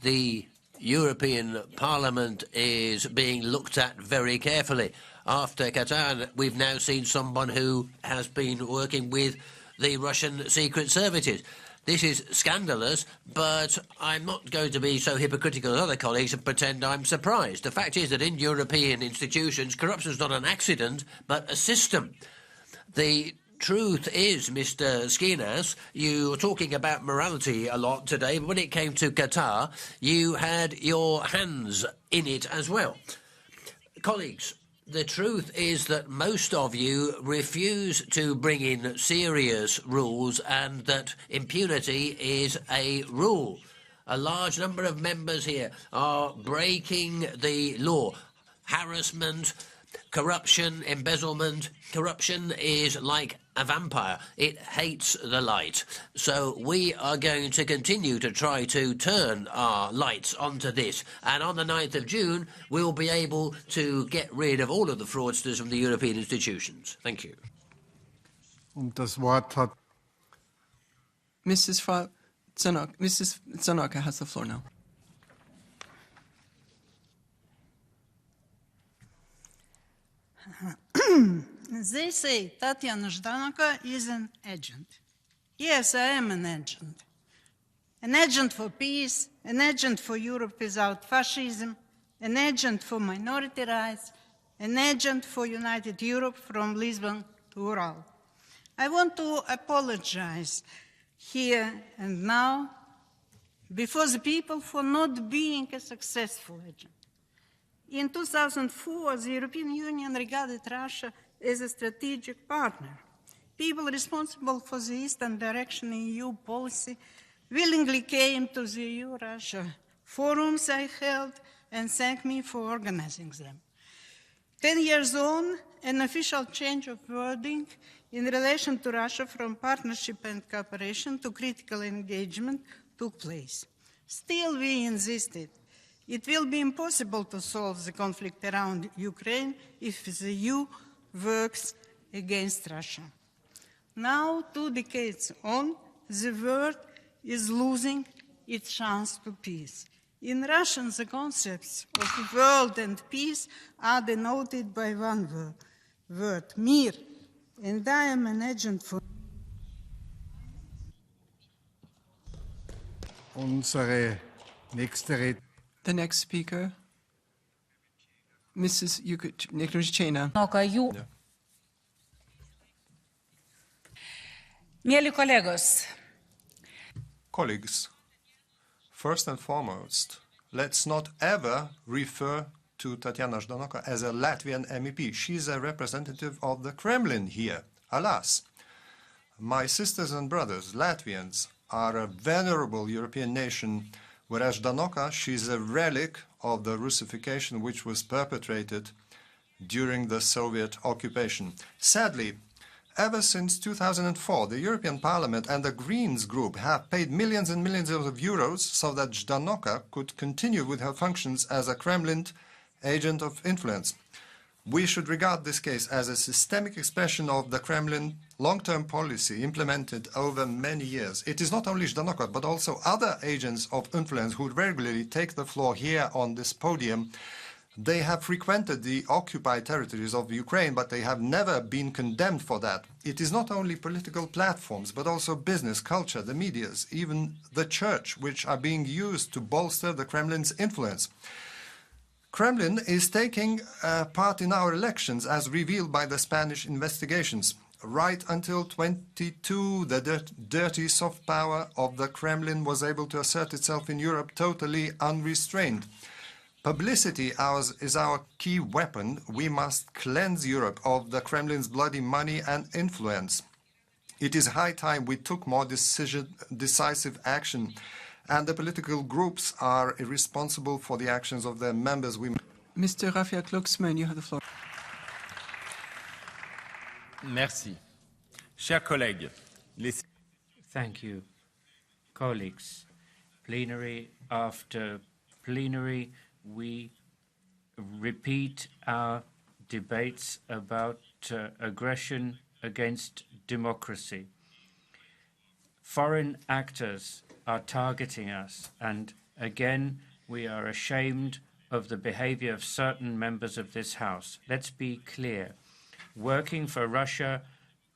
The European Parliament is being looked at very carefully. After Qatar, we've now seen someone who has been working with the Russian secret services. This is scandalous, but I'm not going to be so hypocritical as other colleagues and pretend I'm surprised. The fact is that in European institutions, corruption is not an accident, but a system. The truth is, Mr. Skinas, you were talking about morality a lot today, but when it came to Qatar, you had your hands in it as well. Colleagues, the truth is that most of you refuse to bring in serious rules and that impunity is a rule. A large number of members here are breaking the law. Harassment, corruption, embezzlement. Corruption is like a vampire. It hates the light. So we are going to continue to try to turn our lights onto this. And on the 9th of June, we'll be able to get rid of all of the fraudsters from the European institutions. Thank you. Das Wort hat Mrs. Zanoka has the floor now. They say Tatiana Ždanoka is an agent. Yes, I am an agent. An agent for peace, an agent for Europe without fascism, an agent for minority rights, an agent for united Europe from Lisbon to Ural. I want to apologize here and now before the people for not being a successful agent. In 2004, the European Union regarded Russia as a strategic partner. People responsible for the Eastern direction in EU policy willingly came to the EU-Russia forums I held and thanked me for organizing them. 10 years on, an official change of wording in relation to Russia from partnership and cooperation to critical engagement took place. Still, we insisted it will be impossible to solve the conflict around Ukraine if the EU works against Russia. Now, 2 decades on, the world is losing its chance to peace. In Russian, the concepts of world and peace are denoted by one word, mir, and I am an agent for... The next speaker, Mrs. Nekrushchena. Mieli kolegos. Colleagues, first and foremost, let's not ever refer to Tatiana Ždanoka as a Latvian MEP. She's a representative of the Kremlin here. Alas, my sisters and brothers, Latvians, are a venerable European nation, whereas Ždanoka, she's a relic of the Russification which was perpetrated during the Soviet occupation. Sadly, ever since 2004, the European Parliament and the Greens group have paid millions and millions of euros so that Ždanoka could continue with her functions as a Kremlin agent of influence. We should regard this case as a systemic expression of the Kremlin long-term policy implemented over many years. It is not only Ždanoka, but also other agents of influence who regularly take the floor here on this podium. They have frequented the occupied territories of Ukraine, but they have never been condemned for that. It is not only political platforms, but also business, culture, the medias, even the church, which are being used to bolster the Kremlin's influence. Kremlin is taking part in our elections, as revealed by the Spanish investigations. Right until 22, the dirty soft power of the Kremlin was able to assert itself in Europe totally unrestrained. Publicity is our key weapon. We must cleanse Europe of the Kremlin's bloody money and influence. It is high time we took more decisive action, and the political groups are responsible for the actions of their members. Mr. Raphael Glucksmann, you have the floor. Merci. Chers collègues, Thank you. Colleagues, plenary after plenary, we repeat our debates about aggression against democracy. Foreign actors are targeting us, and again, we are ashamed of the behavior of certain members of this House. Let's be clear. Working for Russia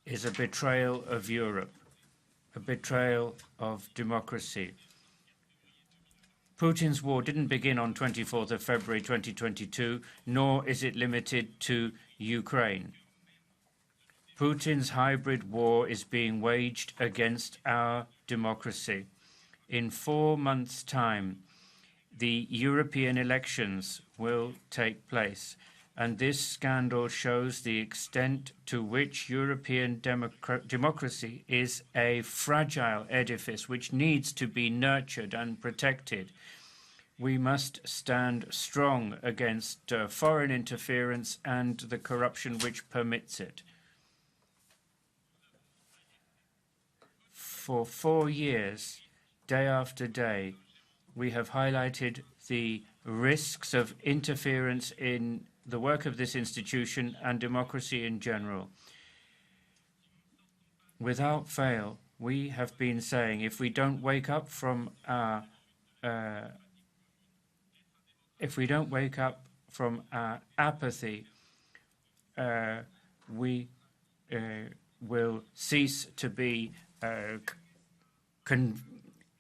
is a betrayal of Europe, a betrayal of democracy. Putin's war didn't begin on 24th of February 2022, nor is it limited to Ukraine. Putin's hybrid war is being waged against our democracy. In 4 months' time, the European elections will take place, and this scandal shows the extent to which European democracy is a fragile edifice which needs to be nurtured and protected. We must stand strong against foreign interference and the corruption which permits it. For 4 years, day after day, we have highlighted the risks of interference in the work of this institution and democracy in general. Without fail, we have been saying if we don't wake up from our apathy, we will cease to be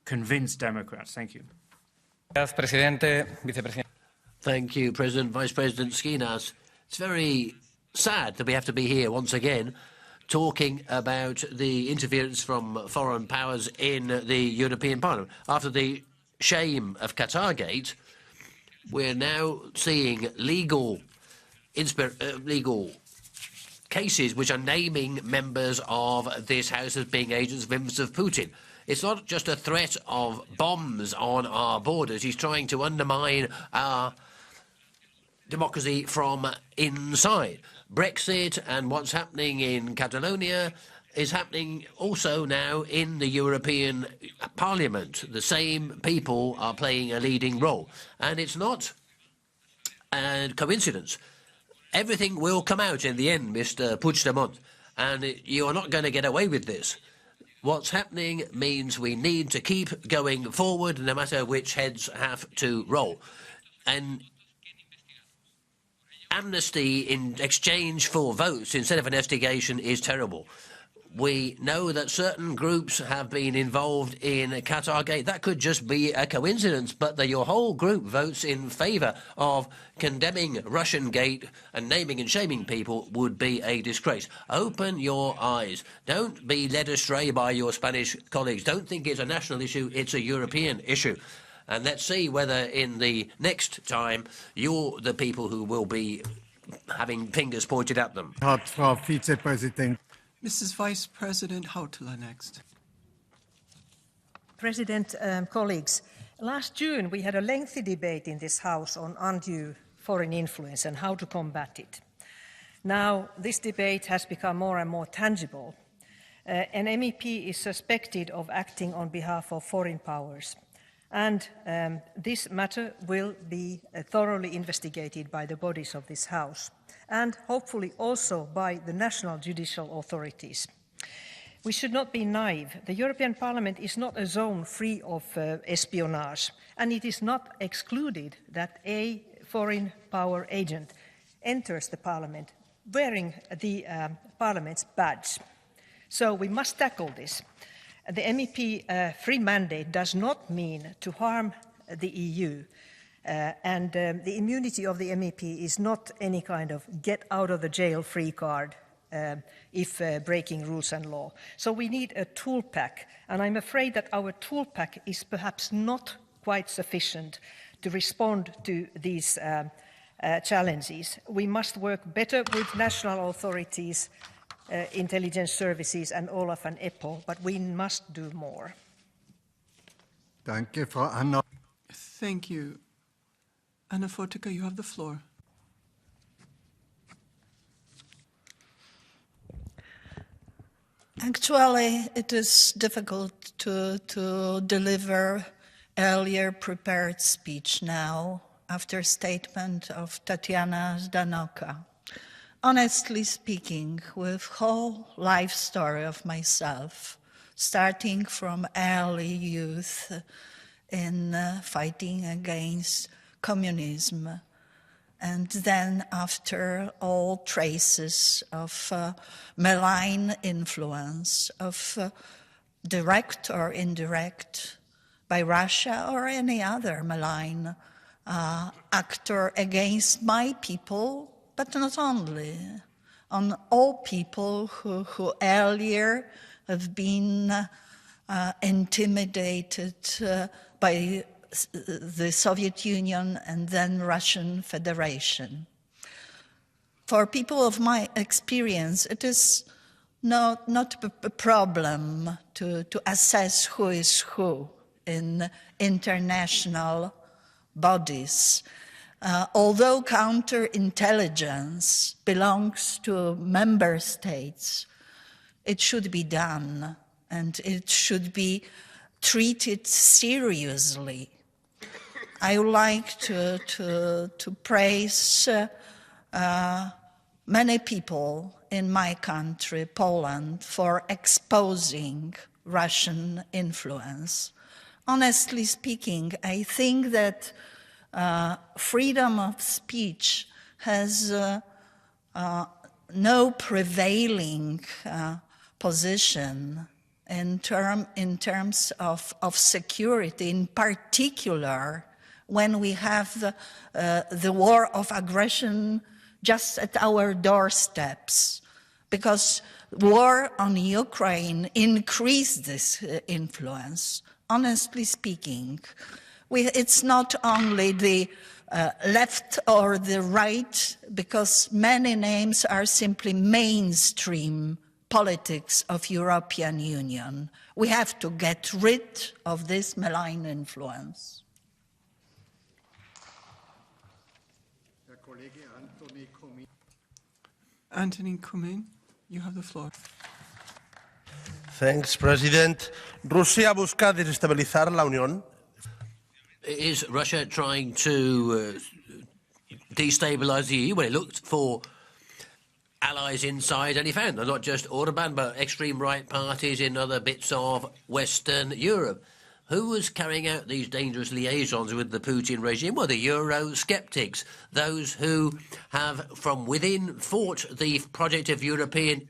convinced Democrats. Thank you. Thank you, President, Vice President Skinas. It's very sad that we have to be here once again talking about the interference from foreign powers in the European Parliament. After the shame of Qatargate, we're now seeing legal cases which are naming members of this House as being agents of influence of Putin. It's not just a threat of bombs on our borders. He's trying to undermine our democracy from inside. Brexit and what's happening in Catalonia is happening also now in the European Parliament. The same people are playing a leading role. And it's not a coincidence. Everything will come out in the end, Mr. Puigdemont, and you are not going to get away with this. What's happening means we need to keep going forward no matter which heads have to roll. And amnesty in exchange for votes instead of an investigation is terrible. We know that certain groups have been involved in Qatargate. That could just be a coincidence, but that your whole group votes in favour of condemning Russian-gate and naming and shaming people would be a disgrace. Open your eyes. Don't be led astray by your Spanish colleagues. Don't think it's a national issue, it's a European issue. And let's see whether in the next time you're the people who will be having fingers pointed at them. Mrs. Vice President Hautala next. President, colleagues, last June we had a lengthy debate in this House on undue foreign influence and how to combat it. Now this debate has become more and more tangible. An MEP is suspected of acting on behalf of foreign powers. And this matter will be thoroughly investigated by the bodies of this House and hopefully also by the national judicial authorities. We should not be naive. The European Parliament is not a zone free of espionage, and it is not excluded that a foreign power agent enters the Parliament wearing the Parliament's badge. So we must tackle this. The MEP free mandate does not mean to harm the EU, and the immunity of the MEP is not any kind of get out of the jail free card if breaking rules and law. So we need a tool pack, and I'm afraid that our tool pack is perhaps not quite sufficient to respond to these challenges. We must work better with national authorities, intelligence services and Olaf and EPPO, but we must do more. Thank you. Anna Fortica, you have the floor. Actually, it is difficult to deliver earlier prepared speech now after statement of Tatiana Ždanoka. Honestly speaking, with whole life story of myself, starting from early youth in fighting against communism, and then after all traces of malign influence of direct or indirect by Russia or any other malign actor against my people, but not only, on all people who earlier have been intimidated by the Soviet Union and then Russian Federation. For people of my experience, it is not a problem to assess who is who in international bodies. Although counterintelligence belongs to member states, it should be done, and it should be treated seriously. I would like to praise many people in my country, Poland, for exposing Russian influence. Honestly speaking, I think that freedom of speech has no prevailing position in terms of security, in particular when we have the war of aggression just at our doorsteps, because war on Ukraine increased this influence. Honestly speaking, it's not only the left or the right, because many names are simply mainstream politics of European Union. We have to get rid of this malign influence. Anthony Comín, you have the floor. Thanks, President. Rusia busca desestabilizar la Unión. Is Russia trying to destabilize the EU? Well, it looked for allies inside and he found them, not just Orban, but extreme right parties in other bits of Western Europe. Who was carrying out these dangerous liaisons with the Putin regime? Well, the Eurosceptics, those who have from within fought the project of European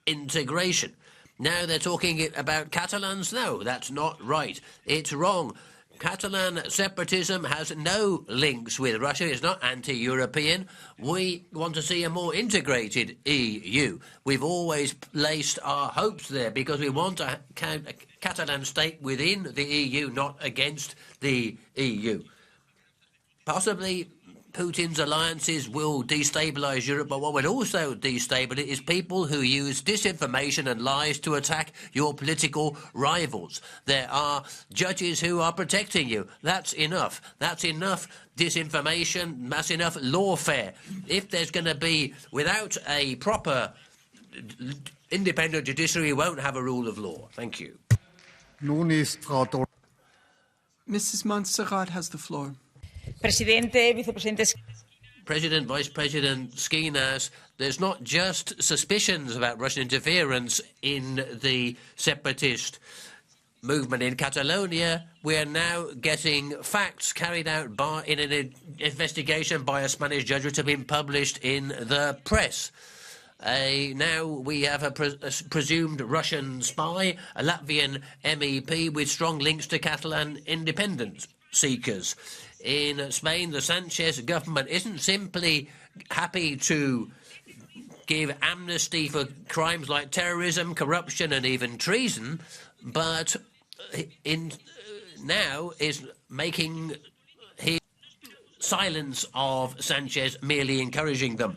integration. Now they're talking about Catalans? No, that's not right. It's wrong. Catalan separatism has no links with Russia. It's not anti-European. We want to see a more integrated EU. We've always placed our hopes there because we want a Catalan state within the EU, not against the EU. Possibly Putin's alliances will destabilise Europe, but what will also destabilise it is people who use disinformation and lies to attack your political rivals. There are judges who are protecting you. That's enough. That's enough disinformation. That's enough lawfare. If there's going to be, without a proper independent judiciary, we won't have a rule of law. Thank you. Mrs. Montserrat has the floor. Presidente, vicepresidentes. President, Vice President Skinas, there's not just suspicions about Russian interference in the separatist movement in Catalonia. We are now getting facts carried out in an investigation by a Spanish judge which have been published in the press. Now we have a presumed Russian spy, a Latvian MEP with strong links to Catalan independence seekers. In Spain, the Sanchez government isn't simply happy to give amnesty for crimes like terrorism, corruption and even treason, but now is making his silence of Sanchez merely encouraging them.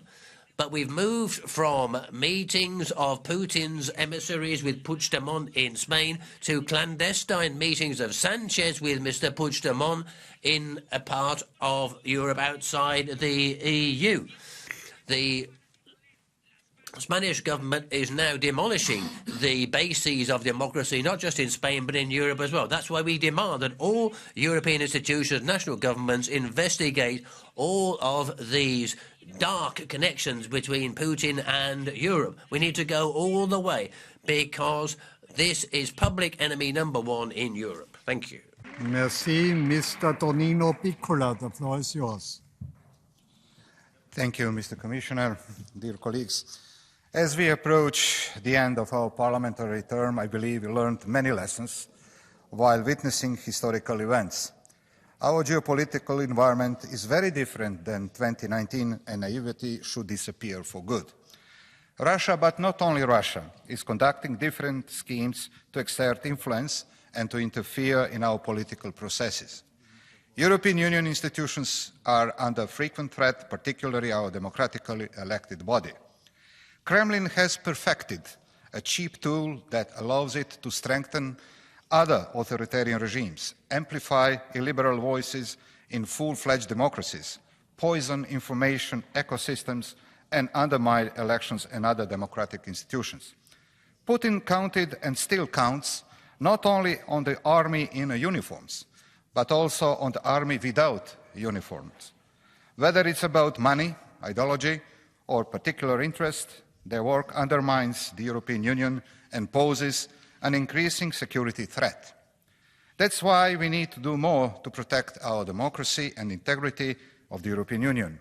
But we've moved from meetings of Putin's emissaries with Puigdemont in Spain to clandestine meetings of Sanchez with Mr. Puigdemont in a part of Europe outside the EU. The Spanish government is now demolishing the bases of democracy, not just in Spain, but in Europe as well. That's why we demand that all European institutions, national governments, investigate all of these dark connections between Putin and Europe. We need to go all the way because this is public enemy number one in Europe. Thank you. Merci. Mr. Tonino Piccola, the floor is yours. Thank you, Mr. Commissioner, dear colleagues. As we approach the end of our parliamentary term, I believe we learned many lessons while witnessing historical events. Our geopolitical environment is very different than 2019, and naivety should disappear for good. Russia, but not only Russia, is conducting different schemes to exert influence and to interfere in our political processes. European Union institutions are under frequent threat, particularly our democratically elected body. Kremlin has perfected a cheap tool that allows it to strengthen other authoritarian regimes, amplify illiberal voices in full-fledged democracies, poison information ecosystems, and undermine elections and other democratic institutions. Putin counted and still counts not only on the army in uniforms, but also on the army without uniforms. Whether it's about money, ideology, or particular interest, their work undermines the European Union and poses an increasing security threat. That's why we need to do more to protect our democracy and integrity of the European Union.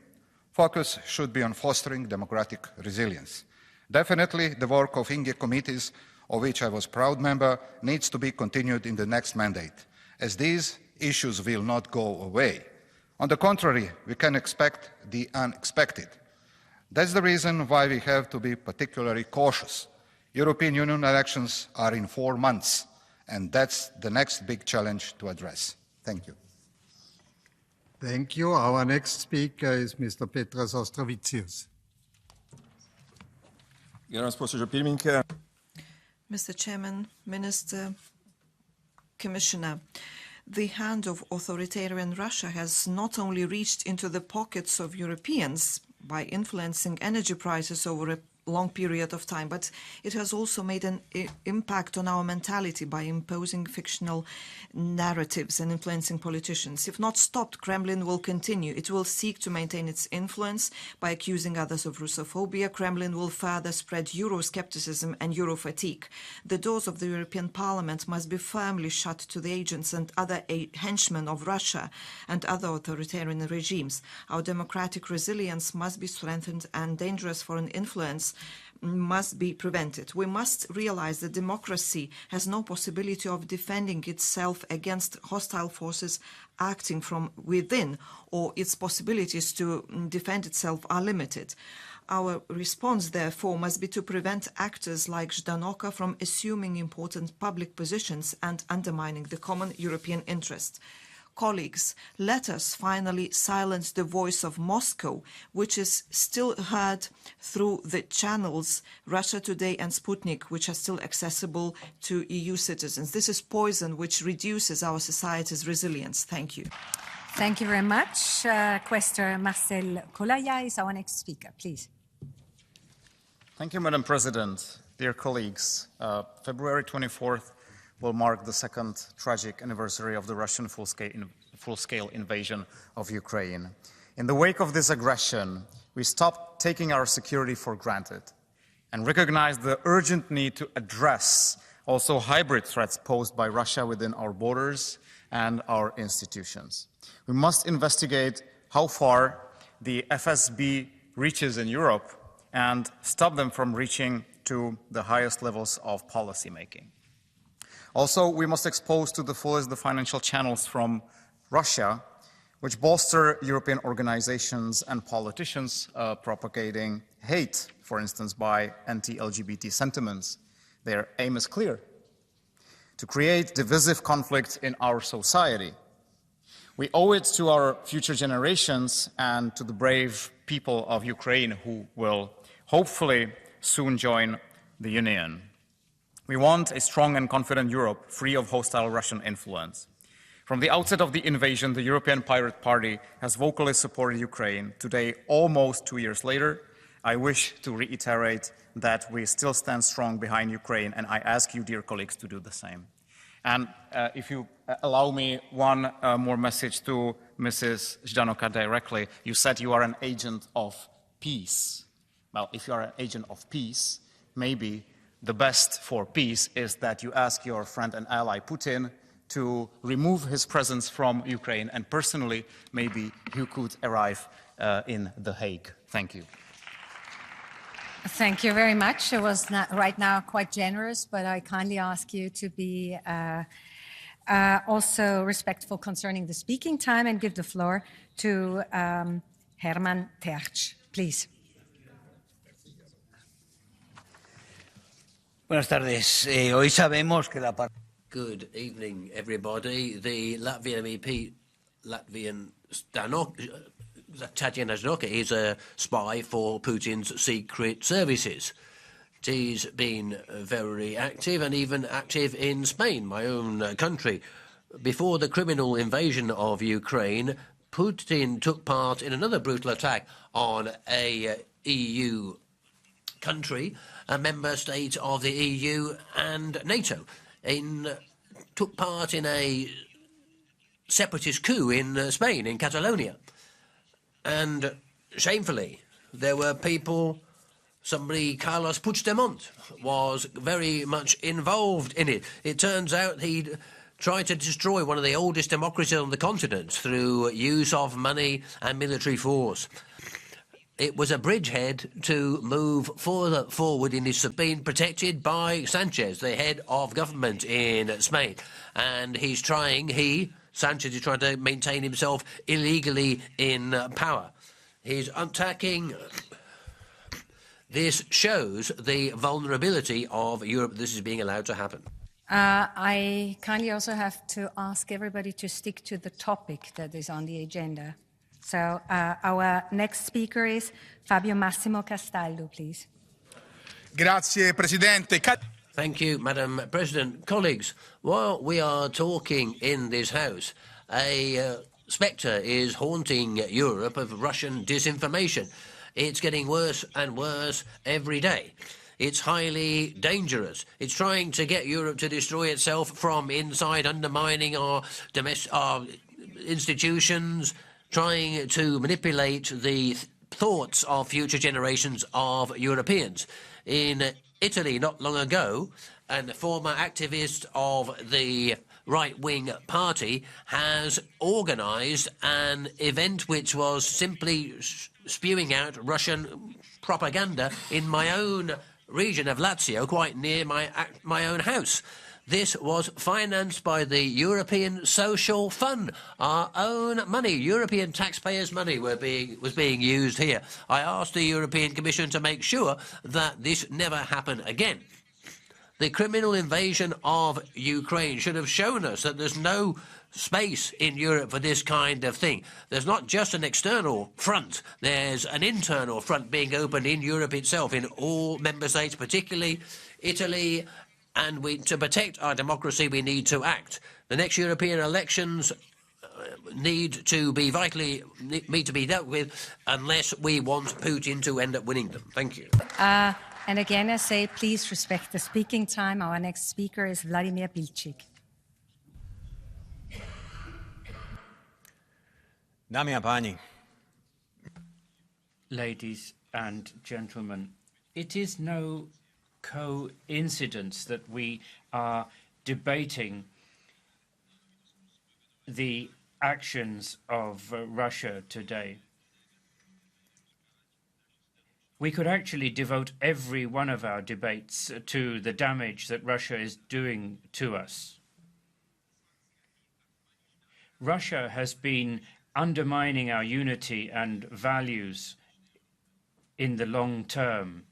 Focus should be on fostering democratic resilience. Definitely, the work of INGE committees, of which I was proud member, needs to be continued in the next mandate, as these issues will not go away. On the contrary, we can expect the unexpected. That's the reason why we have to be particularly cautious. European Union elections are in 4 months, and that's the next big challenge to address. Thank you. Thank you. Our next speaker is Mr. Petras Ostravicius. Mr. Chairman, Minister, Commissioner, the hand of authoritarian Russia has not only reached into the pockets of Europeans by influencing energy prices over a long period of time, but it has also made an impact on our mentality by imposing fictional narratives and influencing politicians. If not stopped, Kremlin will continue. It will seek to maintain its influence by accusing others of Russophobia. Kremlin will further spread Euroscepticism and Euro fatigue. The doors of the European Parliament must be firmly shut to the agents and other henchmen of Russia and other authoritarian regimes. Our democratic resilience must be strengthened, and dangerous foreign influence must be prevented. We must realize that democracy has no possibility of defending itself against hostile forces acting from within, or its possibilities to defend itself are limited. Our response, therefore, must be to prevent actors like Ždanoka from assuming important public positions and undermining the common European interest. Colleagues, let us finally silence the voice of Moscow, which is still heard through the channels Russia Today and Sputnik, which are still accessible to EU citizens. This is poison which reduces our society's resilience. Thank you. Thank you very much. Questor Marcel Colaya is our next speaker, please. Thank you, Madam President. Dear colleagues, February 24th will mark the second tragic anniversary of the Russian full-scale invasion of Ukraine. In the wake of this aggression, we stopped taking our security for granted and recognized the urgent need to address also hybrid threats posed by Russia within our borders and our institutions. We must investigate how far the FSB reaches in Europe and stop them from reaching to the highest levels of policymaking. Also, we must expose to the fullest the financial channels from Russia, which bolster European organizations and politicians propagating hate, for instance, by anti-LGBT sentiments. Their aim is clear: to create divisive conflict in our society. We owe it to our future generations and to the brave people of Ukraine who will hopefully soon join the Union. We want a strong and confident Europe, free of hostile Russian influence. From the outset of the invasion, the European Pirate Party has vocally supported Ukraine. Today, almost 2 years later, I wish to reiterate that we still stand strong behind Ukraine, and I ask you, dear colleagues, to do the same. And if you allow me one more message to Mrs. Ždanoka directly. You said you are an agent of peace. Well, if you are an agent of peace, maybe the best for peace is that you ask your friend and ally Putin to remove his presence from Ukraine, and personally, maybe you could arrive in The Hague. Thank you. Thank you very much. It was right now quite generous, but I kindly ask you to be also respectful concerning the speaking time and give the floor to Herman Tertsch, please. Buenas tardes. Hoy sabemos que la Good evening, everybody. The Latvian MEP, Tatiana Ždanoka, is a spy for Putin's secret services. She's been very active and even active in Spain, my own country. Before the criminal invasion of Ukraine, Putin took part in another brutal attack on a EU country, a member state of the EU and NATO, took part in a separatist coup in Spain, in Catalonia. And shamefully, there were people, somebody, Carlos Puigdemont, was very much involved in it. It turns out he'd tried to destroy one of the oldest democracies on the continent through use of money and military force. It was a bridgehead to move further forward in his being protected by Sanchez, the head of government in Spain. And Sanchez is trying to maintain himself illegally in power. He's attacking. This shows the vulnerability of Europe. This is being allowed to happen. I kindly also have to ask everybody to stick to the topic that is on the agenda. So our next speaker is Fabio Massimo Castaldo, please. Grazie, Presidente. Thank you, Madam President. Colleagues, while we are talking in this House, a spectre is haunting Europe of Russian disinformation. It's getting worse and worse every day. It's highly dangerous. It's trying to get Europe to destroy itself from inside, undermining our institutions, trying to manipulate the thoughts of future generations of Europeans. In Italy, not long ago, a former activist of the right-wing party has organised an event which was simply spewing out Russian propaganda in my own region of Lazio, quite near my own house. This was financed by the European Social Fund. Our own money, European taxpayers' money, was being used here. I asked the European Commission to make sure that this never happened again. The criminal invasion of Ukraine should have shown us that there's no space in Europe for this kind of thing. There's not just an external front, there's an internal front being opened in Europe itself, in all member states, particularly Italy. And to protect our democracy, we need to act. The next European elections need to be dealt with unless we want Putin to end up winning them. Thank you. And again, I say, please respect the speaking time. Our next speaker is Vladimir Bilčík. Dámy a páni, ladies and gentlemen, it is no coincidence that we are debating the actions of Russia today. We could actually devote every one of our debates to the damage that Russia is doing to us. Russia has been undermining our unity and values in the long term.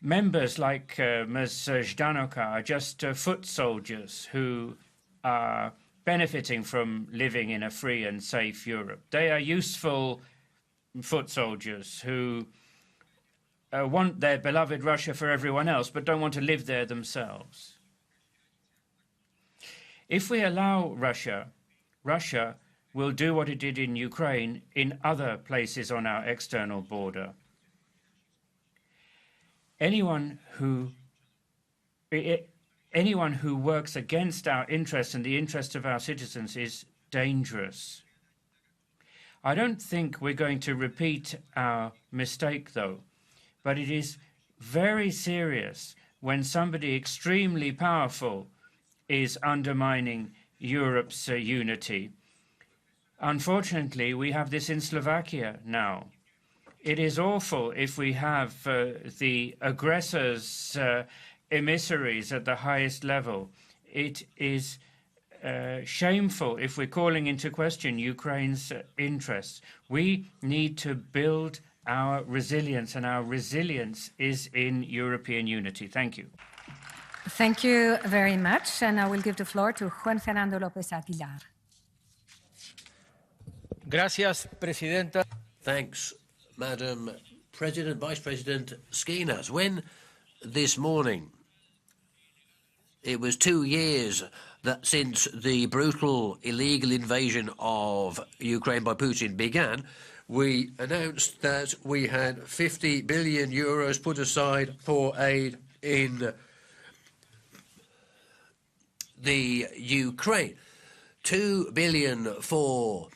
Members like Ms. Ždanoka are just foot soldiers who are benefiting from living in a free and safe Europe. They are useful foot soldiers who want their beloved Russia for everyone else, but don't want to live there themselves. If we allow Russia, Russia will do what it did in Ukraine in other places on our external border. Anyone who works against our interests and the interests of our citizens is dangerous. I don't think we're going to repeat our mistake, though, but it is very serious when somebody extremely powerful is undermining Europe's unity. Unfortunately, we have this in Slovakia now. It is awful if we have the aggressors' emissaries at the highest level. It is shameful if we're calling into question Ukraine's interests. We need to build our resilience, and our resilience is in European unity. Thank you. Thank you very much. And I will give the floor to Juan Fernando López Aguilar. Gracias, Presidenta. Thanks, Madam President, Vice President Skinas. When this morning it was 2 years since the brutal illegal invasion of Ukraine by Putin began, we announced that we had 50 billion euros put aside for aid in the Ukraine, 2 billion for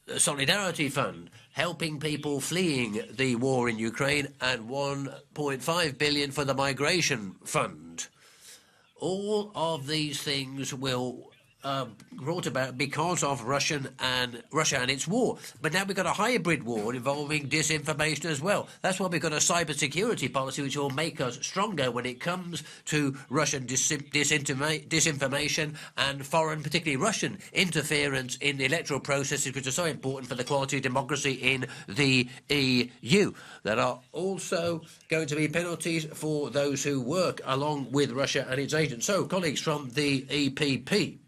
the Solidarity Fund, helping people fleeing the war in Ukraine, and 1.5 billion for the Migration Fund. All of these things will brought about because of Russia and its war. But now we've got a hybrid war involving disinformation as well. That's why we've got a cybersecurity policy which will make us stronger when it comes to Russian disinformation and foreign, particularly Russian, interference in the electoral processes, which are so important for the quality of democracy in the EU. There are also going to be penalties for those who work along with Russia and its agents. So, colleagues from the EPP,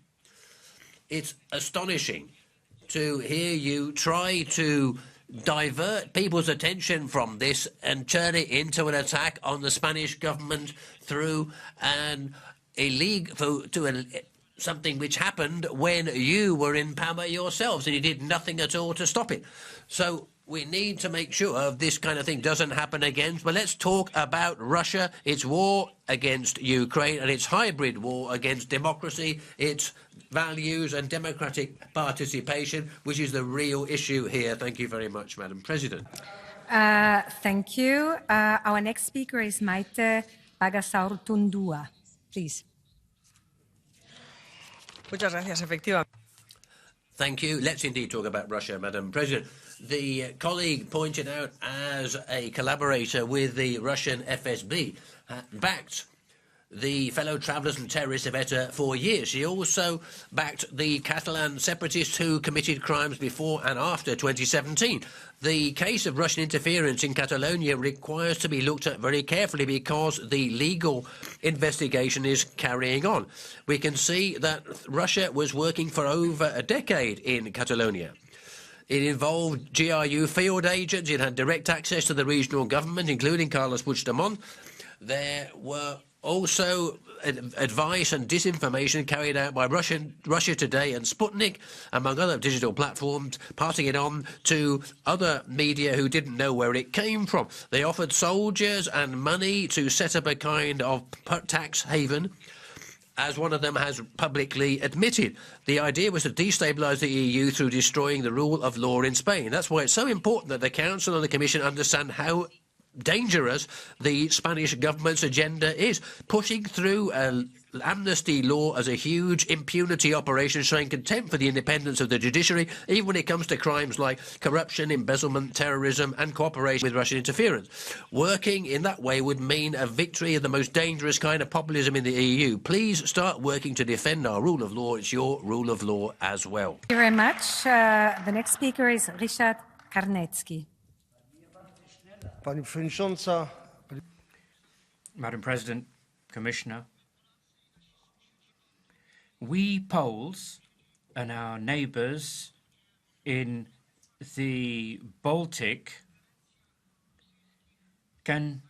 it's astonishing to hear you try to divert people's attention from this and turn it into an attack on the Spanish government through something which happened when you were in power yourselves and you did nothing at all to stop it. So we need to make sure this kind of thing doesn't happen again. But let's talk about Russia, its war against Ukraine, and its hybrid war against democracy, its values and democratic participation, which is the real issue here. Thank you very much, Madam President. Thank you. Our next speaker is Maite Pagasaurtundua. Please. Muchas gracias, efectivamente. Thank you. Let's indeed talk about Russia, Madam President. The colleague pointed out, as a collaborator with the Russian FSB, backed the fellow travellers and terrorists of ETA for years. She also backed the Catalan separatists who committed crimes before and after 2017. The case of Russian interference in Catalonia requires to be looked at very carefully because the legal investigation is carrying on. We can see that Russia was working for over a decade in Catalonia. It involved GRU field agents. It had direct access to the regional government, including Carlos Puigdemont. There were also advice and disinformation carried out by Russia Today and Sputnik, among other digital platforms, passing it on to other media who didn't know where it came from. They offered soldiers and money to set up a kind of tax haven, as one of them has publicly admitted. The idea was to destabilise the EU through destroying the rule of law in Spain. That's why it's so important that the Council and the Commission understand how dangerous the Spanish government's agenda is. Pushing through an amnesty law as a huge impunity operation, showing contempt for the independence of the judiciary, even when it comes to crimes like corruption, embezzlement, terrorism and cooperation with Russian interference. Working in that way would mean a victory of the most dangerous kind of populism in the EU. Please start working to defend our rule of law. It's your rule of law as well. Thank you very much. The next speaker is Richard Karnecki. Madam President, Commissioner, we Poles and our neighbours in the Baltic can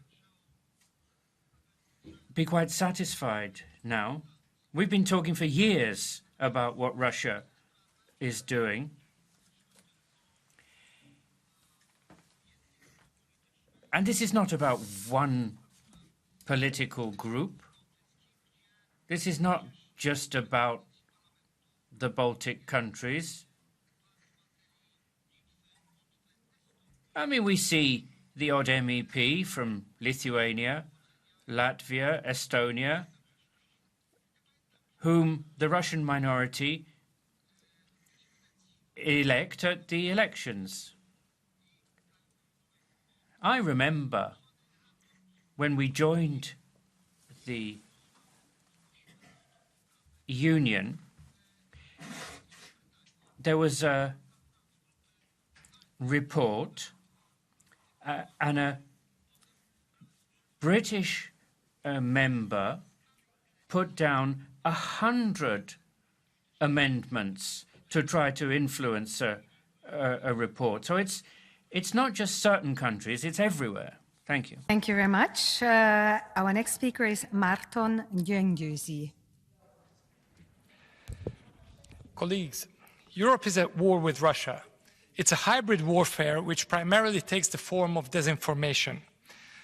be quite satisfied now. We've been talking for years about what Russia is doing. And this is not about one political group. This is not just about the Baltic countries. I mean, we see the odd MEP from Lithuania, Latvia, Estonia, whom the Russian minority elect at the elections. I remember when we joined the Union, there was a report and a British member put down 100 amendments to try to influence a report. So it's not just certain countries, it's everywhere. Thank you. Thank you very much. Our next speaker is Márton Gyöngyösi. Colleagues, Europe is at war with Russia. It's a hybrid warfare which primarily takes the form of disinformation.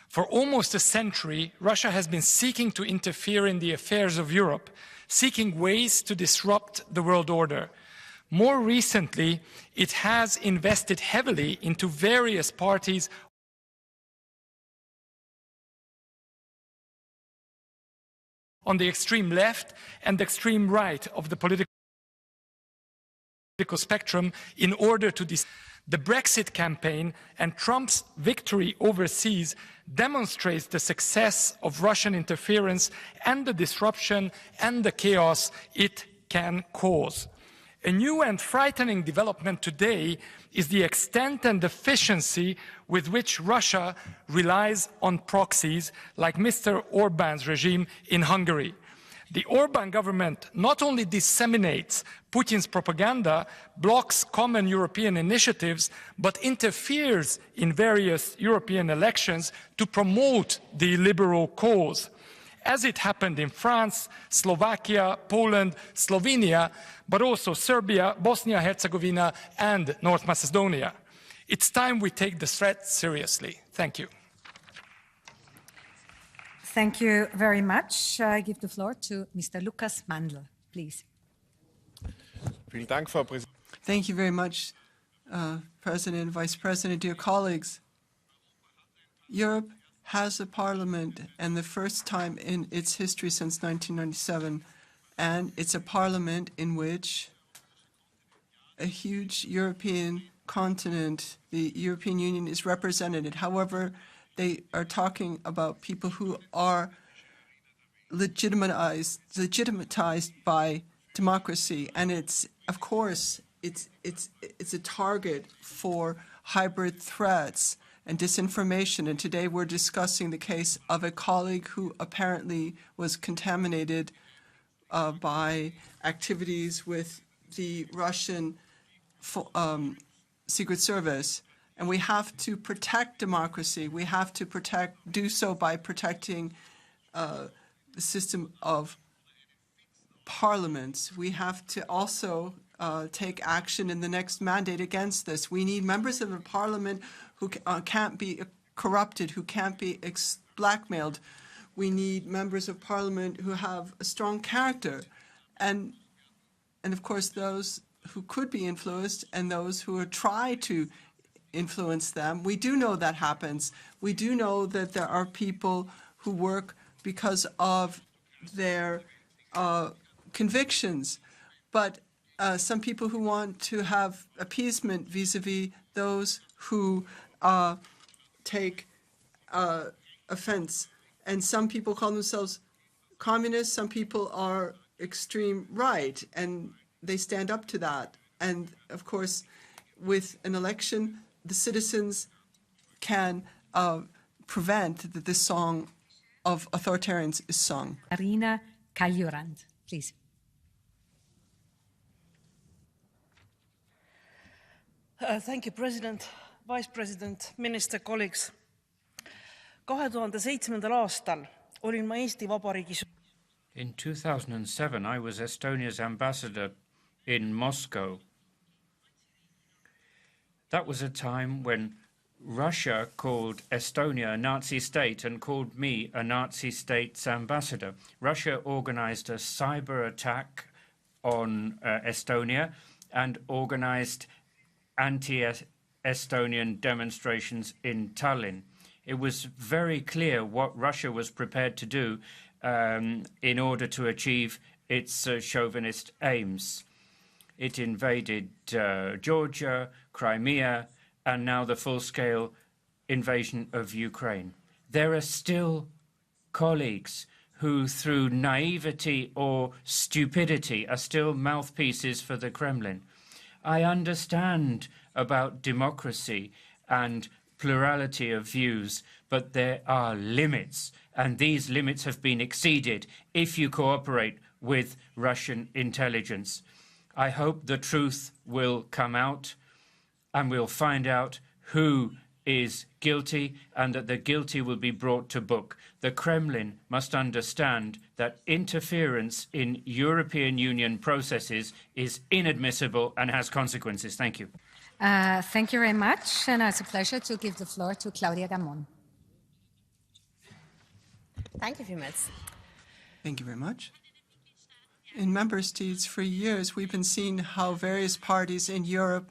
For almost a century, Russia has been seeking to interfere in the affairs of Europe, seeking ways to disrupt the world order. More recently, it has invested heavily into various parties on the extreme left and extreme right of the political spectrum in order to the Brexit campaign and Trump's victory overseas demonstrates the success of Russian interference and the disruption and the chaos it can cause. A new and frightening development today is the extent and efficiency with which Russia relies on proxies like Mr. Orban's regime in Hungary. The Orban government not only disseminates Putin's propaganda, blocks common European initiatives, but interferes in various European elections to promote the liberal cause, as it happened in France, Slovakia, Poland, Slovenia, but also Serbia, Bosnia-Herzegovina, and North Macedonia. It's time we take the threat seriously. Thank you. Thank you very much. I give the floor to Mr. Lukas Mandl, please. Thank you very much, President, Vice President, dear colleagues. Europe has a parliament, and the first time in its history since 1997, and it's a parliament in which a huge European continent, the European Union, is represented. However, they are talking about people who are legitimatized by democracy, and it's, of course, it's a target for hybrid threats and disinformation. And today we're discussing the case of a colleague who apparently was contaminated by activities with the Russian Secret Service. And we have to protect democracy. We have to do so by protecting the system of parliaments. We have to also take action in the next mandate against this. We need members of the parliament who can't be corrupted, who can't be blackmailed. We need members of parliament who have a strong character, and of course those who could be influenced and those who try to influence them. We do know that happens. We do know that there are people who work because of their convictions, but some people who want to have appeasement vis-a-vis those who take offense. And some people call themselves communists, some people are extreme right, and they stand up to that. And of course, with an election, the citizens can prevent that this song of authoritarians is sung. Marina Kaljurand, please. Thank you, President, Vice President, Minister, colleagues. 2007. aastal olin ma Eesti Vabariigis. In 2007, I was Estonia's ambassador in Moscow. That was a time when Russia called Estonia a Nazi state and called me a Nazi state's ambassador. Russia organized a cyber attack on Estonia and organized anti-Estonian demonstrations in Tallinn. It was very clear what Russia was prepared to do in order to achieve its chauvinist aims. It invaded Georgia, Crimea, and now the full-scale invasion of Ukraine. There are still colleagues who, through naivety or stupidity, are still mouthpieces for the Kremlin. I understand about democracy and plurality of views, but there are limits, and these limits have been exceeded if you cooperate with Russian intelligence. I hope the truth will come out and we'll find out who is guilty and that the guilty will be brought to book. The Kremlin must understand that interference in European Union processes is inadmissible and has consequences. Thank you. Thank you very much, and it's a pleasure to give the floor to Claudia Gamon. Thank you very much. Thank you very much. In member states, for years, we've been seeing how various parties in Europe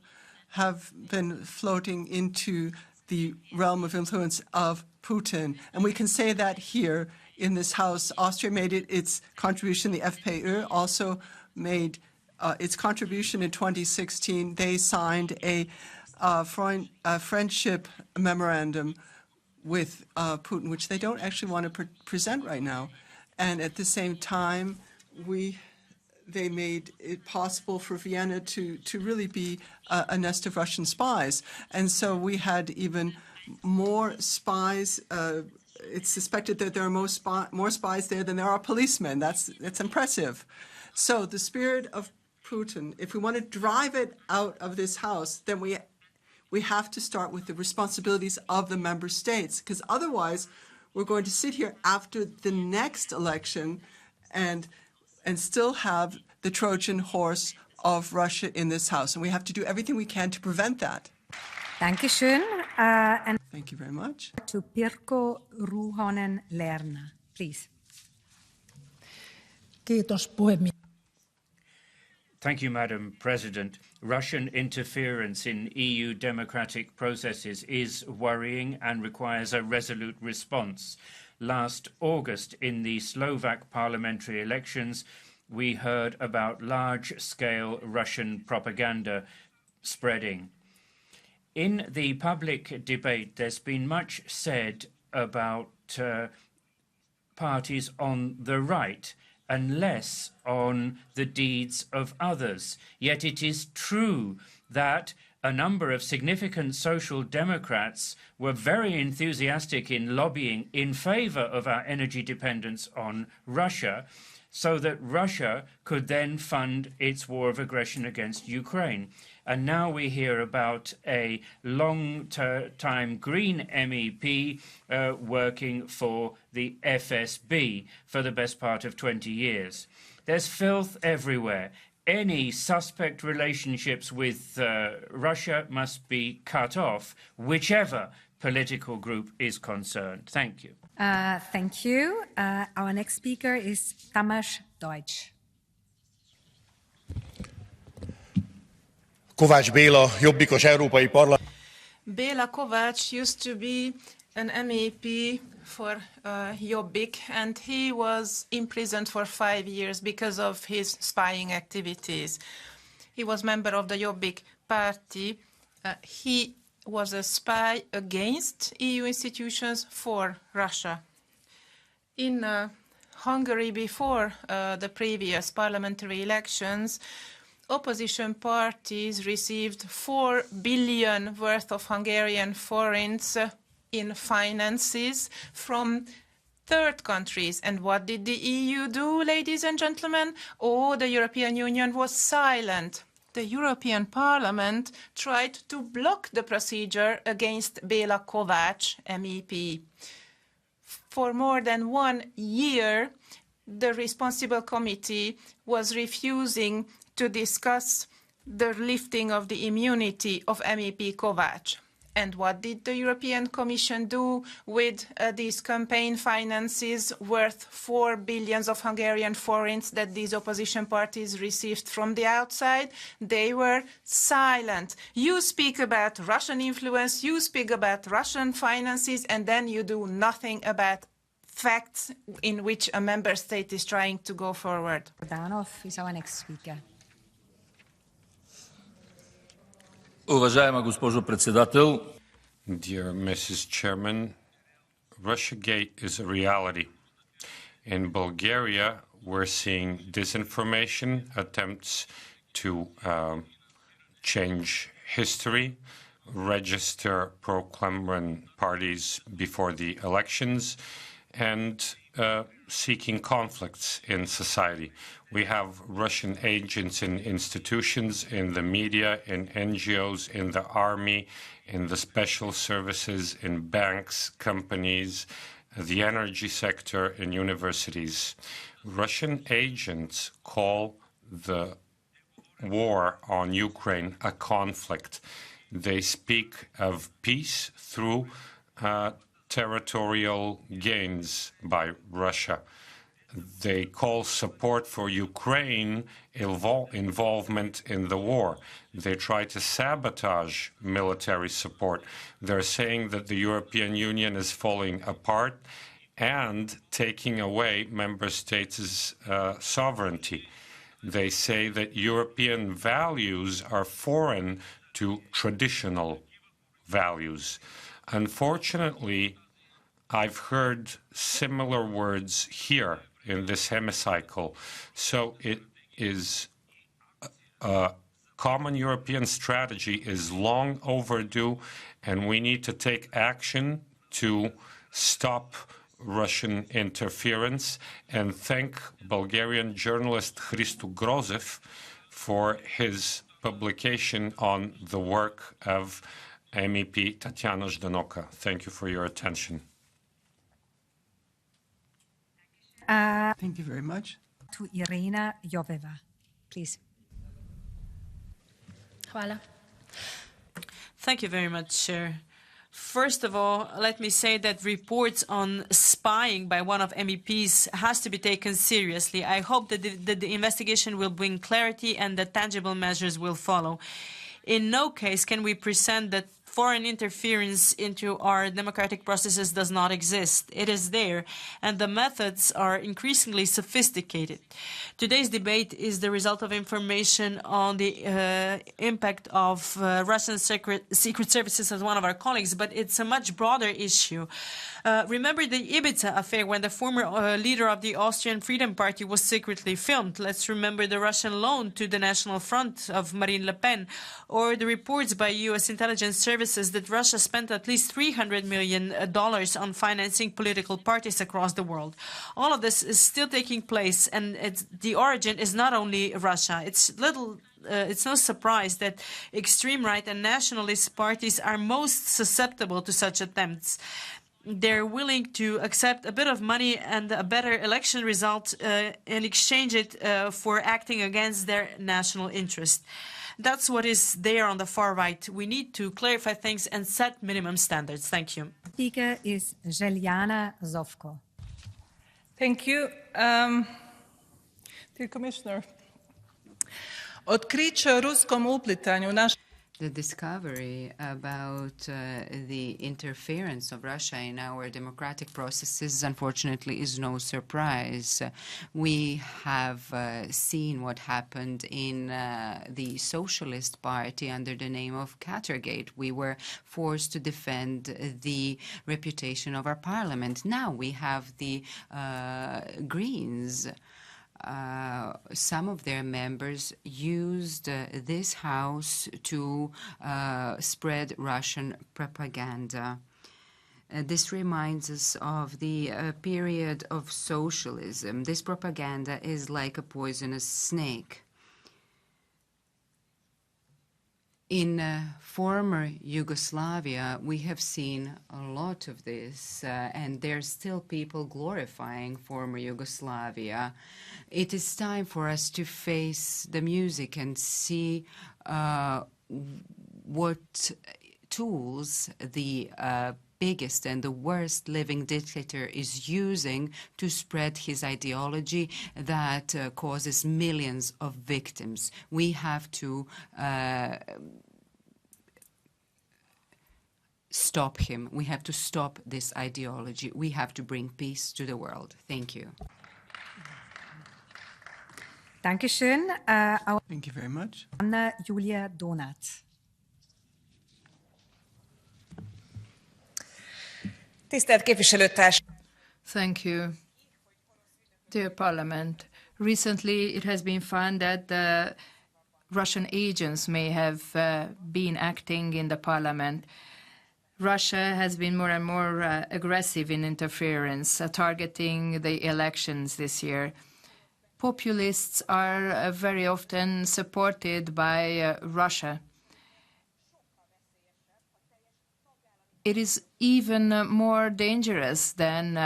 have been floating into the realm of influence of Putin. And we can say that here in this House. Austria made its contribution. The FPÖ also made its contribution in 2016. They signed a friendship memorandum with Putin, which they don't actually want to present right now. And at the same time, they made it possible for Vienna to really be a nest of Russian spies. And so we had even more spies. It's suspected that there are more spies there than there are policemen. That's impressive. So the spirit of Putin, if we want to drive it out of this House, then we have to start with the responsibilities of the member states, because otherwise we're going to sit here after the next election and still have the Trojan horse of Russia in this House. And we have to do everything we can to prevent that. Dankeschön. And thank you very much. To Pirkko Ruohonen Lerner, please. Kiitos, puhemies. Thank you, Madam President. Russian interference in EU democratic processes is worrying and requires a resolute response. Last August, in the Slovak parliamentary elections, we heard about large-scale Russian propaganda spreading. In the public debate, there's been much said about parties on the right and less on the deeds of others. Yet it is true that a number of significant social democrats were very enthusiastic in lobbying in favor of our energy dependence on Russia, so that Russia could then fund its war of aggression against Ukraine. And now we hear about a long-time Green MEP working for the FSB for the best part of 20 years. There's filth everywhere. Any suspect relationships with Russia must be cut off, whichever political group is concerned. Thank you. Thank you. Our next speaker is Tamás Deutsch. Kovács Béla, Jobbikos Európai Parlament. Béla Kovács used to be an MEP for Jobbik, and he was imprisoned for 5 years because of his spying activities. He was member of the Jobbik party. He was a spy against EU institutions for Russia. In Hungary, before the previous parliamentary elections, opposition parties received 4 billion worth of Hungarian forints in finances from third countries. And what did the EU do, ladies and gentlemen? Oh, the European Union was silent. The European Parliament tried to block the procedure against Béla Kovács, MEP. For more than 1 year, the responsible committee was refusing to discuss the lifting of the immunity of MEP Kovács. And what did the European Commission do with these campaign finances worth 4 billion of Hungarian forints that these opposition parties received from the outside? They were silent. You speak about Russian influence, you speak about Russian finances, and then you do nothing about facts in which a member state is trying to go forward. Danov is our next speaker. Уважаема госпожо председател, dear Mrs. Chairman, Russiagate is a reality. In Bulgaria, we're seeing disinformation, attempts to change history, register pro-Kremlin parties before the elections, and seeking conflicts in society. We have Russian agents in institutions, in the media, in NGOs, in the army, in the special services, in banks, companies, the energy sector, in universities. Russian agents call the war on Ukraine a conflict. They speak of peace through territorial gains by Russia. They call support for Ukraine involvement in the war. They try to sabotage military support. They're saying that the European Union is falling apart and taking away member states' sovereignty. They say that European values are foreign to traditional values. Unfortunately, I've heard similar words here in this hemicycle. So it is a common European strategy is long overdue, and we need to take action to stop Russian interference, and thank Bulgarian journalist Hristo Grozev for his publication on the work of MEP Tatiana Ždanoka. Thank you for your attention. Thank you very much. To Irina Joveva, please. Hvala. Thank you very much, Chair. First of all, let me say that reports on spying by one of MEPs has to be taken seriously. I hope that the investigation will bring clarity and that tangible measures will follow. In no case can we pretend that foreign interference into our democratic processes does not exist. It is there, and the methods are increasingly sophisticated. Today's debate is the result of information on the impact of Russian secret services, as one of our colleagues, but it's a much broader issue. Remember the Ibiza affair, when the former leader of the Austrian Freedom Party was secretly filmed. Let's remember the Russian loan to the National Front of Marine Le Pen, or the reports by U.S. intelligence services that Russia spent at least $300 million on financing political parties across the world. All of this is still taking place, and the origin is not only Russia. It's no surprise that extreme right and nationalist parties are most susceptible to such attempts. they're willing to accept a bit of money and a better election result and exchange it for acting against their national interest. That's what is there on the far right. We need to clarify things and set minimum standards. Thank you. Speaker is Željana Zovko. Thank you. Dear Commissioner, otkriće ruskom uplitanju The discovery about the interference of Russia in our democratic processes, unfortunately, is no surprise. We have seen what happened in the Socialist Party under the name of Catergate. We were forced to defend the reputation of our parliament. Now we have the Greens. Some of their members used this house to spread Russian propaganda. This reminds us of the period of socialism. This propaganda is like a poisonous snake. In former Yugoslavia, we have seen a lot of this, and there's still people glorifying former Yugoslavia. It is time for us to face the music and see what tools the biggest and the worst living dictator is using to spread his ideology that causes millions of victims. We have to stop him. We have to stop this ideology. We have to bring peace to the world. Thank you. Dankeschön. Thank you very much. Anna Julia Donat. Tisztelt képviselőtárs! Thank you. Dear Parliament, recently it has been found that the Russian agents may have been acting in the Parliament. Russia has been more and more aggressive in interference, targeting the elections this year. Populists are very often supported by Russia. It is even more dangerous than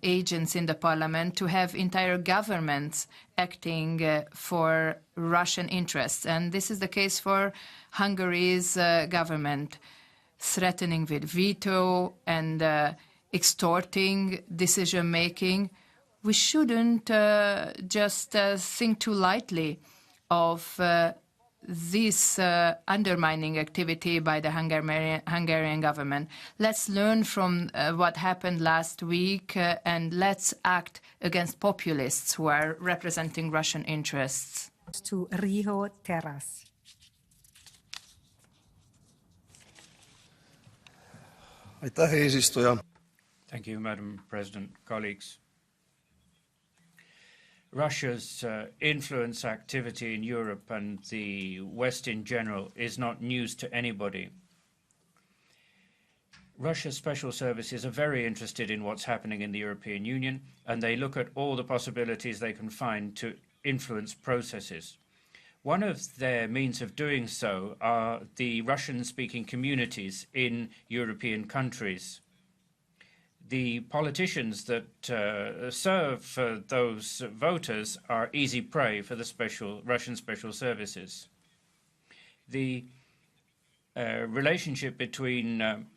agents in the parliament to have entire governments acting for Russian interests. And this is the case for Hungary's government, threatening with veto and extorting decision-making. We shouldn't just think too lightly of this undermining activity by the Hungarian government. Let's learn from what happened last week and let's act against populists who are representing Russian interests. To Riho Terras. Thank you, Madam President, colleagues. Russia's influence activity in Europe and the West in general is not news to anybody. Russia's special services are very interested in what's happening in the European Union, and they look at all the possibilities they can find to influence processes. One of their means of doing so are the Russian-speaking communities in European countries. The politicians that serve those voters are easy prey for the Russian special services. The relationship between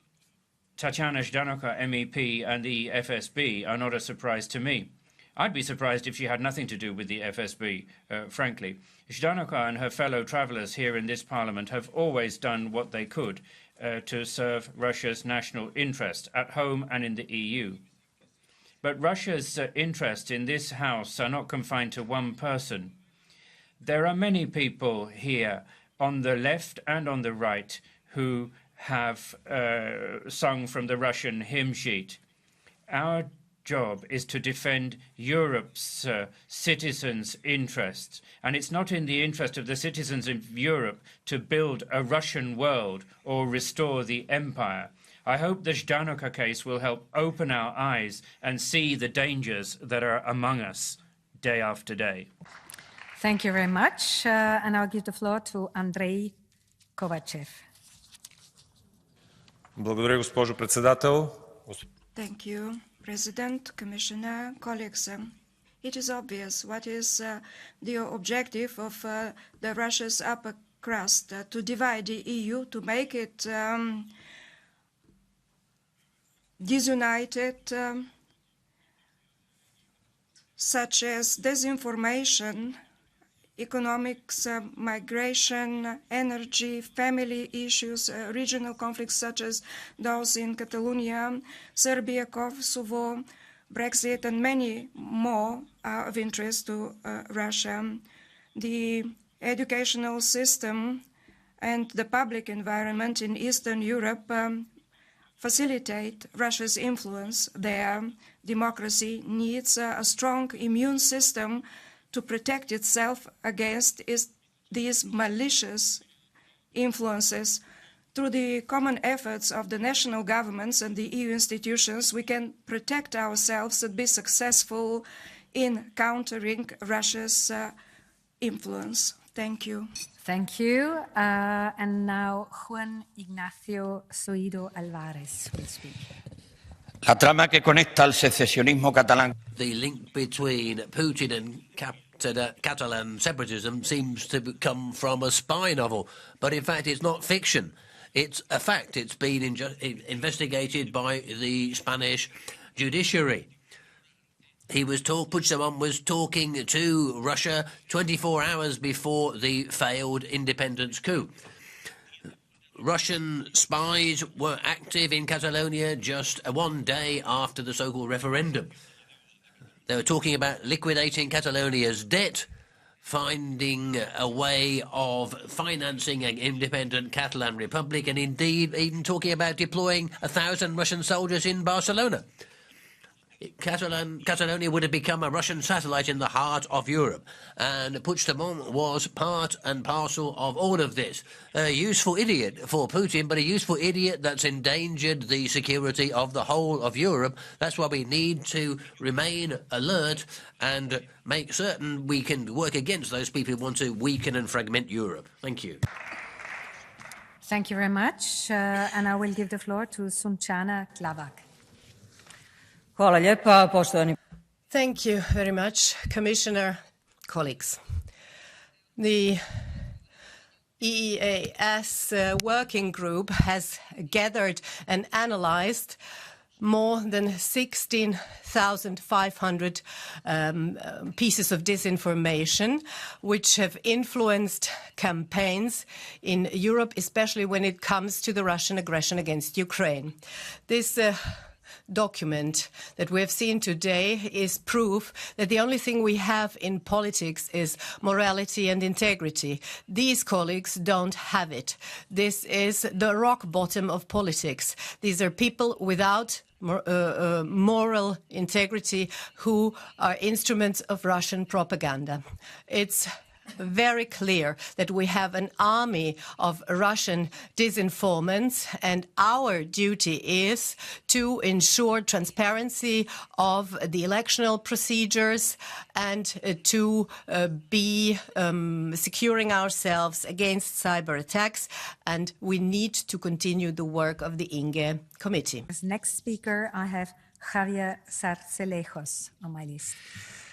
Tatiana Ždanoka, MEP, and the FSB are not a surprise to me. I'd be surprised if she had nothing to do with the FSB, frankly. Ždanoka and her fellow travellers here in this parliament have always done what they could to serve Russia's national interest at home and in the EU. But Russia's interests in this House are not confined to one person. There are many people here on the left and on the right who have sung from the Russian hymn sheet. Our job is to defend Europe's citizens' interests, and it's not in the interest of the citizens of Europe to build a Russian world or restore the empire. I hope the Ždanoka case will help open our eyes and see the dangers that are among us day after day. Thank you very much, and I'll give the floor to Andrei Kovachev. Благодаря, госпожо председател. Thank you, President, Commissioner, colleagues. It is obvious what is the objective of the Russia's upper crust, to divide the EU, to make it disunited, such as disinformation, economics, migration, energy, family issues, regional conflicts such as those in Catalonia, Serbia, Kosovo, Brexit, and many more are of interest to Russia. The educational system and the public environment in Eastern Europe facilitate Russia's influence there. Democracy needs a strong immune system to protect itself against these malicious influences. Through the common efforts of the national governments and the EU institutions, we can protect ourselves and be successful in countering Russia's influence. Thank you. Thank you. And now Juan Ignacio Zoido Alvarez will speak. La trama que conecta al secesionismo catalán. The link between Putin and Catalan separatism seems to come from a spy novel, but in fact it's not fiction. It's a fact. It's been investigated by the Spanish judiciary. Puigdemont was talking to Russia 24 hours before the failed independence coup. Russian spies were active in Catalonia just one day after the so-called referendum. They were talking about liquidating Catalonia's debt, finding a way of financing an independent Catalan republic, and indeed even talking about deploying 1,000 Russian soldiers in Barcelona. Catalonia would have become a Russian satellite in the heart of Europe, and Puigdemont was part and parcel of all of this. A useful idiot for Putin, but a useful idiot that's endangered the security of the whole of Europe. That's why we need to remain alert and make certain we can work against those people who want to weaken and fragment Europe. Thank you. Thank you very much. And I will give the floor to Sunčana Klavak. Thank you very much, Commissioner, colleagues. The EEAS working group has gathered and analyzed more than 16,500 pieces of disinformation, which have influenced campaigns in Europe, especially when it comes to the Russian aggression against Ukraine. This document that we have seen today is proof that the only thing we have in politics is morality and integrity. These colleagues don't have it. This is the rock bottom of politics. These are people without moral integrity who are instruments of Russian propaganda. It's very clear that we have an army of Russian disinformants, and our duty is to ensure transparency of the electoral procedures and to be securing ourselves against cyber attacks, and we need to continue the work of the INGE committee. As next speaker, I have Javier Sarcelejos on my list.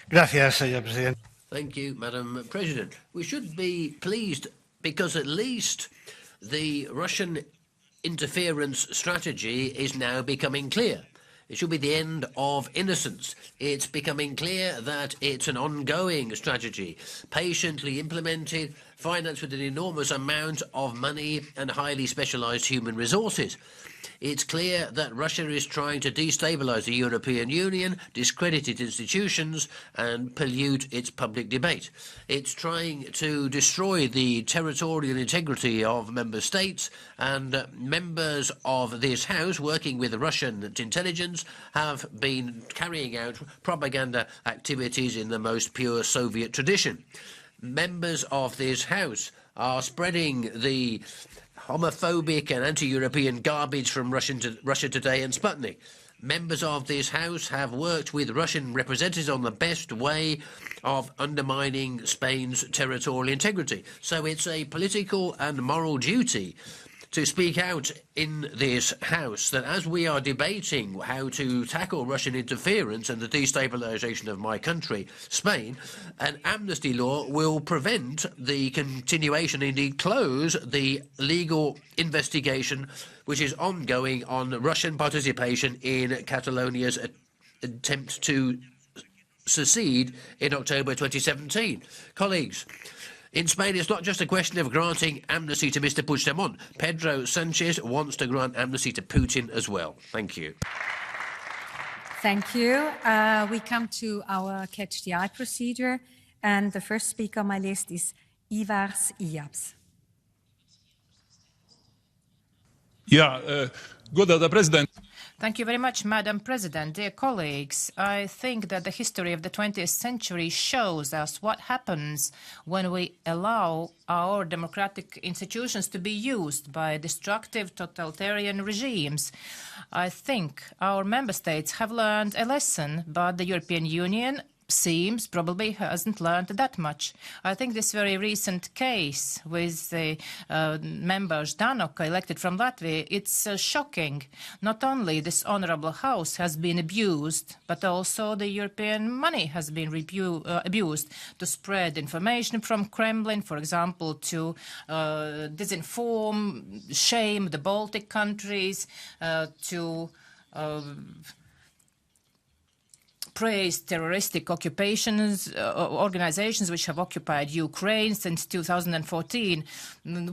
Gracias, señor presidente. Thank you, Madam President. We should be pleased because at least the Russian interference strategy is now becoming clear. It should be the end of innocence. It's becoming clear that it's an ongoing strategy, patiently implemented, financed with an enormous amount of money and highly specialized human resources. It's clear that Russia is trying to destabilize the European Union, discredit its institutions, and pollute its public debate. It's trying to destroy the territorial integrity of member states, and members of this House, working with Russian intelligence, have been carrying out propaganda activities in the most pure Soviet tradition. Members of this House are spreading the homophobic and anti-European garbage from Russia Today and Sputnik. Members of this House have worked with Russian representatives on the best way of undermining Spain's territorial integrity. So it's a political and moral duty to speak out in this House that as we are debating how to tackle Russian interference and the destabilisation of my country, Spain, an amnesty law will prevent the continuation, indeed close, the legal investigation which is ongoing on Russian participation in Catalonia's attempt to secede in October 2017. Colleagues, in Spain, it's not just a question of granting amnesty to Mr. Puigdemont. Pedro Sanchez wants to grant amnesty to Putin as well. Thank you. Thank you. We come to our Catch the Eye procedure, and the first speaker on my list is Ivars Ijabs. Godātā President. Thank you very much, Madam President. Dear colleagues, I think that the history of the 20th century shows us what happens when we allow our democratic institutions to be used by destructive totalitarian regimes. I think our member states have learned a lesson, but the European Union seems probably hasn't learned that much. I think this very recent case with the member Ždanoka elected from Latvia, it's shocking. Not only this honourable house has been abused, but also the European money has been abused to spread information from Kremlin, for example, to disinform, shame the Baltic countries, to praise terroristic occupations, organizations which have occupied Ukraine since 2014.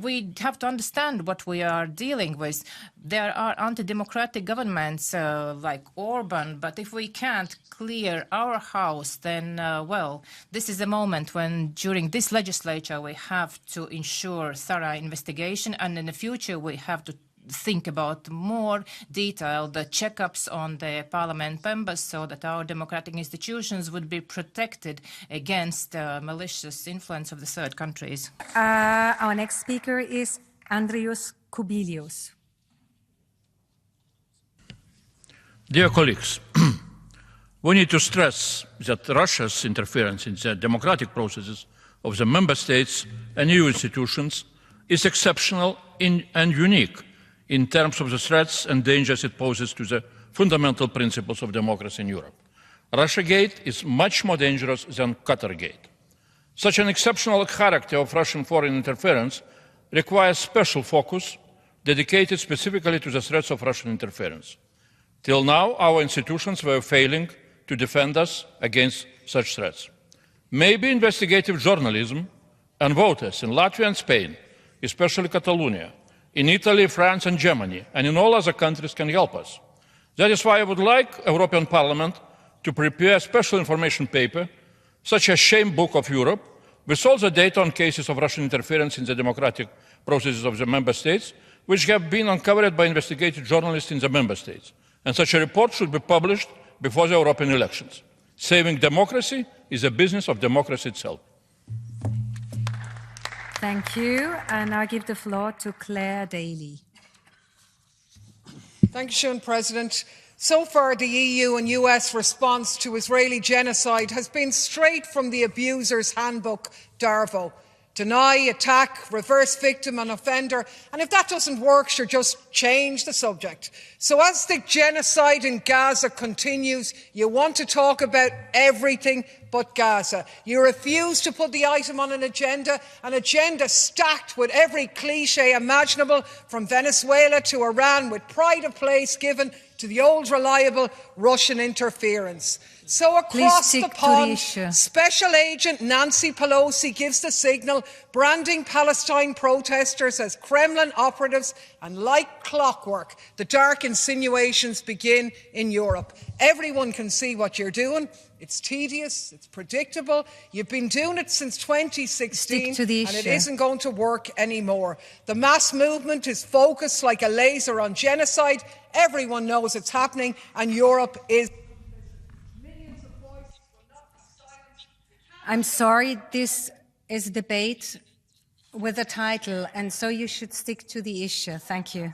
We have to understand what we are dealing with. There are anti-democratic governments like Orban, but if we can't clear our house, then, well, this is the moment when, during this legislature, we have to ensure thorough investigation, and in the future, we have to think about more detailed checkups on the parliament members so that our democratic institutions would be protected against malicious influence of the third countries. Our next speaker is Andrius Kubilius. Dear colleagues, we need to stress that Russia's interference in the democratic processes of the member states and EU institutions is exceptional and unique in terms of the threats and dangers it poses to the fundamental principles of democracy in Europe. Russiagate is much more dangerous than Qatargate. Such an exceptional character of Russian foreign interference requires special focus dedicated specifically to the threats of Russian interference. Till now, our institutions were failing to defend us against such threats. Maybe investigative journalism and voters in Latvia and Spain, especially Catalonia, in Italy, France and Germany, and in all other countries can help us. That is why I would like the European Parliament to prepare a special information paper, such as Shame Book of Europe, with all the data on cases of Russian interference in the democratic processes of the member states, which have been uncovered by investigative journalists in the member states. And such a report should be published before the European elections. Saving democracy is a business of democracy itself. Thank you. And I give the floor to Claire Daly. Thank you, President. So far, the EU and US response to Israeli genocide has been straight from the abuser's handbook, Darvo. Deny, attack, reverse victim and offender. And if that doesn't work, sure, just change the subject. So as the genocide in Gaza continues, you want to talk about everything but Gaza. You refuse to put the item on an agenda stacked with every cliche imaginable, from Venezuela to Iran, with pride of place given to the old reliable Russian interference. So across the pond, Special Agent Nancy Pelosi gives the signal, branding Palestine protesters as Kremlin operatives, and like clockwork, the dark insinuations begin in Europe. Everyone can see what you're doing. It's tedious, it's predictable. You've been doing it since 2016 and it isn't going to work anymore. The mass movement is focused like a laser on genocide. Everyone knows it's happening and Europe is... I'm sorry, this is a debate with a title, and so you should stick to the issue. Thank you.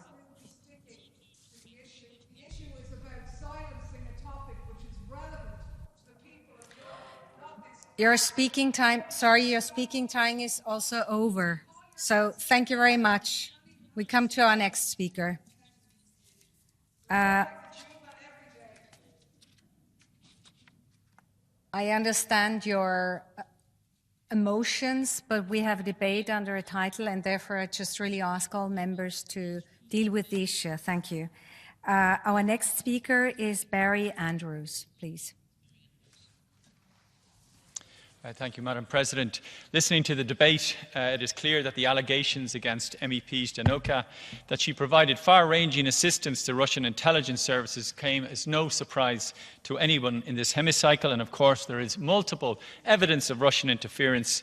Your speaking time, sorry, your speaking time is also over. So thank you very much. We come to our next speaker. I understand your emotions, but we have a debate under a title, and therefore I just really ask all members to deal with the issue. Thank you. Our next speaker is Barry Andrews, please. Thank you, Madam President. Listening to the debate, it is clear that the allegations against MEP Zdanoka that she provided far-ranging assistance to Russian intelligence services came as no surprise to anyone in this hemicycle. And of course, there is multiple evidence of Russian interference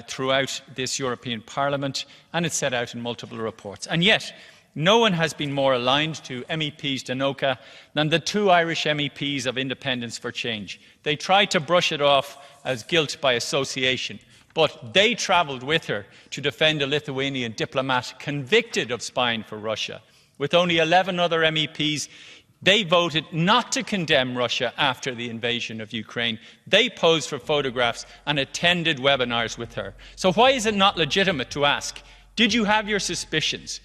throughout this European Parliament, and it's set out in multiple reports. And yet, no one has been more aligned to MEP Zdanoka than the two Irish MEPs of Independence for Change. They tried to brush it off as guilt by association, but they travelled with her to defend a Lithuanian diplomat convicted of spying for Russia. With only 11 other MEPs, they voted not to condemn Russia after the invasion of Ukraine. They posed for photographs and attended webinars with her. So why is it not legitimate to ask, did you have your suspicions?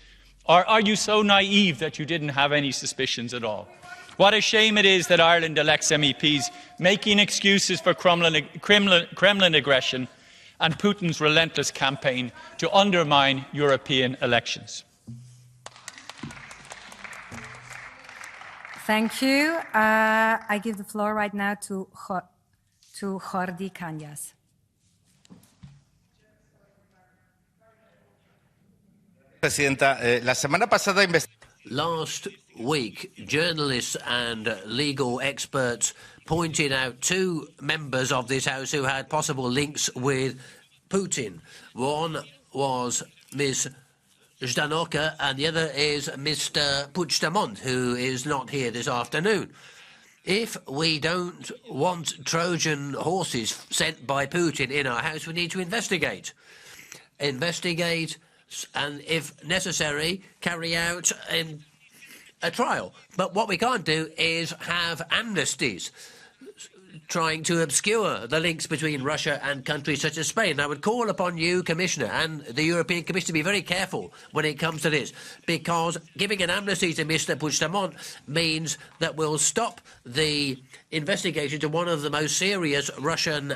Or are you so naive that you didn't have any suspicions at all? What a shame it is that Ireland elects MEPs making excuses for Kremlin aggression and Putin's relentless campaign to undermine European elections. Thank you. I give the floor right now to Jordi Cañas. Presidenta, la semana pasada Last week, journalists and legal experts pointed out two members of this House who had possible links with Putin. One was Ms. Zdanoka and the other is Mr. Puigdemont, who is not here this afternoon. If we don't want Trojan horses sent by Putin in our House, we need to investigate. And if necessary, carry out a trial. But what we can't do is have amnesties trying to obscure the links between Russia and countries such as Spain. I would call upon you, Commissioner, and the European Commission to be very careful when it comes to this, because giving an amnesty to Mr. Puigdemont means that we'll stop the investigation to one of the most serious Russian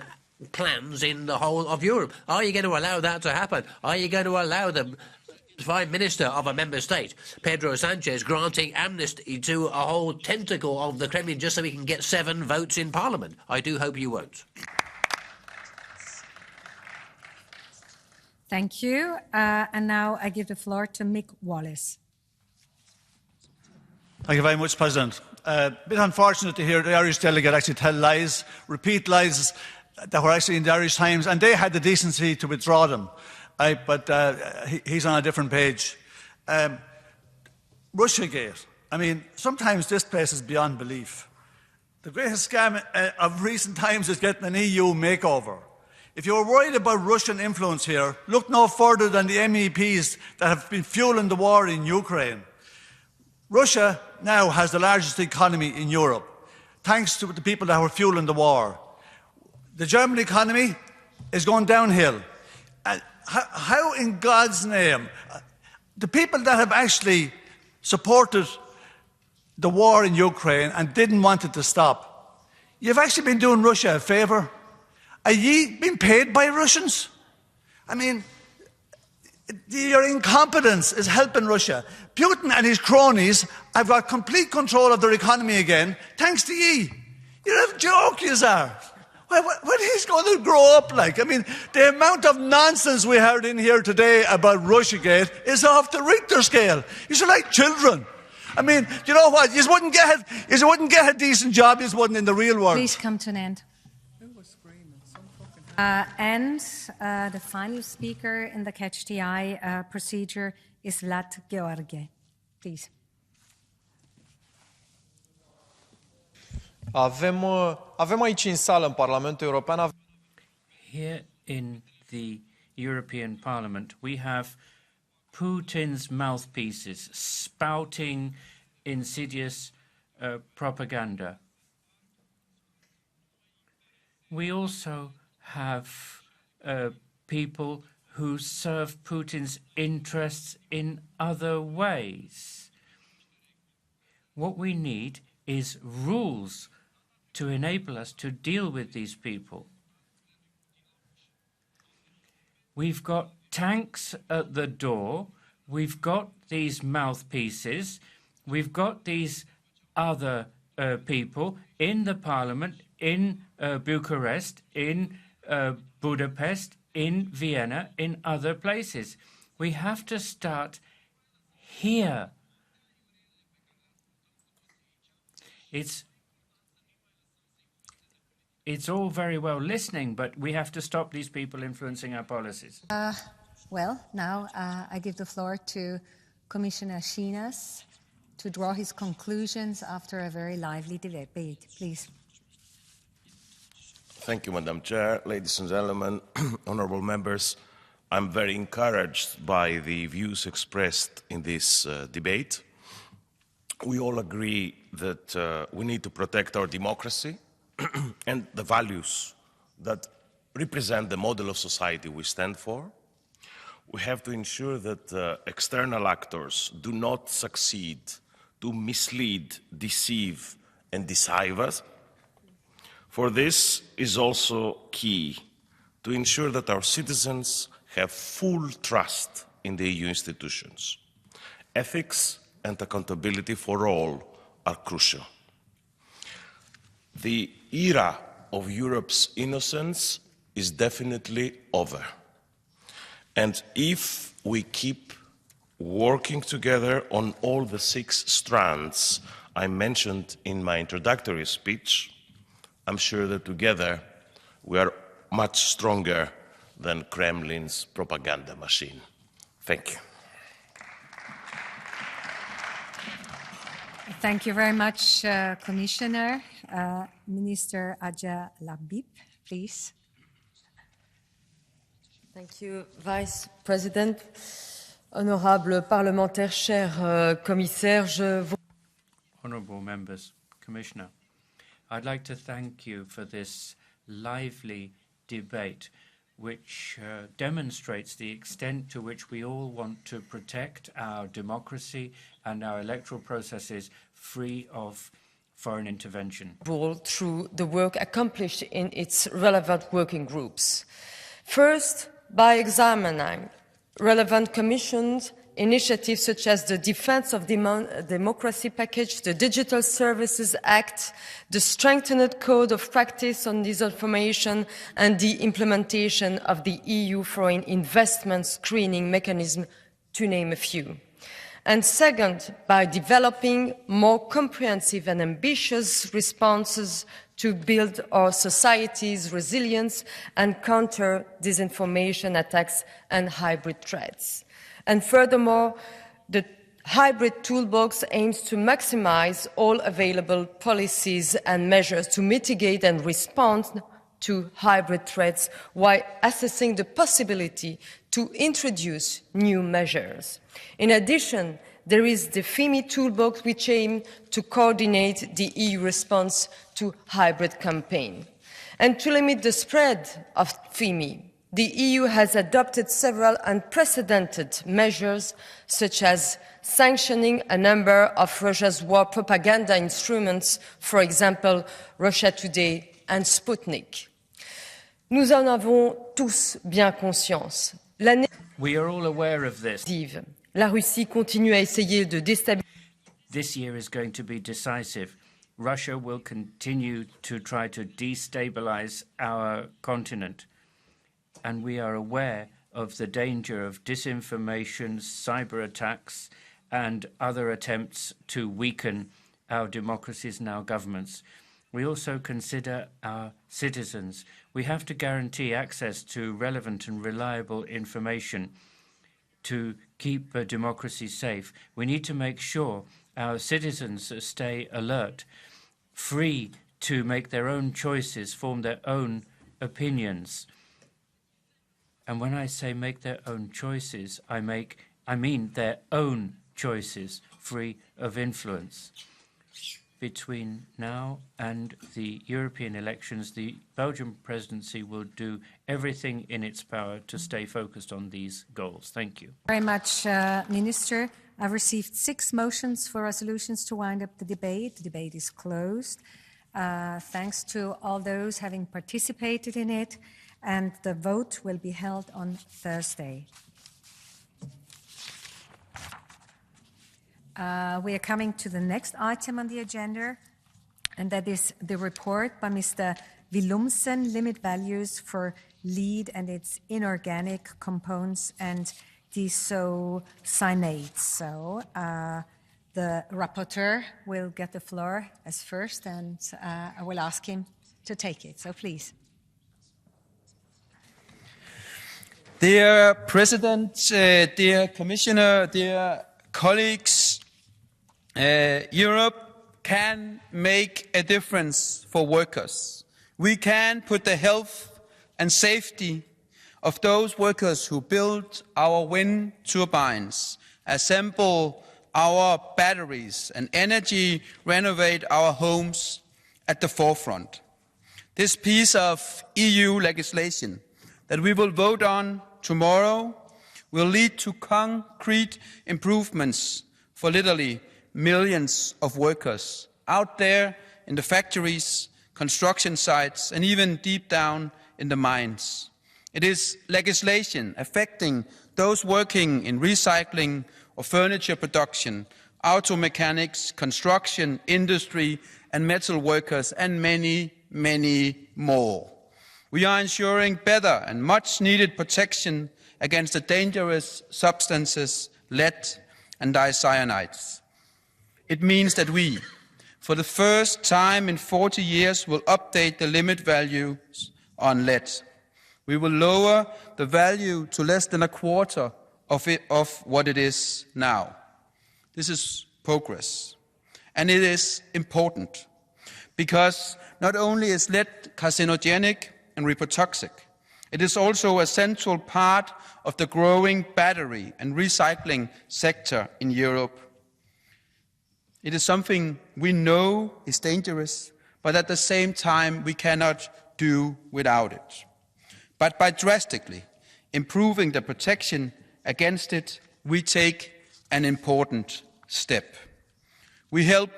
plans in the whole of Europe. Are you going to allow that to happen? Are you going to allow the Prime Minister of a member state, Pedro Sanchez, granting amnesty to a whole tentacle of the Kremlin just so he can get 7 votes in Parliament? I do hope you won't. Thank you. And now I give the floor to Mick Wallace. Thank you very much, President. A bit unfortunate to hear the Irish delegate actually tell lies, repeat lies that were actually in the Irish Times, and they had the decency to withdraw them. But he's on a different page. Russiagate. I mean, sometimes this place is beyond belief. The greatest scam of recent times is getting an EU makeover. If you're worried about Russian influence here, look no further than the MEPs that have been fueling the war in Ukraine. Russia now has the largest economy in Europe, thanks to the people that were fueling the war. The German economy is going downhill. How in God's name, the people that have actually supported the war in Ukraine and didn't want it to stop, you've actually been doing Russia a favour. Are ye being paid by Russians? I mean, your incompetence is helping Russia. Putin and his cronies have got complete control of their economy again, thanks to ye. You're a joke, you are. What he's going to grow up like? I mean, the amount of nonsense we heard in here today about Russiagate is off the Richter scale. You're like children. I mean, you know what? You wouldn't get a decent job. You wouldn't in the real world. Please come to an end. And the final speaker in the Catch the Eye procedure is Lat George. Please. Avem aici în sală, în Parlamentul European. Here in the European Parliament, we have Putin's mouthpieces spouting insidious propaganda. We also have people who serve Putin's interests in other ways. What we need is rules to enable us to deal with these people. We've got tanks at the door, we've got these mouthpieces, we've got these other people in the parliament, in Bucharest, in Budapest, in Vienna, in other places. We have to start here. It's all very well listening, but we have to stop these people influencing our policies. Well, now I give the floor to Commissioner Shinas to draw his conclusions after a very lively debate. Please. Thank you, Madam Chair. Ladies and gentlemen, honorable members, I'm very encouraged by the views expressed in this debate. We all agree that we need to protect our democracy and the values that represent the model of society we stand for. We have to ensure that external actors do not succeed to mislead, deceive, and deceive us. For this is also key to ensure that our citizens have full trust in the EU institutions. Ethics and accountability for all are crucial. The era of Europe's innocence is definitely over. And if we keep working together on all the 6 strands I mentioned in my introductory speech, I'm sure that together we are much stronger than Kremlin's propaganda machine. Thank you. Thank you very much, Commissioner. Minister Aja Labib, please. Thank you, Vice President. Honorables parlementaires, chers commissaires, je vous... Honourable members, Commissioner, I'd like to thank you for this lively debate which demonstrates the extent to which we all want to protect our democracy and our electoral processes free of foreign intervention. Through the work accomplished in its relevant working groups. First, by examining relevant commissions, initiatives such as the Defence of Democracy Package, the Digital Services Act, the strengthened Code of Practice on Disinformation, and the implementation of the EU Foreign Investment Screening Mechanism, to name a few. And second, by developing more comprehensive and ambitious responses to build our society's resilience and counter disinformation attacks and hybrid threats. And furthermore, the hybrid toolbox aims to maximize all available policies and measures to mitigate and respond to hybrid threats while assessing the possibility to introduce new measures. In addition, there is the FIMI toolbox, which aims to coordinate the EU response to hybrid campaign. And to limit the spread of FIMI, the EU has adopted several unprecedented measures, such as sanctioning a number of Russia's war propaganda instruments, for example, Russia Today and Sputnik. Nous en avons tous bien conscience. We are all aware of this. La Russie continue à essayer de déstabiliser. This year is going to be decisive. Russia will continue to try to destabilize our continent. And we are aware of the danger of disinformation, cyber attacks, and other attempts to weaken our democracies and our governments. We also consider our citizens. We have to guarantee access to relevant and reliable information to keep a democracy safe. We need to make sure our citizens stay alert, free to make their own choices, form their own opinions. And when I say make their own choices, I mean their own choices, free of influence. between now and the European elections, the Belgian presidency will do everything in its power to stay focused on these goals. Thank you. Very much, Minister. I've received 6 motions for resolutions to wind up the debate. The debate is closed. Thanks to all those having participated in it, and the vote will be held on Thursday. We are coming to the next item on the agenda, and that is the report by Mr. Willumsen, limit values for lead and its inorganic compounds and diisocyanates. So the rapporteur will get the floor as first, and I will ask him to take it. So please. Dear President, dear Commissioner, dear colleagues, Europe can make a difference for workers. We can put the health and safety of those workers who build our wind turbines, assemble our batteries, and energy renovate our homes at the forefront. This piece of EU legislation that we will vote on tomorrow will lead to concrete improvements for literally millions of workers out there in the factories, construction sites, and even deep down in the mines. It is legislation affecting those working in recycling or furniture production, auto mechanics, construction, industry, and metal workers, and many, many more. We are ensuring better and much-needed protection against the dangerous substances lead and dicyanides. It means that we, for the first time in 40 years, will update the limit values on lead. We will lower the value to less than a quarter of what it is now. This is progress. And it is important because not only is lead carcinogenic and reprotoxic, it is also a central part of the growing battery and recycling sector in Europe. It is something we know is dangerous, but at the same time we cannot do without it. But by drastically improving the protection against it, we take an important step. We help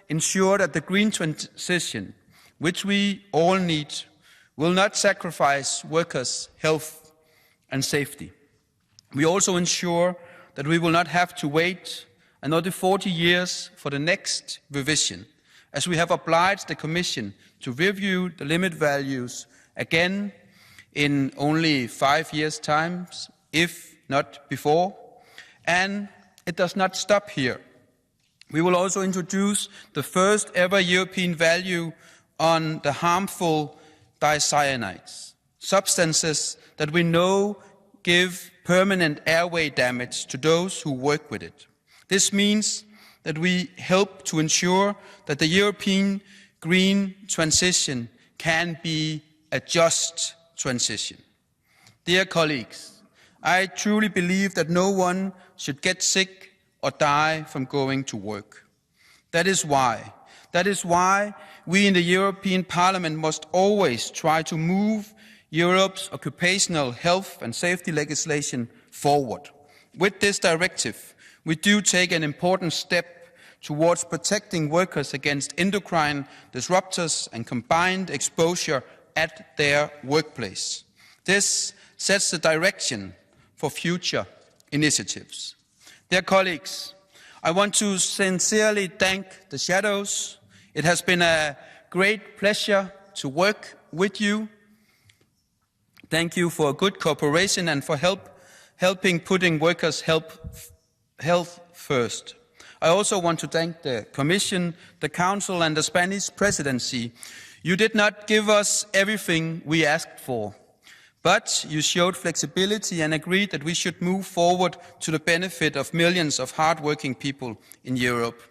ensure that the green transition, which we all need, will not sacrifice workers' health and safety. We also ensure that we will not have to wait another 40 years for the next revision, as we have obliged the Commission to review the limit values again in only 5 years' time, if not before. And it does not stop here. We will also introduce the first ever European value on the harmful dicyanides, substances that we know give permanent airway damage to those who work with it. This means that we help to ensure that the European green transition can be a just transition. Dear colleagues, I truly believe that no one should get sick or die from going to work. That is why we in the European Parliament must always try to move Europe's occupational health and safety legislation forward. With this directive, we do take an important step towards protecting workers against endocrine disruptors and combined exposure at their workplace. This sets the direction for future initiatives. Dear colleagues, I want to sincerely thank the shadows. It has been a great pleasure to work with you. Thank you for good cooperation and for helping putting workers' health first. I also want to thank the Commission, the Council and the Spanish Presidency. You did not give us everything we asked for, but you showed flexibility and agreed that we should move forward to the benefit of millions of hard-working people in Europe.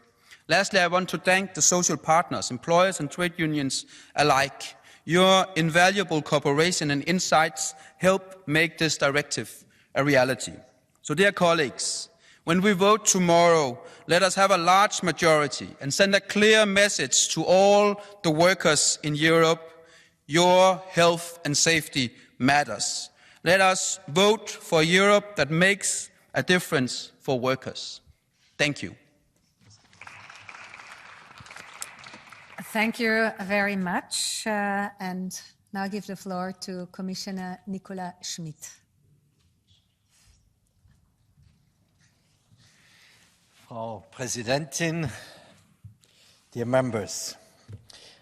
Lastly, I want to thank the social partners, employers and trade unions alike. Your invaluable cooperation and insights help make this directive a reality. So, dear colleagues, When we vote tomorrow, let us have a large majority and send a clear message to all the workers in Europe: your health and safety matters. Let us vote for a Europe that makes a difference for workers. Thank you. Thank you very much. And now I give the floor to Commissioner Nicola Schmid. Frau Präsidentin, dear members.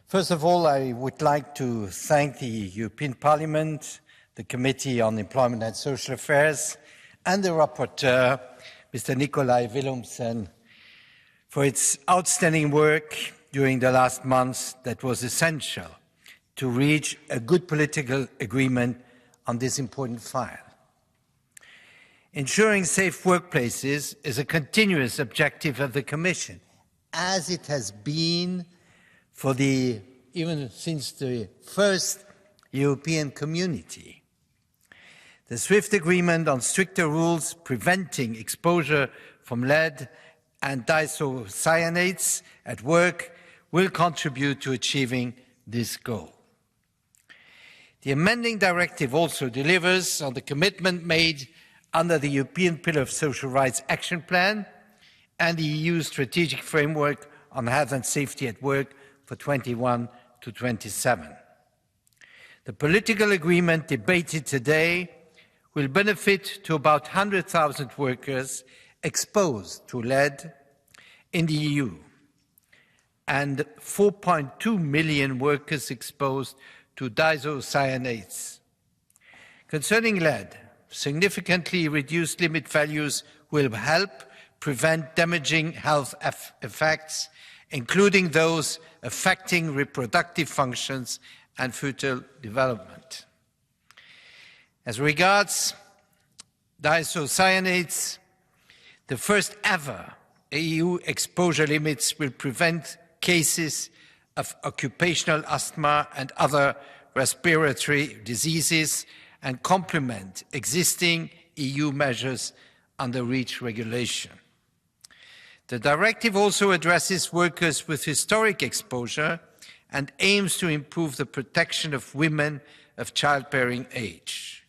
First of all, I would like to thank the European Parliament, the Committee on Employment and Social Affairs, and the rapporteur, Mr. Nikolai Willumsen, for its outstanding work during the last months that was essential to reach a good political agreement on this important file. Ensuring safe workplaces is a continuous objective of the Commission, as it has been even since the first European Community. The swift agreement on stricter rules preventing exposure from lead and diisocyanates at work will contribute to achieving this goal. The amending directive also delivers on the commitment made under the European Pillar of Social Rights Action Plan and the EU Strategic Framework on Health and Safety at Work for 21 to 27. The political agreement debated today will benefit to about 100,000 workers exposed to lead in the EU and 4.2 million workers exposed to diisocyanates. Concerning lead, significantly reduced limit values will help prevent damaging health effects, including those affecting reproductive functions and fetal development. As regards diisocyanates, the first ever EU exposure limits will prevent cases of occupational asthma and other respiratory diseases and complement existing EU measures under REACH regulation. The directive also addresses workers with historic exposure and aims to improve the protection of women of childbearing age.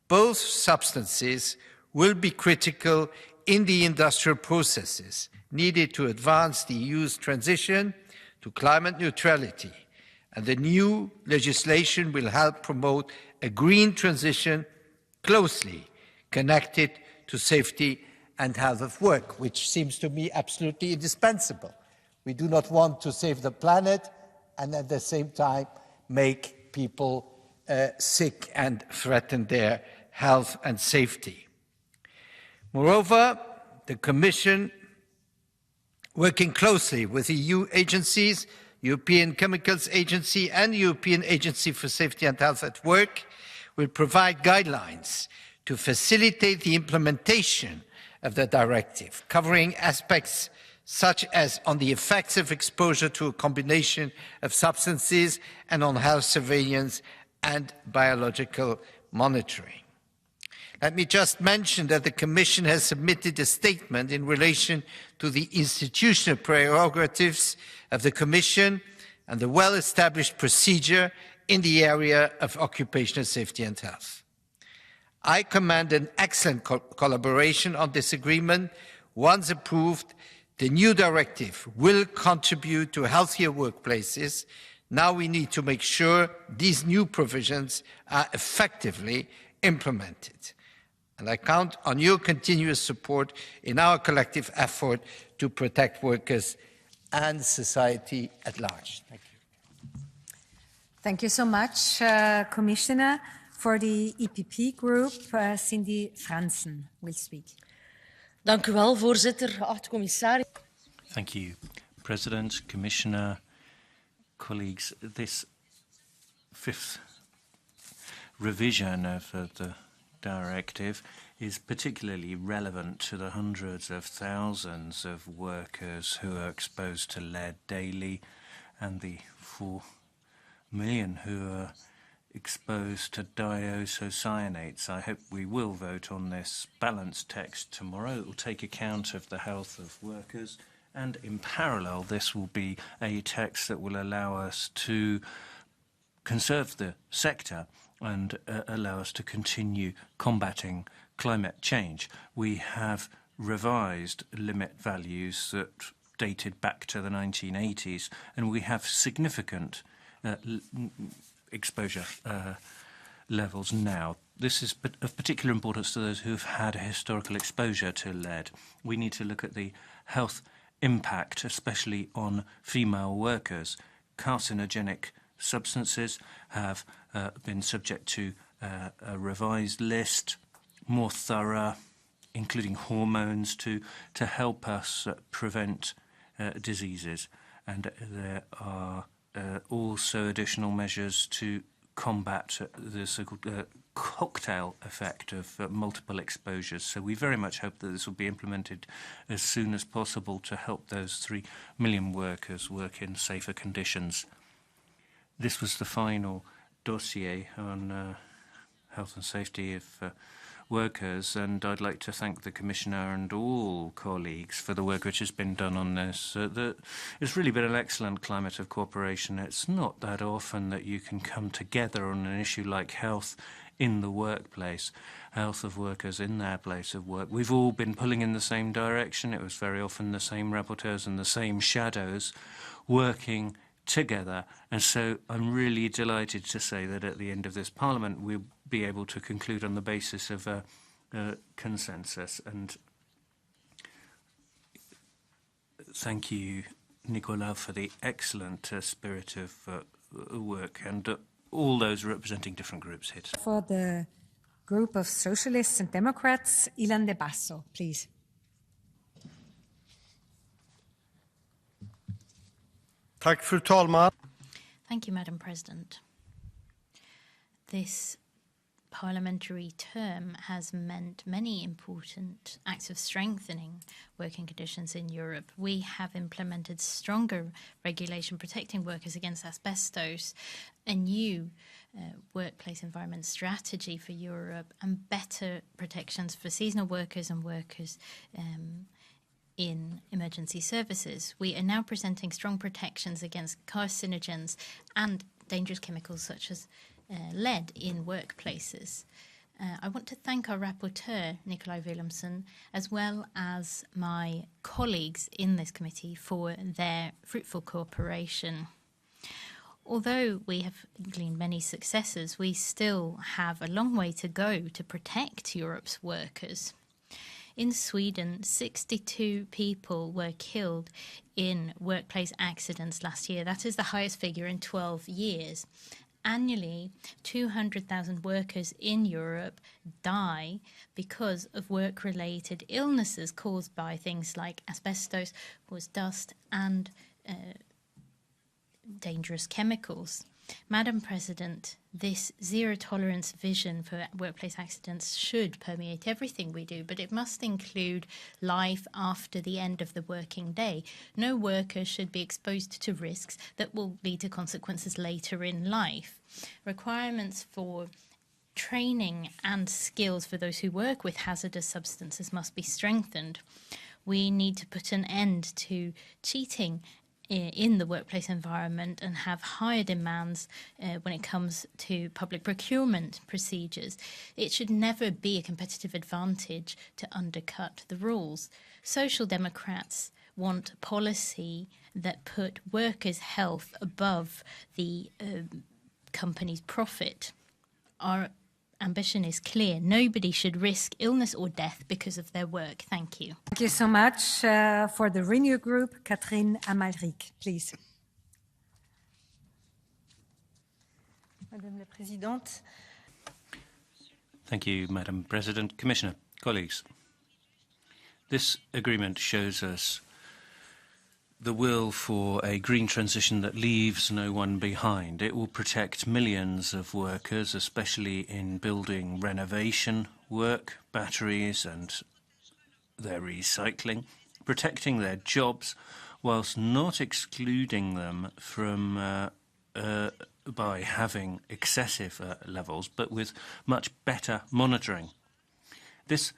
Both substances will be critical in the industrial processes needed to advance the EU's transition to climate neutrality, and the new legislation will help promote a green transition closely connected to safety and health of work, which seems to me absolutely indispensable. We do not want to save the planet and at the same time make people sick and threaten their health and safety. Moreover, the Commission, working closely with EU agencies, European Chemicals Agency and European Agency for Safety and Health at Work, will provide guidelines to facilitate the implementation of the directive, covering aspects such as on the effects of exposure to a combination of substances and on health surveillance and biological monitoring. Let me just mention that the Commission has submitted a statement in relation to the institutional prerogatives of the Commission and the well-established procedure in the area of occupational safety and health. I commend an excellent collaboration on this agreement. Once approved, the new directive will contribute to healthier workplaces. Now we need to make sure these new provisions are effectively implemented. And I count on your continuous support in our collective effort to protect workers and society at large. Thank you. Thank you so much, Commissioner. For the EPP group, Cindy Fransen will speak. Dank u wel, voorzitter, geachte commissaris. Thank you, President, Commissioner, colleagues. This fifth revision of the directive is particularly relevant to the hundreds of thousands of workers who are exposed to lead daily and the 4 million who are exposed to diisocyanates. I hope we will vote on this balanced text tomorrow. It will take account of the health of workers, and in parallel, this will be a text that will allow us to conserve the sector and allow us to continue combating climate change. We have revised limit values that dated back to the 1980s, and we have significant exposure levels now. This is of particular importance to those who have had a historical exposure to lead. We need to look at the health impact, especially on female workers. Carcinogenic substances have been subject to a revised list, more thorough, including hormones, to help us prevent diseases. And there are also additional measures to combat the so-called cocktail effect of multiple exposures. So we very much hope that this will be implemented as soon as possible to help those 3 million workers work in safer conditions. This was the final dossier on health and safety of workers, and I'd like to thank the Commissioner and all colleagues for the work which has been done on this. It's really been an excellent climate of cooperation. It's not that often that you can come together on an issue like health in the workplace, health of workers in their place of work. We've all been pulling in the same direction. It was very often the same rapporteurs and the same shadows working together, and so I'm really delighted to say that at the end of this Parliament we'll be able to conclude on the basis of a consensus. And thank you, Nicolas, for the excellent spirit of work, and all those representing different groups here. For the group of Socialists and Democrats, Ilan de Basso, please. Fru talman. Thank you, Madam President. This parliamentary term has meant many important acts of strengthening working conditions in Europe. We have implemented stronger regulation protecting workers against asbestos, a new workplace environment strategy for Europe, and better protections for seasonal workers and workers in emergency services. We are now presenting strong protections against carcinogens and dangerous chemicals such as lead in workplaces. I want to thank our rapporteur, Nicolai Willumsen, as well as my colleagues in this committee for their fruitful cooperation. Although we have gleaned many successes, we still have a long way to go to protect Europe's workers. In Sweden, 62 people were killed in workplace accidents last year. That is the highest figure in 12 years. Annually, 200,000 workers in Europe die because of work-related illnesses caused by things like asbestos, dust, and dangerous chemicals. Madam President, this zero-tolerance vision for workplace accidents should permeate everything we do, but it must include life after the end of the working day. No worker should be exposed to risks that will lead to consequences later in life. Requirements for training and skills for those who work with hazardous substances must be strengthened. We need to put an end to cheating in the workplace environment and have higher demands when it comes to public procurement procedures. It should never be a competitive advantage to undercut the rules. Social Democrats want a policy that put workers' health above the company's profit. Our ambition is clear. Nobody should risk illness or death because of their work. Thank you. Thank you so much. For the Renew Group, Catherine Amalric, please. Madame la Présidente. Thank you, Madam President. Commissioner, colleagues, this agreement shows us the will for a green transition that leaves no one behind. It will protect millions of workers, especially in building renovation work, batteries and their recycling, protecting their jobs whilst not excluding them from by having excessive levels, but with much better monitoring. This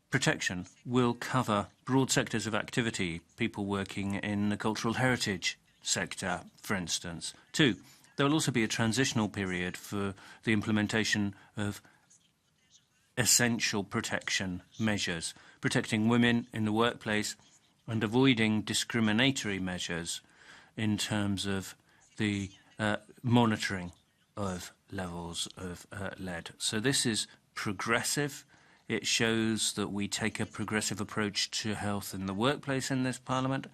protection will cover broad sectors of activity, people working in the cultural heritage sector, for instance. 2, there will also be a transitional period for the implementation of essential protection measures, protecting women in the workplace and avoiding discriminatory measures in terms of the monitoring of levels of lead. So this is progressive. It shows that we take a progressive approach to health in the workplace in this Parliament.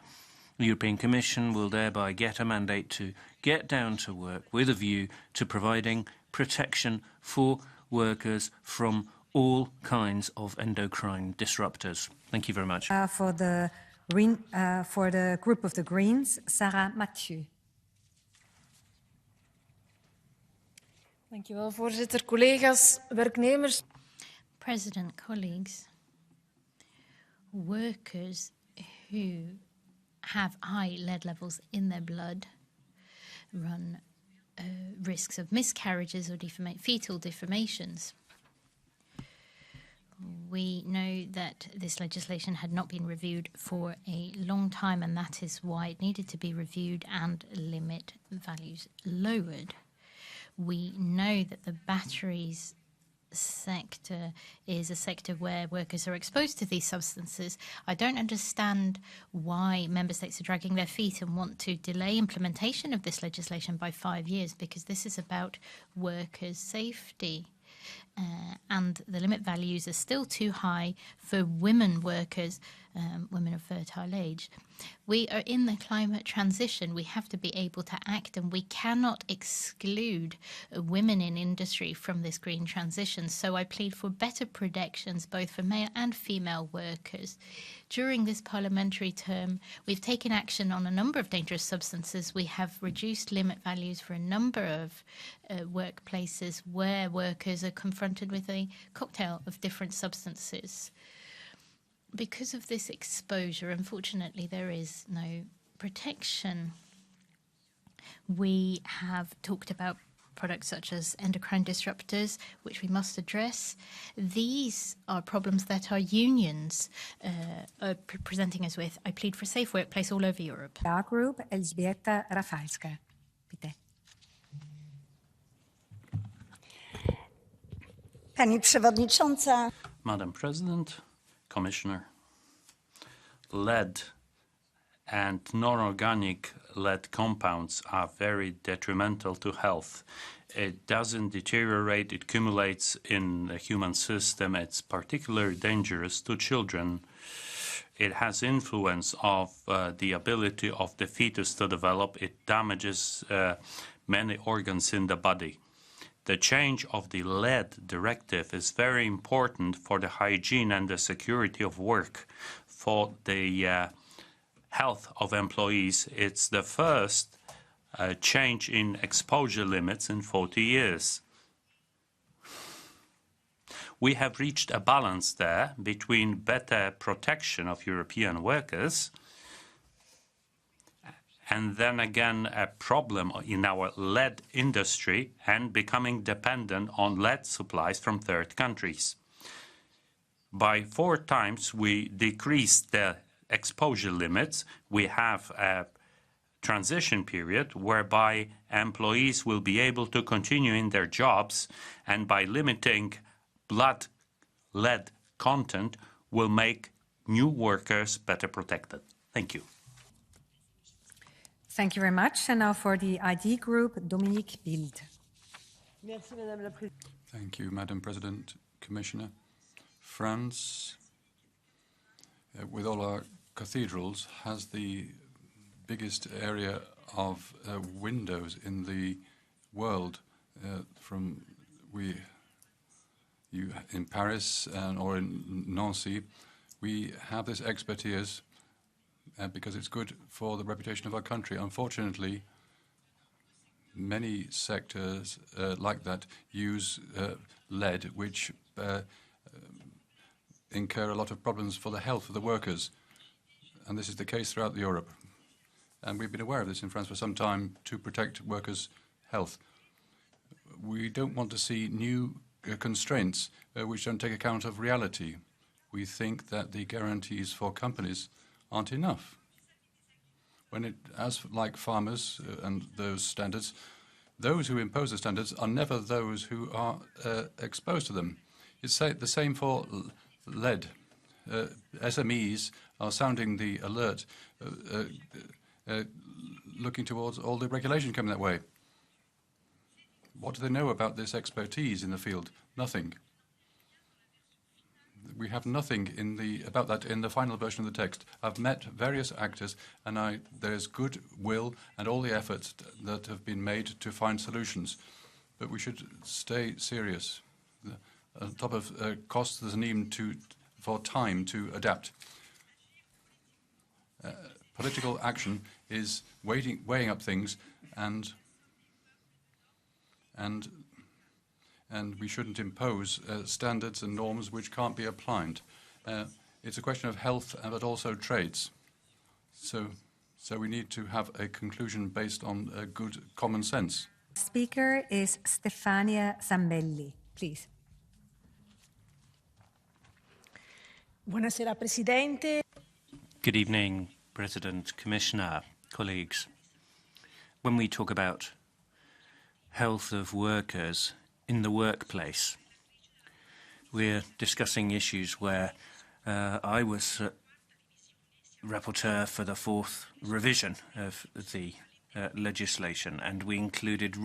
The European Commission will thereby get a mandate to get down to work with a view to providing protection for workers from all kinds of endocrine disruptors. Thank you very much. For the group of the Greens, Sarah Mathieu. Dank u wel, voorzitter. Collega's, werknemers. President, colleagues, workers who have high lead levels in their blood run risks of miscarriages or fetal deformations. We know that this legislation had not been reviewed for a long time, and that is why it needed to be reviewed and limit values lowered. We know that the batteries sector is a sector where workers are exposed to these substances. I don't understand why member states are dragging their feet and want to delay implementation of this legislation by 5 years, because this is about workers' safety. And the limit values are still too high for women workers, women of fertile age. We are in the climate transition. We have to be able to act, and we cannot exclude women in industry from this green transition. So I plead for better protections both for male and female workers. During this parliamentary term, we've taken action on a number of dangerous substances. We have reduced limit values for a number of workplaces where workers are confronted with a cocktail of different substances. Because of this exposure, unfortunately, there is no protection. We have talked about products such as endocrine disruptors, which we must address. These are problems that our unions are presenting us with. I plead for a safe workplace all over Europe. Our group, Elżbieta Rafalska. Bitte. Pani Przewodnicząca. Madam President, Commissioner, lead and non-organic lead compounds are very detrimental to health. It doesn't deteriorate, it accumulates in the human system. It's particularly dangerous to children. It has influence of the ability of the fetus to develop. It damages many organs in the body. The change of the lead directive is very important for the hygiene and the security of work, for the health of employees. It's the first change in exposure limits in 40 years. We have reached a balance there between better protection of European workers and then again a problem in our lead industry and becoming dependent on lead supplies from third countries. By 4 times we decreased the exposure limits. We have a transition period whereby employees will be able to continue in their jobs, and by limiting blood lead content will make new workers better protected. Thank you. Thank you very much. And now for the ID group, Dominique Bild. Thank you, Madam President, Commissioner. France, with all our cathedrals, has the biggest area of windows in the world. In Paris or in Nancy, we have this expertise because it's good for the reputation of our country. Unfortunately, many sectors like that use lead, which incur a lot of problems for the health of the workers. And this is the case throughout Europe. And we've been aware of this in France for some time to protect workers health. We don't want to see new constraints which don't take account of reality. We think that the guarantees for companies aren't enough. As like farmers and those standards, those who impose the standards are never those who are exposed to them. It's the same for lead. SMEs are sounding the alert, looking towards all the regulation coming that way. What do they know about this expertise in the field? Nothing. We have nothing about that in the final version of the text. I've met various actors, and there's good will and all the efforts that have been made to find solutions. But we should stay serious. On top of costs, there's a need for time to adapt. Political action is weighing up things, and we shouldn't impose standards and norms which can't be applied. It's a question of health, but also trades. So we need to have a conclusion based on good common sense. Speaker is Stefania Zambelli, please. Buonasera, Presidente. Good evening, President, Commissioner, colleagues. When we talk about health of workers in the workplace, we're discussing issues where I was rapporteur for the fourth revision of the legislation, and we included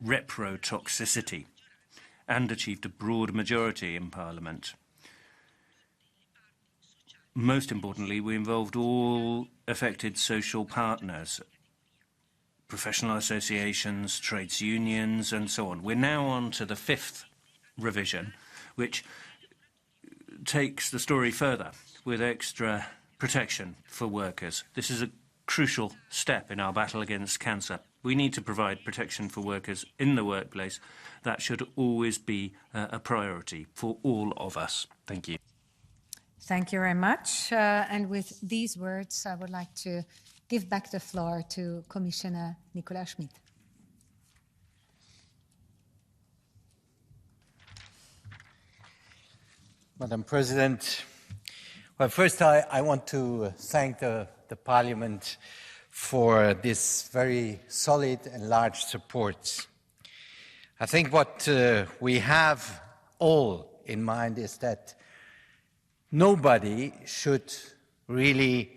reprotoxicity and achieved a broad majority in Parliament. Most importantly, we involved all affected social partners, professional associations, trades unions, and so on. We're now on to the fifth revision, which takes the story further with extra protection for workers. This is a crucial step in our battle against cancer. We need to provide protection for workers in the workplace. That should always be a priority for all of us. Thank you. Thank you very much. And with these words, I would like to give back the floor to Commissioner Nicolas Schmit. Madam President, well, first I want to thank the Parliament for this very solid and large support. I think what we have all in mind is that nobody should really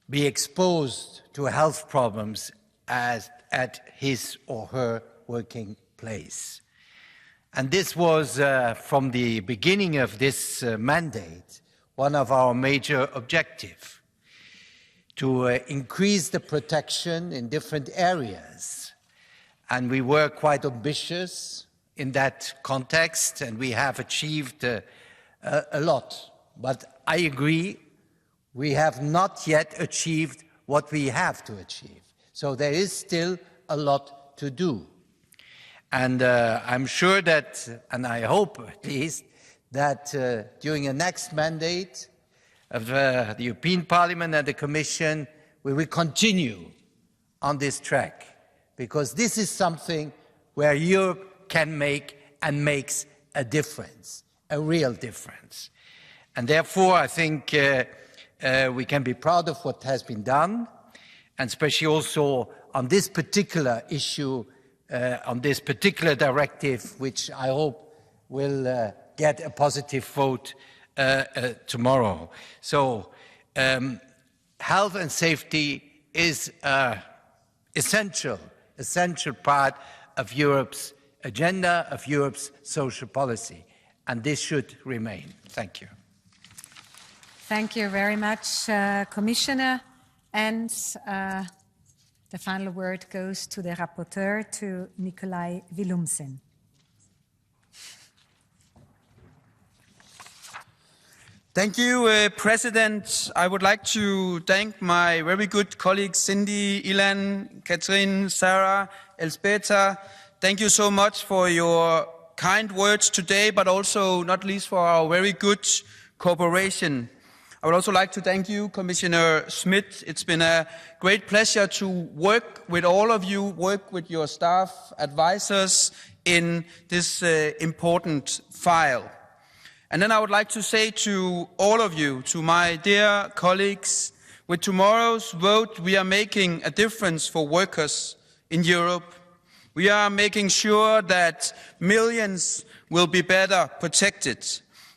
be exposed to health problems at his or her working place. And this was, from the beginning of this mandate, one of our major objectives, to increase the protection in different areas. And we were quite ambitious in that context, and we have achieved a lot. But I agree, we have not yet achieved what we have to achieve. So there is still a lot to do. And I'm sure that, and I hope at least, that during the next mandate of the European Parliament and the Commission, we will continue on this track, because this is something where Europe can make and makes a difference, a real difference. And therefore, I think we can be proud of what has been done, and especially also on this particular issue, on this particular directive, which I hope will get a positive vote tomorrow. So health and safety is an essential part of Europe's agenda, of Europe's social policy, and this should remain. Thank you. Thank you very much, Commissioner. And the final word goes to the rapporteur, to Nikolai Willumsen. Thank you, President. I would like to thank my very good colleagues, Cindy, Ilan, Catherine, Sarah, Elspeta. Thank you so much for your kind words today, but also not least for our very good cooperation. I would also like to thank you, Commissioner Schmidt. It's been a great pleasure to work with all of you, work with your staff, advisors in this important file. And then I would like to say to all of you, to my dear colleagues, with tomorrow's vote, we are making a difference for workers in Europe. We are making sure that millions will be better protected.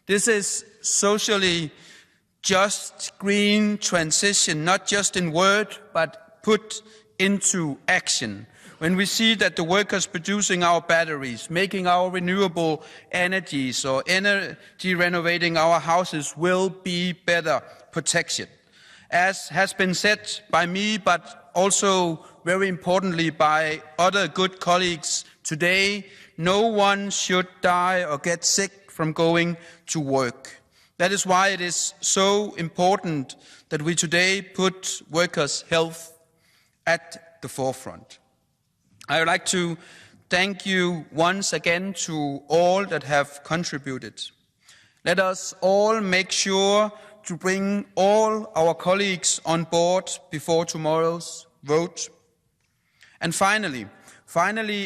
This is socially just green transition, not just in word, but put into action. When we see that the workers producing our batteries, making our renewable energies or energy renovating our houses will be better protection. As has been said by me, but also very importantly by other good colleagues today, no one should die or get sick from going to work. That is why it is so important that we today put workers' health at the forefront. I would like to thank you once again to all that have contributed. Let us all make sure to bring all our colleagues on board before tomorrow's vote. And finally,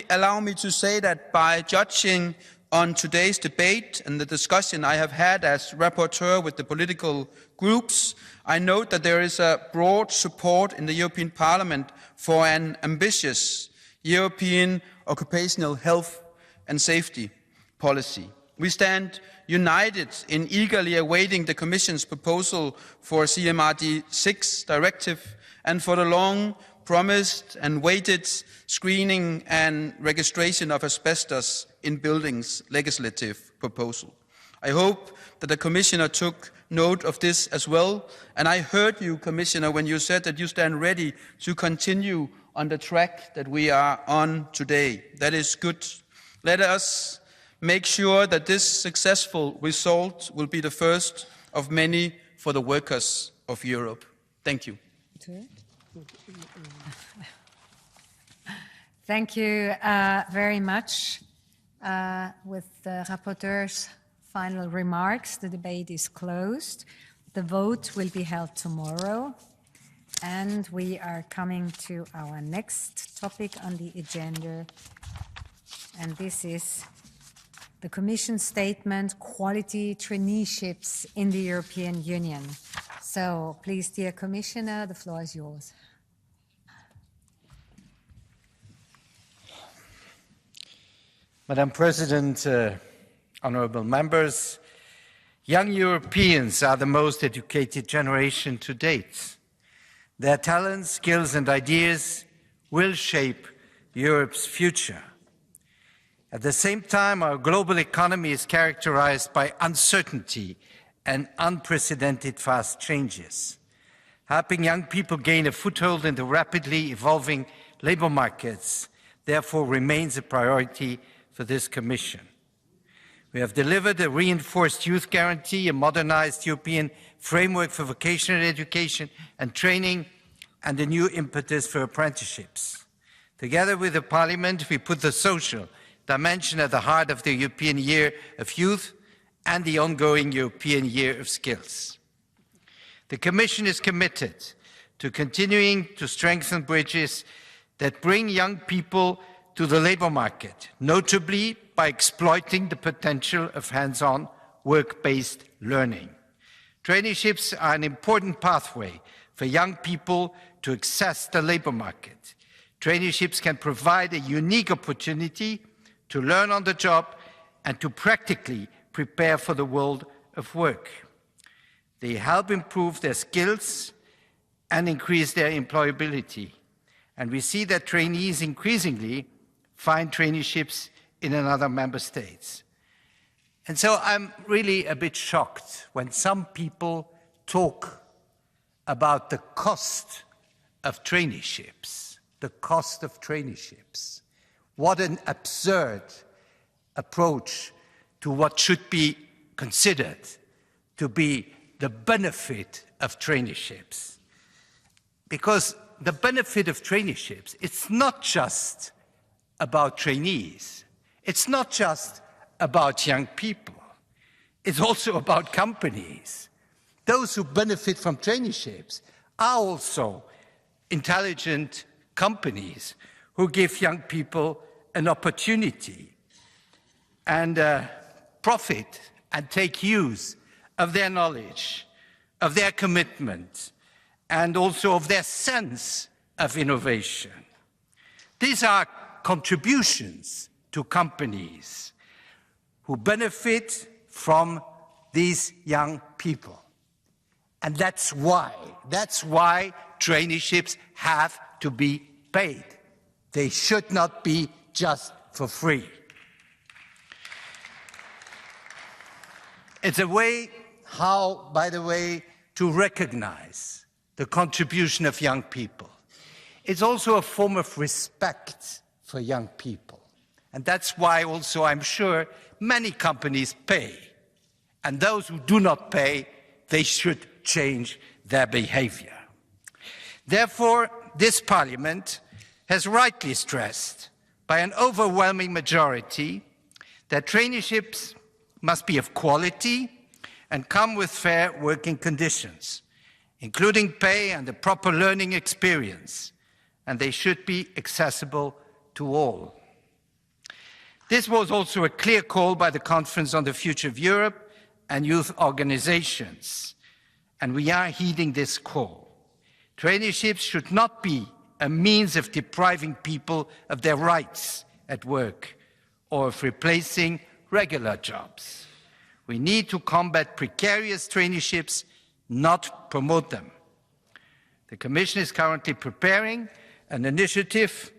allow me to say that by judging on today's debate and the discussion I have had as rapporteur with the political groups, I note that there is a broad support in the European Parliament for an ambitious European occupational health and safety policy. We stand united in eagerly awaiting the Commission's proposal for a CMRD6 directive and for the long promised and waited screening and registration of asbestos in buildings legislative proposal. I hope that the Commissioner took note of this as well, and I heard you, Commissioner, when you said that you stand ready to continue on the track that we are on today. That is good. Let us make sure that this successful result will be the first of many for the workers of Europe. Thank you. Thank you very much. With the rapporteur's final remarks, the debate is closed. The vote will be held tomorrow. And we are coming to our next topic on the agenda. And this is the Commission statement, Quality Traineeships in the European Union. So please, dear Commissioner, the floor is yours. Madam President, honourable members, young Europeans are the most educated generation to date. Their talents, skills and ideas will shape Europe's future. At the same time, our global economy is characterized by uncertainty and unprecedented fast changes. Helping young people gain a foothold in the rapidly evolving labour markets therefore remains a priority for this Commission. We have delivered a reinforced youth guarantee, a modernized European framework for vocational education and training, and a new impetus for apprenticeships. Together with the Parliament, we put the social dimension at the heart of the European Year of Youth and the ongoing European Year of Skills. The Commission is committed to continuing to strengthen bridges that bring young people to the labour market, notably by exploiting the potential of hands-on work-based learning. Traineeships are an important pathway for young people to access the labour market. Traineeships can provide a unique opportunity to learn on the job and to practically prepare for the world of work. They help improve their skills and increase their employability. And we see that trainees increasingly find traineeships in another member states. And so I'm really a bit shocked when some people talk about the cost of traineeships, the cost of traineeships. What an absurd approach to what should be considered to be the benefit of traineeships. Because the benefit of traineeships, it's not just about trainees. It's not just about young people. It's also about companies. those who benefit from traineeships are also intelligent companies who give young people an opportunity and profit and take use of their knowledge, of their commitment, and also of their sense of innovation. These are contributions to companies who benefit from these young people. And that's why traineeships have to be paid. They should not be just for free. It's a way how, by the way, to recognize the contribution of young people. It's also a form of respect for young people. And that's why also I'm sure many companies pay. And those who do not pay, they should change their behavior. Therefore, this Parliament has rightly stressed by an overwhelming majority that traineeships must be of quality and come with fair working conditions, including pay and a proper learning experience, and they should be accessible to all. This was also a clear call by the Conference on the Future of Europe and youth organizations, and we are heeding this call. Traineeships should not be a means of depriving people of their rights at work or of replacing regular jobs. We need to combat precarious traineeships, not promote them. The Commission is currently preparing an initiative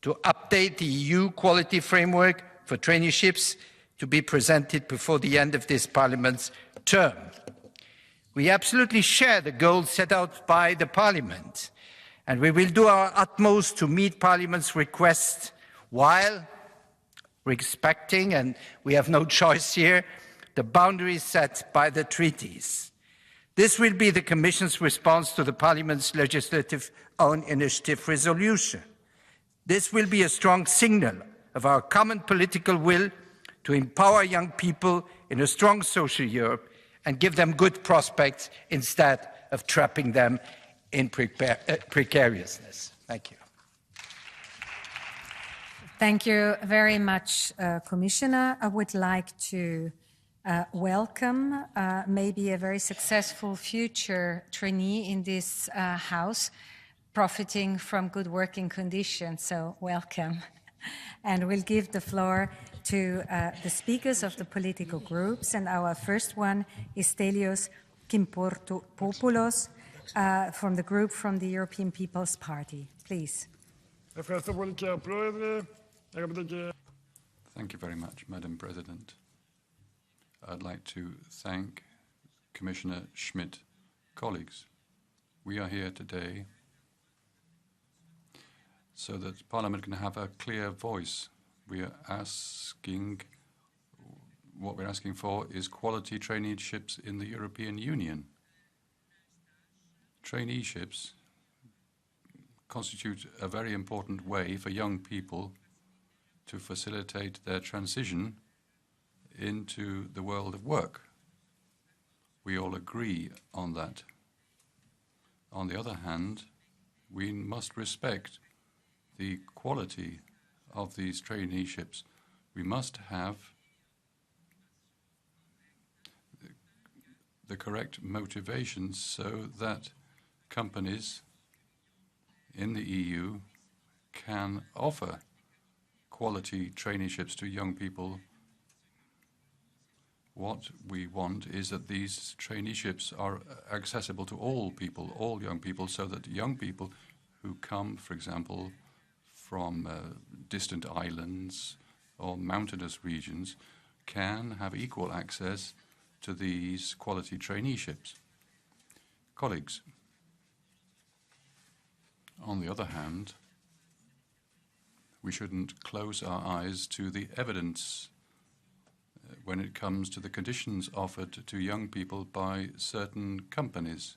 to update the EU quality framework for traineeships to be presented before the end of this Parliament's term. We absolutely share the goals set out by the Parliament, and we will do our utmost to meet Parliament's request while respecting, and we have no choice here, the boundaries set by the treaties. This will be the Commission's response to the Parliament's legislative own initiative resolution. This will be a strong signal of our common political will to empower young people in a strong social Europe and give them good prospects instead of trapping them in precariousness. Thank you. Thank you very much, Commissioner. I would like to welcome maybe a very successful future trainee in this House, profiting from good working conditions, so welcome. And we'll give the floor to the speakers of the political groups, and our first one is Stelios Kimportopoulos from the group from the European People's Party. Please. Thank you very much, Madam President. I'd like to thank Commissioner Schmidt. Colleagues, we are here today so that Parliament can have a clear voice. What we're asking for is quality traineeships in the European Union. Traineeships constitute a very important way for young people to facilitate their transition into the world of work. We all agree on that. On the other hand, we must respect the quality of these traineeships. We must have the correct motivations so that companies in the EU can offer quality traineeships to young people. What we want is that these traineeships are accessible to all people, all young people, so that young people who come, for example, from distant islands or mountainous regions can have equal access to these quality traineeships. Colleagues, on the other hand, we shouldn't close our eyes to the evidence when it comes to the conditions offered to young people by certain companies.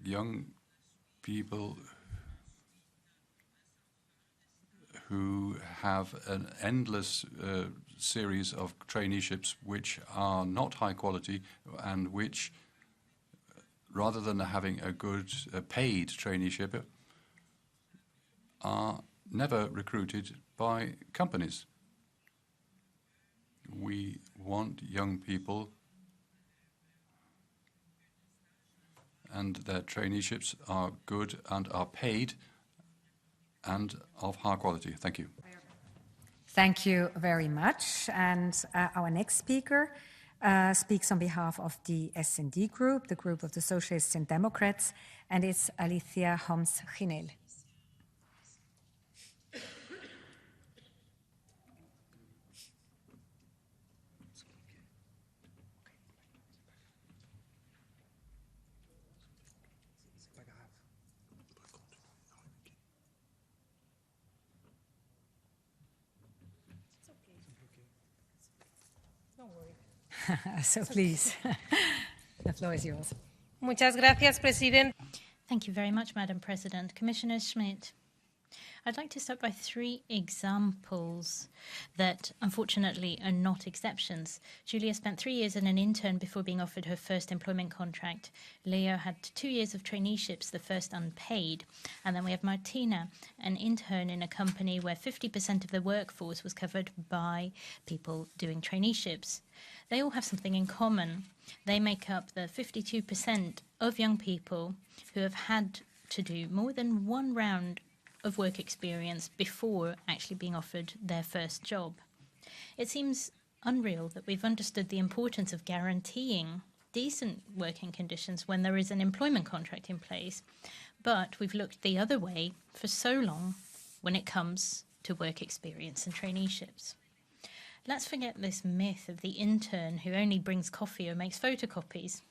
Young people who have an endless series of traineeships which are not high quality and which, rather than having a good paid traineeship, are never recruited by companies. We want young people, and their traineeships are good and are paid and of high quality. Thank you. Thank you very much. And our next speaker speaks on behalf of the S&D group, the group of the Socialists and Democrats, and it's Alicia Homs-Ginel. So please, the floor is yours. Muchas gracias, President. Thank you very much, Madam President. Commissioner Schmidt, I'd like to start by 3 examples that unfortunately are not exceptions. Julia spent 3 years as an intern before being offered her first employment contract. Leo had 2 years of traineeships, the first unpaid. And then we have Martina, an intern in a company where 50% of the workforce was covered by people doing traineeships. They all have something in common. They make up the 52% of young people who have had to do more than 1 round of work experience before actually being offered their first job. It seems unreal that we've understood the importance of guaranteeing decent working conditions when there is an employment contract in place, but we've looked the other way for so long when it comes to work experience and traineeships. Let's forget this myth of the intern who only brings coffee or makes photocopies.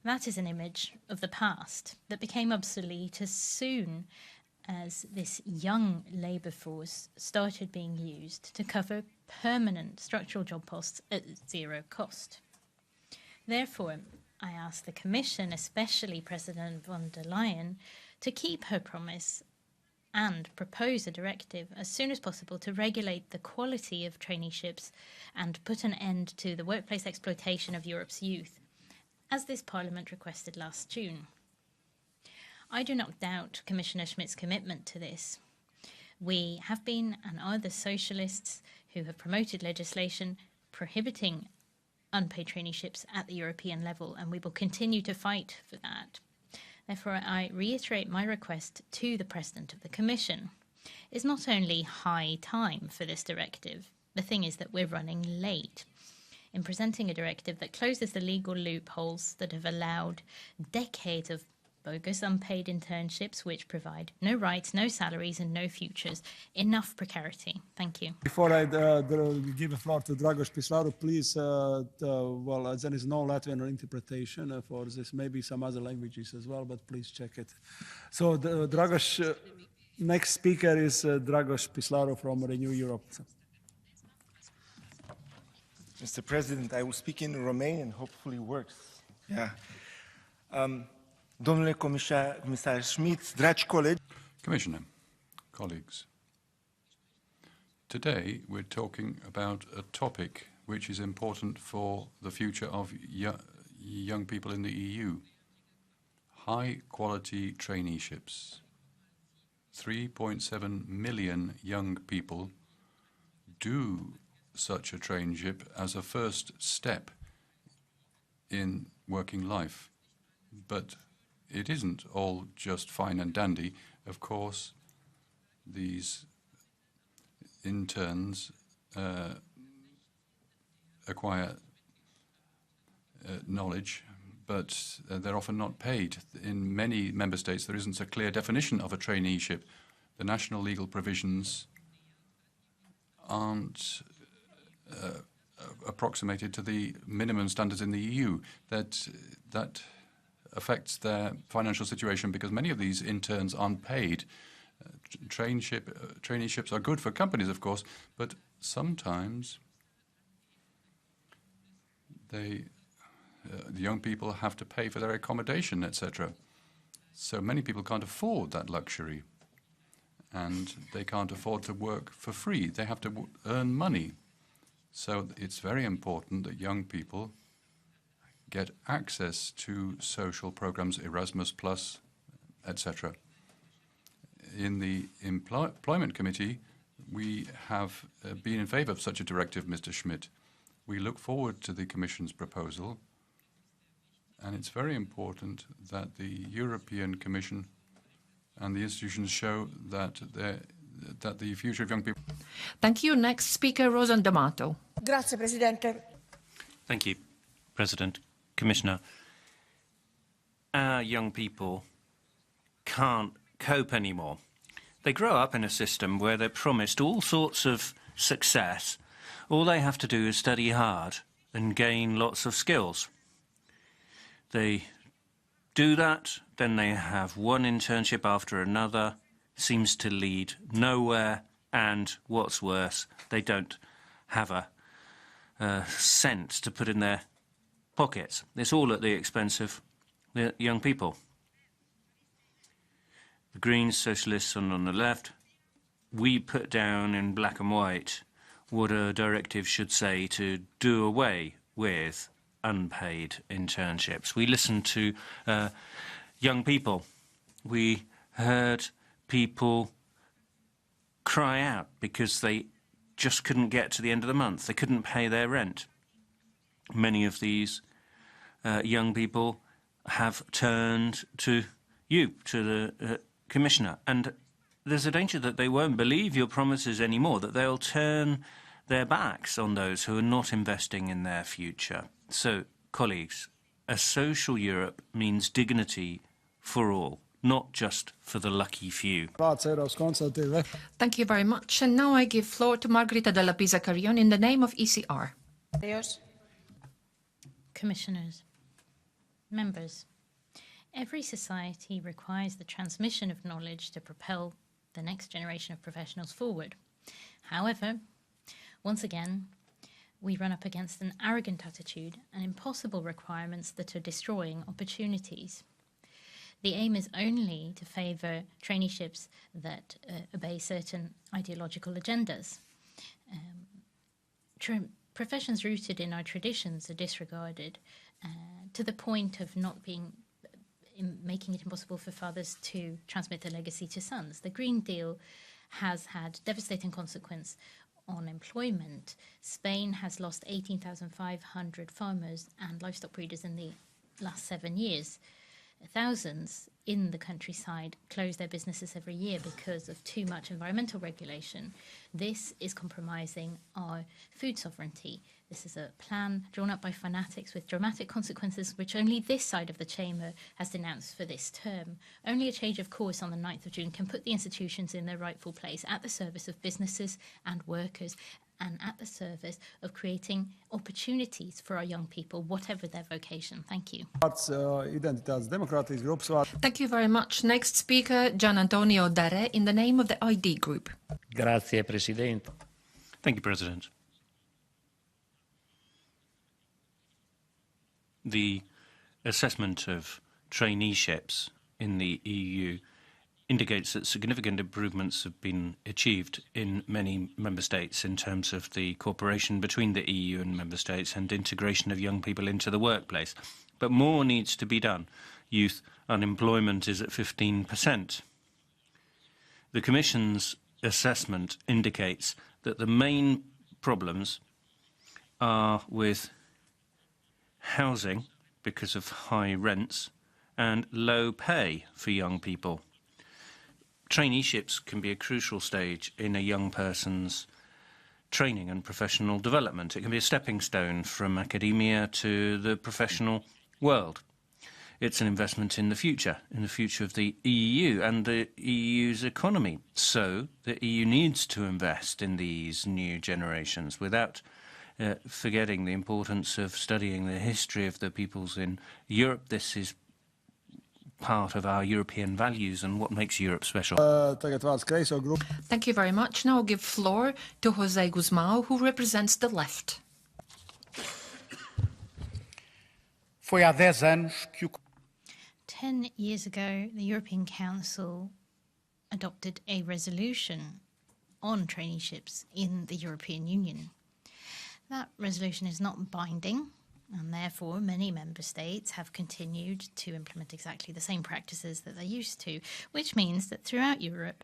That is an image of the past that became obsolete as soon as this young labour force started being used to cover permanent structural job posts at 0 cost. Therefore, I ask the Commission, especially President von der Leyen, to keep her promise and propose a directive as soon as possible to regulate the quality of traineeships and put an end to the workplace exploitation of Europe's youth, as this Parliament requested last June. I do not doubt Commissioner Schmidt's commitment to this. We have been and are the socialists who have promoted legislation prohibiting unpaid traineeships at the European level, and we will continue to fight for that. Therefore, I reiterate my request to the President of the Commission. It's not only high time for this directive, the thing is that we're running late in presenting a directive that closes the legal loopholes that have allowed decades of bogus unpaid internships which provide no rights, no salaries and no futures. Enough precarity. Thank you. Before I give the floor to Dragos Pislaru, please, well, there is no Latvian interpretation for this, maybe some other languages as well, but please check it. So Dragos, next speaker is Dragos Pislaru from Renew Europe. Mr. President, I will speak in Romanian, hopefully works. Yeah. Domnule Comisar Schmidt, dragi colegi. Commissioner, colleagues, today we're talking about a topic which is important for the future of young people in the EU. High-quality traineeships. 3.7 million young people do such a traineeship as a first step in working life. But it isn't all just fine and dandy. Of course, these interns acquire knowledge, but they're often not paid. In many member states, there isn't a clear definition of a traineeship. The national legal provisions aren't approximated to the minimum standards in the EU. That affects their financial situation because many of these interns aren't paid. Traineeships are good for companies, of course, but sometimes the young people have to pay for their accommodation, etc. So many people can't afford that luxury. and they can't afford to work for free. They have to earn money. So it's very important that young people get access to social programs, Erasmus+, etc. In the Employment Committee, we have been in favour of such a directive, Mr. Schmidt. We look forward to the Commission's proposal, and it's very important that the European Commission and the institutions show that the future of young people... Thank you. Next speaker, Rosa D'Amato. Grazie, Presidente. Thank you, President, Commissioner. Our young people can't cope anymore. They grow up in a system where they're promised all sorts of success. All they have to do is study hard and gain lots of skills. They do that, then they have one internship after another, seems to lead nowhere, and what's worse, they don't have a cent to put in their pockets. It's all at the expense of the young people. The Greens, Socialists on the left, we put down in black and white what a directive should say to do away with unpaid internships. We listened to young people. We heard people cry out because they just couldn't get to the end of the month. They couldn't pay their rent. Many of these young people have turned to you, to the Commissioner, and there's a danger that they won't believe your promises anymore, that they'll turn their backs on those who are not investing in their future. So, colleagues, a social Europe means dignity for all, not just for the lucky few. Thank you very much. And now I give floor to Margherita Della Pisa Carrion in the name of ECR. Commissioners, members, every society requires the transmission of knowledge to propel the next generation of professionals forward. However, once again, we run up against an arrogant attitude and impossible requirements that are destroying opportunities. The aim is only to favour traineeships that obey certain ideological agendas. Professions rooted in our traditions are disregarded to the point of not being making it impossible for fathers to transmit their legacy to sons. The Green Deal has had devastating consequence on employment. Spain has lost 18,500 farmers and livestock breeders in the last 7 years. Thousands in the countryside close their businesses every year because of too much environmental regulation. This is compromising our food sovereignty. This is a plan drawn up by fanatics with dramatic consequences which only this side of the chamber has denounced for this term. Only a change of course on the 9th of June can put the institutions in their rightful place at the service of businesses and workers and at the service of creating opportunities for our young people, whatever their vocation. Thank you. Thank you very much. Next speaker, Gian Antonio Dare, in the name of the ID Group. Grazie, Presidente. Thank you, President. The assessment of traineeships in the EU indicates that significant improvements have been achieved in many member states in terms of the cooperation between the EU and member states and integration of young people into the workplace. But more needs to be done. Youth unemployment is at 15%. The Commission's assessment indicates that the main problems are with housing because of high rents and low pay for young people. Traineeships can be a crucial stage in a young person's training and professional development. It can be a stepping stone from academia to the professional world. It's an investment in the future of the EU and the EU's economy. So the EU needs to invest in these new generations without forgetting the importance of studying the history of the peoples in Europe. This is part of our European values and what makes Europe special. Thank you very much. Now I'll give floor to José Guzmão, who represents the left. Foi há 10 anos que 10 years ago, the European Council adopted a resolution on traineeships in the European Union. That resolution is not binding, and therefore many member states have continued to implement exactly the same practices that they used to, which means that throughout Europe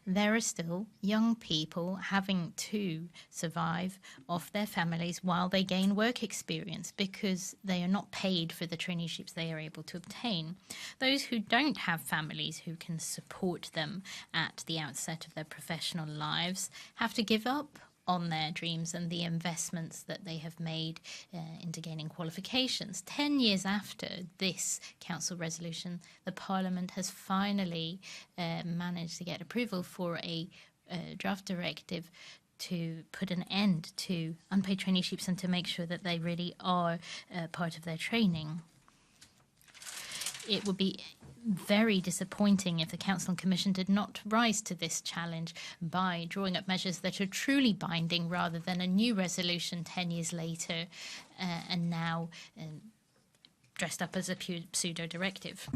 there are still young people having to survive off their families while they gain work experience because they are not paid for the traineeships they are able to obtain. Those who don't have families who can support them at the outset of their professional lives have to give up on their dreams and the investments that they have made into gaining qualifications. 10 years after this council resolution, the Parliament has finally managed to get approval for a draft directive to put an end to unpaid traineeships and to make sure that they really are part of their training. It would be very disappointing if the Council and Commission did not rise to this challenge by drawing up measures that are truly binding rather than a new resolution 10 years later and now dressed up as a pseudo-directive.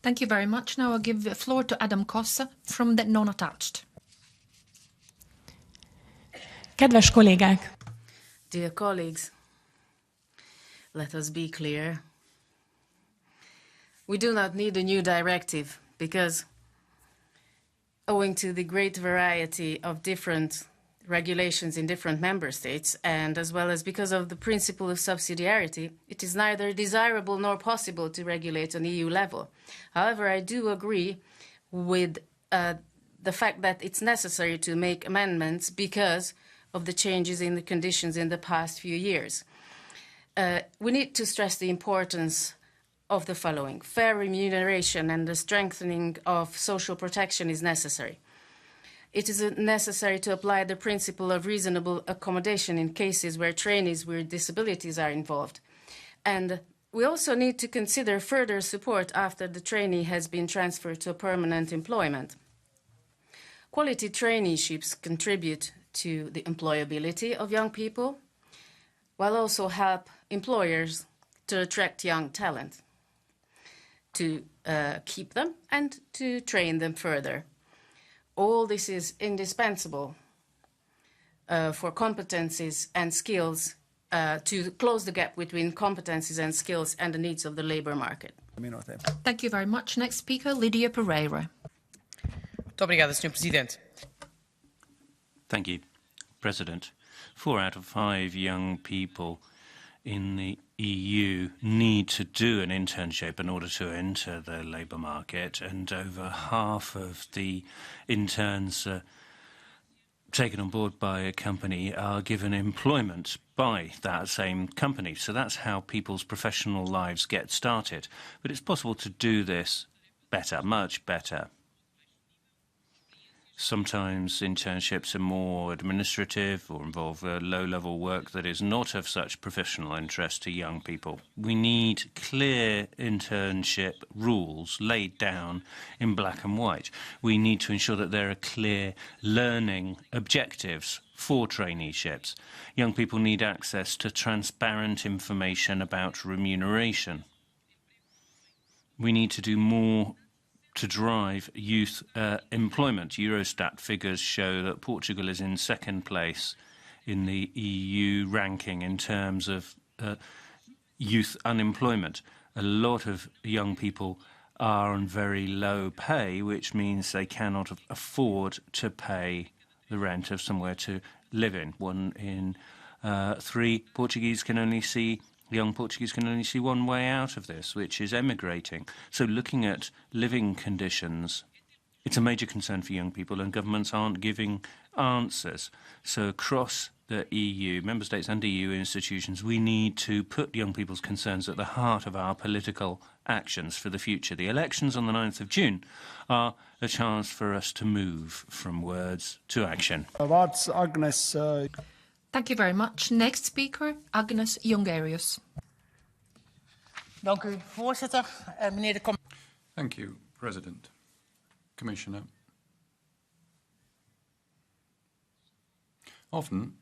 Thank you very much. Now I'll give the floor to Adam Kossa from the non-attached. Kedves kollégák! Dear colleagues, let us be clear. We do not need a new directive because, owing to the great variety of different regulations in different member states, and as well as because of the principle of subsidiarity, it is neither desirable nor possible to regulate on EU level. However, I do agree with the fact that it's necessary to make amendments because of the changes in the conditions in the past few years. We need to stress the importance of the following. Fair remuneration and the strengthening of social protection is necessary. It is necessary to apply the principle of reasonable accommodation in cases where trainees with disabilities are involved. And we also need to consider further support after the trainee has been transferred to permanent employment. Quality traineeships contribute to the employability of young people, while also help employers to attract young talent, to keep them and to train them further. All this is indispensable for competencies and skills to close the gap between competencies and skills and the needs of the labour market. Thank you very much. Next speaker, Lydia Pereira. Muito obrigada, Sr. Presidente. Thank you, President. 4 out of 5 young people in the EU need to do an internship in order to enter the labour market, and over half of the interns taken on board by a company are given employment by that same company. So that's how people's professional lives get started. But it's possible to do this better, much better. Sometimes internships are more administrative or involve low-level work that is not of such professional interest to young people. We need clear internship rules laid down in black and white. We need to ensure that there are clear learning objectives for traineeships. Young people need access to transparent information about remuneration. We need to do more to drive youth employment. Eurostat figures show that Portugal is in 2nd place in the EU ranking in terms of youth unemployment. A lot of young people are on very low pay, which means they cannot afford to pay the rent of somewhere to live in. 1 in 3 young Portuguese can only see one way out of this, which is emigrating. So looking at living conditions, it's a major concern for young people, and governments aren't giving answers. So across the EU, member states and EU institutions, we need to put young people's concerns at the heart of our political actions for the future. The elections on the 9th of June are a chance for us to move from words to action. Agnes. Thank you very much. Next speaker, Agnes Jongerius. Dank u, voorzitter. Meneer de Thank you, President. Commissioner. Often,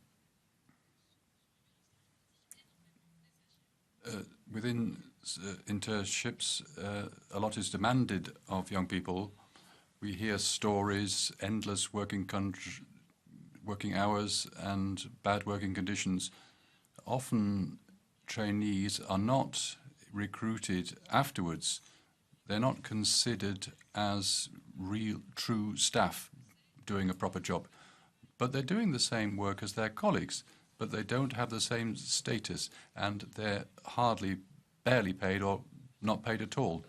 within internships, a lot is demanded of young people We hear stories, endless working hours and bad working conditions. Often trainees are not recruited afterwards. They're not considered as real, true staff doing a proper job. But they're doing the same work as their colleagues, but they don't have the same status, and they're barely paid or not paid at all.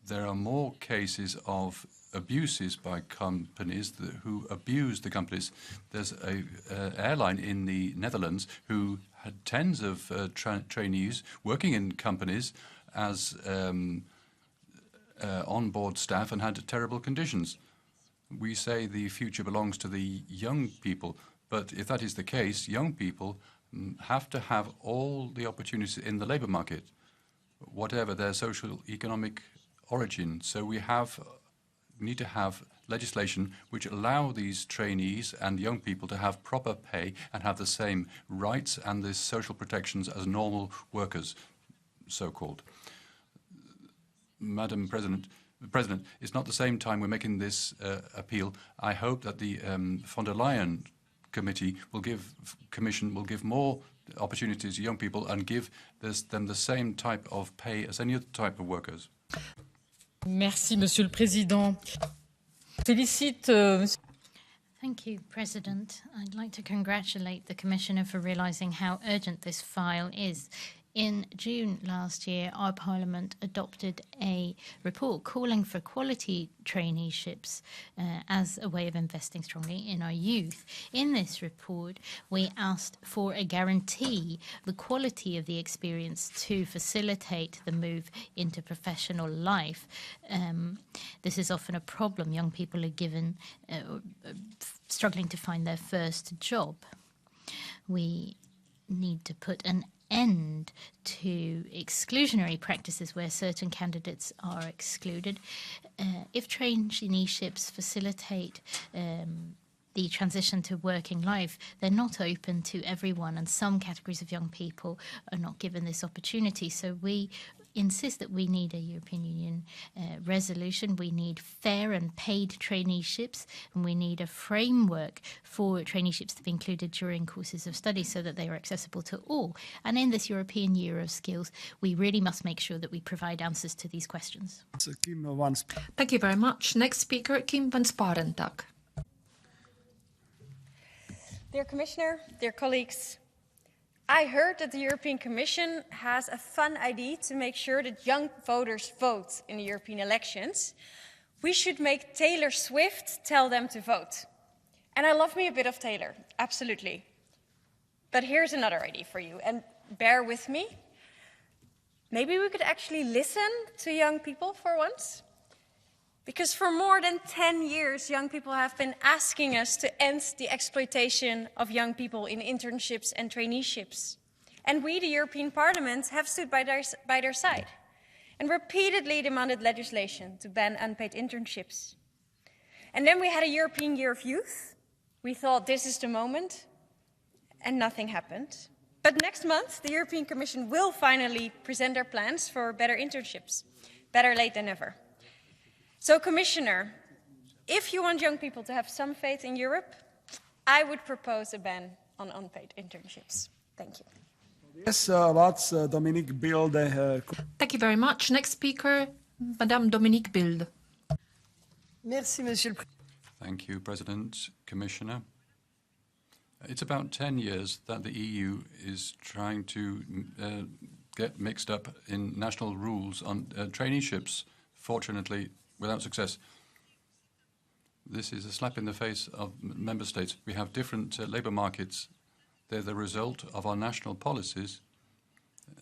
There are more cases of abuses by companies who abuse the companies. There's an airline in the Netherlands who had tens of trainees working in companies as on-board staff and had terrible conditions. We say the future belongs to the young people, but if that is the case, young people have to have all the opportunities in the labour market, whatever their social economic origin. So we need to have legislation which allow these trainees and young people to have proper pay and have the same rights and the social protections as normal workers, so-called. Madam President, it's not the same time we're making this appeal. I hope that the von der Leyen Commission will give more opportunities to young people and give them the same type of pay as any other type of workers. Merci, Monsieur le Président. Félicite. Thank you, President. I'd like to congratulate the Commissioner for realising how urgent this file is. In June last year, our Parliament adopted a report calling for quality traineeships as a way of investing strongly in our youth. In this report, we asked for a guarantee the quality of the experience to facilitate the move into professional life. This is often a problem. Young people are struggling to find their first job. We need to put an end to exclusionary practices where certain candidates are excluded. If traineeships facilitate the transition to working life, they're not open to everyone, and some categories of young people are not given this opportunity. So we insist that we need a European Union resolution. We need fair and paid traineeships, and we need a framework for traineeships to be included during courses of study so that they are accessible to all. And in this European Year of Skills, we really must make sure that we provide answers to these questions. Thank you very much. Next speaker, Kim van Sparentak. Dear Commissioner, dear colleagues, I heard that the European Commission has a fun idea to make sure that young voters vote in the European elections. We should make Taylor Swift tell them to vote. And I love me a bit of Taylor, absolutely. But here's another idea for you, and bear with me. Maybe we could actually listen to young people for once. Because for more than 10 years, young people have been asking us to end the exploitation of young people in internships and traineeships. And we, the European Parliament, have stood by their side and repeatedly demanded legislation to ban unpaid internships. And then we had a European Year of Youth. We thought this is the moment, and nothing happened. But next month, the European Commission will finally present their plans for better internships. Better late than never. So, Commissioner, if you want young people to have some faith in Europe, I would propose a ban on unpaid internships. Thank you. Yes, lots, Dominique Bild. Thank you very much. Next speaker, Madame Dominique Bild. Merci, Monsieur le Président. Thank you, President, Commissioner. It's about 10 years that the EU is trying to get mixed up in national rules on traineeships, fortunately without success. This is a slap in the face of member states. We have different labour markets. They're the result of our national policies,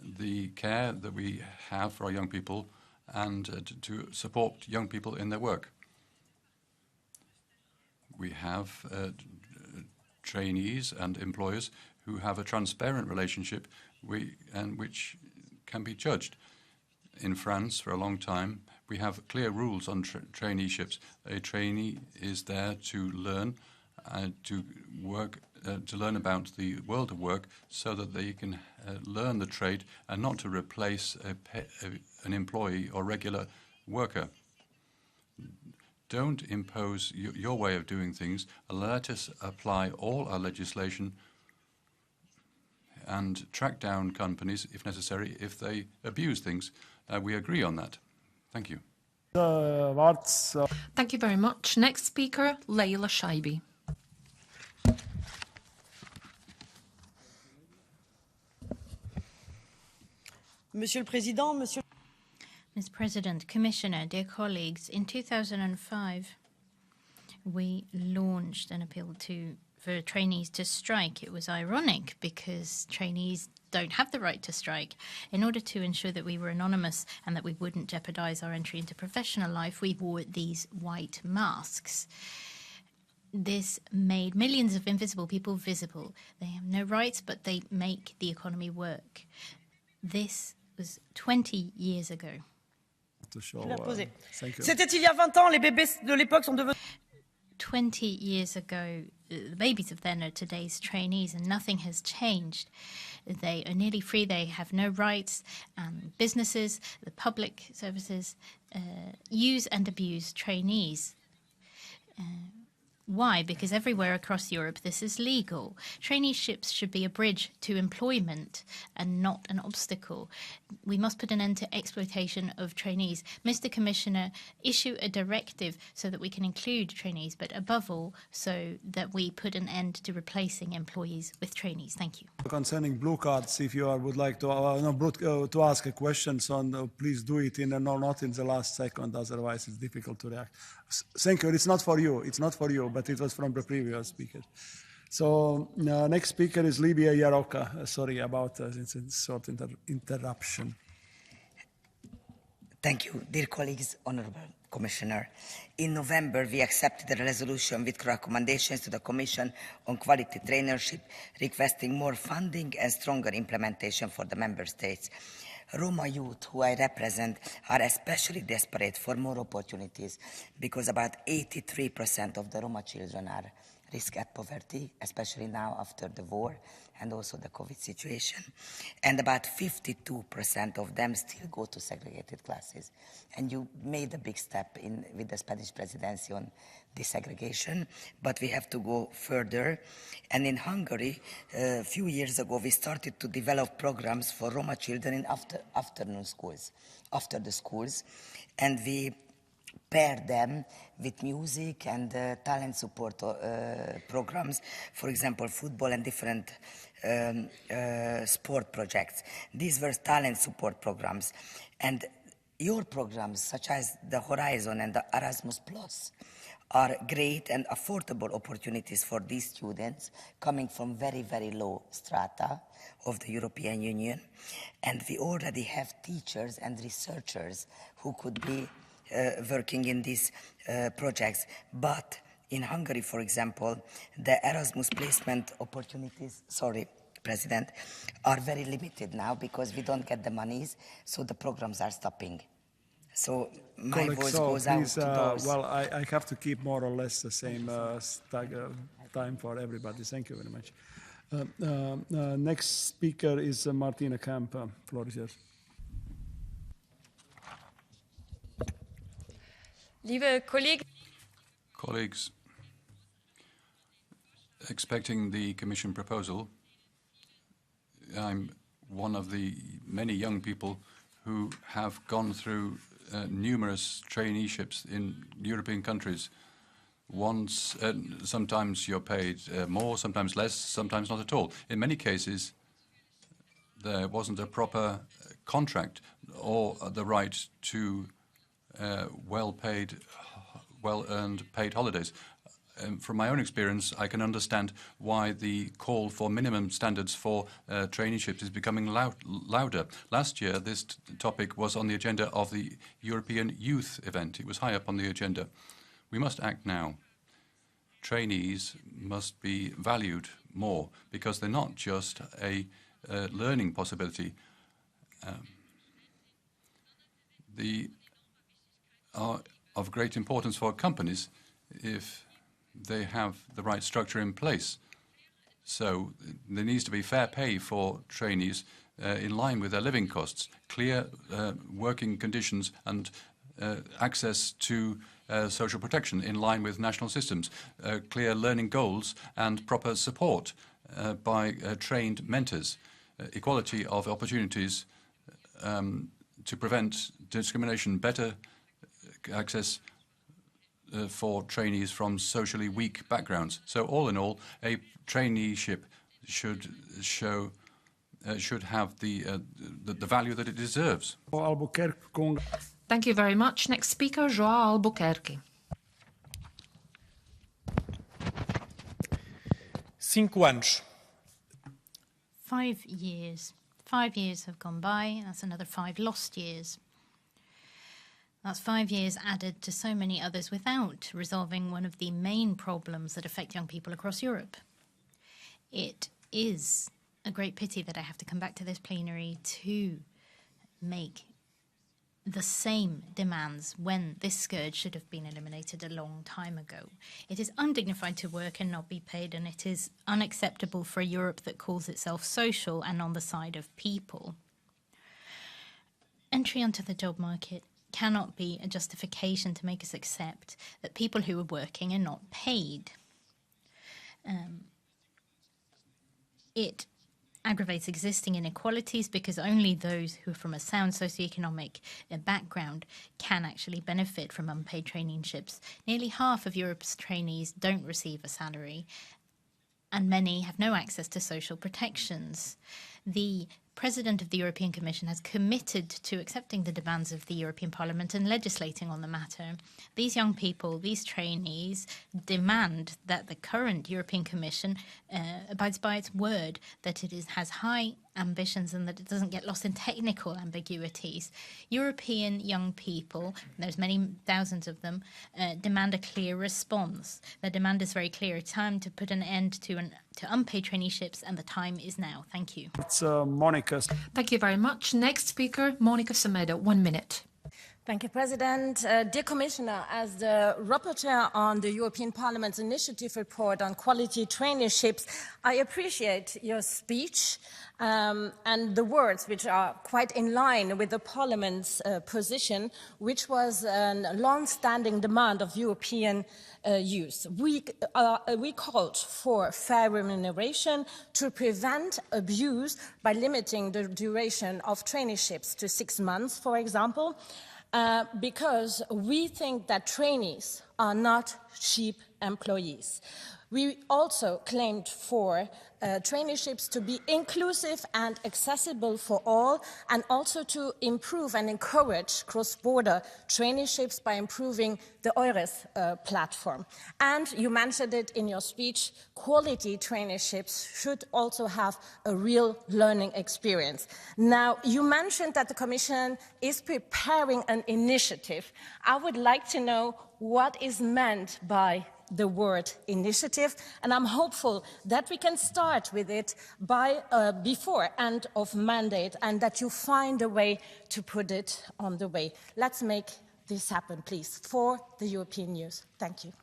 the care that we have for our young people, and to support young people in their work. We have trainees and employers who have a transparent relationship and which can be judged. In France, for a long time, we have clear rules on traineeships. A trainee is there to learn, to learn about the world of work, so that they can learn the trade and not to replace an employee or regular worker. don't impose your way of doing things. Let us apply all our legislation and track down companies, if necessary, if they abuse things. We agree on that. Thank you. Thank you very much. Next speaker, Leila Shaibi. Monsieur le Président, Monsieur... Mr. President, Commissioner, dear colleagues, in 2005, we launched an appeal for trainees to strike. It was ironic because trainees don't have the right to strike. In order to ensure that we were anonymous and that we wouldn't jeopardize our entry into professional life, we wore these white masks. This made millions of invisible people visible. They have no rights, but they make the economy work. This was 20 years ago. C'était il y a 20 ans, les bébés de l'époque sont devenus... 20 years ago, the babies of then are today's trainees, and nothing has changed. They are nearly free, they have no rights, and businesses, the public services, use and abuse trainees. Why? Because everywhere across Europe this is legal. Traineeships should be a bridge to employment and not an obstacle. We must put an end to exploitation of trainees. Mr. Commissioner, issue a directive so that we can include trainees, but above all, so that we put an end to replacing employees with trainees. Thank you. Concerning blue cards, if you would like to ask a question, so please do it not in the last second, otherwise it's difficult to react. Thank you. It's not for you. It's not for you, but it was from the previous speaker. So next speaker is Libya Yaroka. Sorry about this short interruption. Thank you, dear colleagues, Honourable Commissioner. In November, we accepted a resolution with recommendations to the Commission on quality traineeship, requesting more funding and stronger implementation for the Member States. Roma youth, who I represent, are especially desperate for more opportunities because about 83% of the Roma children are risk at poverty, especially now after the war and also the COVID situation. And about 52% of them still go to segregated classes. And you made a big step with the Spanish presidency on desegregation, but we have to go further. And in Hungary, a few years ago, we started to develop programs for Roma children in afternoon schools, after the schools, and we pair them with music and talent support programs, for example, football and different sport projects. These were talent support programs. And your programs, such as the Horizon and the Erasmus Plus, are great and affordable opportunities for these students coming from very, very low strata of the European Union. And we already have teachers and researchers who could be working in these projects. But in Hungary, for example, the Erasmus placement opportunities, President, are very limited now because we don't get the monies, so the programs are stopping. So my voice goes out to those. Well, I have to keep more or less the same time for everybody. Thank you very much. Next speaker is Martina Kamp. Floor is yours. Colleagues, expecting the Commission proposal, I'm one of the many young people who have gone through numerous traineeships in European countries. Once, sometimes you're paid more, sometimes less, sometimes not at all. In many cases, there wasn't a proper contract or the right to well-paid, well-earned paid holidays. From my own experience, I can understand why the call for minimum standards for traineeships is becoming louder. Last year, this topic was on the agenda of the European Youth event. It was high up on the agenda. We must act now. Trainees must be valued more because they're not just a learning possibility. They are of great importance for companies if they have the right structure in place. So there needs to be fair pay for trainees in line with their living costs, clear working conditions and access to social protection in line with national systems, clear learning goals and proper support by trained mentors, equality of opportunities to prevent discrimination, better access for trainees from socially weak backgrounds. So all in all, a traineeship should have the value that it deserves. Thank you very much. Next speaker, João Albuquerque. 5 anos. 5 years. 5 years have gone by. That's another 5 lost years. That's 5 years added to so many others without resolving one of the main problems that affect young people across Europe. It is a great pity that I have to come back to this plenary to make the same demands when this scourge should have been eliminated a long time ago. It is undignified to work and not be paid, and it is unacceptable for a Europe that calls itself social and on the side of people. Entry onto the job market cannot be a justification to make us accept that people who are working are not paid. It aggravates existing inequalities because only those who are from a sound socioeconomic background can actually benefit from unpaid traineeships. Nearly half of Europe's trainees don't receive a salary, and many have no access to social protections. The President of the European Commission has committed to accepting the demands of the European Parliament and legislating on the matter. These young people, these trainees, demand that the current European Commission abides by its word, that it has high ambitions and that it doesn't get lost in technical ambiguities. European young people, there's many thousands of them, demand a clear response. Their demand is very clear. Time to put an end to unpaid traineeships, and the time is now. Thank you. It's Monica. Thank you very much. Next speaker, Monica Semedo, 1 minute. Thank you, President. Dear Commissioner, as the rapporteur on the European Parliament's initiative report on quality traineeships, I appreciate your speech and the words which are quite in line with the Parliament's position, which was a long-standing demand of European youth. We called for fair remuneration to prevent abuse by limiting the duration of traineeships to 6 months, for example, because we think that trainees are not cheap employees. We also claimed for traineeships to be inclusive and accessible for all, and also to improve and encourage cross-border traineeships by improving the EURES platform. And you mentioned it in your speech, quality traineeships should also have a real learning experience. Now, you mentioned that the Commission is preparing an initiative. I would like to know what is meant by the word initiative, and I'm hopeful that we can start with it by before end of mandate, and that you find a way to put it on the way. Let's make this happen, please, for the European youth. Thank you.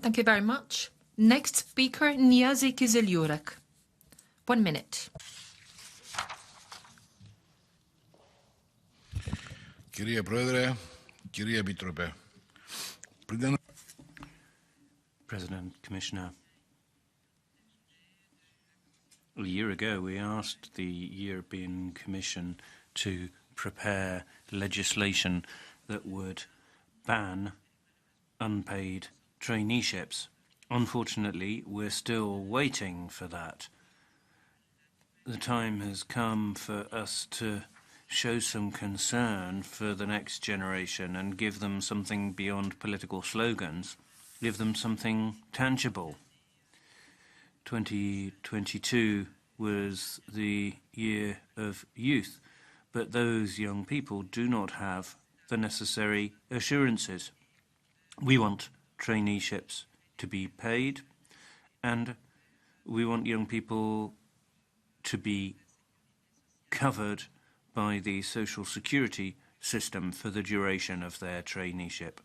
Thank you very much. Next speaker, Niazi Kizelyurek. 1 minute. Κυρία Πρόεδρε, κυρία Επίτροπε. President, Commissioner, a year ago we asked the European Commission to prepare legislation that would ban unpaid traineeships. Unfortunately, we're still waiting for that. The time has come for us to show some concern for the next generation and give them something beyond political slogans, give them something tangible. 2022 was the year of youth, but those young people do not have the necessary assurances. We want traineeships to be paid, and we want young people to be covered by the social security system for the duration of their traineeship.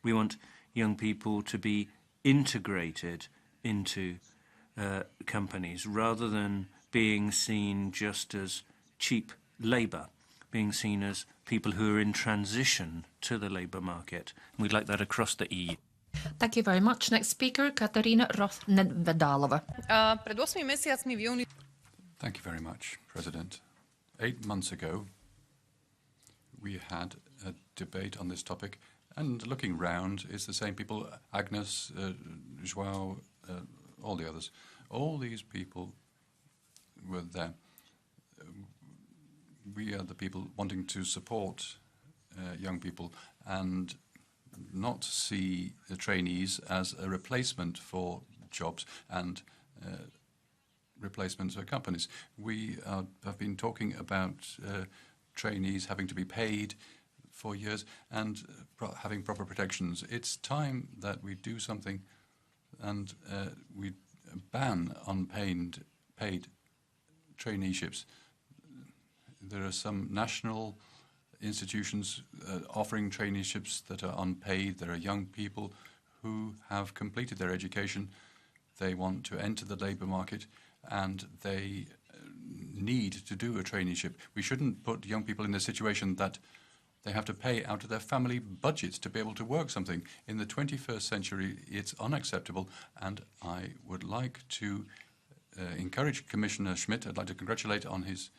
We want young people to be integrated into companies rather than being seen just as cheap labour. being seen as people who are in transition to the labour market. We'd like that across the EU. Thank you very much. Next speaker, Katarina Roth-Nedvedalova. Thank you very much, President. 8 months ago, we had a debate on this topic, and looking round, it's the same people, Agnes, João, all the others. All these people were there. We are the people wanting to support young people and not see the trainees as a replacement for jobs and replacements for companies. We have been talking about trainees having to be paid for years and having proper protections. It's time that we do something and we ban unpaid traineeships. There are some national institutions offering traineeships that are unpaid. There are young people who have completed their education. They want to enter the labour market and they need to do a traineeship. We shouldn't put young people in the situation that they have to pay out of their family budgets to be able to work something. In the 21st century, it's unacceptable, and I would like to encourage Commissioner Schmidt. I'd like to congratulate on his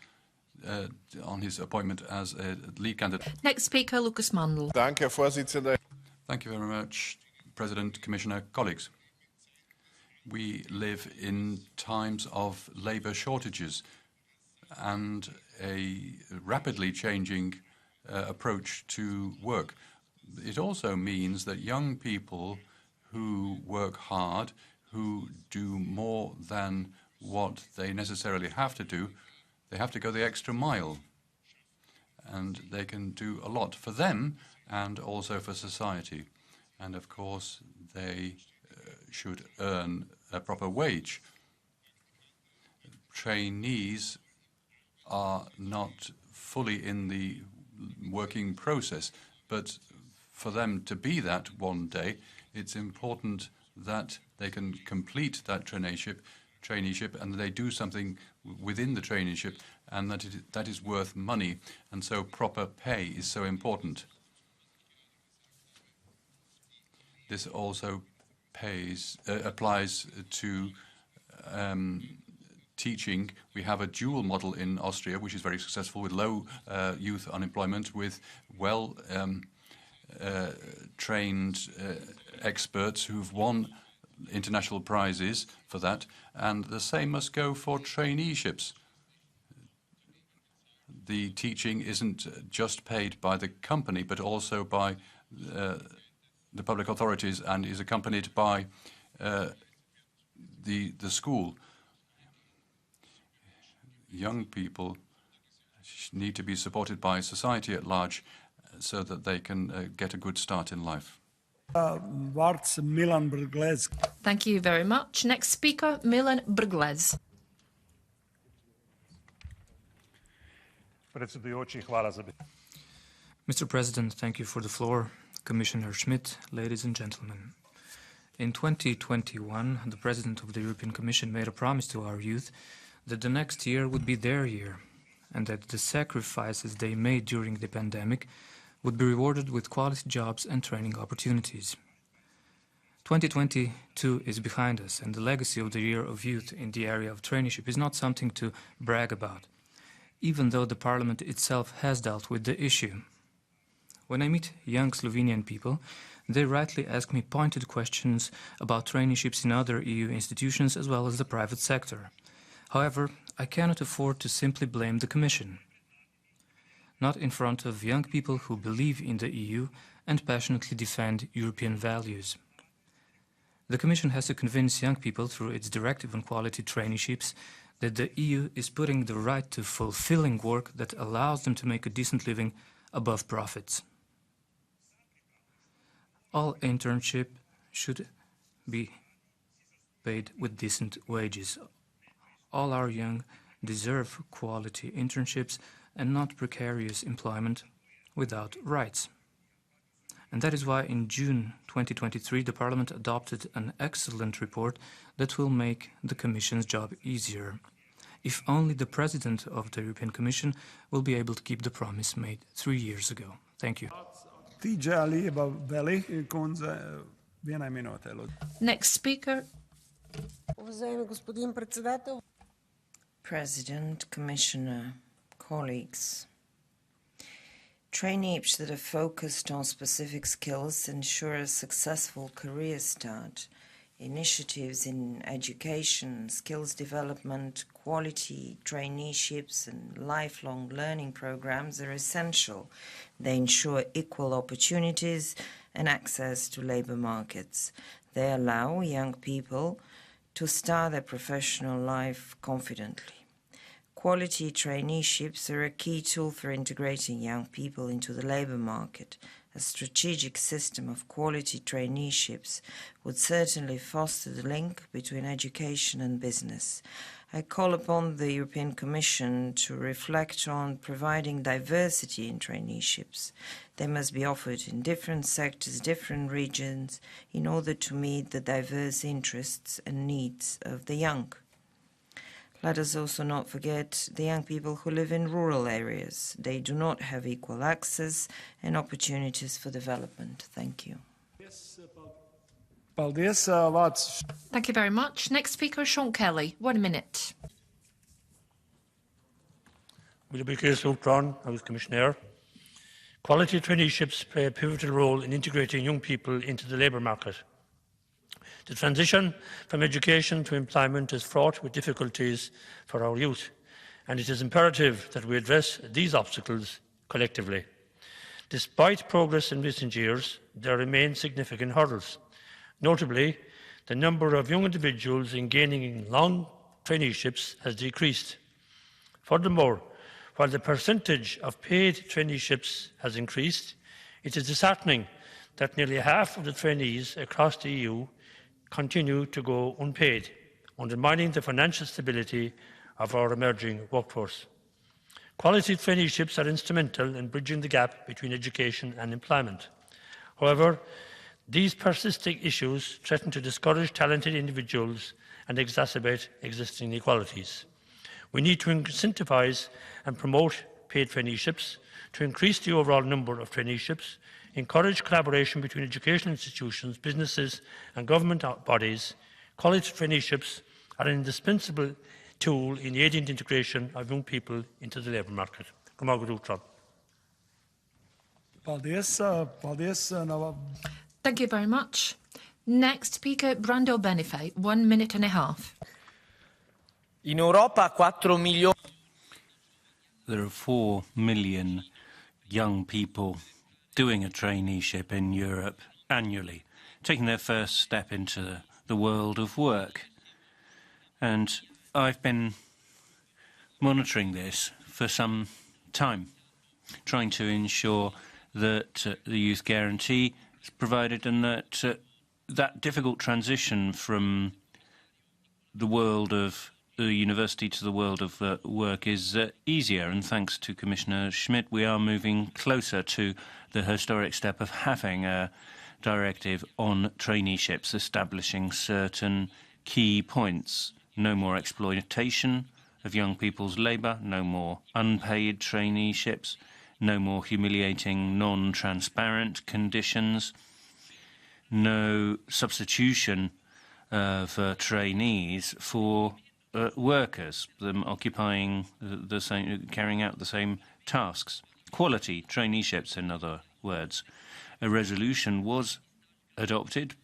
appointment as a lead candidate. Next speaker, Lucas Mandl. Thank you very much, President, Commissioner, colleagues. We live in times of labour shortages and a rapidly changing approach to work. It also means that young people who work hard, who do more than what they necessarily have to do, they have to go the extra mile. And they can do a lot for them and also for society. And of course, they should earn a proper wage. Trainees are not fully in the working process, but for them to be that one day, it's important that they can complete that traineeship and they do something within the traineeship, and that is worth money, and so proper pay is so important. This also applies to teaching. We have a dual model in Austria, which is very successful, with low youth unemployment, with trained experts who've won international prizes for that, and the same must go for traineeships. The teaching isn't just paid by the company, but also by the public authorities, and is accompanied by the school. Young people need to be supported by society at large so that they can get a good start in life. Milan Brglez. Thank you very much. Next speaker, Milan Brglez. Mr. President, thank you for the floor. Commissioner Schmidt, ladies and gentlemen. In 2021, the President of the European Commission made a promise to our youth that the next year would be their year, and that the sacrifices they made during the pandemic would be rewarded with quality jobs and training opportunities. 2022 is behind us, and the legacy of the Year of Youth in the area of traineeship is not something to brag about, even though the Parliament itself has dealt with the issue. When I meet young Slovenian people, they rightly ask me pointed questions about traineeships in other EU institutions as well as the private sector. However, I cannot afford to simply blame the Commission. Not in front of young people who believe in the EU and passionately defend European values. The Commission has to convince young people through its directive on quality traineeships that the EU is putting the right to fulfilling work that allows them to make a decent living above profits. All internship should be paid with decent wages. All our young deserve quality internships and not precarious employment without rights. And that is why in June 2023 the Parliament adopted an excellent report that will make the Commission's job easier. if only the President of the European Commission will be able to keep the promise made 3 years ago. Thank you. Next speaker. President, Commissioner, colleagues. Traineeships that are focused on specific skills ensure a successful career start. Initiatives in education, skills development, quality traineeships and lifelong learning programs are essential. They ensure equal opportunities and access to labour markets. They allow young people to start their professional life confidently. Quality traineeships are a key tool for integrating young people into the labour market. A strategic system of quality traineeships would certainly foster the link between education and business. I call upon the European Commission to reflect on providing diversity in traineeships. They must be offered in different sectors, different regions, in order to meet the diverse interests and needs of the young. Let us also not forget the young people who live in rural areas. They do not have equal access and opportunities for development. Thank you. Thank you very much. Next speaker, Sean Kelly. 1 minute. Commissioner. Quality traineeships play a pivotal role in integrating young people into the labour market. The transition from education to employment is fraught with difficulties for our youth, and it is imperative that we address these obstacles collectively. Despite progress in recent years, there remain significant hurdles. Notably, the number of young individuals engaging in long traineeships has decreased. Furthermore, while the percentage of paid traineeships has increased, it is disheartening that nearly half of the trainees across the EU continue to go unpaid, undermining the financial stability of our emerging workforce. Quality traineeships are instrumental in bridging the gap between education and employment. However, these persisting issues threaten to discourage talented individuals and exacerbate existing inequalities. We need to incentivise and promote paid traineeships to increase the overall number of traineeships, encourage collaboration between educational institutions, businesses and government bodies. Quality traineeships are an indispensable tool in aiding the integration of young people into the labour market. Thank you very much. Next speaker, Brando Benifei. 1 minute and a half. In Europa, 4 milioni. There are 4 million young people doing a traineeship in Europe annually, taking their first step into the world of work. And I've been monitoring this for some time, trying to ensure that the Youth Guarantee is provided and that that difficult transition from the world of the university to the world of work is easier. And thanks to Commissioner Schmidt, we are moving closer to the historic step of having a directive on traineeships, establishing certain key points. No more exploitation of young people's labour, no more unpaid traineeships, no more humiliating non-transparent conditions, no substitution for trainees for workers, them occupying the same, carrying out the same tasks. Quality traineeships, in other words. A resolution was adopted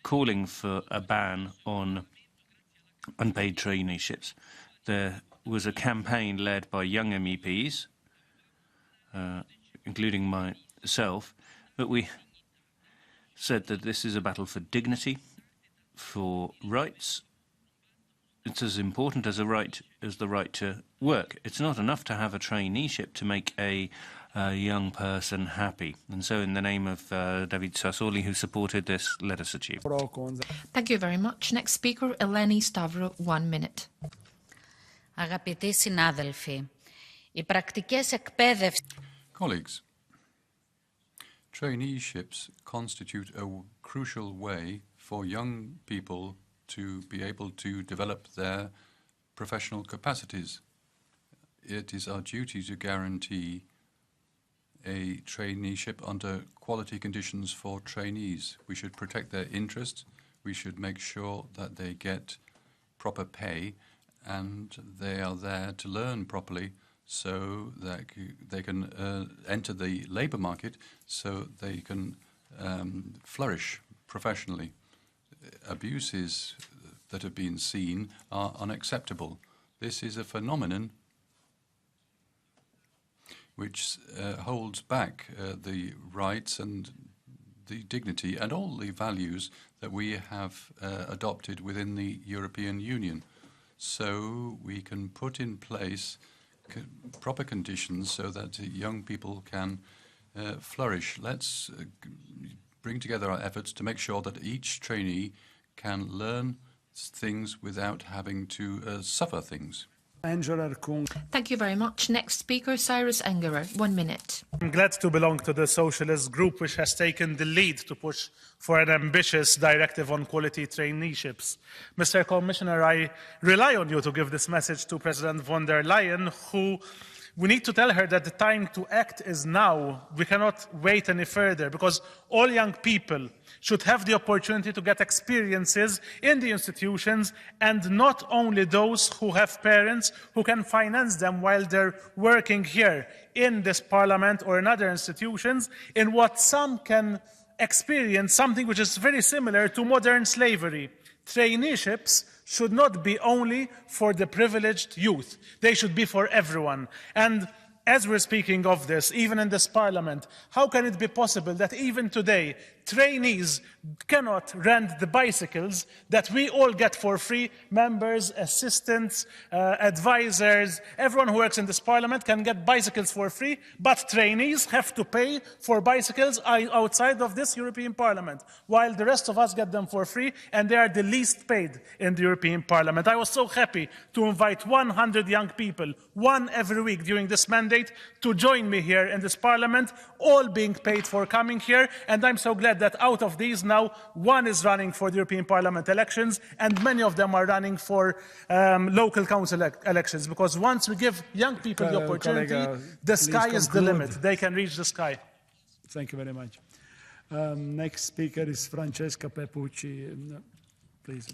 calling for a ban on unpaid traineeships. There was a campaign led by young MEPs, including myself, but we said that this is a battle for dignity, for rights. It's as important as the right to work. It's not enough to have a traineeship to make a young person happy. And so in the name of David Sassoli, who supported this, let us achieve. Thank you very much. Next speaker, Eleni Stavro, 1 minute. Αγαπητοί συνάδελφοι, οι πρακτικές εκπαίδευση. Colleagues, traineeships constitute a crucial way for young people to be able to develop their professional capacities. It is our duty to guarantee a traineeship under quality conditions for trainees. We should protect their interests. We should make sure that they get proper pay and they are there to learn properly so that they can enter the labour market so they can flourish professionally. Abuses that have been seen are unacceptable. This is a phenomenon which holds back the rights and the dignity and all the values that we have adopted within the European Union. So we can put in place proper conditions so that young people can flourish. Let's bring together our efforts to make sure that each trainee can learn things without having to suffer things. Thank you very much. Next speaker, Cyrus Engerer. 1 minute. I'm glad to belong to the Socialist group, which has taken the lead to push for an ambitious directive on quality traineeships. Mr. Commissioner, I rely on you to give this message to President von der Leyen, who we need to tell her that the time to act is now. We cannot wait any further because all young people should have the opportunity to get experiences in the institutions, and not only those who have parents who can finance them while they're working here in this parliament or in other institutions, in what some can experience something which is very similar to modern slavery. Traineeships should not be only for the privileged youth. They should be for everyone. And as we're speaking of this, even in this parliament, how can it be possible that even today trainees cannot rent the bicycles that we all get for free? Members, assistants, advisors, everyone who works in this parliament can get bicycles for free, but trainees have to pay for bicycles outside of this European Parliament, while the rest of us get them for free, and they are the least paid in the European Parliament. I was so happy to invite 100 young people, one every week during this mandate, to join me here in this Parliament, all being paid for coming here, and I'm so glad that out of these now, one is running for the European Parliament elections, and many of them are running for local council elections, because once we give young people the opportunity, the sky is the limit. They can reach the sky. Thank you very much. Next speaker is Francesca Pepucci. Please.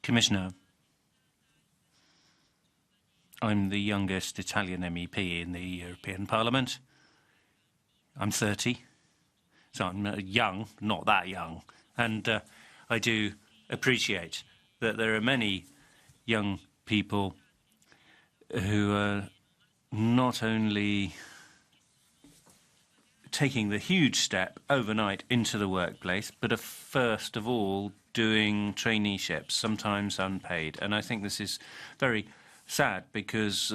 Commissioner, I'm the youngest Italian MEP in the European Parliament. I'm 30, so I'm young, not that young. And I do appreciate that there are many young people who are not only taking the huge step overnight into the workplace, but are first of all doing traineeships, sometimes unpaid. And I think this is very sad because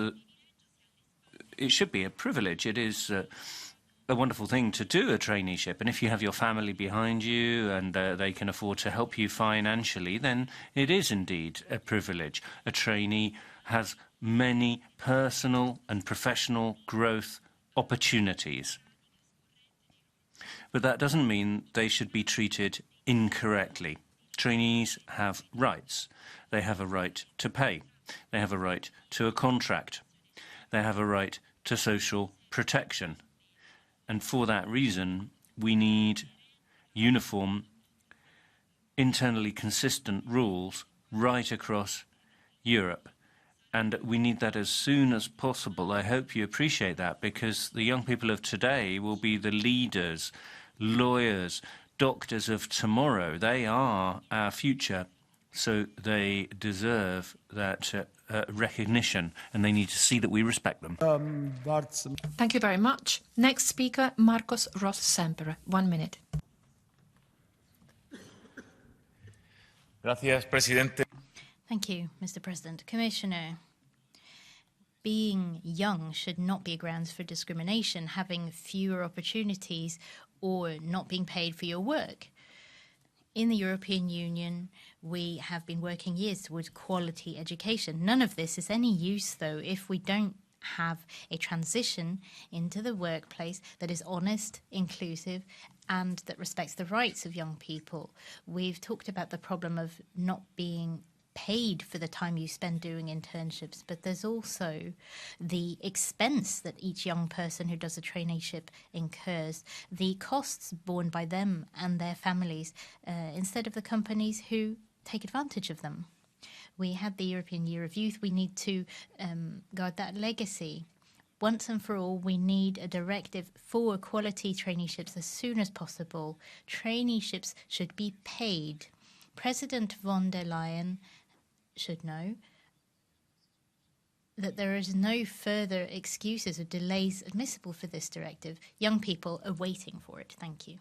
it should be a privilege. It is a wonderful thing to do a traineeship. And if you have your family behind you and they can afford to help you financially, then it is indeed a privilege. A trainee has many personal and professional growth opportunities. But that doesn't mean they should be treated incorrectly. Trainees have rights. They have a right to pay. They have a right to a contract. They have a right to social protection. And for that reason, we need uniform, internally consistent rules right across Europe. And we need that as soon as possible. I hope you appreciate that, because the young people of today will be the leaders, lawyers, doctors of tomorrow. They are our future, so they deserve that recognition, and they need to see that we respect them. Thank you very much. Next speaker, Marcos Ross Semper. 1 minute. Gracias, Presidente. Thank you, Mr. President. Commissioner, being young should not be grounds for discrimination, having fewer opportunities or not being paid for your work. In the European Union, we have been working years towards quality education. None of this is any use, though, if we don't have a transition into the workplace that is honest, inclusive, and that respects the rights of young people. We've talked about the problem of not being paid for the time you spend doing internships, but there's also the expense that each young person who does a traineeship incurs, the costs borne by them and their families, instead of the companies who take advantage of them. We had the European Year of Youth. We need to guard that legacy. Once and for all, we need a directive for quality traineeships as soon as possible. Traineeships should be paid. President von der Leyen should know that there is no further excuses or delays admissible for this directive. Young people are waiting for it. Thank you.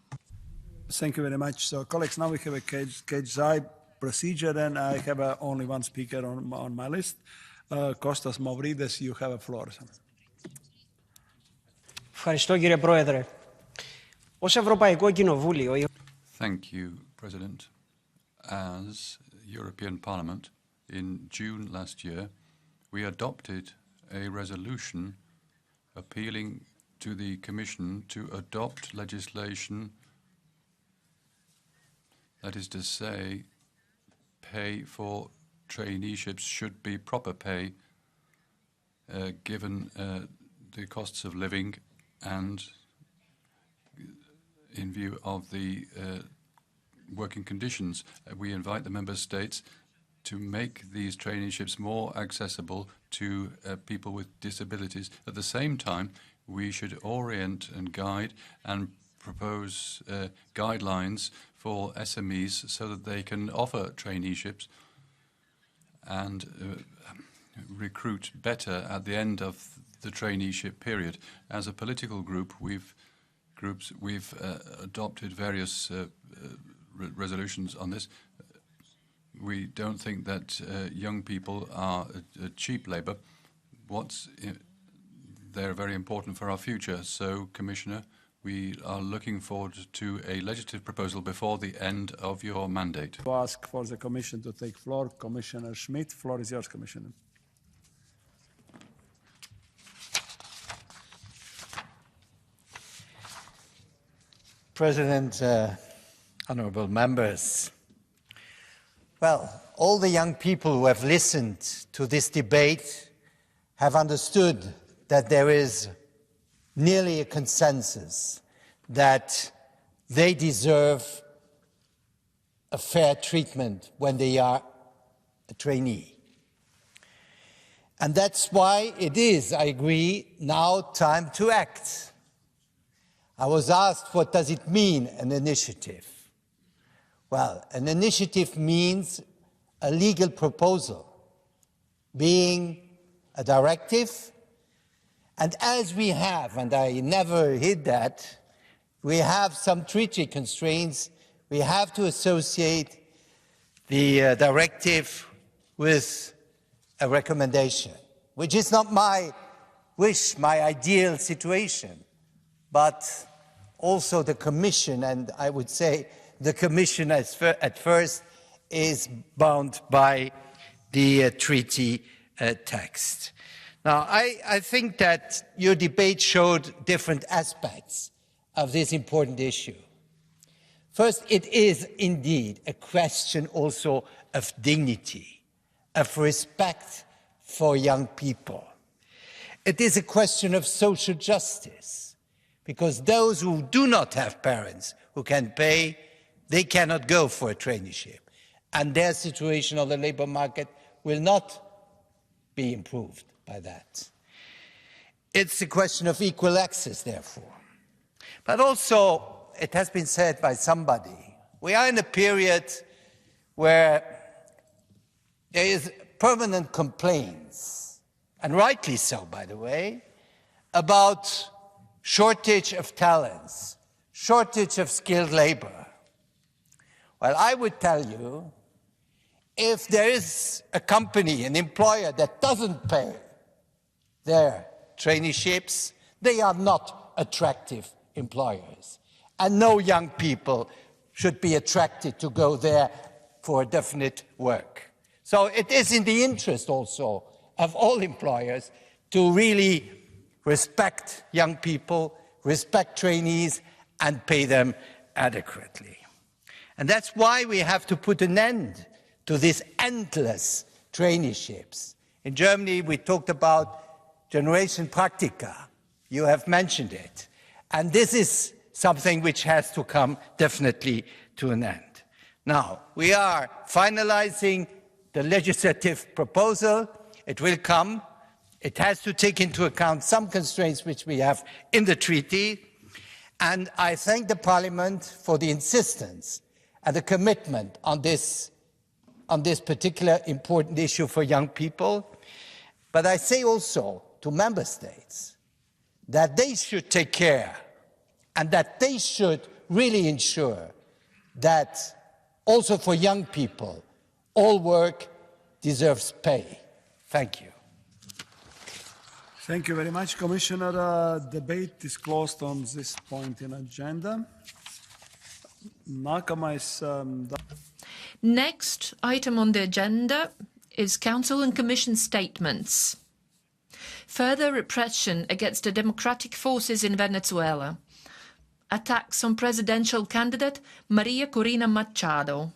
Thank you very much. So, colleagues, now we have a catch-eye procedure, and I have only one speaker on my list. Kostas Mavridis, you have a floor. Ευχαριστώ, κύριε Πρόεδρε. Ως Ευρωπαϊκό Κοινοβούλιο... Thank you, President. As European Parliament, in June last year, we adopted a resolution appealing to the Commission to adopt legislation, that is to say, pay for traineeships should be proper pay given the costs of living and in view of the working conditions. We invite the Member States to make these traineeships more accessible to people with disabilities. At the same time, we should orient and guide and propose guidelines for SMEs so that they can offer traineeships and recruit better at the end of the traineeship period. As a political group, we've adopted various resolutions on this. We don't think that young people are a cheap labour. They're very important for our future. So, Commissioner, we are looking forward to a legislative proposal before the end of your mandate. To ask for the Commission to take floor, Commissioner Schmidt. Floor is yours, Commissioner. President, honourable members, well, all the young people who have listened to this debate have understood that there is nearly a consensus that they deserve a fair treatment when they are a trainee. And that's why it is, I agree, now time to act. I was asked, what does it mean, an initiative? Well, an initiative means a legal proposal, being a directive. And as we have, and I never hid that, we have some treaty constraints. We have to associate the directive with a recommendation, which is not my wish, my ideal situation, but also the Commission, and I would say the Commission at first is bound by the treaty text. Now, I think that your debate showed different aspects of this important issue. First, it is indeed a question also of dignity, of respect for young people. It is a question of social justice, because those who do not have parents who can pay, they cannot go for a traineeship, and their situation on the labour market will not be improved by that. It's a question of equal access, therefore. But also, it has been said by somebody, we are in a period where there is permanent complaints, and rightly so, by the way, about shortage of talents, shortage of skilled labour. Well, I would tell you, if there is a company, an employer that doesn't pay their traineeships, they are not attractive employers. And no young people should be attracted to go there for definite work. So it is in the interest also of all employers to really respect young people, respect trainees, and pay them adequately. And that's why we have to put an end to these endless traineeships. In Germany, we talked about Generation Praktika. You have mentioned it. And this is something which has to come definitely to an end. Now, we are finalizing the legislative proposal. It will come. It has to take into account some constraints which we have in the treaty. And I thank the Parliament for the insistence and the commitment on this particular important issue for young people. But I say also to Member States that they should take care and that they should really ensure that also for young people, all work deserves pay. Thank you. Thank you very much, Commissioner. Debate is closed on this point in agenda. Next item on the agenda is Council and Commission statements. Further repression against the democratic forces in Venezuela. Attacks on presidential candidate Maria Corina Machado.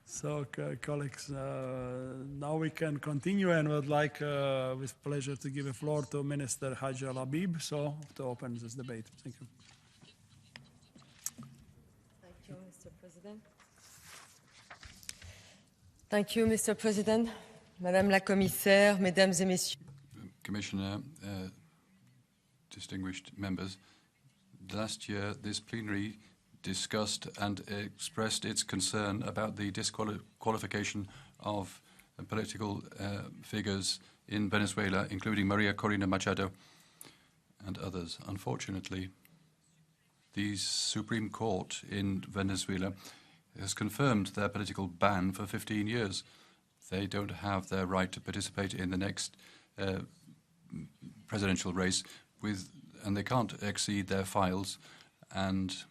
So, colleagues, now we can continue, and would like, with pleasure, to give the floor to Minister Hajj Al Habib, so to open this debate. Thank you. Thank you, Mr. President. Thank you, Mr. President, Madame la Commissaire, Mesdames et Messieurs. Commissioner, distinguished members, last year this plenary discussed and expressed its concern about the disqualification of political figures in Venezuela, including Maria Corina Machado and others. Unfortunately, the Supreme Court in Venezuela has confirmed their political ban for 15 years. They don't have their right to participate in the next presidential race, and they can't exceed their files and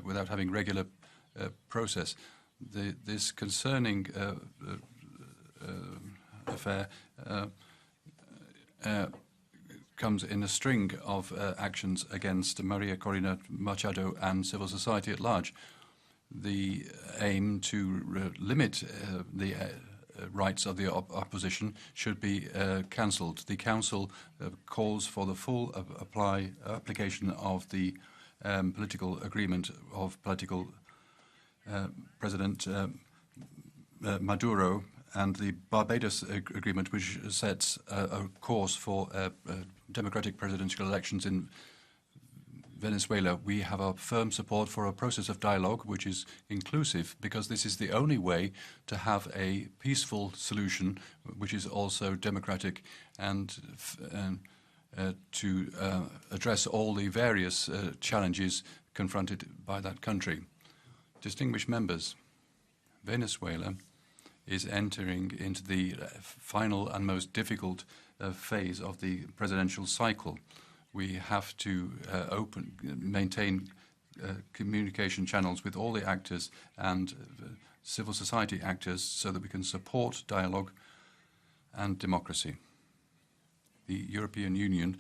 without having regular process. This concerning affair comes in a string of actions against Maria Corina Machado and civil society at large. The aim to limit the rights of the opposition should be cancelled. The Council calls for the full application of the political agreement of political President Maduro and the Barbados agreement, which sets a course for democratic presidential elections in Venezuela. We have a firm support for a process of dialogue which is inclusive, because this is the only way to have a peaceful solution which is also democratic and to address all the various challenges confronted by that country. Distinguished members, Venezuela is entering into the final and most difficult phase of the presidential cycle. We have to maintain communication channels with all the actors and civil society actors so that we can support dialogue and democracy. The European Union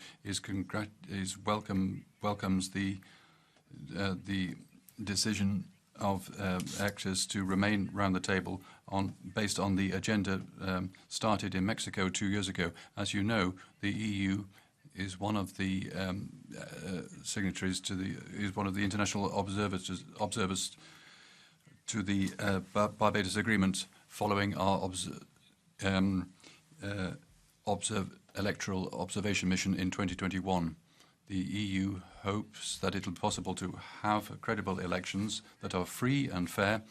welcomes the decision of actors to remain round the table based on the agenda started in Mexico 2 years ago. As you know, the EU is one of the signatories to is one of the international observers to the Barbados Agreement, following our electoral observation mission in 2021. The EU hopes that it will be possible to have credible elections that are free and fair,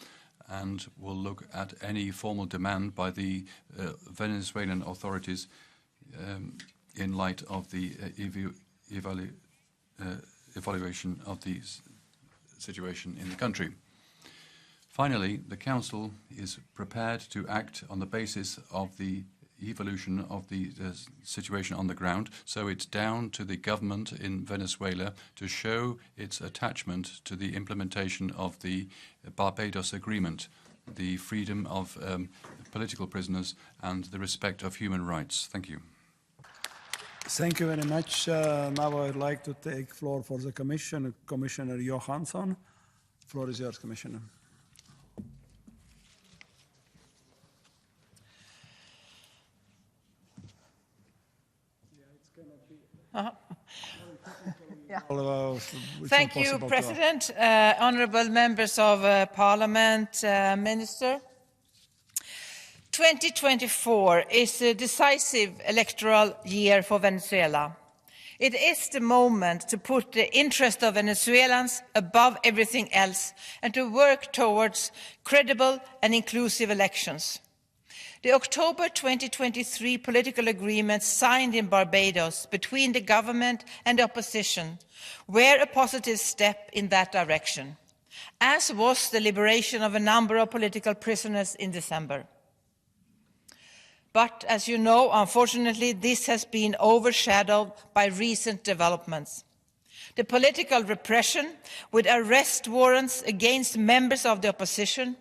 and will look at any formal demand by the Venezuelan authorities in light of the evaluation of the situation in the country. Finally, the Council is prepared to act on the basis of the evolution of the situation on the ground, so it's down to the government in Venezuela to show its attachment to the implementation of the Barbados Agreement, the freedom of political prisoners and the respect of human rights. Thank you. Thank you very much. Now I'd like to take floor for the Commission, Commissioner Johansson. Floor is yours, Commissioner. Thank you, President, honourable members of Parliament, Minister. 2024 is a decisive electoral year for Venezuela. It is the moment to put the interest of Venezuelans above everything else and to work towards credible and inclusive elections. The October 2023 political agreement signed in Barbados between the government and the opposition were a positive step in that direction, as was the liberation of a number of political prisoners in December. But, as you know, unfortunately, this has been overshadowed by recent developments. The political repression with arrest warrants against members of the opposition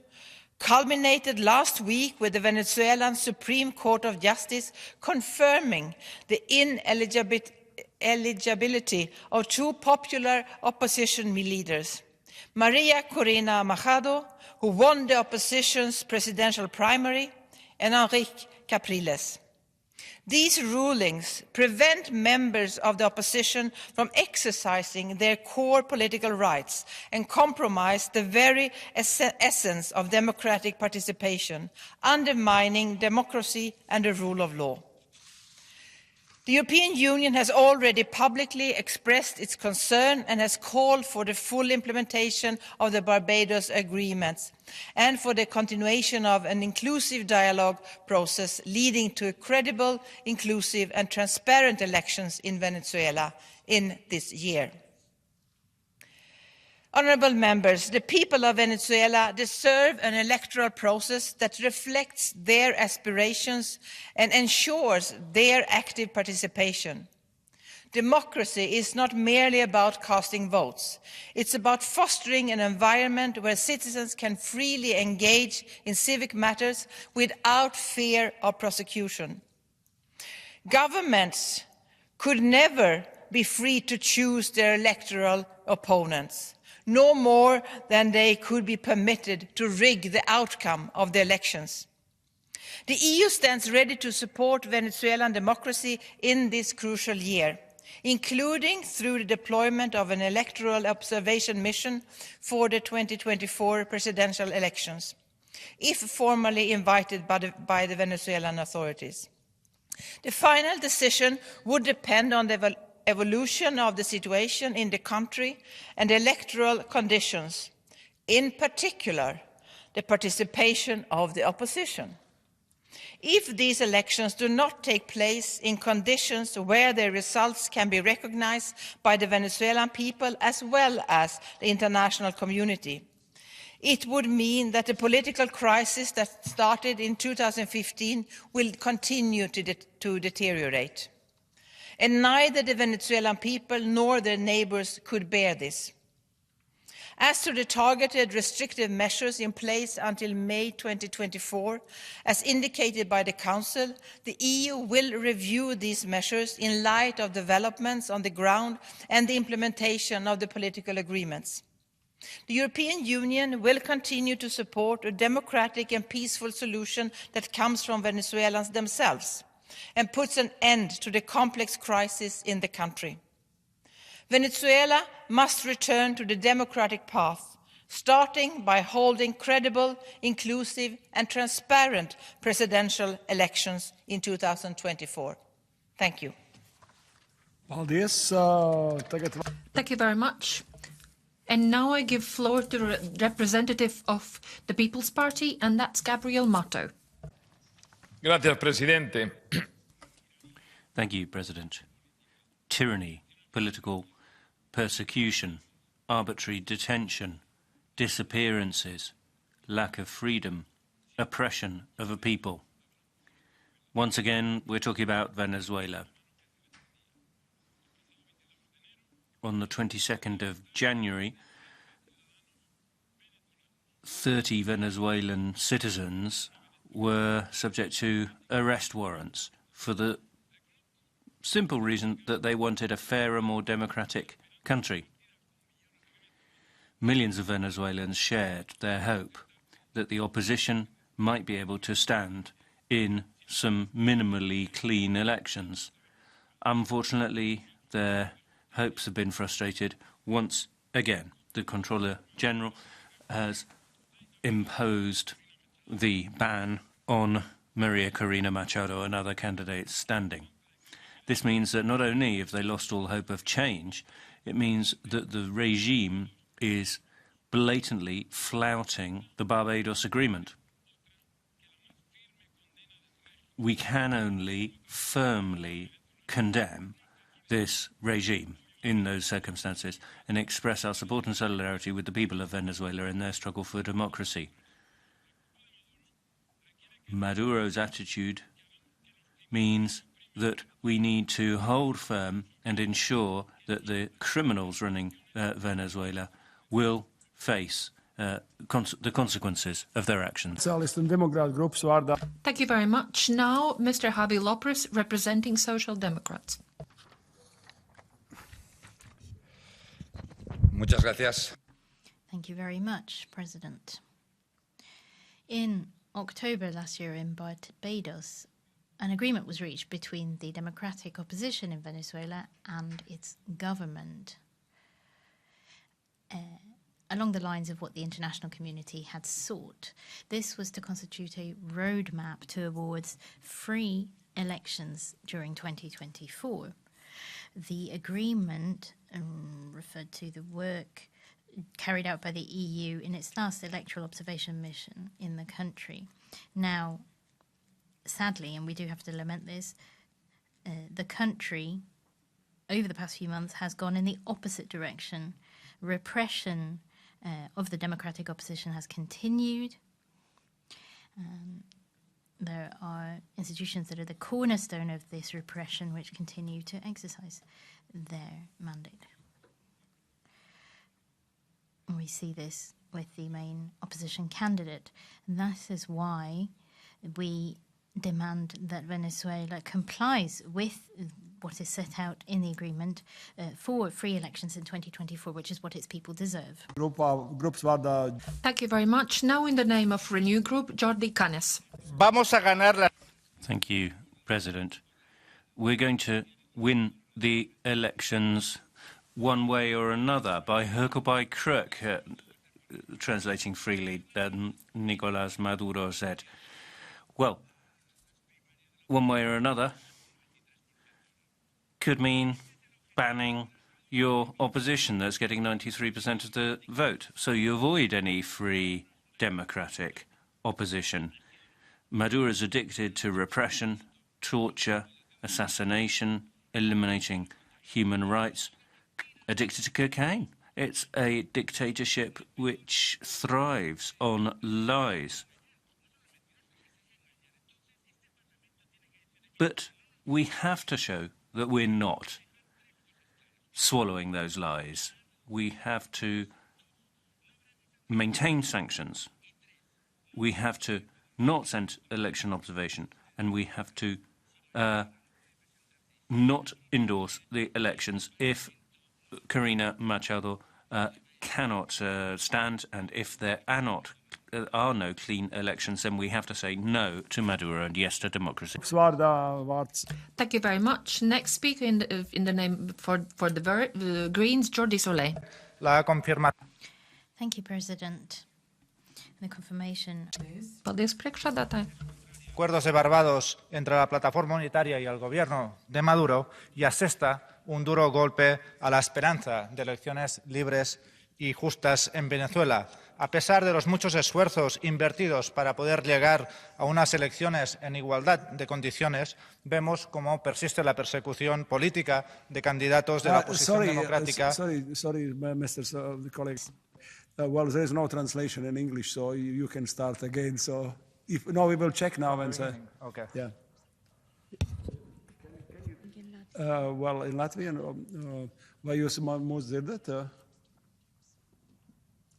culminated last week with the Venezuelan Supreme Court of Justice confirming the ineligibility of two popular opposition leaders, Maria Corina Machado, who won the opposition's presidential primary, and Enrique Capriles. These rulings prevent members of the opposition from exercising their core political rights and compromise the very essence of democratic participation, undermining democracy and the rule of law. The European Union has already publicly expressed its concern and has called for the full implementation of the Barbados Agreements and for the continuation of an inclusive dialogue process leading to credible, inclusive and transparent elections in Venezuela in this year. Honourable members, the people of Venezuela deserve an electoral process that reflects their aspirations and ensures their active participation. Democracy is not merely about casting votes. It's about fostering an environment where citizens can freely engage in civic matters without fear of prosecution. Governments could never be free to choose their electoral opponents, no more than they could be permitted to rig the outcome of the elections. The EU stands ready to support Venezuelan democracy in this crucial year, including through the deployment of an electoral observation mission for the 2024 presidential elections, if formally invited by the Venezuelan authorities. The final decision would depend on the evolution of the situation in the country and electoral conditions, in particular, the participation of the opposition. If these elections do not take place in conditions where their results can be recognized by the Venezuelan people as well as the international community, it would mean that the political crisis that started in 2015 will continue to deteriorate. And neither the Venezuelan people nor their neighbours could bear this. As to the targeted restrictive measures in place until May 2024, as indicated by the Council, the EU will review these measures in light of developments on the ground and the implementation of the political agreements. The European Union will continue to support a democratic and peaceful solution that comes from Venezuelans themselves and puts an end to the complex crisis in the country. Venezuela must return to the democratic path, starting by holding credible, inclusive and transparent presidential elections in 2024. Thank you. Thank you very much. And now I give floor to the representative of the People's Party, and that's Gabriel Mato. Gracias, Presidente. Thank you, President. Tyranny, political persecution, arbitrary detention, disappearances, lack of freedom, oppression of a people. Once again, we're talking about Venezuela. On the 22nd of January, 30 Venezuelan citizens were subject to arrest warrants for the simple reason that they wanted a fairer, more democratic country. Millions of Venezuelans shared their hope that the opposition might be able to stand in some minimally clean elections. Unfortunately, their hopes have been frustrated once again. The Controller General has imposed the ban on Maria Corina Machado and other candidates standing. This means that not only have they lost all hope of change, it means that the regime is blatantly flouting the Barbados Agreement. We can only firmly condemn this regime in those circumstances and express our support and solidarity with the people of Venezuela in their struggle for democracy. Maduro's attitude means that we need to hold firm and ensure that the criminals running Venezuela will face the consequences of their actions. Thank you very much. Now, Mr. Javi Lopez, representing Social Democrats. Muchas gracias. Thank you very much, President. In October last year in Barbados, an agreement was reached between the democratic opposition in Venezuela and its government, along the lines of what the international community had sought. This was to constitute a roadmap towards free elections during 2024. The agreement referred to the work carried out by the EU in its last electoral observation mission in the country. Now, sadly, and we do have to lament this, the country, over the past few months, has gone in the opposite direction. Repression of the democratic opposition has continued. There are institutions that are the cornerstone of this repression which continue to exercise their mandate. We see this with the main opposition candidate. And that is why we demand that Venezuela complies with what is set out in the agreement for free elections in 2024, which is what its people deserve. Thank you very much. Now, in the name of Renew Group, Jordi Canes. Vamos a ganar la... Thank you, President. We're going to win the elections one way or another, by hook or by crook, translating freely, Nicolás Maduro said. Well, one way or another could mean banning your opposition that's getting 93% of the vote. So you avoid any free democratic opposition. Maduro is addicted to repression, torture, assassination, eliminating human rights, addicted to cocaine. It's a dictatorship which thrives on lies. But we have to show that we're not swallowing those lies. We have to maintain sanctions. We have to not send election observation, and we have to not endorse the elections if Corina Machado cannot stand, and if there are no clean elections, then we have to say no to Maduro and yes to democracy. Thank you very much. Next speaker in the name for the Greens, Jordi Soler. Thank you, President. The confirmation. Paldies, priekšsēdētāji. Acuerdos de Barbados entre la plataforma unitaria y el gobierno de Maduro y asesta un duro golpe a la esperanza de elecciones libres y justas en Venezuela. A pesar de los muchos esfuerzos invertidos para poder llegar a unas elecciones en igualdad de condiciones, vemos cómo persiste la persecución política de candidatos de la oposición democrática. Sorry, Mr. Colleague. Well, there is no translation in English, so you can start again. So, we will check now and say. Okay. Yeah. Well, in Latvian, vai jūs mūs dzirdat?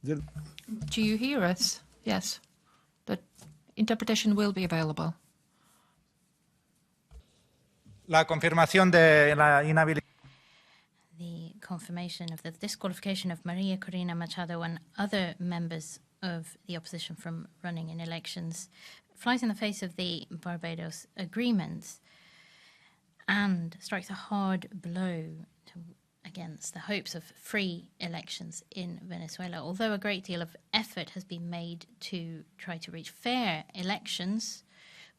Do you hear us? Yes. The interpretation will be available. La confirmación de la inhabilidad. The confirmation of the disqualification of Maria Corina Machado and other members of the opposition from running in elections flies in the face of the Barbados agreements and strikes a hard blow against the hopes of free elections in Venezuela. Although a great deal of effort has been made to try to reach fair elections,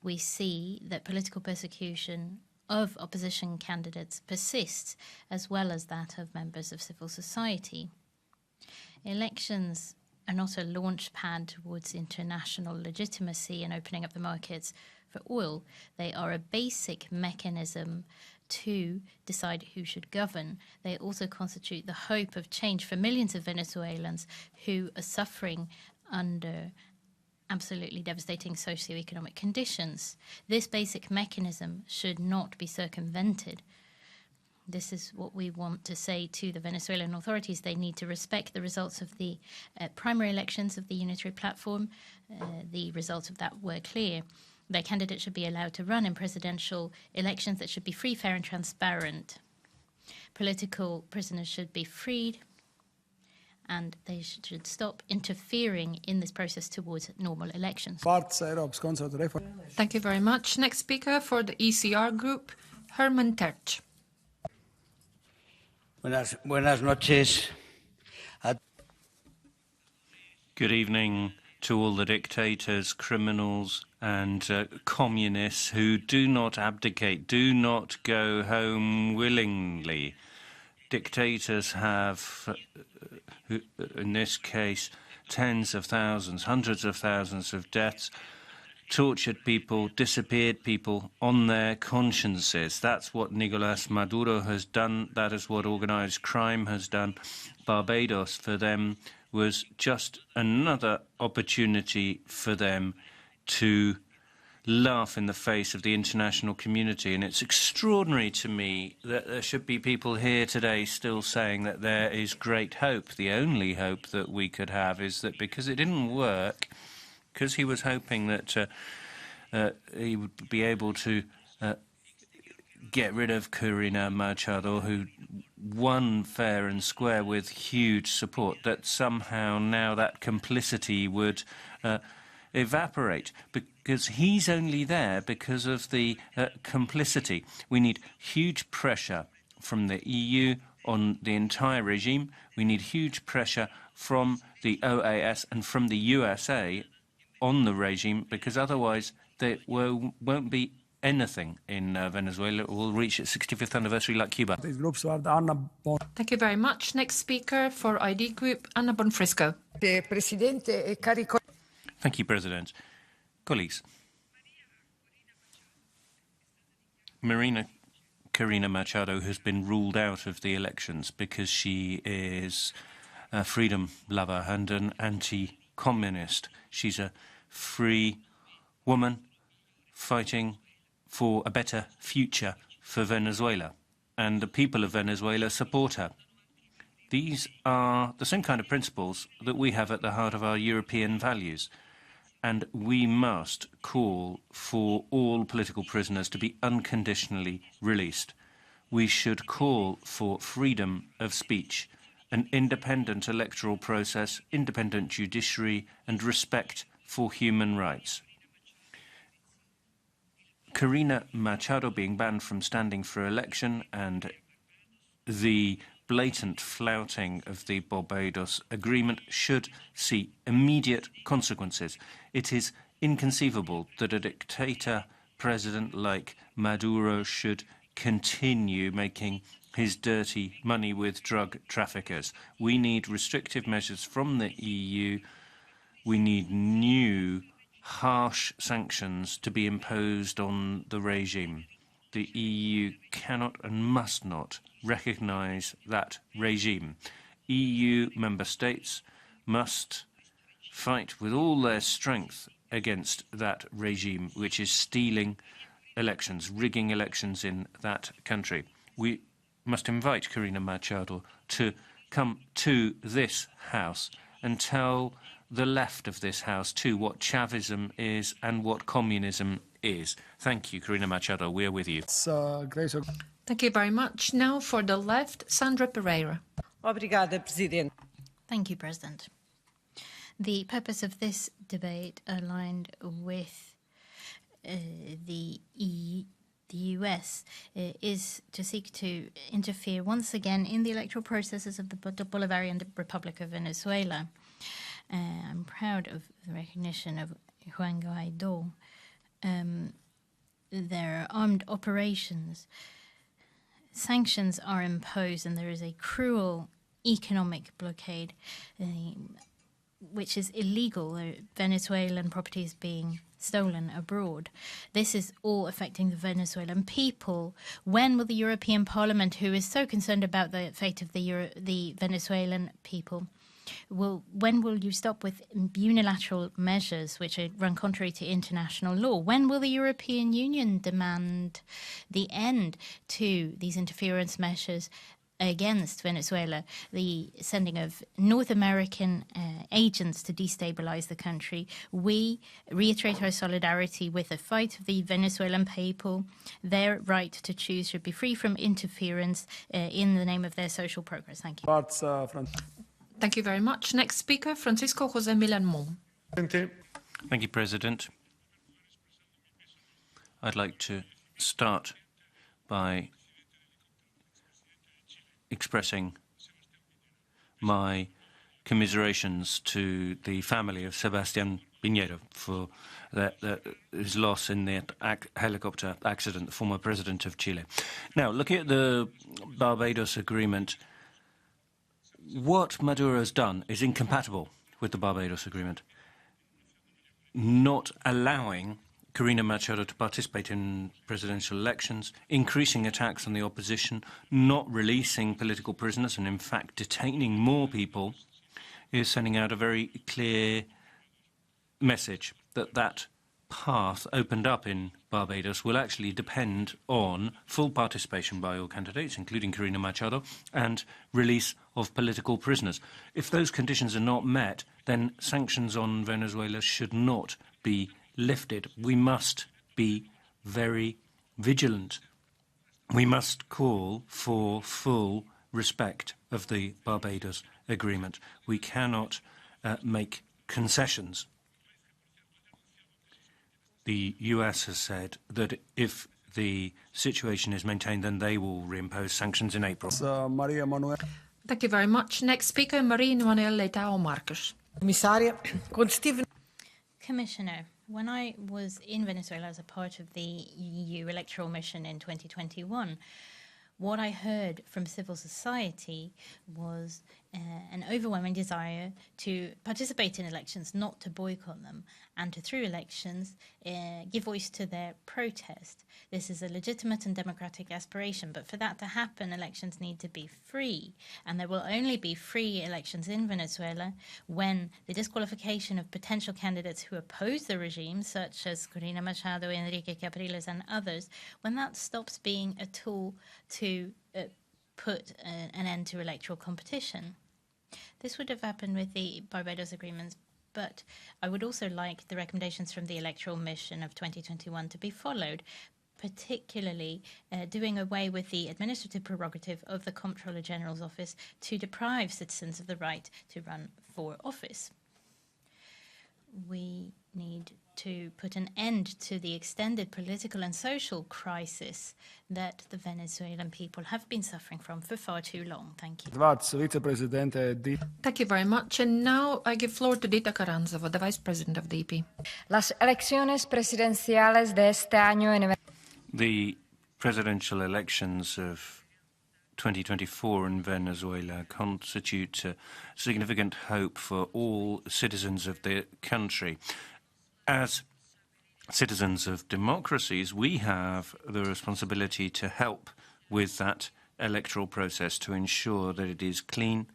we see that political persecution of opposition candidates persists, as well as that of members of civil society. Elections are not a launch pad towards international legitimacy and opening up the markets for oil. They are a basic mechanism to decide who should govern. They also constitute the hope of change for millions of Venezuelans who are suffering under absolutely devastating socioeconomic conditions. This basic mechanism should not be circumvented. This is what we want to say to the Venezuelan authorities. They need to respect the results of the primary elections of the unitary platform. The results of that were clear. Their candidates should be allowed to run in presidential elections that should be free, fair and transparent. Political prisoners should be freed, and they should stop interfering in this process towards normal elections. Thank you very much. Next speaker for the ECR group, Herman Terch. Buenas noches. Good evening to all the dictators, criminals and communists who do not abdicate, do not go home willingly. Dictators have, in this case, tens of thousands, hundreds of thousands of deaths, tortured people, disappeared people on their consciences. That's what Nicolás Maduro has done. That is what organized crime has done. Barbados, for them, was just another opportunity for them to laugh in the face of the international community. And it's extraordinary to me that there should be people here today still saying that there is great hope. The only hope that we could have is that because it didn't work, because he was hoping that he would be able to get rid of Corina Machado, who won fair and square with huge support, that somehow now that complicity would evaporate, because he's only there because of the complicity. We need huge pressure from the EU on the entire regime. We need huge pressure from the OAS and from the USA on the regime, because otherwise there won't be anything in Venezuela. It will reach its 65th anniversary like Cuba. Thank you very much. Next speaker for ID Group, Anna Bonfrisco. Thank you, President. Colleagues, Marina Corina Machado has been ruled out of the elections because she is a freedom lover and an anti-communist. She's a free woman fighting for a better future for Venezuela, and the people of Venezuela support her. These are the same kind of principles that we have at the heart of our European values, and we must call for all political prisoners to be unconditionally released. We should call for freedom of speech, an independent electoral process, independent judiciary, and respect for human rights. Corina Machado being banned from standing for election and the blatant flouting of the Barbados Agreement should see immediate consequences. It is inconceivable that a dictator president like Maduro should continue making his dirty money with drug traffickers. We need restrictive measures from the EU. We need new harsh sanctions to be imposed on the regime. The EU cannot and must not recognise that regime. EU member states must fight with all their strength against that regime which is stealing elections, rigging elections in that country. We must invite Corina Machado to come to this House and tell the left of this House too what Chavism is and what communism is. Thank you, Corina Machado. We're with you. Thank you very much. Now for the left, Sandra Pereira. Obrigada, Presidente. Thank you, President. The purpose of this debate aligned with the US is to seek to interfere once again in the electoral processes of the Bolivarian Republic of Venezuela. I'm proud of the recognition of Juan Guaidó. There are armed operations. Sanctions are imposed, and there is a cruel economic blockade, which is illegal. Venezuelan properties being stolen abroad. This is all affecting the Venezuelan people. When will the European Parliament, who is so concerned about the fate of the Venezuelan people, when will you stop with unilateral measures which run contrary to international law? When will the European Union demand the end to these interference measures against Venezuela, the sending of North American agents to destabilize the country? We reiterate our solidarity with the fight of the Venezuelan people. Their right to choose should be free from interference in the name of their social progress. Thank you. Thank you very much. Next speaker, Francisco José Milán Mon. Thank you, President. I'd like to start by expressing my commiserations to the family of Sebastián Piñera for his loss in the helicopter accident, the former president of Chile. Now, looking at the Barbados Agreement, what Maduro has done is incompatible with the Barbados Agreement. Not allowing Corina Machado to participate in presidential elections, increasing attacks on the opposition, not releasing political prisoners, and in fact detaining more people, is sending out a very clear message that that path opened up in Barbados will actually depend on full participation by all candidates, including Corina Machado, and release of political prisoners. If those conditions are not met, then sanctions on Venezuela should not be lifted. We must be very vigilant. We must call for full respect of the Barbados Agreement. We cannot make concessions. The US has said that if the situation is maintained, then they will reimpose sanctions in April. Thank you very much. Next speaker, Maria Manuel Leitão Marques. Commissioner, when I was in Venezuela as a part of the EU electoral mission in 2021, what I heard from civil society was an overwhelming desire to participate in elections, not to boycott them, and to, through elections, give voice to their protest. This is a legitimate and democratic aspiration, but for that to happen, elections need to be free. And there will only be free elections in Venezuela when the disqualification of potential candidates who oppose the regime, such as Corina Machado, Enrique Capriles, and others, when that stops being a tool to put an end to electoral competition. This would have happened with the Barbados agreements, but I would also like the recommendations from the electoral mission of 2021 to be followed, particularly doing away with the administrative prerogative of the Comptroller General's office to deprive citizens of the right to run for office. We need to put an end to the extended political and social crisis that the Venezuelan people have been suffering from for far too long. Thank you. Thank you very much. And now I give floor to Dita Carranza, the Vice President of the EP. Las elecciones presidenciales de este año en The presidential elections of 2024 in Venezuela constitute significant hope for all citizens of the country. As citizens of democracies, we have the responsibility to help with that electoral process to ensure that it is clean,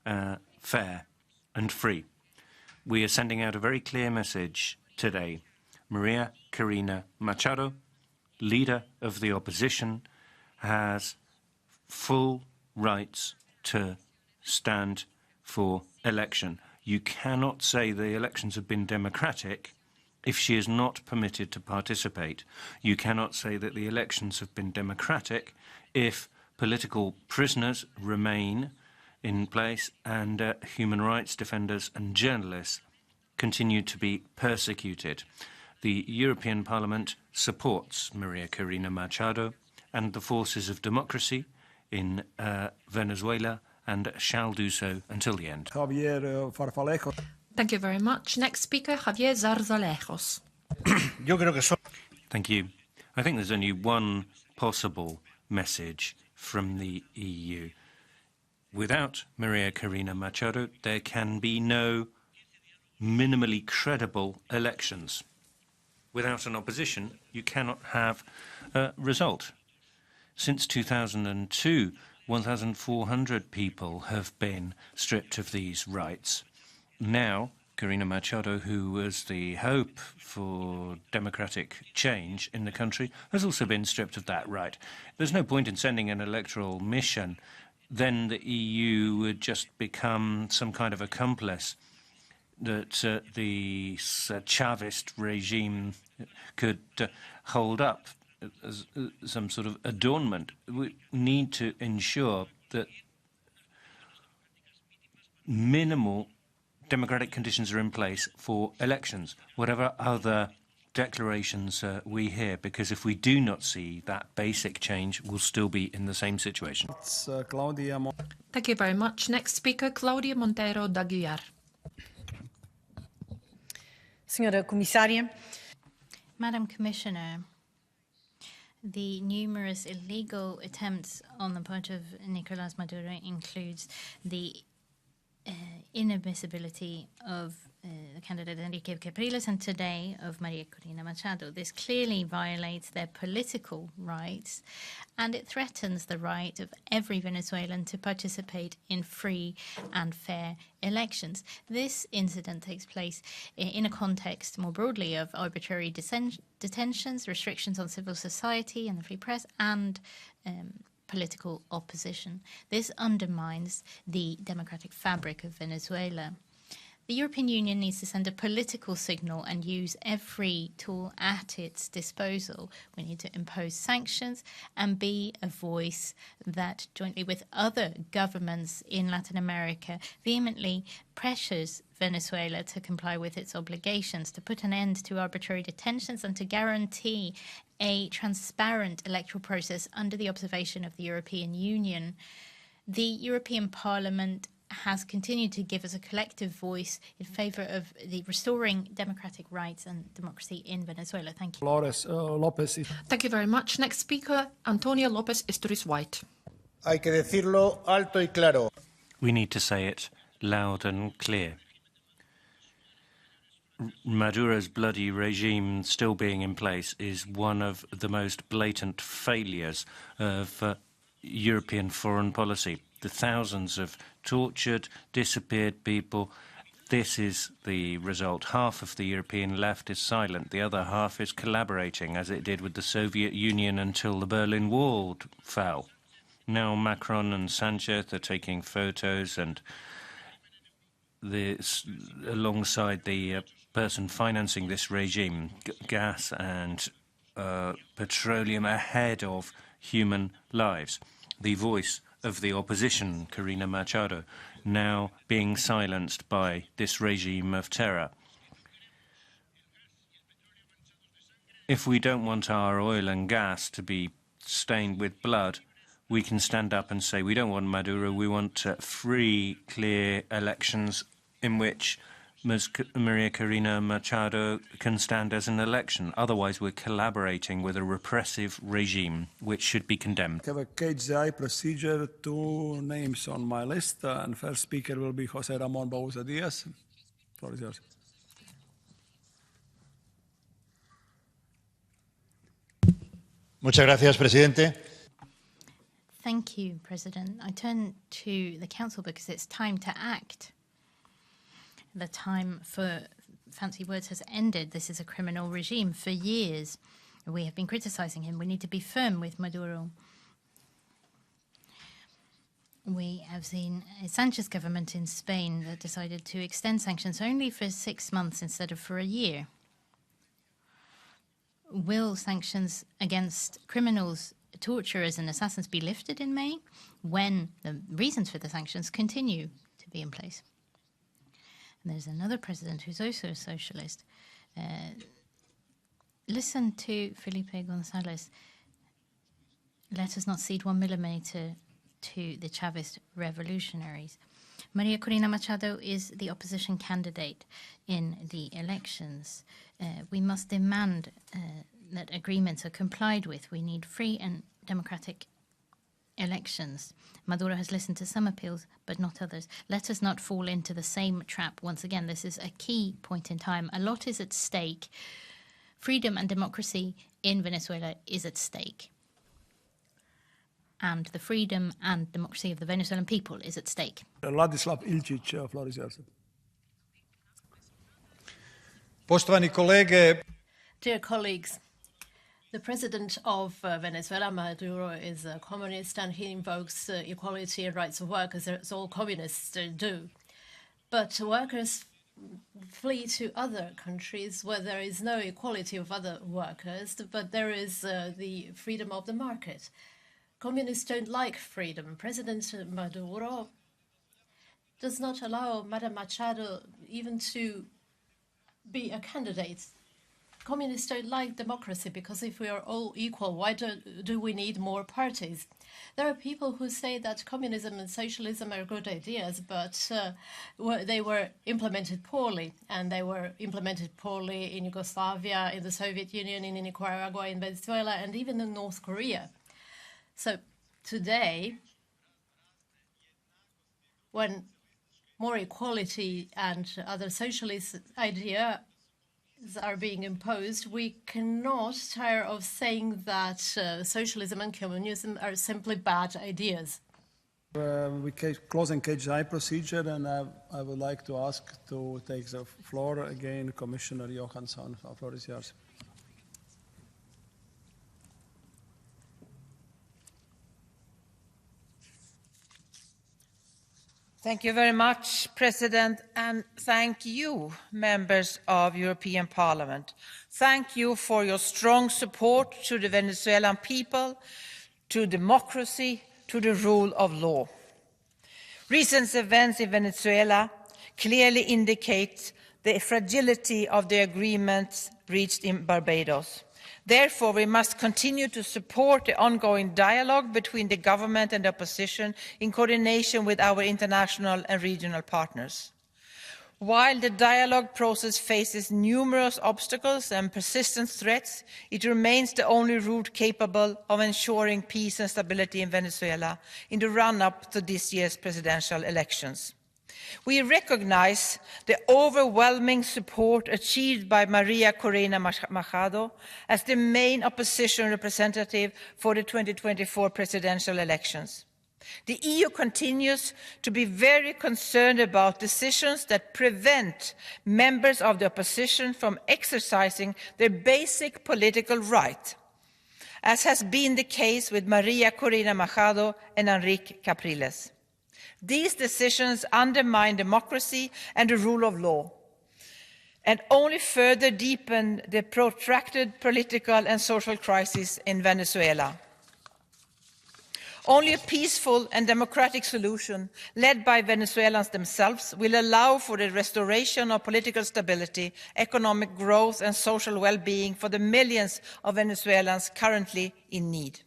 fair and free. We are sending out a very clear message today. Maria Corina Machado, leader of the opposition, has full rights to stand for election. You cannot say the elections have been democratic if she is not permitted to participate. You cannot say that the elections have been democratic if political prisoners remain in place and human rights defenders and journalists continue to be persecuted. The European Parliament supports Maria Corina Machado and the forces of democracy in Venezuela and shall do so until the end. Javier Farfalejos. Thank you very much. Next speaker, Javier Zarzalejos. Thank you. I think there's only one possible message from the EU. Without Maria Corina Machado, there can be no minimally credible elections. Without an opposition, you cannot have a result. Since 2002, 1,400 people have been stripped of these rights. Now, Corina Machado, who was the hope for democratic change in the country, has also been stripped of that right. There's no point in sending an electoral mission. Then the EU would just become some kind of accomplice that the Chavist regime could hold up as some sort of adornment. We need to ensure that minimal democratic conditions are in place for elections, whatever other declarations we hear, because if we do not see that basic change, we'll still be in the same situation. Thank you very much. Next speaker, Claudia Monteiro de Aguiar. Senhora Comissária. Madam Commissioner, the numerous illegal attempts on the part of Nicolás Maduro includes the inadmissibility of the candidate Enrique Capriles and today of Maria Corina Machado. This clearly violates their political rights and it threatens the right of every Venezuelan to participate in free and fair elections. This incident takes place in a context more broadly of arbitrary detentions, restrictions on civil society and the free press, and political opposition. This undermines the democratic fabric of Venezuela. The European Union needs to send a political signal and use every tool at its disposal. We need to impose sanctions and be a voice that, jointly with other governments in Latin America, vehemently pressures Venezuela to comply with its obligations, to put an end to arbitrary detentions and to guarantee a transparent electoral process under the observation of the European Union. The European Parliament has continued to give us a collective voice in favour of the restoring democratic rights and democracy in Venezuela. Thank you. López. Thank you very much. Next speaker, Antonio López Istúriz White. Hay que decirlo alto y claro. We need to say it loud and clear. Maduro's bloody regime still being in place is one of the most blatant failures of European foreign policy. The thousands of tortured, disappeared people, this is the result. Half of the European left is silent. The other half is collaborating, as it did with the Soviet Union until the Berlin Wall fell. Now Macron and Sanchez are taking photos, and this, alongside the person financing this regime, gas and petroleum ahead of human lives. The voice of the opposition, Corina Machado, now being silenced by this regime of terror. If we don't want our oil and gas to be stained with blood, we can stand up and say we don't want Maduro, we want free, clear elections in which Maria Corina Machado can stand as an election. Otherwise, we're collaborating with a repressive regime, which should be condemned. I have a KHDI procedure, 2 names on my list, and first speaker will be José Ramón Bauza Díaz. Floor is yours. Muchas gracias, presidente. Thank you, President. I turn to the Council because it's time to act. The time for fancy words has ended. This is a criminal regime. For years, we have been criticizing him. We need to be firm with Maduro. We have seen a Sanchez government in Spain that decided to extend sanctions only for 6 months instead of for a year. Will sanctions against criminals, torturers and assassins be lifted in May when the reasons for the sanctions continue to be in place? And there's another president who's also a socialist. Listen to Felipe González. Let us not cede 1 millimeter to the Chavist revolutionaries. Maria Corina Machado is the opposition candidate in the elections. We must demand that agreements are complied with. We need free and democratic elections. Maduro has listened to some appeals, but not others. Let us not fall into the same trap once again. This is a key point in time. A lot is at stake. Freedom and democracy in Venezuela is at stake. And the freedom and democracy of the Venezuelan people is at stake. Ladislav Ilčić, floor is yours. Poštovani kolege, dear colleagues, the president of Venezuela, Maduro, is a communist and he invokes equality and rights of workers, as all communists do. But workers flee to other countries where there is no equality of other workers, but there is the freedom of the market. Communists don't like freedom. President Maduro does not allow Madam Machado even to be a candidate. Communists don't like democracy because if we are all equal, why do we need more parties? There are people who say that communism and socialism are good ideas, but they were implemented poorly, and they were implemented poorly in Yugoslavia, in the Soviet Union, in Nicaragua, in Venezuela, and even in North Korea. So today, when more equality and other socialist ideas are being imposed, we cannot tire of saying that socialism and communism are simply bad ideas. We close and KHI procedure, and I would like to ask to take the floor again, Commissioner Johansson. The floor is yours. Thank you very much, President, and thank you, members of European Parliament. Thank you for your strong support to the Venezuelan people, to democracy, to the rule of law. Recent events in Venezuela clearly indicate the fragility of the agreements reached in Barbados. Therefore, we must continue to support the ongoing dialogue between the government and the opposition in coordination with our international and regional partners. While the dialogue process faces numerous obstacles and persistent threats, it remains the only route capable of ensuring peace and stability in Venezuela in the run-up to this year's presidential elections. We recognize the overwhelming support achieved by Maria Corina Machado as the main opposition representative for the 2024 presidential elections. The EU continues to be very concerned about decisions that prevent members of the opposition from exercising their basic political right, as has been the case with Maria Corina Machado and Enrique Capriles. These decisions undermine democracy and the rule of law, and only further deepen the protracted political and social crisis in Venezuela. Only a peaceful and democratic solution, led by Venezuelans themselves, will allow for the restoration of political stability, economic growth and social well-being for the millions of Venezuelans currently in need.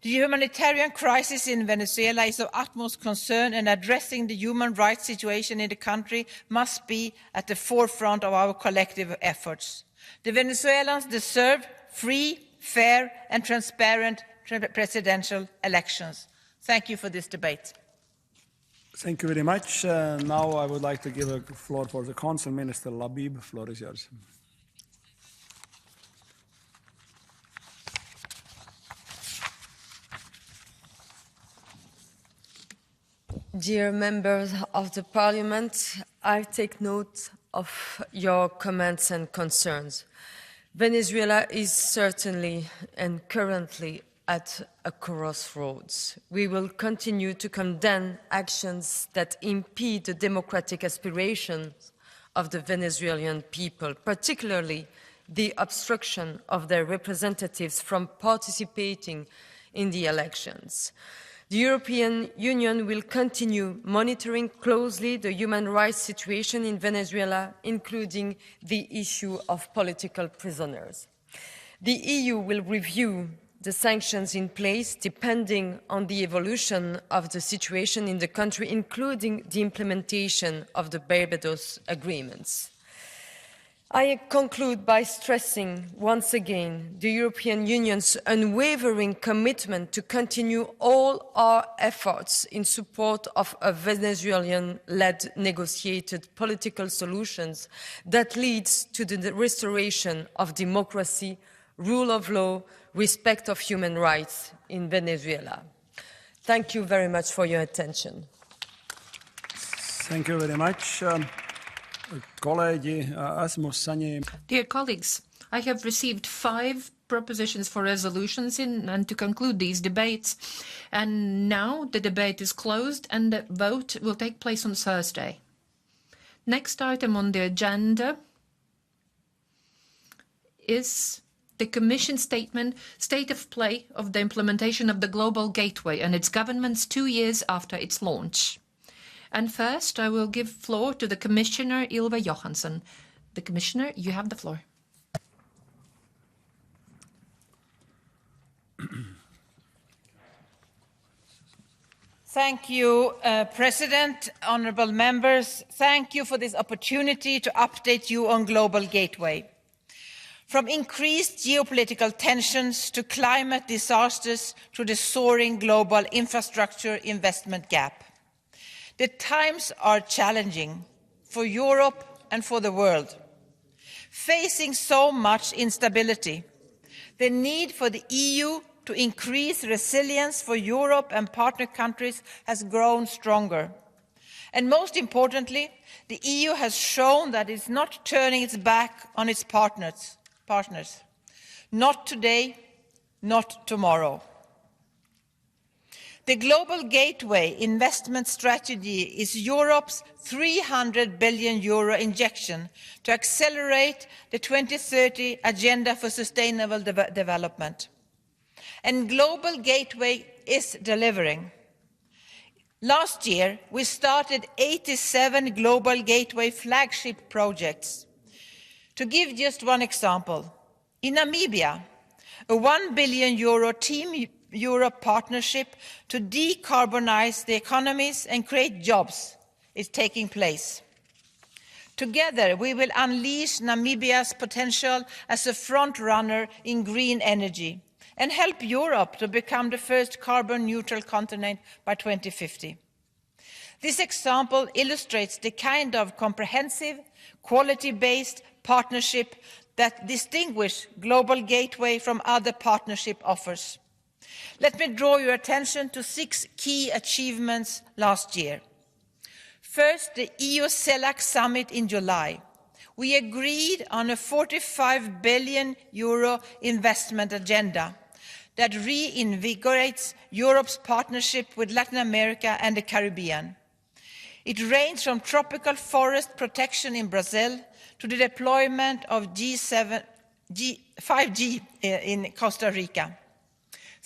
The humanitarian crisis in Venezuela is of utmost concern, and addressing the human rights situation in the country must be at the forefront of our collective efforts. The Venezuelans deserve free, fair and transparent presidential elections. Thank you for this debate. Thank you very much. Now I would like to give a floor for the Council Minister Labib. The floor is yours. Dear members of the Parliament, I take note of your comments and concerns. Venezuela is certainly and currently at a crossroads. We will continue to condemn actions that impede the democratic aspirations of the Venezuelan people, particularly the obstruction of their representatives from participating in the elections. The European Union will continue monitoring closely the human rights situation in Venezuela, including the issue of political prisoners. The EU will review the sanctions in place depending on the evolution of the situation in the country, including the implementation of the Barbados agreements. I conclude by stressing once again the European Union's unwavering commitment to continue all our efforts in support of a Venezuelan-led negotiated political solutions that leads to the restoration of democracy, rule of law, respect of human rights in Venezuela. Thank you very much for your attention. Thank you very much. Dear colleagues, I have received 5 propositions for resolutions and to conclude these debates. And now the debate is closed and the vote will take place on Thursday. Next item on the agenda is the Commission statement, State of Play of the implementation of the Global Gateway and its governments 2 years after its launch. And first, I will give floor to the Commissioner, Ylva Johansson. The Commissioner, you have the floor. Thank you, President, honourable members. Thank you for this opportunity to update you on Global Gateway. From increased geopolitical tensions to climate disasters to the soaring global infrastructure investment gap. The times are challenging for Europe and for the world. Facing so much instability, the need for the EU to increase resilience for Europe and partner countries has grown stronger. And most importantly, the EU has shown that it's not turning its back on its partners. Not today, not tomorrow. The Global Gateway investment strategy is Europe's €300 billion injection to accelerate the 2030 Agenda for Sustainable Development. And Global Gateway is delivering. Last year, we started 87 Global Gateway flagship projects. To give just one example, in Namibia, a €1 billion Team Europe partnership to decarbonize the economies and create jobs is taking place. Together, we will unleash Namibia's potential as a front-runner in green energy and help Europe to become the first carbon-neutral continent by 2050. This example illustrates the kind of comprehensive, quality-based partnership that distinguish Global Gateway from other partnership offers. Let me draw your attention to 6 key achievements last year. First, the EU CELAC summit in July. We agreed on a €45 billion investment agenda that reinvigorates Europe's partnership with Latin America and the Caribbean. It ranged from tropical forest protection in Brazil to the deployment of 5G in Costa Rica.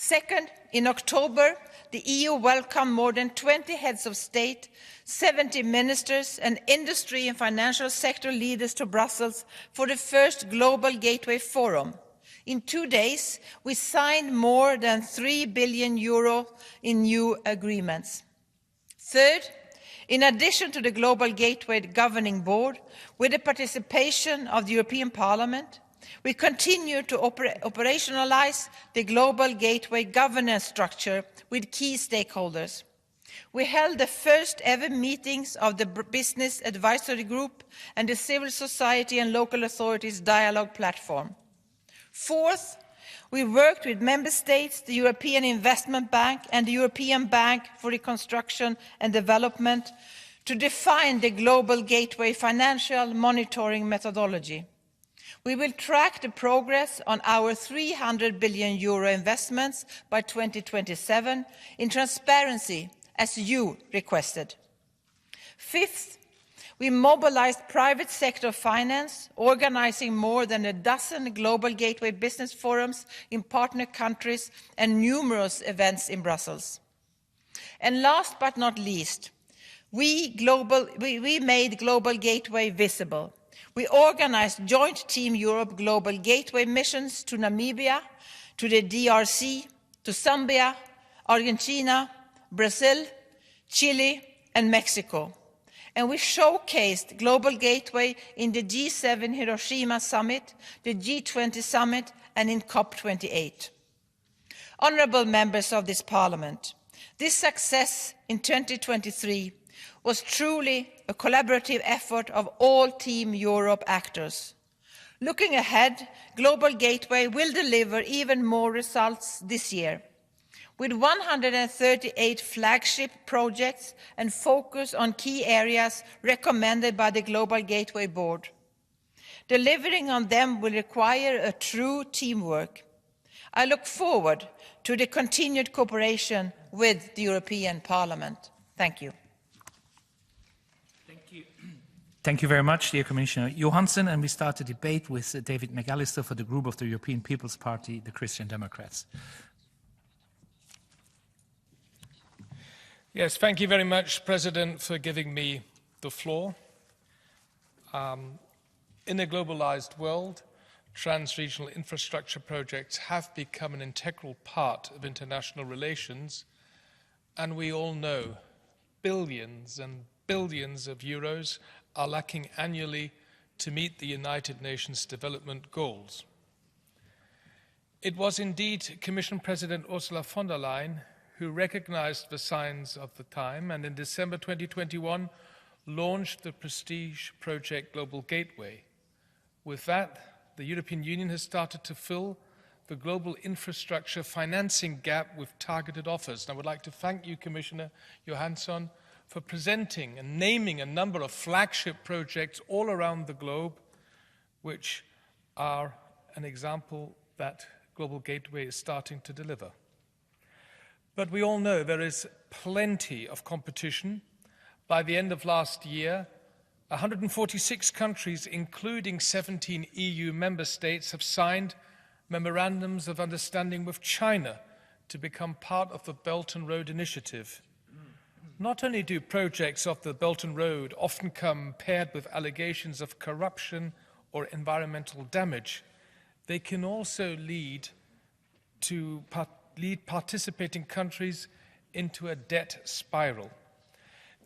Second, in October, the EU welcomed more than 20 heads of state, 70 ministers and industry and financial sector leaders to Brussels for the first Global Gateway Forum. In 2 days, we signed more than €3 billion in new agreements. Third, in addition to the Global Gateway Governing Board, with the participation of the European Parliament, we continue to operationalise the Global Gateway governance structure with key stakeholders. We held the first ever meetings of the Business Advisory Group and the Civil Society and Local Authorities Dialogue Platform. Fourth, we worked with Member States, the European Investment Bank and the European Bank for Reconstruction and Development to define the Global Gateway financial monitoring methodology. We will track the progress on our €300 billion investments by 2027 in transparency, as you requested. Fifth, we mobilized private sector finance, organizing more than a dozen global gateway business forums in partner countries and numerous events in Brussels. And last but not least, we made Global Gateway visible. We organized joint Team Europe Global Gateway missions to Namibia, to the DRC, to Zambia, Argentina, Brazil, Chile, and Mexico. And we showcased Global Gateway in the G7 Hiroshima Summit, the G20 Summit, and in COP28. Honourable members of this Parliament, this success in 2023 was truly a collaborative effort of all Team Europe actors. Looking ahead, Global Gateway will deliver even more results this year, with 138 flagship projects and focus on key areas recommended by the Global Gateway Board. Delivering on them will require a true teamwork. I look forward to the continued cooperation with the European Parliament. Thank you. Thank you very much, dear Commissioner Johansson. And we start the debate with David McAllister for the group of the European People's Party, the Christian Democrats. Yes, thank you very much, President, for giving me the floor. In a globalized world, trans-regional infrastructure projects have become an integral part of international relations, and we all know billions and billions of euros are lacking annually to meet the United Nations development goals. It was indeed Commission President Ursula von der Leyen who recognized the signs of the time and in December 2021 launched the prestige project Global Gateway. With that, the European Union has started to fill the global infrastructure financing gap with targeted offers. And I would like to thank you, Commissioner Johansson, for presenting and naming a number of flagship projects all around the globe, which are an example that Global Gateway is starting to deliver. But we all know there is plenty of competition. By the end of last year, 146 countries, including 17 EU member states, have signed memorandums of understanding with China to become part of the Belt and Road Initiative. Not only do projects of the Belt and Road often come paired with allegations of corruption or environmental damage, they can also lead participating countries into a debt spiral.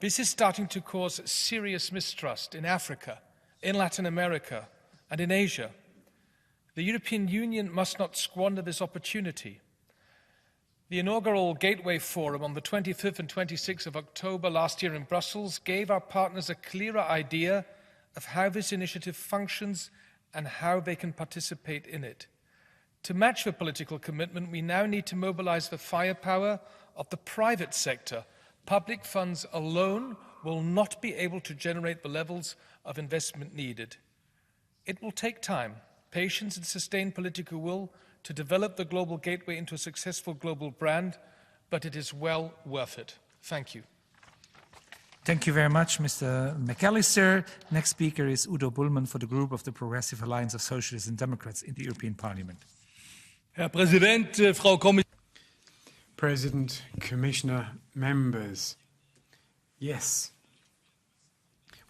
This is starting to cause serious mistrust in Africa, in Latin America, and in Asia. The European Union must not squander this opportunity. The inaugural Gateway Forum on the 25th and 26th of October last year in Brussels gave our partners a clearer idea of how this initiative functions and how they can participate in it. To match the political commitment, we now need to mobilize the firepower of the private sector. Public funds alone will not be able to generate the levels of investment needed. It will take time, patience, and sustained political will to develop the Global Gateway into a successful global brand, but it is well worth it. Thank you. Thank you very much, Mr. McAllister. Next speaker is Udo Bullmann for the group of the Progressive Alliance of Socialists and Democrats in the European Parliament. Herr Präsident, Frau Kommissarin. President, Commissioner, members. Yes,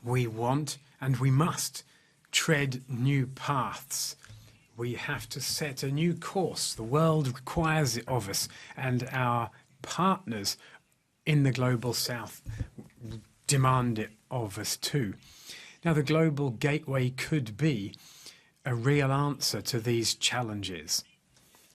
we want and we must tread new paths. We have to set a new course. The world requires it of us, and our partners in the Global South demand it of us too. Now, the Global Gateway could be a real answer to these challenges.